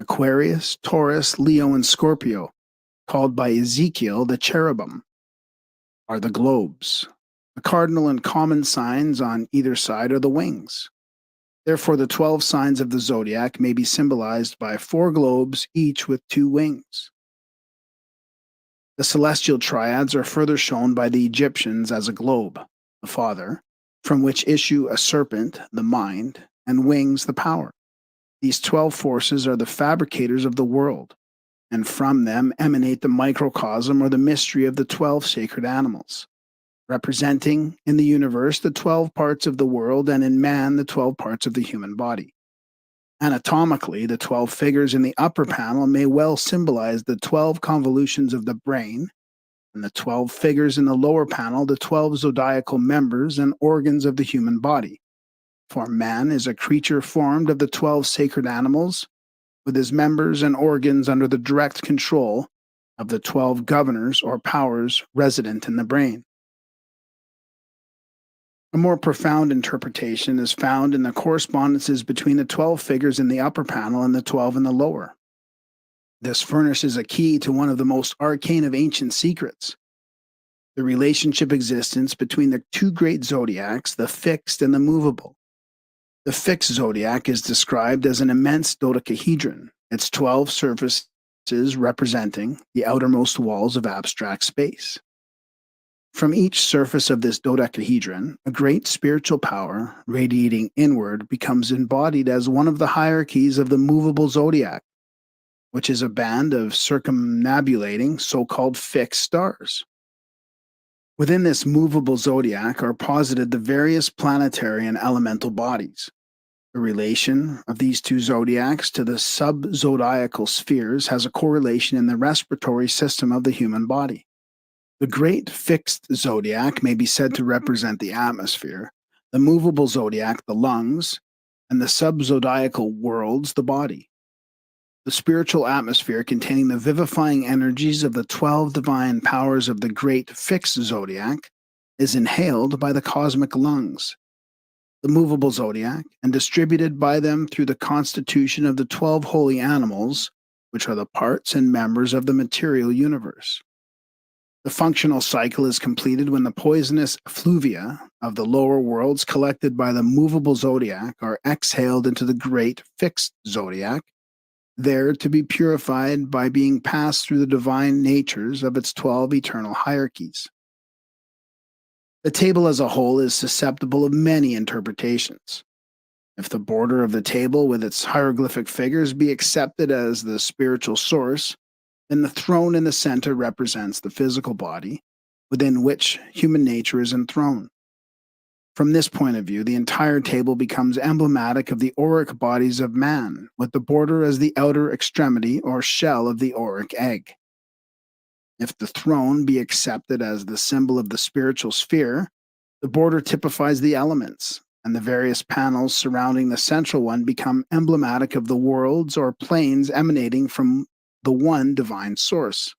Aquarius, Taurus, Leo, and Scorpio, called by Ezekiel the cherubim, are the globes. The cardinal and common signs on either side are the wings. Therefore, the 12 signs of the zodiac may be symbolized by 4 globes, each with 2 wings. The celestial triads are further shown by the Egyptians as a globe, the father, from which issue a serpent, the mind, and wings, the power. These 12 forces are the fabricators of the world, and from them emanate the microcosm or the mystery of the 12 sacred animals, representing in the universe the 12 parts of the world and in man the 12 parts of the human body. Anatomically, the 12 figures in the upper panel may well symbolize the 12 convolutions of the brain, and the 12 figures in the lower panel the 12 zodiacal members and organs of the human body. For man is a creature formed of the 12 sacred animals, with his members and organs under the direct control of the 12 governors or powers resident in the brain. A more profound interpretation is found in the correspondences between the 12 figures in the upper panel and the 12 in the lower. This furnishes a key to one of the most arcane of ancient secrets, the relationship existence between the 2 great zodiacs, the fixed and the movable. The fixed zodiac is described as an immense dodecahedron, its 12 surfaces representing the outermost walls of abstract space. From each surface of this dodecahedron, a great spiritual power, radiating inward, becomes embodied as one of the hierarchies of the movable zodiac. which is a band of circumambulating so-called fixed stars. Within this movable zodiac are posited the various planetary and elemental bodies. The relation of these two zodiacs to the sub-zodiacal spheres has a correlation in the respiratory system of the human body. The great fixed zodiac may be said to represent the atmosphere, the movable zodiac the lungs, and the sub-zodiacal worlds the body. The spiritual atmosphere containing the vivifying energies of the 12 divine powers of the great fixed zodiac is inhaled by the cosmic lungs, the movable zodiac, and distributed by them through the constitution of the 12 holy animals, which are the parts and members of the material universe. The functional cycle is completed when the poisonous effluvia of the lower worlds collected by the movable zodiac are exhaled into the great fixed zodiac, there to be purified by being passed through the divine natures of its 12 eternal hierarchies. The table as a whole is susceptible of many interpretations. If the border of the table with its hieroglyphic figures be accepted as the spiritual source, then the throne in the center represents the physical body, within which human nature is enthroned. From this point of view, the entire table becomes emblematic of the auric bodies of man, with the border as the outer extremity or shell of the auric egg. If the throne be accepted as the symbol of the spiritual sphere, the border typifies the elements, and the various panels surrounding the central one become emblematic of the worlds or planes emanating from the one divine source.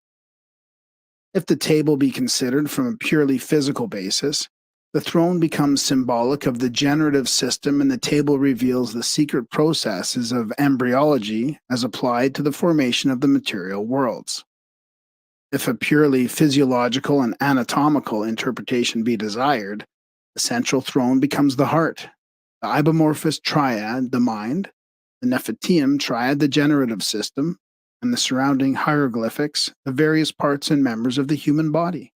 If the table be considered from a purely physical basis, the throne becomes symbolic of the generative system, and the table reveals the secret processes of embryology as applied to the formation of the material worlds. If a purely physiological and anatomical interpretation be desired, the central throne becomes the heart, the ibomorphous triad, the mind, the Nephitium triad, the generative system, and the surrounding hieroglyphics, the various parts and members of the human body.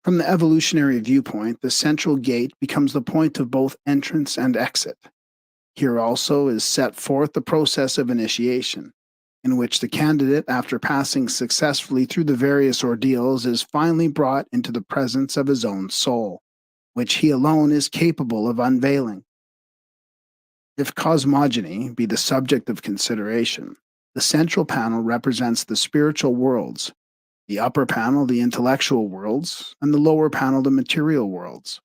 From the evolutionary viewpoint, the central gate becomes the point of both entrance and exit. Here also is set forth the process of initiation, in which the candidate, after passing successfully through the various ordeals, is finally brought into the presence of his own soul, which he alone is capable of unveiling. If cosmogony be the subject of consideration, the central panel represents the spiritual worlds, the upper panel the intellectual worlds, and the lower panel the material worlds.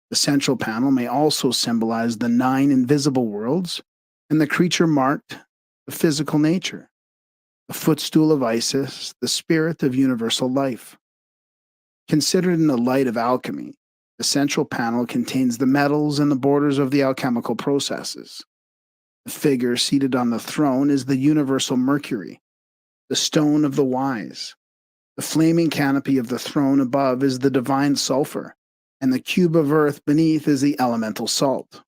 The central panel may also symbolize the 9 invisible worlds and the creature marked the physical nature, the footstool of Isis, the spirit of universal life. Considered in the light of alchemy, the central panel contains the metals and the borders of the alchemical processes. The figure seated on the throne is the universal Mercury, the stone of the wise. The flaming canopy of the throne above is the divine sulfur, and the cube of earth beneath is the elemental salt.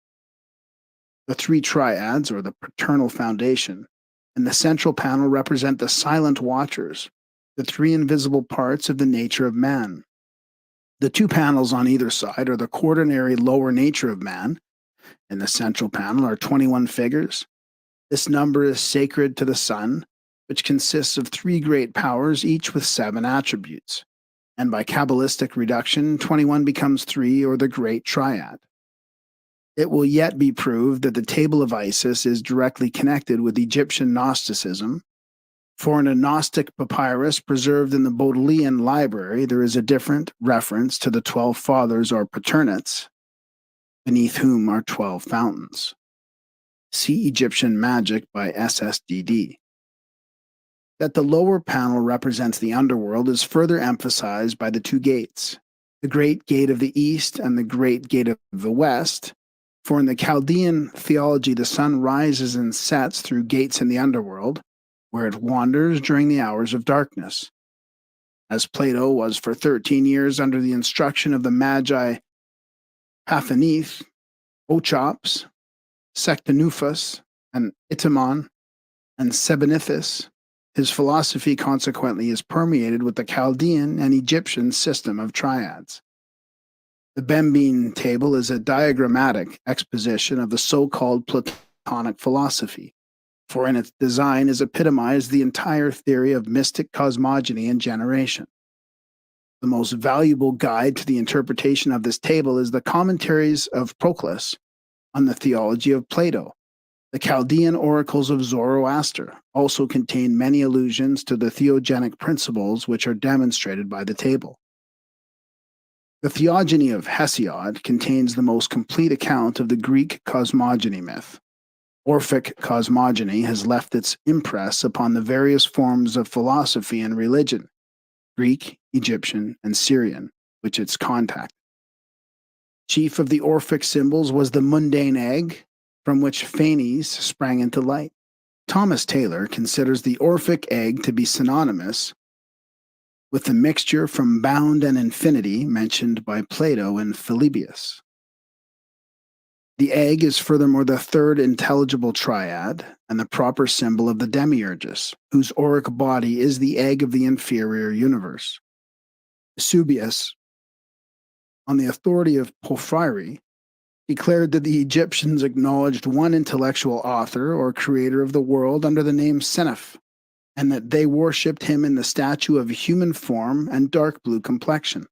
The 3 triads, or the paternal foundation, and the central panel represent the silent watchers, the 3 invisible parts of the nature of man. The 2 panels on either side are the quaternary lower nature of man. In the central panel are 21 figures. This number is sacred to the sun, which consists of 3 great powers, each with 7 attributes. And by Kabbalistic reduction, 21 becomes 3, or the Great Triad. It will yet be proved that the Table of Isis is directly connected with Egyptian Gnosticism, for in a Gnostic papyrus preserved in the Bodleian Library, there is a different reference to the 12 fathers or paternates, beneath whom are 12 fountains. See Egyptian Magic by SSDD. That the lower panel represents the underworld is further emphasized by the 2 gates, the Great Gate of the East and the Great Gate of the West, for in the Chaldean theology the sun rises and sets through gates in the underworld, where it wanders during the hours of darkness. As Plato was for 13 years under the instruction of the Magi Paphanith, Ochops, Sectanufus, and Itamon, and Sebenithus, his philosophy consequently is permeated with the Chaldean and Egyptian system of triads. The Bembine table is a diagrammatic exposition of the so-called Platonic philosophy, for in its design is epitomized the entire theory of mystic cosmogony and generation. The most valuable guide to the interpretation of this table is the commentaries of Proclus on the theology of Plato. The Chaldean oracles of Zoroaster also contain many allusions to the theogenic principles which are demonstrated by the table. The Theogony of Hesiod contains the most complete account of the Greek cosmogony myth. Orphic cosmogony has left its impress upon the various forms of philosophy and religion, Greek, Egyptian, and Syrian, which its contact. Chief of the Orphic symbols was the mundane egg, from which Phanes sprang into light. Thomas Taylor considers the Orphic egg to be synonymous with the mixture from bound and infinity mentioned by Plato and Philebus. The egg is furthermore the third intelligible triad and the proper symbol of the demiurgus, whose auric body is the egg of the inferior universe. Eusebius, on the authority of Porphyry, declared that the Egyptians acknowledged one intellectual author or creator of the world under the name Seneph, and that they worshipped him in the statue of human form and dark blue complexion,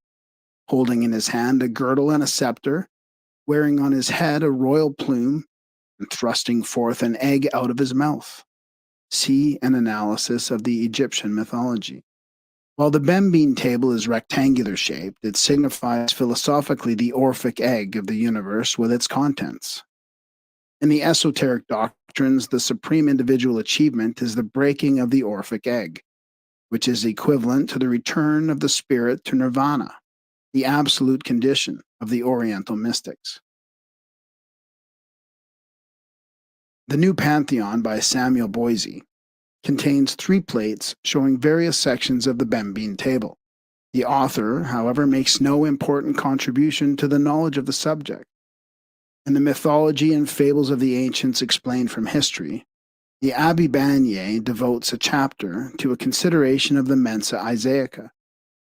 holding in his hand a girdle and a scepter, wearing on his head a royal plume, and thrusting forth an egg out of his mouth. See an analysis of the Egyptian mythology. While the Bembine table is rectangular shaped, it signifies philosophically the Orphic egg of the universe with its contents. In the esoteric doctrines, the supreme individual achievement is the breaking of the Orphic egg, which is equivalent to the return of the spirit to nirvana, the absolute condition of the Oriental mystics. The New Pantheon by Samuel Boise contains 3 plates showing various sections of the Bembine table. The author, however, makes no important contribution to the knowledge of the subject. In the mythology and fables of the ancients explained from history, the Abbé Bagné devotes a chapter to a consideration of the Mensa Isaica.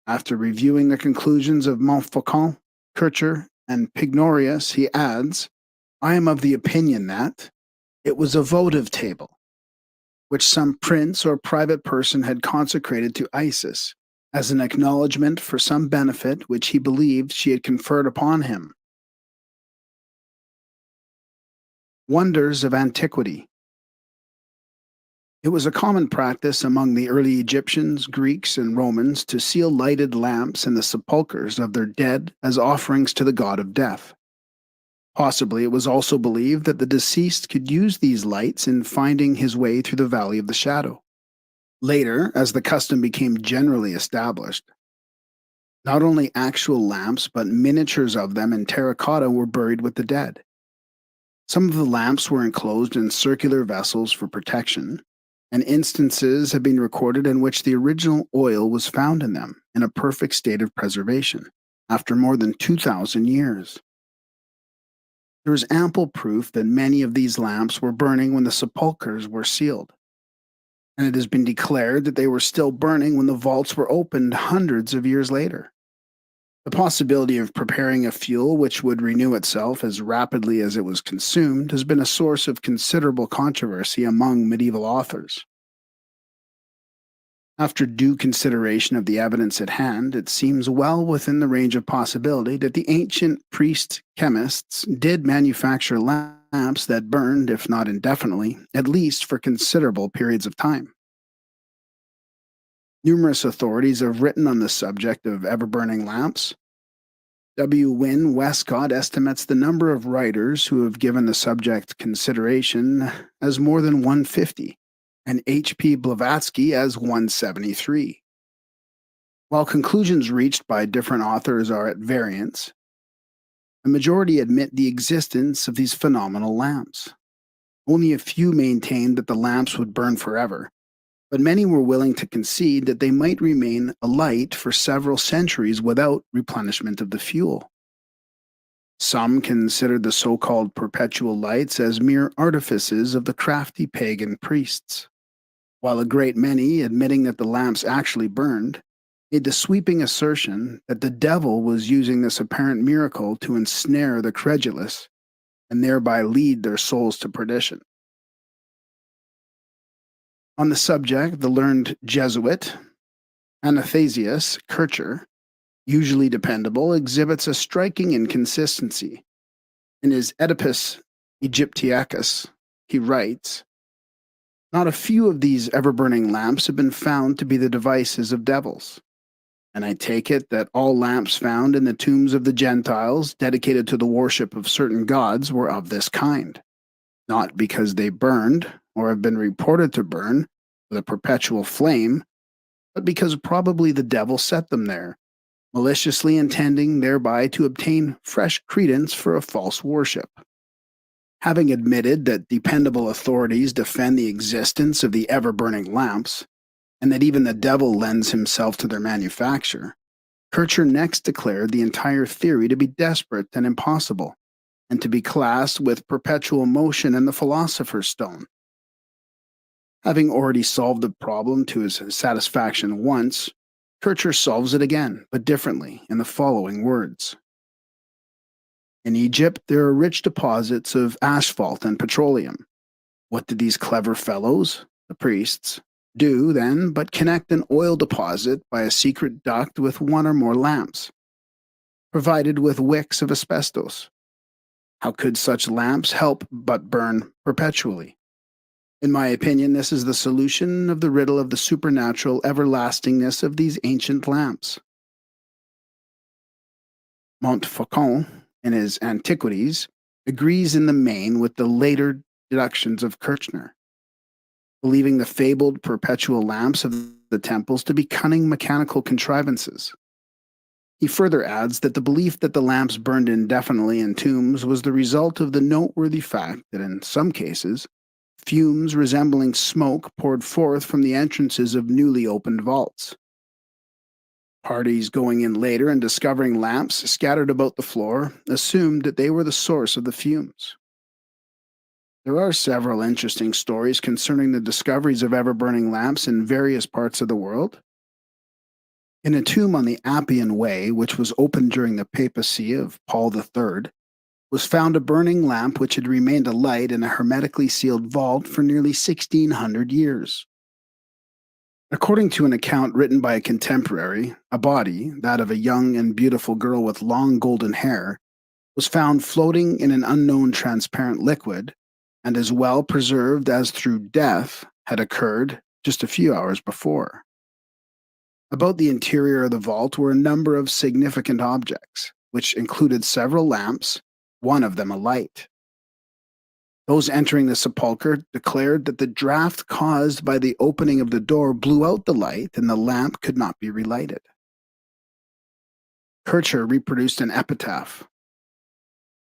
After reviewing the conclusions of Montfaucon, Kircher, and Pignorius, he adds, "I am of the opinion that it was a votive table, which some prince or private person had consecrated to Isis, as an acknowledgment for some benefit which he believed she had conferred upon him." Wonders of Antiquity. It was a common practice among the early Egyptians, Greeks, and Romans to seal lighted lamps in the sepulchres of their dead as offerings to the god of death. Possibly it was also believed that the deceased could use these lights in finding his way through the valley of the shadow. Later, as the custom became generally established, not only actual lamps but miniatures of them in terracotta were buried with the dead. Some of the lamps were enclosed in circular vessels for protection, and instances have been recorded in which the original oil was found in them in a perfect state of preservation, after more than 2,000 years. There is ample proof that many of these lamps were burning when the sepulchres were sealed, and it has been declared that they were still burning when the vaults were opened hundreds of years later. The possibility of preparing a fuel which would renew itself as rapidly as it was consumed has been a source of considerable controversy among medieval authors. After due consideration of the evidence at hand, it seems well within the range of possibility that the ancient priest-chemists did manufacture lamps that burned, if not indefinitely, at least for considerable periods of time. Numerous authorities have written on the subject of ever-burning lamps. W. Wynne Westcott estimates the number of writers who have given the subject consideration as more than 150, and H. P. Blavatsky as 173. While conclusions reached by different authors are at variance, the majority admit the existence of these phenomenal lamps. Only a few maintained that the lamps would burn forever, but many were willing to concede that they might remain alight for several centuries without replenishment of the fuel. Some considered the so-called perpetual lights as mere artifices of the crafty pagan priests, while a great many, admitting that the lamps actually burned, made the sweeping assertion that the devil was using this apparent miracle to ensnare the credulous and thereby lead their souls to perdition. On the subject, the learned Jesuit Athanasius Kircher, usually dependable, exhibits a striking inconsistency. In his Oedipus Egyptiacus, he writes, "Not a few of these ever-burning lamps have been found to be the devices of devils. And I take it that all lamps found in the tombs of the Gentiles dedicated to the worship of certain gods were of this kind, not because they burned, or have been reported to burn, with a perpetual flame, but because probably the devil set them there, maliciously intending thereby to obtain fresh credence for a false worship." Having admitted that dependable authorities defend the existence of the ever-burning lamps, and that even the devil lends himself to their manufacture, Kircher next declared the entire theory to be desperate and impossible, and to be classed with perpetual motion and the philosopher's stone. Having already solved the problem to his satisfaction once, Kircher solves it again, but differently, in the following words. In Egypt, there are rich deposits of asphalt and petroleum. What did these clever fellows, the priests, do then but connect an oil deposit by a secret duct with one or more lamps, provided with wicks of asbestos? How could such lamps help but burn perpetually? In my opinion, this is the solution of the riddle of the supernatural everlastingness of these ancient lamps. Montfaucon, in his Antiquities, agrees in the main with the later deductions of Kirchner, believing the fabled perpetual lamps of the temples to be cunning mechanical contrivances. He further adds that the belief that the lamps burned indefinitely in tombs was the result of the noteworthy fact that in some cases, fumes resembling smoke poured forth from the entrances of newly opened vaults. Parties going in later and discovering lamps scattered about the floor assumed that they were the source of the fumes. There are several interesting stories concerning the discoveries of ever-burning lamps in various parts of the world. In a tomb on the Appian Way, which was opened during the papacy of Paul III, was found a burning lamp which had remained alight in a hermetically sealed vault for nearly 1,600 years. According to an account written by a contemporary, a body, that of a young and beautiful girl with long golden hair, was found floating in an unknown transparent liquid, and as well preserved as through death had occurred just a few hours before. About the interior of the vault were a number of significant objects, which included several lamps, one of them alight. Those entering the sepulchre declared that the draft caused by the opening of the door blew out the light and the lamp could not be relighted. Kircher reproduced an epitaph.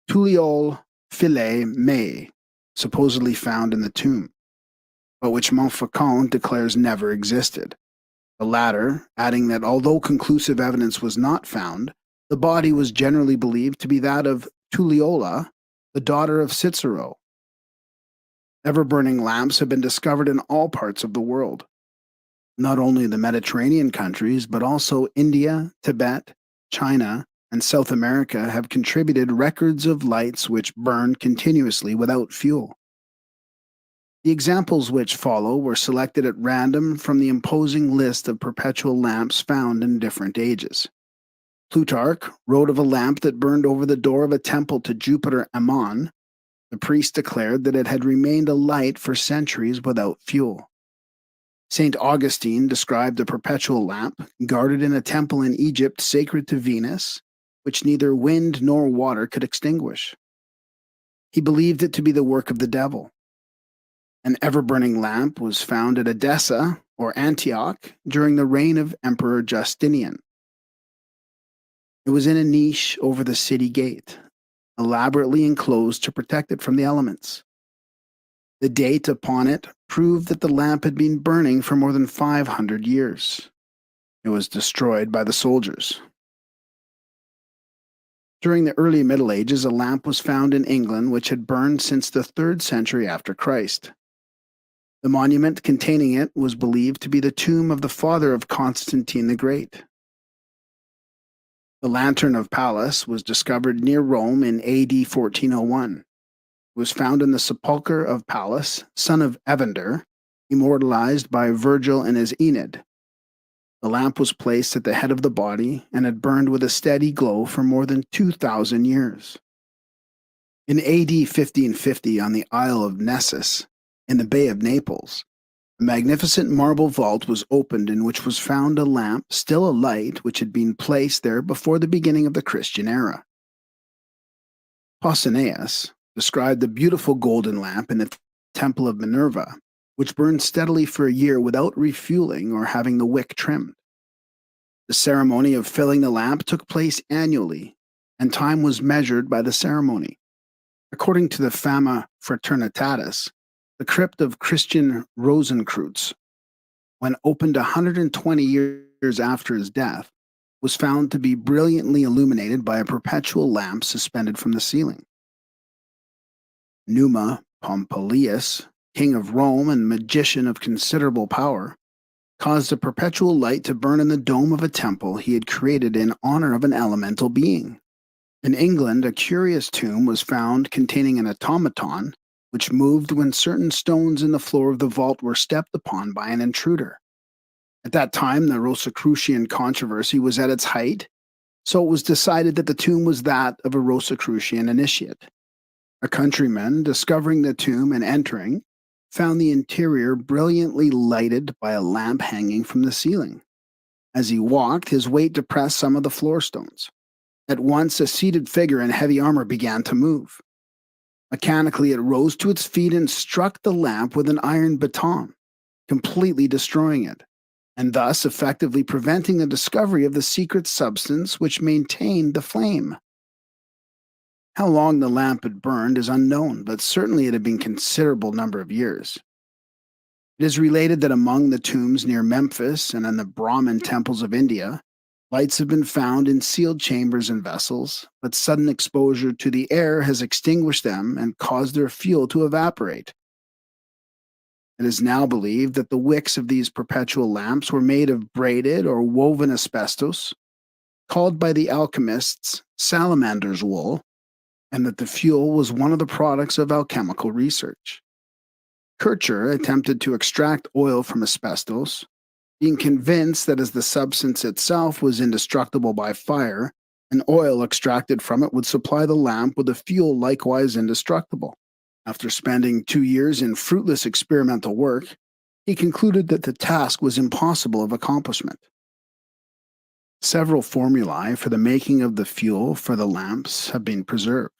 Tuliol Philae Mei, supposedly found in the tomb, but which Montfaucon declares never existed. The latter, adding that although conclusive evidence was not found, the body was generally believed to be that of Tuliola, the daughter of Cicero. Ever-burning lamps have been discovered in all parts of the world. Not only the Mediterranean countries, but also India, Tibet, China, and South America have contributed records of lights which burn continuously without fuel. The examples which follow were selected at random from the imposing list of perpetual lamps found in different ages. Plutarch wrote of a lamp that burned over the door of a temple to Jupiter Ammon. The priest declared that it had remained alight for centuries without fuel. St. Augustine described a perpetual lamp guarded in a temple in Egypt sacred to Venus, which neither wind nor water could extinguish. He believed it to be the work of the devil. An ever-burning lamp was found at Edessa, or Antioch, during the reign of Emperor Justinian. It was in a niche over the city gate, elaborately enclosed to protect it from the elements. The date upon it proved that the lamp had been burning for more than 500 years. It was destroyed by the soldiers. During the early Middle Ages, a lamp was found in England which had burned since the 3rd century after Christ. The monument containing it was believed to be the tomb of the father of Constantine the Great. The Lantern of Pallas was discovered near Rome in AD 1401. It was found in the sepulchre of Pallas, son of Evander, immortalized by Virgil in his Aeneid. The lamp was placed at the head of the body and had burned with a steady glow for more than 2,000 years. In AD 1550, on the Isle of Nessus, in the Bay of Naples, a magnificent marble vault was opened in which was found a lamp still alight which had been placed there before the beginning of the Christian era. Pausanias described the beautiful golden lamp in the Temple of Minerva, which burned steadily for a year without refueling or having the wick trimmed. The ceremony of filling the lamp took place annually, and time was measured by the ceremony. According to the Fama Fraternitatis, the crypt of Christian Rosenkreutz, when opened 120 years after his death, was found to be brilliantly illuminated by a perpetual lamp suspended from the ceiling. Numa Pompilius, king of Rome and magician of considerable power, caused a perpetual light to burn in the dome of a temple he had created in honor of an elemental being. In England, a curious tomb was found containing an automaton which moved when certain stones in the floor of the vault were stepped upon by an intruder. At that time, the Rosicrucian controversy was at its height, so it was decided that the tomb was that of a Rosicrucian initiate. A countryman, discovering the tomb and entering, found the interior brilliantly lighted by a lamp hanging from the ceiling. As he walked, his weight depressed some of the floor stones. At once, a seated figure in heavy armor began to move. Mechanically, it rose to its feet and struck the lamp with an iron baton, completely destroying it, and thus effectively preventing the discovery of the secret substance which maintained the flame. How long the lamp had burned is unknown, but certainly it had been a considerable number of years. It is related that among the tombs near Memphis and in the Brahmin temples of India, lights have been found in sealed chambers and vessels, but sudden exposure to the air has extinguished them and caused their fuel to evaporate. It is now believed that the wicks of these perpetual lamps were made of braided or woven asbestos, called by the alchemists salamander's wool, and that the fuel was one of the products of alchemical research. Kircher attempted to extract oil from asbestos, being convinced that as the substance itself was indestructible by fire, an oil extracted from it would supply the lamp with a fuel likewise indestructible. After spending 2 years in fruitless experimental work, he concluded that the task was impossible of accomplishment. Several formulae for the making of the fuel for the lamps have been preserved.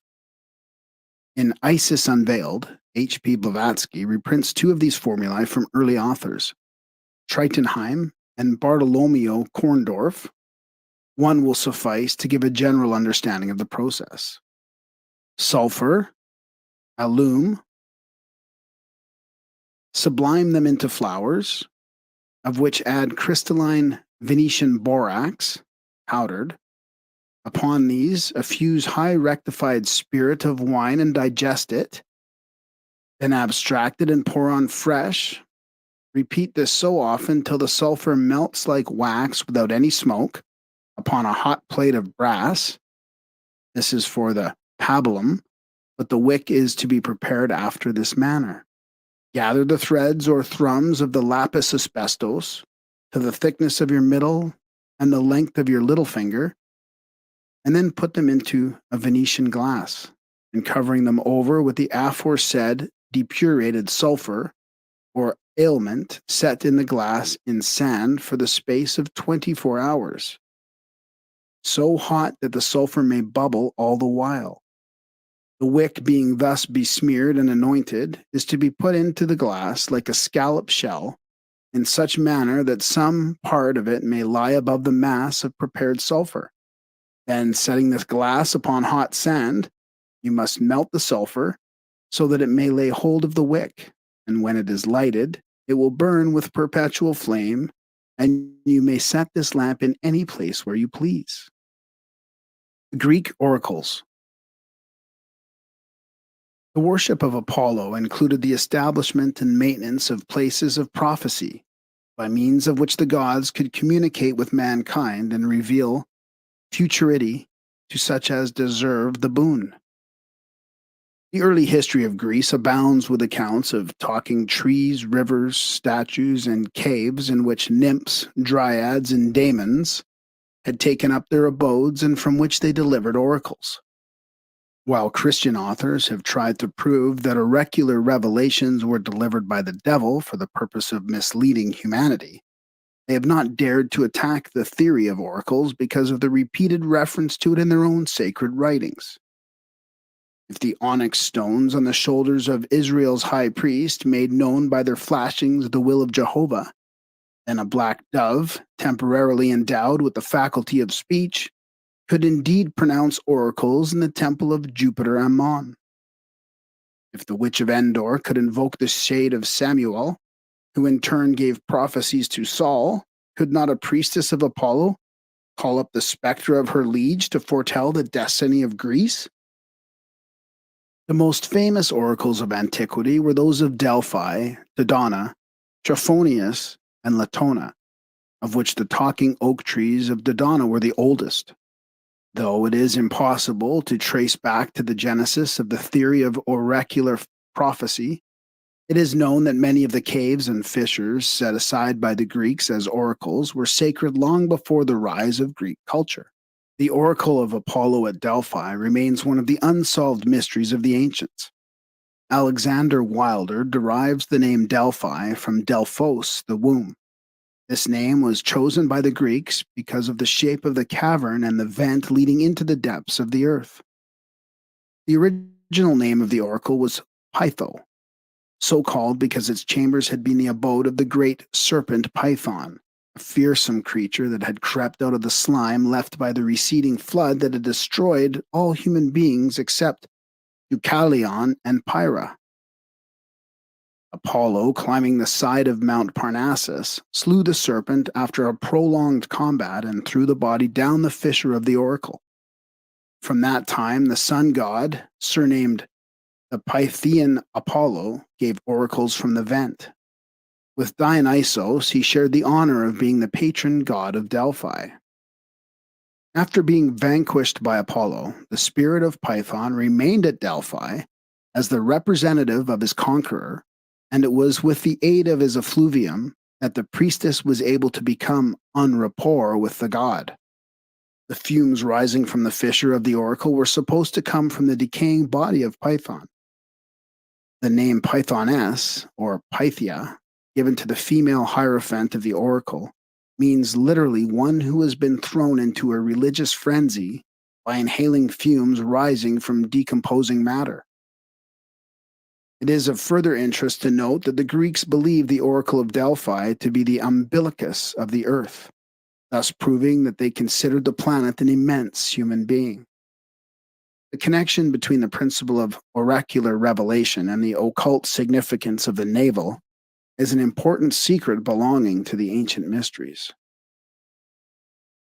In Isis Unveiled, H.P. Blavatsky reprints 2 of these formulae from early authors, Tritonheim and Bartolomeo Korndorff. One will suffice to give a general understanding of the process. Sulfur, alum, sublime them into flowers, of which add crystalline Venetian borax, powdered. Upon these, effuse high rectified spirit of wine and digest it. Then abstract it and pour on fresh. Repeat this so often till the sulfur melts like wax without any smoke upon a hot plate of brass. This is for the pabulum, but the wick is to be prepared after this manner. Gather the threads or thrums of the lapis asbestos to the thickness of your middle and the length of your little finger, and then put them into a Venetian glass, and covering them over with the aforesaid depurated sulfur or ailment, set in the glass in sand for the space of 24 hours, so hot that the sulfur may bubble all the while. The wick being thus besmeared and anointed is to be put into the glass like a scallop shell, in such manner that some part of it may lie above the mass of prepared sulfur. Then, setting this glass upon hot sand, you must melt the sulfur so that it may lay hold of the wick, and when it is lighted, it will burn with perpetual flame, and you may set this lamp in any place where you please. Greek oracles. The worship of Apollo included the establishment and maintenance of places of prophecy, by means of which the gods could communicate with mankind and reveal futurity to such as deserve the boon. The early history of Greece abounds with accounts of talking trees, rivers, statues, and caves in which nymphs, dryads, and daemons had taken up their abodes and from which they delivered oracles. While Christian authors have tried to prove that oracular revelations were delivered by the devil for the purpose of misleading humanity, they have not dared to attack the theory of oracles because of the repeated reference to it in their own sacred writings. If the onyx stones on the shoulders of Israel's high priest made known by their flashings the will of Jehovah, then a black dove, temporarily endowed with the faculty of speech, could indeed pronounce oracles in the temple of Jupiter Ammon. If the witch of Endor could invoke the shade of Samuel, who in turn gave prophecies to Saul, could not a priestess of Apollo call up the spectre of her liege to foretell the destiny of Greece? The most famous oracles of antiquity were those of Delphi, Dodona, Trophonius, and Latona, of which the talking oak trees of Dodona were the oldest. Though it is impossible to trace back to the genesis of the theory of oracular prophecy, it is known that many of the caves and fissures set aside by the Greeks as oracles were sacred long before the rise of Greek culture. The oracle of Apollo at Delphi remains one of the unsolved mysteries of the ancients. Alexander Wilder derives the name Delphi from Delphos, the womb. This name was chosen by the Greeks because of the shape of the cavern and the vent leading into the depths of the earth. The original name of the oracle was Pytho, so called because its chambers had been the abode of the great serpent Python, a fearsome creature that had crept out of the slime left by the receding flood that had destroyed all human beings except Deucalion and Pyrrha. Apollo, climbing the side of Mount Parnassus, slew the serpent after a prolonged combat and threw the body down the fissure of the oracle. From that time, the sun god, surnamed the Pythian Apollo, gave oracles from the vent. With Dionysos, he shared the honor of being the patron god of Delphi. After being vanquished by Apollo, the spirit of Python remained at Delphi as the representative of his conqueror, and it was with the aid of his effluvium that the priestess was able to become en rapport with the god. The fumes rising from the fissure of the oracle were supposed to come from the decaying body of Python. The name Pythoness, or Pythia, given to the female hierophant of the oracle, means literally one who has been thrown into a religious frenzy by inhaling fumes rising from decomposing matter. It is of further interest to note that the Greeks believed the oracle of Delphi to be the umbilicus of the earth, thus proving that they considered the planet an immense human being. The connection between the principle of oracular revelation and the occult significance of the navel is an important secret belonging to the ancient mysteries.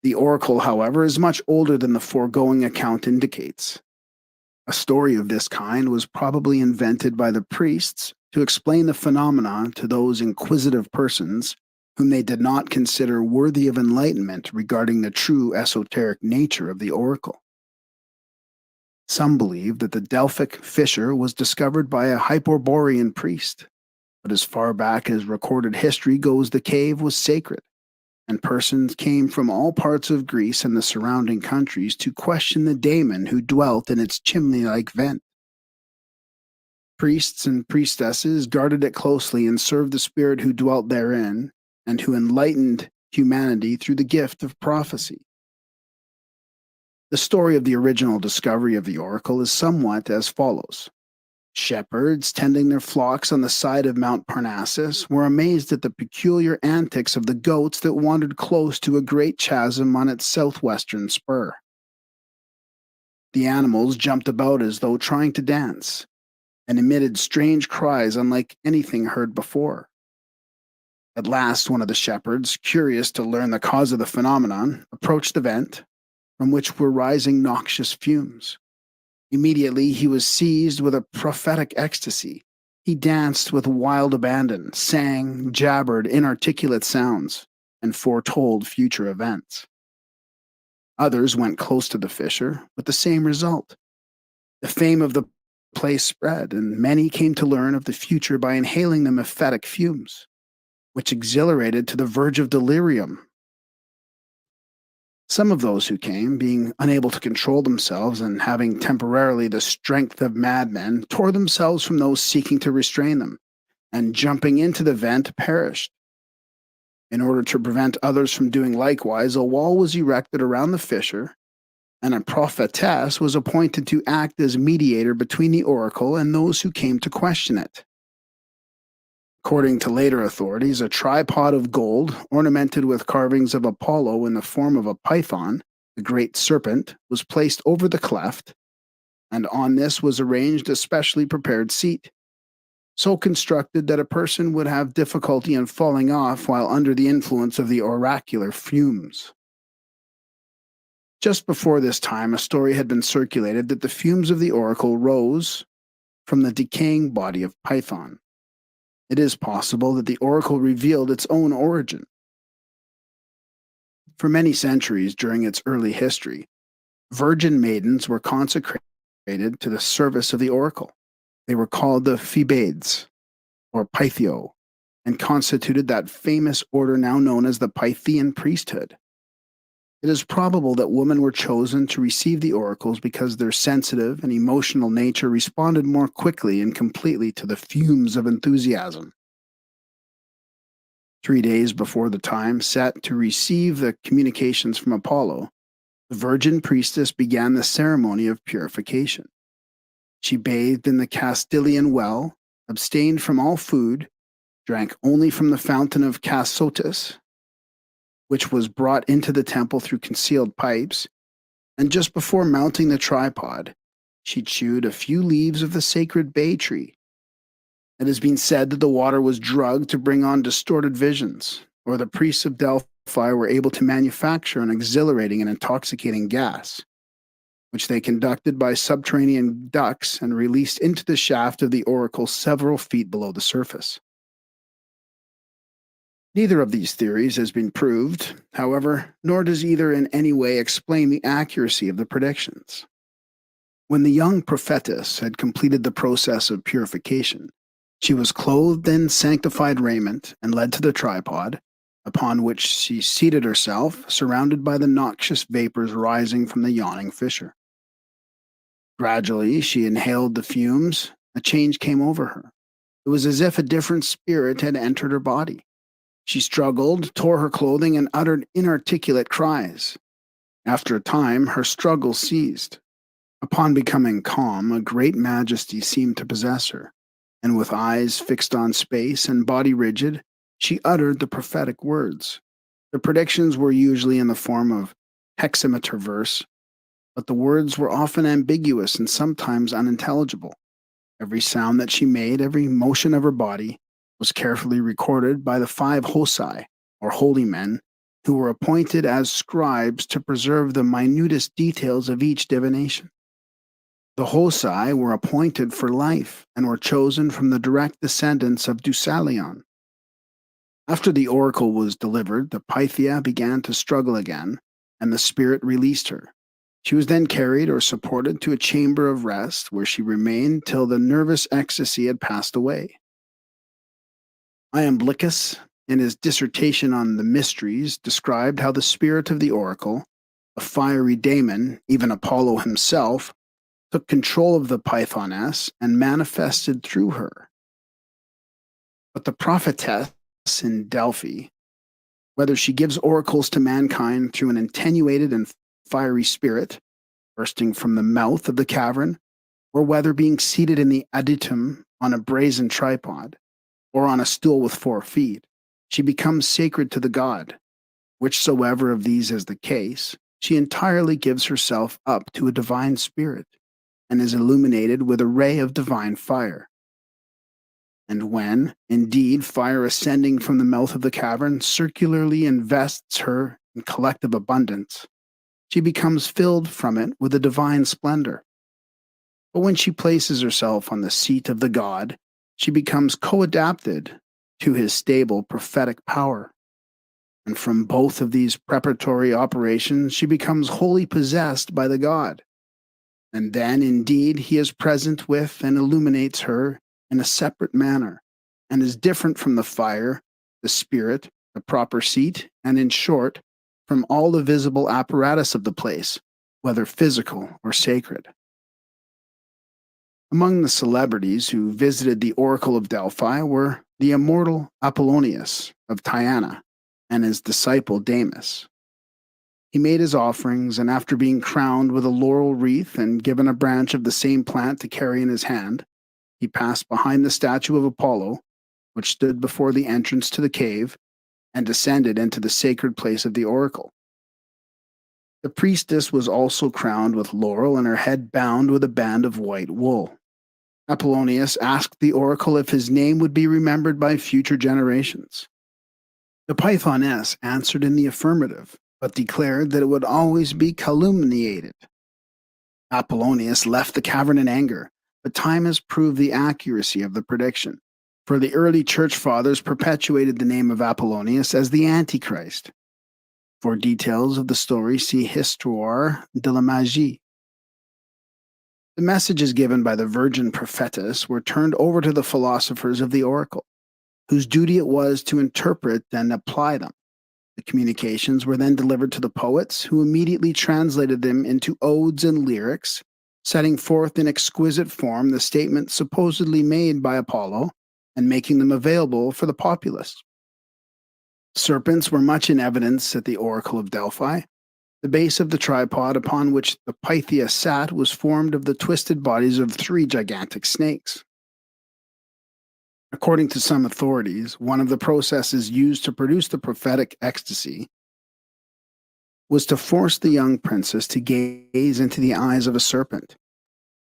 The oracle, however, is much older than the foregoing account indicates. A story of this kind was probably invented by the priests to explain the phenomenon to those inquisitive persons whom they did not consider worthy of enlightenment regarding the true esoteric nature of the oracle. Some believe that the Delphic fissure was discovered by a Hyperborean priest, but as far back as recorded history goes, the cave was sacred, and persons came from all parts of Greece and the surrounding countries to question the daemon who dwelt in its chimney-like vent. Priests and priestesses guarded it closely and served the spirit who dwelt therein, and who enlightened humanity through the gift of prophecy. The story of the original discovery of the oracle is somewhat as follows. Shepherds tending their flocks on the side of Mount Parnassus were amazed at the peculiar antics of the goats that wandered close to a great chasm on its southwestern spur. The animals jumped about as though trying to dance, and emitted strange cries unlike anything heard before. At last, one of the shepherds, curious to learn the cause of the phenomenon, approached the vent, from which were rising noxious fumes. Immediately he was seized with a prophetic ecstasy. He danced with wild abandon, sang, jabbered inarticulate sounds, and foretold future events. Others went close to the fissure with the same result. The fame of the place spread, and many came to learn of the future by inhaling the mephitic fumes, which exhilarated to the verge of delirium. Some of those who came, being unable to control themselves and having temporarily the strength of madmen, tore themselves from those seeking to restrain them, and jumping into the vent, perished. In order to prevent others from doing likewise, a wall was erected around the fissure, and a prophetess was appointed to act as mediator between the oracle and those who came to question it. According to later authorities, a tripod of gold, ornamented with carvings of Apollo in the form of a python, the great serpent, was placed over the cleft, and on this was arranged a specially prepared seat, so constructed that a person would have difficulty in falling off while under the influence of the oracular fumes. Just before this time, a story had been circulated that the fumes of the oracle rose from the decaying body of Python. It is possible that the oracle revealed its own origin. For many centuries during its early history, virgin maidens were consecrated to the service of the oracle. They were called the Phoebades, or Pythio, and constituted that famous order now known as the Pythian priesthood. It is probable that women were chosen to receive the oracles because their sensitive and emotional nature responded more quickly and completely to the fumes of enthusiasm. 3 days before the time set to receive the communications from Apollo, the virgin priestess began the ceremony of purification. She bathed in the Castilian well, abstained from all food, drank only from the fountain of Cassotis, which was brought into the temple through concealed pipes, and just before mounting the tripod, she chewed a few leaves of the sacred bay tree. It has been said that the water was drugged to bring on distorted visions, or the priests of Delphi were able to manufacture an exhilarating and intoxicating gas, which they conducted by subterranean ducts and released into the shaft of the oracle several feet below the surface. Neither of these theories has been proved, however, nor does either in any way explain the accuracy of the predictions. When the young prophetess had completed the process of purification, she was clothed in sanctified raiment and led to the tripod, upon which she seated herself, surrounded by the noxious vapors rising from the yawning fissure. Gradually, she inhaled the fumes. A change came over her. It was as if a different spirit had entered her body. She struggled, tore her clothing, and uttered inarticulate cries. After a time, her struggle ceased. Upon becoming calm, a great majesty seemed to possess her, and with eyes fixed on space and body rigid, she uttered the prophetic words. The predictions were usually in the form of hexameter verse, but the words were often ambiguous and sometimes unintelligible. Every sound that she made, every motion of her body, was carefully recorded by the 5 Hosai, or holy men, who were appointed as scribes to preserve the minutest details of each divination. The Hosai were appointed for life and were chosen from the direct descendants of Deucalion. After the oracle was delivered, the Pythia began to struggle again, and the spirit released her. She was then carried or supported to a chamber of rest, where she remained till the nervous ecstasy had passed away. Iamblichus, in his dissertation on the mysteries, described how the spirit of the oracle, a fiery daemon, even Apollo himself, took control of the Pythoness and manifested through her. But the prophetess in Delphi, whether she gives oracles to mankind through an attenuated and fiery spirit bursting from the mouth of the cavern, or whether being seated in the adytum on a brazen tripod, or on a stool with 4 feet, she becomes sacred to the god. Whichsoever of these is the case, she entirely gives herself up to a divine spirit, and is illuminated with a ray of divine fire. And when, indeed, fire ascending from the mouth of the cavern circularly invests her in collective abundance, she becomes filled from it with a divine splendor. But when she places herself on the seat of the god, she becomes co-adapted to his stable prophetic power. And from both of these preparatory operations, she becomes wholly possessed by the god. And then, indeed, he is present with and illuminates her in a separate manner, and is different from the fire, the spirit, the proper seat, and in short, from all the visible apparatus of the place, whether physical or sacred. Among the celebrities who visited the Oracle of Delphi were the immortal Apollonius of Tyana and his disciple Damis. He made his offerings, and after being crowned with a laurel wreath and given a branch of the same plant to carry in his hand, he passed behind the statue of Apollo, which stood before the entrance to the cave, and descended into the sacred place of the oracle. The priestess was also crowned with laurel and her head bound with a band of white wool. Apollonius asked the oracle if his name would be remembered by future generations. The Pythoness answered in the affirmative, but declared that it would always be calumniated. Apollonius left the cavern in anger, but time has proved the accuracy of the prediction, for the early church fathers perpetuated the name of Apollonius as the Antichrist. For details of the story, see Histoire de la Magie. The messages given by the Virgin Prophetess were turned over to the philosophers of the oracle, whose duty it was to interpret and apply them. The communications were then delivered to the poets, who immediately translated them into odes and lyrics, setting forth in exquisite form the statements supposedly made by Apollo and making them available for the populace. Serpents were much in evidence at the Oracle of Delphi. The base of the tripod upon which the Pythia sat was formed of the twisted bodies of 3 gigantic snakes. According to some authorities, one of the processes used to produce the prophetic ecstasy was to force the young princess to gaze into the eyes of a serpent.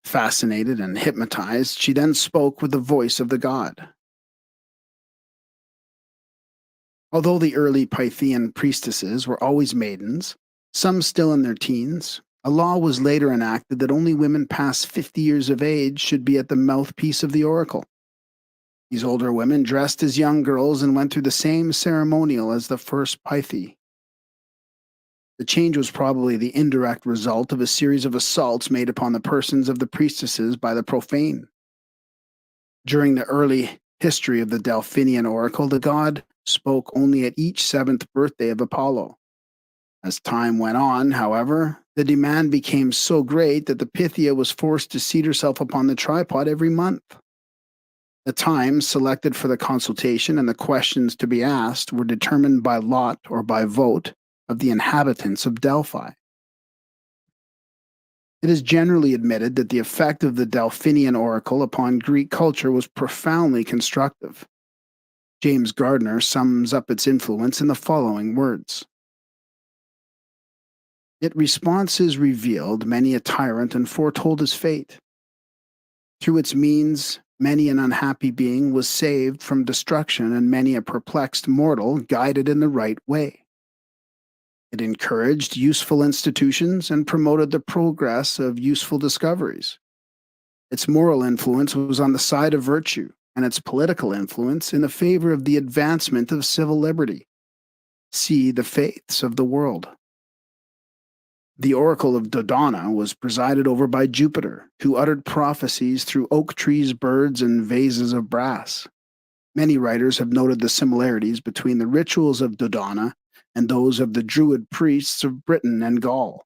Fascinated and hypnotized, she then spoke with the voice of the god. Although the early Pythian priestesses were always maidens, some still in their teens, a law was later enacted that only women past 50 years of age should be at the mouthpiece of the oracle. These older women dressed as young girls and went through the same ceremonial as the first Pythie. The change was probably the indirect result of a series of assaults made upon the persons of the priestesses by the profane. During the early history of the Delphinian oracle, the god spoke only at each 7th birthday of Apollo. As time went on, however, the demand became so great that the Pythia was forced to seat herself upon the tripod every month. The times selected for the consultation and the questions to be asked were determined by lot or by vote of the inhabitants of Delphi. It is generally admitted that the effect of the Delphinian oracle upon Greek culture was profoundly constructive. James Gardner sums up its influence in the following words. Its responses revealed many a tyrant and foretold his fate. Through its means, many an unhappy being was saved from destruction, and many a perplexed mortal guided in the right way. It encouraged useful institutions and promoted the progress of useful discoveries. Its moral influence was on the side of virtue, and its political influence in the favor of the advancement of civil liberty. See the faiths of the world. The oracle of Dodona was presided over by Jupiter, who uttered prophecies through oak trees, birds, and vases of brass. Many writers have noted the similarities between the rituals of Dodona and those of the Druid priests of Britain and Gaul.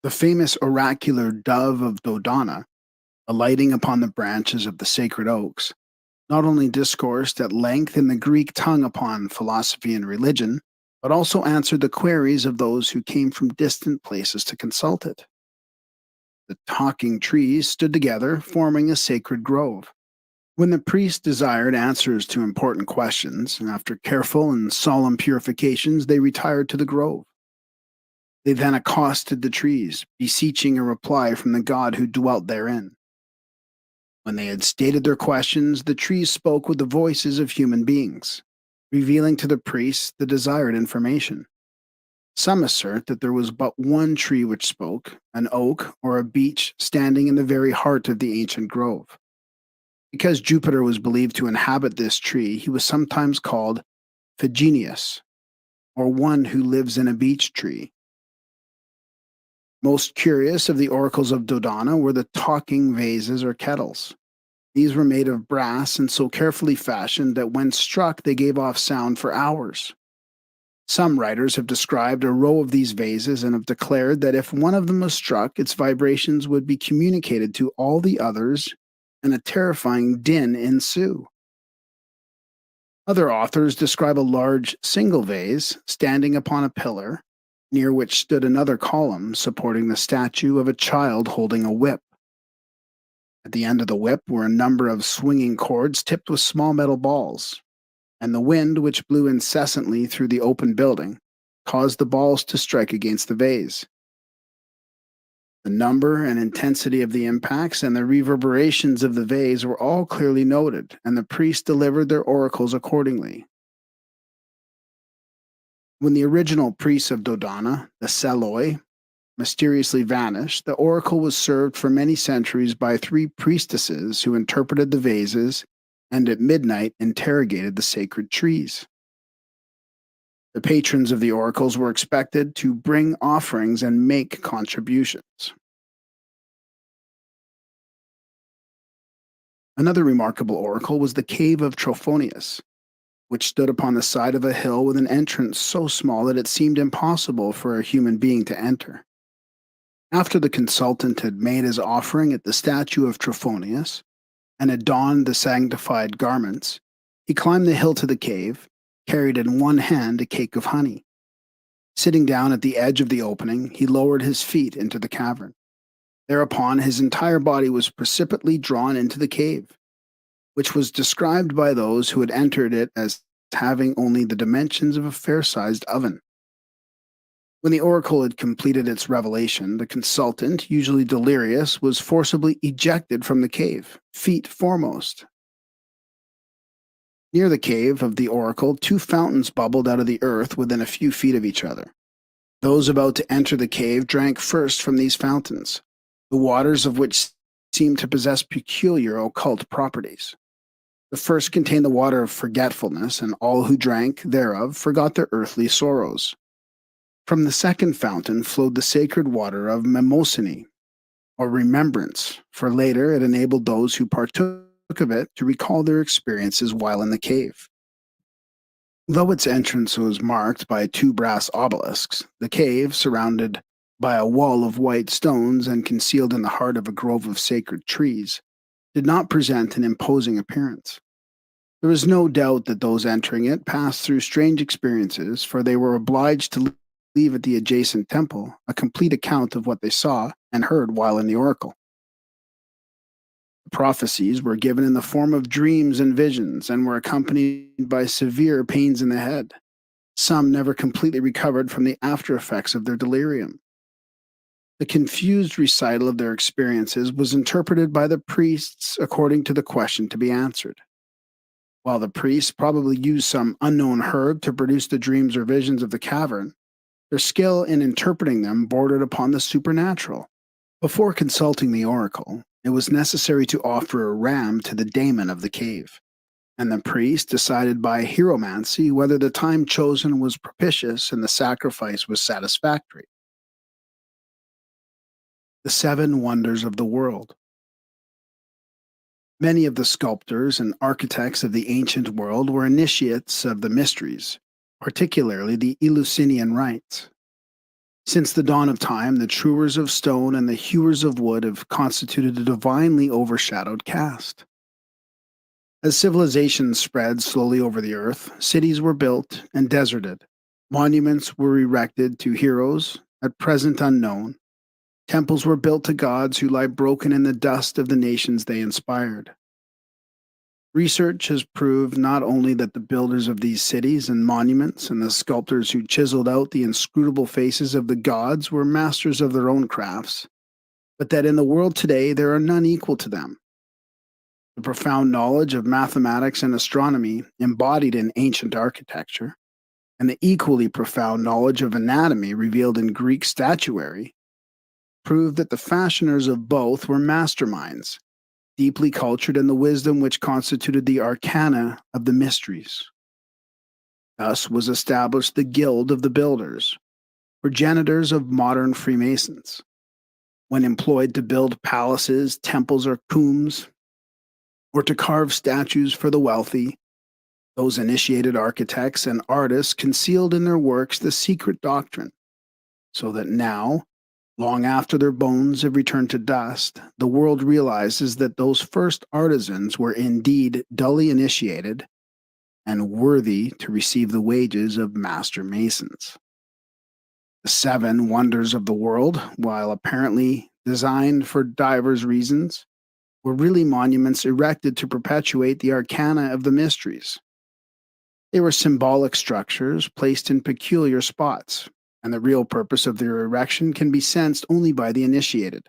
The famous oracular dove of Dodona, alighting upon the branches of the sacred oaks, not only discoursed at length in the Greek tongue upon philosophy and religion, but also answered the queries of those who came from distant places to consult it. The talking trees stood together, forming a sacred grove. When the priest desired answers to important questions, after careful and solemn purifications, they retired to the grove. They then accosted the trees, beseeching a reply from the god who dwelt therein. When they had stated their questions, the trees spoke with the voices of human beings, revealing to the priests the desired information. Some assert that there was but one tree which spoke, an oak or a beech standing in the very heart of the ancient grove. Because Jupiter was believed to inhabit this tree, he was sometimes called Phigenius, or one who lives in a beech tree. Most curious of the oracles of Dodona were the talking vases or kettles. These were made of brass and so carefully fashioned that when struck they gave off sound for hours. Some writers have described a row of these vases and have declared that if one of them was struck, its vibrations would be communicated to all the others and a terrifying din ensue. Other authors describe a large single vase standing upon a pillar, near which stood another column supporting the statue of a child holding a whip. At the end of the whip were a number of swinging cords tipped with small metal balls, and the wind, which blew incessantly through the open building, caused the balls to strike against the vase. The number and intensity of the impacts and the reverberations of the vase were all clearly noted, and the priests delivered their oracles accordingly. When the original priests of Dodona, the Seloi, mysteriously vanished, the oracle was served for many centuries by 3 priestesses who interpreted the vases and at midnight interrogated the sacred trees. The patrons of the oracles were expected to bring offerings and make contributions. Another remarkable oracle was the cave of Trophonius, which stood upon the side of a hill with an entrance so small that it seemed impossible for a human being to enter. After the consultant had made his offering at the statue of Trophonius and had donned the sanctified garments, he climbed the hill to the cave, carried in one hand a cake of honey. Sitting down at the edge of the opening, he lowered his feet into the cavern. Thereupon his entire body was precipitately drawn into the cave, which was described by those who had entered it as having only the dimensions of a fair-sized oven. When the oracle had completed its revelation, the consultant, usually delirious, was forcibly ejected from the cave, feet foremost. Near the cave of the oracle, 2 fountains bubbled out of the earth within a few feet of each other. Those about to enter the cave drank first from these fountains, the waters of which seemed to possess peculiar occult properties. The first contained the water of forgetfulness, and all who drank thereof forgot their earthly sorrows. From the second fountain flowed the sacred water of Mnemosyne, or remembrance, for later it enabled those who partook of it to recall their experiences while in the cave. Though its entrance was marked by 2 brass obelisks, the cave, surrounded by a wall of white stones and concealed in the heart of a grove of sacred trees, did not present an imposing appearance. There is no doubt that those entering it passed through strange experiences, for they were obliged to leave at the adjacent temple a complete account of what they saw and heard while in the oracle. The prophecies were given in the form of dreams and visions and were accompanied by severe pains in the head. Some never completely recovered from the after effects of their delirium. The confused recital of their experiences was interpreted by the priests according to the question to be answered. While the priests probably used some unknown herb to produce the dreams or visions of the cavern, their skill in interpreting them bordered upon the supernatural. Before consulting the oracle, it was necessary to offer a ram to the daemon of the cave, and the priest decided by hieromancy whether the time chosen was propitious and the sacrifice was satisfactory. The 7 wonders of the world. Many of the sculptors and architects of the ancient world were initiates of the mysteries, particularly the Eleusinian rites. Since the dawn of time, the truers of stone and the hewers of wood have constituted a divinely overshadowed caste. As civilization spread slowly over the earth, cities were built and deserted. Monuments were erected to heroes, at present unknown. Temples were built to gods who lie broken in the dust of the nations they inspired. Research has proved not only that the builders of these cities and monuments and the sculptors who chiseled out the inscrutable faces of the gods were masters of their own crafts, but that in the world today there are none equal to them. The profound knowledge of mathematics and astronomy embodied in ancient architecture, and the equally profound knowledge of anatomy revealed in Greek statuary, proved that the fashioners of both were masterminds, deeply cultured in the wisdom which constituted the arcana of the mysteries. Thus was established the Guild of the Builders, progenitors of modern Freemasons. when employed to build palaces, temples, or tombs, or to carve statues for the wealthy, those initiated architects and artists concealed in their works the secret doctrine, so that now, long after their bones have returned to dust, the world realizes that those first artisans were indeed dully initiated and worthy to receive the wages of master masons. The 7 wonders of the world, while apparently designed for divers reasons, were really monuments erected to perpetuate the arcana of the mysteries. They were symbolic structures placed in peculiar spots, and the real purpose of their erection can be sensed only by the initiated.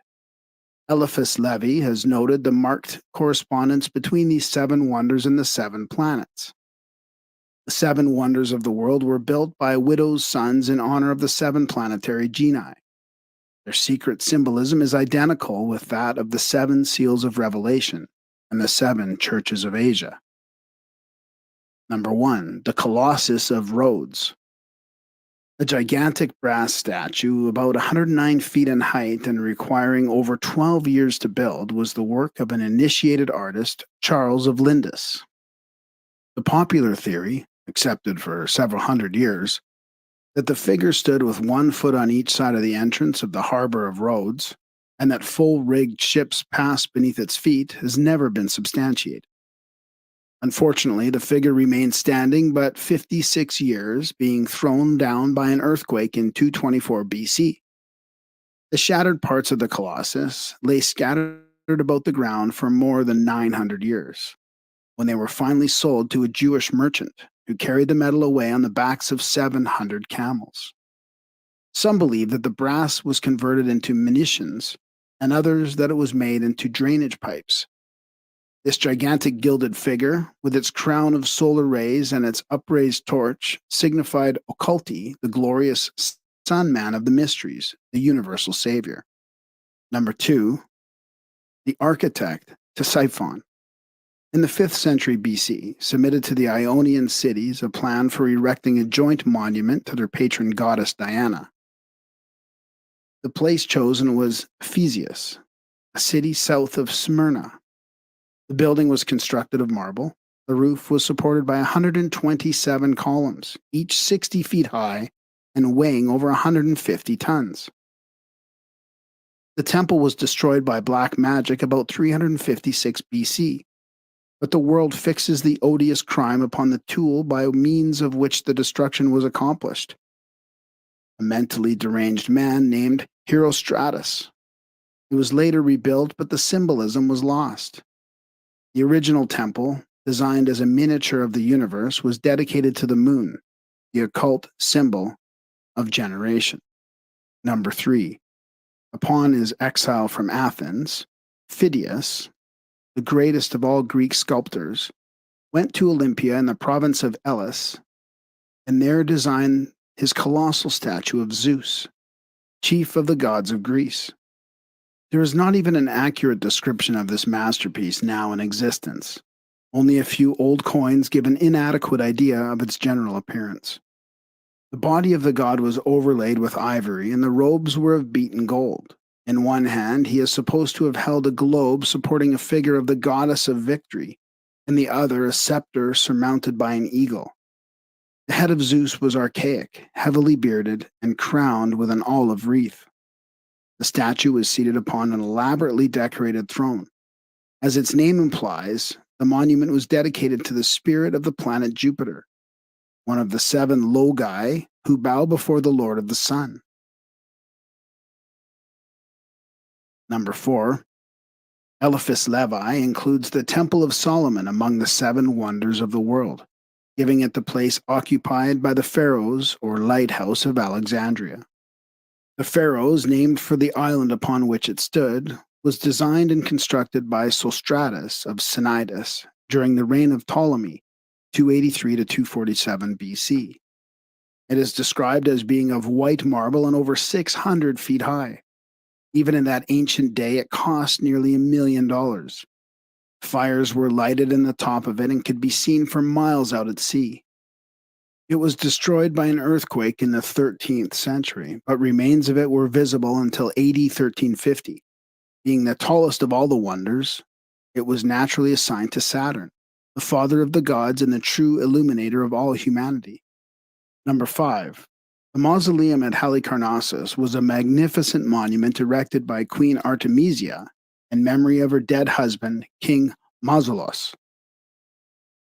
Eliphas Levi has noted the marked correspondence between these 7 wonders and the 7 planets. The 7 wonders of the world were built by widows' sons in honor of the 7 planetary genii. Their secret symbolism is identical with that of the 7 seals of Revelation and the 7 churches of Asia. Number 1, the Colossus of Rhodes. A gigantic brass statue, about 109 feet in height and requiring over 12 years to build, was the work of an initiated artist, Charles of Lindus. The popular theory, accepted for several hundred years, that the figure stood with 1 foot on each side of the entrance of the harbor of Rhodes, and that full-rigged ships passed beneath its feet, has never been substantiated. Unfortunately, the figure remained standing but 56 years, being thrown down by an earthquake in 224 BC. The shattered parts of the Colossus lay scattered about the ground for more than 900 years, when they were finally sold to a Jewish merchant who carried the metal away on the backs of 700 camels. Some believe that the brass was converted into munitions, and others that it was made into drainage pipes. This gigantic gilded figure, with its crown of solar rays and its upraised torch, signified Occulti, the glorious Son Man of the mysteries, the universal Savior. Number 2, the architect Ctesiphon. In the 5th century BC, submitted to the Ionian cities a plan for erecting a joint monument to their patron goddess Diana. The place chosen was Ephesus, a city south of Smyrna. The building was constructed of marble. The roof was supported by 127 columns, each 60 feet high and weighing over 150 tons. The temple was destroyed by black magic about 356 BC. But the world fixes the odious crime upon the tool by means of which the destruction was accomplished. A mentally deranged man named Herostratus. It was later rebuilt, but the symbolism was lost. The original temple, designed as a miniature of the universe, was dedicated to the moon, the occult symbol of generation. Number 3. Upon his exile from Athens, Phidias, the greatest of all Greek sculptors, went to Olympia in the province of Elis, and there designed his colossal statue of Zeus, chief of the gods of Greece. There is not even an accurate description of this masterpiece now in existence. Only a few old coins give an inadequate idea of its general appearance. The body of the god was overlaid with ivory, and the robes were of beaten gold. In one hand, he is supposed to have held a globe supporting a figure of the goddess of victory, in the other a scepter surmounted by an eagle. The head of Zeus was archaic, heavily bearded, and crowned with an olive wreath. The statue was seated upon an elaborately decorated throne. As its name implies, the monument was dedicated to the spirit of the planet Jupiter, one of the 7 Logi who bow before the Lord of the Sun. Number 4, Eliphas Levi includes the Temple of Solomon among the 7 wonders of the world, giving it the place occupied by the Pharaohs or Lighthouse of Alexandria. The Pharaohs, named for the island upon which it stood, was designed and constructed by Sostratus of Cnidus during the reign of Ptolemy, 283 to 247 BC. It is described as being of white marble and over 600 feet high. Even in that ancient day, it cost nearly $1 million. Fires were lighted in the top of it and could be seen for miles out at sea. It was destroyed by an earthquake in the 13th century, but remains of it were visible until AD 1350. Being the tallest of all the wonders, it was naturally assigned to Saturn, the father of the gods and the true illuminator of all humanity. Number 5. The mausoleum at Halicarnassus was a magnificent monument erected by Queen Artemisia in memory of her dead husband, King Mausolos,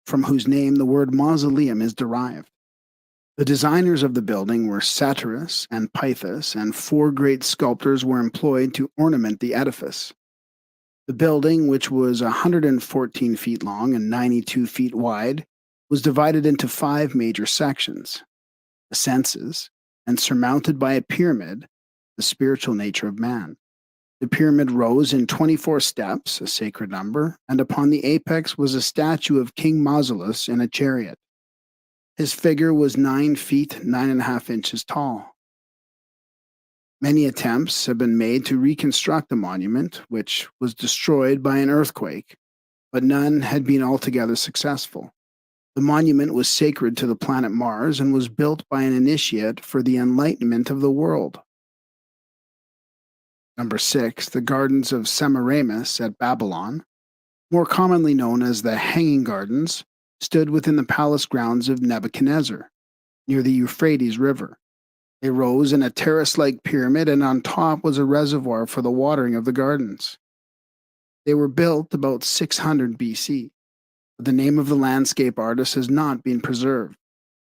from whose name the word mausoleum is derived. The designers of the building were Satyrus and Pythus, and 4 great sculptors were employed to ornament the edifice. The building, which was 114 feet long and 92 feet wide, was divided into 5 major sections: the senses, and surmounted by a pyramid, the spiritual nature of man. The pyramid rose in 24 steps, a sacred number, and upon the apex was a statue of King Mausolus in a chariot. His figure was 9 feet 9.5 inches tall. Many attempts have been made to reconstruct the monument, which was destroyed by an earthquake, but none had been altogether successful. The monument was sacred to the planet Mars and was built by an initiate for the enlightenment of the world. Number 6, the Gardens of Semiramis at Babylon, more commonly known as the Hanging Gardens, stood within the palace grounds of Nebuchadnezzar, near the Euphrates River. They rose in a terrace-like pyramid, and on top was a reservoir for the watering of the gardens. They were built about 600 BC, but the name of the landscape artist has not been preserved.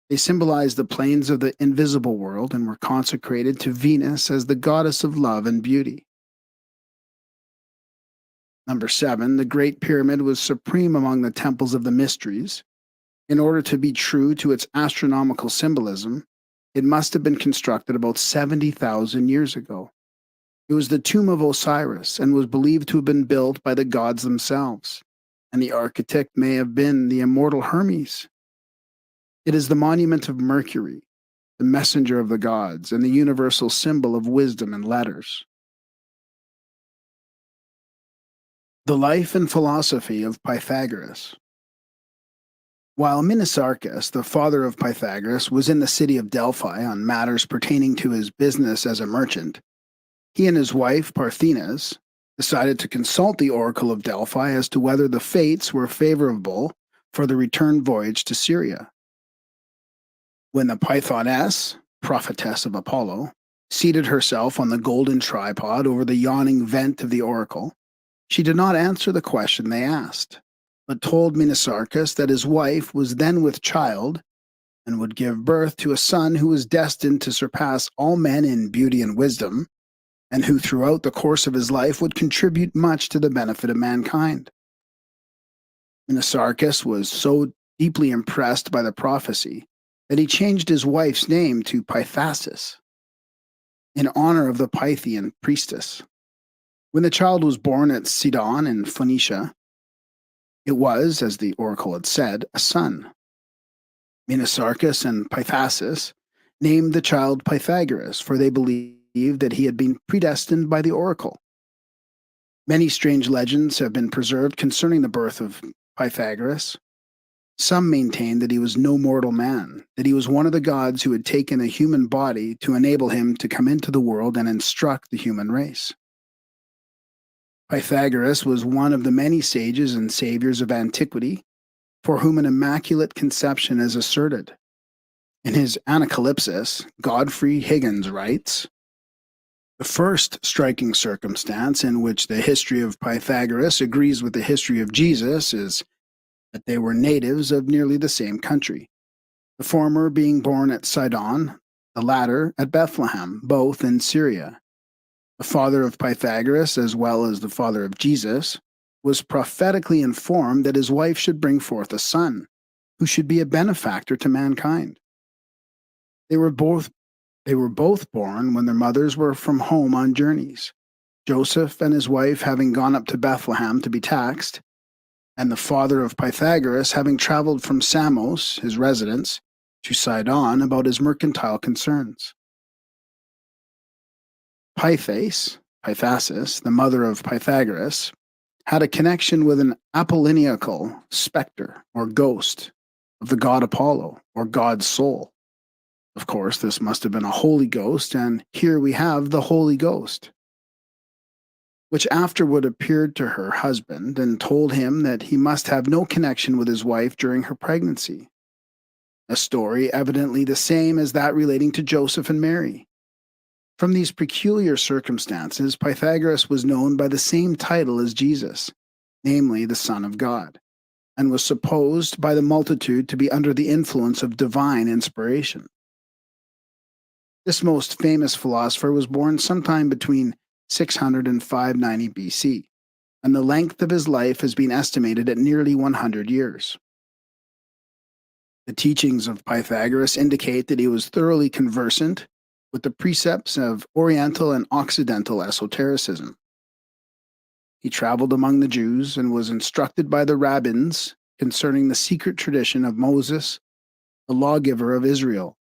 They symbolize the plains of the invisible world and were consecrated to Venus as the goddess of love and beauty. Number 7, the Great Pyramid was supreme among the temples of the mysteries. In order to be true to its astronomical symbolism, it must have been constructed about 70,000 years ago. It was the tomb of Osiris and was believed to have been built by the gods themselves, and the architect may have been the immortal Hermes. It is the monument of Mercury, the messenger of the gods, and the universal symbol of wisdom and letters. The life and philosophy of Pythagoras. While Minisarchus, the father of Pythagoras, was in the city of Delphi on matters pertaining to his business as a merchant, he and his wife, Parthenas, decided to consult the oracle of Delphi as to whether the fates were favorable for the return voyage to Syria. When the Pythoness, prophetess of Apollo, seated herself on the golden tripod over the yawning vent of the oracle, she did not answer the question they asked, but told Minisarchus that his wife was then with child and would give birth to a son who was destined to surpass all men in beauty and wisdom, and who throughout the course of his life would contribute much to the benefit of mankind. Minisarchus was so deeply impressed by the prophecy that he changed his wife's name to Pythasis, in honor of the Pythian priestess. When the child was born at Sidon in Phoenicia, it was, as the oracle had said, a son. Minisarchus and Pythasis named the child Pythagoras, for they believed that he had been predestined by the oracle. Many strange legends have been preserved concerning the birth of Pythagoras. Some maintain that he was no mortal man, that he was one of the gods who had taken a human body to enable him to come into the world and instruct the human race. Pythagoras was one of the many sages and saviors of antiquity for whom an immaculate conception is asserted. In his Anacalypsis, Godfrey Higgins writes, "The first striking circumstance in which the history of Pythagoras agrees with the history of Jesus is that they were natives of nearly the same country, the former being born at Sidon, the latter at Bethlehem, both in Syria. The father of Pythagoras, as well as the father of Jesus, was prophetically informed that his wife should bring forth a son, who should be a benefactor to mankind. They were both born when their mothers were from home on journeys, Joseph and his wife having gone up to Bethlehem to be taxed, and the father of Pythagoras having traveled from Samos, his residence, to Sidon about his mercantile concerns. Pythasis, the mother of Pythagoras, had a connection with an apolloniacal specter or ghost of the god Apollo, or God's soul. Of course, this must have been a Holy Ghost, and here we have the Holy Ghost, which afterward appeared to her husband and told him that he must have no connection with his wife during her pregnancy. A story evidently the same as that relating to Joseph and Mary. From these peculiar circumstances, Pythagoras was known by the same title as Jesus, namely the Son of God, and was supposed by the multitude to be under the influence of divine inspiration. This most famous philosopher was born sometime between 600 and 590 BC, and the length of his life has been estimated at nearly 100 years. The teachings of Pythagoras indicate that he was thoroughly conversant with the precepts of Oriental and Occidental esotericism. He traveled among the Jews and was instructed by the rabbins concerning the secret tradition of Moses, the lawgiver of Israel.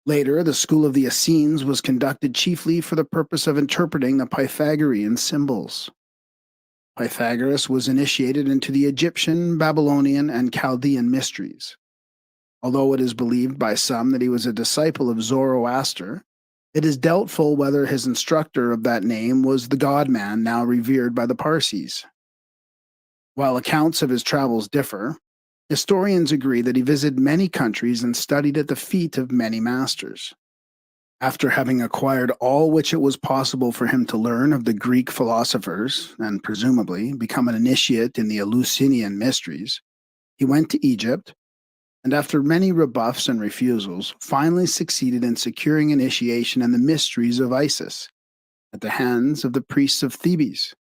Later, the school of the Essenes was conducted chiefly for the purpose of interpreting the Pythagorean symbols. Pythagoras was initiated into the Egyptian, Babylonian, and Chaldean mysteries. Although it is believed by some that he was a disciple of Zoroaster, it is doubtful whether his instructor of that name was the God-man now revered by the Parsis. While accounts of his travels differ, historians agree that he visited many countries and studied at the feet of many masters. After having acquired all which it was possible for him to learn of the Greek philosophers, and presumably become an initiate in the Eleusinian mysteries, he went to Egypt, and after many rebuffs and refusals, finally succeeded in securing initiation in the mysteries of Isis at the hands of the priests of Thebes.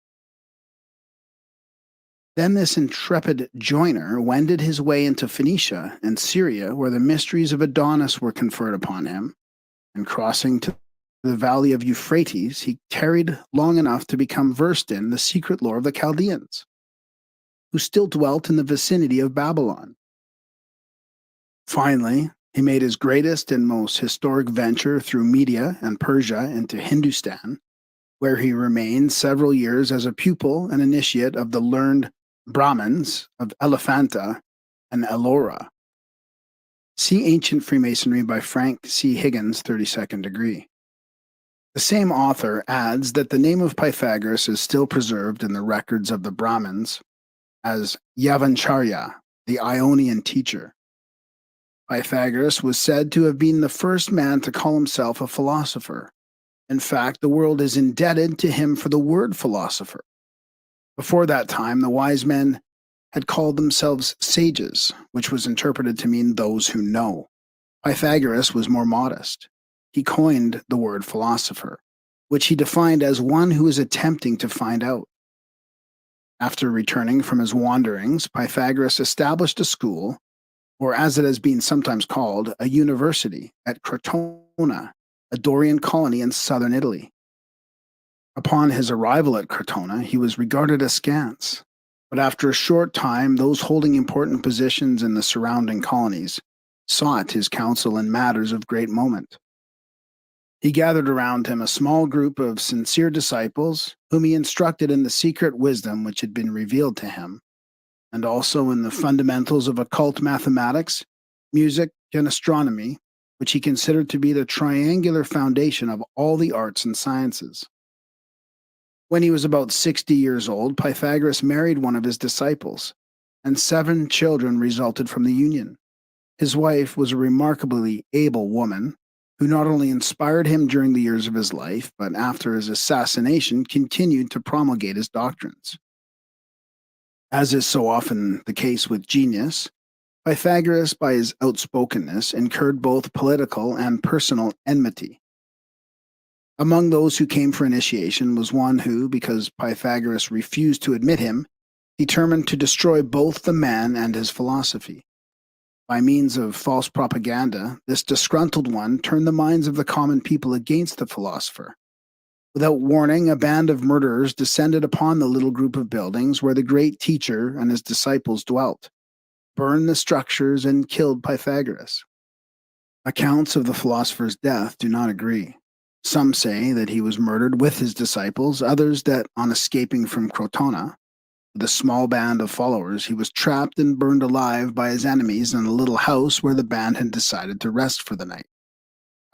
Then this intrepid joiner wended his way into Phoenicia and Syria, where the mysteries of Adonis were conferred upon him, and crossing to the valley of Euphrates, he tarried long enough to become versed in the secret lore of the Chaldeans, who still dwelt in the vicinity of Babylon. Finally, he made his greatest and most historic venture through Media and Persia into Hindustan, where he remained several years as a pupil and initiate of the learned Brahmins of Elephanta and Ellora. See Ancient Freemasonry by Frank C. Higgins, 32nd degree. The same author adds that the name of Pythagoras is still preserved in the records of the Brahmins as Yavancharya, the Ionian teacher. Pythagoras was said to have been the first man to call himself a philosopher. In fact, the world is indebted to him for the word philosopher. Before that time, the wise men had called themselves sages, which was interpreted to mean those who know. Pythagoras was more modest. He coined the word philosopher, which he defined as one who is attempting to find out. After returning from his wanderings, Pythagoras established a school, or as it has been sometimes called, a university, at Crotona, a Dorian colony in southern Italy. Upon his arrival at Crotona, he was regarded askance, but after a short time, those holding important positions in the surrounding colonies sought his counsel in matters of great moment. He gathered around him a small group of sincere disciples, whom he instructed in the secret wisdom which had been revealed to him, and also in the fundamentals of occult mathematics, music, and astronomy, which he considered to be the triangular foundation of all the arts and sciences. When he was about 60 years old, Pythagoras married one of his disciples, and 7 children resulted from the union. His wife was a remarkably able woman, who not only inspired him during the years of his life, but after his assassination continued to promulgate his doctrines. As is so often the case with genius, Pythagoras, by his outspokenness, incurred both political and personal enmity. Among those who came for initiation was one who, because Pythagoras refused to admit him, determined to destroy both the man and his philosophy. By means of false propaganda, this disgruntled one turned the minds of the common people against the philosopher. Without warning, a band of murderers descended upon the little group of buildings where the great teacher and his disciples dwelt, burned the structures, and killed Pythagoras. Accounts of the philosopher's death do not agree. Some say that he was murdered with his disciples, others that, on escaping from Crotona, With a small band of followers, he was trapped and burned alive by his enemies in a little house where the band had decided to rest for the night.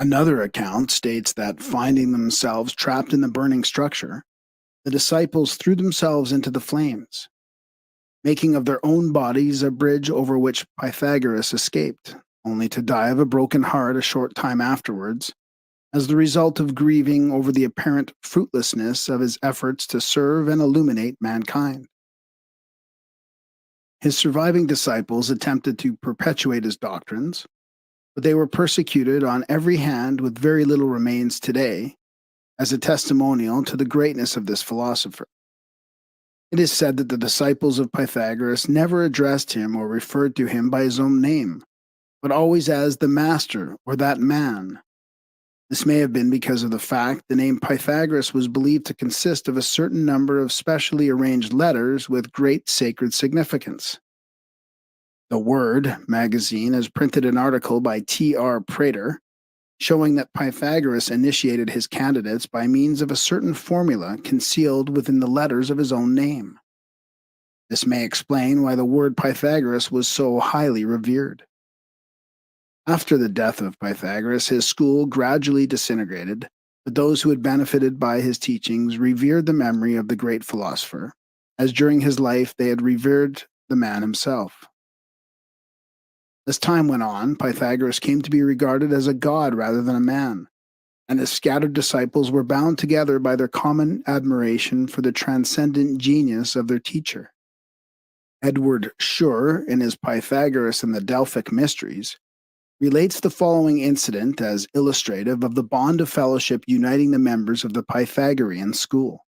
Another account states that, finding themselves trapped in the burning structure, the disciples threw themselves into the flames, making of their own bodies a bridge over which Pythagoras escaped, only to die of a broken heart a short time afterwards, as the result of grieving over the apparent fruitlessness of his efforts to serve and illuminate mankind. His surviving disciples attempted to perpetuate his doctrines, but they were persecuted on every hand with very little remains today as a testimonial to the greatness of this philosopher. It is said that the disciples of Pythagoras never addressed him or referred to him by his own name, but always as the master or that man. This may have been because of the fact the name Pythagoras was believed to consist of a certain number of specially arranged letters with great sacred significance. The Word magazine has printed an article by T.R. Prater showing that Pythagoras initiated his candidates by means of a certain formula concealed within the letters of his own name. This may explain why the word Pythagoras was so highly revered. After the death of Pythagoras, his school gradually disintegrated, but those who had benefited by his teachings revered the memory of the great philosopher, as during his life they had revered the man himself. As time went on, Pythagoras came to be regarded as a god rather than a man, and his scattered disciples were bound together by their common admiration for the transcendent genius of their teacher. Edward Schur, in his Pythagoras and the Delphic Mysteries, relates the following incident as illustrative of the bond of fellowship uniting the members of the Pythagorean school.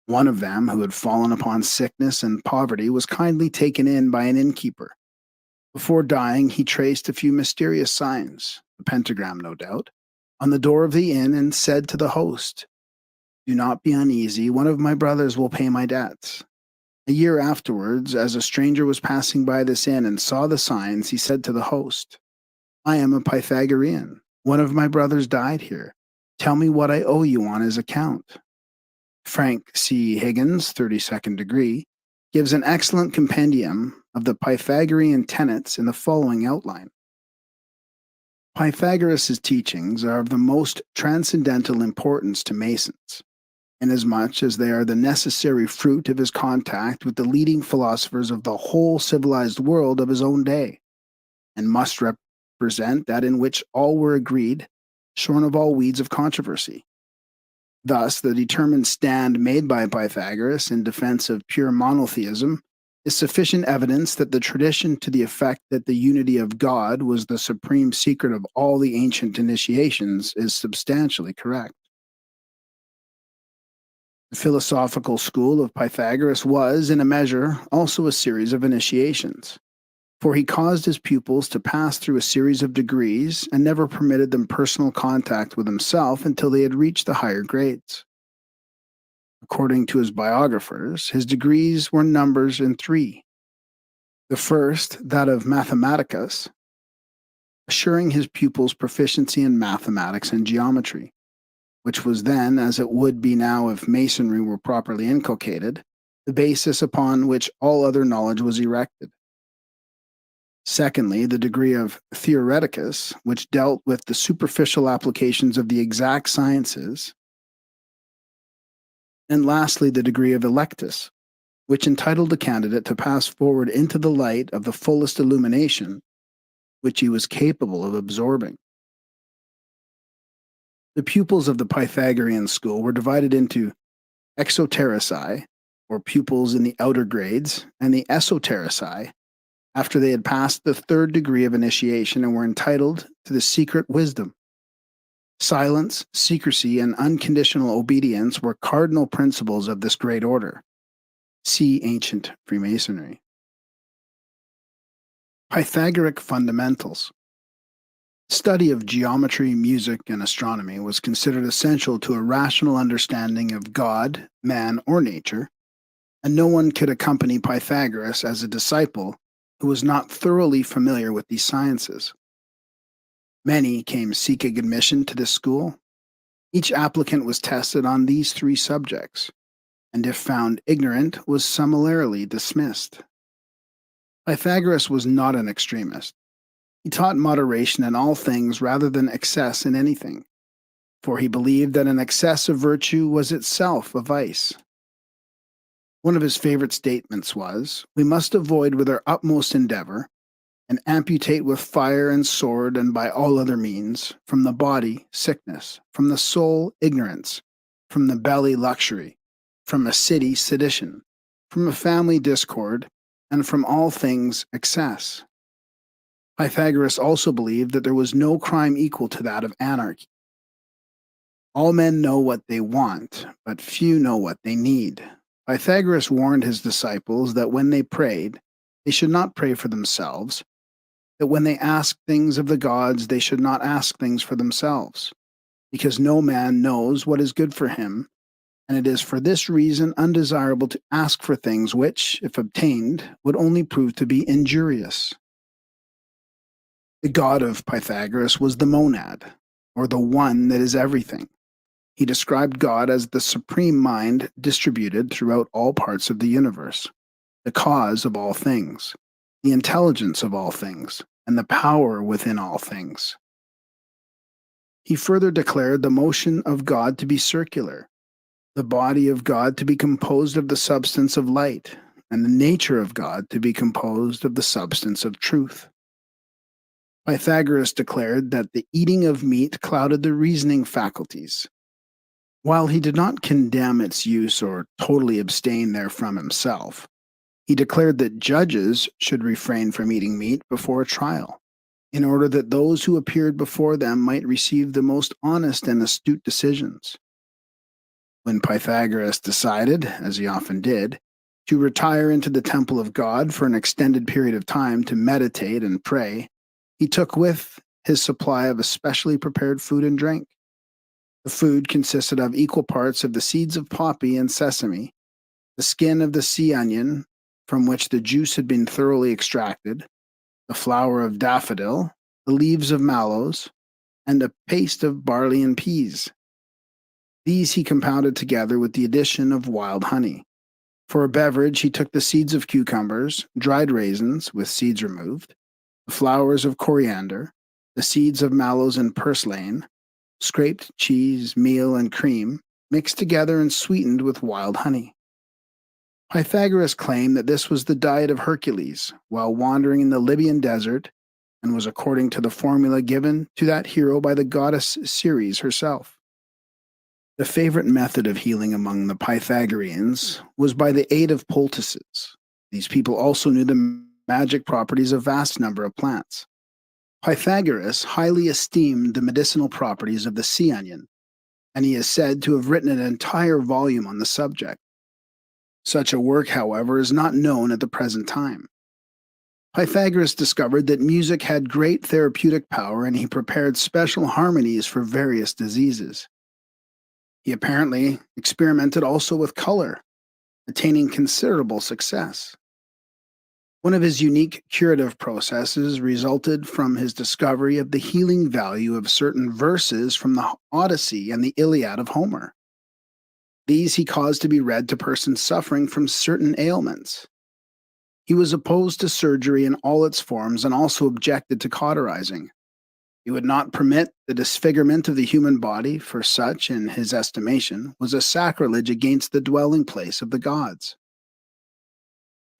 One of them, who had fallen upon sickness and poverty, was kindly taken in by an innkeeper. Before dying, he traced a few mysterious signs, a pentagram no doubt, on the door of the inn and said to the host, "Do not be uneasy, one of my brothers will pay my debts." A year afterwards, as a stranger was passing by this inn and saw the signs, he said to the host, "I am a Pythagorean. One of my brothers died here. Tell me what I owe you on his account." Frank C. Higgins, 32nd degree, gives an excellent compendium of the Pythagorean tenets in the following outline. Pythagoras' teachings are of the most transcendental importance to Masons, inasmuch as they are the necessary fruit of his contact with the leading philosophers of the whole civilized world of his own day, and must represent that in which all were agreed, shorn of all weeds of controversy. Thus, the determined stand made by Pythagoras in defense of pure monotheism is sufficient evidence that the tradition to the effect that the unity of God was the supreme secret of all the ancient initiations is substantially correct. The philosophical school of Pythagoras was, in a measure, also a series of initiations, for he caused his pupils to pass through a series of degrees and never permitted them personal contact with himself until they had reached the higher grades. According to his biographers, his degrees were numbers in three. The first, that of Mathematicus, assuring his pupils proficiency in mathematics and geometry, which was then, as it would be now if Masonry were properly inculcated, the basis upon which all other knowledge was erected. Secondly, the degree of Theoreticus, which dealt with the superficial applications of the exact sciences. And lastly, the degree of Electus, which entitled the candidate to pass forward into the light of the fullest illumination which he was capable of absorbing. The pupils of the Pythagorean school were divided into exoterici, or pupils in the outer grades, and the esoterici, after they had passed the third degree of initiation and were entitled to the secret wisdom. Silence, secrecy, and unconditional obedience were cardinal principles of this great order. See Ancient Freemasonry. Pythagorean fundamentals. Study of geometry, music, and astronomy was considered essential to a rational understanding of God, man, or nature, and no one could accompany Pythagoras as a disciple who was not thoroughly familiar with these sciences. Many came seeking admission to this school. Each applicant was tested on these three subjects: and if found ignorant, was summarily dismissed. Pythagoras was not an extremist. He taught moderation in all things rather than excess in anything, for he believed that an excess of virtue was itself a vice. One of his favorite statements was, "We must avoid with our utmost endeavor, and amputate with fire and sword and by all other means, from the body sickness, from the soul ignorance, from the belly luxury, from a city sedition, from a family discord, and from all things excess." Pythagoras also believed that there was no crime equal to that of anarchy. All men know what they want, but few know what they need. Pythagoras warned his disciples that when they prayed, they should not pray for themselves, that when they asked things of the gods, they should not ask things for themselves, because no man knows what is good for him, and it is for this reason undesirable to ask for things which, if obtained, would only prove to be injurious. The god of Pythagoras was the monad, or the one that is everything. He described God as the supreme mind distributed throughout all parts of the universe, the cause of all things, the intelligence of all things, and the power within all things. He further declared the motion of God to be circular, the body of God to be composed of the substance of light, and the nature of God to be composed of the substance of truth. Pythagoras declared that the eating of meat clouded the reasoning faculties. While he did not condemn its use or totally abstain therefrom himself, he declared that judges should refrain from eating meat before a trial, in order that those who appeared before them might receive the most honest and astute decisions. When Pythagoras decided, as he often did, to retire into the temple of God for an extended period of time to meditate and pray, he took with his supply of especially prepared food and drink. The food consisted of equal parts of the seeds of poppy and sesame, the skin of the sea onion, from which the juice had been thoroughly extracted, the flower of daffodil, the leaves of mallows, and a paste of barley and peas. These he compounded together with the addition of wild honey. For a beverage, he took the seeds of cucumbers, dried raisins, with seeds removed, the flowers of coriander, the seeds of mallows and purslane, scraped cheese, meal, and cream, mixed together and sweetened with wild honey. Pythagoras claimed that this was the diet of Hercules while wandering in the Libyan desert, and was according to the formula given to that hero by the goddess Ceres herself. The favorite method of healing among the Pythagoreans was by the aid of poultices. These people also knew the magic properties of a vast number of plants. Pythagoras highly esteemed the medicinal properties of the sea onion, and he is said to have written an entire volume on the subject. Such a work, however, is not known at the present time. Pythagoras discovered that music had great therapeutic power, and he prepared special harmonies for various diseases. He apparently experimented also with color, attaining considerable success. One of his unique curative processes resulted from his discovery of the healing value of certain verses from the Odyssey and the Iliad of Homer. These he caused to be read to persons suffering from certain ailments. He was opposed to surgery in all its forms and also objected to cauterizing. He would not permit the disfigurement of the human body, for such, in his estimation, was a sacrilege against the dwelling place of the gods.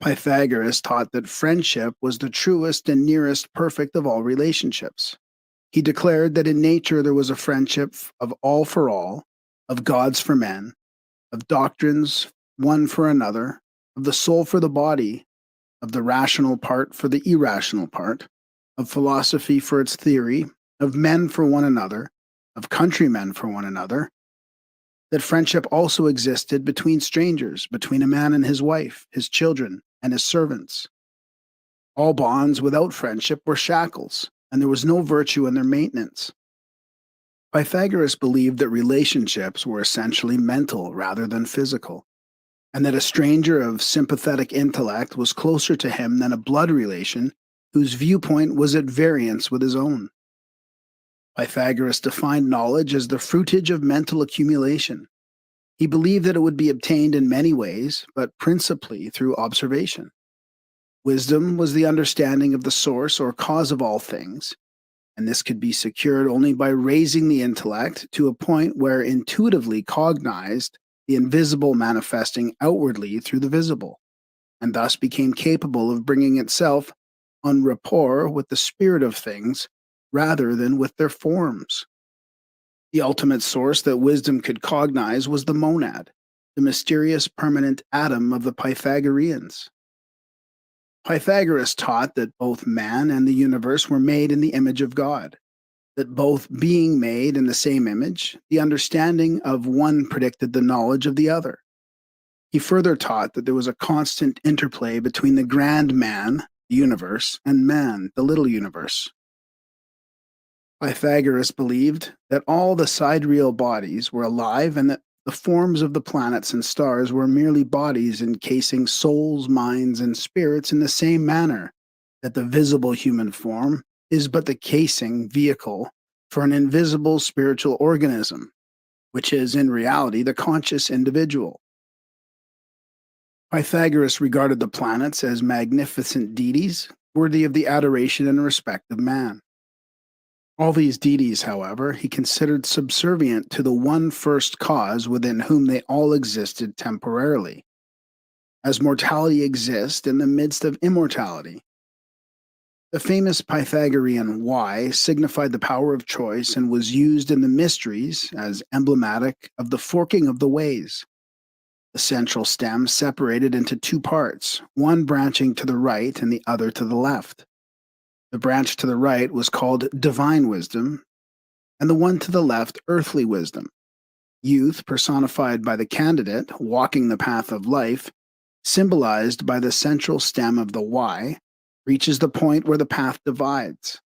Pythagoras taught that friendship was the truest and nearest perfect of all relationships. He declared that in nature there was a friendship of all for all, of gods for men, of doctrines one for another, of the soul for the body, of the rational part for the irrational part, of philosophy for its theory, of men for one another, of countrymen for one another, that friendship also existed between strangers, between a man and his wife, his children, and his servants. All bonds without friendship were shackles, and there was no virtue in their maintenance. Pythagoras believed that relationships were essentially mental rather than physical, and that a stranger of sympathetic intellect was closer to him than a blood relation whose viewpoint was at variance with his own. Pythagoras defined knowledge as the fruitage of mental accumulation. He believed that it would be obtained in many ways, but principally through observation. Wisdom was the understanding of the source or cause of all things, and this could be secured only by raising the intellect to a point where intuitively cognized the invisible manifesting outwardly through the visible, and thus became capable of bringing itself en rapport with the spirit of things rather than with their forms. The ultimate source that wisdom could cognize was the monad, the mysterious permanent atom of the Pythagoreans. Pythagoras taught that both man and the universe were made in the image of God, that both being made in the same image, the understanding of one predicted the knowledge of the other. He further taught that there was a constant interplay between the grand man, the universe, and man, the little universe. Pythagoras believed that all the sidereal bodies were alive and that the forms of the planets and stars were merely bodies encasing souls, minds, and spirits in the same manner that the visible human form is but the casing vehicle for an invisible spiritual organism, which is in reality the conscious individual. Pythagoras regarded the planets as magnificent deities worthy of the adoration and respect of man. All these deities, however, he considered subservient to the one first cause within whom they all existed temporarily, as mortality exists in the midst of immortality. The famous Pythagorean Y signified the power of choice and was used in the mysteries as emblematic of the forking of the ways. The central stem separated into two parts, one branching to the right and the other to the left. The branch to the right was called divine wisdom, and the one to the left earthly wisdom. Youth, personified by the candidate walking the path of life, symbolized by the central stem of the Y, reaches the point where the path divides.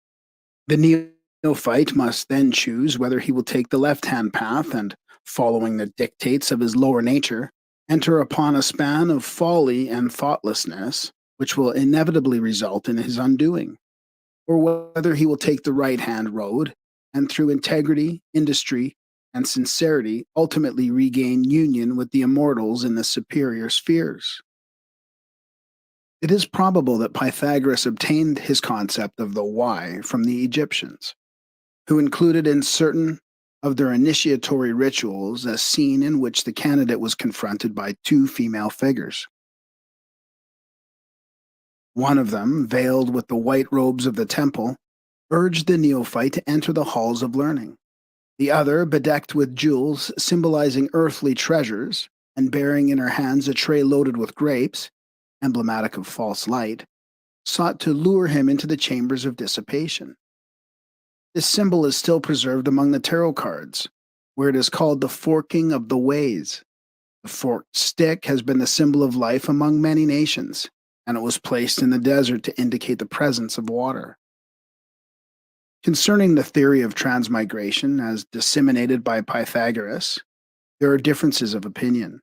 The neophyte must then choose whether he will take the left-hand path and, following the dictates of his lower nature, enter upon a span of folly and thoughtlessness, which will inevitably result in his undoing, or whether he will take the right-hand road and through integrity, industry, and sincerity ultimately regain union with the immortals in the superior spheres. It is probable that Pythagoras obtained his concept of the Y from the Egyptians, who included in certain of their initiatory rituals a scene in which the candidate was confronted by two female figures. One of them, veiled with the white robes of the temple, urged the neophyte to enter the halls of learning. The other, bedecked with jewels symbolizing earthly treasures and bearing in her hands a tray loaded with grapes, emblematic of false light, sought to lure him into the chambers of dissipation. This symbol is still preserved among the tarot cards, where it is called the forking of the ways. The forked stick has been the symbol of life among many nations, and it was placed in the desert to indicate the presence of water. Concerning the theory of transmigration as disseminated by Pythagoras, there are differences of opinion.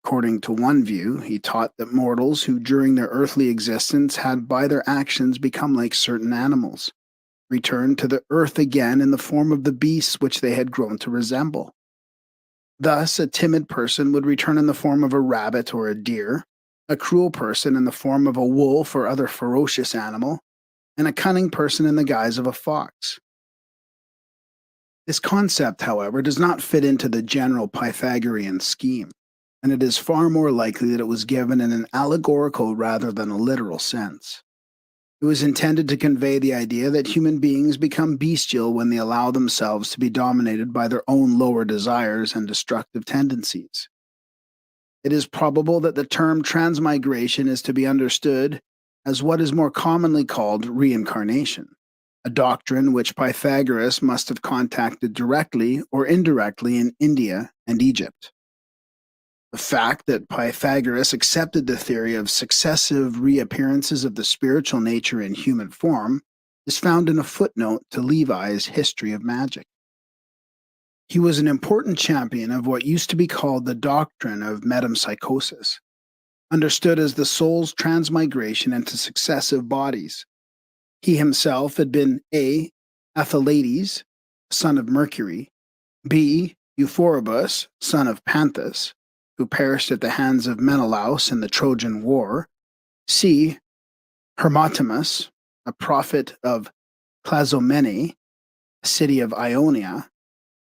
According to one view, he taught that mortals who during their earthly existence had by their actions become like certain animals, returned to the earth again in the form of the beasts which they had grown to resemble. Thus, a timid person would return in the form of a rabbit or a deer, a cruel person in the form of a wolf or other ferocious animal, and a cunning person in the guise of a fox. This concept, however, does not fit into the general Pythagorean scheme, and it is far more likely that it was given in an allegorical rather than a literal sense. It was intended to convey the idea that human beings become bestial when they allow themselves to be dominated by their own lower desires and destructive tendencies. It is probable that the term transmigration is to be understood as what is more commonly called reincarnation, a doctrine which Pythagoras must have contacted directly or indirectly in India and Egypt. The fact that Pythagoras accepted the theory of successive reappearances of the spiritual nature in human form is found in a footnote to Levi's History of Magic. He was an important champion of what used to be called the doctrine of metempsychosis, understood as the soul's transmigration into successive bodies. He himself had been A. Athalides, son of Mercury, B. Euphoribus, son of Panthus, who perished at the hands of Menelaus in the Trojan War. C. Hermotimus, a prophet of Clazomene, a city of Ionia.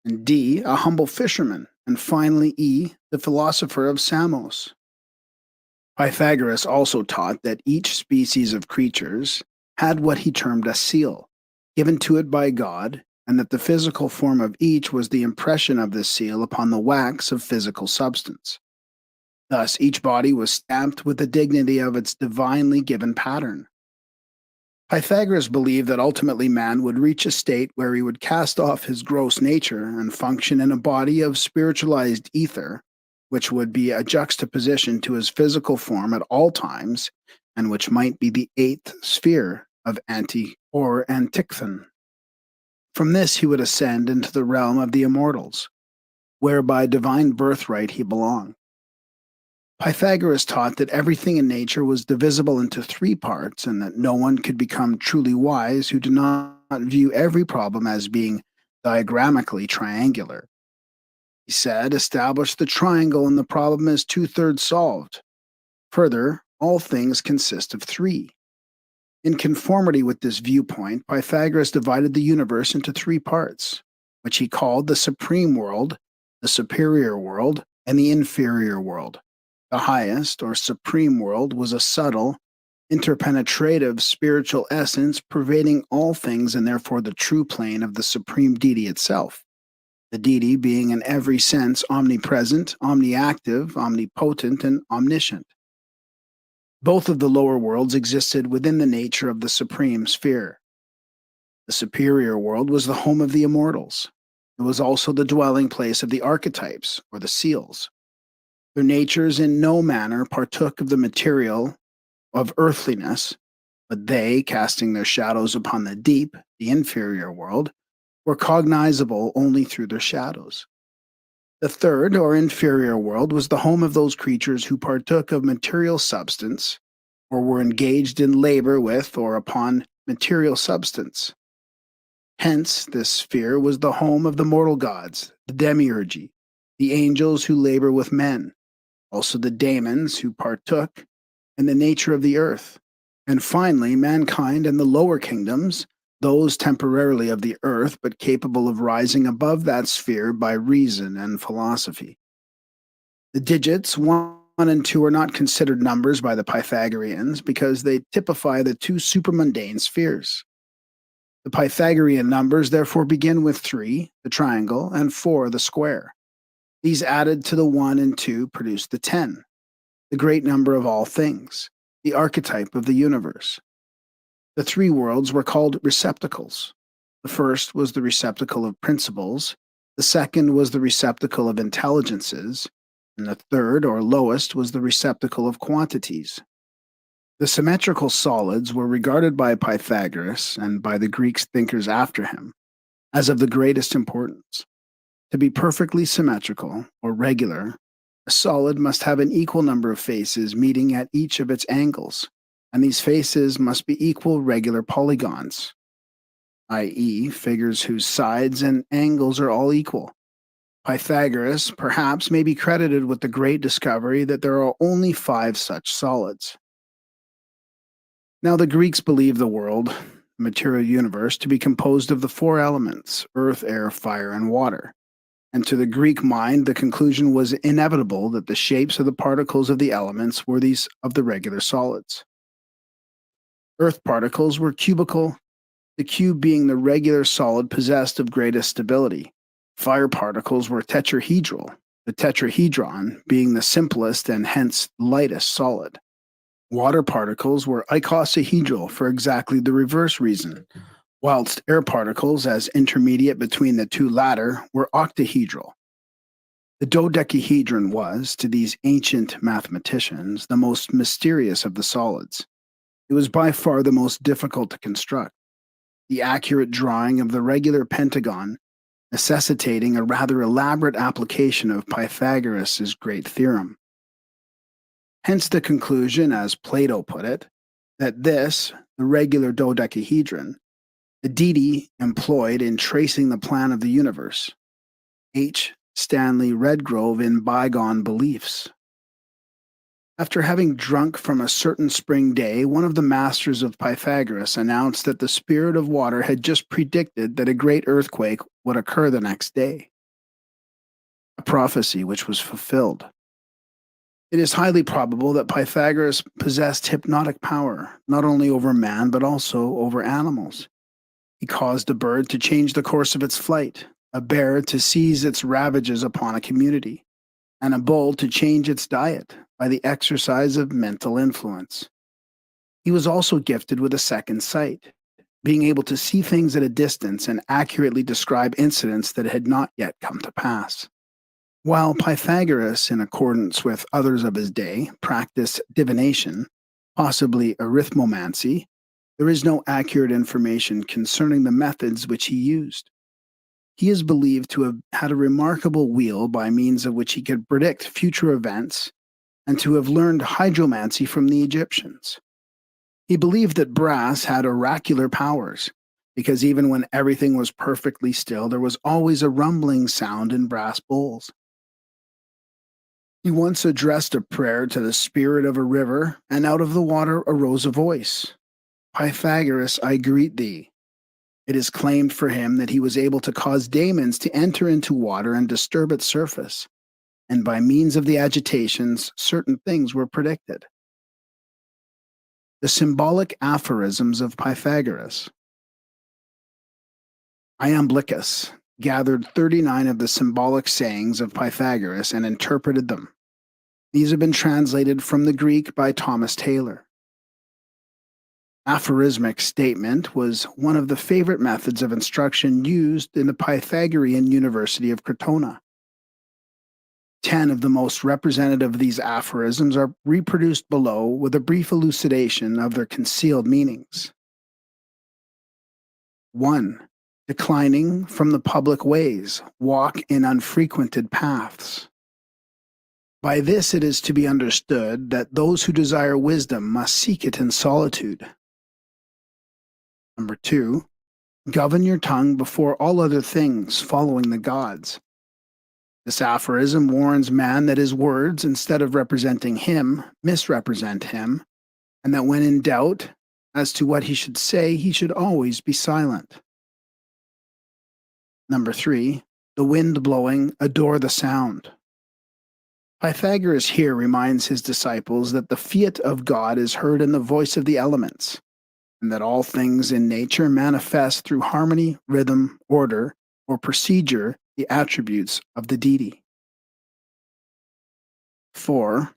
And D. A humble fisherman. And finally E. The philosopher of Samos. Pythagoras also taught that each species of creatures had what he termed a seal, given to it by God, and that the physical form of each was the impression of this seal upon the wax of physical substance. Thus, each body was stamped with the dignity of its divinely given pattern. Pythagoras believed that ultimately man would reach a state where he would cast off his gross nature and function in a body of spiritualized ether, which would be a juxtaposition to his physical form at all times, and which might be the eighth sphere of or Antichthon. From this he would ascend into the realm of the immortals, where by divine birthright he belonged. Pythagoras taught that everything in nature was divisible into three parts, and that no one could become truly wise who did not view every problem as being diagrammically triangular. He said, establish the triangle and the problem is 2/3 solved. Further, all things consist of three. In conformity with this viewpoint, Pythagoras divided the universe into three parts, which he called the supreme world, the superior world, and the inferior world. The highest, or supreme world, was a subtle, interpenetrative spiritual essence pervading all things and therefore the true plane of the supreme deity itself. The deity being in every sense omnipresent, omniactive, omnipotent, and omniscient. Both of the lower worlds existed within the nature of the supreme sphere. The superior world was the home of the immortals. It was also the dwelling place of the archetypes, or the seals. Their natures in no manner partook of the material of earthliness, but they, casting their shadows upon the deep, the inferior world, were cognizable only through their shadows. The third, or inferior world, was the home of those creatures who partook of material substance, or were engaged in labor with or upon material substance. Hence, this sphere was the home of the mortal gods, the demiurgy, the angels who labor with men, also the daemons who partook in the nature of the earth, and finally mankind and the lower kingdoms, those temporarily of the earth but capable of rising above that sphere by reason and philosophy. The digits 1 and 2 are not considered numbers by the Pythagoreans because they typify the two supramundane spheres. The Pythagorean numbers therefore begin with 3, the triangle, and 4, the square. These added to the 1 and 2 produce the 10, the great number of all things, the archetype of the universe. The three worlds were called receptacles. The first was the receptacle of principles, the second was the receptacle of intelligences, and the third, or lowest, was the receptacle of quantities. The symmetrical solids were regarded by Pythagoras and by the Greek thinkers after him as of the greatest importance. To be perfectly symmetrical, or regular, a solid must have an equal number of faces meeting at each of its angles, and these faces must be equal regular polygons, i.e., figures whose sides and angles are all equal. Pythagoras, perhaps, may be credited with the great discovery that there are only 5 such solids. Now, the Greeks believed the world, the material universe, to be composed of the 4 elements, earth, air, fire, and water. And to the Greek mind, the conclusion was inevitable that the shapes of the particles of the elements were these of the regular solids. Earth particles were cubical, the cube being the regular solid possessed of greatest stability. Fire particles were tetrahedral, the tetrahedron being the simplest and hence lightest solid. Water particles were icosahedral for exactly the reverse reason, whilst air particles, as intermediate between the two latter, were octahedral. The dodecahedron was, to these ancient mathematicians, the most mysterious of the solids. It was by far the most difficult to construct, the accurate drawing of the regular pentagon necessitating a rather elaborate application of Pythagoras' great theorem. Hence the conclusion, as Plato put it, that this, the regular dodecahedron, the deity employed in tracing the plan of the universe, H Stanley Redgrove in Bygone Beliefs. After having drunk from a certain spring day, one of the masters of Pythagoras announced that the spirit of water had just predicted that a great earthquake would occur the next day. A prophecy which was fulfilled. It is highly probable that Pythagoras possessed hypnotic power, not only over man but also over animals. He caused a bird to change the course of its flight, a bear to seize its ravages upon a community, and a bull to change its diet by the exercise of mental influence. He was also gifted with a second sight, being able to see things at a distance and accurately describe incidents that had not yet come to pass. While Pythagoras, in accordance with others of his day, practiced divination, possibly arithmomancy, there is no accurate information concerning the methods which he used. He is believed to have had a remarkable wheel by means of which he could predict future events and to have learned hydromancy from the Egyptians. He believed that brass had oracular powers, because even when everything was perfectly still, there was always a rumbling sound in brass bowls. He once addressed a prayer to the spirit of a river, and out of the water arose a voice. Pythagoras, I greet thee. It is claimed for him that he was able to cause daemons to enter into water and disturb its surface, and by means of the agitations, certain things were predicted. The symbolic aphorisms of Pythagoras. Iamblichus gathered 39 of the symbolic sayings of Pythagoras and interpreted them. These have been translated from the Greek by Thomas Taylor. Aphorismic statement was one of the favorite methods of instruction used in the Pythagorean University of Crotona. 10 of the most representative of these aphorisms are reproduced below with a brief elucidation of their concealed meanings. 1. Declining from the public ways, walk in unfrequented paths. By this it is to be understood that those who desire wisdom must seek it in solitude. Number 2. Govern your tongue before all other things, following the gods. This aphorism warns man that his words, instead of representing him, misrepresent him, and that when in doubt as to what he should say, he should always be silent. Number 3. The wind blowing, adore the sound. Pythagoras here reminds his disciples that the fiat of God is heard in the voice of the elements, and that all things in nature manifest through harmony, rhythm, order, or procedure the attributes of the deity. 4.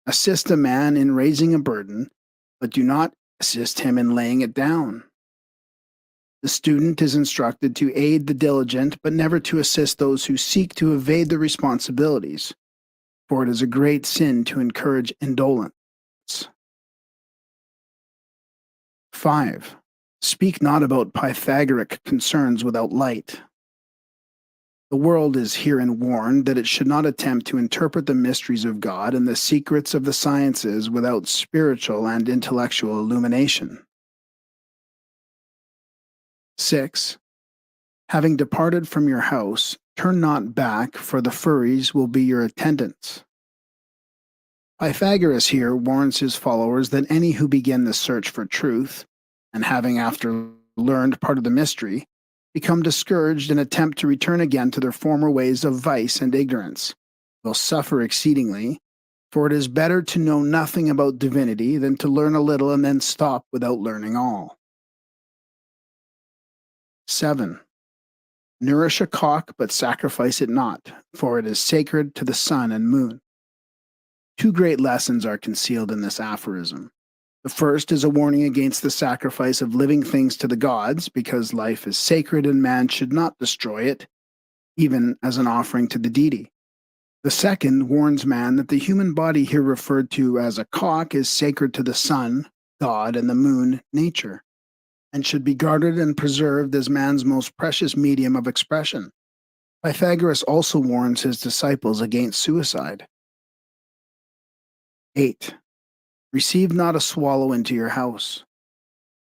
Assist a man in raising a burden, but do not assist him in laying it down. The student is instructed to aid the diligent, but never to assist those who seek to evade their responsibilities, for it is a great sin to encourage indolence. 5. Speak not about Pythagoric concerns without light. The world is herein warned that it should not attempt to interpret the mysteries of God and the secrets of the sciences without spiritual and intellectual illumination. 6. Having departed from your house, turn not back, for the Furies will be your attendants. Pythagoras here warns his followers that any who begin the search for truth, and having after learned part of the mystery, become discouraged and attempt to return again to their former ways of vice and ignorance, will suffer exceedingly, for it is better to know nothing about divinity than to learn a little and then stop without learning all. 7. Nourish a cock, but sacrifice it not, for it is sacred to the sun and moon. 2 great lessons are concealed in this aphorism. The first is a warning against the sacrifice of living things to the gods, because life is sacred and man should not destroy it, even as an offering to the deity. The second warns man that the human body here referred to as a cock is sacred to the sun, God, and the moon, nature, and should be guarded and preserved as man's most precious medium of expression. Pythagoras also warns his disciples against suicide. 8. Receive not a swallow into your house.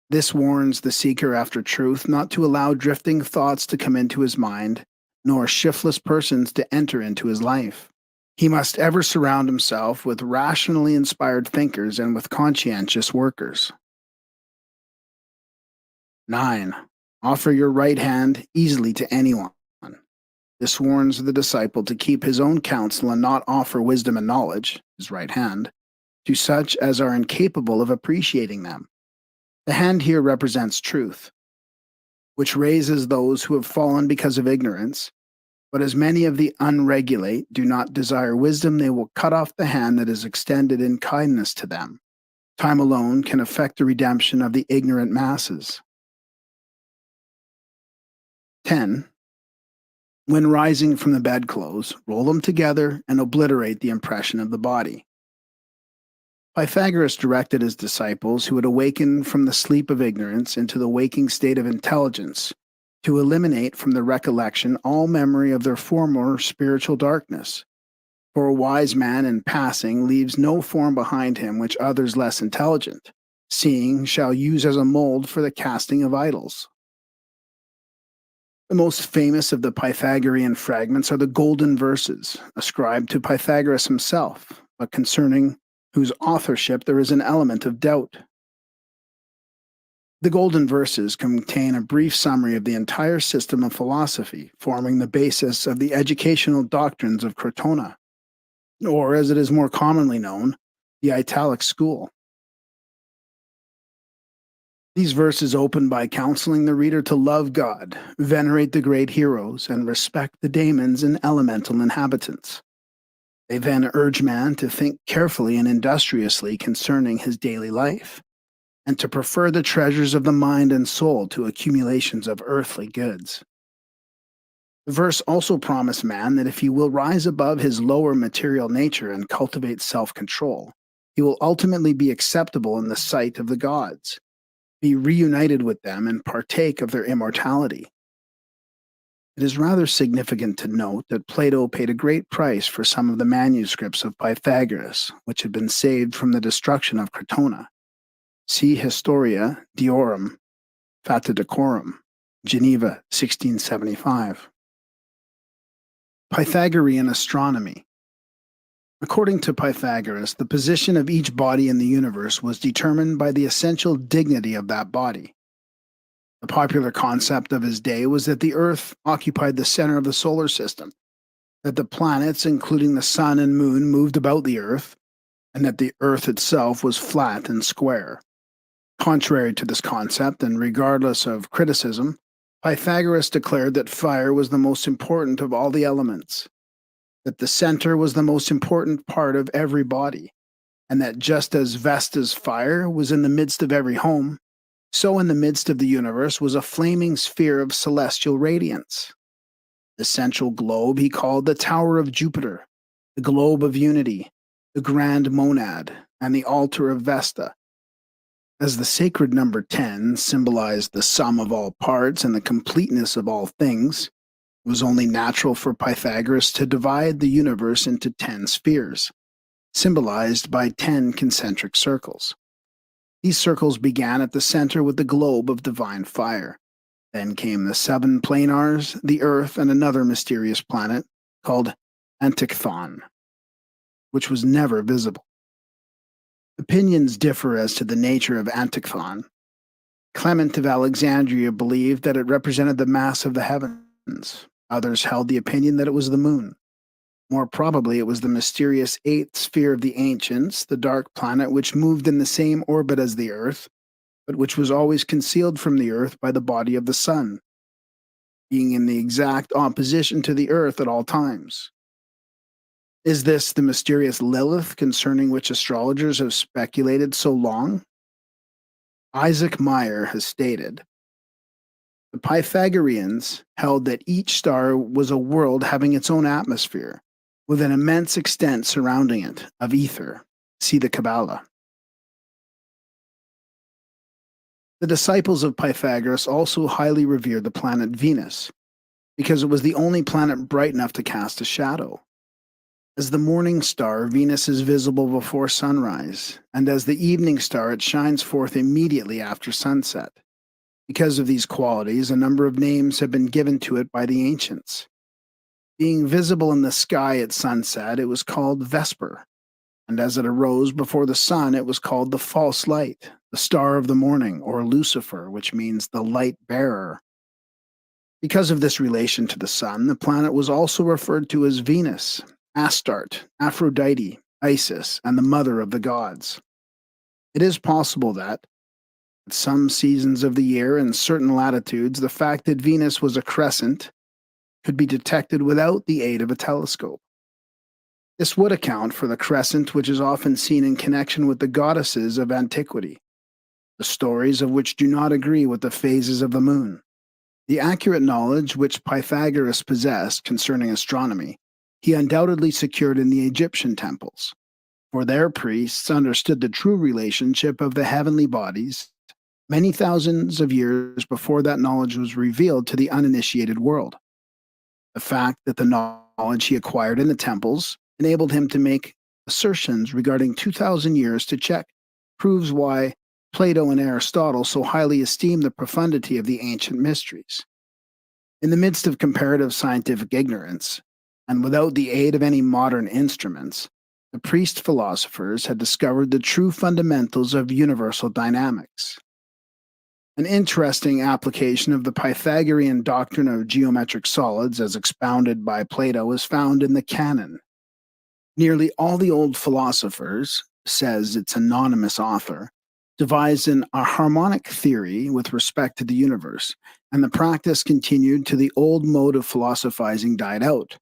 This warns the seeker after truth not to allow drifting thoughts to come into his mind, nor shiftless persons to enter into his life. He must ever surround himself with rationally inspired thinkers and with conscientious workers. 9. Offer your right hand easily to anyone. This warns the disciple to keep his own counsel and not offer wisdom and knowledge, his right hand, to such as are incapable of appreciating them. The hand here represents truth, which raises those who have fallen because of ignorance. But as many of the unregulate do not desire wisdom, they will cut off the hand that is extended in kindness to them. Time alone can effect the redemption of the ignorant masses. 10. When rising from the bedclothes, roll them together and obliterate the impression of the body. Pythagoras directed his disciples who had awakened from the sleep of ignorance into the waking state of intelligence to eliminate from the recollection all memory of their former spiritual darkness. For a wise man in passing leaves no form behind him which others less intelligent, seeing, shall use as a mold for the casting of idols. The most famous of the Pythagorean fragments are the Golden Verses, ascribed to Pythagoras himself, but concerning whose authorship there is an element of doubt. The Golden Verses contain a brief summary of the entire system of philosophy, forming the basis of the educational doctrines of Crotona, or, as it is more commonly known, the Italic school. These verses open by counseling the reader to love God, venerate the great heroes, and respect the daemons and elemental inhabitants. They then urge man to think carefully and industriously concerning his daily life, and to prefer the treasures of the mind and soul to accumulations of earthly goods. The verse also promised man that if he will rise above his lower material nature and cultivate self-control, he will ultimately be acceptable in the sight of the gods, be reunited with them, and partake of their immortality. It is rather significant to note that Plato paid a great price for some of the manuscripts of Pythagoras, which had been saved from the destruction of Crotona. See Historia Diorum Fata Decorum, Geneva, 1675. Pythagorean astronomy. According to Pythagoras, the position of each body in the universe was determined by the essential dignity of that body. The popular concept of his day was that the Earth occupied the center of the solar system, that the planets, including the sun and moon, moved about the Earth, and that the Earth itself was flat and square. Contrary to this concept, and regardless of criticism, Pythagoras declared that fire was the most important of all the elements, that the center was the most important part of every body, and that just as Vesta's fire was in the midst of every home, so in the midst of the universe was a flaming sphere of celestial radiance. The central globe he called the Tower of Jupiter, the globe of unity, the grand monad, and the altar of Vesta. As the sacred number 10 symbolized the sum of all parts and the completeness of all things, it was only natural for Pythagoras to divide the universe into 10 spheres, symbolized by 10 concentric circles. These circles began at the center with the globe of divine fire. Then came the 7 planars, the Earth, and another mysterious planet called Antichthon, which was never visible. Opinions differ as to the nature of Antichthon. Clement of Alexandria believed that it represented the mass of the heavens. Others held the opinion that it was the moon. More probably, it was the mysterious 8th sphere of the ancients, the dark planet which moved in the same orbit as the Earth, but which was always concealed from the Earth by the body of the sun, being in the exact opposition to the Earth at all times. Is this the mysterious Lilith concerning which astrologers have speculated so long? Isaac Meyer has stated, the Pythagoreans held that each star was a world having its own atmosphere, with an immense extent surrounding it, of ether. See the Kabbalah. The disciples of Pythagoras also highly revered the planet Venus, because it was the only planet bright enough to cast a shadow. As the morning star, Venus is visible before sunrise, and as the evening star, it shines forth immediately after sunset. Because of these qualities, a number of names have been given to it by the ancients. Being visible in the sky at sunset, it was called Vesper, and as it arose before the sun, it was called the false light, the star of the morning, or Lucifer, which means the light bearer. Because of this relation to the sun, the planet was also referred to as Venus, Astarte, Aphrodite, Isis, and the mother of the gods. It is possible that, at some seasons of the year and certain latitudes, the fact that Venus was a crescent could be detected without the aid of a telescope. This would account for the crescent which is often seen in connection with the goddesses of antiquity, the stories of which do not agree with the phases of the moon. The accurate knowledge which Pythagoras possessed concerning astronomy, he undoubtedly secured in the Egyptian temples, for their priests understood the true relationship of the heavenly bodies many thousands of years before that knowledge was revealed to the uninitiated world. The fact that the knowledge he acquired in the temples enabled him to make assertions regarding 2,000 years to check proves why Plato and Aristotle so highly esteemed the profundity of the ancient mysteries. In the midst of comparative scientific ignorance, and without the aid of any modern instruments, the priest philosophers had discovered the true fundamentals of universal dynamics. An interesting application of the Pythagorean doctrine of geometric solids as expounded by Plato is found in the Canon. Nearly all the old philosophers, says its anonymous author, devised a harmonic theory with respect to the universe, and the practice continued till the old mode of philosophizing died out,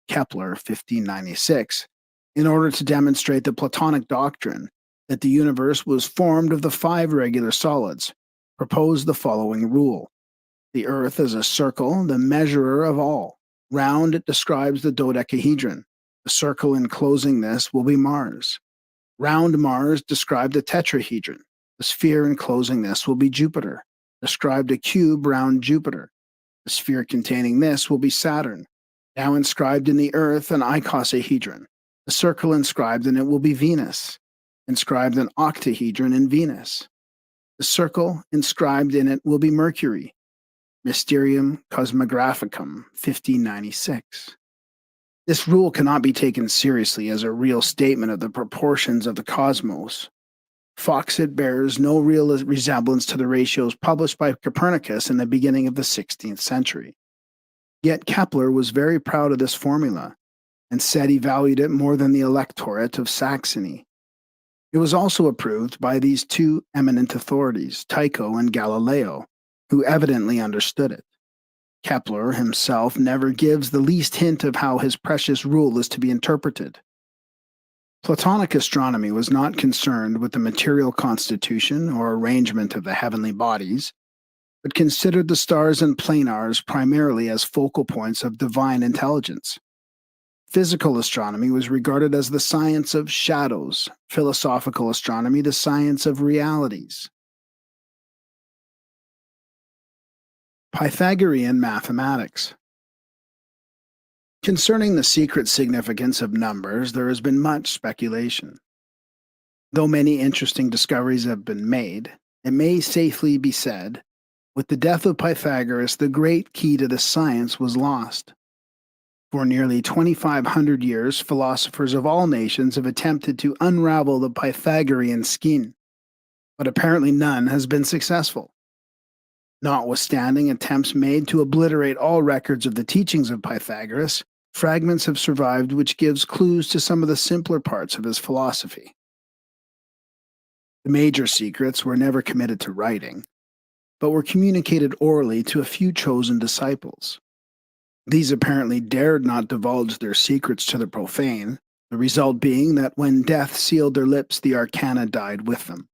Kepler, 1596, in order to demonstrate the Platonic doctrine that the universe was formed of the 5 regular solids, proposed the following rule. The earth is a circle, the measurer of all. Round it describes the dodecahedron. The circle enclosing this will be Mars. Round Mars described the tetrahedron. The sphere enclosing this will be Jupiter. Described a cube round Jupiter. The sphere containing this will be Saturn. Now inscribed in the earth an icosahedron. The circle inscribed in it will be Venus. Inscribed an octahedron in Venus. The circle inscribed in it will be Mercury. Mysterium Cosmographicum, 1596. This rule cannot be taken seriously as a real statement of the proportions of the cosmos. It bears no real resemblance to the ratios published by Copernicus in the beginning of the 16th century. Yet Kepler was very proud of this formula and said he valued it more than the electorate of Saxony. It was also approved by these 2 eminent authorities, Tycho and Galileo, who evidently understood it. Kepler himself never gives the least hint of how his precious rule is to be interpreted. Platonic astronomy was not concerned with the material constitution or arrangement of the heavenly bodies, but considered the stars and planars primarily as focal points of divine intelligence. Physical astronomy was regarded as the science of shadows, philosophical astronomy the science of realities. Pythagorean mathematics. Concerning the secret significance of numbers, there has been much speculation. Though many interesting discoveries have been made, it may safely be said, with the death of Pythagoras, the great key to this science was lost. For nearly 2,500 years, philosophers of all nations have attempted to unravel the Pythagorean scheme, but apparently none has been successful. Notwithstanding attempts made to obliterate all records of the teachings of Pythagoras, fragments have survived which gives clues to some of the simpler parts of his philosophy. The major secrets were never committed to writing, but were communicated orally to a few chosen disciples. These apparently dared not divulge their secrets to the profane, the result being that when death sealed their lips, the arcana died with them.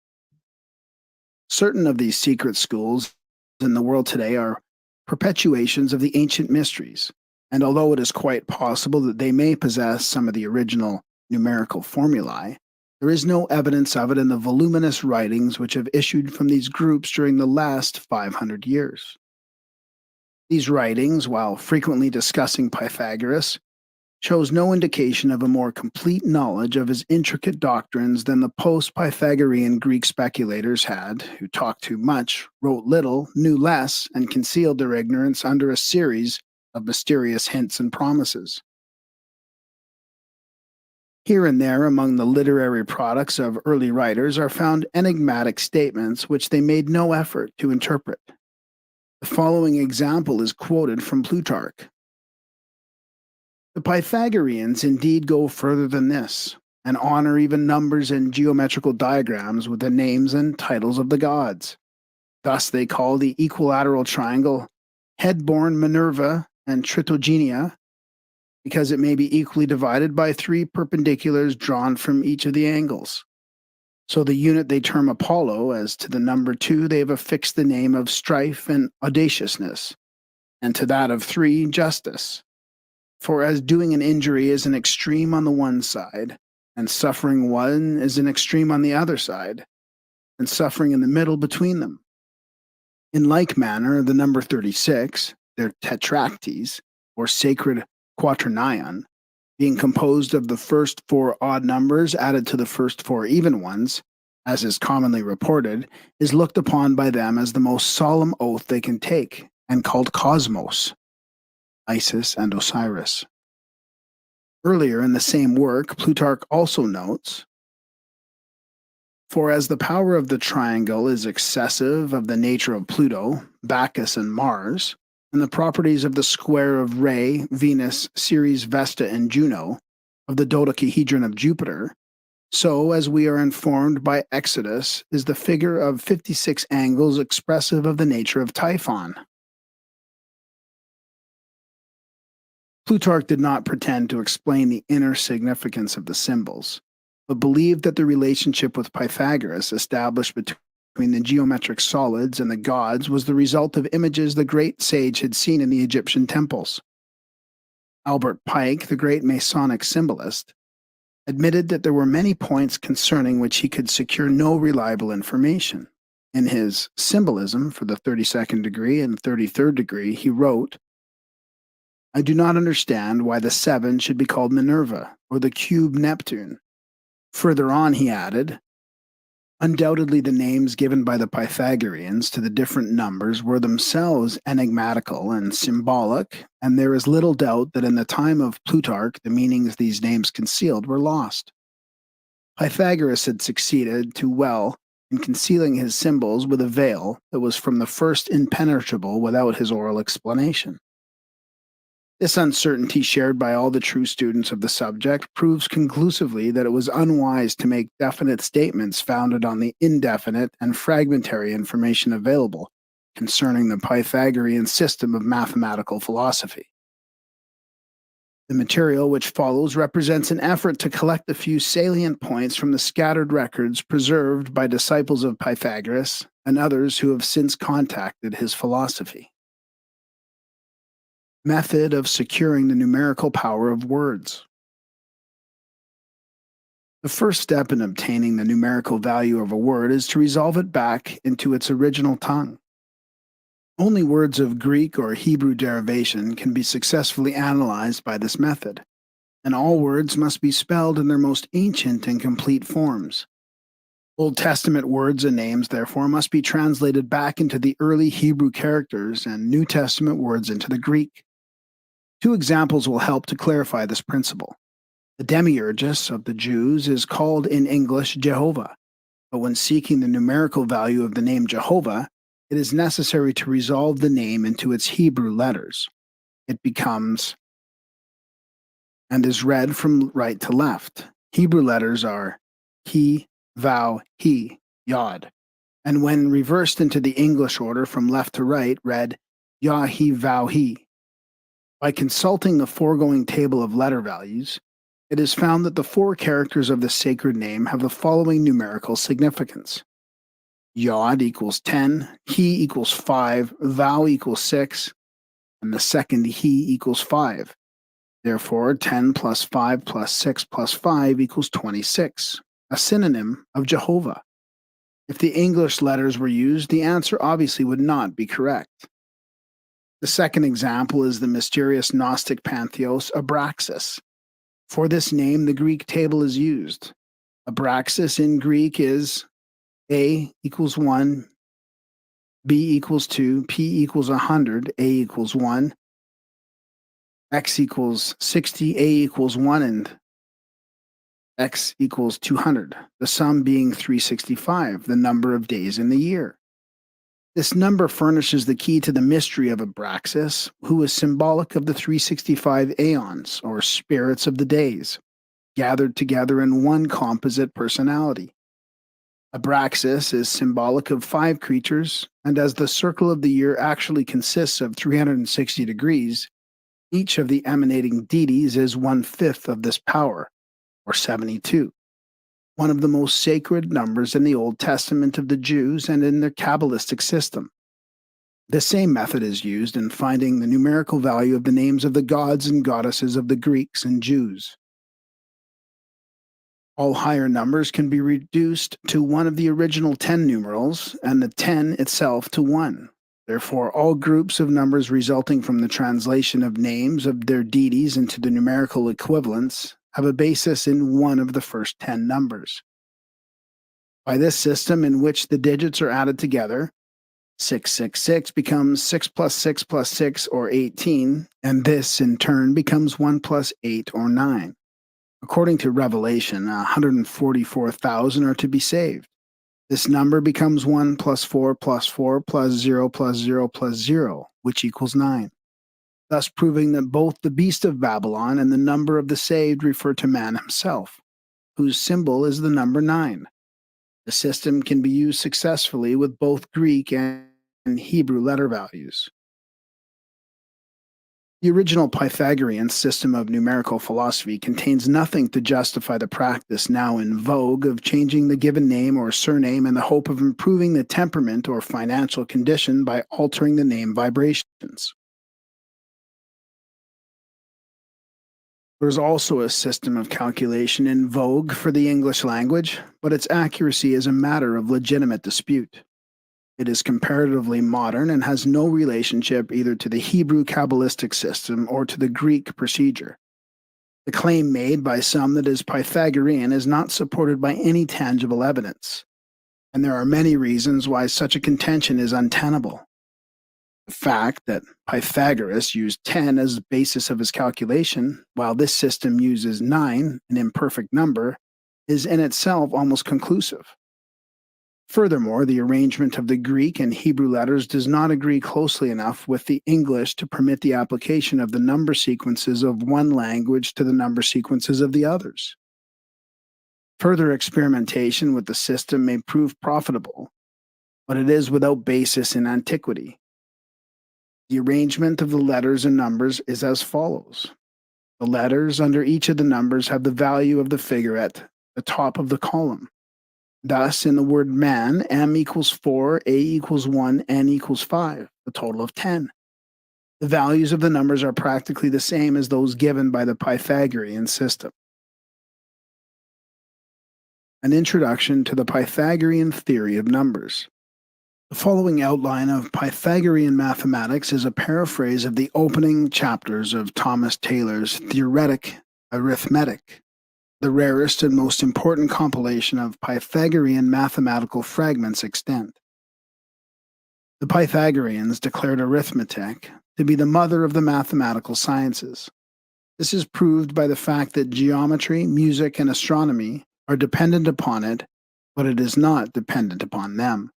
Certain of these secret schools in the world today are perpetuations of the ancient mysteries, and although it is quite possible that they may possess some of the original numerical formulae, there is no evidence of it in the voluminous writings which have issued from these groups during the last 500 years. These writings, while frequently discussing Pythagoras, shows no indication of a more complete knowledge of his intricate doctrines than the post-Pythagorean Greek speculators had, who talked too much, wrote little, knew less, and concealed their ignorance under a series of mysterious hints and promises. Here and there among the literary products of early writers are found enigmatic statements which they made no effort to interpret. The following example is quoted from Plutarch. The Pythagoreans indeed go further than this, and honor even numbers and geometrical diagrams with the names and titles of the gods. Thus they call the equilateral triangle head-born Minerva and Tritogenia, because it may be equally divided by 3 perpendiculars drawn from each of the angles. So the unit they term Apollo, as to the number 2 they have affixed the name of strife and audaciousness, and to that of 3, justice. For as doing an injury is an extreme on the one side, and suffering one is an extreme on the other side, and suffering in the middle between them. In like manner, the number 36, their tetractes, or sacred quaternion, being composed of the first 4 odd numbers added to the first 4 even ones, as is commonly reported, is looked upon by them as the most solemn oath they can take, and called Cosmos, Isis and Osiris. Earlier in the same work, Plutarch also notes, for as the power of the triangle is excessive of the nature of Pluto, Bacchus, and Mars, and the properties of the square of Rhea, Venus, Ceres, Vesta, and Juno, of the dodecahedron of Jupiter, so, as we are informed by Exodus, is the figure of 56 angles expressive of the nature of Typhon. Plutarch did not pretend to explain the inner significance of the symbols, but believed that the relationship with Pythagoras established between the geometric solids and the gods was the result of images the great sage had seen in the Egyptian temples. Albert Pike, the great Masonic symbolist, admitted that there were many points concerning which he could secure no reliable information. In his Symbolism for the 32nd degree and 33rd degree, he wrote, I do not understand why the 7 should be called Minerva, or the cube Neptune. Further on, he added, undoubtedly the names given by the Pythagoreans to the different numbers were themselves enigmatical and symbolic, and there is little doubt that in the time of Plutarch the meanings these names concealed were lost. Pythagoras had succeeded too well in concealing his symbols with a veil that was from the first impenetrable without his oral explanation. This uncertainty, shared by all the true students of the subject, proves conclusively that it was unwise to make definite statements founded on the indefinite and fragmentary information available concerning the Pythagorean system of mathematical philosophy. The material which follows represents an effort to collect a few salient points from the scattered records preserved by disciples of Pythagoras and others who have since contacted his philosophy. Method of securing the numerical power of words. The first step in obtaining the numerical value of a word is to resolve it back into its original tongue. Only words of Greek or Hebrew derivation can be successfully analyzed by this method, and all words must be spelled in their most ancient and complete forms. Old Testament words and names, therefore, must be translated back into the early Hebrew characters and New Testament words into the Greek. 2 examples will help to clarify this principle. The demiurgus of the Jews is called in English Jehovah, but when seeking the numerical value of the name Jehovah, it is necessary to resolve the name into its Hebrew letters. It becomes and is read from right to left. Hebrew letters are he, Vav, he, Yod, and when reversed into the English order from left to right, read Yah, he, Vav, he. By consulting the foregoing table of letter values, it is found that the 4 characters of the sacred name have the following numerical significance. Yod equals 10, he equals 5, Vav equals 6, and the second he equals 5. Therefore, 10 plus 5 plus 6 plus 5 equals 26, a synonym of Jehovah. If the English letters were used, the answer obviously would not be correct. The second example is the mysterious Gnostic pantheos Abraxas. For this name, the Greek table is used. Abraxas in Greek is A equals 1, B equals 2, P equals 100, A equals 1, x equals 60, a equals 1, and x equals 200, the sum being 365, the number of days in the year. This number furnishes the key to the mystery of Abraxas, who is symbolic of the 365 aeons, or spirits of the days, gathered together in one composite personality. Abraxas is symbolic of 5 creatures, and as the circle of the year actually consists of 360 degrees, each of the emanating deities is 1/5 of this power, or 72, one of the most sacred numbers in the Old Testament of the Jews and in their Kabbalistic system. The same method is used in finding the numerical value of the names of the gods and goddesses of the Greeks and Jews. All higher numbers can be reduced to one of the original 10 numerals, and the 10 itself to 1. Therefore, all groups of numbers resulting from the translation of names of their deities into the numerical equivalents have a basis in one of the first 10 numbers. By this system, in which the digits are added together, 666 becomes 6 plus 6 plus 6, or 18, and this in turn becomes 1 plus 8, or 9. According to Revelation, 144,000 are to be saved. This number becomes 1 plus 4 plus 4 plus 0 plus 0 plus 0, which equals 9, thus proving that both the beast of Babylon and the number of the saved refer to man himself, whose symbol is the number 9. The system can be used successfully with both Greek and Hebrew letter values. The original Pythagorean system of numerical philosophy contains nothing to justify the practice now in vogue of changing the given name or surname in the hope of improving the temperament or financial condition by altering the name vibrations. There is also a system of calculation in vogue for the English language, but its accuracy is a matter of legitimate dispute. It is comparatively modern and has no relationship either to the Hebrew Kabbalistic system or to the Greek procedure. The claim made by some that is Pythagorean is not supported by any tangible evidence, and there are many reasons why such a contention is untenable. The fact that Pythagoras used 10 as the basis of his calculation, while this system uses 9, an imperfect number, is in itself almost conclusive. Furthermore, the arrangement of the Greek and Hebrew letters does not agree closely enough with the English to permit the application of the number sequences of one language to the number sequences of the others. Further experimentation with the system may prove profitable, but it is without basis in antiquity. The arrangement of the letters and numbers is as follows. The letters under each of the numbers have the value of the figure at the top of the column. Thus, in the word man, M equals 4, A equals 1, N equals 5, a total of 10. The values of the numbers are practically the same as those given by the Pythagorean system. An introduction to the Pythagorean theory of numbers. The following outline of Pythagorean mathematics is a paraphrase of the opening chapters of Thomas Taylor's Theoretic Arithmetic, the rarest and most important compilation of Pythagorean mathematical fragments extant. The Pythagoreans declared arithmetic to be the mother of the mathematical sciences. This is proved by the fact that geometry, music, and astronomy are dependent upon it, but it is not dependent upon them.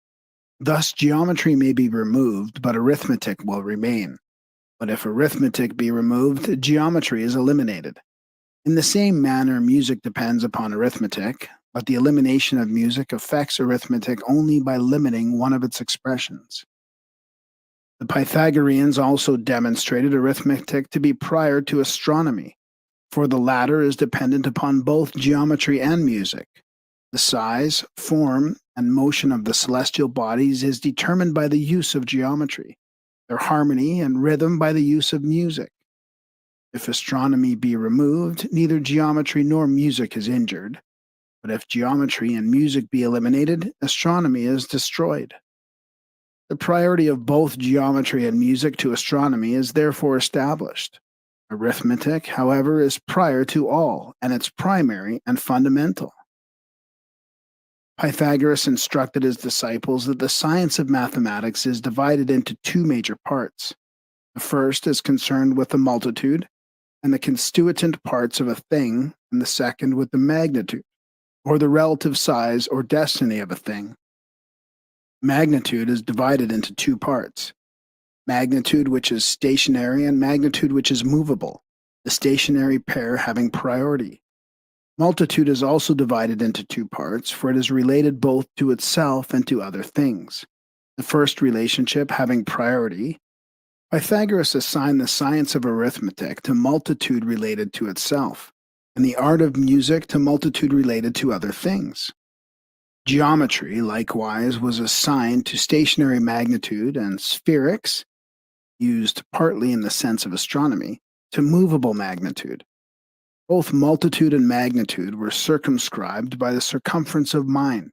Thus, geometry may be removed, but arithmetic will remain. But if arithmetic be removed, geometry is eliminated. In the same manner, music depends upon arithmetic, but the elimination of music affects arithmetic only by limiting one of its expressions. The Pythagoreans also demonstrated arithmetic to be prior to astronomy, for the latter is dependent upon both geometry and music. The size, form, and motion of the celestial bodies is determined by the use of geometry, their harmony and rhythm by the use of music. If astronomy be removed, neither geometry nor music is injured, but if geometry and music be eliminated, astronomy is destroyed. The priority of both geometry and music to astronomy is therefore established. Arithmetic, however, is prior to all, and it's primary and fundamental. Pythagoras instructed his disciples that the science of mathematics is divided into 2 major parts. The first is concerned with the multitude, and the constituent parts of a thing, and the second with the magnitude, or the relative size or destiny of a thing. Magnitude is divided into two parts: magnitude which is stationary and magnitude which is movable, the stationary pair having priority. Multitude is also divided into two parts, for it is related both to itself and to other things. The first relationship having priority, Pythagoras assigned the science of arithmetic to multitude related to itself, and the art of music to multitude related to other things. Geometry, likewise, was assigned to stationary magnitude, and spherics, used partly in the sense of astronomy, to movable magnitude. Both multitude and magnitude were circumscribed by the circumference of mind.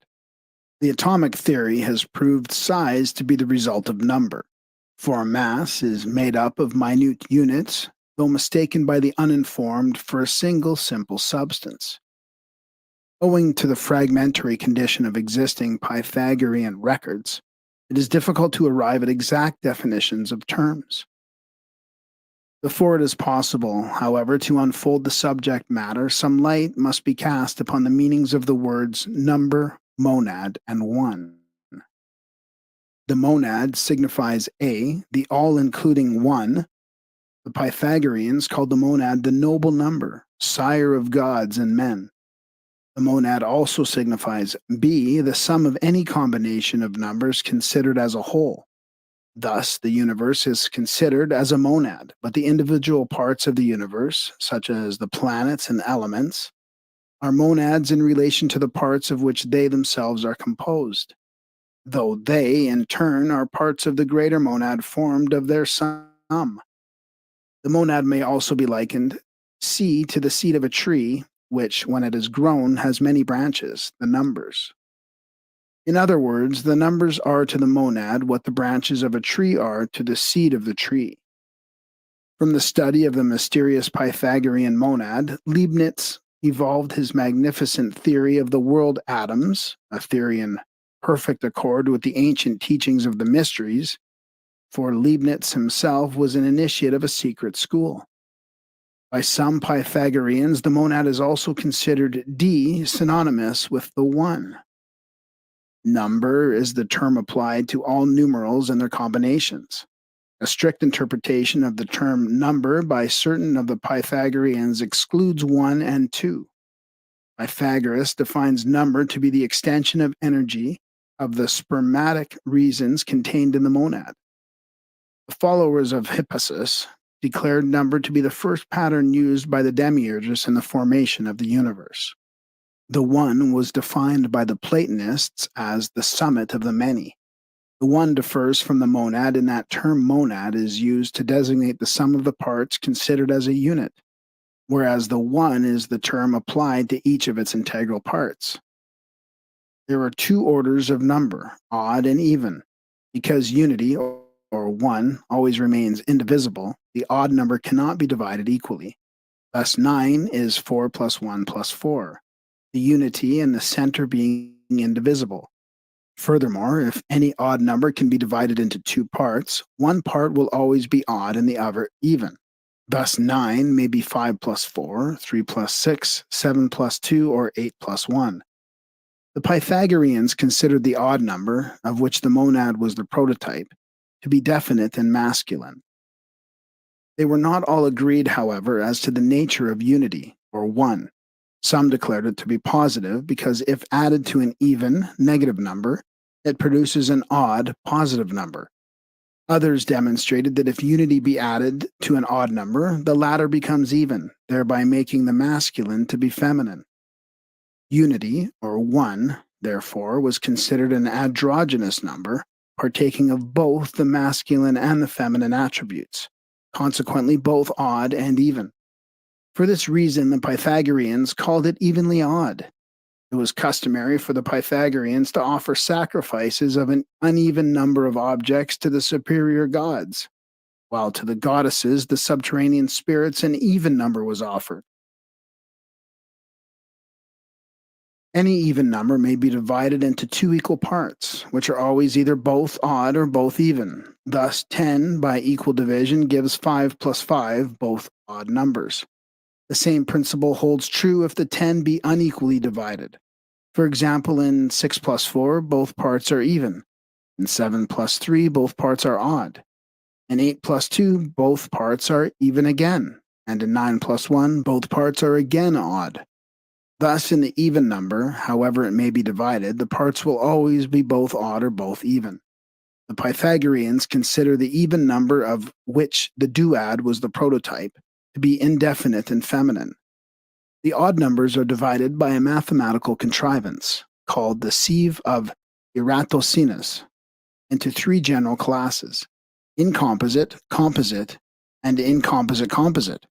The atomic theory has proved size to be the result of number, for mass is made up of minute units, though mistaken by the uninformed for a single simple substance. Owing to the fragmentary condition of existing Pythagorean records, it is difficult to arrive at exact definitions of terms. Before it is possible, however, to unfold the subject matter, some light must be cast upon the meanings of the words number, monad, and one. The monad signifies A, the all-including one. The Pythagoreans called the monad the noble number, sire of gods and men. The monad also signifies B, the sum of any combination of numbers considered as a whole. Thus, the universe is considered as a monad, but the individual parts of the universe, such as the planets and elements, are monads in relation to the parts of which they themselves are composed, though they, in turn, are parts of the greater monad formed of their sum. The monad may also be likened C to the seed of a tree, which, when it is grown, has many branches, the numbers. In other words, the numbers are to the monad what the branches of a tree are to the seed of the tree. From the study of the mysterious Pythagorean monad, Leibniz evolved his magnificent theory of the world atoms, a theory in perfect accord with the ancient teachings of the mysteries, for Leibniz himself was an initiate of a secret school. By some Pythagoreans, the monad is also considered D, synonymous with the one. Number is the term applied to all numerals and their combinations. A strict interpretation of the term number by certain of the Pythagoreans excludes 1 and 2. Pythagoras defines number to be the extension of energy of the spermatic reasons contained in the monad. The followers of Hippasus declared number to be the first pattern used by the demiurges in the formation of the universe. The one was defined by the Platonists as the summit of the many. The one differs from the monad in that term monad is used to designate the sum of the parts considered as a unit, whereas the one is the term applied to each of its integral parts. There are two orders of number, odd and even. Because unity, or one, always remains indivisible, the odd number cannot be divided equally. Thus 9 is 4 plus 1 plus 4. The unity and the center being indivisible. Furthermore, if any odd number can be divided into two parts, one part will always be odd and the other even. Thus 9 may be 5 plus 4, 3 plus 6, 7 plus 2, or 8 plus 1. The Pythagoreans considered the odd number, of which the monad was the prototype, to be definite and masculine. They were not all agreed, however, as to the nature of unity, or one. Some declared it to be positive because if added to an even, negative number, it produces an odd, positive number. Others demonstrated that if unity be added to an odd number, the latter becomes even, thereby making the masculine to be feminine. Unity, or one, therefore, was considered an androgynous number, partaking of both the masculine and the feminine attributes, consequently both odd and even. For this reason, the Pythagoreans called it evenly odd. It was customary for the Pythagoreans to offer sacrifices of an uneven number of objects to the superior gods, while to the goddesses, the subterranean spirits, an even number was offered. Any even number may be divided into two equal parts, which are always either both odd or both even. Thus, 10 by equal division gives 5 plus 5, both odd numbers. The same principle holds true if the 10 be unequally divided. For example, in 6 plus 4, both parts are even. In 7 plus 3, both parts are odd. In 8 plus 2, both parts are even again. And in 9 plus 1, both parts are again odd. Thus, in the even number, however it may be divided, the parts will always be both odd or both even. The Pythagoreans consider the even number, of which the duad was the prototype, to be indefinite and feminine. The odd numbers are divided by a mathematical contrivance, called the sieve of Eratosthenes, into 3 general classes: incomposite, composite, and incomposite composite.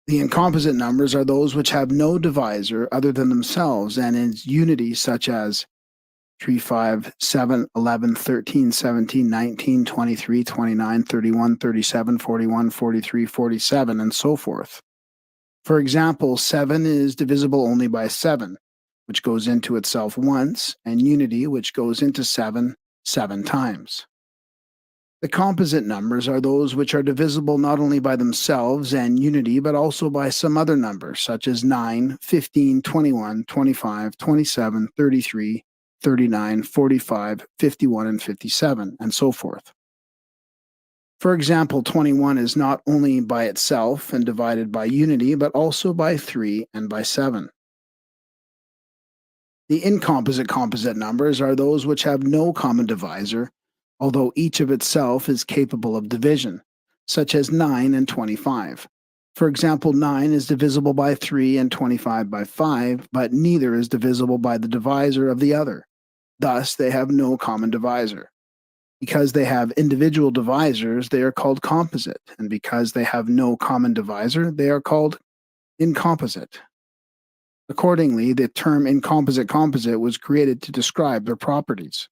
The incomposite numbers are those which have no divisor other than themselves and in unity, such as 3, 5, 7, 11, 13, 17, 19, 23, 29, 31, 37, 41, 43, 47, and so forth. For example, 7 is divisible only by 7, which goes into itself once, and unity, which goes into 7, 7 times. The composite numbers are those which are divisible not only by themselves and unity, but also by some other number, such as 9, 15, 21, 25, 27, 33, 39, 45, 51, and 57, and so forth. For example, 21 is not only by itself and divided by unity, but also by 3 and by 7. The incomposite composite numbers are those which have no common divisor, although each of itself is capable of division, such as 9 and 25. For example, 9 is divisible by 3 and 25 by 5, but neither is divisible by the divisor of the other. Thus, they have no common divisor. Because they have individual divisors, they are called composite, and because they have no common divisor, they are called incomposite. Accordingly, the term incomposite composite was created to describe their properties.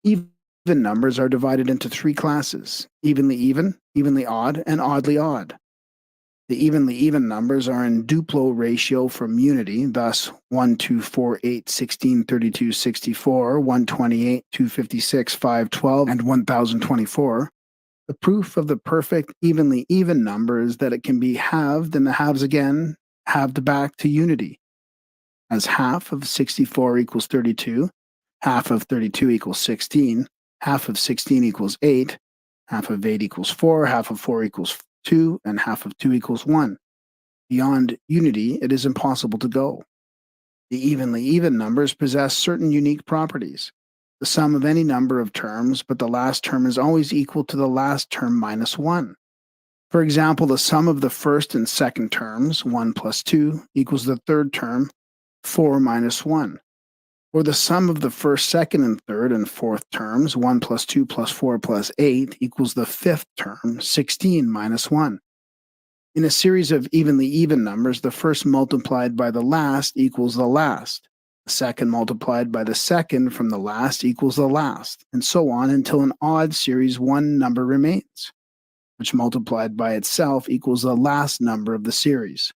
Even numbers are divided into 3 classes: evenly even, evenly odd, and oddly odd. The evenly even numbers are in duplo ratio from unity, thus 1, 2, 4, 8, 16, 32, 64, 128, 256, 512, and 1024. The proof of the perfect evenly even number is that it can be halved and the halves again, halved back to unity, as half of 64 equals 32, half of 32 equals 16, half of 16 equals 8, half of 8 equals 4, half of 4 equals 2, and half of 2 equals 1. Beyond unity, it is impossible to go. The evenly even numbers possess certain unique properties. The sum of any number of terms, but the last term is always equal to the last term minus 1. For example, the sum of the first and second terms, 1 plus 2, equals the third term, 4 minus 1. Or the sum of the first, second, and third and fourth terms, 1 plus 2 plus 4 plus 8, equals the fifth term, 16 minus 1. In a series of evenly even numbers, the first multiplied by the last equals the last. The second multiplied by the second from the last equals the last, and so on until an odd series one number remains, which multiplied by itself equals the last number of the series.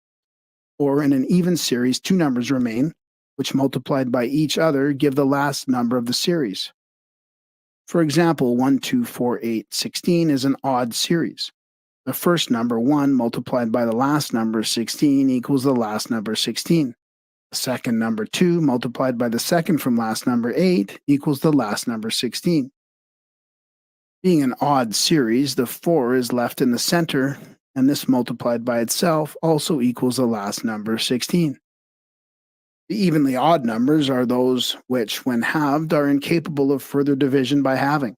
Or in an even series, 2 numbers remain, which multiplied by each other give the last number of the series. For example, 1, 2, 4, 8, 16 is an odd series. The first number, 1, multiplied by the last number, 16, equals the last number, 16. The second number, 2, multiplied by the second from last number, 8, equals the last number, 16. Being an odd series, the 4 is left in the center, and this multiplied by itself also equals the last number, 16. The evenly odd numbers are those which, when halved, are incapable of further division by halving.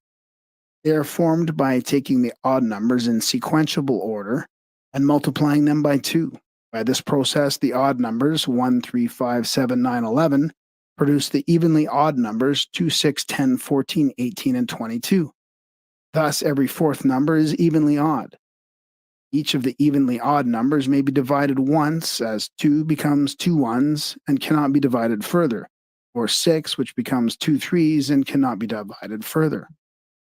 They are formed by taking the odd numbers in sequential order and multiplying them by 2. By this process, the odd numbers 1, 3, 5, 7, 9, 11 produce the evenly odd numbers 2, 6, 10, 14, 18, and 22. Thus, every fourth number is evenly odd. Each of the evenly odd numbers may be divided once, as 2 becomes 2 ones and cannot be divided further, or 6, which becomes 2 threes and cannot be divided further.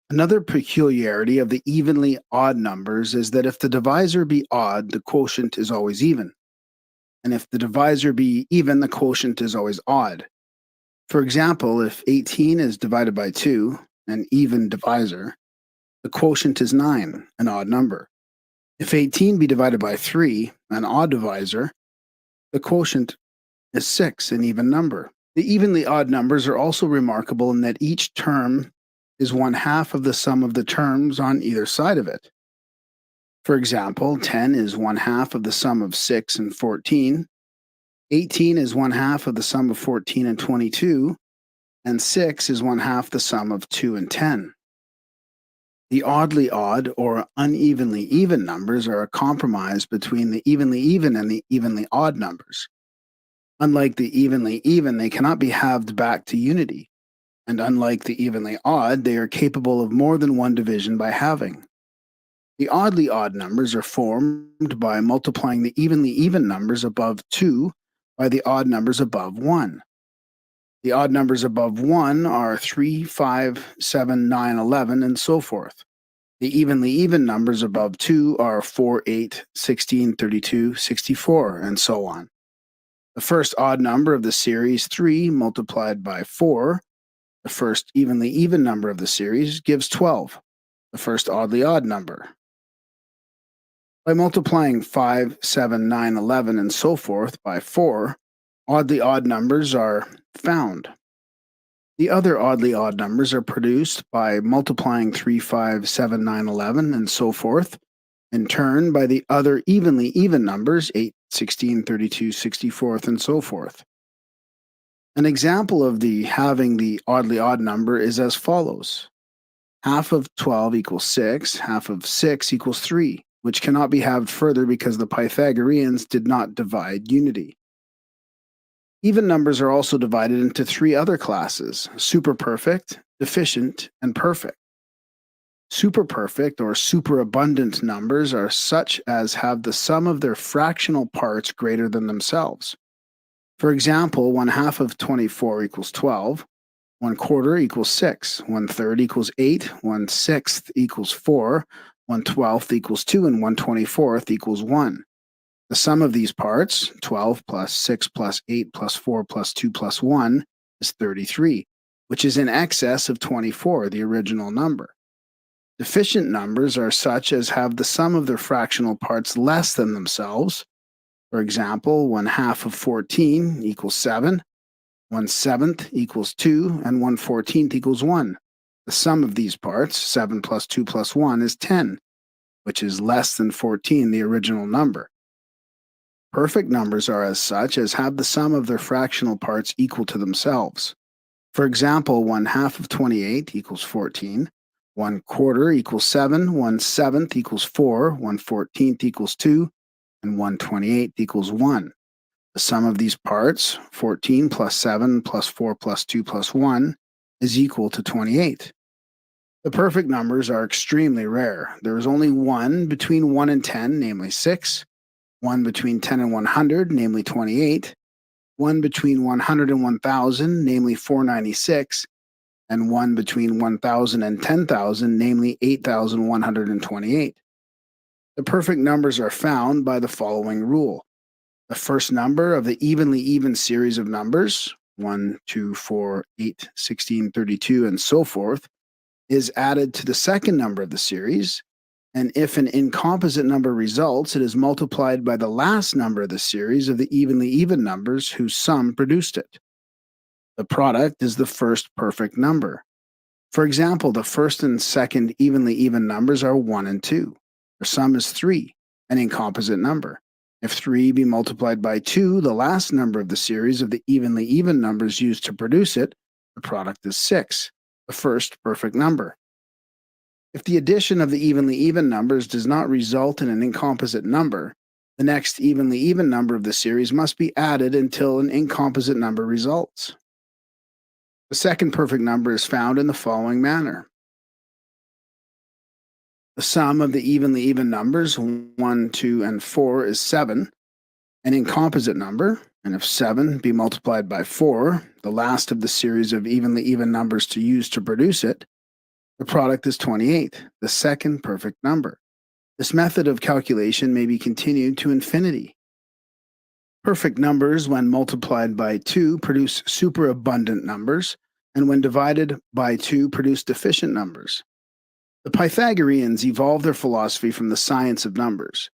Another peculiarity of the evenly odd numbers is that if the divisor be odd, the quotient is always even. And if the divisor be even, the quotient is always odd. For example, if 18 is divided by 2, an even divisor, the quotient is 9, an odd number. If 18 be divided by 3, an odd divisor, the quotient is 6, an even number. The evenly odd numbers are also remarkable in that each term is 1/2 of the sum of the terms on either side of it. For example, 10 is 1/2 of the sum of 6 and 14, 18 is 1/2 of the sum of 14 and 22, and 6 is 1/2 the sum of 2 and 10. The oddly odd or unevenly even numbers are a compromise between the evenly even and the evenly odd numbers. Unlike the evenly even, they cannot be halved back to unity, and unlike the evenly odd, they are capable of more than one division by halving. The oddly odd numbers are formed by multiplying the evenly even numbers above 2 by the odd numbers above 1. The odd numbers above 1 are 3, 5, 7, 9, 11, and so forth. The evenly even numbers above 2 are 4, 8, 16, 32, 64, and so on. The first odd number of the series, 3, multiplied by 4, the first evenly even number of the series, gives 12, the first oddly odd number. By multiplying 5, 7, 9, 11, and so forth by 4, oddly odd numbers are found. The other oddly odd numbers are produced by multiplying 3, 5, 7, 9, 11, and so forth, in turn by the other evenly even numbers, 8, 16, 32, 64, and so forth. An example of the having the oddly odd number is as follows. Half of 12 equals 6, half of 6 equals 3, which cannot be halved further because the Pythagoreans did not divide unity. Even numbers are also divided into 3 other classes: superperfect, deficient, and perfect. Superperfect or superabundant numbers are such as have the sum of their fractional parts greater than themselves. For example, 1/2 of 24 equals 12, 1/4 equals 6, 1/3 equals 8, 1/6 equals 4, 1/12 equals 2, and 1/24 equals 1. The sum of these parts, 12 plus 6 plus 8 plus 4 plus 2 plus 1, is 33, which is in excess of 24, the original number. Deficient numbers are such as have the sum of their fractional parts less than themselves. For example, 1/2 of 14 equals 7, 1/7 equals 2, and 1/14 equals 1. The sum of these parts, 7 plus 2 plus 1, is 10, which is less than 14, the original number. Perfect numbers are as such as have the sum of their fractional parts equal to themselves. For example, 1/2 of 28 equals 14, 1/4 equals 7, 1/7 equals 4, 1/14 equals 2, and 1/28 equals 1. The sum of these parts, 14 plus 7 plus 4 plus 2 plus 1, is equal to 28. The perfect numbers are extremely rare. There is only one between 1 and 10, namely 6, one between 10 and 100, namely 28, one between 100 and 1,000, namely 496, and one between 1,000 and 10,000, namely 8,128. The perfect numbers are found by the following rule. The first number of the evenly even series of numbers, 1, 2, 4, 8, 16, 32, and so forth, is added to the second number of the series, and if an incomposite number results, it is multiplied by the last number of the series of the evenly even numbers whose sum produced it. The product is the first perfect number. For example, the first and second evenly even numbers are 1 and 2. Their sum is 3, an incomposite number. If 3 be multiplied by 2, the last number of the series of the evenly even numbers used to produce it, the product is 6, the first perfect number. If the addition of the evenly even numbers does not result in an incomposite number, the next evenly even number of the series must be added until an incomposite number results. The second perfect number is found in the following manner. The sum of the evenly even numbers, 1, 2, and 4, is 7, an incomposite number, and if 7 be multiplied by 4, the last of the series of evenly even numbers to use to produce it, the product is 28, the second perfect number. This method of calculation may be continued to infinity. Perfect numbers, when multiplied by 2, produce superabundant numbers, and when divided by 2, produce deficient numbers. The Pythagoreans evolved their philosophy from the science of numbers.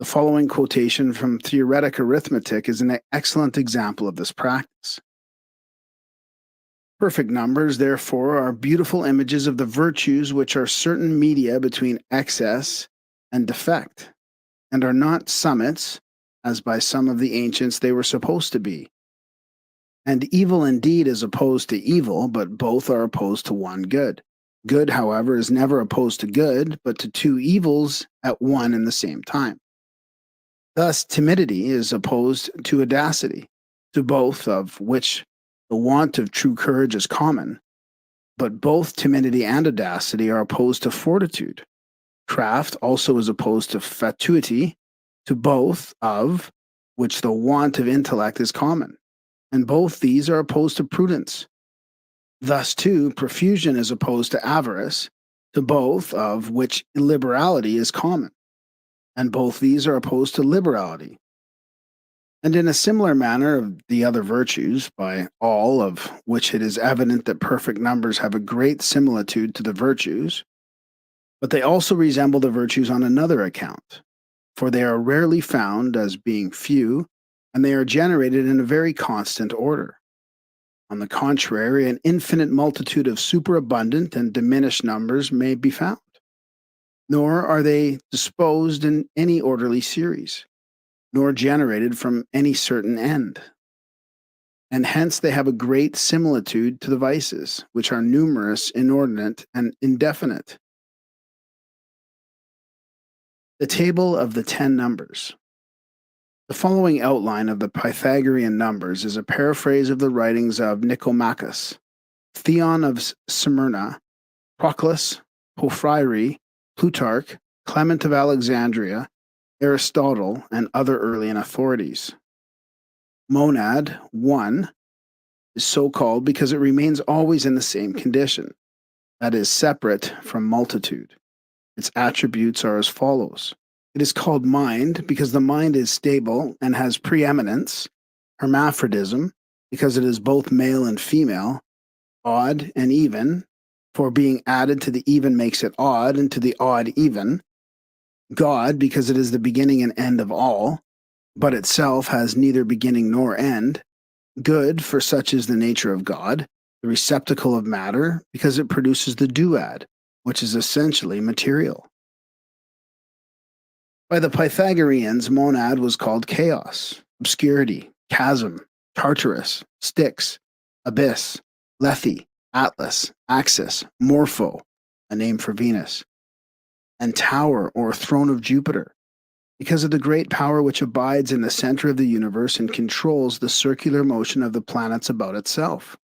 The following quotation from Theoretic Arithmetic is an excellent example of this practice. Perfect numbers, therefore, are beautiful images of the virtues which are certain media between excess and defect, and are not summits, as by some of the ancients they were supposed to be. And evil indeed is opposed to evil, but both are opposed to one good. Good, however, is never opposed to good, but to two evils at one and the same time. Thus, timidity is opposed to audacity, to both of which the want of true courage is common, but both timidity and audacity are opposed to fortitude. Craft also is opposed to fatuity, to both of which the want of intellect is common, and both these are opposed to prudence. Thus, too, profusion is opposed to avarice, to both of which illiberality is common, and both these are opposed to liberality. And in a similar manner of the other virtues, by all of which it is evident that perfect numbers have a great similitude to the virtues, but they also resemble the virtues on another account, for they are rarely found as being few, and they are generated in a very constant order. On the contrary, an infinite multitude of superabundant and diminished numbers may be found, nor are they disposed in any orderly series, nor generated from any certain end. And hence they have a great similitude to the vices, which are numerous, inordinate, and indefinite. The table of the 10 numbers. The following outline of the Pythagorean numbers is a paraphrase of the writings of Nicomachus, Theon of Smyrna, Proclus, Porphyry, Plutarch, Clement of Alexandria, Aristotle, and other early authorities. Monad, 1, is so called because it remains always in the same condition, that is, separate from multitude. Its attributes are as follows. It is called mind because the mind is stable and has preeminence, hermaphrodism because it is both male and female, odd and even, for being added to the even makes it odd, and to the odd even, God because it is the beginning and end of all, but itself has neither beginning nor end, good for such is the nature of God, the receptacle of matter because it produces the duad, which is essentially material. By the Pythagoreans, monad was called chaos, obscurity, chasm, Tartarus, Styx, abyss, Lethe, Atlas, axis, morpho, a name for Venus, and tower or throne of Jupiter, because of the great power which abides in the center of the universe and controls the circular motion of the planets about itself.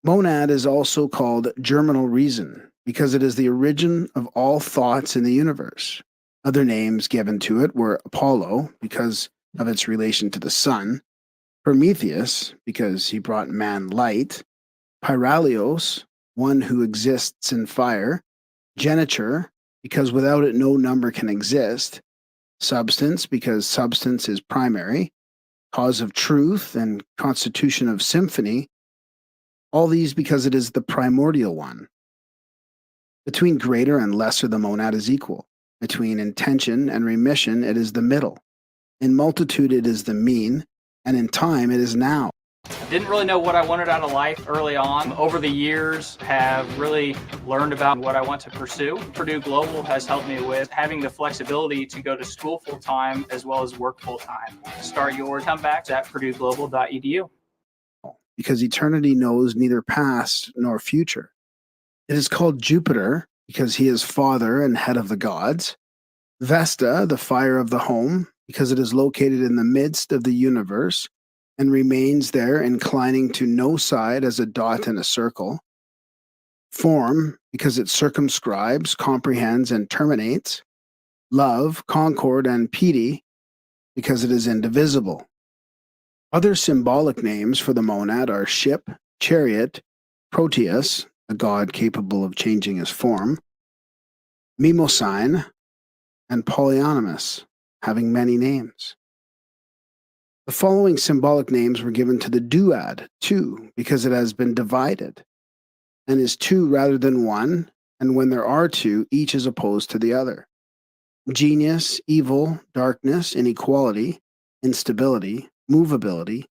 Monad is also called germinal reason, because it is the origin of all thoughts in the universe. Other names given to it were Apollo, because of its relation to the sun, Prometheus, because he brought man light, Pyralios, one who exists in fire, Geniture, because without it no number can exist, Substance, because substance is primary, Cause of truth, and Constitution of symphony, all these because it is the primordial one. Between greater and lesser the monad is equal. Between intention and remission it is the middle. In multitude it is the mean, and in time it is now. Didn't really know what I wanted out of life early on. Over the years, have really learned about what I want to pursue. Purdue Global has helped me with having the flexibility to go to school full-time as well as work full-time. Start your comebacks at purdueglobal.edu. Because eternity knows neither past nor future. It is called Jupiter because he is father and head of the gods. Vesta, the fire of the home, because it is located in the midst of the universe and remains there, inclining to no side as a dot in a circle. Form, because it circumscribes, comprehends, and terminates. Love, concord, and piety, because it is indivisible. Other symbolic names for the monad are ship, chariot, Proteus, a god capable of changing his form, Mnemosyne, and Polyonymous, having many names. The following symbolic names were given to the duad, two, because it has been divided, and is two rather than one, and when there are two, each is opposed to the other. Genius, evil, darkness, inequality, instability, movability,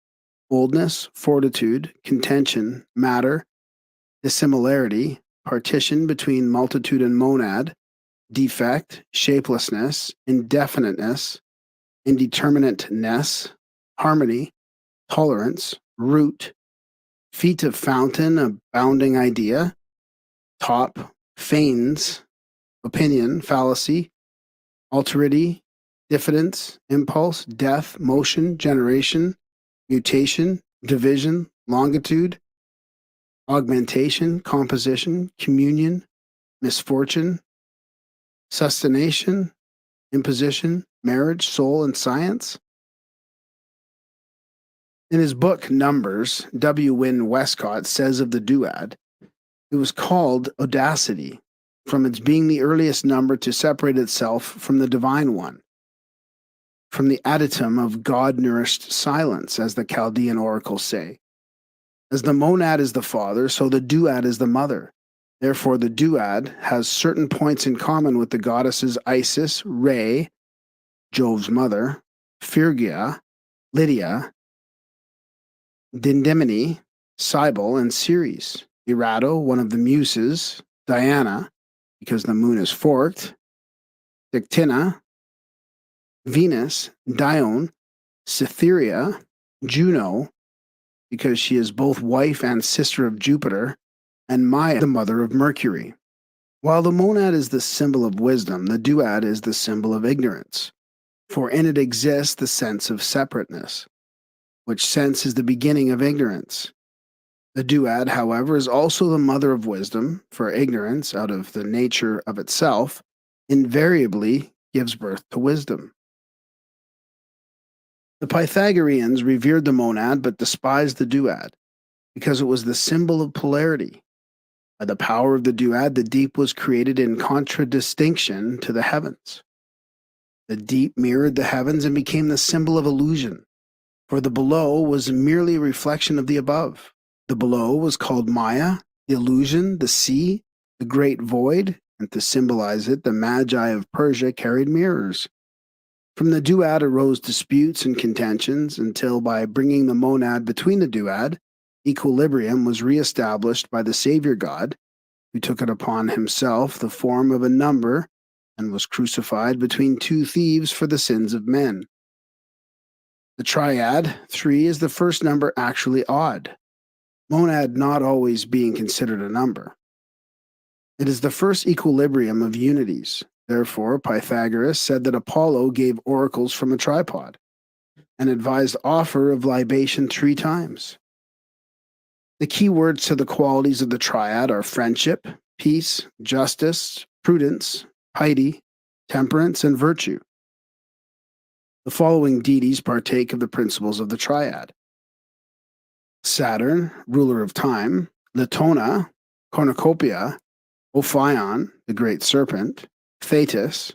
boldness, fortitude, contention, matter, dissimilarity, partition between multitude and monad, defect, shapelessness, indefiniteness, indeterminateness, harmony, tolerance, root, feet of fountain, abounding idea, top, feigns, opinion, fallacy, alterity, diffidence, impulse, death, motion, generation, mutation, division, longitude, augmentation, composition, communion, misfortune, sustentation, imposition, marriage, soul, and science. In his book Numbers, W. Wynne Westcott says of the duad, it was called audacity, from its being the earliest number to separate itself from the divine one, from the additum of God-nourished silence, as the Chaldean oracles say. As the monad is the father, so the duad is the mother. Therefore, the duad has certain points in common with the goddesses Isis, Re, Jove's mother, Phrygia, Lydia, Dindymene, Cybele, and Ceres. Erato, one of the muses, Diana, because the moon is forked, Dictina, Venus, Dione, Cytherea, Juno, because she is both wife and sister of Jupiter, and Maia, the mother of Mercury. While the monad is the symbol of wisdom, the duad is the symbol of ignorance, for in it exists the sense of separateness, which sense is the beginning of ignorance. The duad, however, is also the mother of wisdom, for ignorance, out of the nature of itself, invariably gives birth to wisdom. The Pythagoreans revered the monad but despised the duad, because it was the symbol of polarity. By the power of the duad, the deep was created in contradistinction to the heavens. The deep mirrored the heavens and became the symbol of illusion, for the below was merely a reflection of the above. The below was called Maya, the illusion, the sea, the great void, and to symbolize it, the Magi of Persia carried mirrors. From the duad arose disputes and contentions until, by bringing the monad between the duad, equilibrium was reestablished by the Savior God, who took it upon himself the form of a number and was crucified between two thieves for the sins of men. The triad, 3, is the first number actually odd, monad not always being considered a number. It is the first equilibrium of unities. Therefore, Pythagoras said that Apollo gave oracles from a tripod and advised offer of libation 3 times. The key words to the qualities of the triad are friendship, peace, justice, prudence, piety, temperance, and virtue. The following deities partake of the principles of the triad: Saturn, ruler of time; Latona, cornucopia; Ophion, the great serpent; Thetis;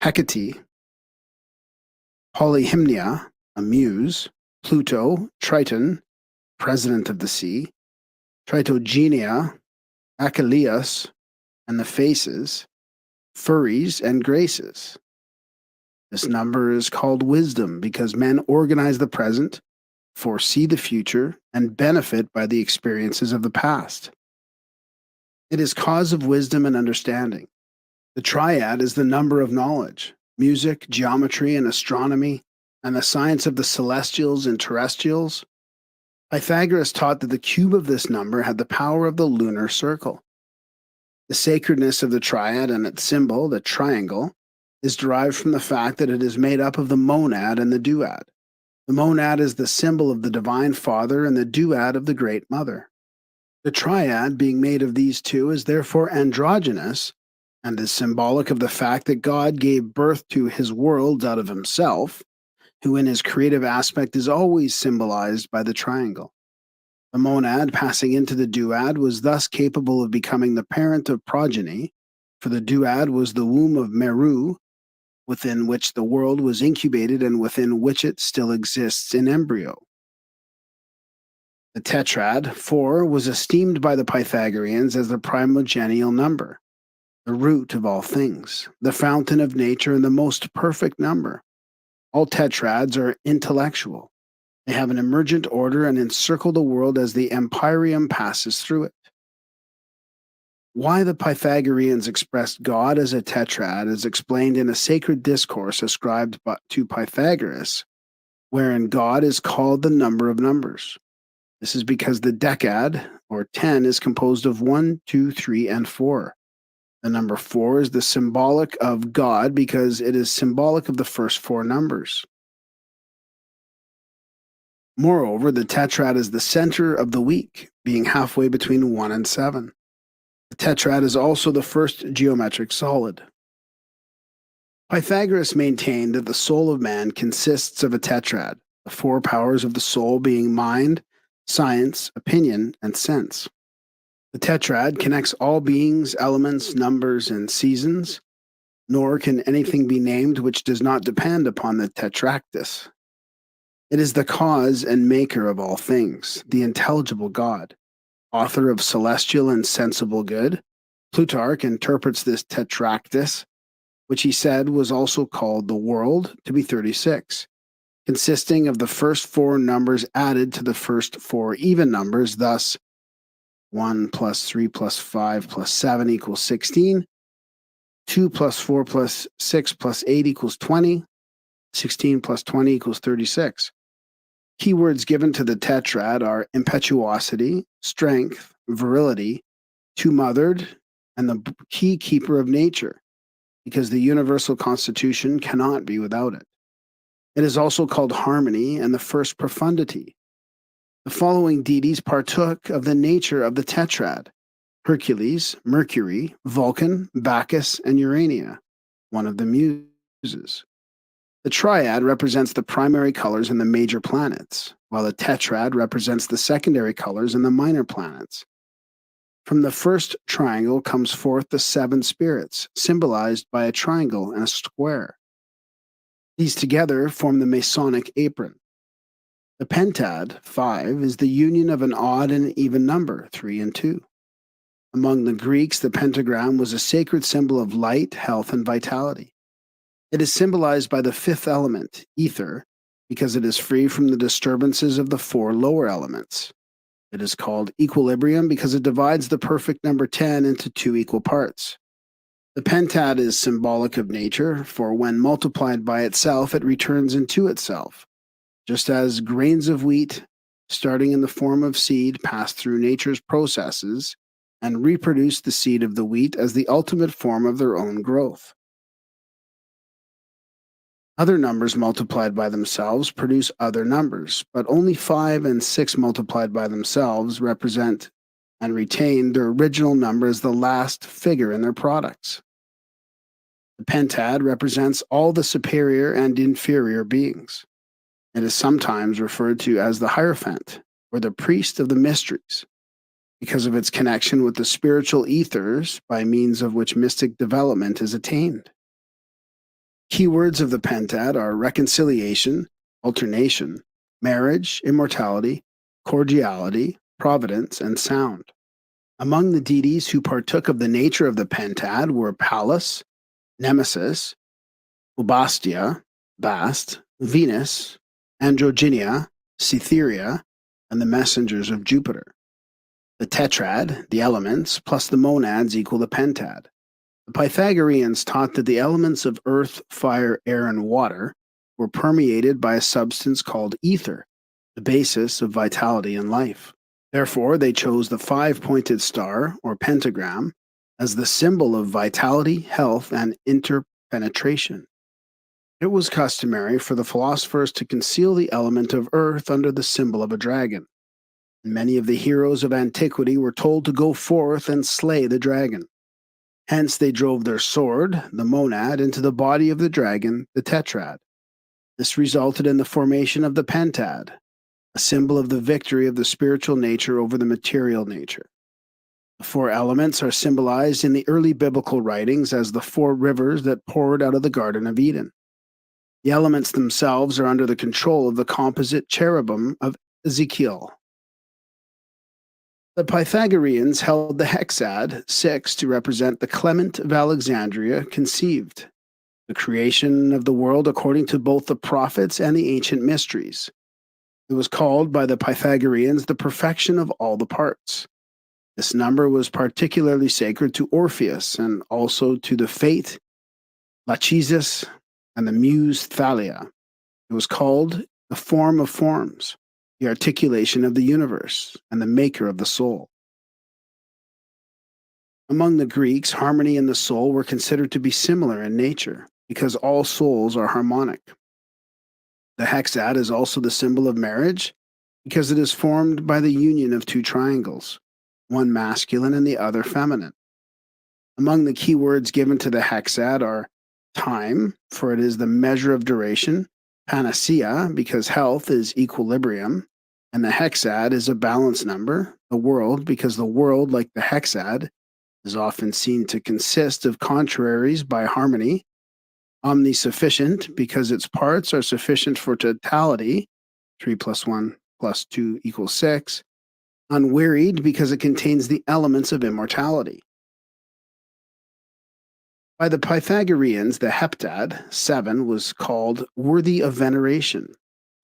Hecate; Polyhymnia, a muse; Pluto; Triton, president of the sea; Tritogenia; Achilleus, and the faces; Furies, and graces. This number is called wisdom because men organize the present, foresee the future, and benefit by the experiences of the past. It is cause of wisdom and understanding. The triad is the number of knowledge, music, geometry, and astronomy, and the science of the celestials and terrestrials. Pythagoras taught that the cube of this number had the power of the lunar circle. The sacredness of the triad and its symbol, the triangle, is derived from the fact that it is made up of the monad and the duad. The monad is the symbol of the Divine Father and the duad of the Great Mother. The triad, being made of these two, is therefore androgynous and is symbolic of the fact that God gave birth to his worlds out of himself, who in his creative aspect is always symbolized by the triangle. The monad, passing into the duad, was thus capable of becoming the parent of progeny, for the duad was the womb of Meru, within which the world was incubated and within which it still exists in embryo. The tetrad, 4, was esteemed by the Pythagoreans as the primogenial number, the root of all things, the fountain of nature, and the most perfect number. All tetrads are intellectual. They have an emergent order and encircle the world as the empyrean passes through it. Why the Pythagoreans expressed God as a tetrad is explained in a sacred discourse ascribed to Pythagoras, wherein God is called the number of numbers. This is because the decad, or 10, is composed of 1, 2, 3, and 4. The number 4 is the symbolic of God because it is symbolic of the first 4 numbers. Moreover, the tetrad is the center of the week, being halfway between 1 and 7. The tetrad is also the first geometric solid. Pythagoras maintained that the soul of man consists of a tetrad, the 4 powers of the soul being mind, science, opinion, and sense. The tetrad connects all beings, elements, numbers, and seasons, nor can anything be named which does not depend upon the tetractys. It is the cause and maker of all things, the intelligible God, author of celestial and sensible good. Plutarch interprets this tetractys, which he said was also called the world, to be 36, consisting of the first 4 numbers added to the first 4 even numbers, thus 1 plus 3 plus 5 plus 7 equals 16, 2 plus 4 plus 6 plus 8 equals 20, 16 plus 20 equals 36. Keywords given to the tetrad are impetuosity, strength, virility, two-mothered, and the key keeper of nature, because the universal constitution cannot be without it. It is also called harmony and the first profundity. The following deities partook of the nature of the tetrad: Hercules, Mercury, Vulcan, Bacchus, and Urania, one of the muses. The triad represents the primary colors in the major planets, while the tetrad represents the secondary colors in the minor planets. From the first triangle comes forth the 7 spirits, symbolized by a triangle and a square. These together form the Masonic apron. The pentad, 5, is the union of an odd and even number, 3 and 2. Among the Greeks, the pentagram was a sacred symbol of light, health, and vitality. It is symbolized by the 5th element, ether, because it is free from the disturbances of the 4 lower elements. It is called equilibrium because it divides the perfect number 10 into 2 equal parts. The pentad is symbolic of nature, for when multiplied by itself, it returns into itself. Just as grains of wheat, starting in the form of seed, pass through nature's processes and reproduce the seed of the wheat as the ultimate form of their own growth. Other numbers multiplied by themselves produce other numbers, but only 5 and 6 multiplied by themselves represent and retain their original number as the last figure in their products. The pentad represents all the superior and inferior beings. It is sometimes referred to as the Hierophant, or the priest of the mysteries, because of its connection with the spiritual ethers by means of which mystic development is attained. Keywords of the pentad are reconciliation, alternation, marriage, immortality, cordiality, providence, and sound. Among the deities who partook of the nature of the pentad were Pallas, Nemesis, Ubastia, Bast, Venus, Androgynia, Cytherea, and the messengers of Jupiter. The tetrad, the elements, plus the monads equal the pentad. The Pythagoreans taught that the elements of earth, fire, air, and water were permeated by a substance called ether, the basis of vitality and life. Therefore, they chose the 5-pointed star, or pentagram, as the symbol of vitality, health, and interpenetration. It was customary for the philosophers to conceal the element of earth under the symbol of a dragon. Many of the heroes of antiquity were told to go forth and slay the dragon. Hence, they drove their sword, the monad, into the body of the dragon, the tetrad. This resulted in the formation of the pentad, a symbol of the victory of the spiritual nature over the material nature. The 4 elements are symbolized in the early biblical writings as the 4 rivers that poured out of the Garden of Eden. The elements themselves are under the control of the composite cherubim of Ezekiel. The Pythagoreans held the hexad, 6, to represent the Clement of Alexandria conceived, the creation of the world according to both the prophets and the ancient mysteries. It was called by the Pythagoreans the perfection of all the parts. This number was particularly sacred to Orpheus and also to the Fate, Lachesis, and the Muse Thalia. It was called the form of forms, the articulation of the universe, and the maker of the soul. Among the Greeks, harmony and the soul were considered to be similar in nature because all souls are harmonic. The hexad is also the symbol of marriage because it is formed by the union of two triangles, one masculine and the other feminine. Among the key words given to the hexad are time, for it is the measure of duration, panacea, because health is equilibrium, and the hexad is a balance number, the world, because the world, like the hexad, is often seen to consist of contraries by harmony, omnisufficient, because its parts are sufficient for totality, 3 plus 1 plus 2 equals 6, unwearied, because it contains the elements of immortality. By the Pythagoreans, the heptad, 7, was called worthy of veneration.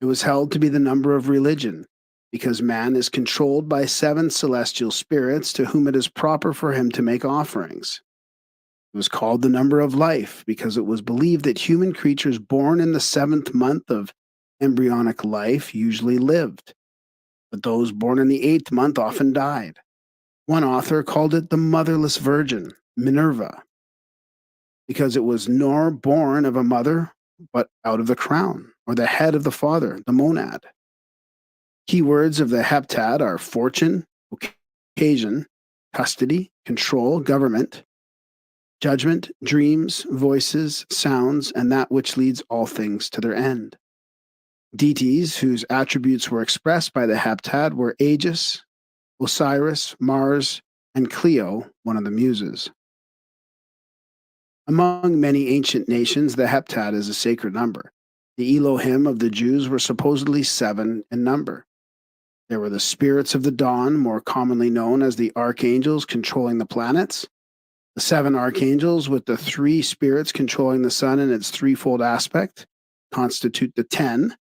It was held to be the number of religion, because man is controlled by 7 celestial spirits to whom it is proper for him to make offerings. It was called the number of life, because it was believed that human creatures born in the 7th month of embryonic life usually lived, but those born in the 8th month often died. One author called it the motherless virgin, Minerva, because it was nor born of a mother, but out of the crown, or the head of the father, the monad. Keywords of the heptad are fortune, occasion, custody, control, government, judgment, dreams, voices, sounds, and that which leads all things to their end. Deities whose attributes were expressed by the heptad were Aegis, Osiris, Mars, and Clio, one of the muses. Among many ancient nations, the heptad is a sacred number. The Elohim of the Jews were supposedly 7 in number. There were the spirits of the dawn, more commonly known as the archangels controlling the planets. The 7 archangels, with the 3 spirits controlling the sun in its threefold aspect, constitute the 10,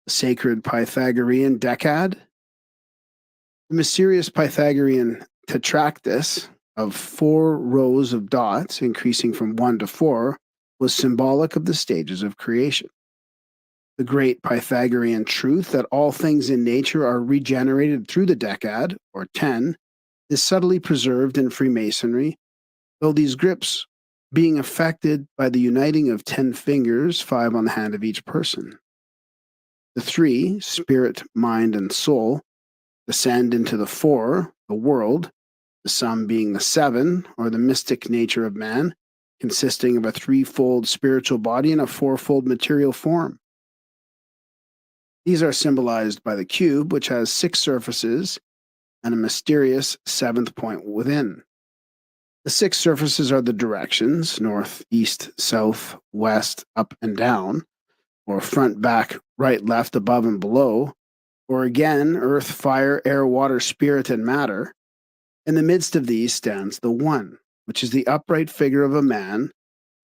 the sacred Pythagorean decad. The mysterious Pythagorean tetractys of 4 rows of dots, increasing from 1 to 4, was symbolic of the stages of creation. The great Pythagorean truth that all things in nature are regenerated through the decad, or 10, is subtly preserved in Freemasonry, though these grips being affected by the uniting of 10 fingers, 5 on the hand of each person. The 3, spirit, mind, and soul, descend into the 4, the world, the sum being the 7, or the mystic nature of man, consisting of a 3-fold spiritual body and a 4-fold material form. These are symbolized by the cube, which has 6 surfaces and a mysterious 7th point within. The 6 surfaces are the directions, north, east, south, west, up, and down, or front, back, right, left, above, and below, or again, earth, fire, air, water, spirit, and matter. In the midst of these stands the One, which is the upright figure of a man,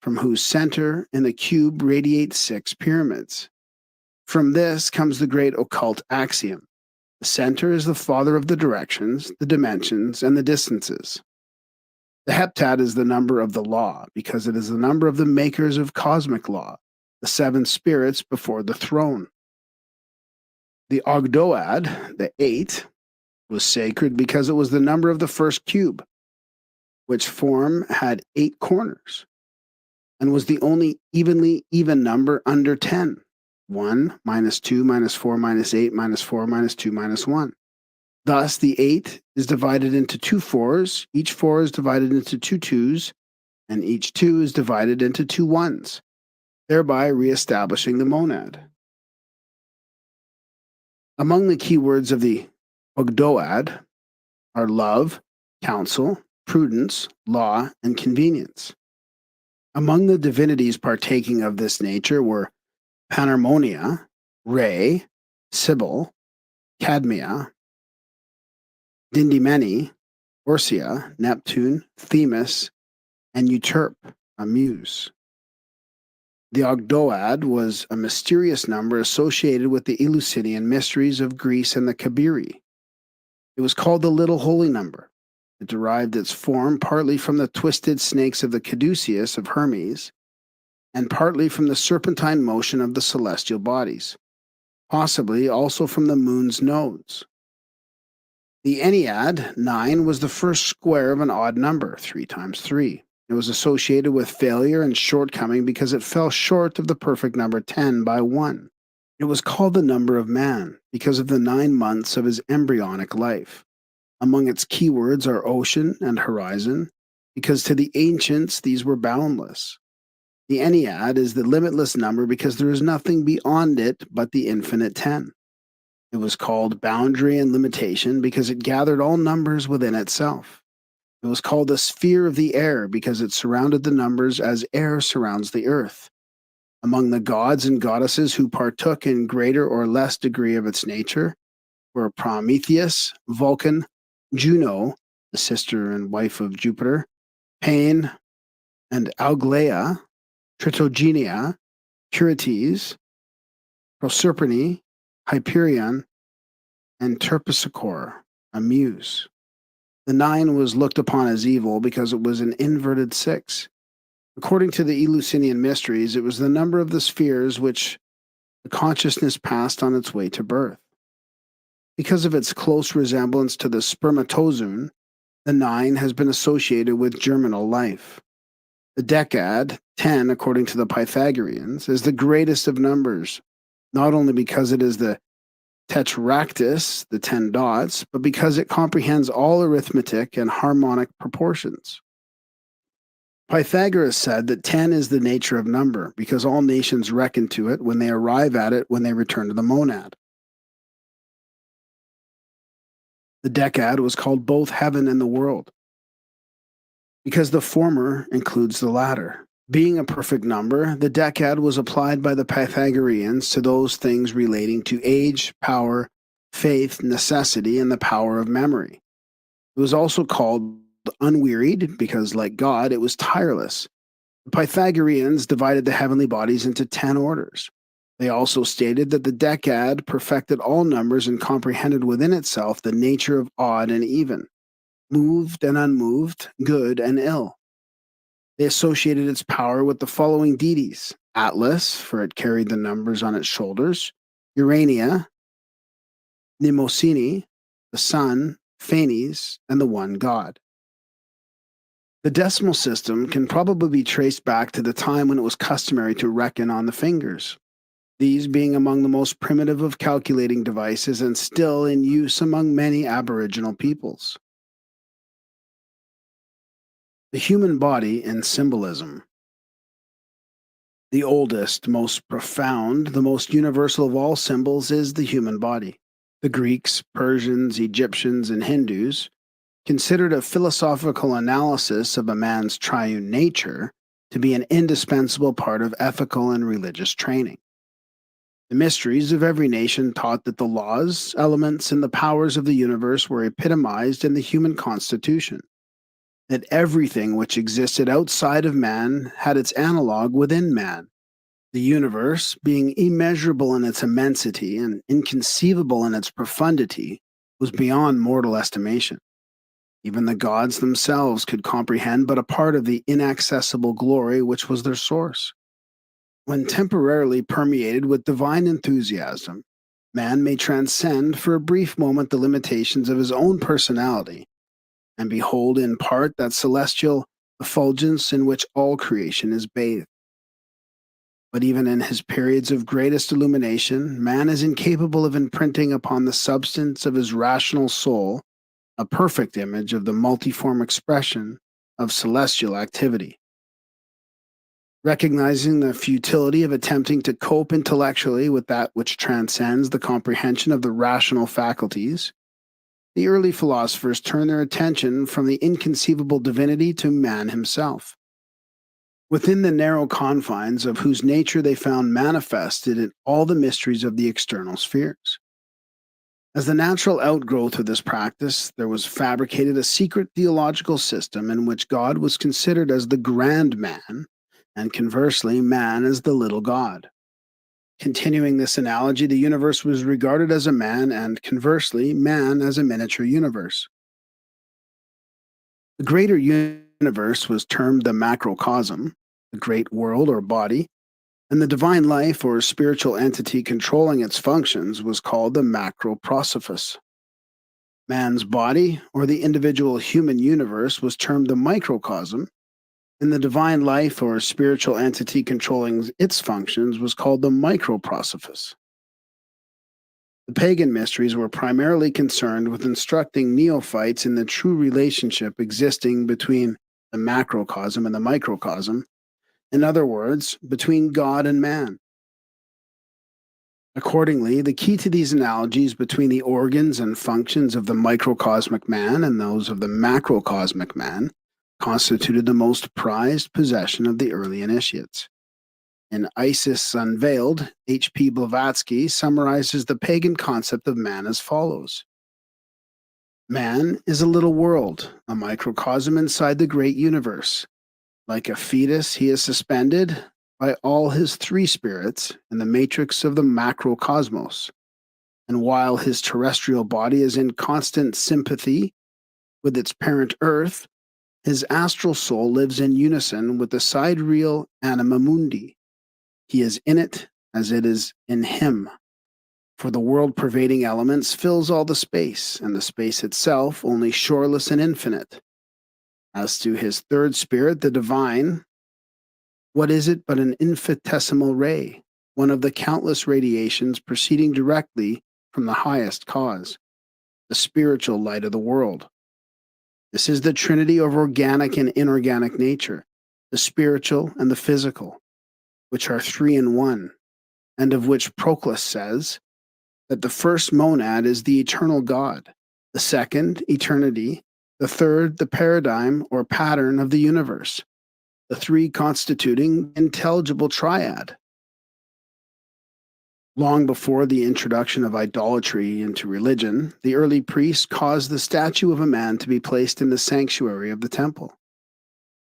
from whose center in the cube radiate 6 pyramids. From this comes the great occult axiom. The center is the father of the directions, the dimensions, and the distances. The heptad is the number of the law, because it is the number of the makers of cosmic law, the 7 spirits before the throne. The ogdoad, the 8, was sacred because it was the number of the first cube, which form had 8 corners, and was the only evenly even number under 10. 1, minus 2, minus 4, minus 8, minus 4, minus 2, minus 1. Thus, the 8 is divided into 2 4s, each 4 is divided into 2 2s, and each 2 is divided into 2 1s, thereby reestablishing the monad. Among the key words of the ogdoad are love, counsel, prudence, law, and convenience. Among the divinities partaking of this nature were Panharmonia, Re, Sibyl, Cadmea, Dindymene, Orsia, Neptune, Themis, and Euterpe, a muse. The Ogdoad was a mysterious number associated with the Eleusinian mysteries of Greece and the Kabiri. It was called the Little Holy Number. It derived its form partly from the twisted snakes of the caduceus of Hermes, and partly from the serpentine motion of the celestial bodies, possibly also from the moon's nodes. The Ennead, 9, was the first square of an odd number, 3 times 3. It was associated with failure and shortcoming because it fell short of the perfect number 10 by 1. It was called the number of man because of the 9 months of his embryonic life. Among its keywords are ocean and horizon, because to the ancients these were boundless. The Ennead is the limitless number because there is nothing beyond it but the infinite 10. It was called boundary and limitation because it gathered all numbers within itself. It was called the sphere of the air because it surrounded the numbers as air surrounds the earth. Among the gods and goddesses who partook in greater or less degree of its nature were Prometheus, Vulcan, Juno, the sister and wife of Jupiter, Pain, and Aglaea, Tritogenia, Curetes, Proserpine, Hyperion, and Terpsichore, a muse. The 9 was looked upon as evil because it was an inverted 6. According to the Eleusinian mysteries, it was the number of the spheres which the consciousness passed on its way to birth. Because of its close resemblance to the spermatozoon, the 9 has been associated with germinal life. The decad, 10, according to the Pythagoreans, is the greatest of numbers, not only because it is the tetractys, the 10 dots, but because it comprehends all arithmetic and harmonic proportions. Pythagoras said that 10 is the nature of number because all nations reckon to it when they arrive at it when they return to the monad. The decad was called both heaven and the world because the former includes the latter. Being a perfect number, the decad was applied by the Pythagoreans to those things relating to age, power, faith, necessity, and the power of memory. It was also called unwearied because, like God, it was tireless. The Pythagoreans divided the heavenly bodies into 10 orders. They also stated that the decad perfected all numbers and comprehended within itself the nature of odd and even, moved and unmoved, good and ill. They associated its power with the following deities: Atlas, for it carried the numbers on its shoulders; Urania, Mnemosyne, the sun; Phanes, and the one God. The decimal system can probably be traced back to the time when it was customary to reckon on the fingers, these being among the most primitive of calculating devices and still in use among many Aboriginal peoples. The human body in symbolism. The oldest, most profound, the most universal of all symbols is the human body. The Greeks, Persians, Egyptians, and Hindus considered a philosophical analysis of a man's triune nature to be an indispensable part of ethical and religious training. The mysteries of every nation taught that the laws, elements, and the powers of the universe were epitomized in the human constitution, that everything which existed outside of man had its analog within man. The universe, being immeasurable in its immensity and inconceivable in its profundity, was beyond mortal estimation. Even the gods themselves could comprehend but a part of the inaccessible glory which was their source. When temporarily permeated with divine enthusiasm, man may transcend for a brief moment the limitations of his own personality and behold in part that celestial effulgence in which all creation is bathed. But even in his periods of greatest illumination, man is incapable of imprinting upon the substance of his rational soul a perfect image of the multiform expression of celestial activity. Recognizing the futility of attempting to cope intellectually with that which transcends the comprehension of the rational faculties, the early philosophers turned their attention from the inconceivable divinity to man himself, within the narrow confines of whose nature they found manifested in all the mysteries of the external spheres. As the natural outgrowth of this practice, there was fabricated a secret theological system in which God was considered as the grand man, and conversely, man as the little God. Continuing this analogy, the universe was regarded as a man, and conversely, man as a miniature universe. The greater universe was termed the macrocosm, the great world or body, and the divine life or spiritual entity controlling its functions was called the macroprosophos. Man's body, or the individual human universe, was termed the microcosm, and the divine life or spiritual entity controlling its functions was called the microprosophos. The pagan mysteries were primarily concerned with instructing neophytes in the true relationship existing between the macrocosm and the microcosm, in other words, between God and man. Accordingly, the key to these analogies between the organs and functions of the microcosmic man and those of the macrocosmic man constituted the most prized possession of the early initiates. In Isis Unveiled, H.P. Blavatsky summarizes the pagan concept of man as follows. Man is a little world, a microcosm inside the great universe. Like a fetus, he is suspended by all his three spirits in the matrix of the macrocosmos. And while his terrestrial body is in constant sympathy with its parent Earth, his astral soul lives in unison with the sidereal anima mundi. He is in it as it is in him. For the world-pervading elements fills all the space, and the space itself only shoreless and infinite. As to his third spirit, the divine, what is it but an infinitesimal ray, one of the countless radiations proceeding directly from the highest cause, the spiritual light of the world. This is the trinity of organic and inorganic nature, the spiritual and the physical, which are three in one, and of which Proclus says that the first monad is the eternal God, the second, eternity, the third, the paradigm or pattern of the universe, the three constituting intelligible triad. Long before the introduction of idolatry into religion, the early priests caused the statue of a man to be placed in the sanctuary of the temple.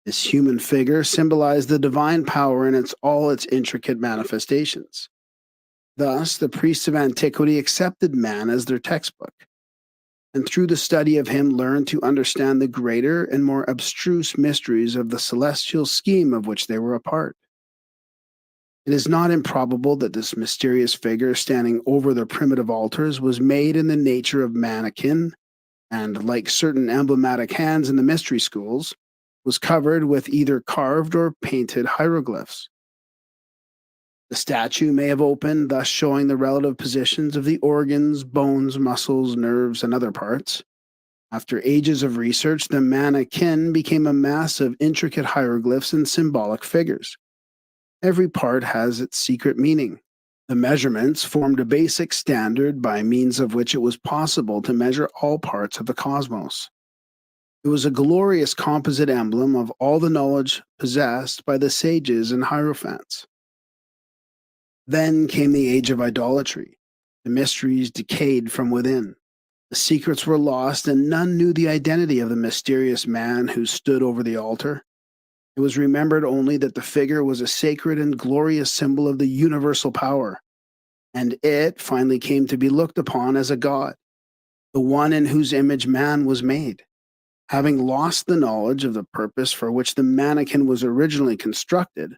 This human figure symbolized the divine power in all its intricate manifestations. Thus, the priests of antiquity accepted man as their textbook, and through the study of him learned to understand the greater and more abstruse mysteries of the celestial scheme of which they were a part. It is not improbable that this mysterious figure standing over the primitive altars was made in the nature of mannequin, and, like certain emblematic hands in the mystery schools, was covered with either carved or painted hieroglyphs. The statue may have opened, thus showing the relative positions of the organs, bones, muscles, nerves, and other parts. After ages of research, the mannequin became a mass of intricate hieroglyphs and symbolic figures. Every part has its secret meaning. The measurements formed a basic standard by means of which it was possible to measure all parts of the cosmos. It was a glorious composite emblem of all the knowledge possessed by the sages and hierophants. Then came the age of idolatry. The mysteries decayed from within. The secrets were lost, and none knew the identity of the mysterious man who stood over the altar. It was remembered only that the figure was a sacred and glorious symbol of the universal power, and it finally came to be looked upon as a god, the one in whose image man was made. Having lost the knowledge of the purpose for which the mannequin was originally constructed,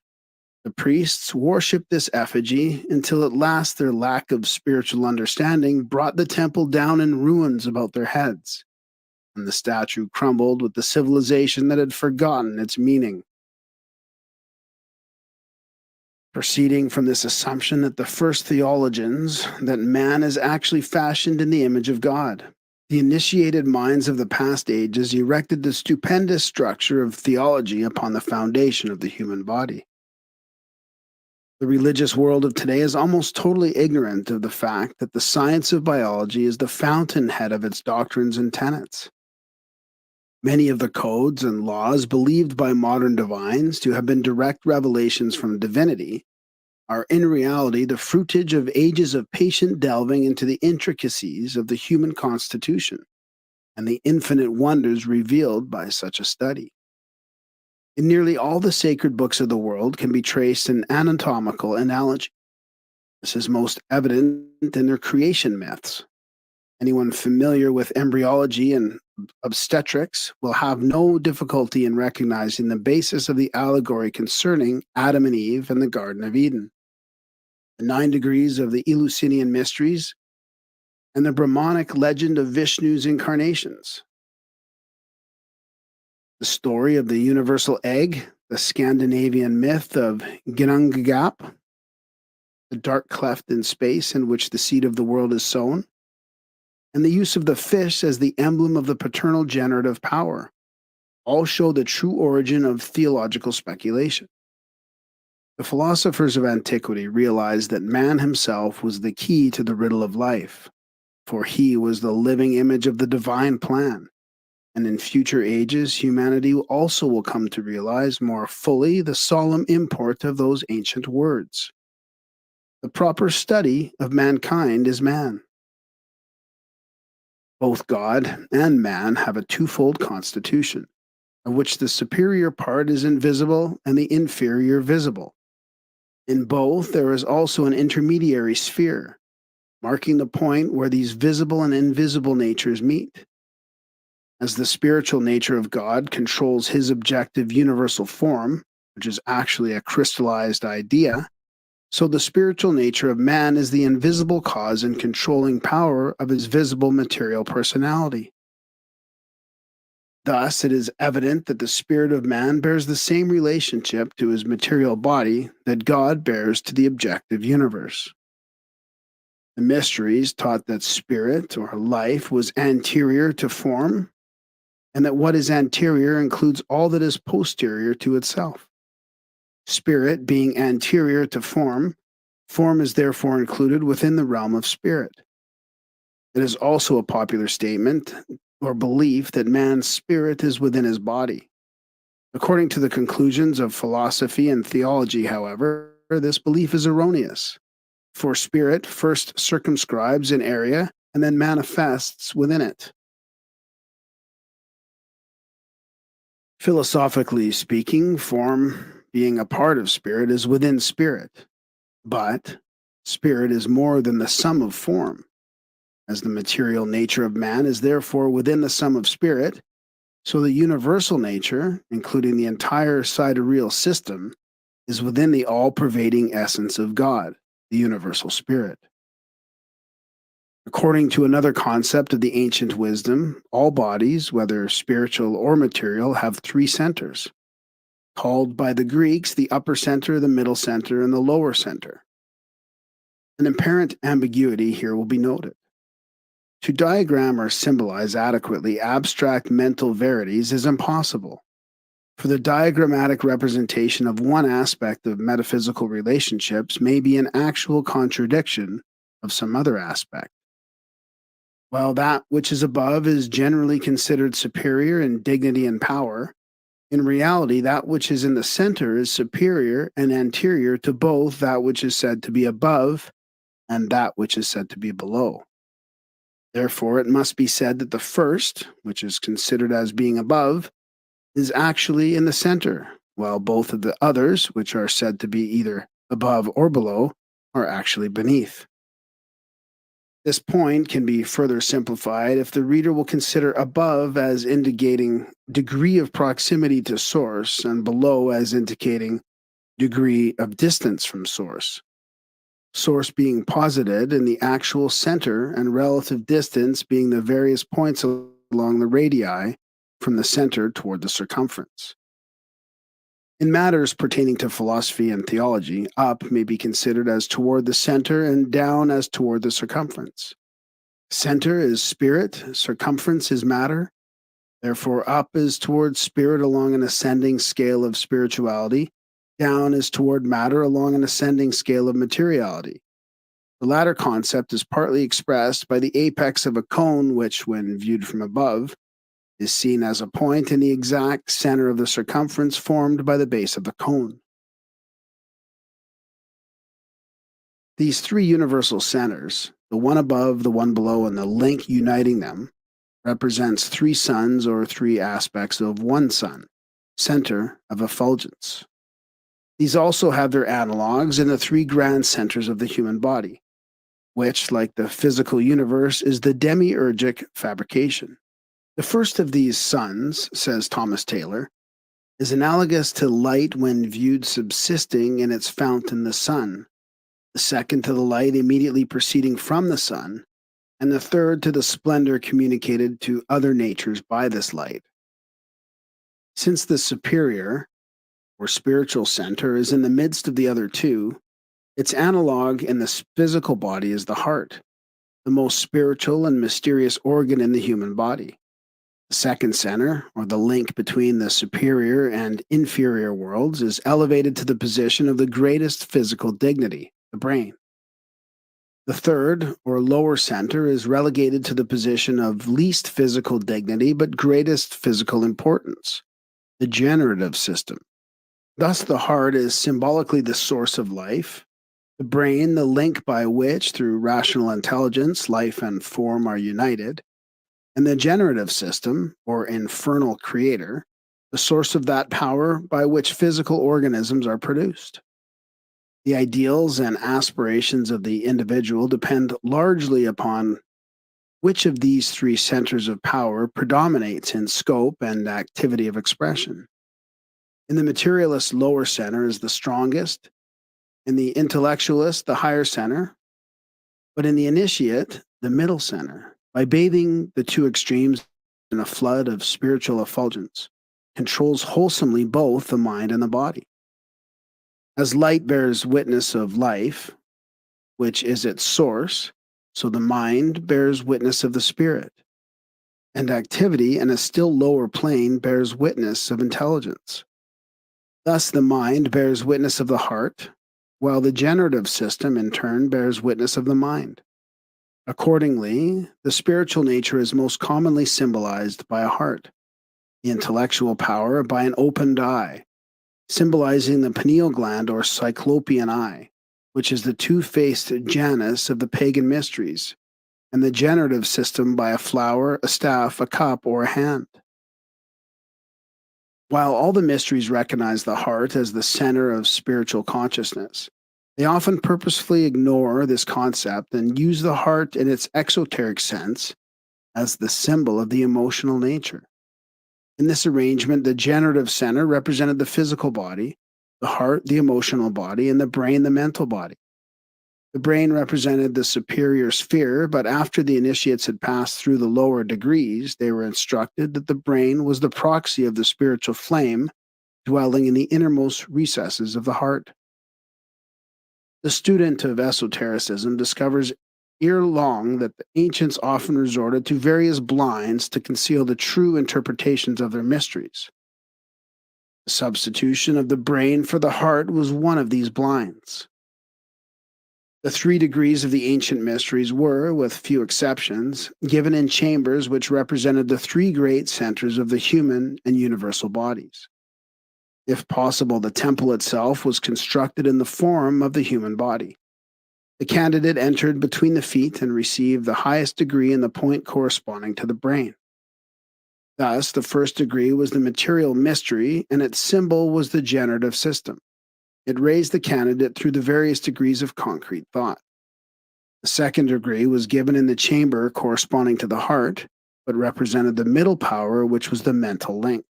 the priests worshipped this effigy until at last their lack of spiritual understanding brought the temple down in ruins about their heads, and the statue crumbled with the civilization that had forgotten its meaning. Proceeding from this assumption that the first theologians, that man is actually fashioned in the image of God, the initiated minds of the past ages erected the stupendous structure of theology upon the foundation of the human body. The religious world of today is almost totally ignorant of the fact that the science of biology is the fountainhead of its doctrines and tenets. Many of the codes and laws believed by modern divines to have been direct revelations from divinity are in reality the fruitage of ages of patient delving into the intricacies of the human constitution and the infinite wonders revealed by such a study. In nearly all the sacred books of the world can be traced an anatomical analogy. This is most evident in their creation myths. Anyone familiar with embryology and obstetrics will have no difficulty in recognizing the basis of the allegory concerning Adam and Eve and the Garden of Eden, the 9 degrees of the Eleusinian mysteries, and the Brahmanic legend of Vishnu's incarnations. The story of the universal egg, the Scandinavian myth of Ginnungagap, the dark cleft in space in which the seed of the world is sown, and the use of the fish as the emblem of the paternal generative power, all show the true origin of theological speculation. The philosophers of antiquity realized that man himself was the key to the riddle of life, for he was the living image of the divine plan. And in future ages, humanity also will come to realize more fully the solemn import of those ancient words. The proper study of mankind is man. Both God and man have a twofold constitution, of which the superior part is invisible and the inferior visible. In both, there is also an intermediary sphere, marking the point where these visible and invisible natures meet. As the spiritual nature of God controls his objective universal form, which is actually a crystallized idea, so the spiritual nature of man is the invisible cause and controlling power of his visible material personality. Thus, it is evident that the spirit of man bears the same relationship to his material body that God bears to the objective universe. The mysteries taught that spirit, or life, was anterior to form, and that what is anterior includes all that is posterior to itself. Spirit being anterior to form, form is therefore included within the realm of spirit. It is also a popular statement or belief that man's spirit is within his body. According to the conclusions of philosophy and theology, however, this belief is erroneous, for spirit first circumscribes an area and then manifests within it. Philosophically speaking, form, being a part of spirit, is within spirit, but spirit is more than the sum of form. As the material nature of man is therefore within the sum of spirit, so the universal nature, including the entire sidereal system, is within the all-pervading essence of God, the universal spirit. According to another concept of the ancient wisdom, all bodies, whether spiritual or material, have 3 centers, called by the Greeks the upper center, the middle center, and the lower center. An apparent ambiguity here will be noted. To diagram or symbolize adequately abstract mental verities is impossible, for the diagrammatic representation of one aspect of metaphysical relationships may be an actual contradiction of some other aspect. While that which is above is generally considered superior in dignity and power, in reality that which is in the center is superior and anterior to both that which is said to be above and that which is said to be below. Therefore, it must be said that the first, which is considered as being above, is actually in the center, while both of the others, which are said to be either above or below, are actually beneath. This point can be further simplified if the reader will consider above as indicating degree of proximity to source and below as indicating degree of distance from source. Source being posited in the actual center and relative distance being the various points along the radii from the center toward the circumference. In matters pertaining to philosophy and theology, up may be considered as toward the center and down as toward the circumference. Center is spirit, circumference is matter. Therefore, up is toward spirit along an ascending scale of spirituality, down is toward matter along an ascending scale of materiality. The latter concept is partly expressed by the apex of a cone, which, when viewed from above, is seen as a point in the exact center of the circumference formed by the base of the cone. These three universal centers, the one above, the one below, and the link uniting them, represents three suns or three aspects of one sun, center of effulgence. These also have their analogues in the three grand centers of the human body, which, like the physical universe, is the demiurgic fabrication. The first of these suns, says Thomas Taylor, is analogous to light when viewed subsisting in its fountain, the sun, the second to the light immediately proceeding from the sun, and the third to the splendor communicated to other natures by this light. Since the superior, or spiritual center, is in the midst of the other two, its analog in the physical body is the heart, the most spiritual and mysterious organ in the human body. The second center, or the link between the superior and inferior worlds, is elevated to the position of the greatest physical dignity, the brain. The third, or lower center, is relegated to the position of least physical dignity but greatest physical importance, the generative system. Thus, the heart is symbolically the source of life, the brain the link by which, through rational intelligence, life and form are united, and the generative system, or infernal creator, the source of that power by which physical organisms are produced. The ideals and aspirations of the individual depend largely upon which of these three centers of power predominates in scope and activity of expression. In the materialist, lower center is the strongest, in the intellectualist, the higher center, but in the initiate, the middle center, by bathing the two extremes in a flood of spiritual effulgence, controls wholesomely both the mind and the body. As light bears witness of life, which is its source, so the mind bears witness of the spirit, and activity in a still lower plane bears witness of intelligence. Thus, the mind bears witness of the heart, while the generative system, in turn, bears witness of the mind. Accordingly, the spiritual nature is most commonly symbolized by a heart, the intellectual power by an opened eye, symbolizing the pineal gland or cyclopean eye, which is the two-faced Janus of the pagan mysteries, and the generative system by a flower, a staff, a cup, or a hand. While all the mysteries recognize the heart as the center of spiritual consciousness, they often purposefully ignore this concept and use the heart in its exoteric sense as the symbol of the emotional nature. In this arrangement, the generative center represented the physical body, the heart the emotional body, and the brain the mental body. The brain represented the superior sphere, but after the initiates had passed through the lower degrees, they were instructed that the brain was the proxy of the spiritual flame dwelling in the innermost recesses of the heart. The student of esotericism discovers ere long that the ancients often resorted to various blinds to conceal the true interpretations of their mysteries. The substitution of the brain for the heart was one of these blinds. The 3 degrees of the ancient mysteries were, with few exceptions, given in chambers which represented the 3 great centers of the human and universal bodies. If possible, the temple itself was constructed in the form of the human body. The candidate entered between the feet and received the highest degree in the point corresponding to the brain. Thus, the first degree was the material mystery, and its symbol was the generative system. It raised the candidate through the various degrees of concrete thought. The second degree was given in the chamber corresponding to the heart, but represented the middle power, which was the mental link.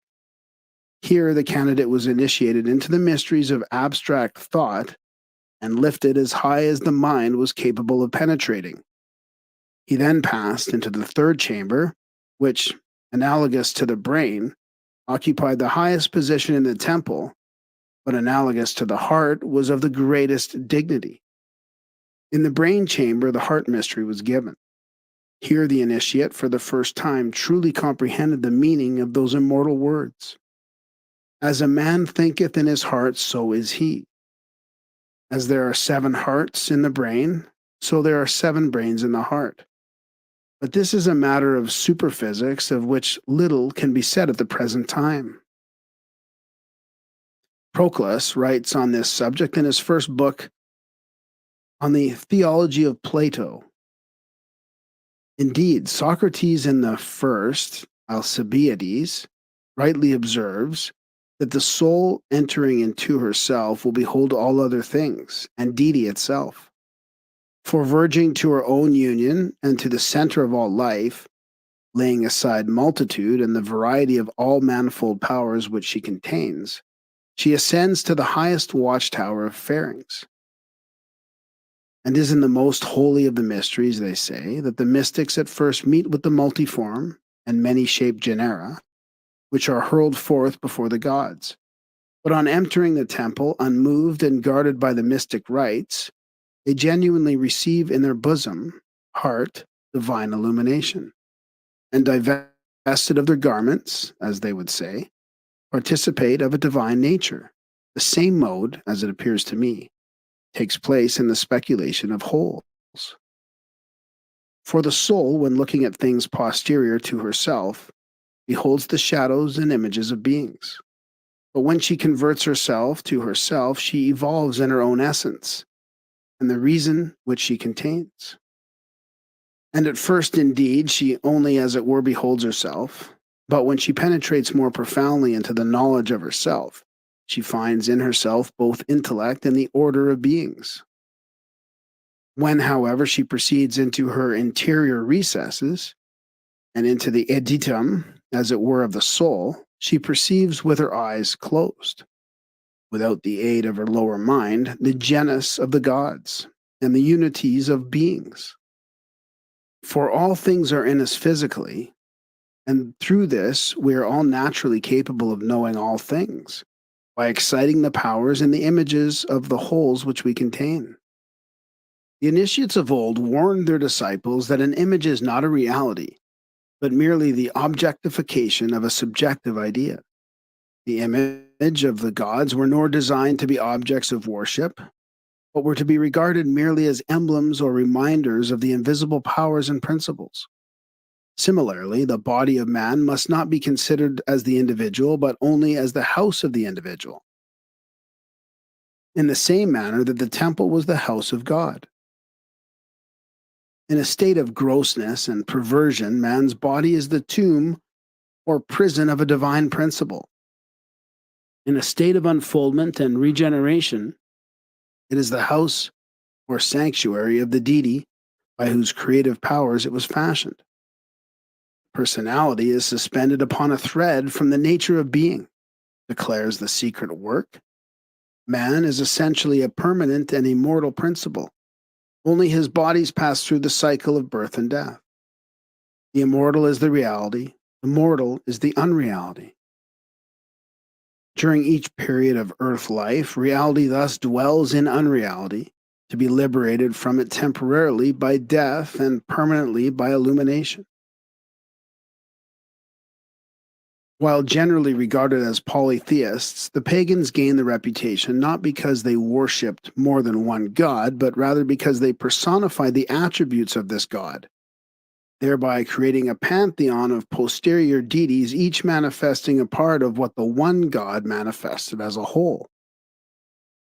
Here, the candidate was initiated into the mysteries of abstract thought and lifted as high as the mind was capable of penetrating. He then passed into the third chamber, which, analogous to the brain, occupied the highest position in the temple, but analogous to the heart, was of the greatest dignity. In the brain chamber, the heart mystery was given. Here, the initiate, for the first time, truly comprehended the meaning of those immortal words. As a man thinketh in his heart, so is he. As there are 7 hearts in the brain, so there are 7 brains in the heart. But this is a matter of superphysics of which little can be said at the present time. Proclus writes on this subject in his first book, On the theology of Plato. Indeed, Socrates in the first, Alcibiades, rightly observes that the soul entering into herself will behold all other things, and deity itself. For verging to her own union and to the center of all life, laying aside multitude and the variety of all manifold powers which she contains, she ascends to the highest watchtower of Pharynx. And is in the most holy of the mysteries, they say, that the mystics at first meet with the multiform and many-shaped genera, which are hurled forth before the gods. But on entering the temple, unmoved and guarded by the mystic rites, they genuinely receive in their bosom, heart, divine illumination, and divested of their garments, as they would say, participate of a divine nature. The same mode, as it appears to me, takes place in the speculation of wholes. For the soul, when looking at things posterior to herself, beholds the shadows and images of beings. But when she converts herself to herself, she evolves in her own essence and the reason which she contains. And at first, indeed, she only as it were beholds herself, but when she penetrates more profoundly into the knowledge of herself, she finds in herself both intellect and the order of beings. When, however, she proceeds into her interior recesses and into the editum, as it were, of the soul, she perceives with her eyes closed, without the aid of her lower mind, the genus of the gods and the unities of beings. For all things are in us physically, and through this we are all naturally capable of knowing all things, by exciting the powers and the images of the wholes which we contain. The initiates of old warned their disciples that an image is not a reality, but merely the objectification of a subjective idea. The image of the gods were nor designed to be objects of worship, but were to be regarded merely as emblems or reminders of the invisible powers and principles. Similarly, the body of man must not be considered as the individual, but only as the house of the individual, in the same manner that the temple was the house of God. In a state of grossness and perversion, man's body is the tomb or prison of a divine principle. In a state of unfoldment and regeneration, it is the house or sanctuary of the deity by whose creative powers it was fashioned. Personality is suspended upon a thread from the nature of being, declares the secret work. Man is essentially a permanent and immortal principle. Only his bodies pass through the cycle of birth and death. The immortal is the reality, the mortal is the unreality. During each period of earth life, reality thus dwells in unreality, to be liberated from it temporarily by death and permanently by illumination. While generally regarded as polytheists, the pagans gained the reputation not because they worshipped more than one god, but rather because they personified the attributes of this god, thereby creating a pantheon of posterior deities, each manifesting a part of what the one god manifested as a whole.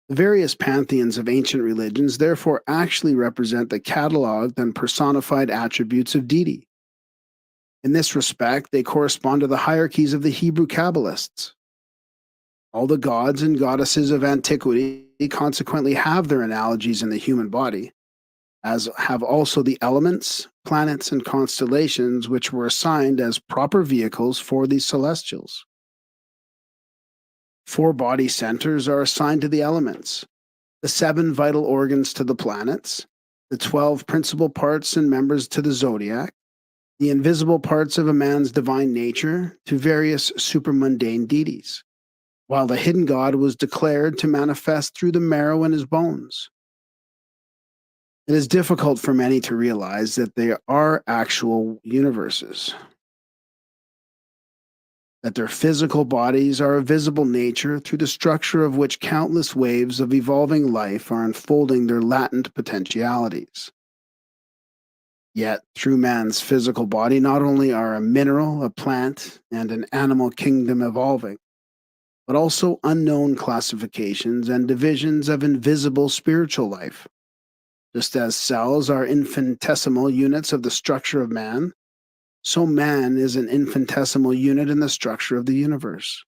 The various pantheons of ancient religions therefore actually represent the cataloged and personified attributes of deity. In this respect, they correspond to the hierarchies of the Hebrew Kabbalists. All the gods and goddesses of antiquity consequently have their analogies in the human body, as have also the elements, planets, and constellations which were assigned as proper vehicles for the celestials. 4 body centers are assigned to the elements, the 7 vital organs to the planets, the 12 principal parts and members to the zodiac, the invisible parts of a man's divine nature to various supermundane deities, while the hidden God was declared to manifest through the marrow in his bones. It is difficult for many to realize that they are actual universes, that their physical bodies are of visible nature through the structure of which countless waves of evolving life are unfolding their latent potentialities. Yet, through man's physical body, not only are a mineral, a plant, and an animal kingdom evolving, but also unknown classifications and divisions of invisible spiritual life. Just as cells are infinitesimal units of the structure of man, so man is an infinitesimal unit in the structure of the universe.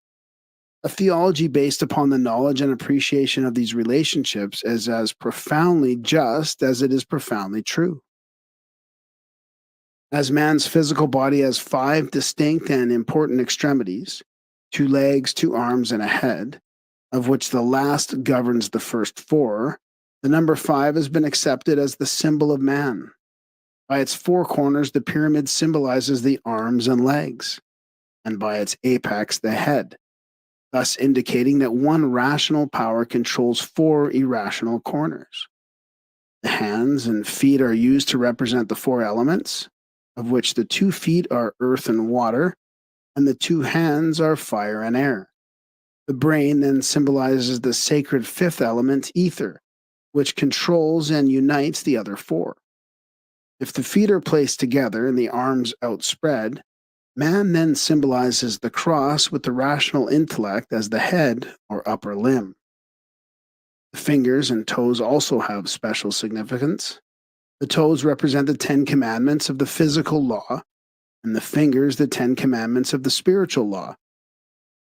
A theology based upon the knowledge and appreciation of these relationships is as profoundly just as it is profoundly true. As man's physical body has 5 distinct and important extremities, 2 legs, 2 arms, and a head, of which the last governs the first 4, the number 5 has been accepted as the symbol of man. By its 4 corners, the pyramid symbolizes the arms and legs, and by its apex, the head, thus indicating that one rational power controls 4 irrational corners. The hands and feet are used to represent the 4 elements, of which the 2 feet are earth and water, and the 2 hands are fire and air. The brain then symbolizes the sacred 5th element, ether, which controls and unites the other 4. If the feet are placed together and the arms outspread, man then symbolizes the cross with the rational intellect as the head or upper limb. The fingers and toes also have special significance. The toes represent the 10 commandments of the physical law, and the fingers the 10 commandments of the spiritual law.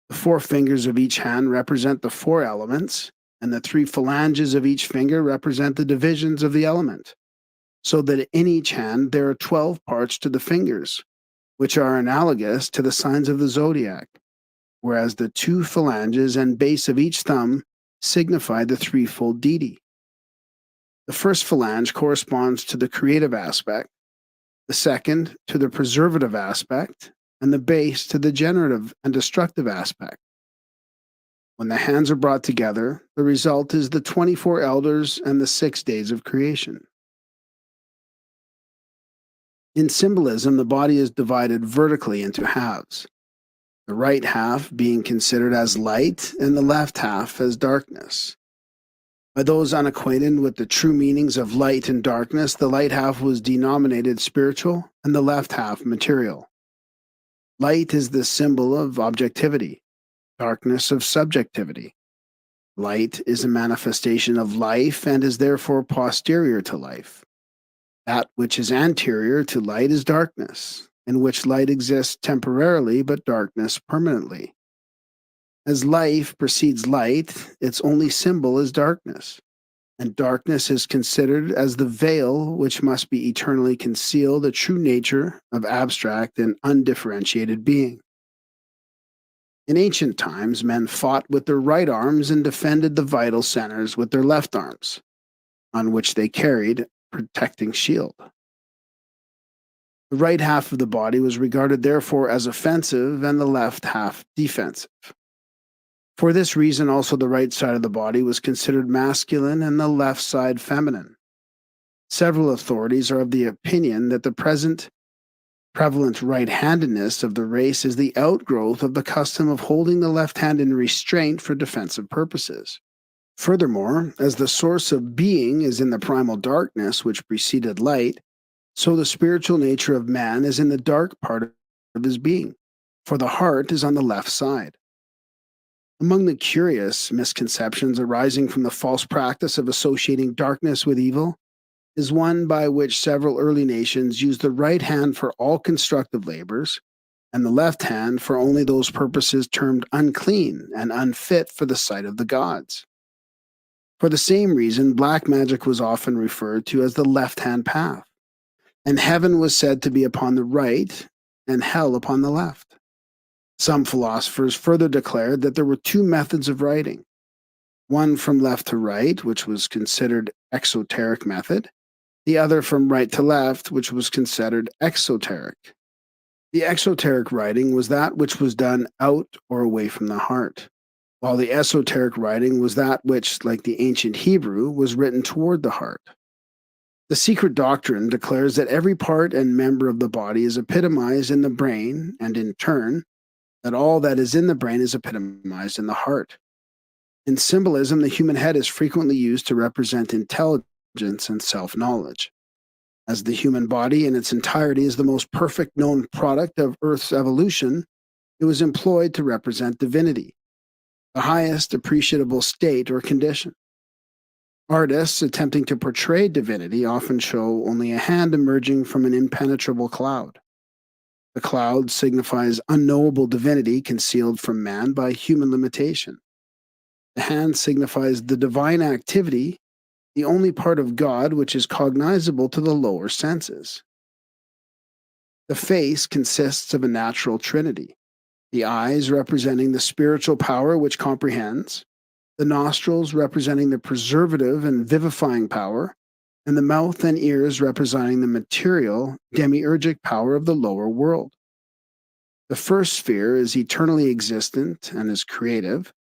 The 4 fingers of each hand represent the 4 elements, and the 3 phalanges of each finger represent the divisions of the element, so that in each hand there are 12 parts to the fingers, which are analogous to the signs of the zodiac, whereas the 2 phalanges and base of each thumb signify the threefold deity. The first phalange corresponds to the creative aspect, the second to the preservative aspect, and the base to the generative and destructive aspect. When the hands are brought together, the result is the 24 elders and the 6 days of creation. In symbolism, the body is divided vertically into halves, the right half being considered as light and the left half as darkness. By those unacquainted with the true meanings of light and darkness, the light half was denominated spiritual and the left half material. Light is the symbol of objectivity, darkness of subjectivity. Light is a manifestation of life and is therefore posterior to life. That which is anterior to light is darkness, in which light exists temporarily but darkness permanently. As life precedes light, its only symbol is darkness, and darkness is considered as the veil which must be eternally conceal the true nature of abstract and undifferentiated being. In ancient times, men fought with their right arms and defended the vital centers with their left arms, on which they carried a protecting shield. The right half of the body was regarded therefore as offensive and the left half defensive. For this reason also the right side of the body was considered masculine and the left side feminine. Several authorities are of the opinion that the present prevalent right-handedness of the race is the outgrowth of the custom of holding the left hand in restraint for defensive purposes. Furthermore, as the source of being is in the primal darkness which preceded light, so the spiritual nature of man is in the dark part of his being, for the heart is on the left side. Among the curious misconceptions arising from the false practice of associating darkness with evil is one by which several early nations used the right hand for all constructive labors and the left hand for only those purposes termed unclean and unfit for the sight of the gods. For the same reason, black magic was often referred to as the left-hand path, and heaven was said to be upon the right and hell upon the left. Some philosophers further declared that there were 2 methods of writing, one from left to right, which was considered exoteric method, the other from right to left, which was considered exoteric. The exoteric writing was that which was done out or away from the heart, while the esoteric writing was that which, like the ancient Hebrew, was written toward the heart. The secret doctrine declares that every part and member of the body is epitomized in the brain, and in turn, that all that is in the brain is epitomized in the heart. In symbolism, the human head is frequently used to represent intelligence and self-knowledge. As the human body in its entirety is the most perfect known product of Earth's evolution, it was employed to represent divinity, the highest appreciable state or condition. Artists attempting to portray divinity often show only a hand emerging from an impenetrable cloud. The cloud signifies unknowable divinity concealed from man by human limitation. The hand signifies the divine activity, the only part of God which is cognizable to the lower senses. The face consists of a natural trinity, the eyes representing the spiritual power which comprehends, the nostrils representing the preservative and vivifying power, and the mouth and ears representing the material, demiurgic power of the lower world. The first sphere is eternally existent and is creative.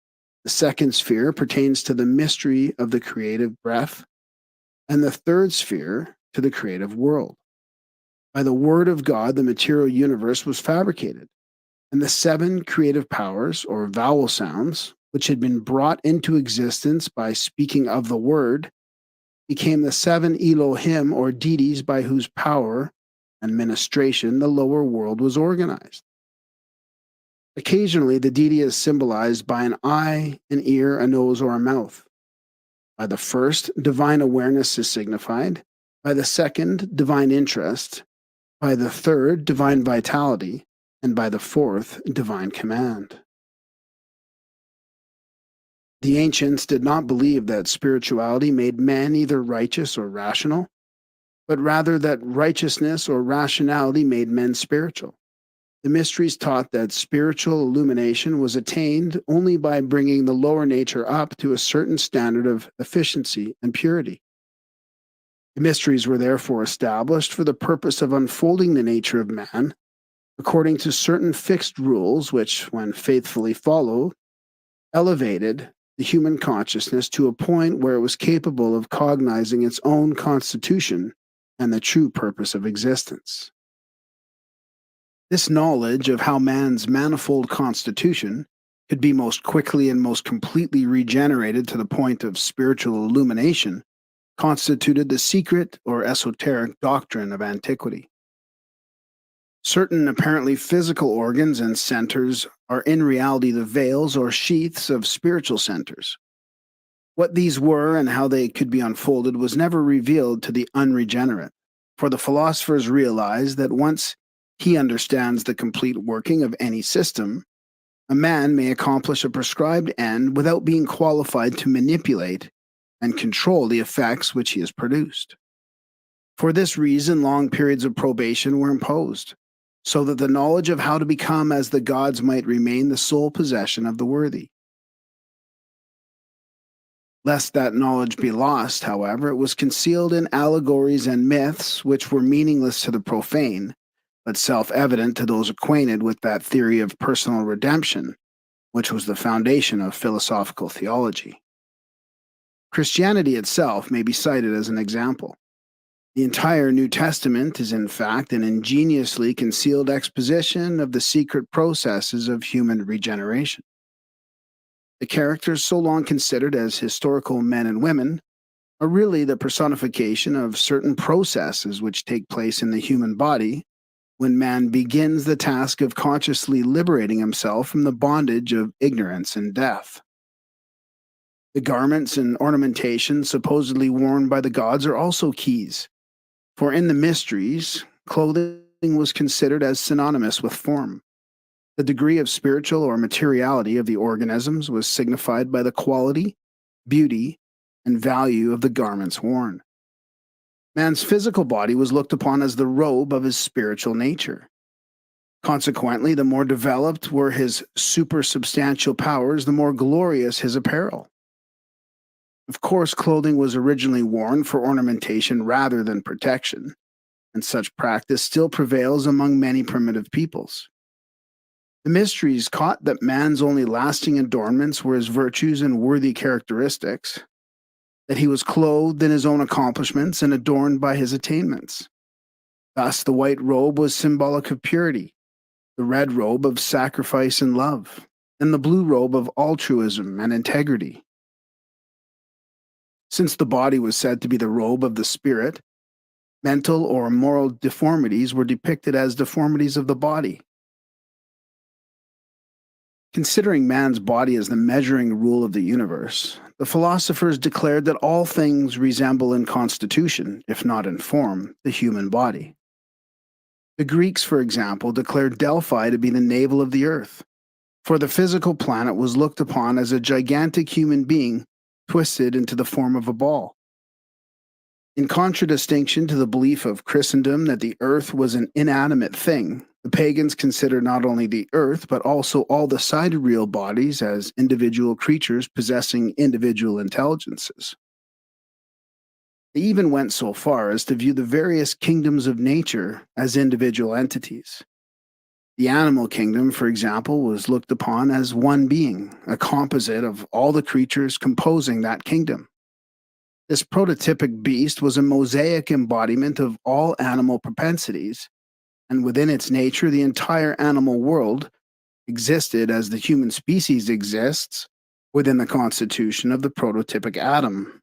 The second sphere pertains to the mystery of the creative breath, and the third sphere to the creative world. By the word of God, the material universe was fabricated, and the 7 creative powers, or vowel sounds, which had been brought into existence by speaking of the word, became the 7 Elohim, or deities, by whose power and ministration the lower world was organized. Occasionally, the deity is symbolized by an eye, an ear, a nose, or a mouth. By the first, divine awareness is signified. By the second, divine interest. By the third, divine vitality. And by the fourth, divine command. The ancients did not believe that spirituality made man either righteous or rational, but rather that righteousness or rationality made men spiritual. The mysteries taught that spiritual illumination was attained only by bringing the lower nature up to a certain standard of efficiency and purity. The mysteries were therefore established for the purpose of unfolding the nature of man according to certain fixed rules which, when faithfully followed, elevated the human consciousness to a point where it was capable of cognizing its own constitution and the true purpose of existence. This knowledge of how man's manifold constitution could be most quickly and most completely regenerated to the point of spiritual illumination constituted the secret or esoteric doctrine of antiquity. Certain apparently physical organs and centers are in reality the veils or sheaths of spiritual centers. What these were and how they could be unfolded was never revealed to the unregenerate, for the philosophers realized that once he understands the complete working of any system, a man may accomplish a prescribed end without being qualified to manipulate and control the effects which he has produced. For this reason, long periods of probation were imposed, so that the knowledge of how to become as the gods might remain the sole possession of the worthy. Lest that knowledge be lost, however, it was concealed in allegories and myths which were meaningless to the profane, but self-evident to those acquainted with that theory of personal redemption, which was the foundation of philosophical theology. Christianity itself may be cited as an example. The entire New Testament is in fact an ingeniously concealed exposition of the secret processes of human regeneration. The characters so long considered as historical men and women are really the personification of certain processes which take place in the human body when man begins the task of consciously liberating himself from the bondage of ignorance and death. The garments and ornamentation supposedly worn by the gods are also keys, for in the mysteries, clothing was considered as synonymous with form. The degree of spiritual or materiality of the organisms was signified by the quality, beauty, and value of the garments worn. Man's physical body was looked upon as the robe of his spiritual nature. Consequently, the more developed were his supersubstantial powers, the more glorious his apparel. Of course, clothing was originally worn for ornamentation rather than protection, and such practice still prevails among many primitive peoples. The mysteries caught that man's only lasting adornments were his virtues and worthy characteristics, that he was clothed in his own accomplishments and adorned by his attainments. Thus, the white robe was symbolic of purity, the red robe of sacrifice and love, and the blue robe of altruism and integrity. Since the body was said to be the robe of the spirit, mental or moral deformities were depicted as deformities of the body. Considering man's body as the measuring rule of the universe, the philosophers declared that all things resemble in constitution, if not in form, the human body. The Greeks, for example, declared Delphi to be the navel of the earth, for the physical planet was looked upon as a gigantic human being twisted into the form of a ball. In contradistinction to the belief of Christendom that the earth was an inanimate thing, the pagans considered not only the earth, but also all the sidereal bodies as individual creatures possessing individual intelligences. They even went so far as to view the various kingdoms of nature as individual entities. The animal kingdom, for example, was looked upon as one being, a composite of all the creatures composing that kingdom. This prototypic beast was a mosaic embodiment of all animal propensities, and within its nature, the entire animal world existed as the human species exists within the constitution of the prototypic atom.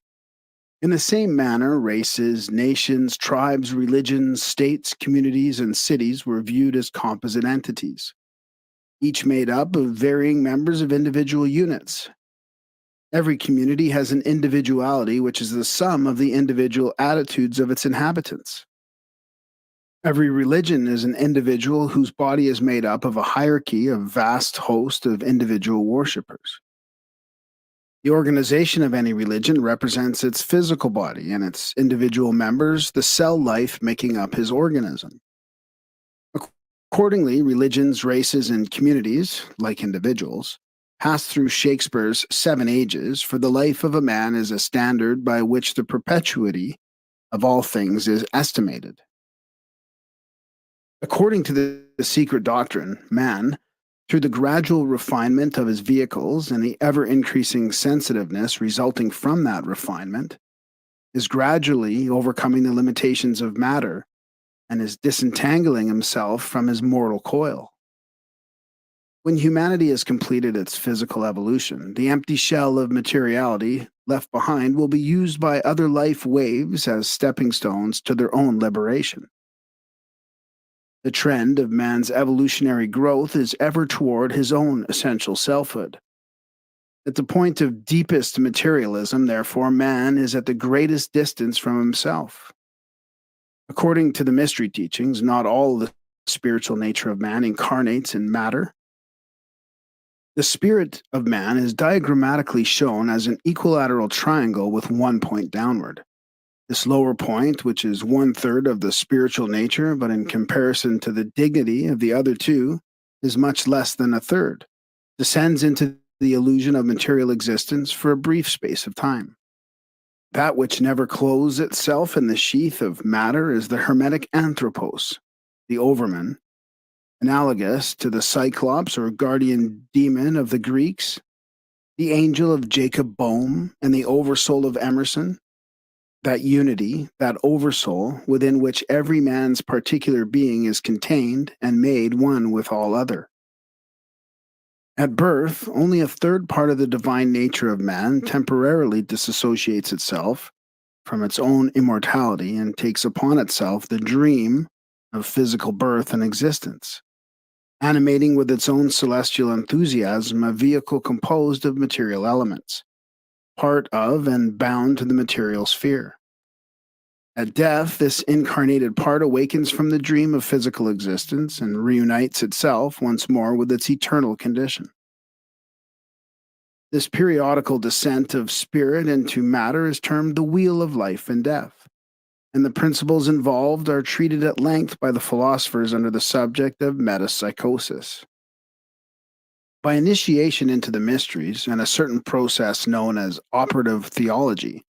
In the same manner, races, nations, tribes, religions, states, communities, and cities were viewed as composite entities, each made up of varying members of individual units. Every community has an individuality which is the sum of the individual attitudes of its inhabitants. Every religion is an individual whose body is made up of a hierarchy of vast host of individual worshippers. The organization of any religion represents its physical body and its individual members, the cell life making up his organism. Accordingly, religions, races, and communities, like individuals, pass through Shakespeare's 7 ages, for the life of a man is a standard by which the perpetuity of all things is estimated. According to the secret doctrine, man, through the gradual refinement of his vehicles and the ever-increasing sensitiveness resulting from that refinement, is gradually overcoming the limitations of matter and is disentangling himself from his mortal coil. When humanity has completed its physical evolution, the empty shell of materiality left behind will be used by other life waves as stepping stones to their own liberation. The trend of man's evolutionary growth is ever toward his own essential selfhood. At the point of deepest materialism, therefore, man is at the greatest distance from himself. According to the mystery teachings, not all the spiritual nature of man incarnates in matter. The spirit of man is diagrammatically shown as an equilateral triangle with one point downward. This lower point, which is 1/3 of the spiritual nature, but in comparison to the dignity of the other two, is much less than 1/3, descends into the illusion of material existence for a brief space of time. That which never clothes itself in the sheath of matter is the hermetic anthropos, the overman, analogous to the Cyclops or guardian demon of the Greeks, the angel of Jacob Boehme, and the oversoul of Emerson. That unity, that oversoul, within which every man's particular being is contained and made one with all other. At birth, only a third part of the divine nature of man temporarily disassociates itself from its own immortality and takes upon itself the dream of physical birth and existence, animating with its own celestial enthusiasm a vehicle composed of material elements, part of and bound to the material sphere. At death, this incarnated part awakens from the dream of physical existence and reunites itself once more with its eternal condition. This periodical descent of spirit into matter is termed the wheel of life and death, and the principles involved are treated at length by the philosophers under the subject of metempsychosis. By initiation into the mysteries and a certain process known as operative theology,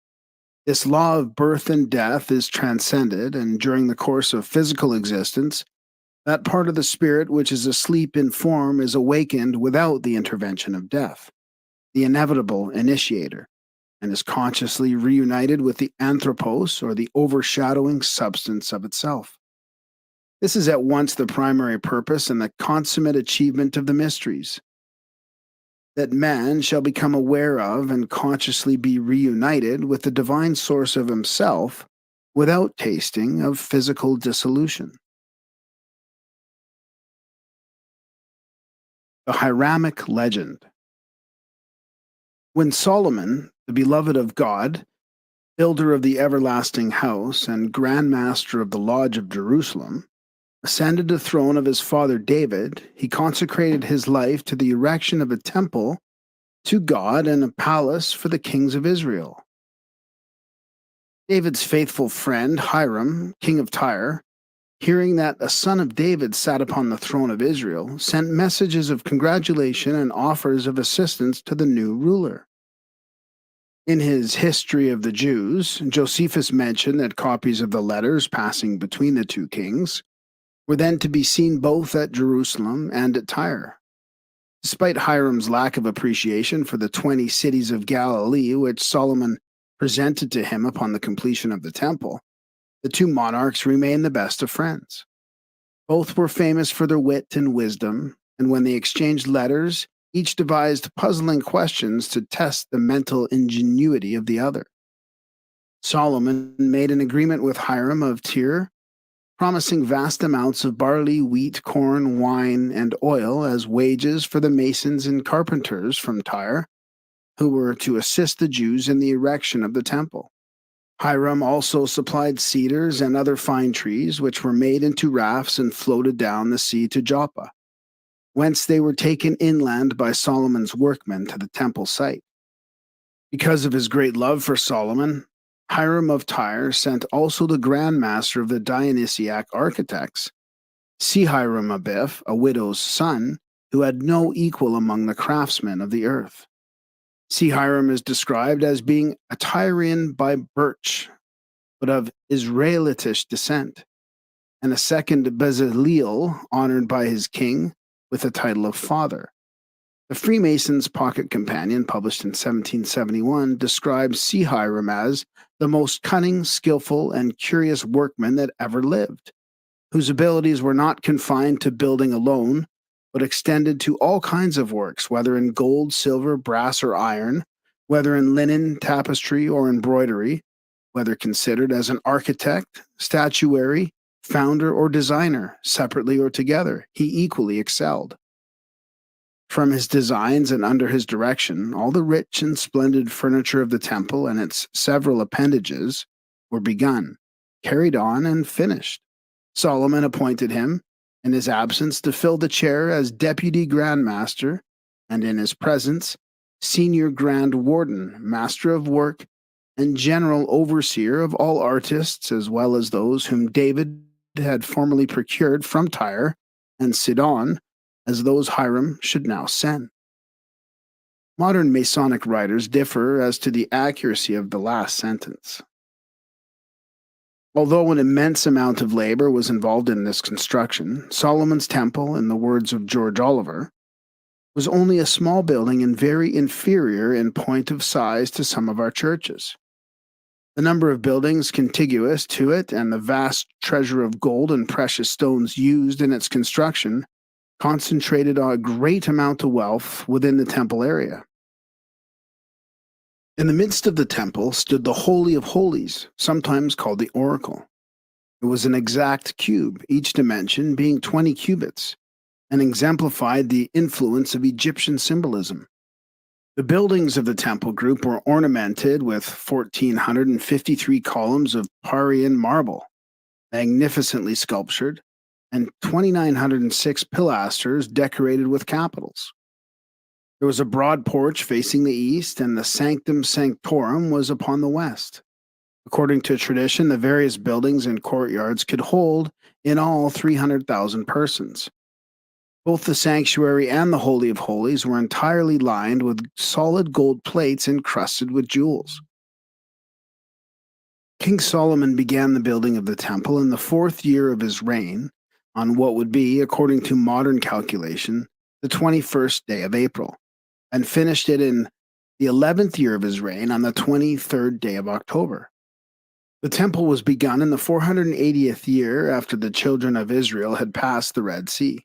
this law of birth and death is transcended, and during the course of physical existence, that part of the spirit which is asleep in form is awakened without the intervention of death, the inevitable initiator, and is consciously reunited with the anthropos, or the overshadowing substance of itself. This is at once the primary purpose and the consummate achievement of the mysteries, that man shall become aware of and consciously be reunited with the divine source of himself without tasting of physical dissolution. The Hiramic Legend. When Solomon, the beloved of God, builder of the everlasting house and Grand Master of the Lodge of Jerusalem, ascended the throne of his father David, he consecrated his life to the erection of a temple to God and a palace for the kings of Israel. David's faithful friend Hiram, king of Tyre, hearing that a son of David sat upon the throne of Israel, sent messages of congratulation and offers of assistance to the new ruler. In his History of the Jews, Josephus mentioned that copies of the letters passing between the two kings were then to be seen both at Jerusalem and at Tyre. Despite Hiram's lack of appreciation for the 20 cities of Galilee which Solomon presented to him upon the completion of the temple, the two monarchs remained the best of friends. Both were famous for their wit and wisdom, and when they exchanged letters, each devised puzzling questions to test the mental ingenuity of the other. Solomon made an agreement with Hiram of Tyre, promising vast amounts of barley, wheat, corn, wine, and oil as wages for the masons and carpenters from Tyre, who were to assist the Jews in the erection of the temple. Hiram also supplied cedars and other fine trees, which were made into rafts and floated down the sea to Joppa, whence they were taken inland by Solomon's workmen to the temple site. Because of his great love for Solomon, Hiram of Tyre sent also the Grand Master of the Dionysiac architects, Hiram-Abiph, a widow's son, who had no equal among the craftsmen of the earth. Hiram is described as being a Tyrian by birch, but of Israelitish descent, and a second Bezaleel honored by his king with the title of father. The Freemason's Pocket Companion, published in 1771, describes Hiram as the most cunning, skillful, and curious workman that ever lived, whose abilities were not confined to building alone, but extended to all kinds of works, whether in gold, silver, brass, or iron, whether in linen, tapestry, or embroidery, whether considered as an architect, statuary, founder, or designer, separately or together, he equally excelled. From his designs and under his direction, all the rich and splendid furniture of the temple and its several appendages were begun, carried on, and finished. Solomon appointed him, in his absence, to fill the chair as Deputy Grand Master, and in his presence, Senior Grand Warden, Master of Work, and General Overseer of all artists, as well as those whom David had formerly procured from Tyre and Sidon, as those Hiram should now send. Modern Masonic writers differ as to the accuracy of the last sentence. Although an immense amount of labor was involved in this construction, Solomon's Temple, in the words of George Oliver, was only a small building and very inferior in point of size to some of our churches. The number of buildings contiguous to it and the vast treasure of gold and precious stones used in its construction concentrated a great amount of wealth within the temple area. In the midst of the temple stood the Holy of Holies, sometimes called the Oracle. It was an exact cube, each dimension being 20 cubits, and exemplified the influence of Egyptian symbolism. The buildings of the temple group were ornamented with 1,453 columns of Parian marble, magnificently sculptured, and 2,906 pilasters decorated with capitals. There was a broad porch facing the east, and the Sanctum Sanctorum was upon the west. According to tradition, the various buildings and courtyards could hold in all 300,000 persons. Both the sanctuary and the Holy of Holies were entirely lined with solid gold plates encrusted with jewels. King Solomon began the building of the temple in the 4th year of his reign, on what would be, according to modern calculation, the 21st day of April, and finished it in the 11th year of his reign on the 23rd day of October. The temple was begun in the 480th year after the children of Israel had passed the Red Sea.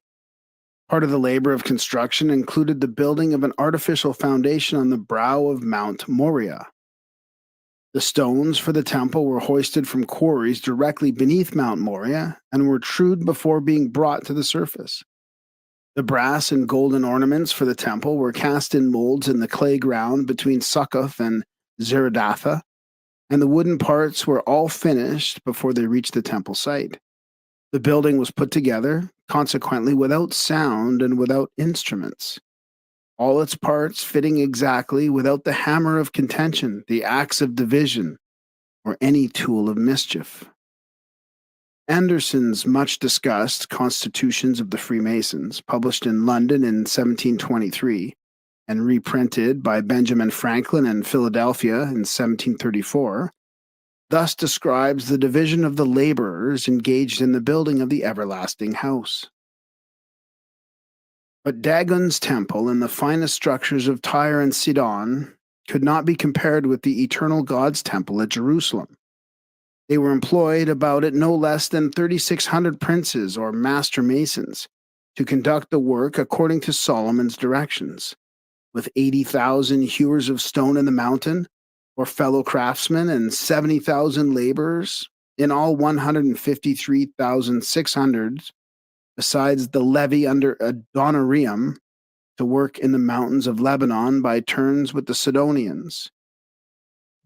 Part of the labor of construction included the building of an artificial foundation on the brow of Mount Moriah. The stones for the temple were hoisted from quarries directly beneath Mount Moriah and were trued before being brought to the surface. The brass and golden ornaments for the temple were cast in molds in the clay ground between Succoth and Zeradatha, and the wooden parts were all finished before they reached the temple site. The building was put together, consequently, without sound and without instruments. All its parts fitting exactly without the hammer of contention, the axe of division, or any tool of mischief. Anderson's much discussed Constitutions of the Freemasons, published in London in 1723 and reprinted by Benjamin Franklin in Philadelphia in 1734, thus describes the division of the laborers engaged in the building of the everlasting house. But Dagon's temple and the finest structures of Tyre and Sidon could not be compared with the eternal God's temple at Jerusalem. They were employed about it no less than 3,600 princes or master masons to conduct the work according to Solomon's directions, with 80,000 hewers of stone in the mountain, or fellow craftsmen, and 70,000 laborers, in all 153,600, besides the levy under Adoniraim to work in the mountains of Lebanon by turns with the Sidonians.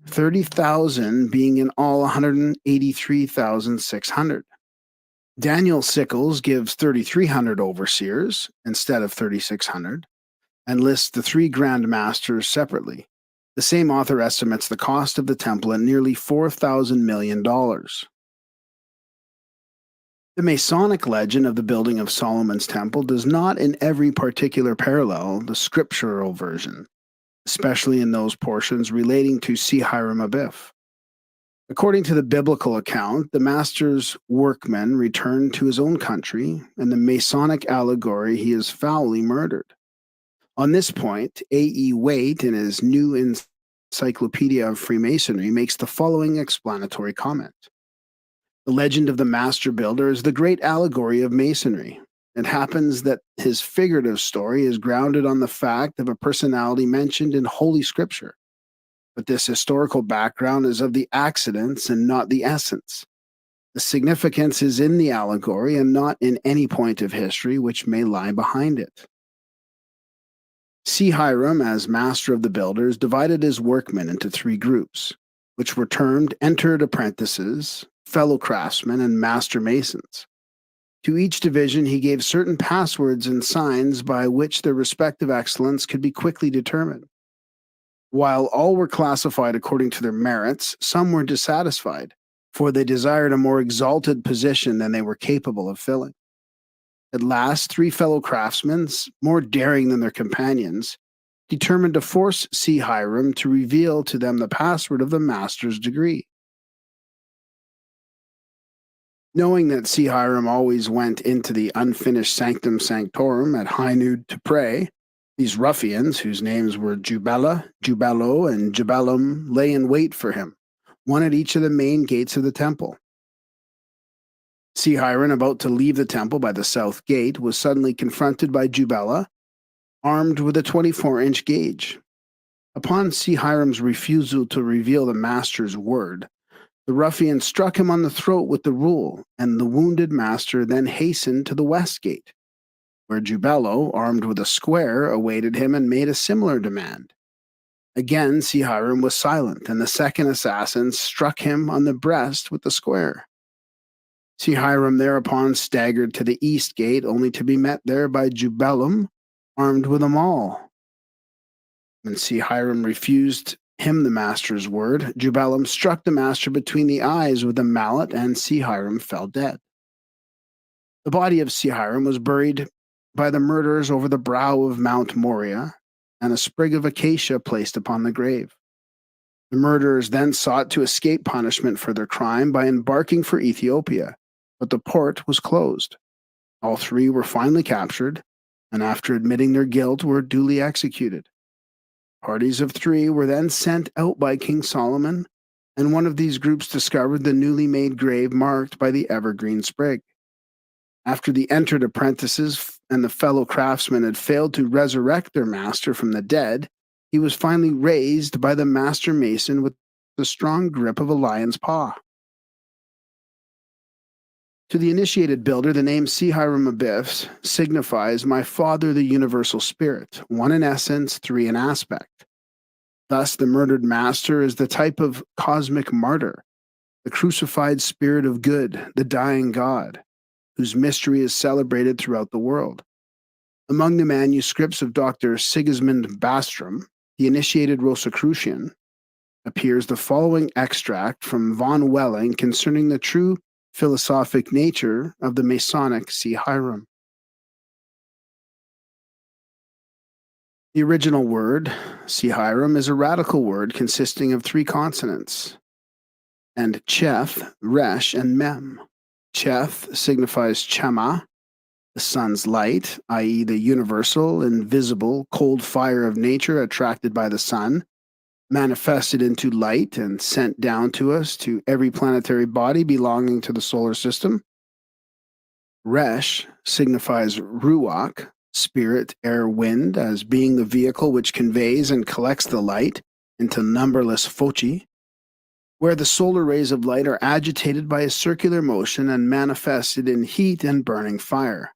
30,000 being in all 183,600. Daniel Sickles gives 3,300 overseers instead of 3,600 and lists the three grand masters separately. The same author estimates the cost of the temple at nearly $4,000 million. The Masonic legend of the building of Solomon's temple does not in every particular parallel the scriptural version, especially in those portions relating to Si-Hiram Abiff. According to the biblical account, the master's workman returned to his own country, and the Masonic allegory he is foully murdered. On this point, A.E. Waite, in his New Encyclopedia of Freemasonry, makes the following explanatory comment. The legend of the master builder is the great allegory of Masonry. It happens that his figurative story is grounded on the fact of a personality mentioned in Holy Scripture. But this historical background is of the accidents and not the essence. The significance is in the allegory and not in any point of history which may lie behind it. Si-Hiram, as master of the builders, divided his workmen into three groups, which were termed entered apprentices, fellow craftsmen, and master masons. To each division he gave certain passwords and signs by which their respective excellence could be quickly determined. While all were classified according to their merits, some were dissatisfied, for they desired a more exalted position than they were capable of filling. At last, three fellow craftsmen, more daring than their companions, determined to force Si-Hiram to reveal to them the password of the master's degree. Knowing that Si-Hiram always went into the unfinished sanctum sanctorum at high noon to pray, these ruffians, whose names were Jubella, Jubello, and Jubellum, lay in wait for him, one at each of the main gates of the temple. Si-Hiram, about to leave the temple by the south gate, was suddenly confronted by Jubella, armed with a 24-inch gauge. Upon Si-Hiram's refusal to reveal the master's word, the ruffian struck him on the throat with the rule, and the wounded master then hastened to the west gate, where Jubello, armed with a square, awaited him and made a similar demand. Again, Si-Hiram was silent, and the second assassin struck him on the breast with the square. Si-Hiram thereupon staggered to the east gate, only to be met there by Jubellum, armed with a maul. When Si-Hiram refused him the master's word, Jubellum struck the master between the eyes with a mallet, and Si-Hiram fell dead. The body of Si-Hiram was buried by the murderers over the brow of Mount Moriah, and a sprig of acacia placed upon the grave. The murderers then sought to escape punishment for their crime by embarking for Ethiopia, but the port was closed. All three were finally captured, and after admitting their guilt were duly executed. Parties of three were then sent out by King Solomon, and one of these groups discovered the newly made grave marked by the evergreen sprig. After the entered apprentices and the fellow craftsmen had failed to resurrect their master from the dead, he was finally raised by the master mason with the strong grip of a lion's paw. To the initiated builder, the name Sihiram Abiphs signifies my Father, the Universal Spirit, one in essence, three in aspect. Thus, the murdered master is the type of cosmic martyr, the crucified spirit of good, the dying God, whose mystery is celebrated throughout the world. Among the manuscripts of Dr. Sigismund Bastrom, the initiated Rosicrucian, appears the following extract from von Welling concerning the true philosophic nature of the Masonic Sihiram. The original word, Sihiram, is a radical word consisting of three consonants, and Cheth, Resh, and Mem. Cheth signifies Chema, the sun's light, i.e., the universal, invisible, cold fire of nature attracted by the sun, manifested into light and sent down to us to every planetary body belonging to the solar system. Resh signifies Ruach, spirit, air, wind, as being the vehicle which conveys and collects the light into numberless foci, where the solar rays of light are agitated by a circular motion and manifested in heat and burning fire.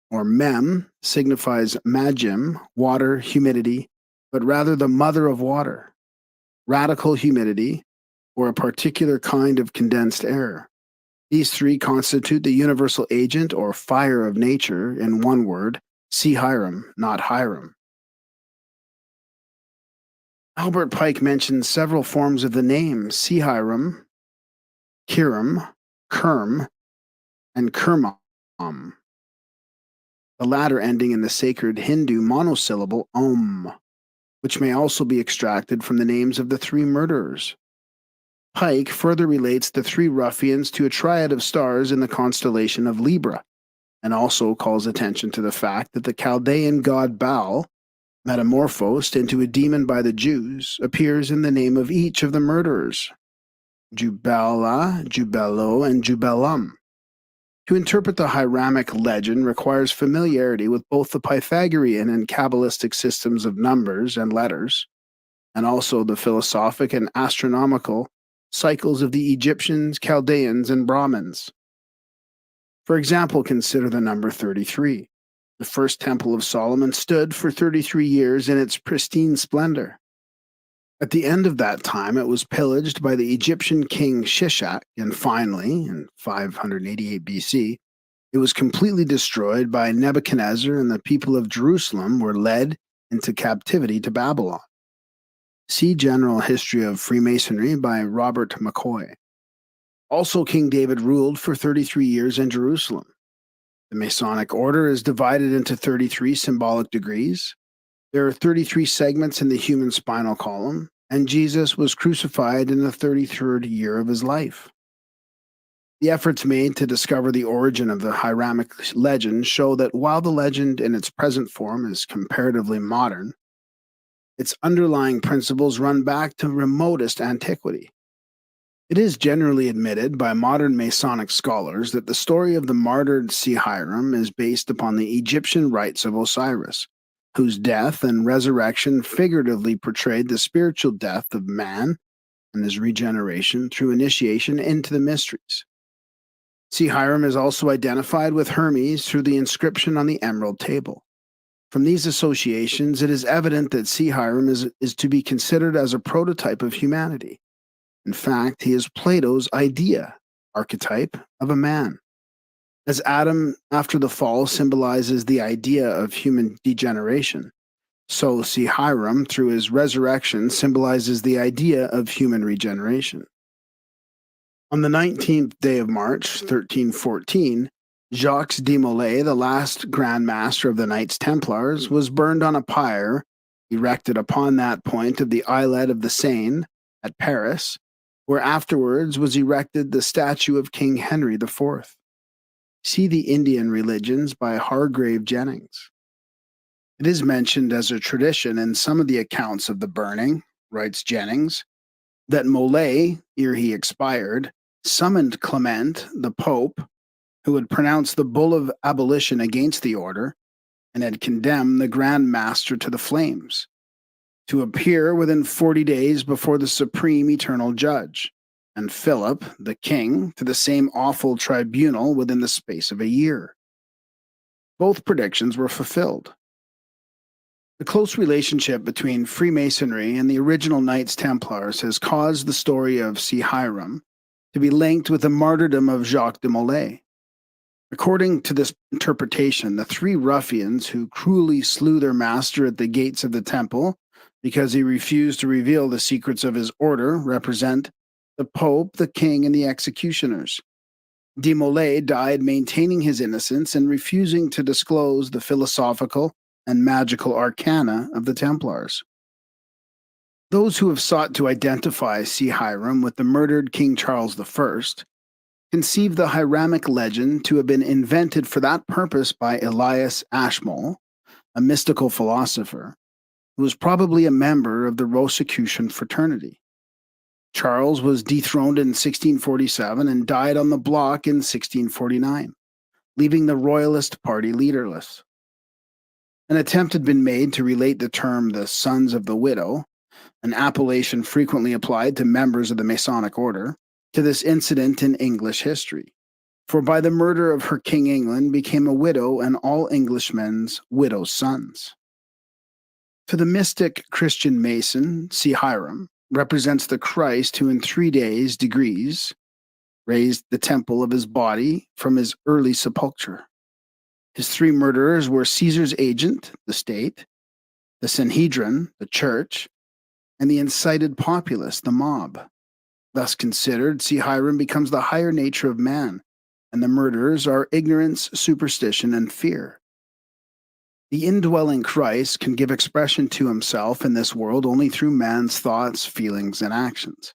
Or Mem signifies Magim, water, humidity, but rather the mother of water, radical humidity, or a particular kind of condensed air. These three constitute the universal agent or fire of nature in one word, Sihiram, not Hiram. Albert Pike mentions several forms of the name Sihiram, Kiram, Kerm, and Kermam, the latter ending in the sacred Hindu monosyllable Om, which may also be extracted from the names of the three murderers. Pike further relates the three ruffians to a triad of stars in the constellation of Libra, and also calls attention to the fact that the Chaldean god Baal, metamorphosed into a demon by the Jews, appears in the name of each of the murderers, Jubala, Jubelo, and Jubelam. To interpret the Hiramic legend requires familiarity with both the Pythagorean and Kabbalistic systems of numbers and letters, and also the philosophic and astronomical cycles of the Egyptians, Chaldeans, and Brahmins. For example, consider the number 33. The first temple of Solomon stood for 33 years in its pristine splendor. At the end of that time, it was pillaged by the Egyptian king Shishak, and finally, in 588 BC, it was completely destroyed by Nebuchadnezzar, and the people of Jerusalem were led into captivity to Babylon. See General History of Freemasonry by Robert McCoy. Also, King David ruled for 33 years in Jerusalem. The Masonic order is divided into 33 symbolic degrees. There are 33 segments in the human spinal column, and Jesus was crucified in the 33rd year of his life. The efforts made to discover the origin of the Hiramic legend show that while the legend in its present form is comparatively modern, its underlying principles run back to remotest antiquity. It is generally admitted by modern Masonic scholars that the story of the martyred Sihiram is based upon the Egyptian rites of Osiris, whose death and resurrection figuratively portrayed the spiritual death of man and his regeneration through initiation into the mysteries. Sihiram is also identified with Hermes through the inscription on the Emerald Table. From these associations, it is evident that Sihiram is to be considered as a prototype of humanity. In fact, he is Plato's archetype of a man. As Adam, after the fall, symbolizes the idea of human degeneration, so Sihiram, through his resurrection, symbolizes the idea of human regeneration. On the 19th day of March, 1314, Jacques de Molay, the last Grand Master of the Knights Templars, was burned on a pyre erected upon that point of the islet of the Seine at Paris, where afterwards was erected the statue of King Henry IV. See the Indian Religions by Hargrave Jennings. It is mentioned as a tradition in some of the accounts of the burning, writes Jennings, that Molay, ere he expired, summoned Clement, the Pope, who had pronounced the bull of abolition against the order, and had condemned the Grand Master to the flames, to appear within 40 days before the Supreme Eternal Judge, and Philip, the king, to the same awful tribunal within the space of a year. Both predictions were fulfilled. The close relationship between Freemasonry and the original Knights Templars has caused the story of C. Hiram to be linked with the martyrdom of Jacques de Molay. According to this interpretation, the three ruffians who cruelly slew their master at the gates of the temple because he refused to reveal the secrets of his order represent the Pope, the King, and the executioners. De Molay died maintaining his innocence and refusing to disclose the philosophical and magical arcana of the Templars. Those who have sought to identify C. Hiram with the murdered King Charles I conceive the Hiramic legend to have been invented for that purpose by Elias Ashmole, a mystical philosopher, who was probably a member of the Rosicrucian fraternity. Charles was dethroned in 1647 and died on the block in 1649, leaving the Royalist party leaderless. An attempt had been made to relate the term the Sons of the Widow, an appellation frequently applied to members of the Masonic order, to this incident in English history. For by the murder of her King England became a widow and all Englishmen widows' sons. To the mystic Christian Mason, C. Hiram represents the Christ who in 3 days degrees raised the temple of his body from his early sepulture. His three murderers were Caesar's agent, the state, the Sanhedrin, the church, and the incited populace, the mob. Thus considered, C. Hiram becomes the higher nature of man, and the murderers are ignorance, superstition, and fear. The indwelling Christ can give expression to himself in this world only through man's thoughts, feelings, and actions.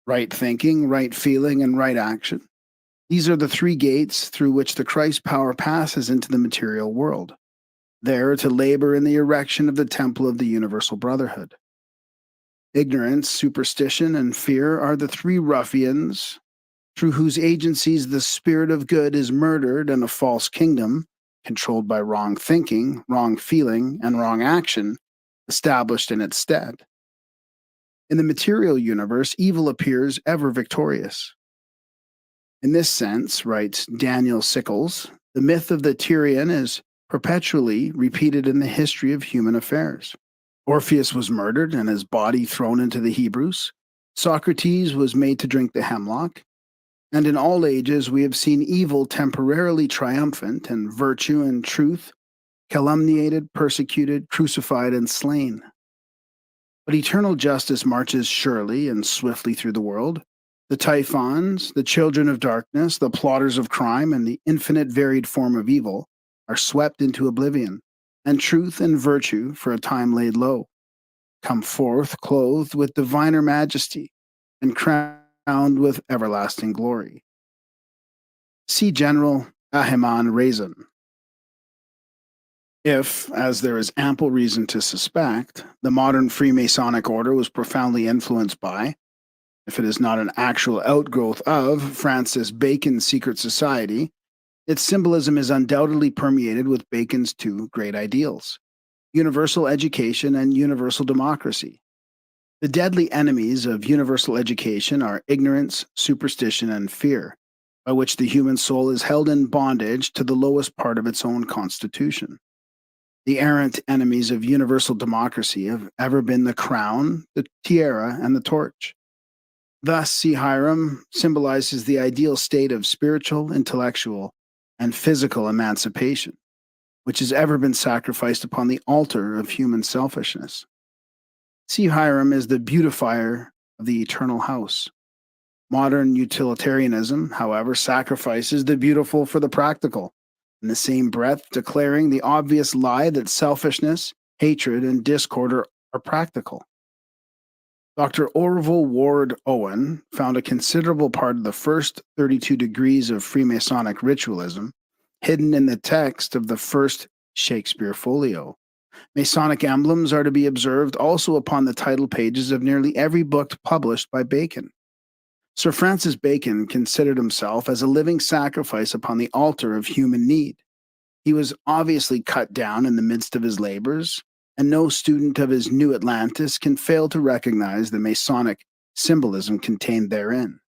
Right thinking, right feeling, and right action. These are the three gates through which the Christ power passes into the material world, there to labor in the erection of the temple of the universal brotherhood. Ignorance, superstition, and fear are the three ruffians through whose agencies the spirit of good is murdered and a false kingdom, controlled by wrong thinking, wrong feeling, and wrong action, established in its stead. In the material universe, evil appears ever victorious. In this sense, writes Daniel Sickles, the myth of the Tyrian is perpetually repeated in the history of human affairs. Orpheus was murdered and his body thrown into the Hebrews. Socrates was made to drink the hemlock. And in all ages we have seen evil temporarily triumphant and virtue and truth calumniated, persecuted, crucified, and slain. But eternal justice marches surely and swiftly through the world. The Typhons, the children of darkness, the plotters of crime, and the infinite varied form of evil are swept into oblivion, and truth and virtue, for a time laid low, come forth clothed with diviner majesty and crowned with everlasting glory. See General Ahiman Rezan. If, as there is ample reason to suspect, the modern Freemasonic order was profoundly influenced by, if it is not an actual outgrowth of, Francis Bacon's secret society, its symbolism is undoubtedly permeated with Bacon's two great ideals: universal education and universal democracy. The deadly enemies of universal education are ignorance, superstition, and fear, by which the human soul is held in bondage to the lowest part of its own constitution. The errant enemies of universal democracy have ever been the crown, the tiara, and the torch. Thus, C. Hiram symbolizes the ideal state of spiritual, intellectual, and physical emancipation, which has ever been sacrificed upon the altar of human selfishness. C. Hiram is the beautifier of the eternal house. Modern utilitarianism, however, sacrifices the beautiful for the practical, in the same breath declaring the obvious lie that selfishness, hatred, and discord are practical. Dr. Orville Ward Owen found a considerable part of the first 32 degrees of Freemasonic ritualism hidden in the text of the first Shakespeare folio. Masonic emblems are to be observed also upon the title pages of nearly every book published by Bacon. Sir Francis Bacon considered himself as a living sacrifice upon the altar of human need. He was obviously cut down in the midst of his labors, and no student of his New Atlantis can fail to recognize the Masonic symbolism contained therein.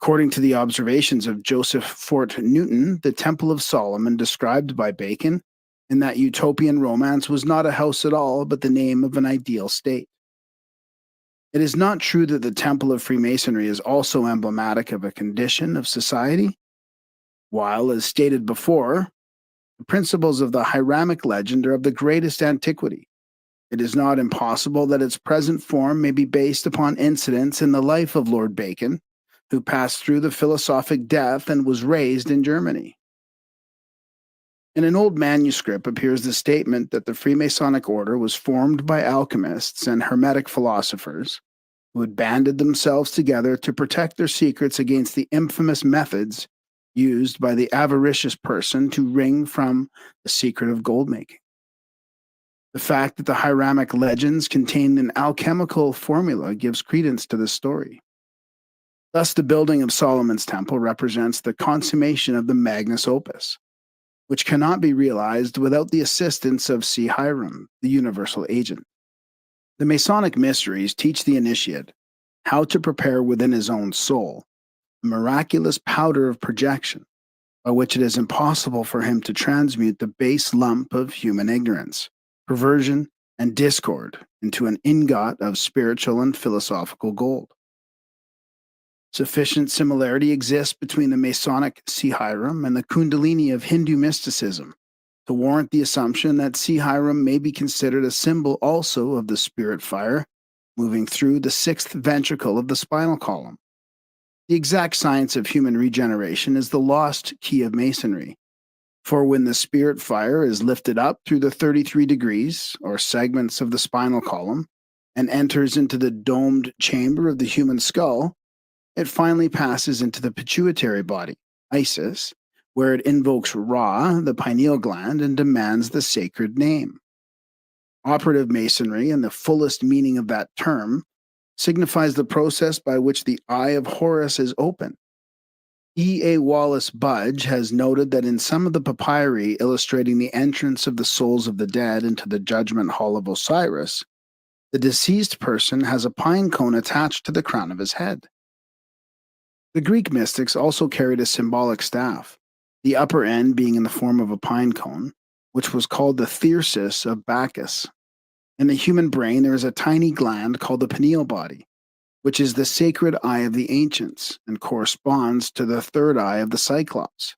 According to the observations of Joseph Fort Newton, the Temple of Solomon described by Bacon in that utopian romance was not a house at all, but the name of an ideal state. It is not true that the Temple of Freemasonry is also emblematic of a condition of society. While, as stated before, the principles of the Hiramic legend are of the greatest antiquity, it is not impossible that its present form may be based upon incidents in the life of Lord Bacon, who passed through the philosophic death and was raised in Germany. In an old manuscript appears the statement that the Freemasonic order was formed by alchemists and Hermetic philosophers who had banded themselves together to protect their secrets against the infamous methods used by the avaricious person to wring from the secret of gold making. The fact that the Hiramic legends contained an alchemical formula gives credence to this story. Thus, the building of Solomon's Temple represents the consummation of the Magnus Opus, which cannot be realized without the assistance of Si Hiram, the universal agent. The Masonic mysteries teach the initiate how to prepare within his own soul a miraculous powder of projection, by which it is impossible for him to transmute the base lump of human ignorance, perversion, and discord into an ingot of spiritual and philosophical gold. Sufficient similarity exists between the Masonic Si Hiram and the Kundalini of Hindu mysticism to warrant the assumption that Si Hiram may be considered a symbol also of the spirit fire moving through the sixth ventricle of the spinal column. The exact science of human regeneration is the lost key of Masonry, for when the spirit fire is lifted up through the 33 degrees, or segments of the spinal column, and enters into the domed chamber of the human skull, it finally passes into the pituitary body, Isis, where it invokes Ra, the pineal gland, and demands the sacred name. Operative Masonry, in the fullest meaning of that term, signifies the process by which the eye of Horus is open. E. A. Wallace Budge has noted that in some of the papyri illustrating the entrance of the souls of the dead into the judgment hall of Osiris, the deceased person has a pine cone attached to the crown of his head. The Greek mystics also carried a symbolic staff, the upper end being in the form of a pine cone, which was called the thyrsus of Bacchus. In the human brain, there is a tiny gland called the pineal body, which is the sacred eye of the ancients and corresponds to the third eye of the Cyclops.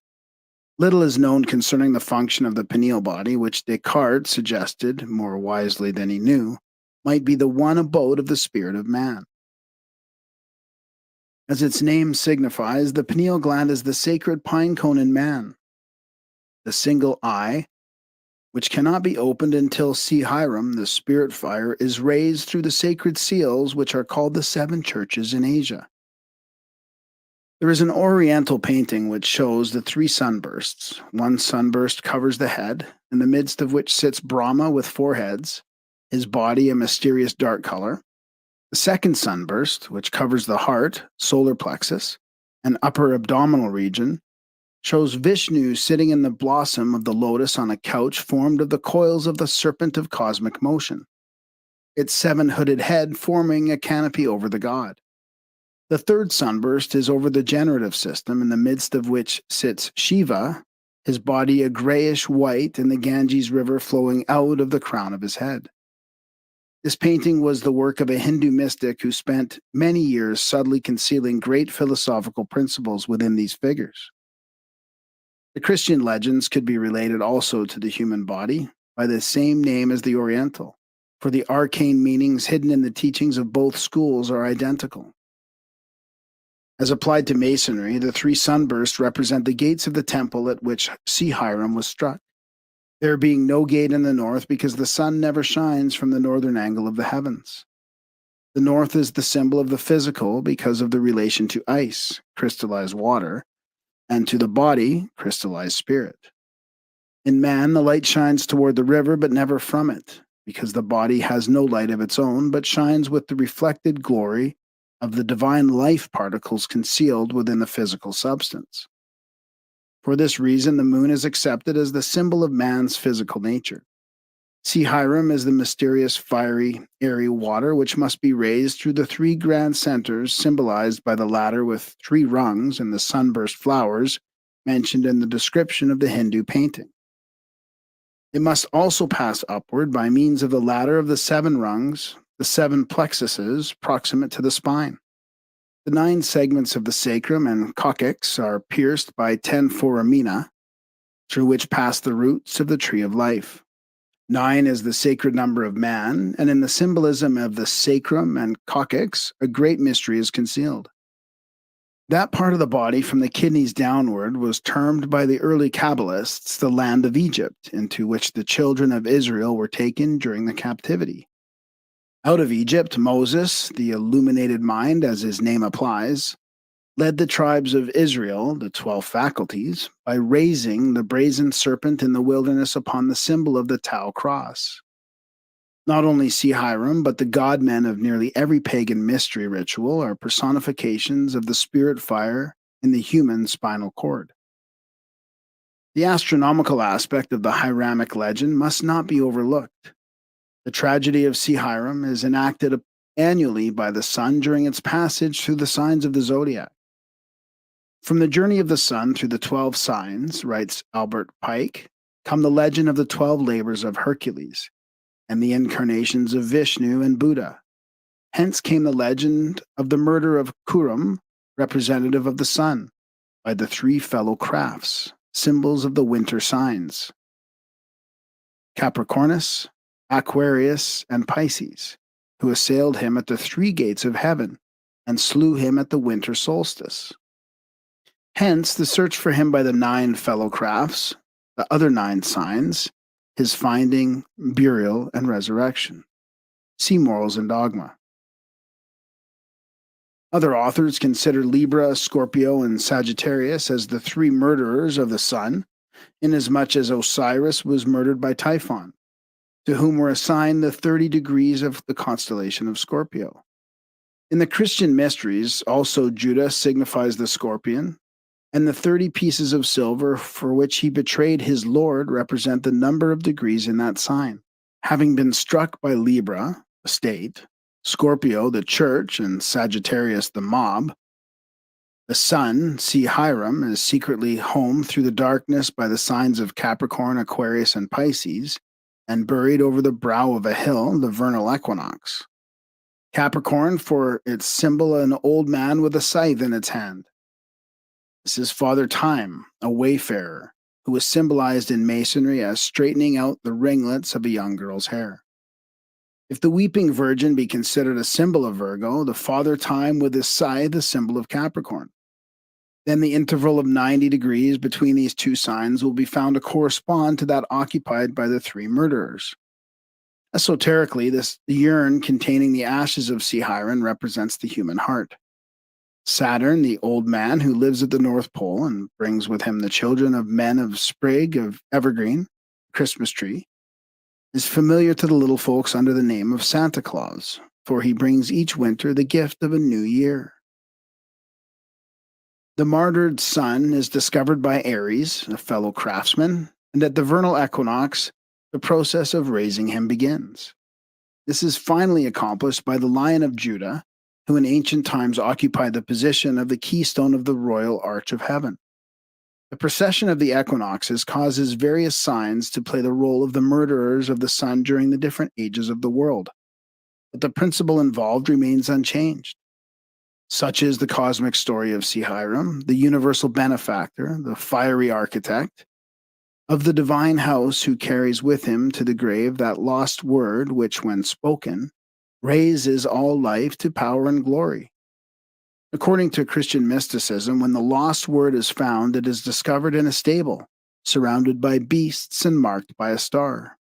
Little is known concerning the function of the pineal body, which Descartes suggested, more wisely than he knew, might be the one abode of the spirit of man. As its name signifies, the pineal gland is the sacred pine cone in man. The single eye, which cannot be opened until Si Hiram, the spirit fire, is raised through the sacred seals, which are called the seven churches in Asia. There is an oriental painting which shows the three sunbursts. One sunburst covers the head, in the midst of which sits Brahma with four heads, his body a mysterious dark color. The second sunburst, which covers the heart, solar plexus, and upper abdominal region, shows Vishnu sitting in the blossom of the lotus on a couch formed of the coils of the serpent of cosmic motion, its seven-hooded head forming a canopy over the god. The third sunburst is over the generative system, in the midst of which sits Shiva, his body a grayish-white and the Ganges River flowing out of the crown of his head. This painting was the work of a Hindu mystic who spent many years subtly concealing great philosophical principles within these figures. The Christian legends could be related also to the human body by the same name as the Oriental, for the arcane meanings hidden in the teachings of both schools are identical. As applied to Masonry, the three sunbursts represent the gates of the temple at which Si Hiram was struck, there being no gate in the north because the sun never shines from the northern angle of the heavens. The north is the symbol of the physical because of the relation to ice, crystallized water, and to the body, crystallized spirit. In man, the light shines toward the river but never from it, because the body has no light of its own but shines with the reflected glory of the divine life particles concealed within the physical substance. For this reason, the moon is accepted as the symbol of man's physical nature. See Hiram is the mysterious, fiery, airy water which must be raised through the three grand centers symbolized by the ladder with three rungs and the sunburst flowers mentioned in the description of the Hindu painting. It must also pass upward by means of the ladder of the seven rungs, the seven plexuses proximate to the spine. The 9 segments of the sacrum and coccyx are pierced by 10 foramina, through which pass the roots of the tree of life. 9 is the sacred number of man, and in the symbolism of the sacrum and coccyx, a great mystery is concealed. That part of the body from the kidneys downward was termed by the early Kabbalists the land of Egypt, into which the children of Israel were taken during the captivity. Out of Egypt, Moses, the illuminated mind as his name applies, led the tribes of Israel, the 12 faculties, by raising the brazen serpent in the wilderness upon the symbol of the Tau cross. Not only see Hiram, but the god-men of nearly every pagan mystery ritual are personifications of the spirit fire in the human spinal cord. The astronomical aspect of the Hiramic legend must not be overlooked. The tragedy of see Hiram is enacted annually by the sun during its passage through the signs of the zodiac. From the journey of the sun through the 12 signs, writes Albert Pike, come the legend of the 12 labors of Hercules, and the incarnations of Vishnu and Buddha. Hence came the legend of the murder of Kurum, representative of the sun, by the 3 fellow crafts, symbols of the winter signs: Capricornus, Aquarius, and Pisces, who assailed him at the 3 gates of heaven and slew him at the winter solstice. Hence the search for him by the 9 fellow crafts, the other 9 signs, his finding, burial, and resurrection. See Morals and Dogma. Other authors consider Libra, Scorpio, and Sagittarius as the 3 murderers of the sun, inasmuch as Osiris was murdered by Typhon, to whom were assigned the 30 degrees of the constellation of Scorpio. In the Christian mysteries, also Judah signifies the scorpion, and the 30 pieces of silver for which he betrayed his Lord represent the number of degrees in that sign. Having been struck by Libra, the state, Scorpio, the church, and Sagittarius, the mob, the sun, see Hiram, is secretly home through the darkness by the signs of Capricorn, Aquarius, and Pisces, and buried over the brow of a hill, the vernal equinox. Capricorn, for its symbol, an old man with a scythe in its hand. This is Father Time, a wayfarer, who was symbolized in Masonry as straightening out the ringlets of a young girl's hair. If the weeping virgin be considered a symbol of Virgo, the Father Time with his scythe a symbol of Capricorn. Then the interval of 90 degrees between these 2 signs will be found to correspond to that occupied by the 3 murderers. Esoterically, the urn containing the ashes of see Hiram represents the human heart. Saturn, the old man who lives at the North Pole and brings with him the children of men of sprig of evergreen, Christmas tree, is familiar to the little folks under the name of Santa Claus, for he brings each winter the gift of a new year. The martyred sun is discovered by Aries, a fellow craftsman, and at the vernal equinox, the process of raising him begins. This is finally accomplished by the Lion of Judah, who in ancient times occupied the position of the keystone of the royal arch of heaven. The precession of the equinoxes causes various signs to play the role of the murderers of the sun during the different ages of the world, but the principle involved remains unchanged. Such is the cosmic story of see Hiram, the universal benefactor, the fiery architect, of the divine house who carries with him to the grave that lost word which, when spoken, raises all life to power and glory. According to Christian mysticism, when the lost word is found, it is discovered in a stable, surrounded by beasts and marked by a star.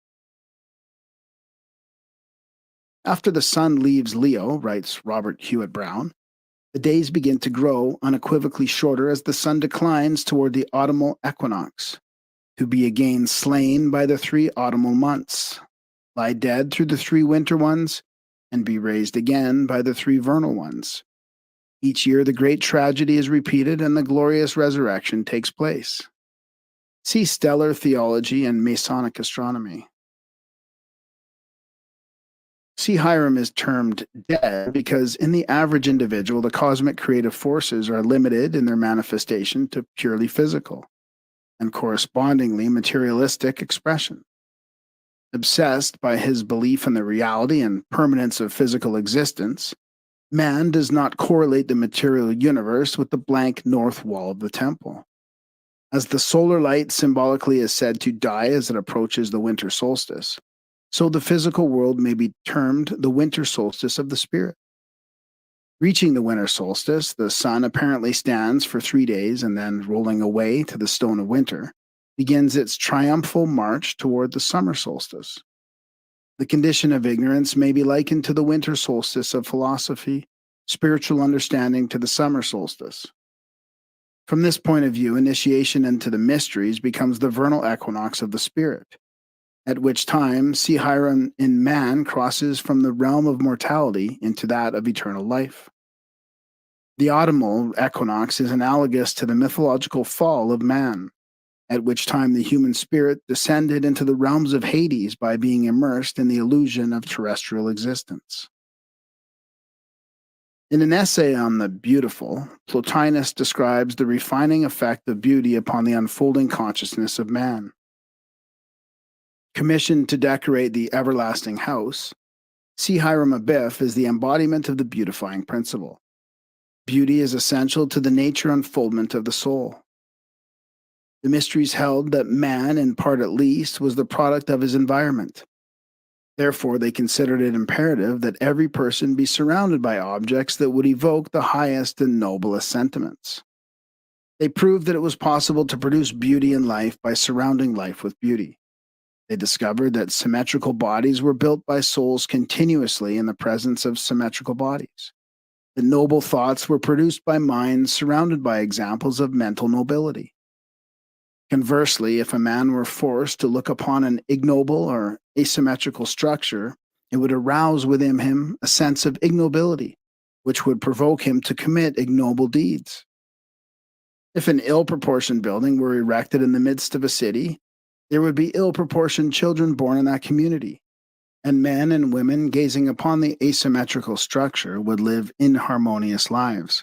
After the sun leaves Leo, writes Robert Hewitt Brown, the days begin to grow unequivocally shorter as the sun declines toward the autumnal equinox, to be again slain by the 3 autumnal months, lie dead through the 3 winter ones, and be raised again by the 3 vernal ones. Each year the great tragedy is repeated and the glorious resurrection takes place. See Stellar Theology and Masonic Astronomy. See, Hiram is termed dead because in the average individual, the cosmic creative forces are limited in their manifestation to purely physical and correspondingly materialistic expression. Obsessed by his belief in the reality and permanence of physical existence, man does not correlate the material universe with the blank north wall of the temple. As the solar light symbolically is said to die as it approaches the winter solstice, so the physical world may be termed the winter solstice of the spirit. Reaching the winter solstice, the sun apparently stands for 3 days and then, rolling away to the stone of winter, begins its triumphal march toward the summer solstice. The condition of ignorance may be likened to the winter solstice of philosophy, spiritual understanding to the summer solstice. From this point of view, initiation into the mysteries becomes the vernal equinox of the spirit, at which time Hiram in man crosses from the realm of mortality into that of eternal life. The autumnal equinox is analogous to the mythological fall of man, at which time the human spirit descended into the realms of Hades by being immersed in the illusion of terrestrial existence. In an essay on the beautiful, Plotinus describes the refining effect of beauty upon the unfolding consciousness of man. Commissioned to decorate the everlasting house, Hiram Abiff is the embodiment of the beautifying principle. Beauty is essential to the nature unfoldment of the soul. The mysteries held that man, in part at least, was the product of his environment. Therefore, they considered it imperative that every person be surrounded by objects that would evoke the highest and noblest sentiments. They proved that it was possible to produce beauty in life by surrounding life with beauty. They discovered that symmetrical bodies were built by souls continuously in the presence of symmetrical bodies. That noble thoughts were produced by minds surrounded by examples of mental nobility. Conversely, if a man were forced to look upon an ignoble or asymmetrical structure, it would arouse within him a sense of ignobility, which would provoke him to commit ignoble deeds. If an ill-proportioned building were erected in the midst of a city, there would be ill-proportioned children born in that community, and men and women gazing upon the asymmetrical structure would live inharmonious lives.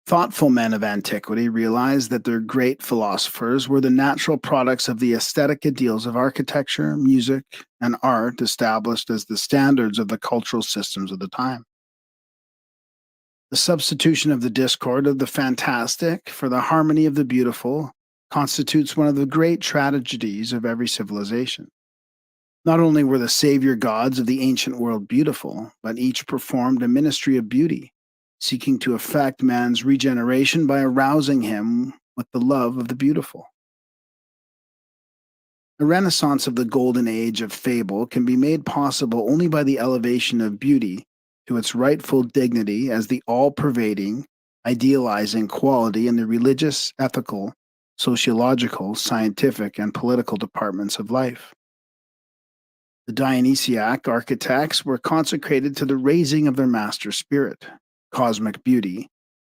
Thoughtful men of antiquity realized that their great philosophers were the natural products of the aesthetic ideals of architecture, music, and art established as the standards of the cultural systems of the time. The substitution of the discord of the fantastic for the harmony of the beautiful constitutes one of the great tragedies of every civilization. Not only were the savior gods of the ancient world beautiful, but each performed a ministry of beauty, seeking to effect man's regeneration by arousing him with the love of the beautiful. The renaissance of the golden age of fable can be made possible only by the elevation of beauty to its rightful dignity as the all-pervading, idealizing quality in the religious, ethical, sociological, scientific, and political departments of life. The Dionysiac architects were consecrated to the raising of their master spirit, cosmic beauty,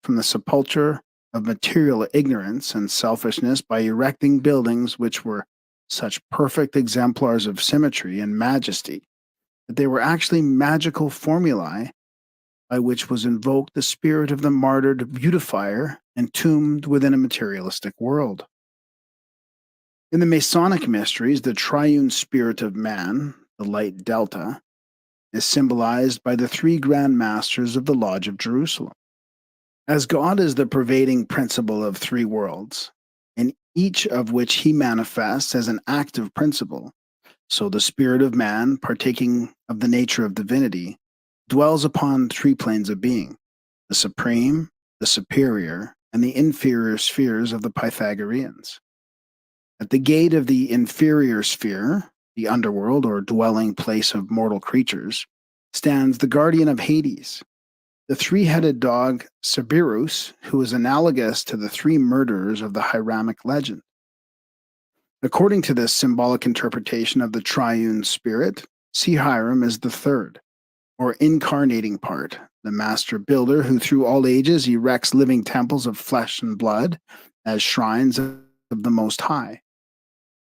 from the sepulchre of material ignorance and selfishness by erecting buildings which were such perfect exemplars of symmetry and majesty that they were actually magical formulae by which was invoked the spirit of the martyred beautifier entombed within a materialistic world. In the Masonic mysteries, the triune spirit of man, the light delta, is symbolized by the three grand masters of the Lodge of Jerusalem. As God is the pervading principle of three worlds, in each of which he manifests as an active principle, so the spirit of man, partaking of the nature of divinity, dwells upon three planes of being: the supreme, the superior, and the inferior spheres of the Pythagoreans. At the gate of the inferior sphere, the underworld or dwelling place of mortal creatures, stands the guardian of Hades, the three-headed dog Cerberus, who is analogous to the three murderers of the Hiramic legend. According to this symbolic interpretation of the triune spirit, Hiram is the third, or incarnating part, the master builder who through all ages erects living temples of flesh and blood as shrines of the Most High.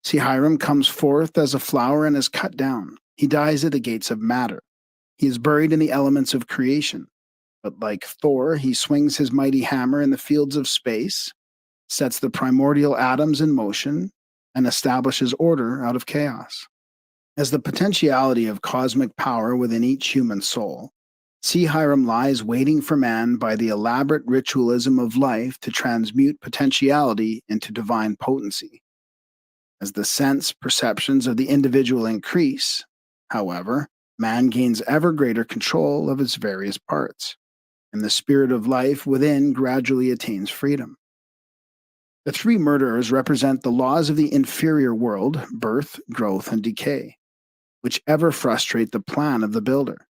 Hiram comes forth as a flower and is cut down. He dies at the gates of matter. He is buried in the elements of creation, but like Thor, he swings his mighty hammer in the fields of space, sets the primordial atoms in motion, and establishes order out of chaos. As the potentiality of cosmic power within each human soul, Hiram lies waiting for man by the elaborate ritualism of life to transmute potentiality into divine potency. As the sense perceptions of the individual increase, however, man gains ever greater control of its various parts, and the spirit of life within gradually attains freedom. The three murderers represent the laws of the inferior world, birth, growth, and decay, which ever frustrate the plan of the builder.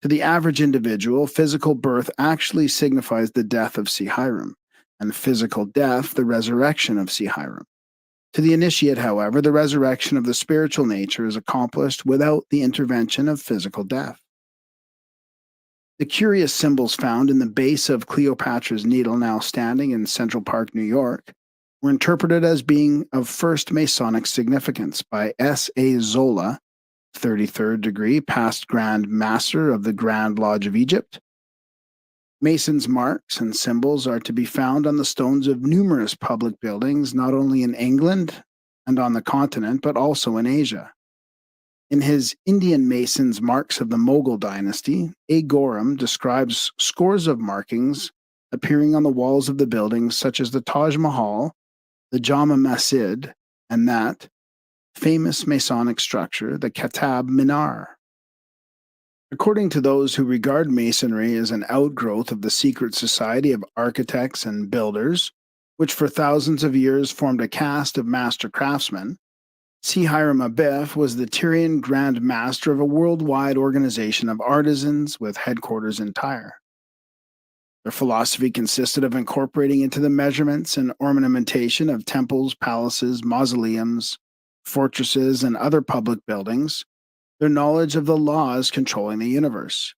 To the average individual, physical birth actually signifies the death of Hiram, and physical death the resurrection of Hiram. To the initiate, however, the resurrection of the spiritual nature is accomplished without the intervention of physical death. The curious symbols found in the base of Cleopatra's Needle, now standing in Central Park, New York, were interpreted as being of first Masonic significance by S.A. Zola, 33rd degree, past Grand Master of the Grand Lodge of Egypt. Masons' marks and symbols are to be found on the stones of numerous public buildings, not only in England and on the continent, but also in Asia. In his Indian Masons' Marks of the Mughal Dynasty, A. Gorham describes scores of markings appearing on the walls of the buildings, such as the Taj Mahal, the Jama Masjid, and that famous Masonic structure, the Katab Minar. According to those who regard Masonry as an outgrowth of the secret society of architects and builders, which for thousands of years formed a caste of master craftsmen, Hiram Abiff was the Tyrian Grand Master of a worldwide organization of artisans with headquarters in Tyre. Their philosophy consisted of incorporating into the measurements and ornamentation of temples, palaces, mausoleums, fortresses, and other public buildings their knowledge of the laws controlling the universe.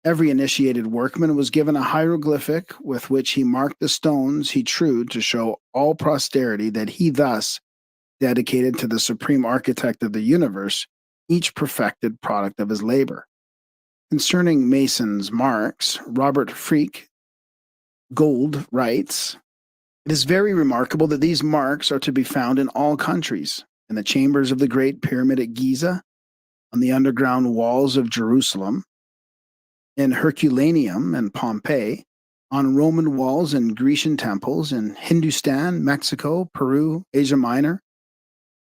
Every initiated workman was given a hieroglyphic with which he marked the stones he trewed to show all posterity that he thus dedicated to the supreme architect of the universe each perfected product of his labor. Concerning Mason's marks, Robert Freak Gould writes, "It is very remarkable that these marks are to be found in all countries, in the chambers of the Great Pyramid at Giza, on the underground walls of Jerusalem, in Herculaneum and Pompeii, on Roman walls and Grecian temples in Hindustan, Mexico, Peru, Asia Minor,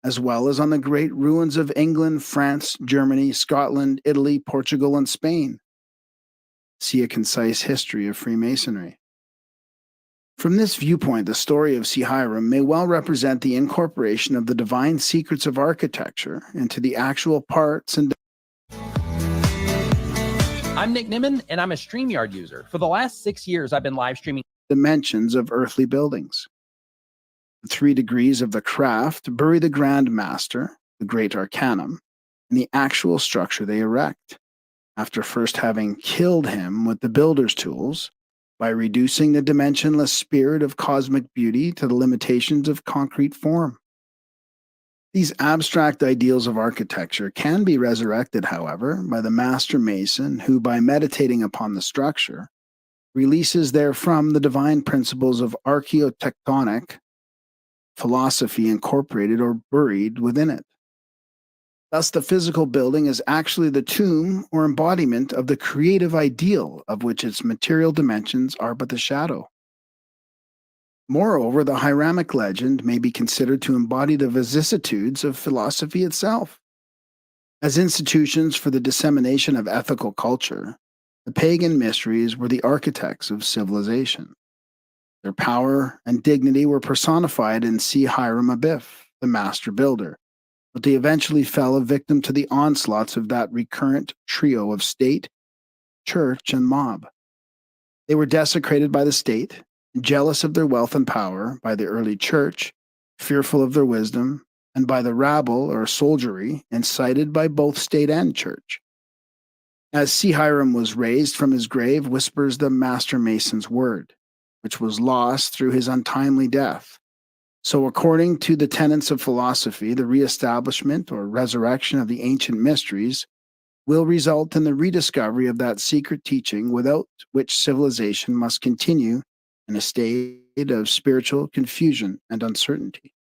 as well as on the great ruins of England, France, Germany, Scotland, Italy, Portugal, and Spain. See a concise history of Freemasonry." From this viewpoint, the story of Hiram may well represent the incorporation of the divine secrets of architecture into the actual parts and I'm Nick Nimmin, and I'm a StreamYard user. For the last 6 years, I've been live streaming dimensions of earthly buildings. The 3 degrees of the craft bury the Grand Master, the Great Arcanum, in the actual structure they erect, after first having killed him with the builder's tools, by reducing the dimensionless spirit of cosmic beauty to the limitations of concrete form. These abstract ideals of architecture can be resurrected, however, by the master mason who, by meditating upon the structure, releases therefrom the divine principles of archaeotectonic philosophy incorporated or buried within it. Thus, the physical building is actually the tomb or embodiment of the creative ideal of which its material dimensions are but the shadow. Moreover, the Hiramic legend may be considered to embody the vicissitudes of philosophy itself. As institutions for the dissemination of ethical culture, the pagan mysteries were the architects of civilization. Their power and dignity were personified in Hiram Abiff, the master builder, but they eventually fell a victim to the onslaughts of that recurrent trio of state, church, and mob. They were desecrated by the state, jealous of their wealth and power, by the early church, fearful of their wisdom, and by the rabble or soldiery, incited by both state and church. As Hiram was raised from his grave, whispers the master mason's word, which was lost through his untimely death. So according to the tenets of philosophy, the reestablishment or resurrection of the ancient mysteries will result in the rediscovery of that secret teaching without which civilization must continue in a state of spiritual confusion and uncertainty.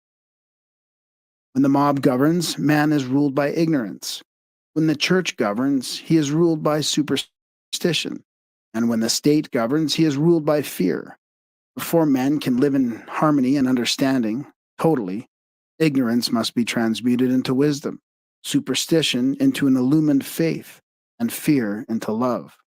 When the mob governs, man is ruled by ignorance. When the church governs, he is ruled by superstition. And when the state governs, he is ruled by fear. Before men can live in harmony and understanding, totally, ignorance must be transmuted into wisdom, superstition into an illumined faith, and fear into love.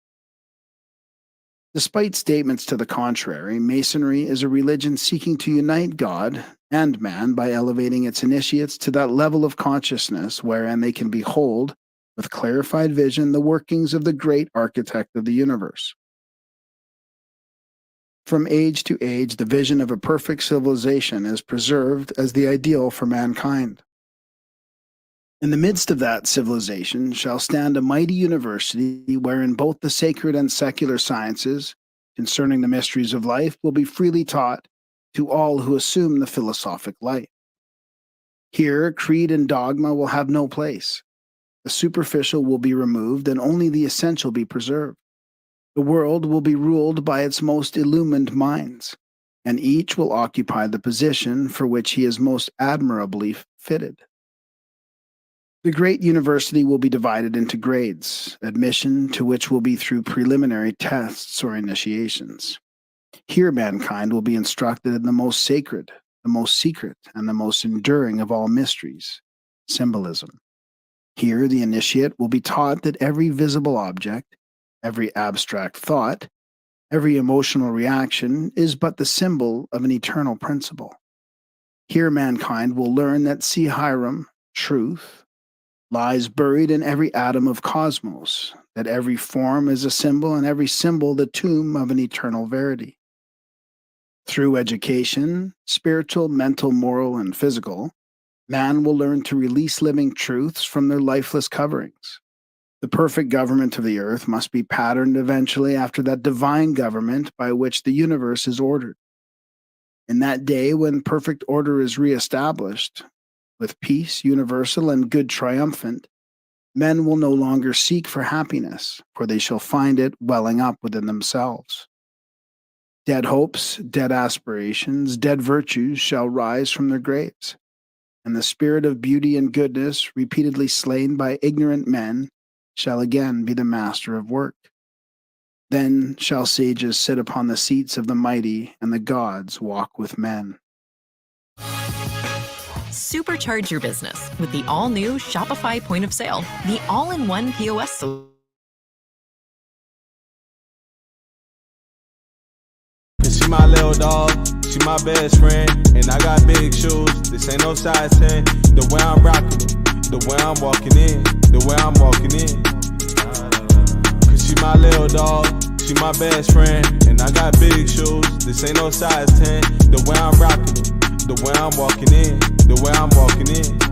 Despite statements to the contrary, Masonry is a religion seeking to unite God and man by elevating its initiates to that level of consciousness wherein they can behold, with clarified vision, the workings of the great architect of the universe. From age to age, the vision of a perfect civilization is preserved as the ideal for mankind. In the midst of that civilization shall stand a mighty university wherein both the sacred and secular sciences concerning the mysteries of life will be freely taught to all who assume the philosophic light. Here, creed and dogma will have no place. The superficial will be removed and only the essential be preserved. The world will be ruled by its most illumined minds, and each will occupy the position for which he is most admirably fitted. The great university will be divided into grades, admission to which will be through preliminary tests or initiations. Here mankind will be instructed in the most sacred, the most secret, and the most enduring of all mysteries, symbolism. Here the initiate will be taught that every visible object, every abstract thought, every emotional reaction is but the symbol of an eternal principle. Here mankind will learn that Hiram, truth, lies buried in every atom of cosmos, that every form is a symbol and every symbol the tomb of an eternal verity. Through education, spiritual, mental, moral, and physical, man will learn to release living truths from their lifeless coverings. The perfect government of the earth must be patterned eventually after that divine government by which the universe is ordered. In that day when perfect order is reestablished, with peace universal and good triumphant, men will no longer seek for happiness, for they shall find it welling up within themselves. Dead hopes, dead aspirations, dead virtues shall rise from their graves, and the spirit of beauty and goodness, repeatedly slain by ignorant men, shall again be the master of work. Then shall sages sit upon the seats of the mighty, and the gods walk with men. Supercharge your business with the all-new Shopify Point of Sale, the all-in-one POS solution. She my little dog, she my best friend, and I got big shoes. This ain't no size 10. The way I'm rocking, the way I'm walking in, the way I'm walking in. Cause she my little dog, she my best friend, and I got big shoes. This ain't no size 10. The way I'm rocking, the way I'm walking in, the way I'm walking in.